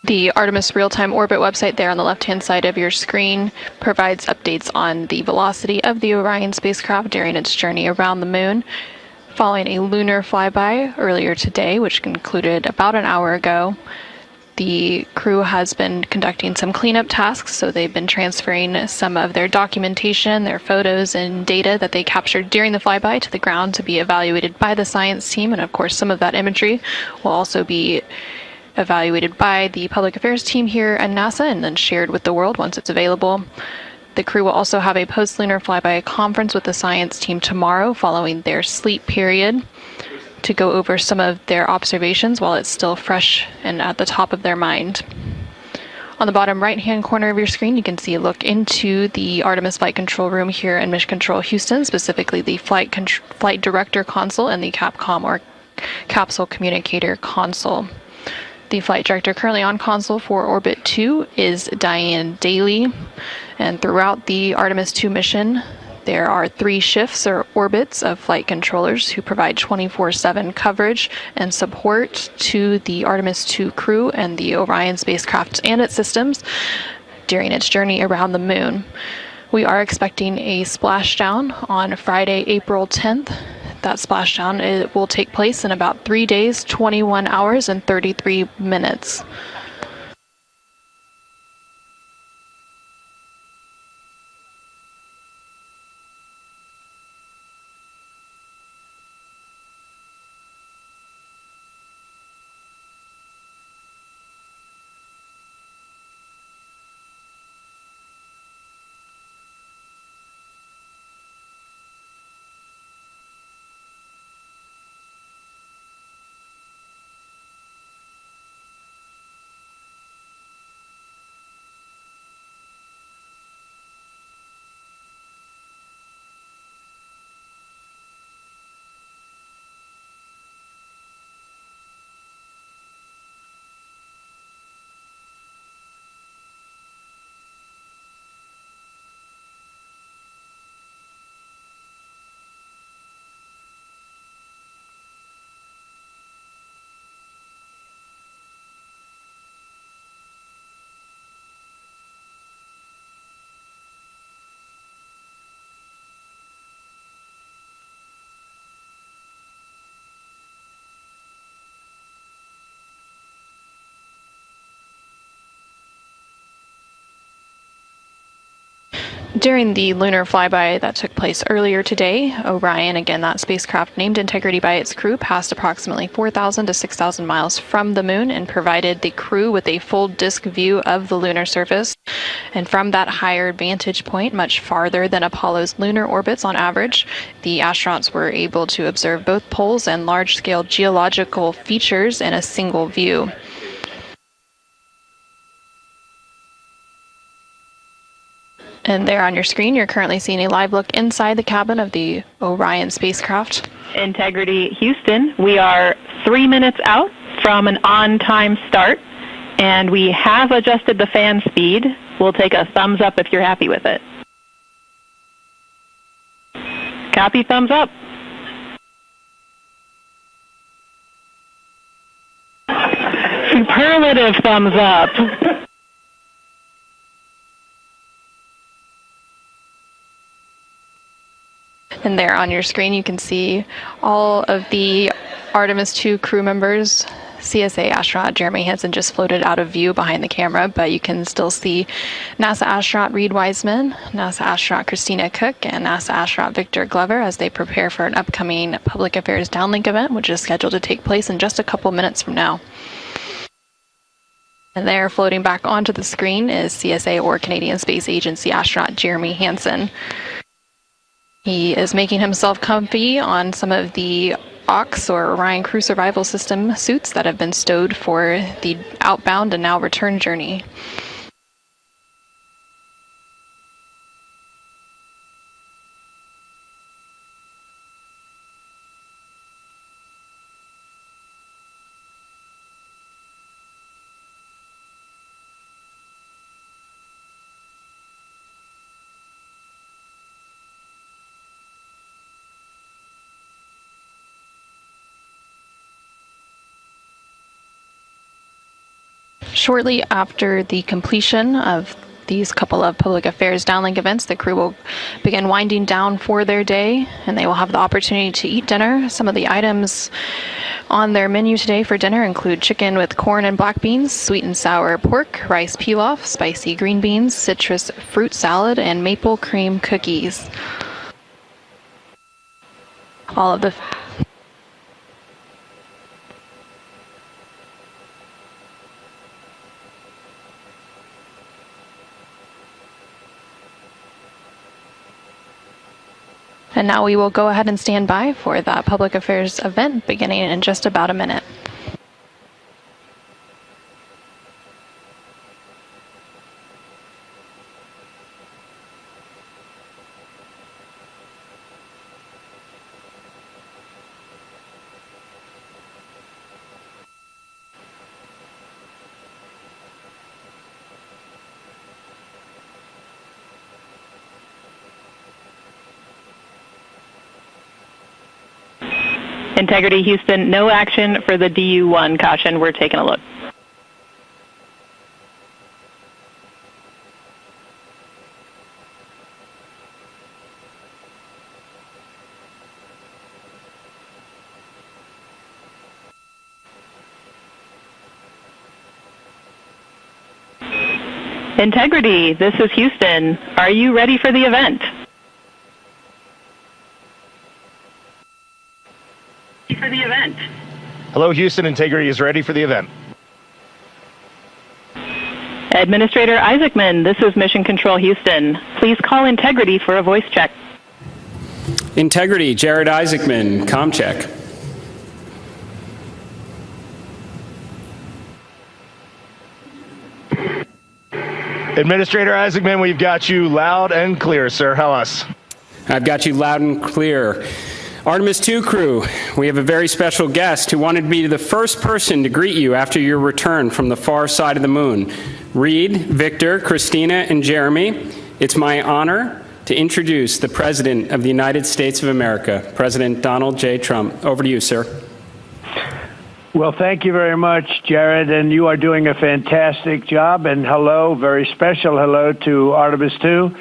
Speaker 20: The Artemis Real-Time Orbit website there on the left-hand side of your screen provides updates on the velocity of the Orion spacecraft during its journey around the moon, following a lunar flyby earlier today, which concluded about an hour ago. The crew has been conducting some cleanup tasks, so they've been transferring some of their documentation, their photos and data that they captured during the flyby to the ground to be evaluated by the science team, and of course some of that imagery will also be evaluated by the public affairs team here at NASA and then shared with the world once it's available. The crew will also have a post-lunar flyby conference with the science team tomorrow following their sleep period to go over some of their observations while it's still fresh and at the top of their mind. On the bottom right-hand corner of your screen, you can see a look into the Artemis Flight Control Room here in Mission Control Houston, specifically the Flight Director Console and the CAPCOM or Capsule Communicator Console. The flight director currently on console for Orbit 2 is Diane Daly, and throughout the Artemis II mission, there are 3 shifts or orbits of flight controllers who provide 24/7 coverage and support to the Artemis II crew and the Orion spacecraft and its systems during its journey around the moon. We are expecting a splashdown on Friday, April 10th. That splashdown will take place in about 3 days, 21 hours, and 33 minutes. During the lunar flyby that took place earlier today, Orion, again that spacecraft named Integrity by its crew, passed approximately 4,000 to 6,000 miles from the moon and provided the crew with a full disk view of the lunar surface. And from that higher vantage point, much farther than Apollo's lunar orbits on average, the astronauts were able to observe both poles and large-scale geological features in a single view. And there on your screen, you're currently seeing a live look inside the cabin of the Orion spacecraft.
Speaker 21: Integrity Houston, we are 3 minutes out from an on-time start, and we have adjusted the fan speed. We'll take a thumbs up if you're happy with it. Copy, thumbs up. Superlative thumbs up.
Speaker 20: And there on your screen, you can see all of the Artemis II crew members. CSA astronaut Jeremy Hansen just floated out of view behind the camera, but you can still see NASA astronaut Reed Wiseman, NASA astronaut Christina Cook, and NASA astronaut Victor Glover as they prepare for an upcoming Public Affairs Downlink event, which is scheduled to take place in just a couple minutes from now. And there, floating back onto the screen, is CSA or Canadian Space Agency astronaut Jeremy Hansen. He is making himself comfy on some of the OX or Orion Crew Survival System suits that have been stowed for the outbound and now return journey. Shortly after the completion of these couple of public affairs downlink events, the crew will begin winding down for their day, and they will have the opportunity to eat dinner. Some of the items on their menu today for dinner include chicken with corn and black beans, sweet and sour pork, rice pilaf, spicy green beans, citrus fruit salad, and maple cream cookies. All of the And now we will go ahead and stand by for that public affairs event beginning in just about a minute.
Speaker 21: Integrity Houston, no action for the DU-1. Caution, we're taking a look. Integrity, this is Houston. Are you ready for the event?
Speaker 10: Hello, Houston. Integrity is ready for the event.
Speaker 21: Administrator Isaacman, this is Mission Control Houston. Please call Integrity for a voice check.
Speaker 11: Integrity, Jared Isaacman, comm check.
Speaker 10: Administrator Isaacman, we've got you loud and clear, sir. How us?
Speaker 11: I've got you loud and clear. Artemis II crew, we have a very special guest who wanted to be the first person to greet you after your return from the far side of the moon. Reed, Victor, Christina, and Jeremy, it's my honor to introduce the President of the United States of America, President Donald J. Trump. Over to you, sir.
Speaker 12: Well, thank you very much, Jared, and you are doing a fantastic job. And hello, very special hello to Artemis II.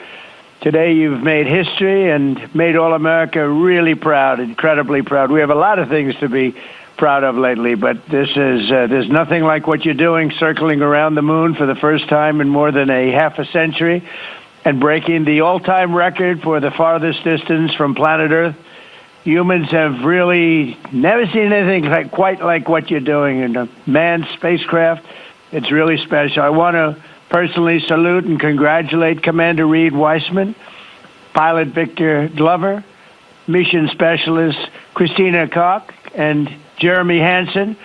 Speaker 12: Today you've made history and made all America really proud, incredibly proud. We have a lot of things to be proud of lately, but this is there's nothing like what you're doing, circling around the moon for the first time in more than a half a century. and breaking the all-time record for the farthest distance from planet Earth. Humans have really never seen anything quite like what you're doing in a manned spacecraft. It's really special. I want to personally salute and congratulate Commander Reed Weissman, Pilot Victor Glover, Mission Specialist Christina Koch, and Jeremy Hansen.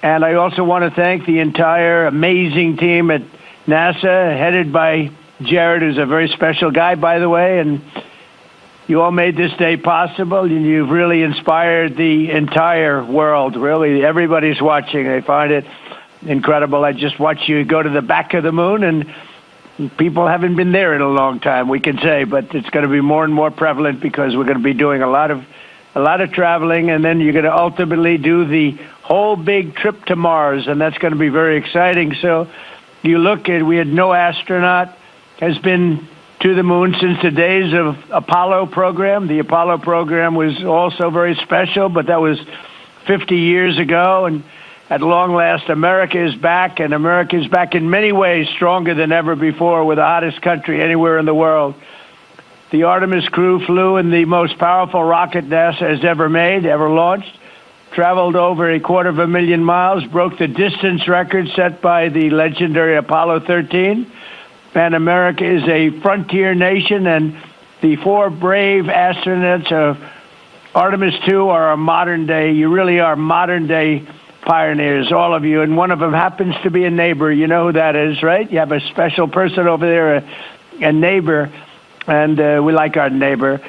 Speaker 12: And I also want to thank the entire amazing team at NASA, headed by Jared, who's a very special guy, by the way, and you all made this day possible, and you've really inspired the entire world. Really, everybody's watching. They find it incredible. I just watched you go to the back of the moon, and people haven't been there in a long time, we can say, but it's going to be more and more prevalent because we're going to be doing a lot of traveling, and then you're going to ultimately do the whole big trip to Mars, and that's going to be very exciting. So you look at, we had no astronaut has been to the moon since the days of Apollo program. The Apollo program was also very special, but that was 50 years ago, and at long last, America is back, and America is back in many ways stronger than ever before. We're the hottest country anywhere in the world. The Artemis crew flew in the most powerful rocket NASA has ever made, ever launched, traveled over 250,000 miles, broke the distance record set by the legendary Apollo 13, and America is a frontier nation, and the 4 brave astronauts of Artemis II are a modern day, you really are modern day pioneers, all of you, and one of them happens to be a neighbor. You know who that is, right? You have a special person over there, a neighbor, and we like our neighbor.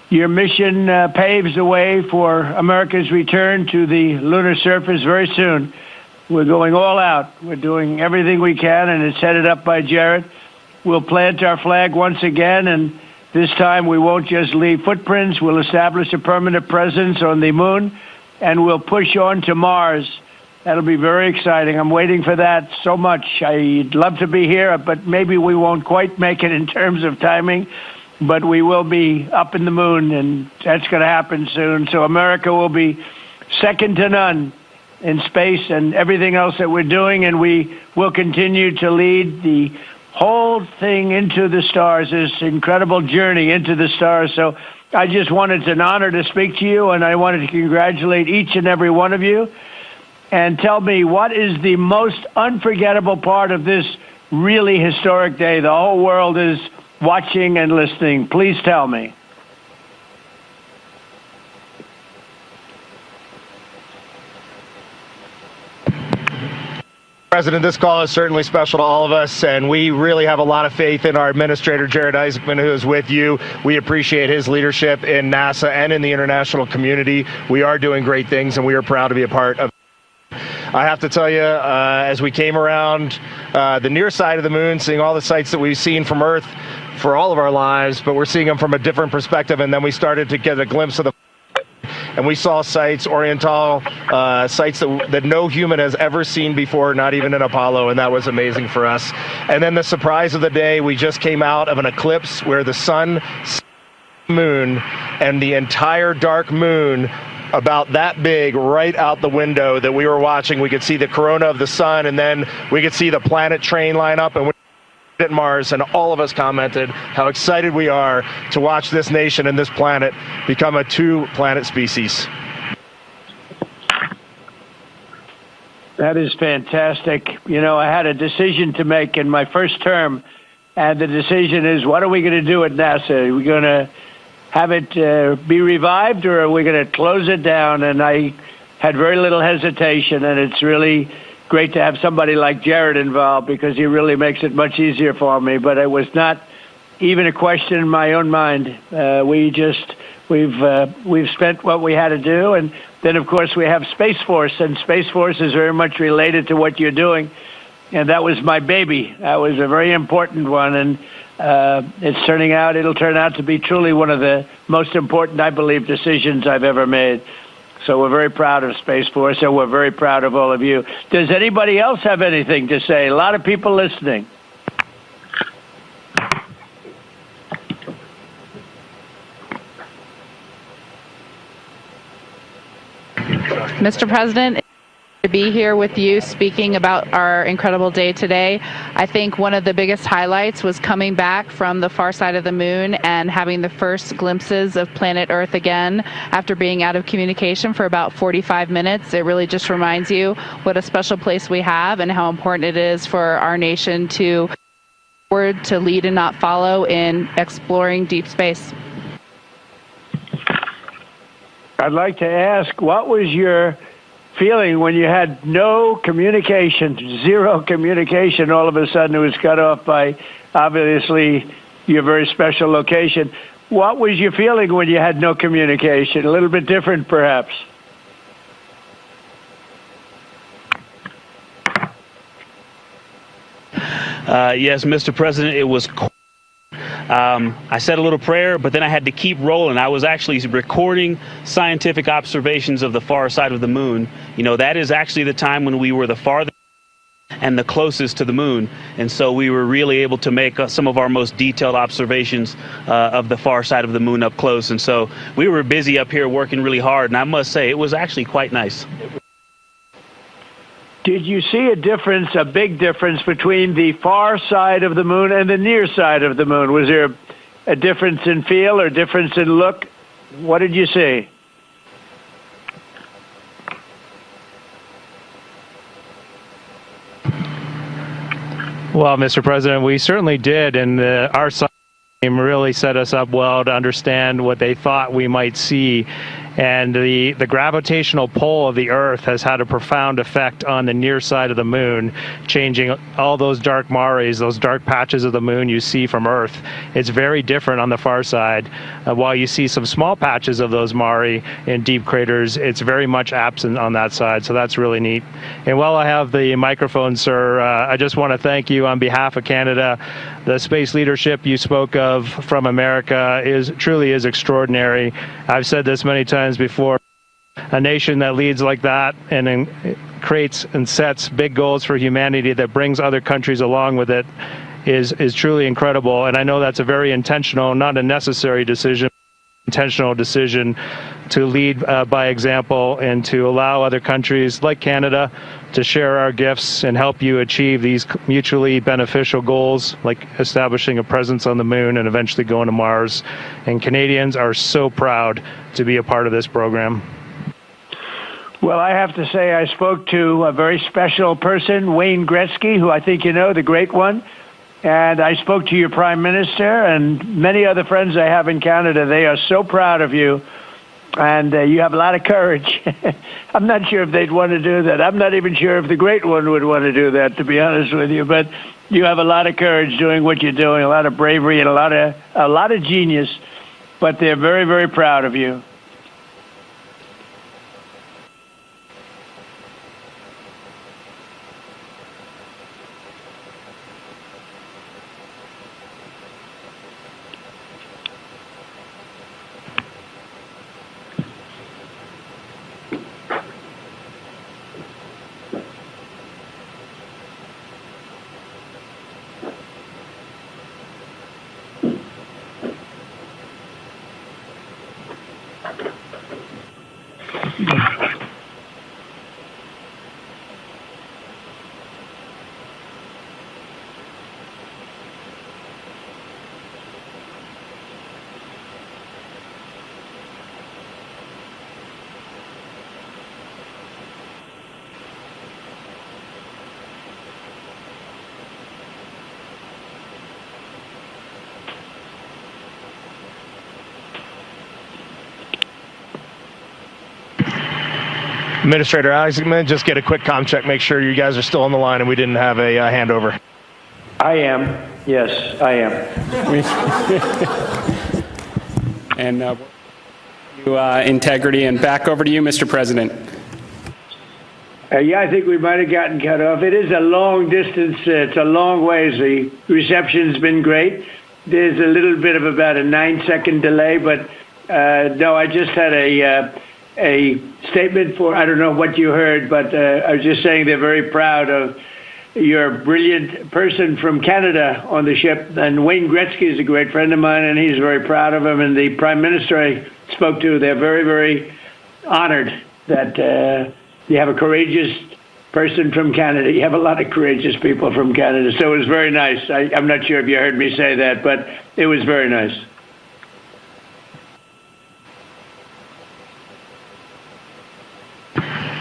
Speaker 12: Your mission paves the way for America's return to the lunar surface very soon. We're going all out. We're doing everything we can, and it's headed up by Jared. We'll plant our flag once again, and this time we won't just leave footprints. We'll establish a permanent presence on the moon, and we'll push on to Mars. That'll be very exciting. I'm waiting for that so much. I'd love to be here, but maybe we won't quite make it in terms of timing, but we will be up in the moon, and that's going to happen soon. So America will be second to none in space and everything else that we're doing, and we will continue to lead the whole thing into the stars, this incredible journey into the stars. So I just wanted, it's an honor to speak to you, and I wanted to congratulate each and every one of you. And tell me, what is the most unforgettable part of this really historic day? The whole world is watching and listening. Please tell me.
Speaker 10: President, this call is certainly special to all of us, and we really have a lot of faith in our administrator, Jared Isaacman, who is with you. We appreciate his leadership in NASA and in the international community. We are doing great things, and we are proud to be a part of. I have to tell you, as we came around the near side of the moon, seeing all the sights that we've seen from Earth for all of our lives, but we're seeing them from a different perspective, and then we started to get a glimpse of the and we saw sites, Oriental sites that no human has ever seen before, not even in Apollo, and that was amazing for us. And then the surprise of the day, we just came out of an eclipse where the sun, moon, and the entire dark moon about that big right out the window that we were watching. We could see the corona of the sun, and then we could see the planet train line up, and at Mars, and all of us commented how excited we are to watch this nation and this planet become a 2-planet species.
Speaker 12: That is fantastic. You know, I had a decision to make in my first term, and the decision is, what are we going to do at NASA? Are we going to have it be revived, or are we going to close it down? And I had very little hesitation, and it's really great to have somebody like Jared involved, because he really makes it much easier for me. But it was not even a question in my own mind. We've spent what we had to do, and then of course we have Space Force, and Space Force is very much related to what you're doing, and that was my baby. That was a very important one, and it'll turn out to be truly one of the most important, I believe, decisions I've ever made. So we're very proud of Space Force, and we're very proud of all of you. Does anybody else have anything to say? A lot of people listening.
Speaker 13: Mr. President, to be here with you speaking about our incredible day today. I think one of the biggest highlights was coming back from the far side of the moon and having the first glimpses of planet Earth again after being out of communication for about 45 minutes. It really just reminds you what a special place we have and how important it is for our nation to lead and not follow in exploring deep space.
Speaker 12: I'd like to ask, what was your feeling when you had no communication, zero communication? All of a sudden it was cut off by, obviously, your very special location. What was your feeling when you had no communication? A little bit different, perhaps.
Speaker 14: Yes, Mr. President, it was I said a little prayer, but then I had to keep rolling. I was actually recording scientific observations of the far side of the moon. You know, that is actually the time when we were the farthest and the closest to the moon. And so we were really able to make some of our most detailed observations of the far side of the moon up close. And so we were busy up here working really hard. And I must say, it was actually quite nice.
Speaker 12: Did you see a difference, a big difference, between the far side of the moon and the near side of the moon? Was there a difference in feel or difference in look? What did you see?
Speaker 10: Well, Mr. President, we certainly did, and our science team really set us up well to understand what they thought we might see. And the gravitational pull of the Earth has had a profound effect on the near side of the moon, changing all those dark mares, those dark patches of the moon you see from Earth. It's very different on the far side. While you see some small patches of those mare in deep craters, it's very much absent on that side, so that's really neat. And while I have the microphone, sir, I just want to thank you on behalf of Canada. The space leadership you spoke of from America truly is extraordinary. I've said this many times before. A nation that leads like that and creates and sets big goals for humanity that brings other countries along with it is truly incredible. And I know that's a very intentional, not a necessary decision, intentional decision to lead by example and to allow other countries like Canada to share our gifts and help you achieve these mutually beneficial goals, like establishing a presence on the moon and eventually going to Mars. And Canadians are so proud to be a part of this program.
Speaker 12: Well, I have to say I spoke to a very special person, Wayne Gretzky, who I think you know, the great one. And I spoke to your Prime Minister and many other friends I have in Canada. They are so proud of you. And you have a lot of courage. I'm not sure if they'd want to do that. I'm not even sure if the great one would want to do that, to be honest with you. But you have a lot of courage doing what you're doing, a lot of bravery and a lot of genius. But they're very, very proud of you.
Speaker 10: Administrator Alex, I'm going to just get a quick comm check, make sure you guys are still on the line and we didn't have a handover.
Speaker 12: I am. Yes, I am.
Speaker 11: And integrity, and back over to you, Mr. President.
Speaker 12: Yeah, I think we might have gotten cut off. It is a long distance. It's a long ways. The reception's been great. There's a little bit of about a 9-second delay, but no, I just had a statement for, I don't know what you heard, but I was just saying they're very proud of your brilliant person from Canada on the ship. And Wayne Gretzky is a great friend of mine, and he's very proud of him. And the Prime Minister I spoke to, they're very, very honored that you have a courageous person from Canada. You have a lot of courageous people from Canada, so it was very nice. I'm not sure if you heard me say that, but it was very nice.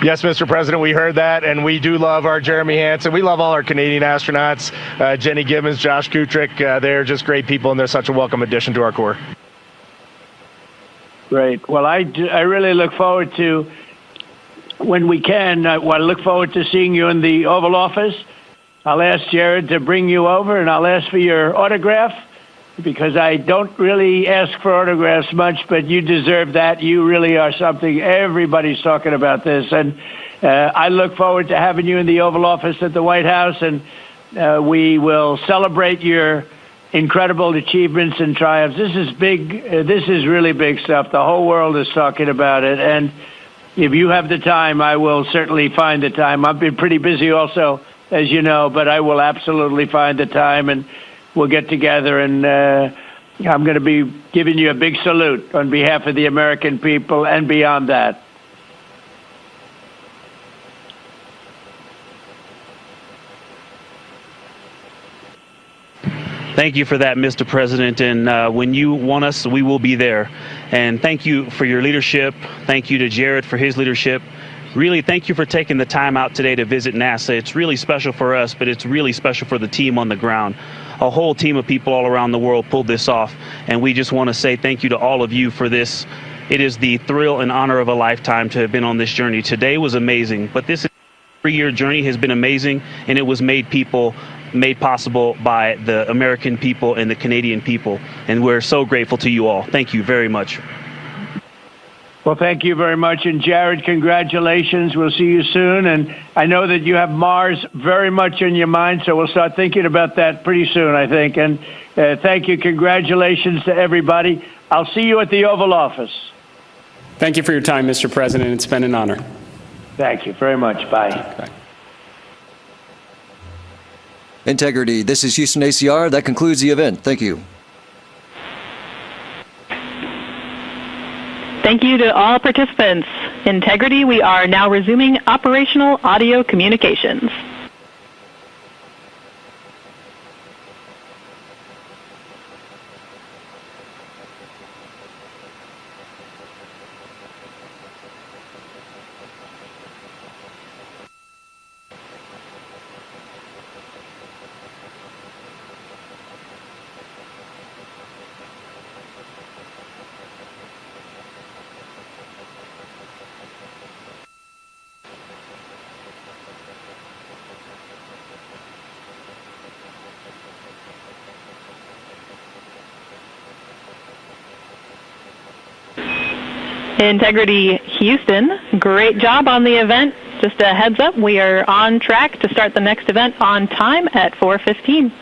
Speaker 10: Yes, Mr. President, we heard that, and we do love our Jeremy Hansen. We love all our Canadian astronauts, Jenny Gibbons, Josh Kutrick. They're just great people, and they're such a welcome addition to our Corps.
Speaker 12: Great. Well, I really look forward to, when we can, I look forward to seeing you in the Oval Office. I'll ask Jared to bring you over, and I'll ask for your autograph, because I don't really ask for autographs much, but you deserve that. You really are something. Everybody's talking about this, and I look forward to having you in the Oval Office at the White House, and we will celebrate your incredible achievements and triumphs. This is big. This is really big stuff. The whole world is talking about it, and if you have the time, I will certainly find the time. I've been pretty busy also, as you know, but I will absolutely find the time, and we'll get together, and I'm going to be giving you a big salute on behalf of the American people and beyond that.
Speaker 14: Thank you for that, Mr. President. And when you want us, we will be there. And thank you for your leadership. Thank you to Jared for his leadership. Really, thank you for taking the time out today to visit NASA. It's really special for us, but it's really special for the team on the ground. A whole team of people all around the world pulled this off, and we just want to say thank you to all of you for this. It is the thrill and honor of a lifetime to have been on this journey. Today was amazing, but this 3-year journey has been amazing, and it was made possible by the American people and the Canadian people, and we're so grateful to you all. Thank you very much.
Speaker 12: Well, thank you very much. And Jared, congratulations. We'll see you soon. And I know that you have Mars very much in your mind, so we'll start thinking about that pretty soon, I think. And thank you. Congratulations to everybody. I'll see you at the Oval Office.
Speaker 11: Thank you for your time, Mr. President. It's been an honor.
Speaker 12: Thank you very much. Bye.
Speaker 11: Bye.
Speaker 15: Integrity. This is Houston ACR. That concludes the event. Thank you.
Speaker 21: Thank you to all participants. Integrity, we are now resuming operational audio communications. Integrity Houston, great job on the event. Just a heads up, we are on track to start the next event on time at 4:15.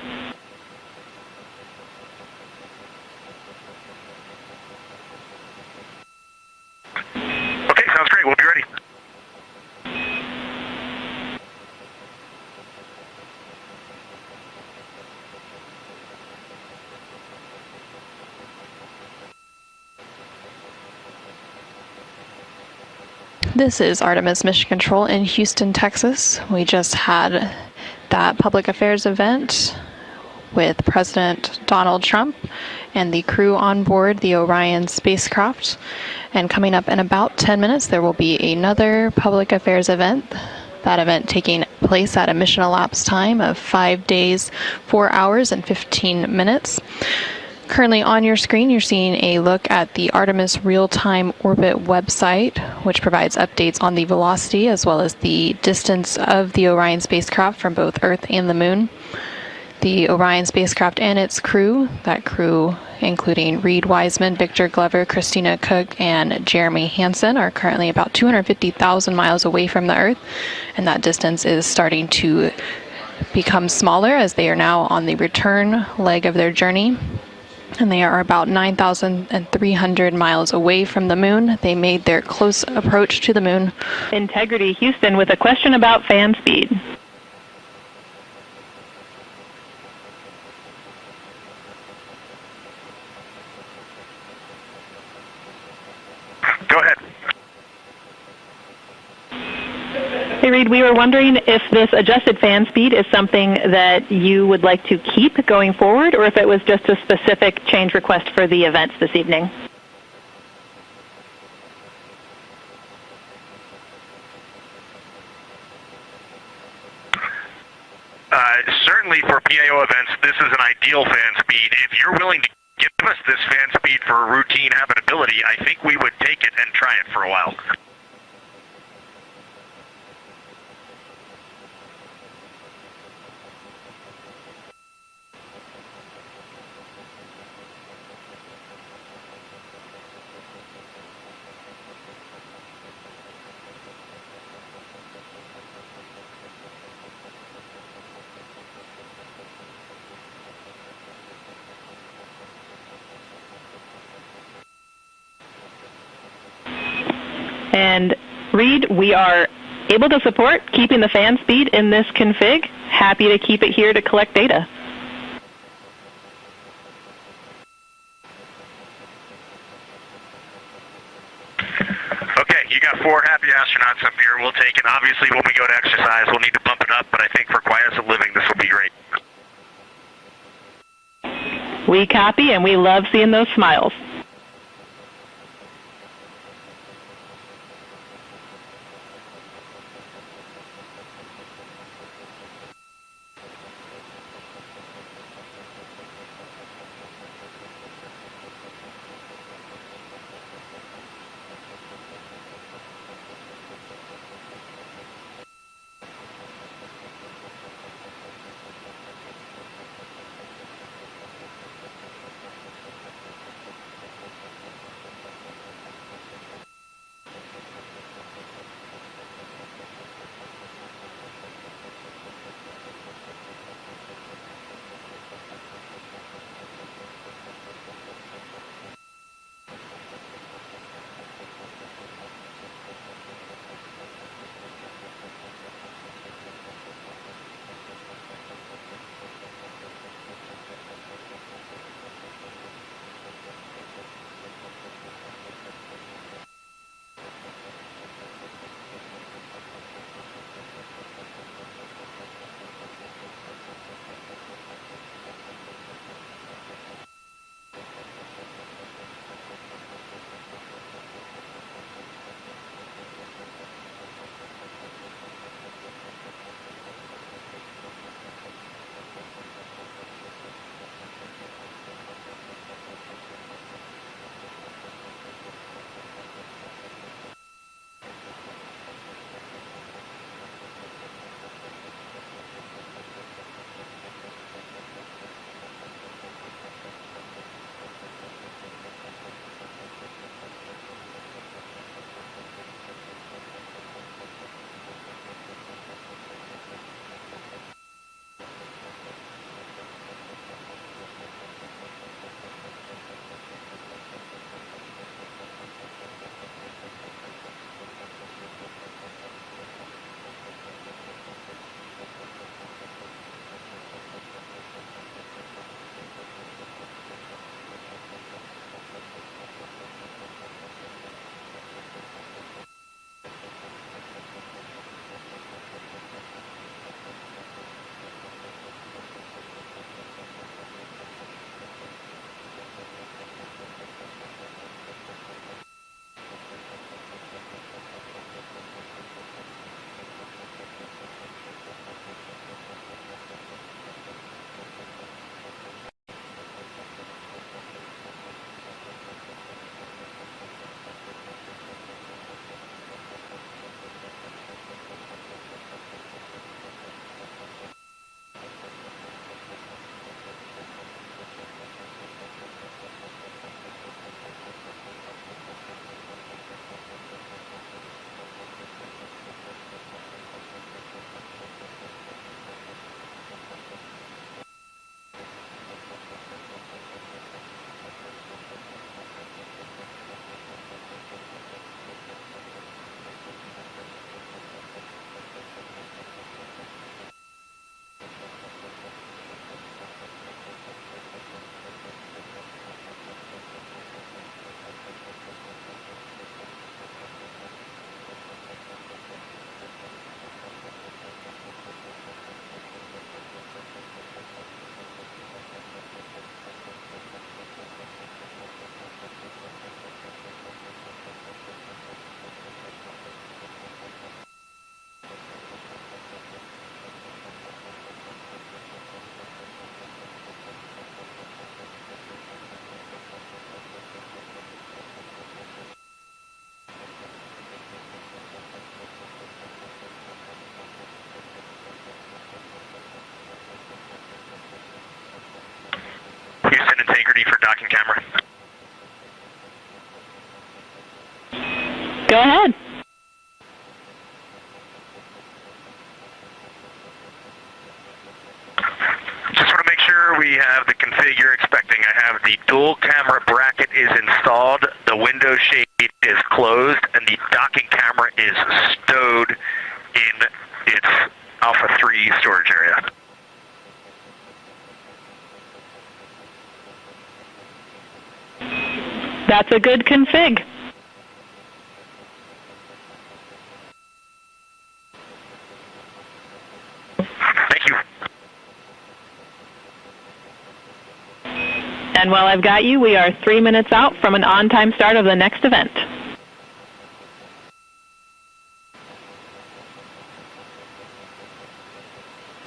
Speaker 4: Okay, sounds great. We'll be ready.
Speaker 20: This is Artemis Mission Control in Houston, Texas. We just had that public affairs event with President Donald Trump and the crew on board the Orion spacecraft. And coming up in about 10 minutes, there will be another public affairs event. That event taking place at a mission elapsed time of 5 days, 4 hours, and 15 minutes. Currently on your screen, you're seeing a look at the Artemis Real-Time Orbit website, which provides updates on the velocity as well as the distance of the Orion spacecraft from both Earth and the Moon. The Orion spacecraft and its crew, that crew including Reed Wiseman, Victor Glover, Christina Cook, and Jeremy Hansen, are currently about 250,000 miles away from the Earth, and that distance is starting to become smaller as they are now on the return leg of their journey. And they are about 9,300 miles away from the Moon. They made their close approach to the Moon.
Speaker 21: Integrity Houston with a question about fan speed.
Speaker 4: Go ahead.
Speaker 21: Hey, Reed, we were wondering if this adjusted fan speed is something that you would like to keep going forward, or if it was just a specific change request for the events this evening.
Speaker 4: Certainly for PAO events, this is an ideal fan speed. If you're willing to give us this fan speed for routine habitability, I think we would take it and try it for a while.
Speaker 21: And Reed, we are able to support keeping the fan speed in this config. Happy to keep it here to collect data.
Speaker 4: Okay, you got 4 happy astronauts up here. We'll take it. Obviously, when we go to exercise, we'll need to bump it up, but I think for quiet of living, this will be great.
Speaker 21: We copy, and we love seeing those smiles.
Speaker 4: docking camera.
Speaker 21: Go ahead.
Speaker 4: Just want to make sure we have the config you're expecting. I have the dual camera bracket is installed, the window shade is closed, and the docking camera is stowed in its Alpha 3 storage area.
Speaker 21: That's a good config.
Speaker 4: Thank you.
Speaker 21: And while I've got you, we are 3 minutes out from an on-time start of the next event.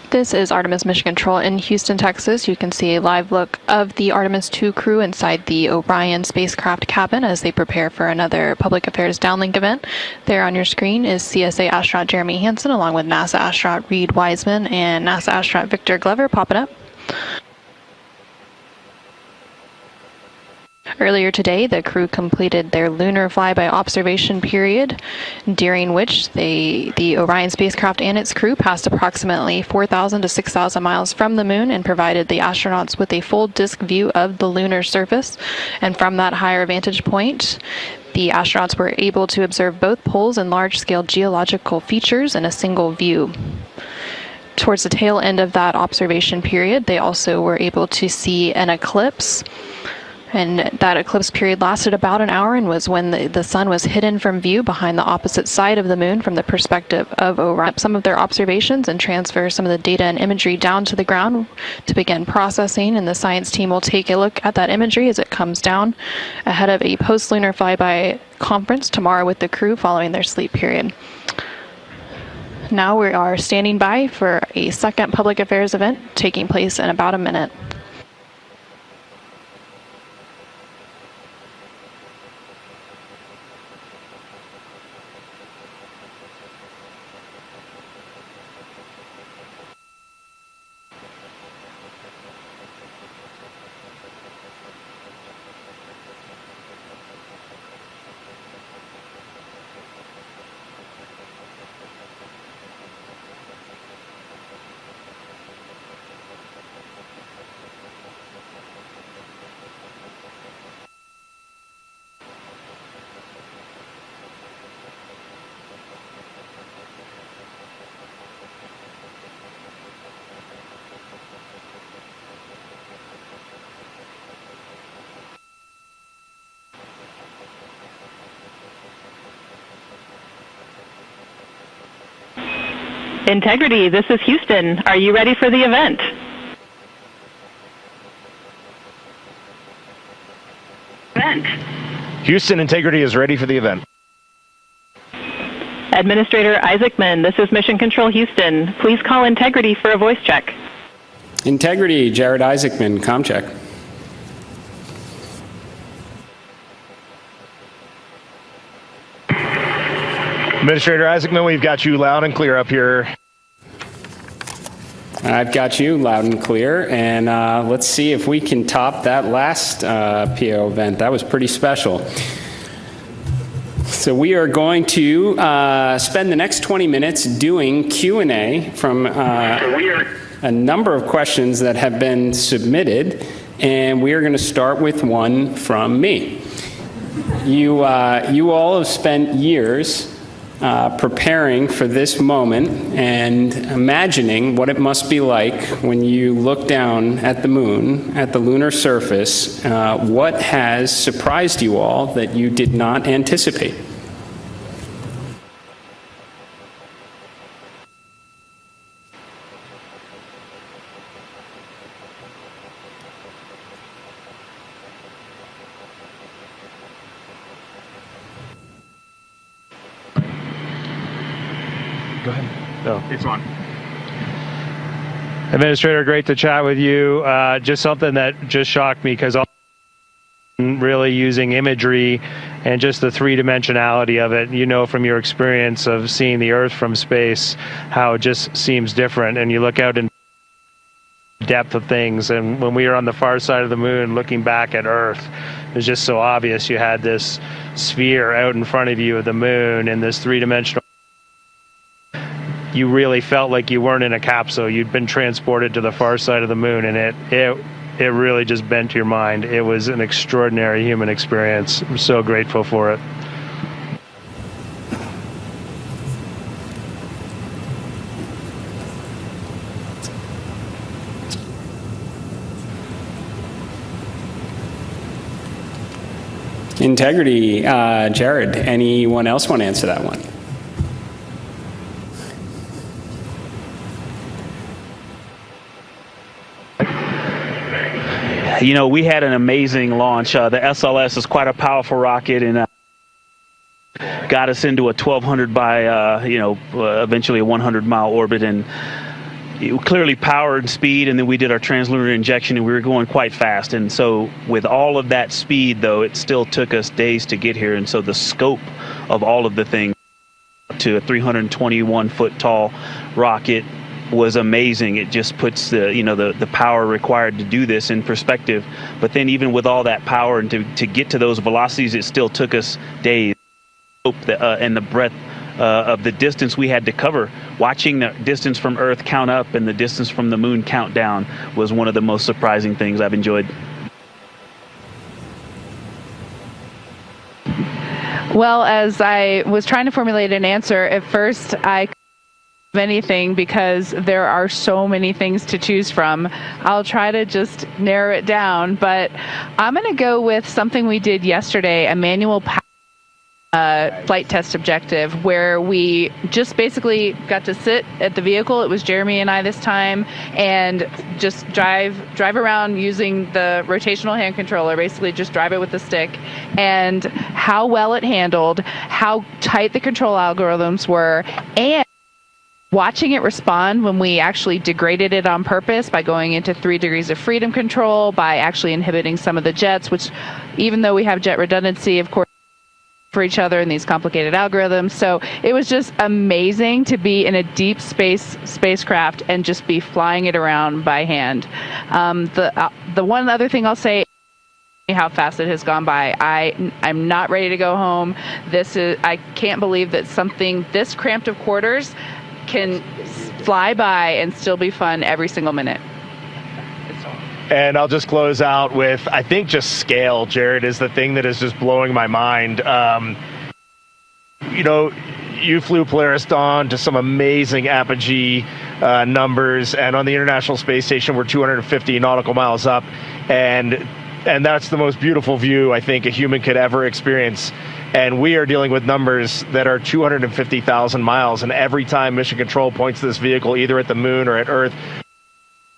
Speaker 20: This is Artemis Mission Control in Houston, Texas. You can see a live look of the Artemis II crew inside the Orion spacecraft cabin as they prepare for another public affairs downlink event. There on your screen is CSA astronaut Jeremy Hansen along with NASA astronaut Reed Wiseman and NASA astronaut Victor Glover popping up. Earlier today, the crew completed their Lunar Flyby observation period, during which the Orion spacecraft and its crew passed approximately 4,000 to 6,000 miles from the moon and provided the astronauts with a full disk view of the lunar surface. And from that higher vantage point, the astronauts were able to observe both poles and large-scale geological features in a single view. Towards the tail end of that observation period, they also were able to see an eclipse. And that eclipse period lasted about an hour and was when the sun was hidden from view behind the opposite side of the moon from the perspective of Orion. Some of their observations and transfer some of the data and imagery down to the ground to begin processing, and the science team will take a look at that imagery as it comes down ahead of a post-lunar flyby conference tomorrow with the crew following their sleep period. Now we are standing by for a second public affairs event taking place in about a minute.
Speaker 21: Integrity, this is Houston. Are you ready for the event?
Speaker 10: Houston, Integrity is ready for the event.
Speaker 21: Administrator Isaacman, this is Mission Control Houston. Please call Integrity for a voice check.
Speaker 11: Integrity, Jared Isaacman, comm check.
Speaker 10: Administrator Isaacman, we've got you loud and clear up here.
Speaker 11: I've got you loud and clear, and let's see if we can top that last PO event. That was pretty special. So we are going to spend the next 20 minutes doing Q&A from a number of questions that have been submitted, and we are going to start with one from me. You all have spent years preparing for this moment and imagining what it must be like when you look down at the moon, at the lunar surface. What has surprised you all that you did not anticipate?
Speaker 10: Go ahead. No.
Speaker 4: It's on.
Speaker 10: Administrator, great to chat with you. Just something that just shocked me because really using imagery and just the three-dimensionality of it, you know from your experience of seeing the Earth from space how it just seems different, and you look out in depth of things. And when we were on the far side of the moon looking back at Earth, it was just so obvious. You had this sphere out in front of you of the moon in this three-dimensional. You really felt like you weren't in a capsule. You'd been transported to the far side of the moon, and it really just bent your mind. It was an extraordinary human experience. I'm so grateful for it.
Speaker 11: Integrity, Jared, anyone else want to answer that one?
Speaker 14: You know, we had an amazing launch. The SLS is quite a powerful rocket, and got us into a 1,200 by, eventually a 100-mile orbit, and it clearly power and speed, and then we did our translunar injection, and we were going quite fast. And so with all of that speed, though, it still took us days to get here, and so the scope of all of the things to a 321-foot tall rocket was amazing. It just puts the power required to do this in perspective. But then even with all that power and to get to those velocities, it still took us days. And the breadth of the distance we had to cover, watching the distance from Earth count up and the distance from the moon count down was one of the most surprising things I've enjoyed.
Speaker 13: Well, as I was trying to formulate an answer, at first I anything because there are so many things to choose from. I'll try to just narrow it down, but I'm going to go with something we did yesterday, a manual flight test objective, where we just basically got to sit at the vehicle. It was Jeremy and I this time, and just drive around using the rotational hand controller, basically just drive it with the stick, and how well it handled, how tight the control algorithms were, and watching it respond when we actually degraded it on purpose by going into 3 degrees of freedom control, by actually inhibiting some of the jets, which even though we have jet redundancy, of course, for each other in these complicated algorithms. So it was just amazing to be in a deep spacecraft and just be flying it around by hand. The one other thing I'll say, how fast it has gone by. I'm not ready to go home. I can't believe that something this cramped of quarters can fly by and still be fun every single minute.
Speaker 10: And I'll just close out with, I think just scale, Jared, is the thing that is just blowing my mind. You flew Polaris Dawn to some amazing apogee numbers, and on the International Space Station, we're 250 nautical miles up, and that's the most beautiful view I think a human could ever experience. And we are dealing with numbers that are 250,000 miles. And every time Mission Control points to this vehicle, either at the moon or at Earth,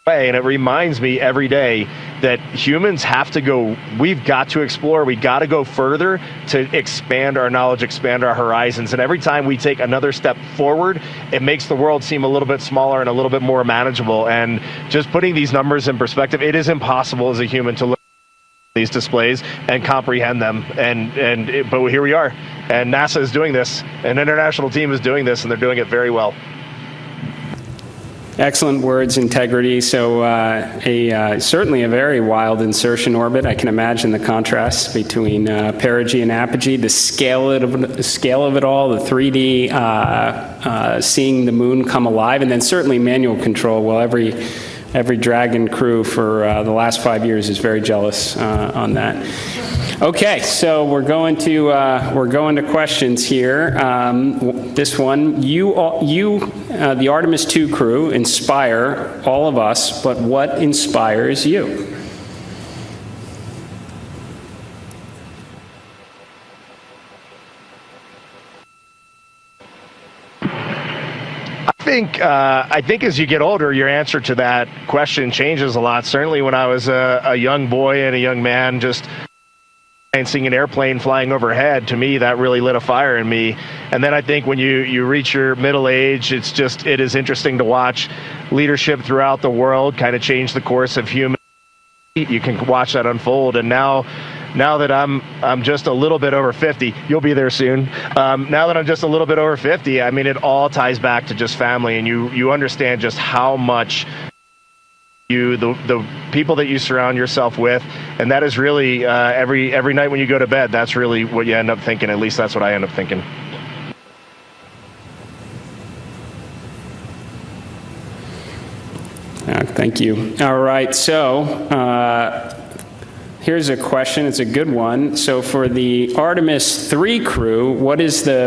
Speaker 10: and it reminds me every day that humans have to go, we've got to explore, we got to go further to expand our knowledge, expand our horizons. And every time we take another step forward, it makes the world seem a little bit smaller and a little bit more manageable. And just putting these numbers in perspective, it is impossible as a human to look these displays and comprehend them, but here we are, and NASA is doing this, an international team is doing this, and they're doing it very well.
Speaker 11: Excellent words, Integrity. So certainly a very wild insertion orbit. I can imagine the contrast between perigee and apogee, the scale of it all, the 3D, seeing the moon come alive, and then certainly manual control. Well, every Dragon crew for the last 5 years is very jealous on that. Okay, so we're going to questions here. This one, the Artemis II crew, inspire all of us, but what inspires you?
Speaker 10: I think as you get older, your answer to that question changes a lot. Certainly when I was a young boy and a young man, just seeing an airplane flying overhead, to me, that really lit a fire in me. And then I think when you reach your middle age, it is interesting to watch leadership throughout the world kind of change the course of human. You can watch that unfold. And now that I'm just a little bit over 50, you'll be there soon. Now that I'm just a little bit over 50, I mean, it all ties back to just family, and you understand just how much you, the people that you surround yourself with, and that is really every night when you go to bed, that's really what you end up thinking. At least that's what I end up thinking.
Speaker 11: Thank you. All right, so here's a question. It's a good one. So for the Artemis II crew, what is the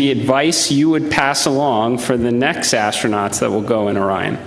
Speaker 11: advice you would pass along for the next astronauts that will go in Orion?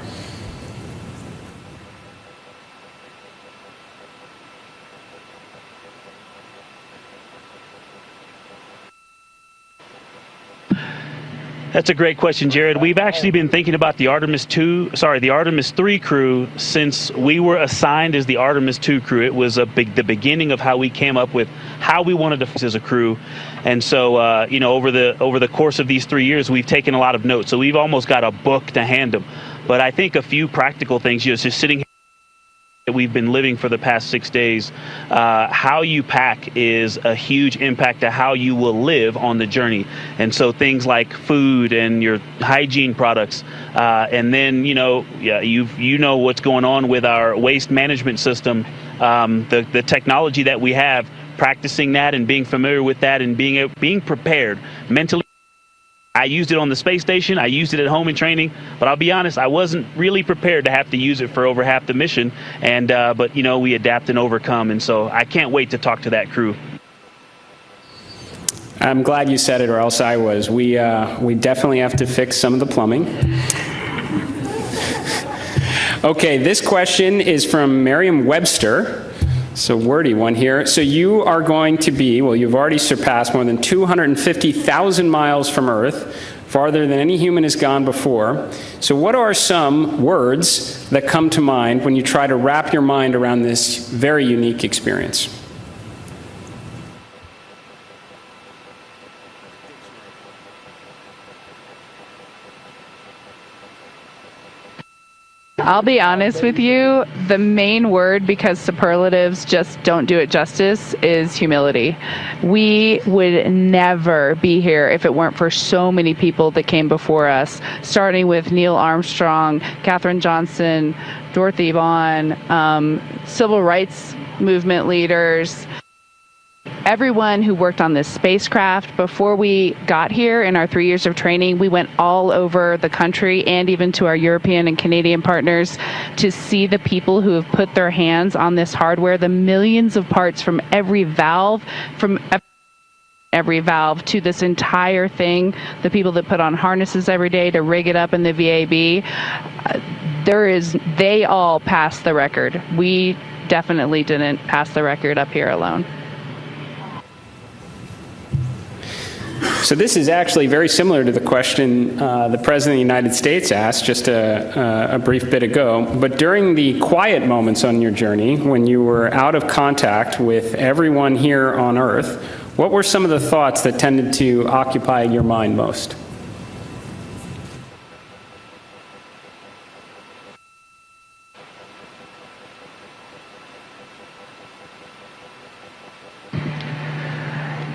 Speaker 14: That's a great question, Jared. We've actually been thinking about the Artemis III crew since we were assigned as the Artemis II crew. It was the beginning of how we came up with how we wanted to as a crew. And so, over the course of these 3 years, we've taken a lot of notes. So we've almost got a book to hand them. But I think a few practical things, just sitting here that we've been living for the past 6 days, how you pack is a huge impact to how you will live on the journey. And so things like food and your hygiene products, and then you know what's going on with our waste management system, the technology that we have, practicing that and being familiar with that and being prepared mentally. I used it on the space station. I used it at home in training, but I'll be honest, I wasn't really prepared to have to use it for over half the mission. And but we adapt and overcome, and so I can't wait to talk to that crew.
Speaker 11: I'm glad you said it, or else I was. We definitely have to fix some of the plumbing. Okay, this question is from Merriam-Webster. So wordy one here. So you are going to be, well, you've already surpassed more than 250,000 miles from Earth, farther than any human has gone before. So what are some words that come to mind when you try to wrap your mind around this very unique experience?
Speaker 13: I'll be honest with you, the main word, because superlatives just don't do it justice, is humility. We would never be here if it weren't for so many people that came before us, starting with Neil Armstrong, Katherine Johnson, Dorothy Vaughan, civil rights movement leaders, everyone who worked on this spacecraft. Before we got here in our 3 years of training, we went all over the country and even to our European and Canadian partners to see the people who have put their hands on this hardware, the millions of parts from every valve, to this entire thing, the people that put on harnesses every day to rig it up in the VAB. They all passed the record. We definitely didn't pass the record up here alone.
Speaker 11: So this is actually very similar to the question the President of the United States asked just a brief bit ago. But during the quiet moments on your journey, when you were out of contact with everyone here on Earth, what were some of the thoughts that tended to occupy your mind most?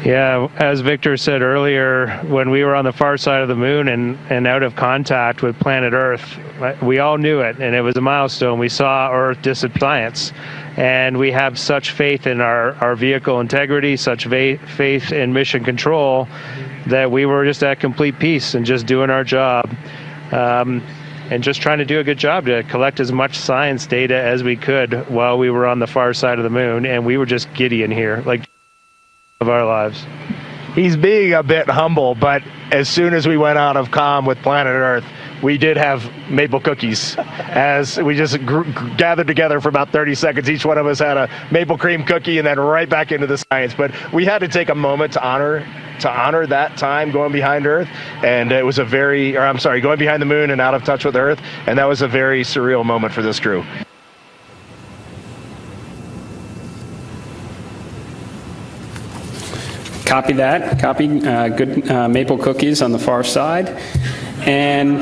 Speaker 12: Yeah, as Victor said earlier, when we were on the far side of the moon and out of contact with planet Earth, we all knew it, and it was a milestone. We saw Earth disappear. Science, and we have such faith in our vehicle integrity, such faith in mission control, that we were just at complete peace and just doing our job. And just trying to do a good job to collect as much science data as we could while we were on the far side of the moon, and we were just giddy in here, like of our lives.
Speaker 10: He's being a bit humble, but as soon as we went out of comm with planet Earth, we did have maple cookies. As we just gathered together for about 30 seconds, each one of us had a maple cream cookie, and then right back into the science. But we had to take a moment to honor that time going behind Earth, and it was going behind the moon and out of touch with Earth, and that was a very surreal moment for this crew.
Speaker 11: Copy that. Good maple cookies on the far side. And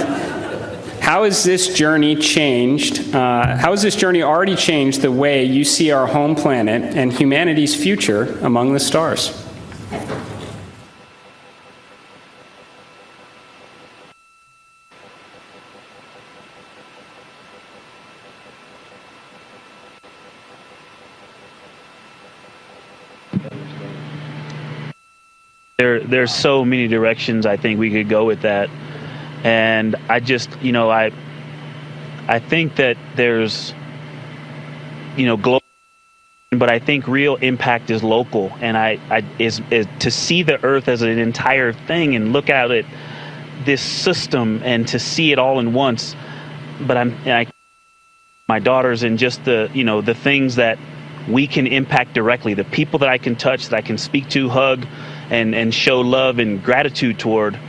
Speaker 11: how has this journey changed? How has this journey already changed the way you see our home planet and humanity's future among the stars?
Speaker 14: there's so many directions I think we could go with that. And I just, I think that there's, global, but I think real impact is local. And is to see the Earth as an entire thing and look at it, this system, and to see it all in once. But my daughters, and just the things that we can impact directly, the people that I can touch, that I can speak to, hug, and show love and gratitude toward,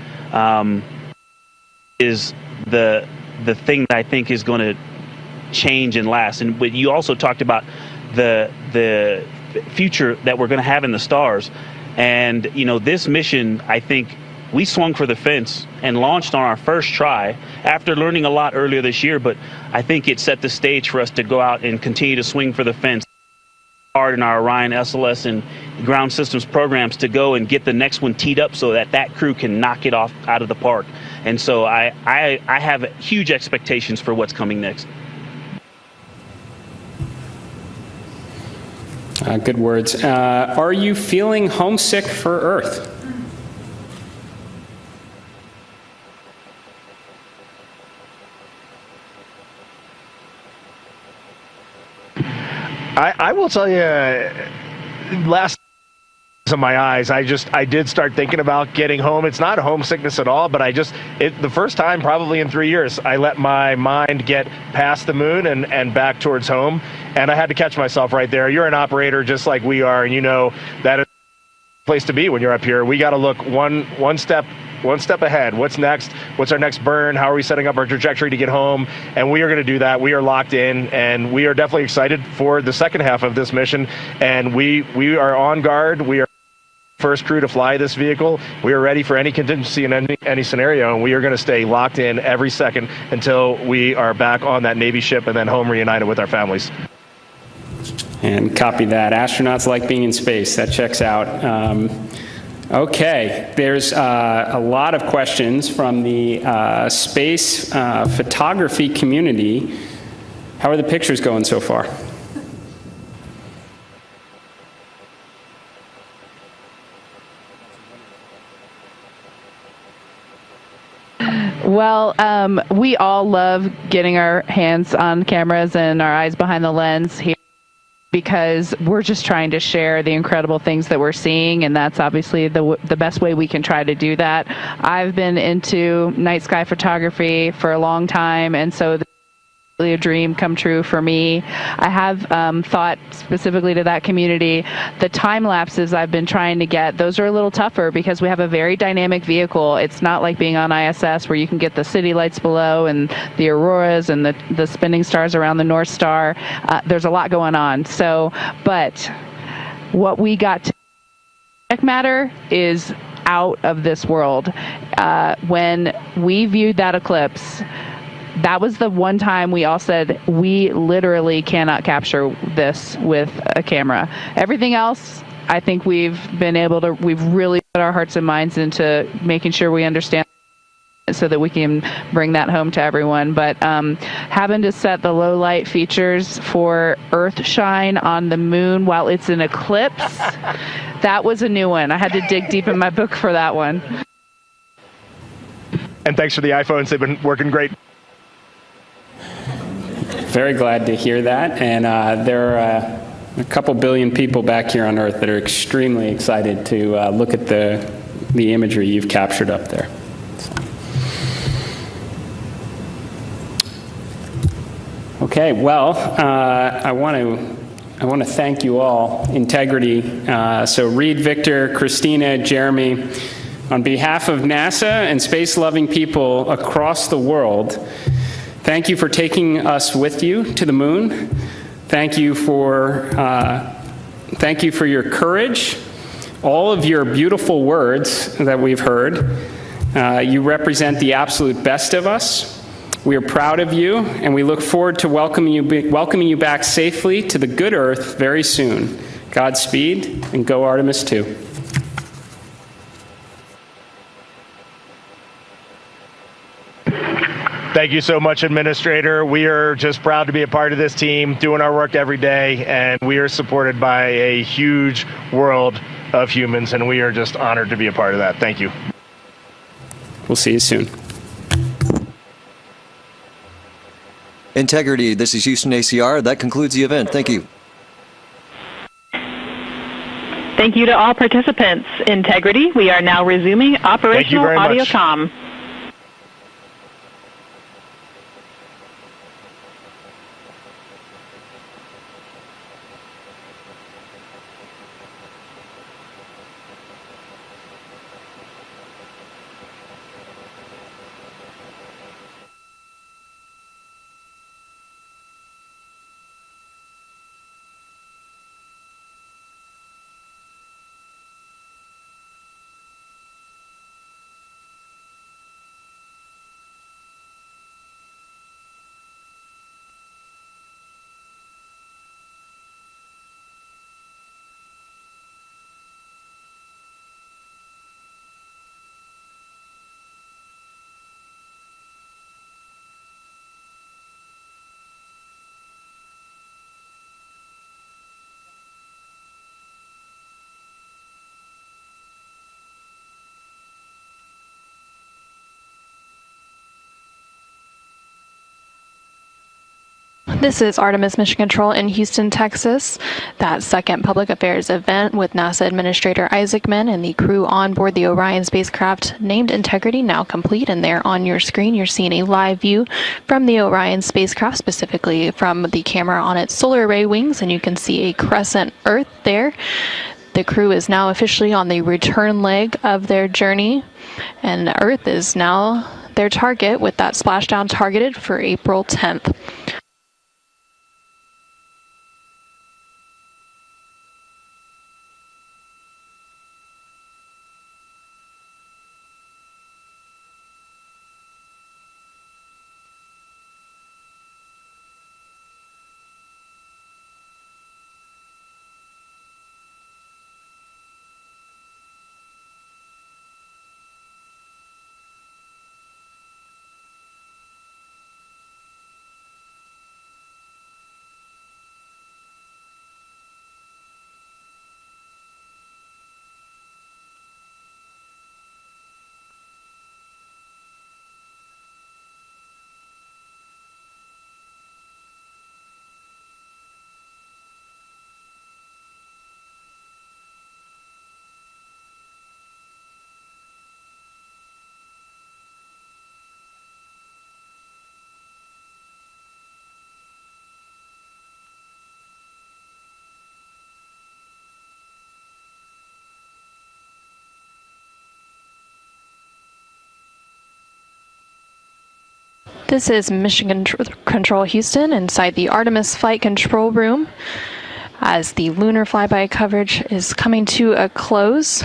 Speaker 14: is the thing that I think is going to change and last. And but you also talked about the future that we're going to have in the stars. And this mission, I think we swung for the fence and launched on our first try after learning a lot earlier this year. But I think it set the stage for us to go out and continue to swing for the fence hard in our Orion SLS and ground systems programs to go and get the next one teed up so that crew can knock it off out of the park. And so I have huge expectations for what's coming next.
Speaker 11: Good words. Are you feeling homesick for Earth?
Speaker 10: I will tell you, last of my eyes, I did start thinking about getting home. It's not homesickness at all, but the first time probably in 3 years, I let my mind get past the moon and back towards home, and I had to catch myself right there. You're an operator just like we are, and that is the place to be when you're up here. We got to look one step ahead. What's next? What's our next burn? How are we setting up our trajectory to get home? And we are going to do that. We are locked in, and we are definitely excited for the second half of this mission. And we are on guard. We are first crew to fly this vehicle. We are ready for any contingency in any scenario, and we are going to stay locked in every second until we are back on that Navy ship and then home reunited with our families.
Speaker 11: And copy that. Astronauts like being in space. That checks out. Okay, there's a lot of questions from the space photography community. How are the pictures going so far?
Speaker 13: Well, we all love getting our hands on cameras and our eyes behind the lens here, because we're just trying to share the incredible things that we're seeing, and that's obviously the best way we can try to do that. I've been into night sky photography for a long time, and so it's really a dream come true for me. I have thought specifically to that community, the time lapses I've been trying to get, those are a little tougher because we have a very dynamic vehicle. It's not like being on ISS where you can get the city lights below and the auroras and the spinning stars around the North Star. There's a lot going on. So, but what we got to matter is out of this world. When we viewed that eclipse, that was the one time we all said, we literally cannot capture this with a camera. Everything else, I think we've really put our hearts and minds into making sure we understand so that we can bring that home to everyone. But having to set the low light features for Earth shine on the moon while it's an eclipse, that was a new one. I had to dig deep in my book for that one.
Speaker 10: And thanks for the iPhones. They've been working great.
Speaker 11: Very glad to hear that. And there are a couple billion people back here on Earth that are extremely excited to look at the imagery you've captured up there. So. Okay, well, I want to thank you all. Integrity. So Reed, Victor, Christina, Jeremy, on behalf of NASA and space-loving people across the world, thank you for taking us with you to the moon. Thank you for your courage, all of your beautiful words that we've heard. You represent the absolute best of us. We are proud of you, and we look forward to welcoming you back safely to the good Earth very soon. Godspeed, and go Artemis II.
Speaker 10: Thank you so much, Administrator. We are just proud to be a part of this team, doing our work every day, and we are supported by a huge world of humans, and we are just honored to be a part of that. Thank you.
Speaker 11: We'll see you soon.
Speaker 15: Integrity, this is Houston ACR. That concludes the event. Thank you.
Speaker 21: Thank you to all participants. Integrity, we are now resuming operational audio comm.
Speaker 20: This is Artemis Mission Control in Houston, Texas. That second public affairs event with NASA Administrator Isaacman and the crew on board the Orion spacecraft named Integrity now complete, and there on your screen you're seeing a live view from the Orion spacecraft, specifically from the camera on its solar array wings, and you can see a crescent Earth there. The crew is now officially on the return leg of their journey, and Earth is now their target, with that splashdown targeted for April 10th. This is Mission Control Houston inside the Artemis Flight Control Room as the Lunar Flyby coverage is coming to a close.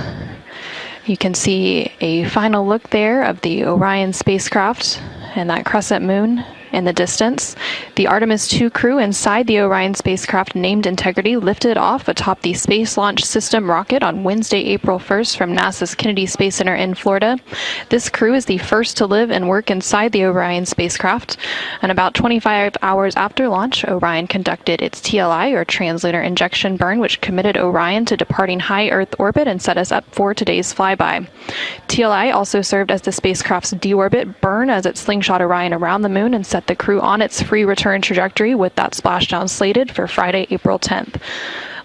Speaker 20: You can see a final look there of the Orion spacecraft and that crescent moon in the distance. The Artemis II crew inside the Orion spacecraft named Integrity lifted off atop the Space Launch System rocket on Wednesday, April 1st from NASA's Kennedy Space Center in Florida. This crew is the first to live and work inside the Orion spacecraft. And about 25 hours after launch, Orion conducted its TLI, or translunar injection burn, which committed Orion to departing high Earth orbit and set us up for today's flyby. TLI also served as the spacecraft's deorbit burn as it slingshot Orion around the moon and set the crew on its free return trajectory, with that splashdown slated for Friday, April 10th.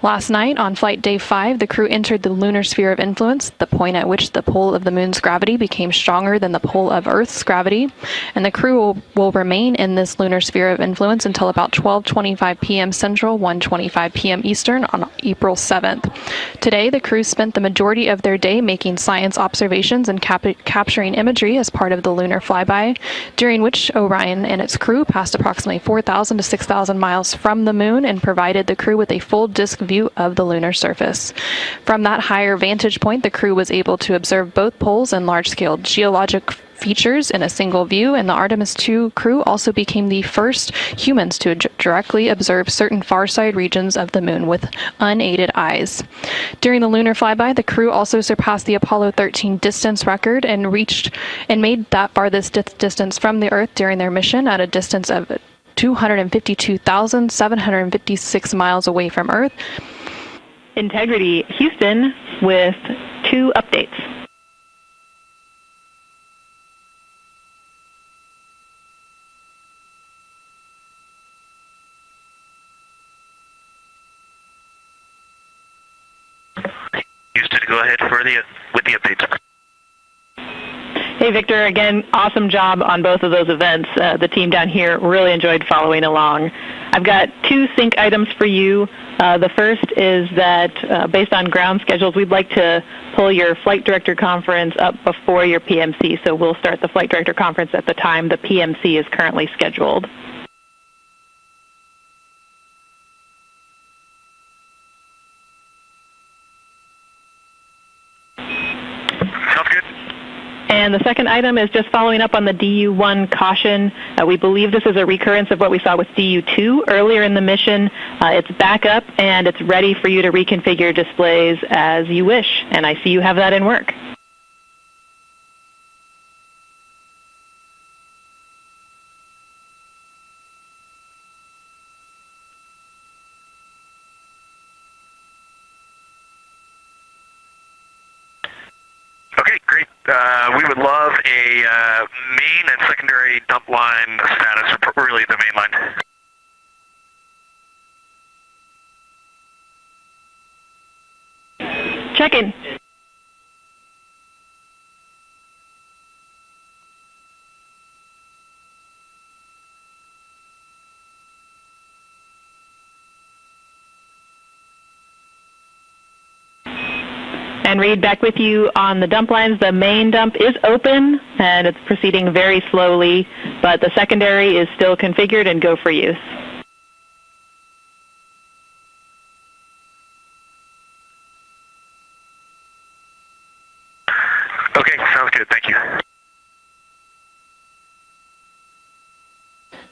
Speaker 20: Last night, on flight day 5, the crew entered the lunar sphere of influence, the point at which the pull of the moon's gravity became stronger than the pull of Earth's gravity, and the crew will remain in this lunar sphere of influence until about 12:25 p.m. Central, 1:25 p.m. Eastern on April 7th. Today, the crew spent the majority of their day making science observations and capturing imagery as part of the Lunar Flyby, during which Orion and its crew passed approximately 4,000 to 6,000 miles from the moon and provided the crew with a full disk view of the lunar surface. From that higher vantage point, the crew was able to observe both poles and large-scale geologic features in a single view, and the Artemis II crew also became the first humans to directly observe certain far-side regions of the moon with unaided eyes. During the lunar flyby, the crew also surpassed the Apollo 13 distance record and made that farthest distance from the Earth during their mission at a distance of 252,756 miles away from Earth.
Speaker 21: Integrity Houston with 2 updates.
Speaker 7: Houston, go ahead with the updates.
Speaker 21: Hey, Victor, again, awesome job on both of those events. The team down here really enjoyed following along. I've got 2 sync items for you. The first is that based on ground schedules, we'd like to pull your flight director conference up before your PMC, so we'll start the flight director conference at the time the PMC is currently scheduled. And the second item is just following up on the DU1 caution. We believe this is a recurrence of what we saw with DU2 earlier in the mission. It's back up and it's ready for you to reconfigure displays as you wish. And I see you have that in work.
Speaker 4: Okay, great. We would love a main and secondary dump line status, really the main line.
Speaker 21: Check in. And Reed, back with you on the dump lines. The main dump is open and it's proceeding very slowly, but the secondary is still configured and go for use.
Speaker 4: Okay, sounds good. Thank you.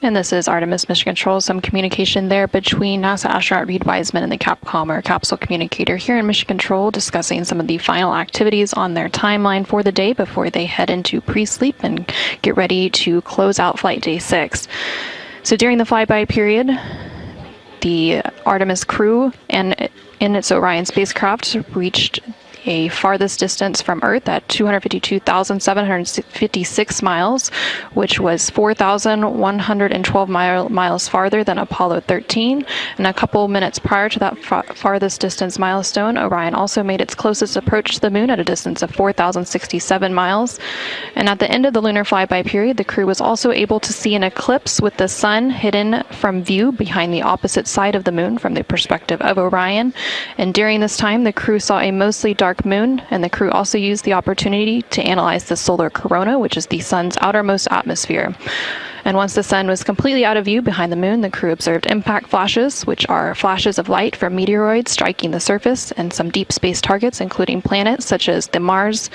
Speaker 20: And this is Artemis Mission Control. Some communication there between NASA astronaut Reed Wiseman and the Capcom, or capsule communicator, here in Mission Control, discussing some of the final activities on their timeline for the day before they head into pre-sleep and get ready to close out Flight Day 6. So during the flyby period, the Artemis crew and in its Orion spacecraft reached a farthest distance from Earth at 252,756 miles, which was 4,112 miles farther than Apollo 13. And a couple minutes prior to that farthest distance milestone, Orion also made its closest approach to the Moon at a distance of 4,067 miles. And at the end of the lunar flyby period, the crew was also able to see an eclipse with the Sun hidden from view behind the opposite side of the Moon from the perspective of Orion. And during this time, the crew saw a mostly dark Moon, and the crew also used the opportunity to analyze the solar corona, which is the Sun's outermost atmosphere. And once the Sun was completely out of view behind the Moon, the crew observed impact flashes, which are flashes of light from meteoroids striking the surface, and some deep space targets, including planets such as the Mars,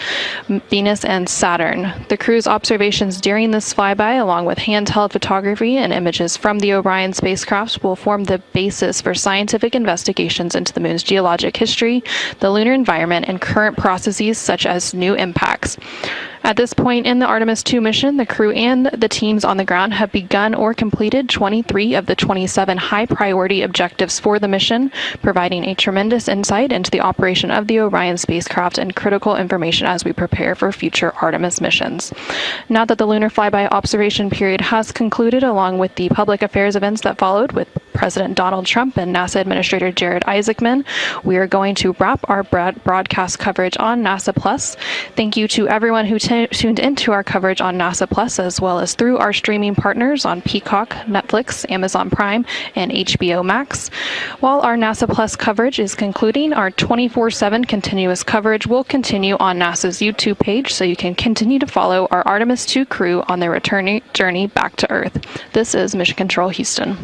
Speaker 20: Venus, and Saturn. The crew's observations during this flyby, along with handheld photography and images from the Orion spacecraft, will form the basis for scientific investigations into the Moon's geologic history, the lunar environment, and current processes such as new impacts. At this point in the Artemis II mission, the crew and the teams on the ground have begun or completed 23 of the 27 high-priority objectives for the mission, providing a tremendous insight into the operation of the Orion spacecraft and critical information as we prepare for future Artemis missions. Now that the lunar flyby observation period has concluded, along with the public affairs events that followed with President Donald Trump and NASA Administrator Jared Isaacman, we are going to wrap our broadcast coverage on NASA Plus. Thank you to everyone who tuned into our coverage on NASA Plus, as well as through our streaming partners on Peacock, Netflix, Amazon Prime, and HBO Max. While our NASA Plus coverage is concluding, our 24/7 continuous coverage will continue on NASA's YouTube page, so you can continue to follow our Artemis II crew on their return journey back to Earth. This is Mission Control Houston.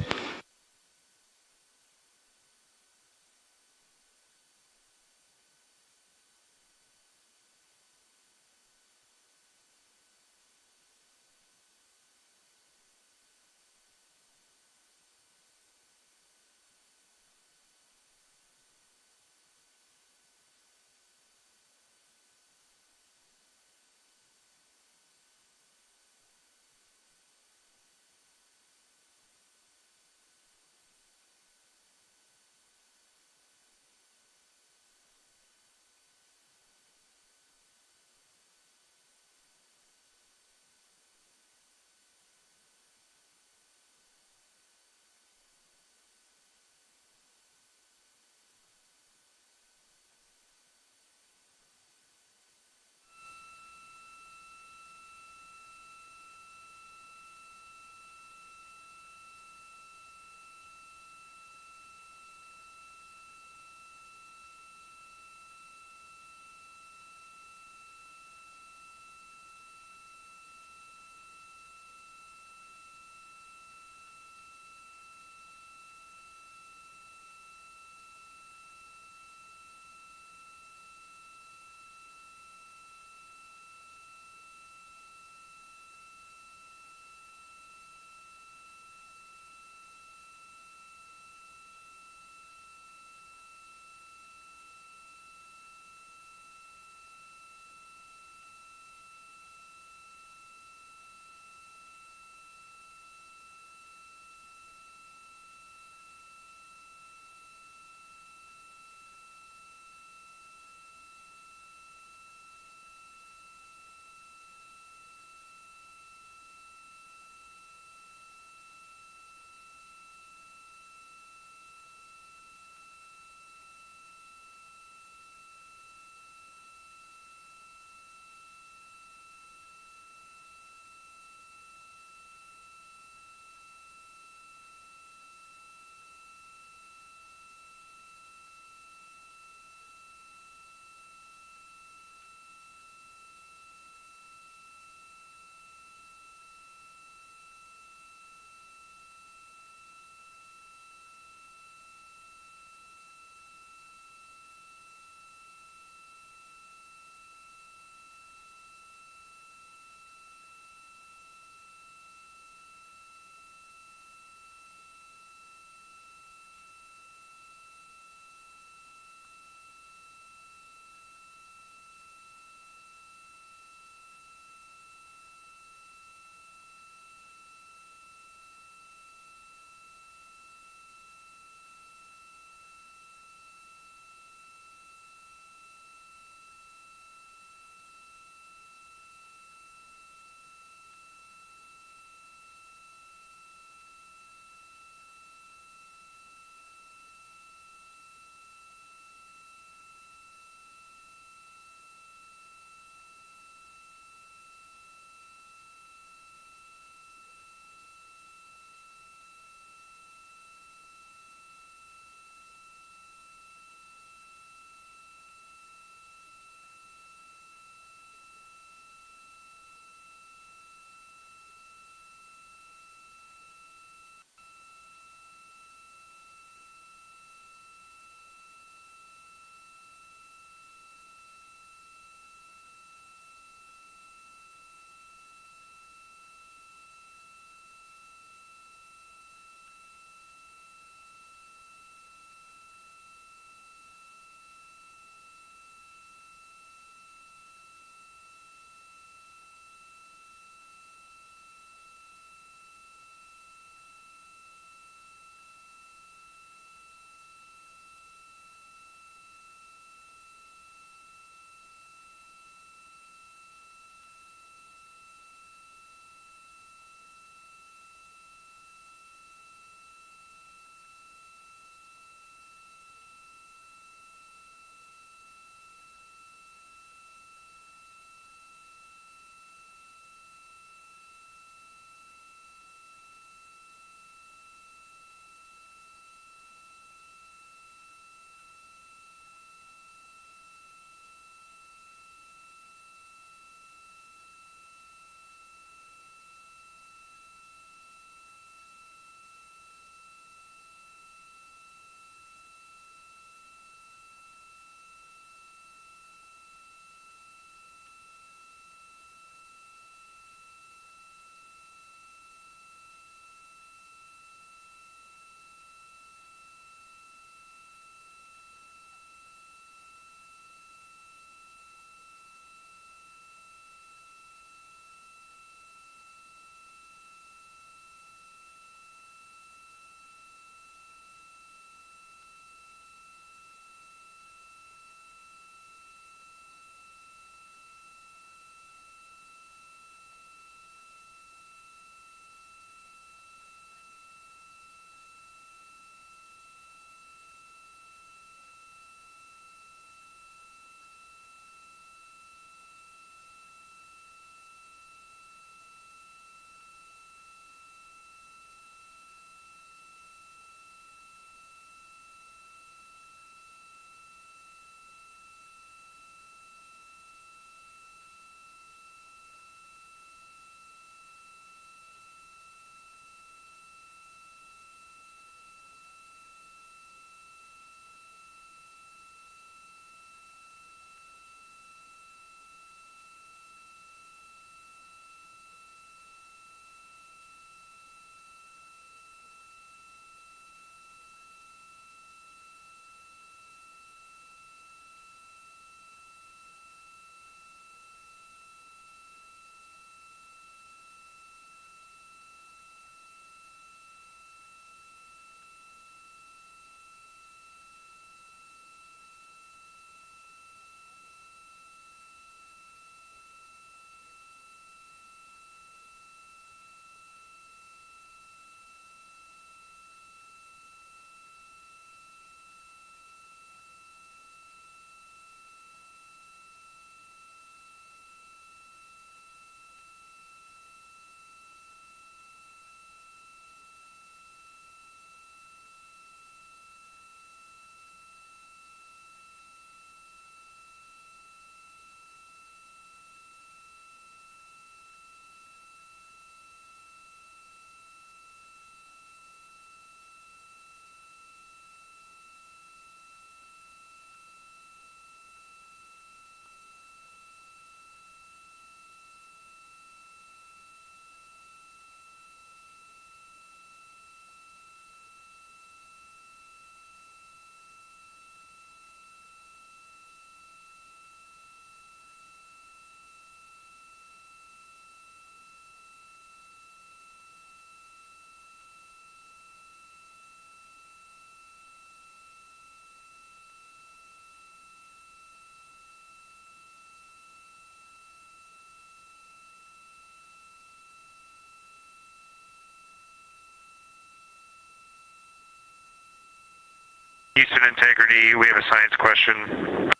Speaker 4: Houston Integrity, we have a science question.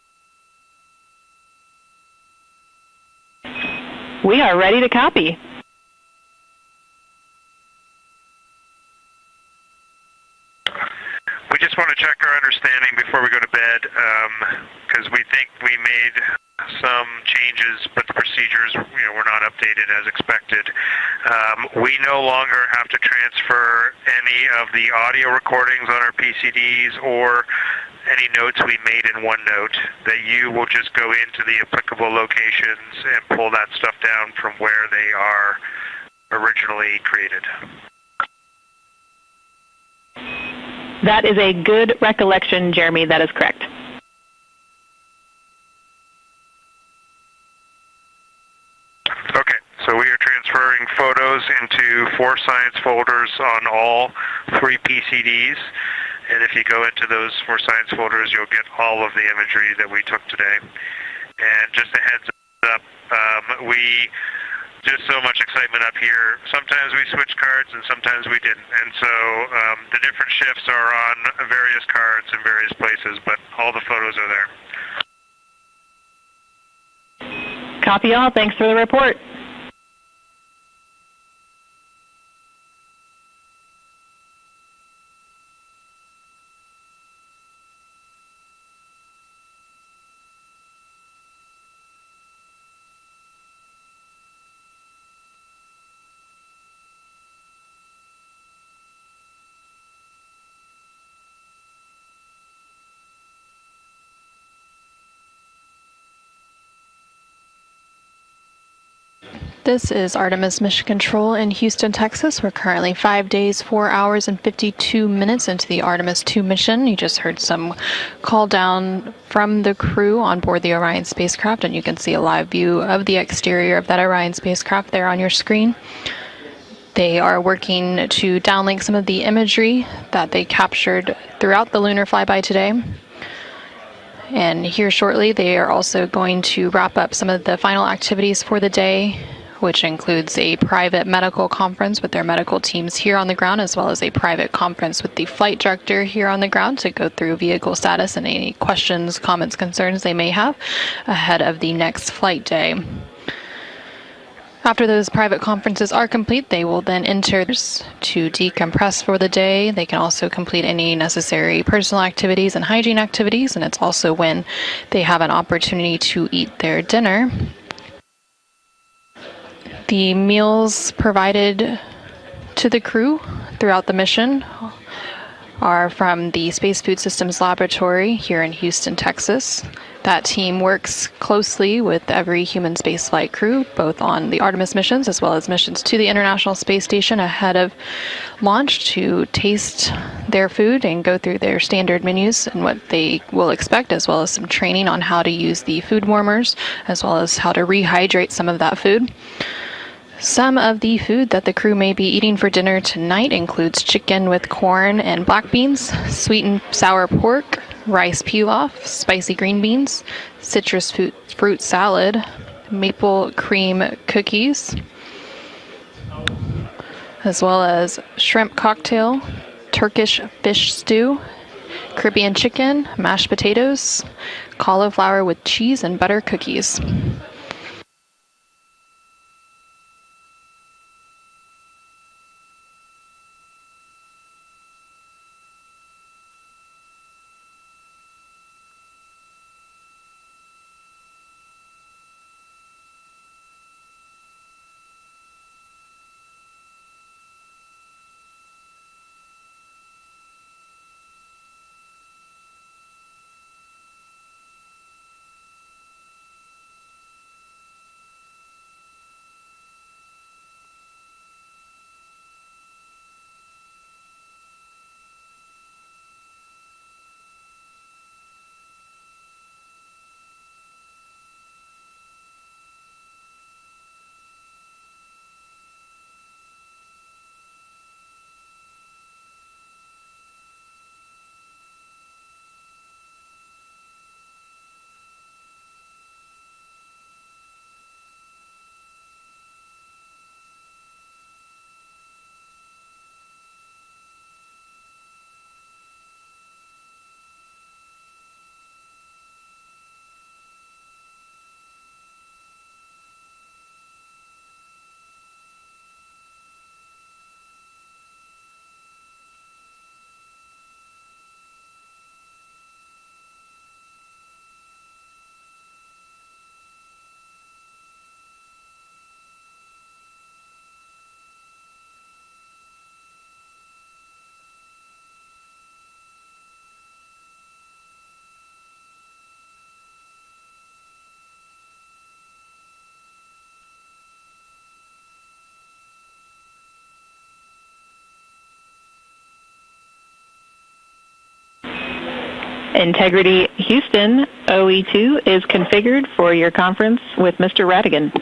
Speaker 21: We are ready to copy.
Speaker 4: We just want to check our understanding before we go to bed, because we think we made some changes, but the procedures, were not updated as expected. We no longer have to transfer any of the audio recordings on our PCDs or any notes we made in OneNote. That you will just go into the applicable locations and pull that stuff down from where they are originally created.
Speaker 21: That is a good recollection, Jeremy. That is correct.
Speaker 4: Okay, so we are transferring photos into 4 science folders on all 3 PCDs. And if you go into those 4 science folders, you'll get all of the imagery that we took today. And just a heads up, just so much excitement up here. Sometimes we switch cards and sometimes we didn't. And so the different shifts are on various cards in various places, but all the photos are there.
Speaker 21: Copy all. Thanks for the report.
Speaker 20: This is Artemis Mission Control in Houston, Texas. We're currently 5 days, 4 hours, and 52 minutes into the Artemis II mission. You just heard some call down from the crew on board the Orion spacecraft, and you can see a live view of the exterior of that Orion spacecraft there on your screen. They are working to downlink some of the imagery that they captured throughout the Lunar Flyby today. And here shortly, they are also going to wrap up some of the final activities for the day, which includes a private medical conference with their medical teams here on the ground, as well as a private conference with the flight director here on the ground to go through vehicle status and any questions, comments, concerns they may have ahead of the next flight day. After those private conferences are complete, they will then enter to decompress for the day. They can also complete any necessary personal activities and hygiene activities, and it's also when they have an opportunity to eat their dinner. The meals provided to the crew throughout the mission are from the Space Food Systems Laboratory here in Houston, Texas. That team works closely with every human spaceflight crew, both on the Artemis missions as well as missions to the International Space Station ahead of launch, to taste their food and go through their standard menus and what they will expect, as well as some training on how to use the food warmers, as well as how to rehydrate some of that food. Some of the food that the crew may be eating for dinner tonight includes chicken with corn and black beans, sweet and sour pork, rice pilaf, spicy green beans, citrus fruit salad, maple cream cookies, as well as shrimp cocktail, Turkish fish stew, Caribbean chicken, mashed potatoes, cauliflower with cheese and butter cookies.
Speaker 21: Integrity Houston, OE2 is configured for your conference with Mr. Radigan.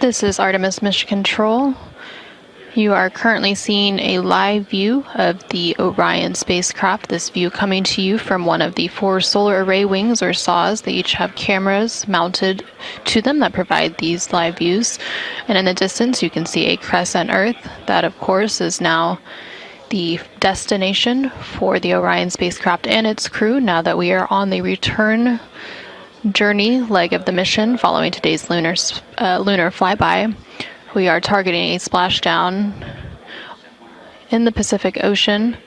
Speaker 20: This is Artemis Mission Control. You are currently seeing a live view of the Orion spacecraft. This view coming to you from one of the 4 solar array wings or SAWs. They each have cameras mounted to them that provide these live views. And in the distance you can see a crescent Earth. That of course is now the destination for the Orion spacecraft and its crew now that we are on the return journey leg of the mission following today's lunar flyby. We are targeting a splashdown in the Pacific Ocean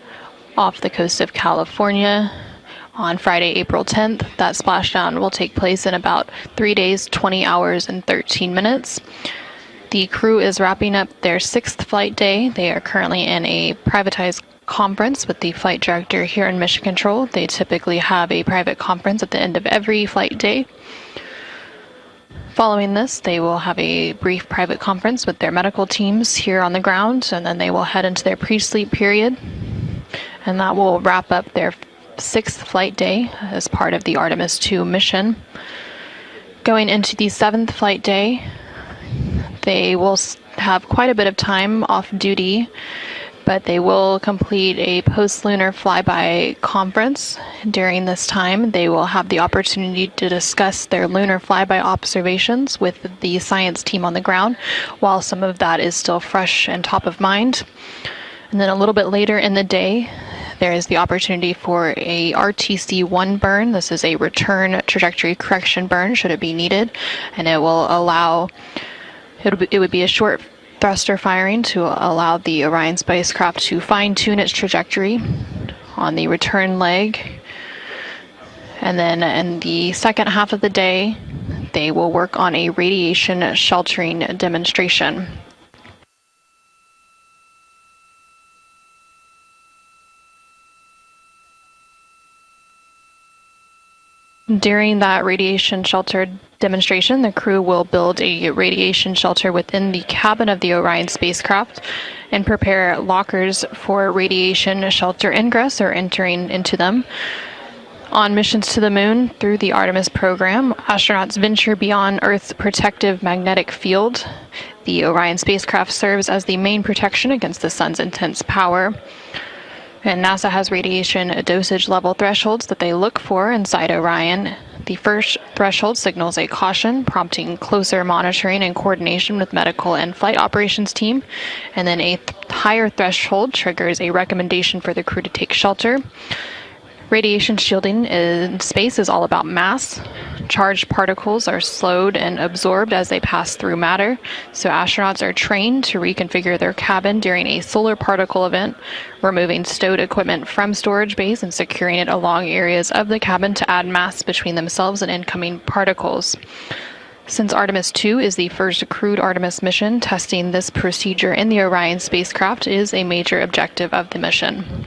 Speaker 20: off the coast of California on Friday, April 10th. That splashdown will take place in about 3 days, 20 hours, and 13 minutes. The crew is wrapping up their 6th flight day. They are currently in a privatized conference with the flight director here in Mission Control. They typically have a private conference at the end of every flight day. Following this, they will have a brief private conference with their medical teams here on the ground, and then they will head into their pre-sleep period, and that will wrap up their 6th flight day as part of the Artemis II mission. Going into the 7th flight day, they will have quite a bit of time off duty, but they will complete a post-lunar flyby conference. During this time, they will have the opportunity to discuss their lunar flyby observations with the science team on the ground, while some of that is still fresh and top of mind. And then a little bit later in the day, there is the opportunity for a RTC-1 burn. This is a return trajectory correction burn, should it be needed, and it will allow, it would be a short thruster firing to allow the Orion spacecraft to fine-tune its trajectory on the return leg. And then in the second half of the day, they will work on a radiation sheltering demonstration. During that radiation shelter demonstration, the crew will build a radiation shelter within the cabin of the Orion spacecraft and prepare lockers for radiation shelter ingress or entering into them. On missions to the moon through the Artemis program, astronauts venture beyond Earth's protective magnetic field. The Orion spacecraft serves as the main protection against the sun's intense power. And NASA has radiation dosage level thresholds that they look for inside Orion. The first threshold signals a caution, prompting closer monitoring and coordination with medical and flight operations team. And then a higher threshold triggers a recommendation for the crew to take shelter. Radiation shielding in space is all about mass. Charged particles are slowed and absorbed as they pass through matter, so astronauts are trained to reconfigure their cabin during a solar particle event, removing stowed equipment from storage bays and securing it along areas of the cabin to add mass between themselves and incoming particles. Since Artemis II is the first crewed Artemis mission, testing this procedure in the Orion spacecraft is a major objective of the mission.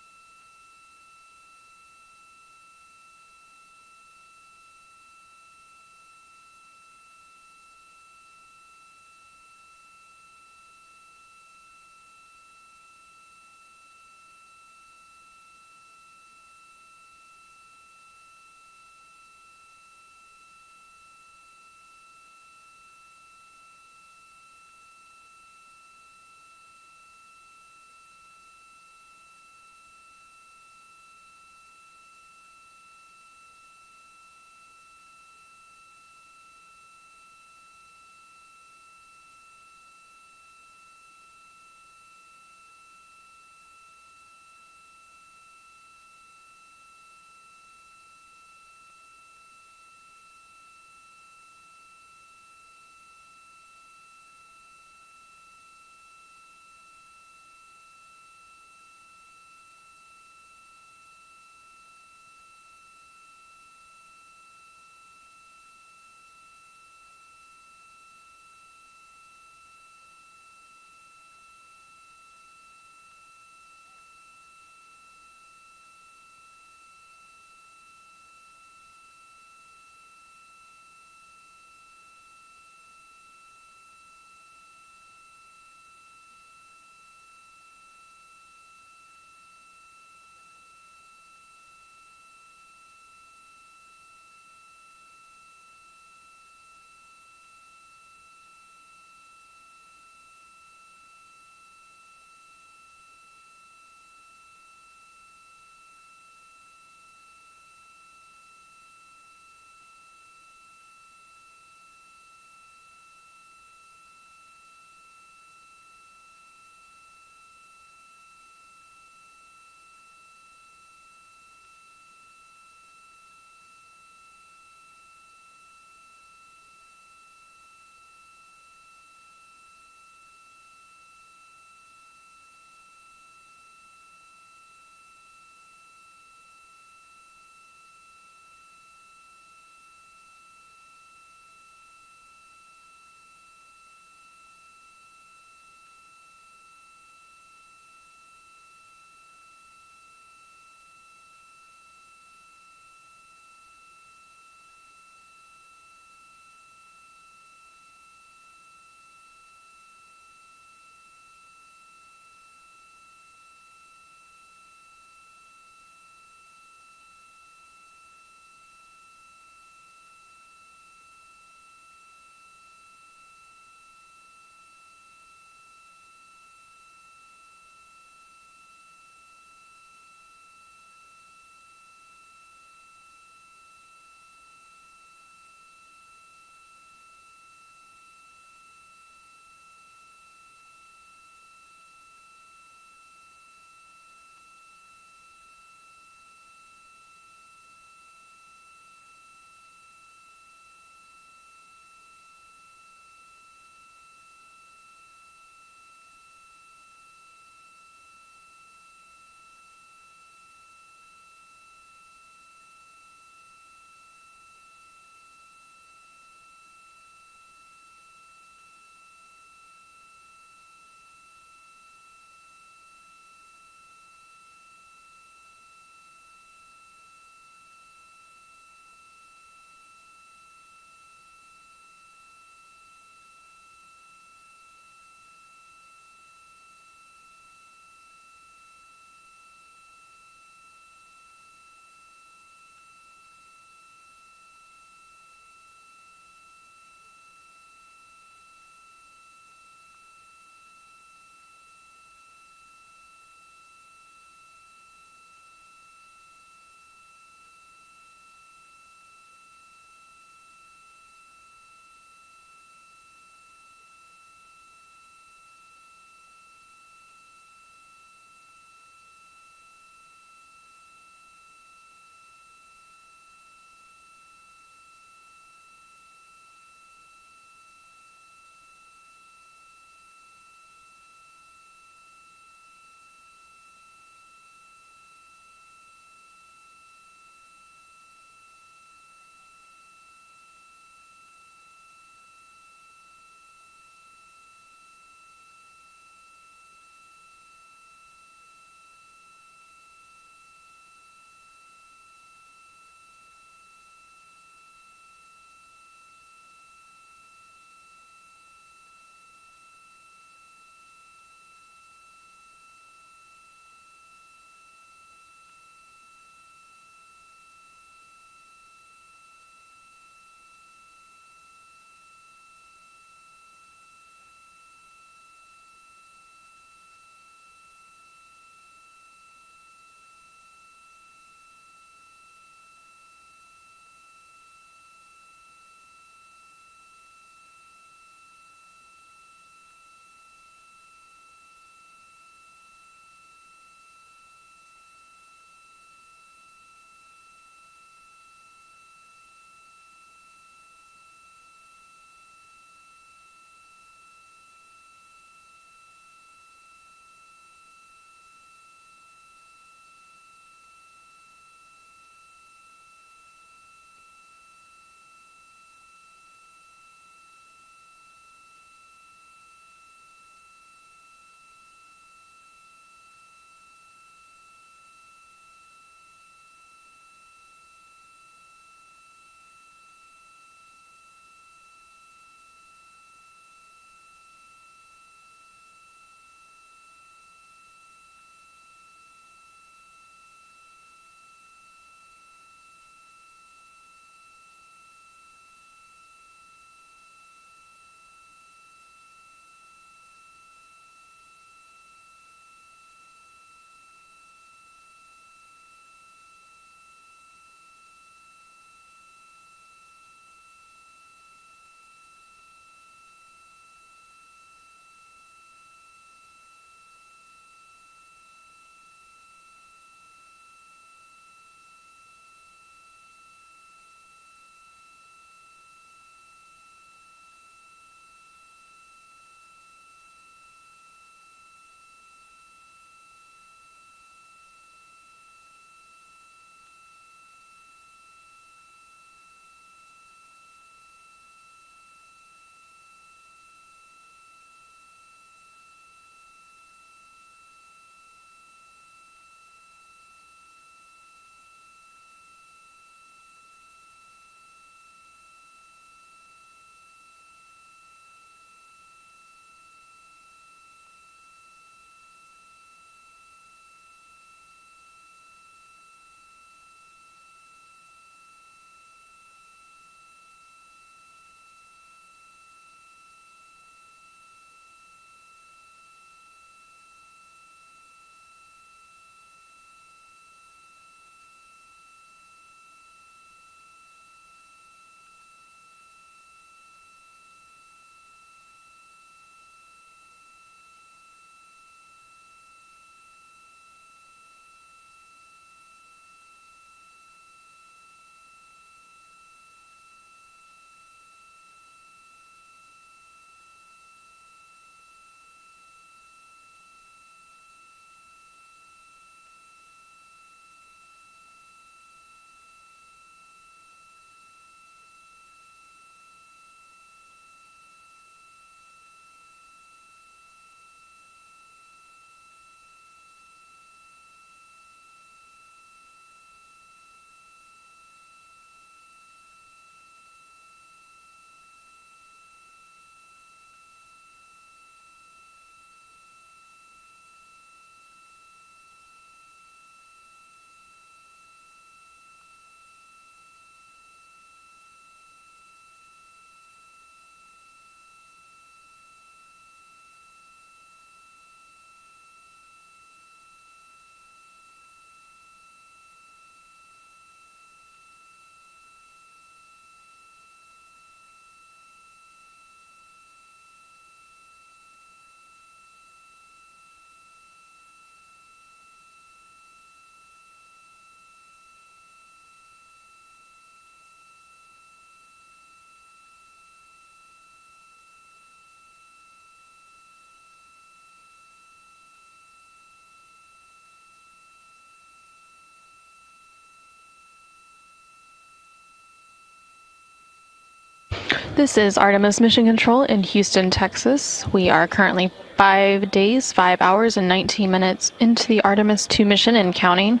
Speaker 20: This is Artemis Mission Control in Houston, Texas. We are currently 5 days, 5 hours, and 19 minutes into the Artemis II mission and counting.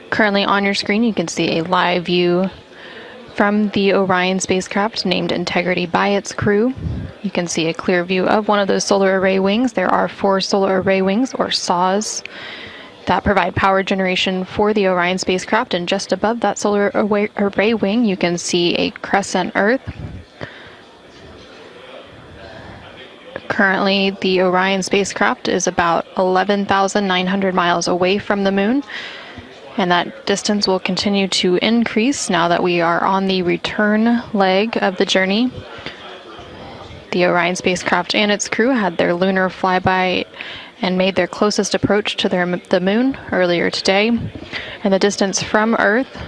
Speaker 20: Currently on your screen, you can see a live view from the Orion spacecraft named Integrity by its crew. You can see a clear view of one of those solar array wings. There are 4 solar array wings, or SAWs, that provide power generation for the Orion spacecraft, and just above that solar array wing, you can see a crescent Earth. Currently, the Orion spacecraft is about 11,900 miles away from the moon, and that distance will continue to increase now that we are on the return leg of the journey. The Orion spacecraft and its crew had their lunar flyby and made their closest approach to the moon earlier today, and the distance from Earth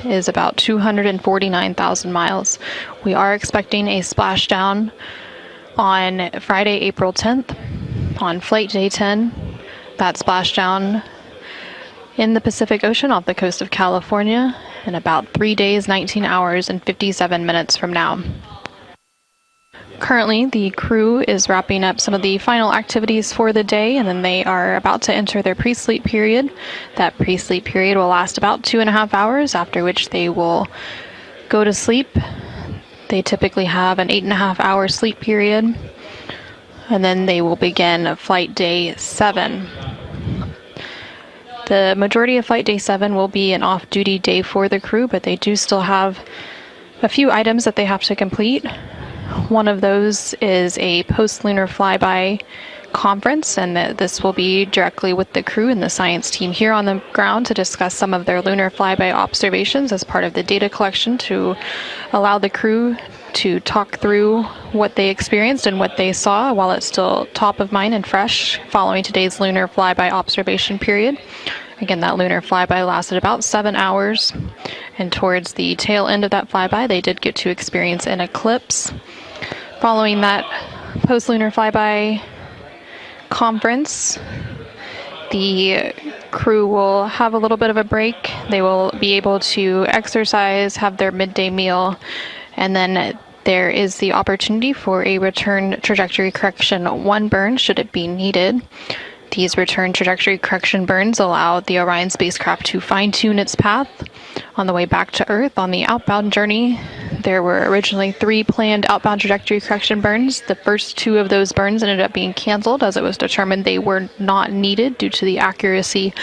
Speaker 20: is about 249,000 miles. We are expecting a splashdown on Friday, April 10th, on flight day 10. That splashdown in the Pacific Ocean off the coast of California in about 3 days, 19 hours, and 57 minutes from now. Currently, the crew is wrapping up some of the final activities for the day, and then they are about to enter their pre-sleep period. That pre-sleep period will last about 2.5 hours, after which they will go to sleep. They typically have an 8.5-hour sleep period, and then they will begin flight day 7. The majority of flight day 7 will be an off-duty day for the crew, but they do still have a few items that they have to complete. One of those is a post-lunar flyby conference, and this will be directly with the crew and the science team here on the ground to discuss some of their lunar flyby observations as part of the data collection, to allow the crew to talk through what they experienced and what they saw while it's still top of mind and fresh following today's lunar flyby observation period. Again, that lunar flyby lasted about 7 hours, and towards the tail end of that flyby, they did get to experience an eclipse. Following that post-lunar flyby conference, the crew will have a little bit of a break. They will be able to exercise, have their midday meal, and then there is the opportunity for a return trajectory correction 1 burn should it be needed. These return trajectory correction burns allow the Orion spacecraft to fine-tune its path on the way back to Earth. On the outbound journey, there were originally 3 planned outbound trajectory correction burns. The first 2 of those burns ended up being canceled, as it was determined they were not needed due to the accuracy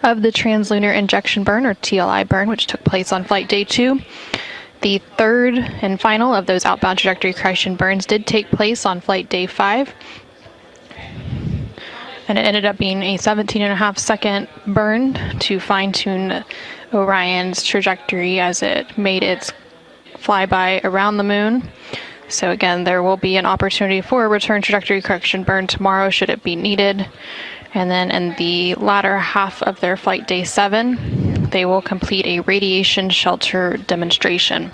Speaker 20: of the translunar injection burn, or TLI burn, which took place on flight day 2. The third and final of those outbound trajectory correction burns did take place on flight day 5. And it ended up being a 17.5-second burn to fine-tune Orion's trajectory as it made its flyby around the moon. So again, there will be an opportunity for a return trajectory correction burn tomorrow should it be needed. And then in the latter half of their flight day 7, they will complete a radiation shelter demonstration.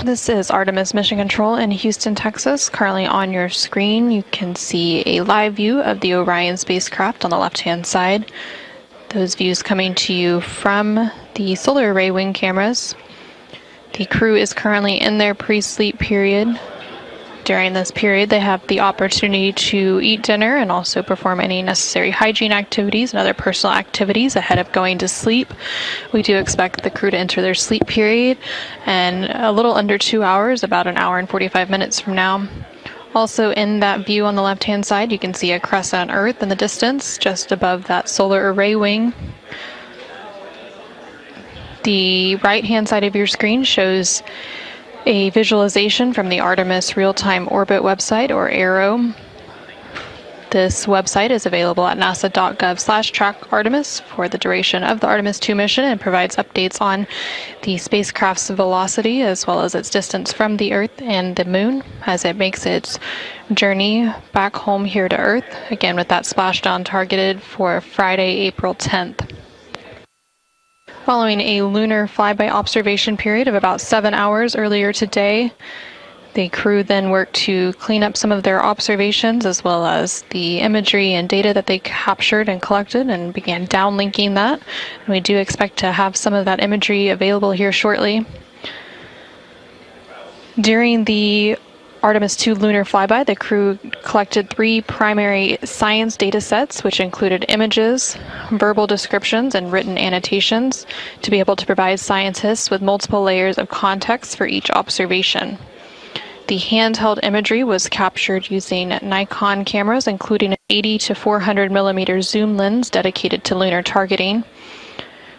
Speaker 20: This is Artemis Mission Control in Houston, Texas. Currently on your screen, you can see a live view of the Orion spacecraft on the left-hand side. Those views coming to you from the solar array wing cameras. The crew is currently in their pre-sleep period. During this period, they have the opportunity to eat dinner and also perform any necessary hygiene activities and other personal activities ahead of going to sleep. We do expect the crew to enter their sleep period in a little under 2 hours, about an hour and 45 minutes from now. Also in that view on the left-hand side, you can see a crescent Earth in the distance, just above that solar array wing. The right-hand side of your screen shows a visualization from the Artemis Real-Time Orbit website, or ARO. This website is available at nasa.gov/track-Artemis for the duration of the Artemis II mission and provides updates on the spacecraft's velocity as well as its distance from the Earth and the Moon as it makes its journey back home here to Earth, again with that splashdown targeted for Friday, April 10th. Following a lunar flyby observation period of about 7 hours earlier today, the crew then worked to clean up some of their observations as well as the imagery and data that they captured and collected and began downlinking that. And we do expect to have some of that imagery available here shortly. During the Artemis II lunar flyby, the crew collected 3 primary science data sets, which included images, verbal descriptions, and written annotations to be able to provide scientists with multiple layers of context for each observation. The handheld imagery was captured using Nikon cameras, including an 80 to 400 millimeter zoom lens dedicated to lunar targeting.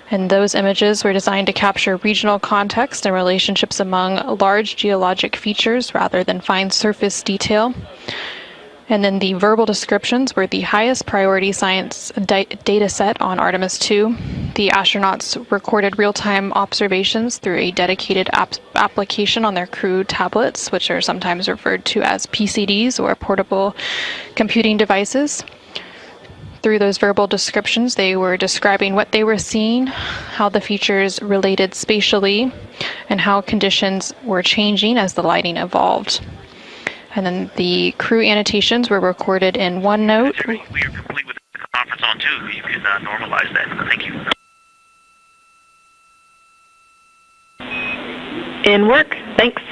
Speaker 20: And those images were designed to capture regional context and relationships among large geologic features rather than fine surface detail. And then the verbal descriptions were the highest priority science data set on Artemis II. The astronauts recorded real-time observations through a dedicated application on their crew tablets, which are sometimes referred to as PCDs or portable computing devices. Through those verbal descriptions, they were describing what they were seeing, how the features related spatially, and how conditions were changing as the lighting evolved. And then the crew annotations were recorded in OneNote.
Speaker 7: We are complete with the conference on too. You can normalize that. Thank you.
Speaker 21: In work. Thanks.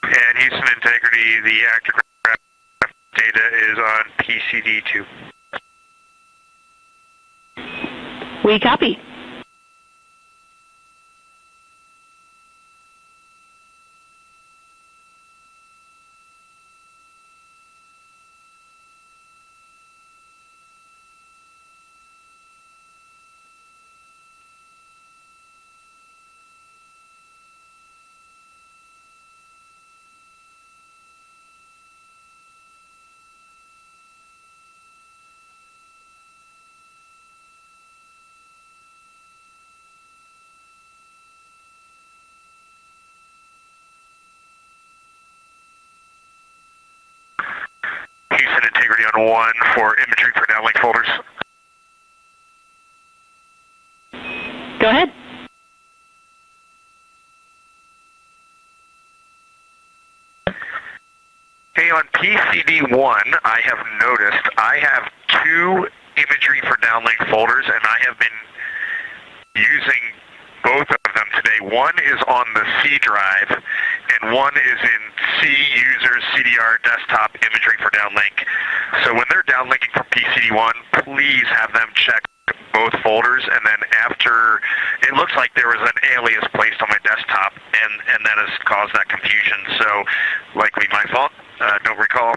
Speaker 4: And Houston Integrity, the actor data is on PCD2.
Speaker 21: We copy.
Speaker 4: Houston Integrity on 1 for imagery for downlink folders.
Speaker 21: Go ahead.
Speaker 4: Okay, on PCD1, I have noticed I have 2 imagery for downlink folders, and I have been using both of them today. One is on the C drive, and one is in C users CDR desktop imagery for downlink. So when they're downlinking from PCD1, please have them check both folders, and then after, it looks like there was an alias placed on my desktop, and that has caused that confusion. So likely my fault, don't recall.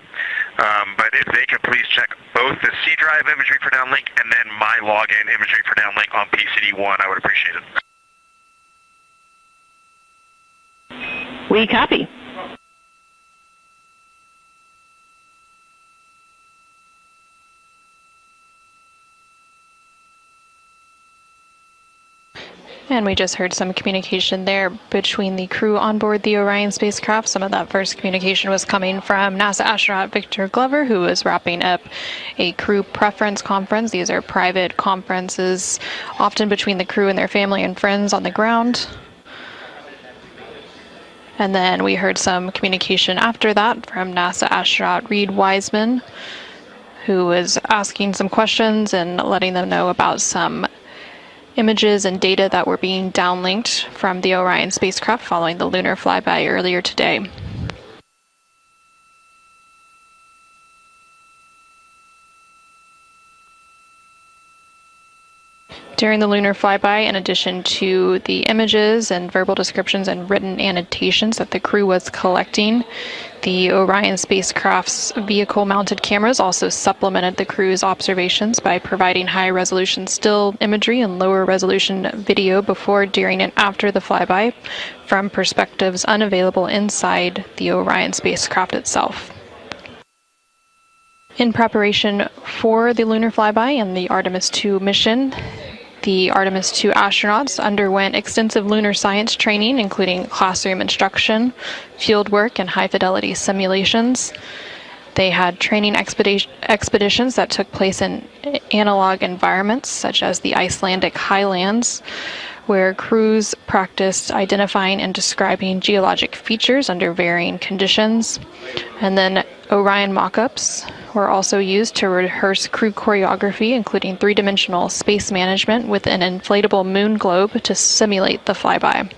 Speaker 4: But if they could please check both the C drive imagery for downlink and then my login imagery for downlink on PCD1, I would appreciate it.
Speaker 21: We copy.
Speaker 20: And we just heard some communication there between the crew on board the Orion spacecraft. Some of that first communication was coming from NASA astronaut Victor Glover, who was wrapping up a crew preference conference. These are private conferences, often between the crew and their family and friends on the ground. And then we heard some communication after that from NASA astronaut Reed Wiseman, who was asking some questions and letting them know about some images and data that were being downlinked from the Orion spacecraft following the lunar flyby earlier today. During the lunar flyby, in addition to the images and verbal descriptions and written annotations that the crew was collecting, the Orion spacecraft's vehicle-mounted cameras also supplemented the crew's observations by providing high-resolution still imagery and lower-resolution video before, during, and after the flyby from perspectives unavailable inside the Orion spacecraft itself. In preparation for the lunar flyby and the Artemis II mission, the Artemis II astronauts underwent extensive lunar science training, including classroom instruction, fieldwork, and high-fidelity simulations. They had training expeditions that took place in analog environments, such as the Icelandic highlands, where crews practiced identifying and describing geologic features under varying conditions. And then Orion mock-ups were also used to rehearse crew choreography, including three-dimensional space management with an inflatable moon globe to simulate the flyby.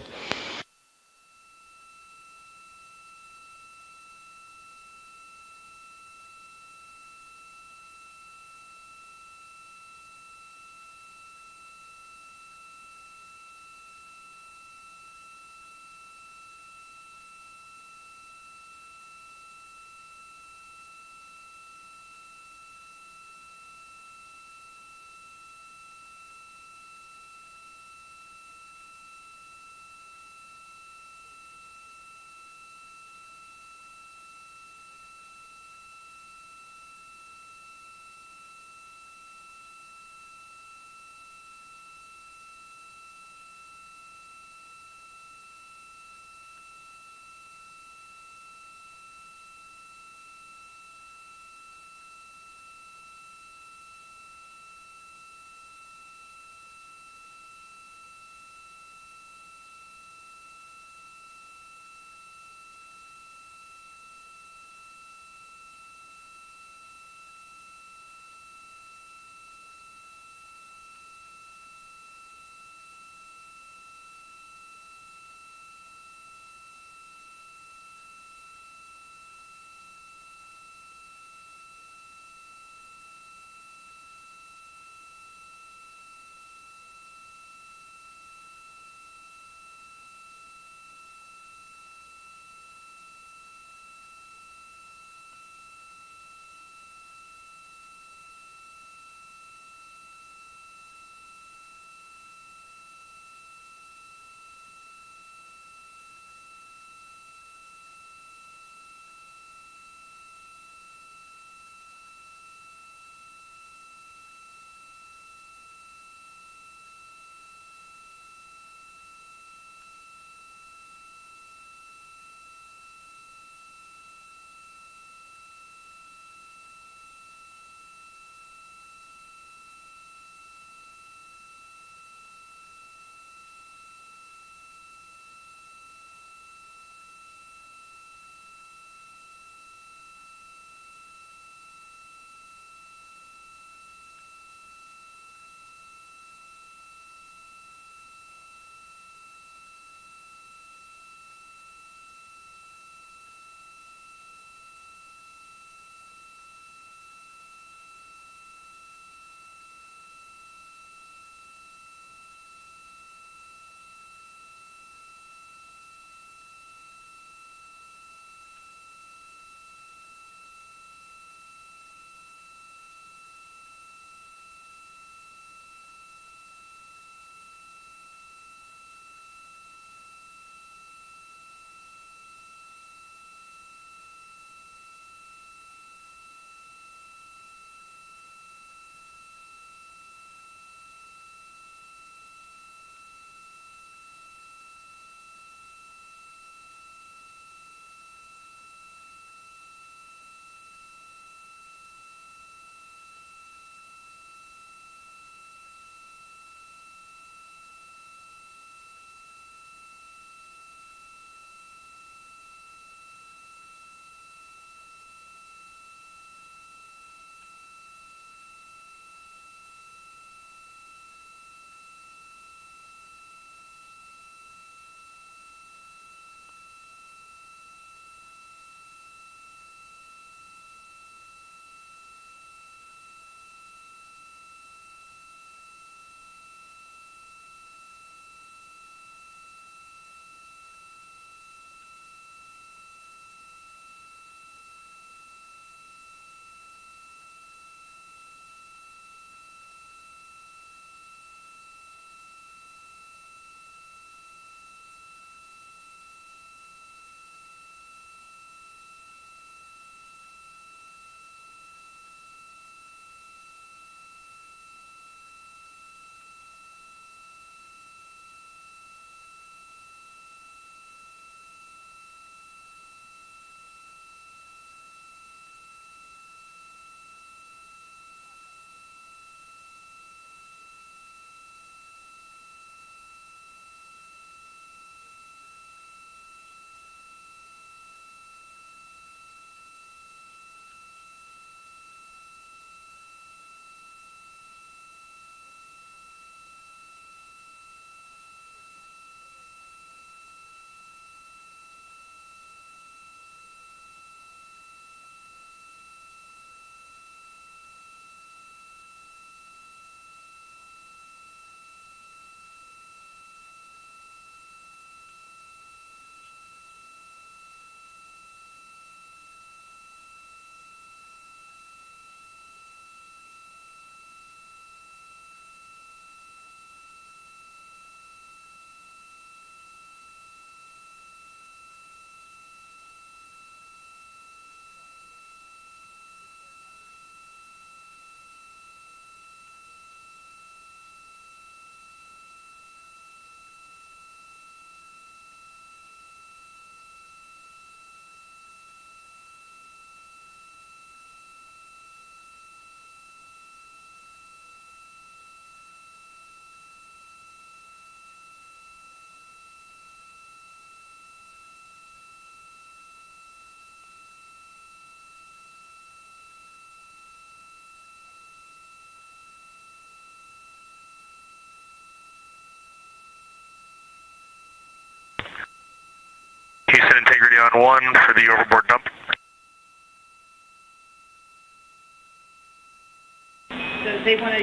Speaker 4: integrity on 1 for the overboard dump.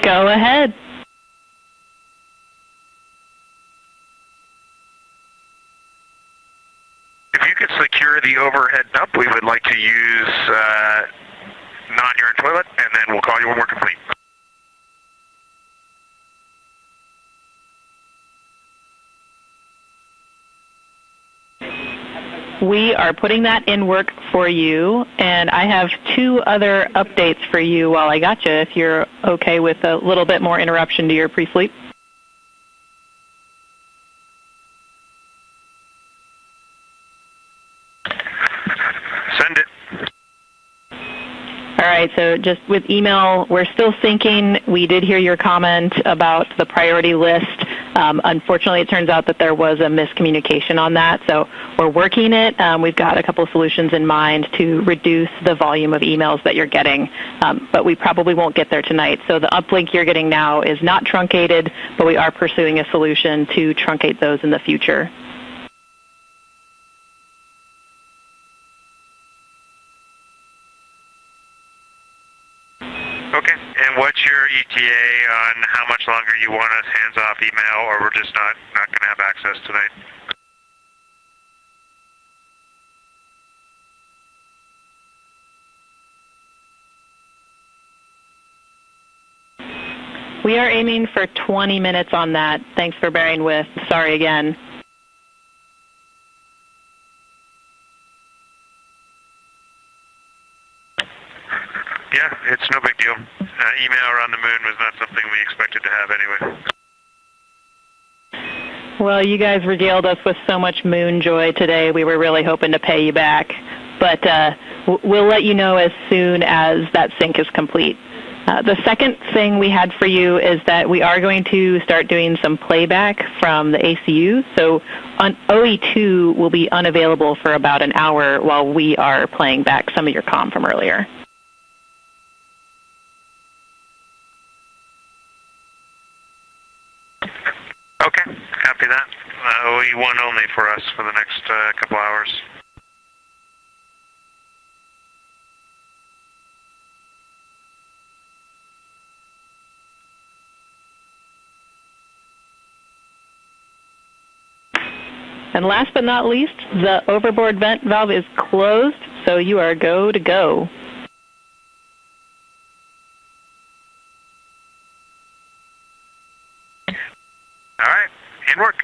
Speaker 21: Go ahead.
Speaker 4: If you could secure the overhead dump, we would like to use non-urine toilet, and then we'll call you when we're complete.
Speaker 21: We are putting that in work for you, and I have 2 other updates for you while I got you, if you're okay with a little bit more interruption to your pre-sleep.
Speaker 4: Send it.
Speaker 21: All right, so just with email, we're still syncing. We did hear your comment about the priority list. Unfortunately, it turns out that there was a miscommunication on that, so we're working it. We've got a couple of solutions in mind to reduce the volume of emails that you're getting, but we probably won't get there tonight. So the uplink you're getting now is not truncated, but we are pursuing a solution to truncate those in the future.
Speaker 4: Okay, and what's your ETA on how much longer you want us hands-off email, or we're just not going to have access tonight?
Speaker 21: We are aiming for 20 minutes on that. Thanks for bearing with. Sorry again.
Speaker 4: Yeah, it's no big deal. Email around the moon was not something we expected to have anyway.
Speaker 21: Well, you guys regaled us with so much moon joy today. We were really hoping to pay you back. But we'll let you know as soon as that sync is complete. The second thing we had for you is that we are going to start doing some playback from the ACU. So on OE2 will be unavailable for about an hour while we are playing back some of your comm from earlier.
Speaker 4: Okay, copy that. OE1 only for us for the next couple hours.
Speaker 21: And last but not least, the overboard vent valve is closed, so you are go to go.
Speaker 4: All right, in work.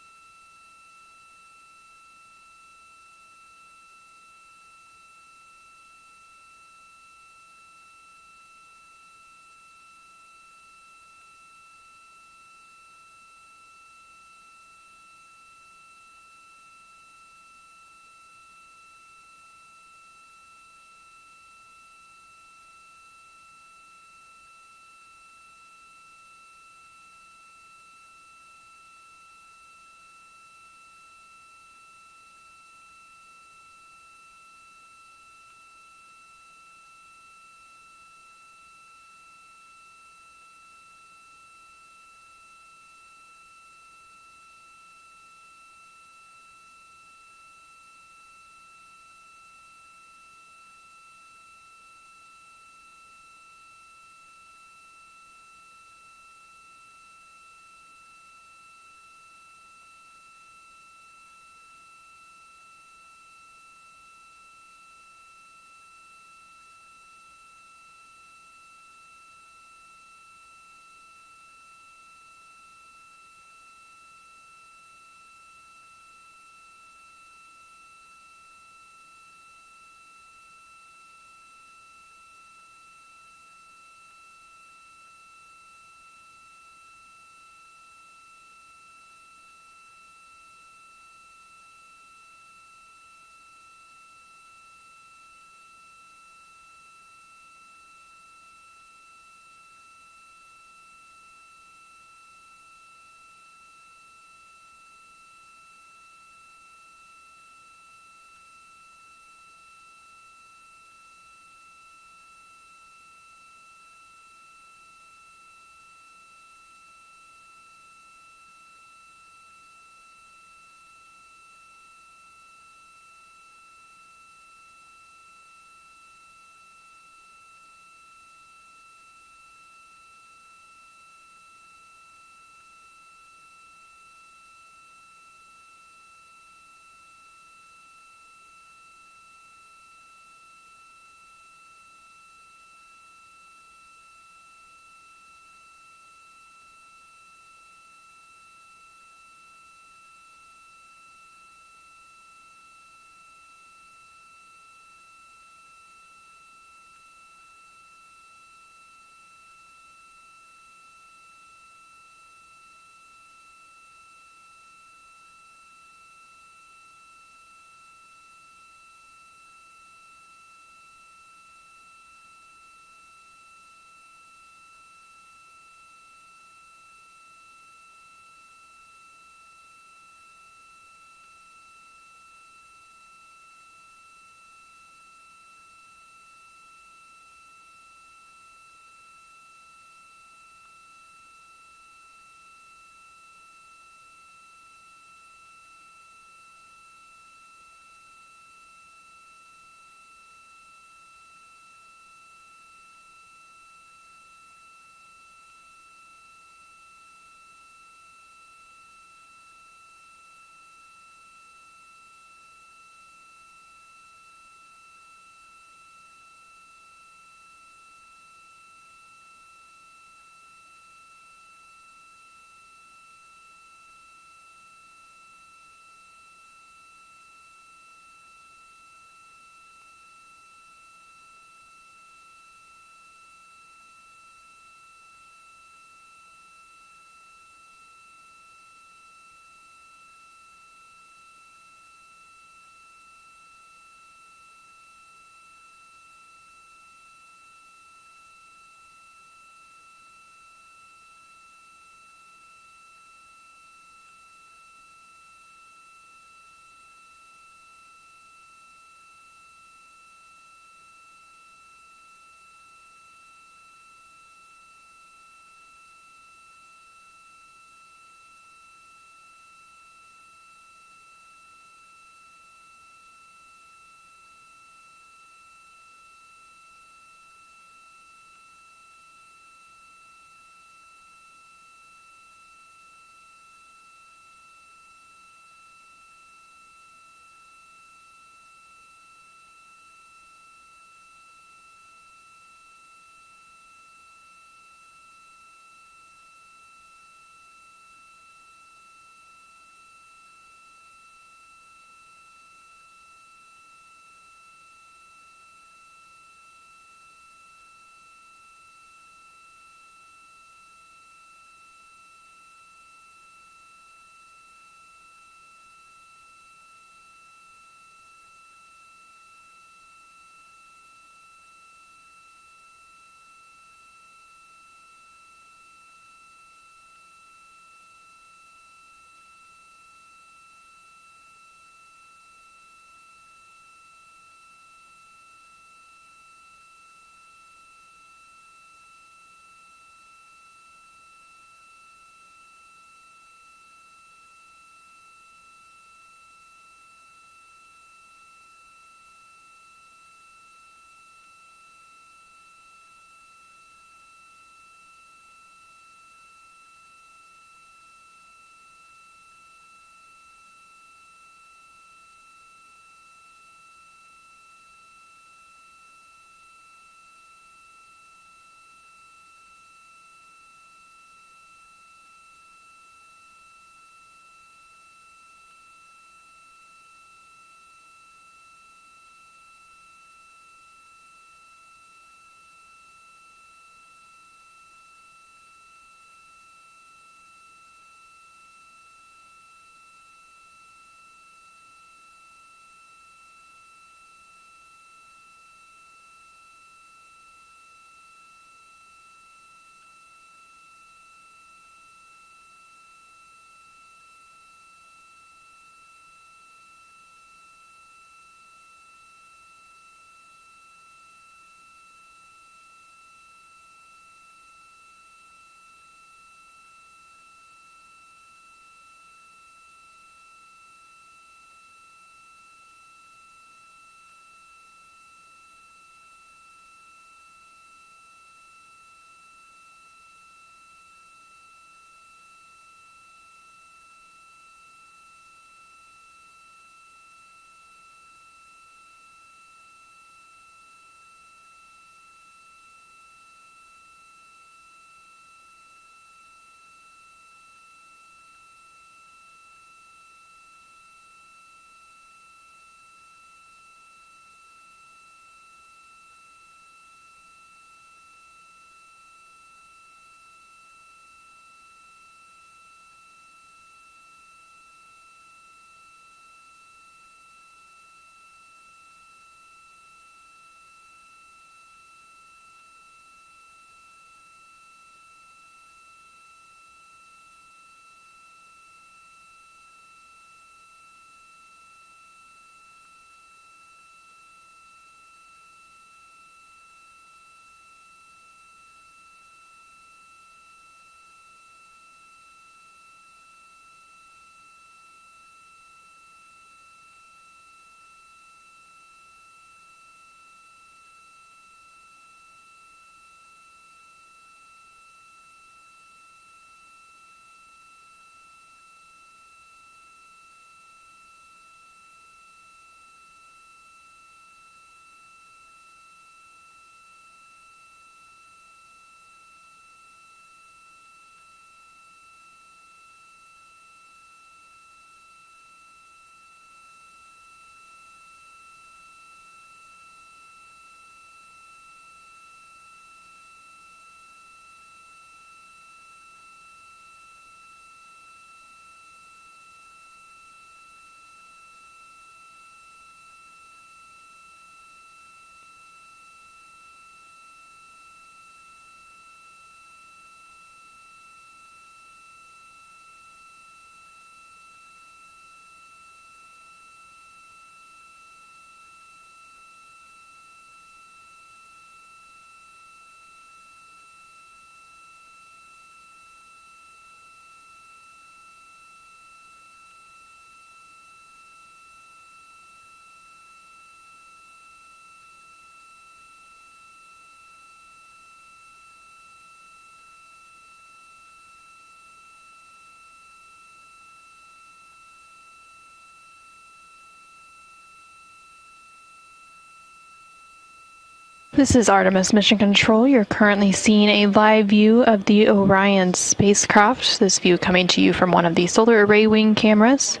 Speaker 20: This is Artemis Mission Control. You're currently seeing a live view of the Orion spacecraft. This view coming to you from one of the solar array wing cameras.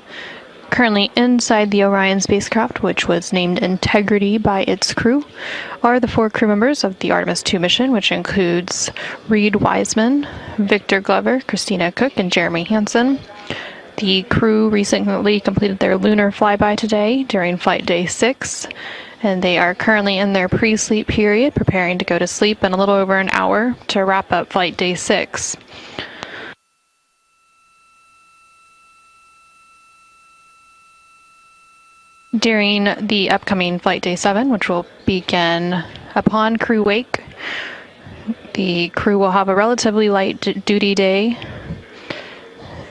Speaker 20: Currently inside the Orion spacecraft, which was named Integrity by its crew, are the 4 crew members of the Artemis II mission, which includes Reed Wiseman, Victor Glover, Christina Cook, and Jeremy Hansen. The crew recently completed their lunar flyby today during flight day 6. And they are currently in their pre-sleep period, preparing to go to sleep in a little over an hour to wrap up flight day 6. During the upcoming flight day 7, which will begin upon crew wake, the crew will have a relatively light duty day.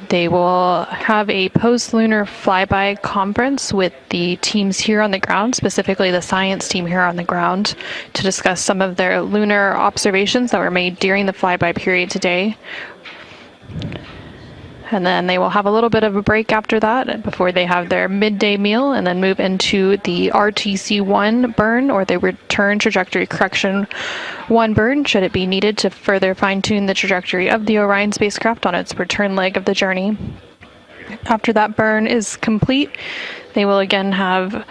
Speaker 20: They will have a post-lunar flyby conference with the teams here on the ground, specifically the science team here on the ground, to discuss some of their lunar observations that were made during the flyby period today. And then they will have a little bit of a break after that before they have their midday meal and then move into the RTC-1 burn, or the return trajectory correction 1 burn, should it be needed to further fine-tune the trajectory of the Orion spacecraft on its return leg of the journey. After that burn is complete, they will again have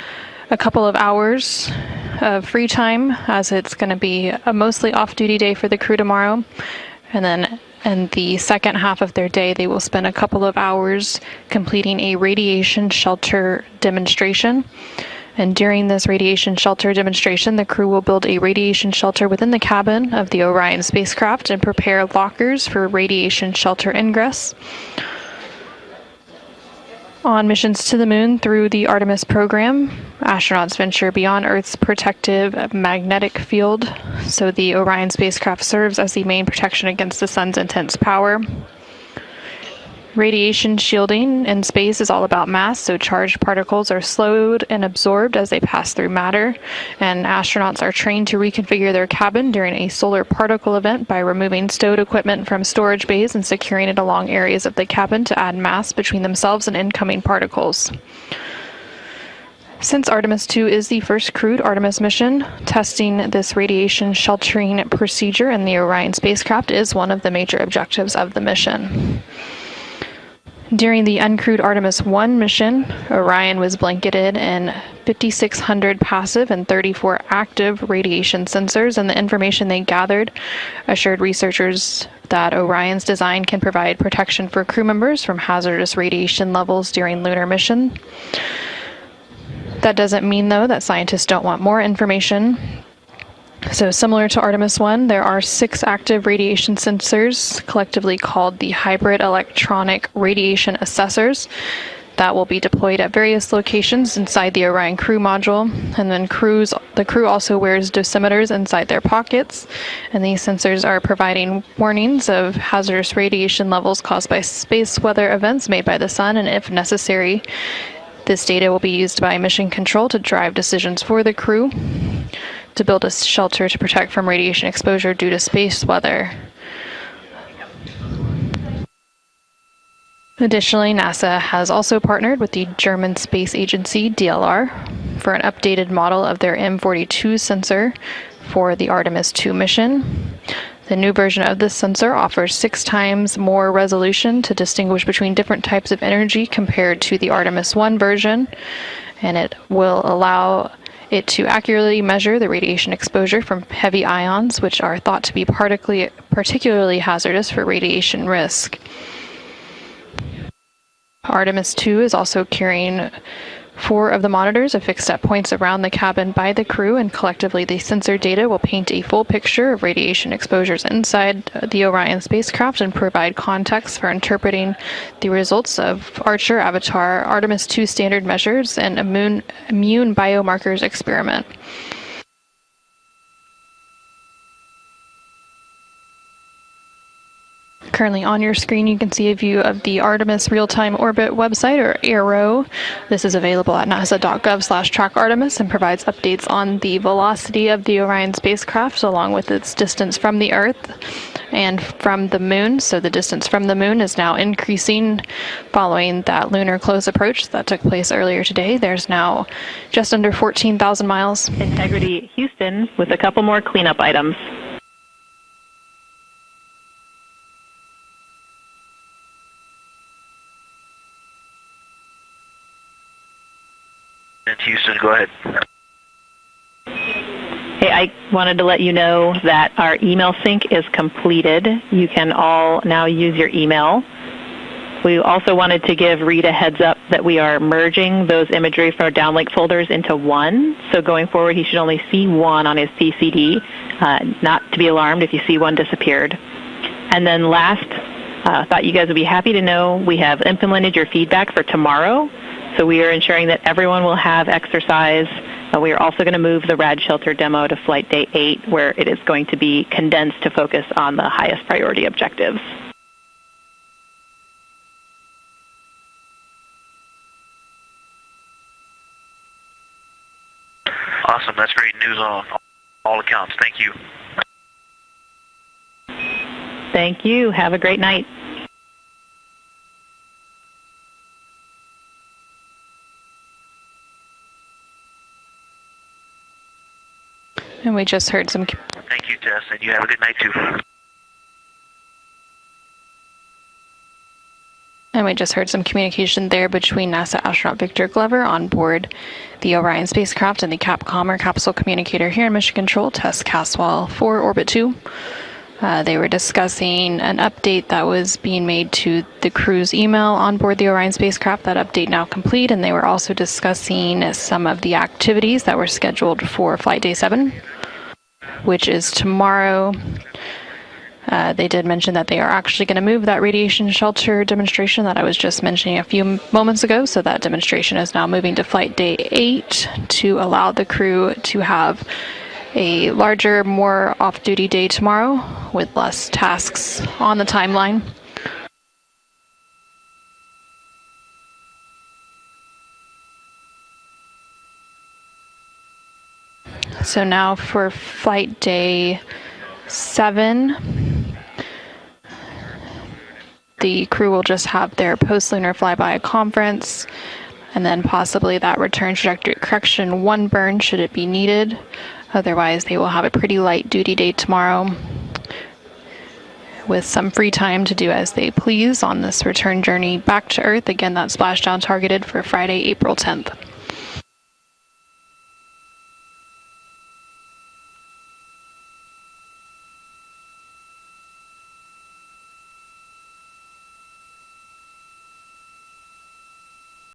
Speaker 20: a couple of hours of free time, as it's going to be a mostly off-duty day for the crew tomorrow. And then in the second half of their day, they will spend a couple of hours completing a radiation shelter demonstration. And during this radiation shelter demonstration, the crew will build a radiation shelter within the cabin of the Orion spacecraft and prepare lockers for radiation shelter ingress. On missions to the moon through the Artemis program, astronauts venture beyond Earth's protective magnetic field, so the Orion spacecraft serves as the main protection against the sun's intense power. Radiation shielding in space is all about mass, so charged particles are slowed and absorbed as they pass through matter, and astronauts are trained to reconfigure their cabin during a solar particle event by removing stowed equipment from storage bays and securing it along areas of the cabin to add mass between themselves and incoming particles. Since Artemis II is the first crewed Artemis mission, testing this radiation sheltering procedure in the Orion spacecraft is one of the major objectives of the mission. During the uncrewed Artemis I mission, Orion was blanketed in 5,600 passive and 34 active radiation sensors, and the information they gathered assured researchers that Orion's design can provide protection for crew members from hazardous radiation levels during lunar mission. That doesn't mean, though, that scientists don't want more information. So similar to Artemis I, there are 6 active radiation sensors, collectively called the Hybrid Electronic Radiation Assessors, that will be deployed at various locations inside the Orion crew module. And then the crew also wears dosimeters inside their pockets, and these sensors are providing warnings of hazardous radiation levels caused by space weather events made by the sun, and if necessary, this data will be used by mission control to drive decisions for the crew to build a shelter to protect from radiation exposure due to space weather. Additionally, NASA has also partnered with the German space agency DLR for an updated model of their M42 sensor for the Artemis II mission. The new version of this sensor offers 6 times more resolution to distinguish between different types of energy compared to the Artemis I version, and it will allow it to accurately measure the radiation exposure from heavy ions, which are thought to be particularly hazardous for radiation risk. Artemis II is also carrying 4 of the monitors affixed at points around the cabin by the crew, and collectively the sensor data will paint a full picture of radiation exposures inside the Orion spacecraft and provide context for interpreting the results of Archer, Avatar, Artemis II standard measures, and immune biomarkers experiment. Currently on your screen, you can see a view of the Artemis Real-Time Orbit website, or ARO. This is available at nasa.gov/trackartemis and provides updates on the velocity of the Orion spacecraft along with its distance from the Earth and from the Moon. So the distance from the Moon is now increasing following that lunar close approach that took place earlier today. There's now just under 14,000 miles.
Speaker 21: Integrity Houston with a couple more cleanup items.
Speaker 7: And Houston, go ahead.
Speaker 21: Hey, I wanted to let you know that our email sync is completed. You can all now use your email. We also wanted to give Reed a heads up that we are merging those imagery from our downlink folders into one. So going forward, he should only see one on his PCD. Not to be alarmed if you see one disappeared. And then last, thought you guys would be happy to know we have implemented your feedback for tomorrow. So we are ensuring that everyone will have exercise. We are also going to move the rad shelter demo to flight day 8, where it is going to be condensed to focus on the highest priority objectives.
Speaker 7: Awesome. That's great news on all accounts. Thank you.
Speaker 21: Thank you. Have a great night.
Speaker 20: And we just heard some...
Speaker 7: Thank you, Tess, and you have a good night, too.
Speaker 20: And we just heard some communication there between NASA astronaut Victor Glover on board the Orion spacecraft and the Capcom, or capsule communicator here in Mission Control, Tess Caswell for Orbit 2. They were discussing an update that was being made to the crew's email on board the Orion spacecraft. That update now complete, and they were also discussing some of the activities that were scheduled for Flight Day 7, which is tomorrow. They did mention that they are actually going to move that radiation shelter demonstration that I was just mentioning a few moments ago. So that demonstration is now moving to Flight Day 8 to allow the crew to have a larger, more off-duty day tomorrow with less tasks on the timeline. So now for Flight Day 7, the crew will just have their post-lunar flyby conference, and then possibly that return trajectory correction 1 burn should it be needed. Otherwise, they will have a pretty light duty day tomorrow with some free time to do as they please on this return journey back to Earth. Again, that splashdown targeted for Friday, April 10th.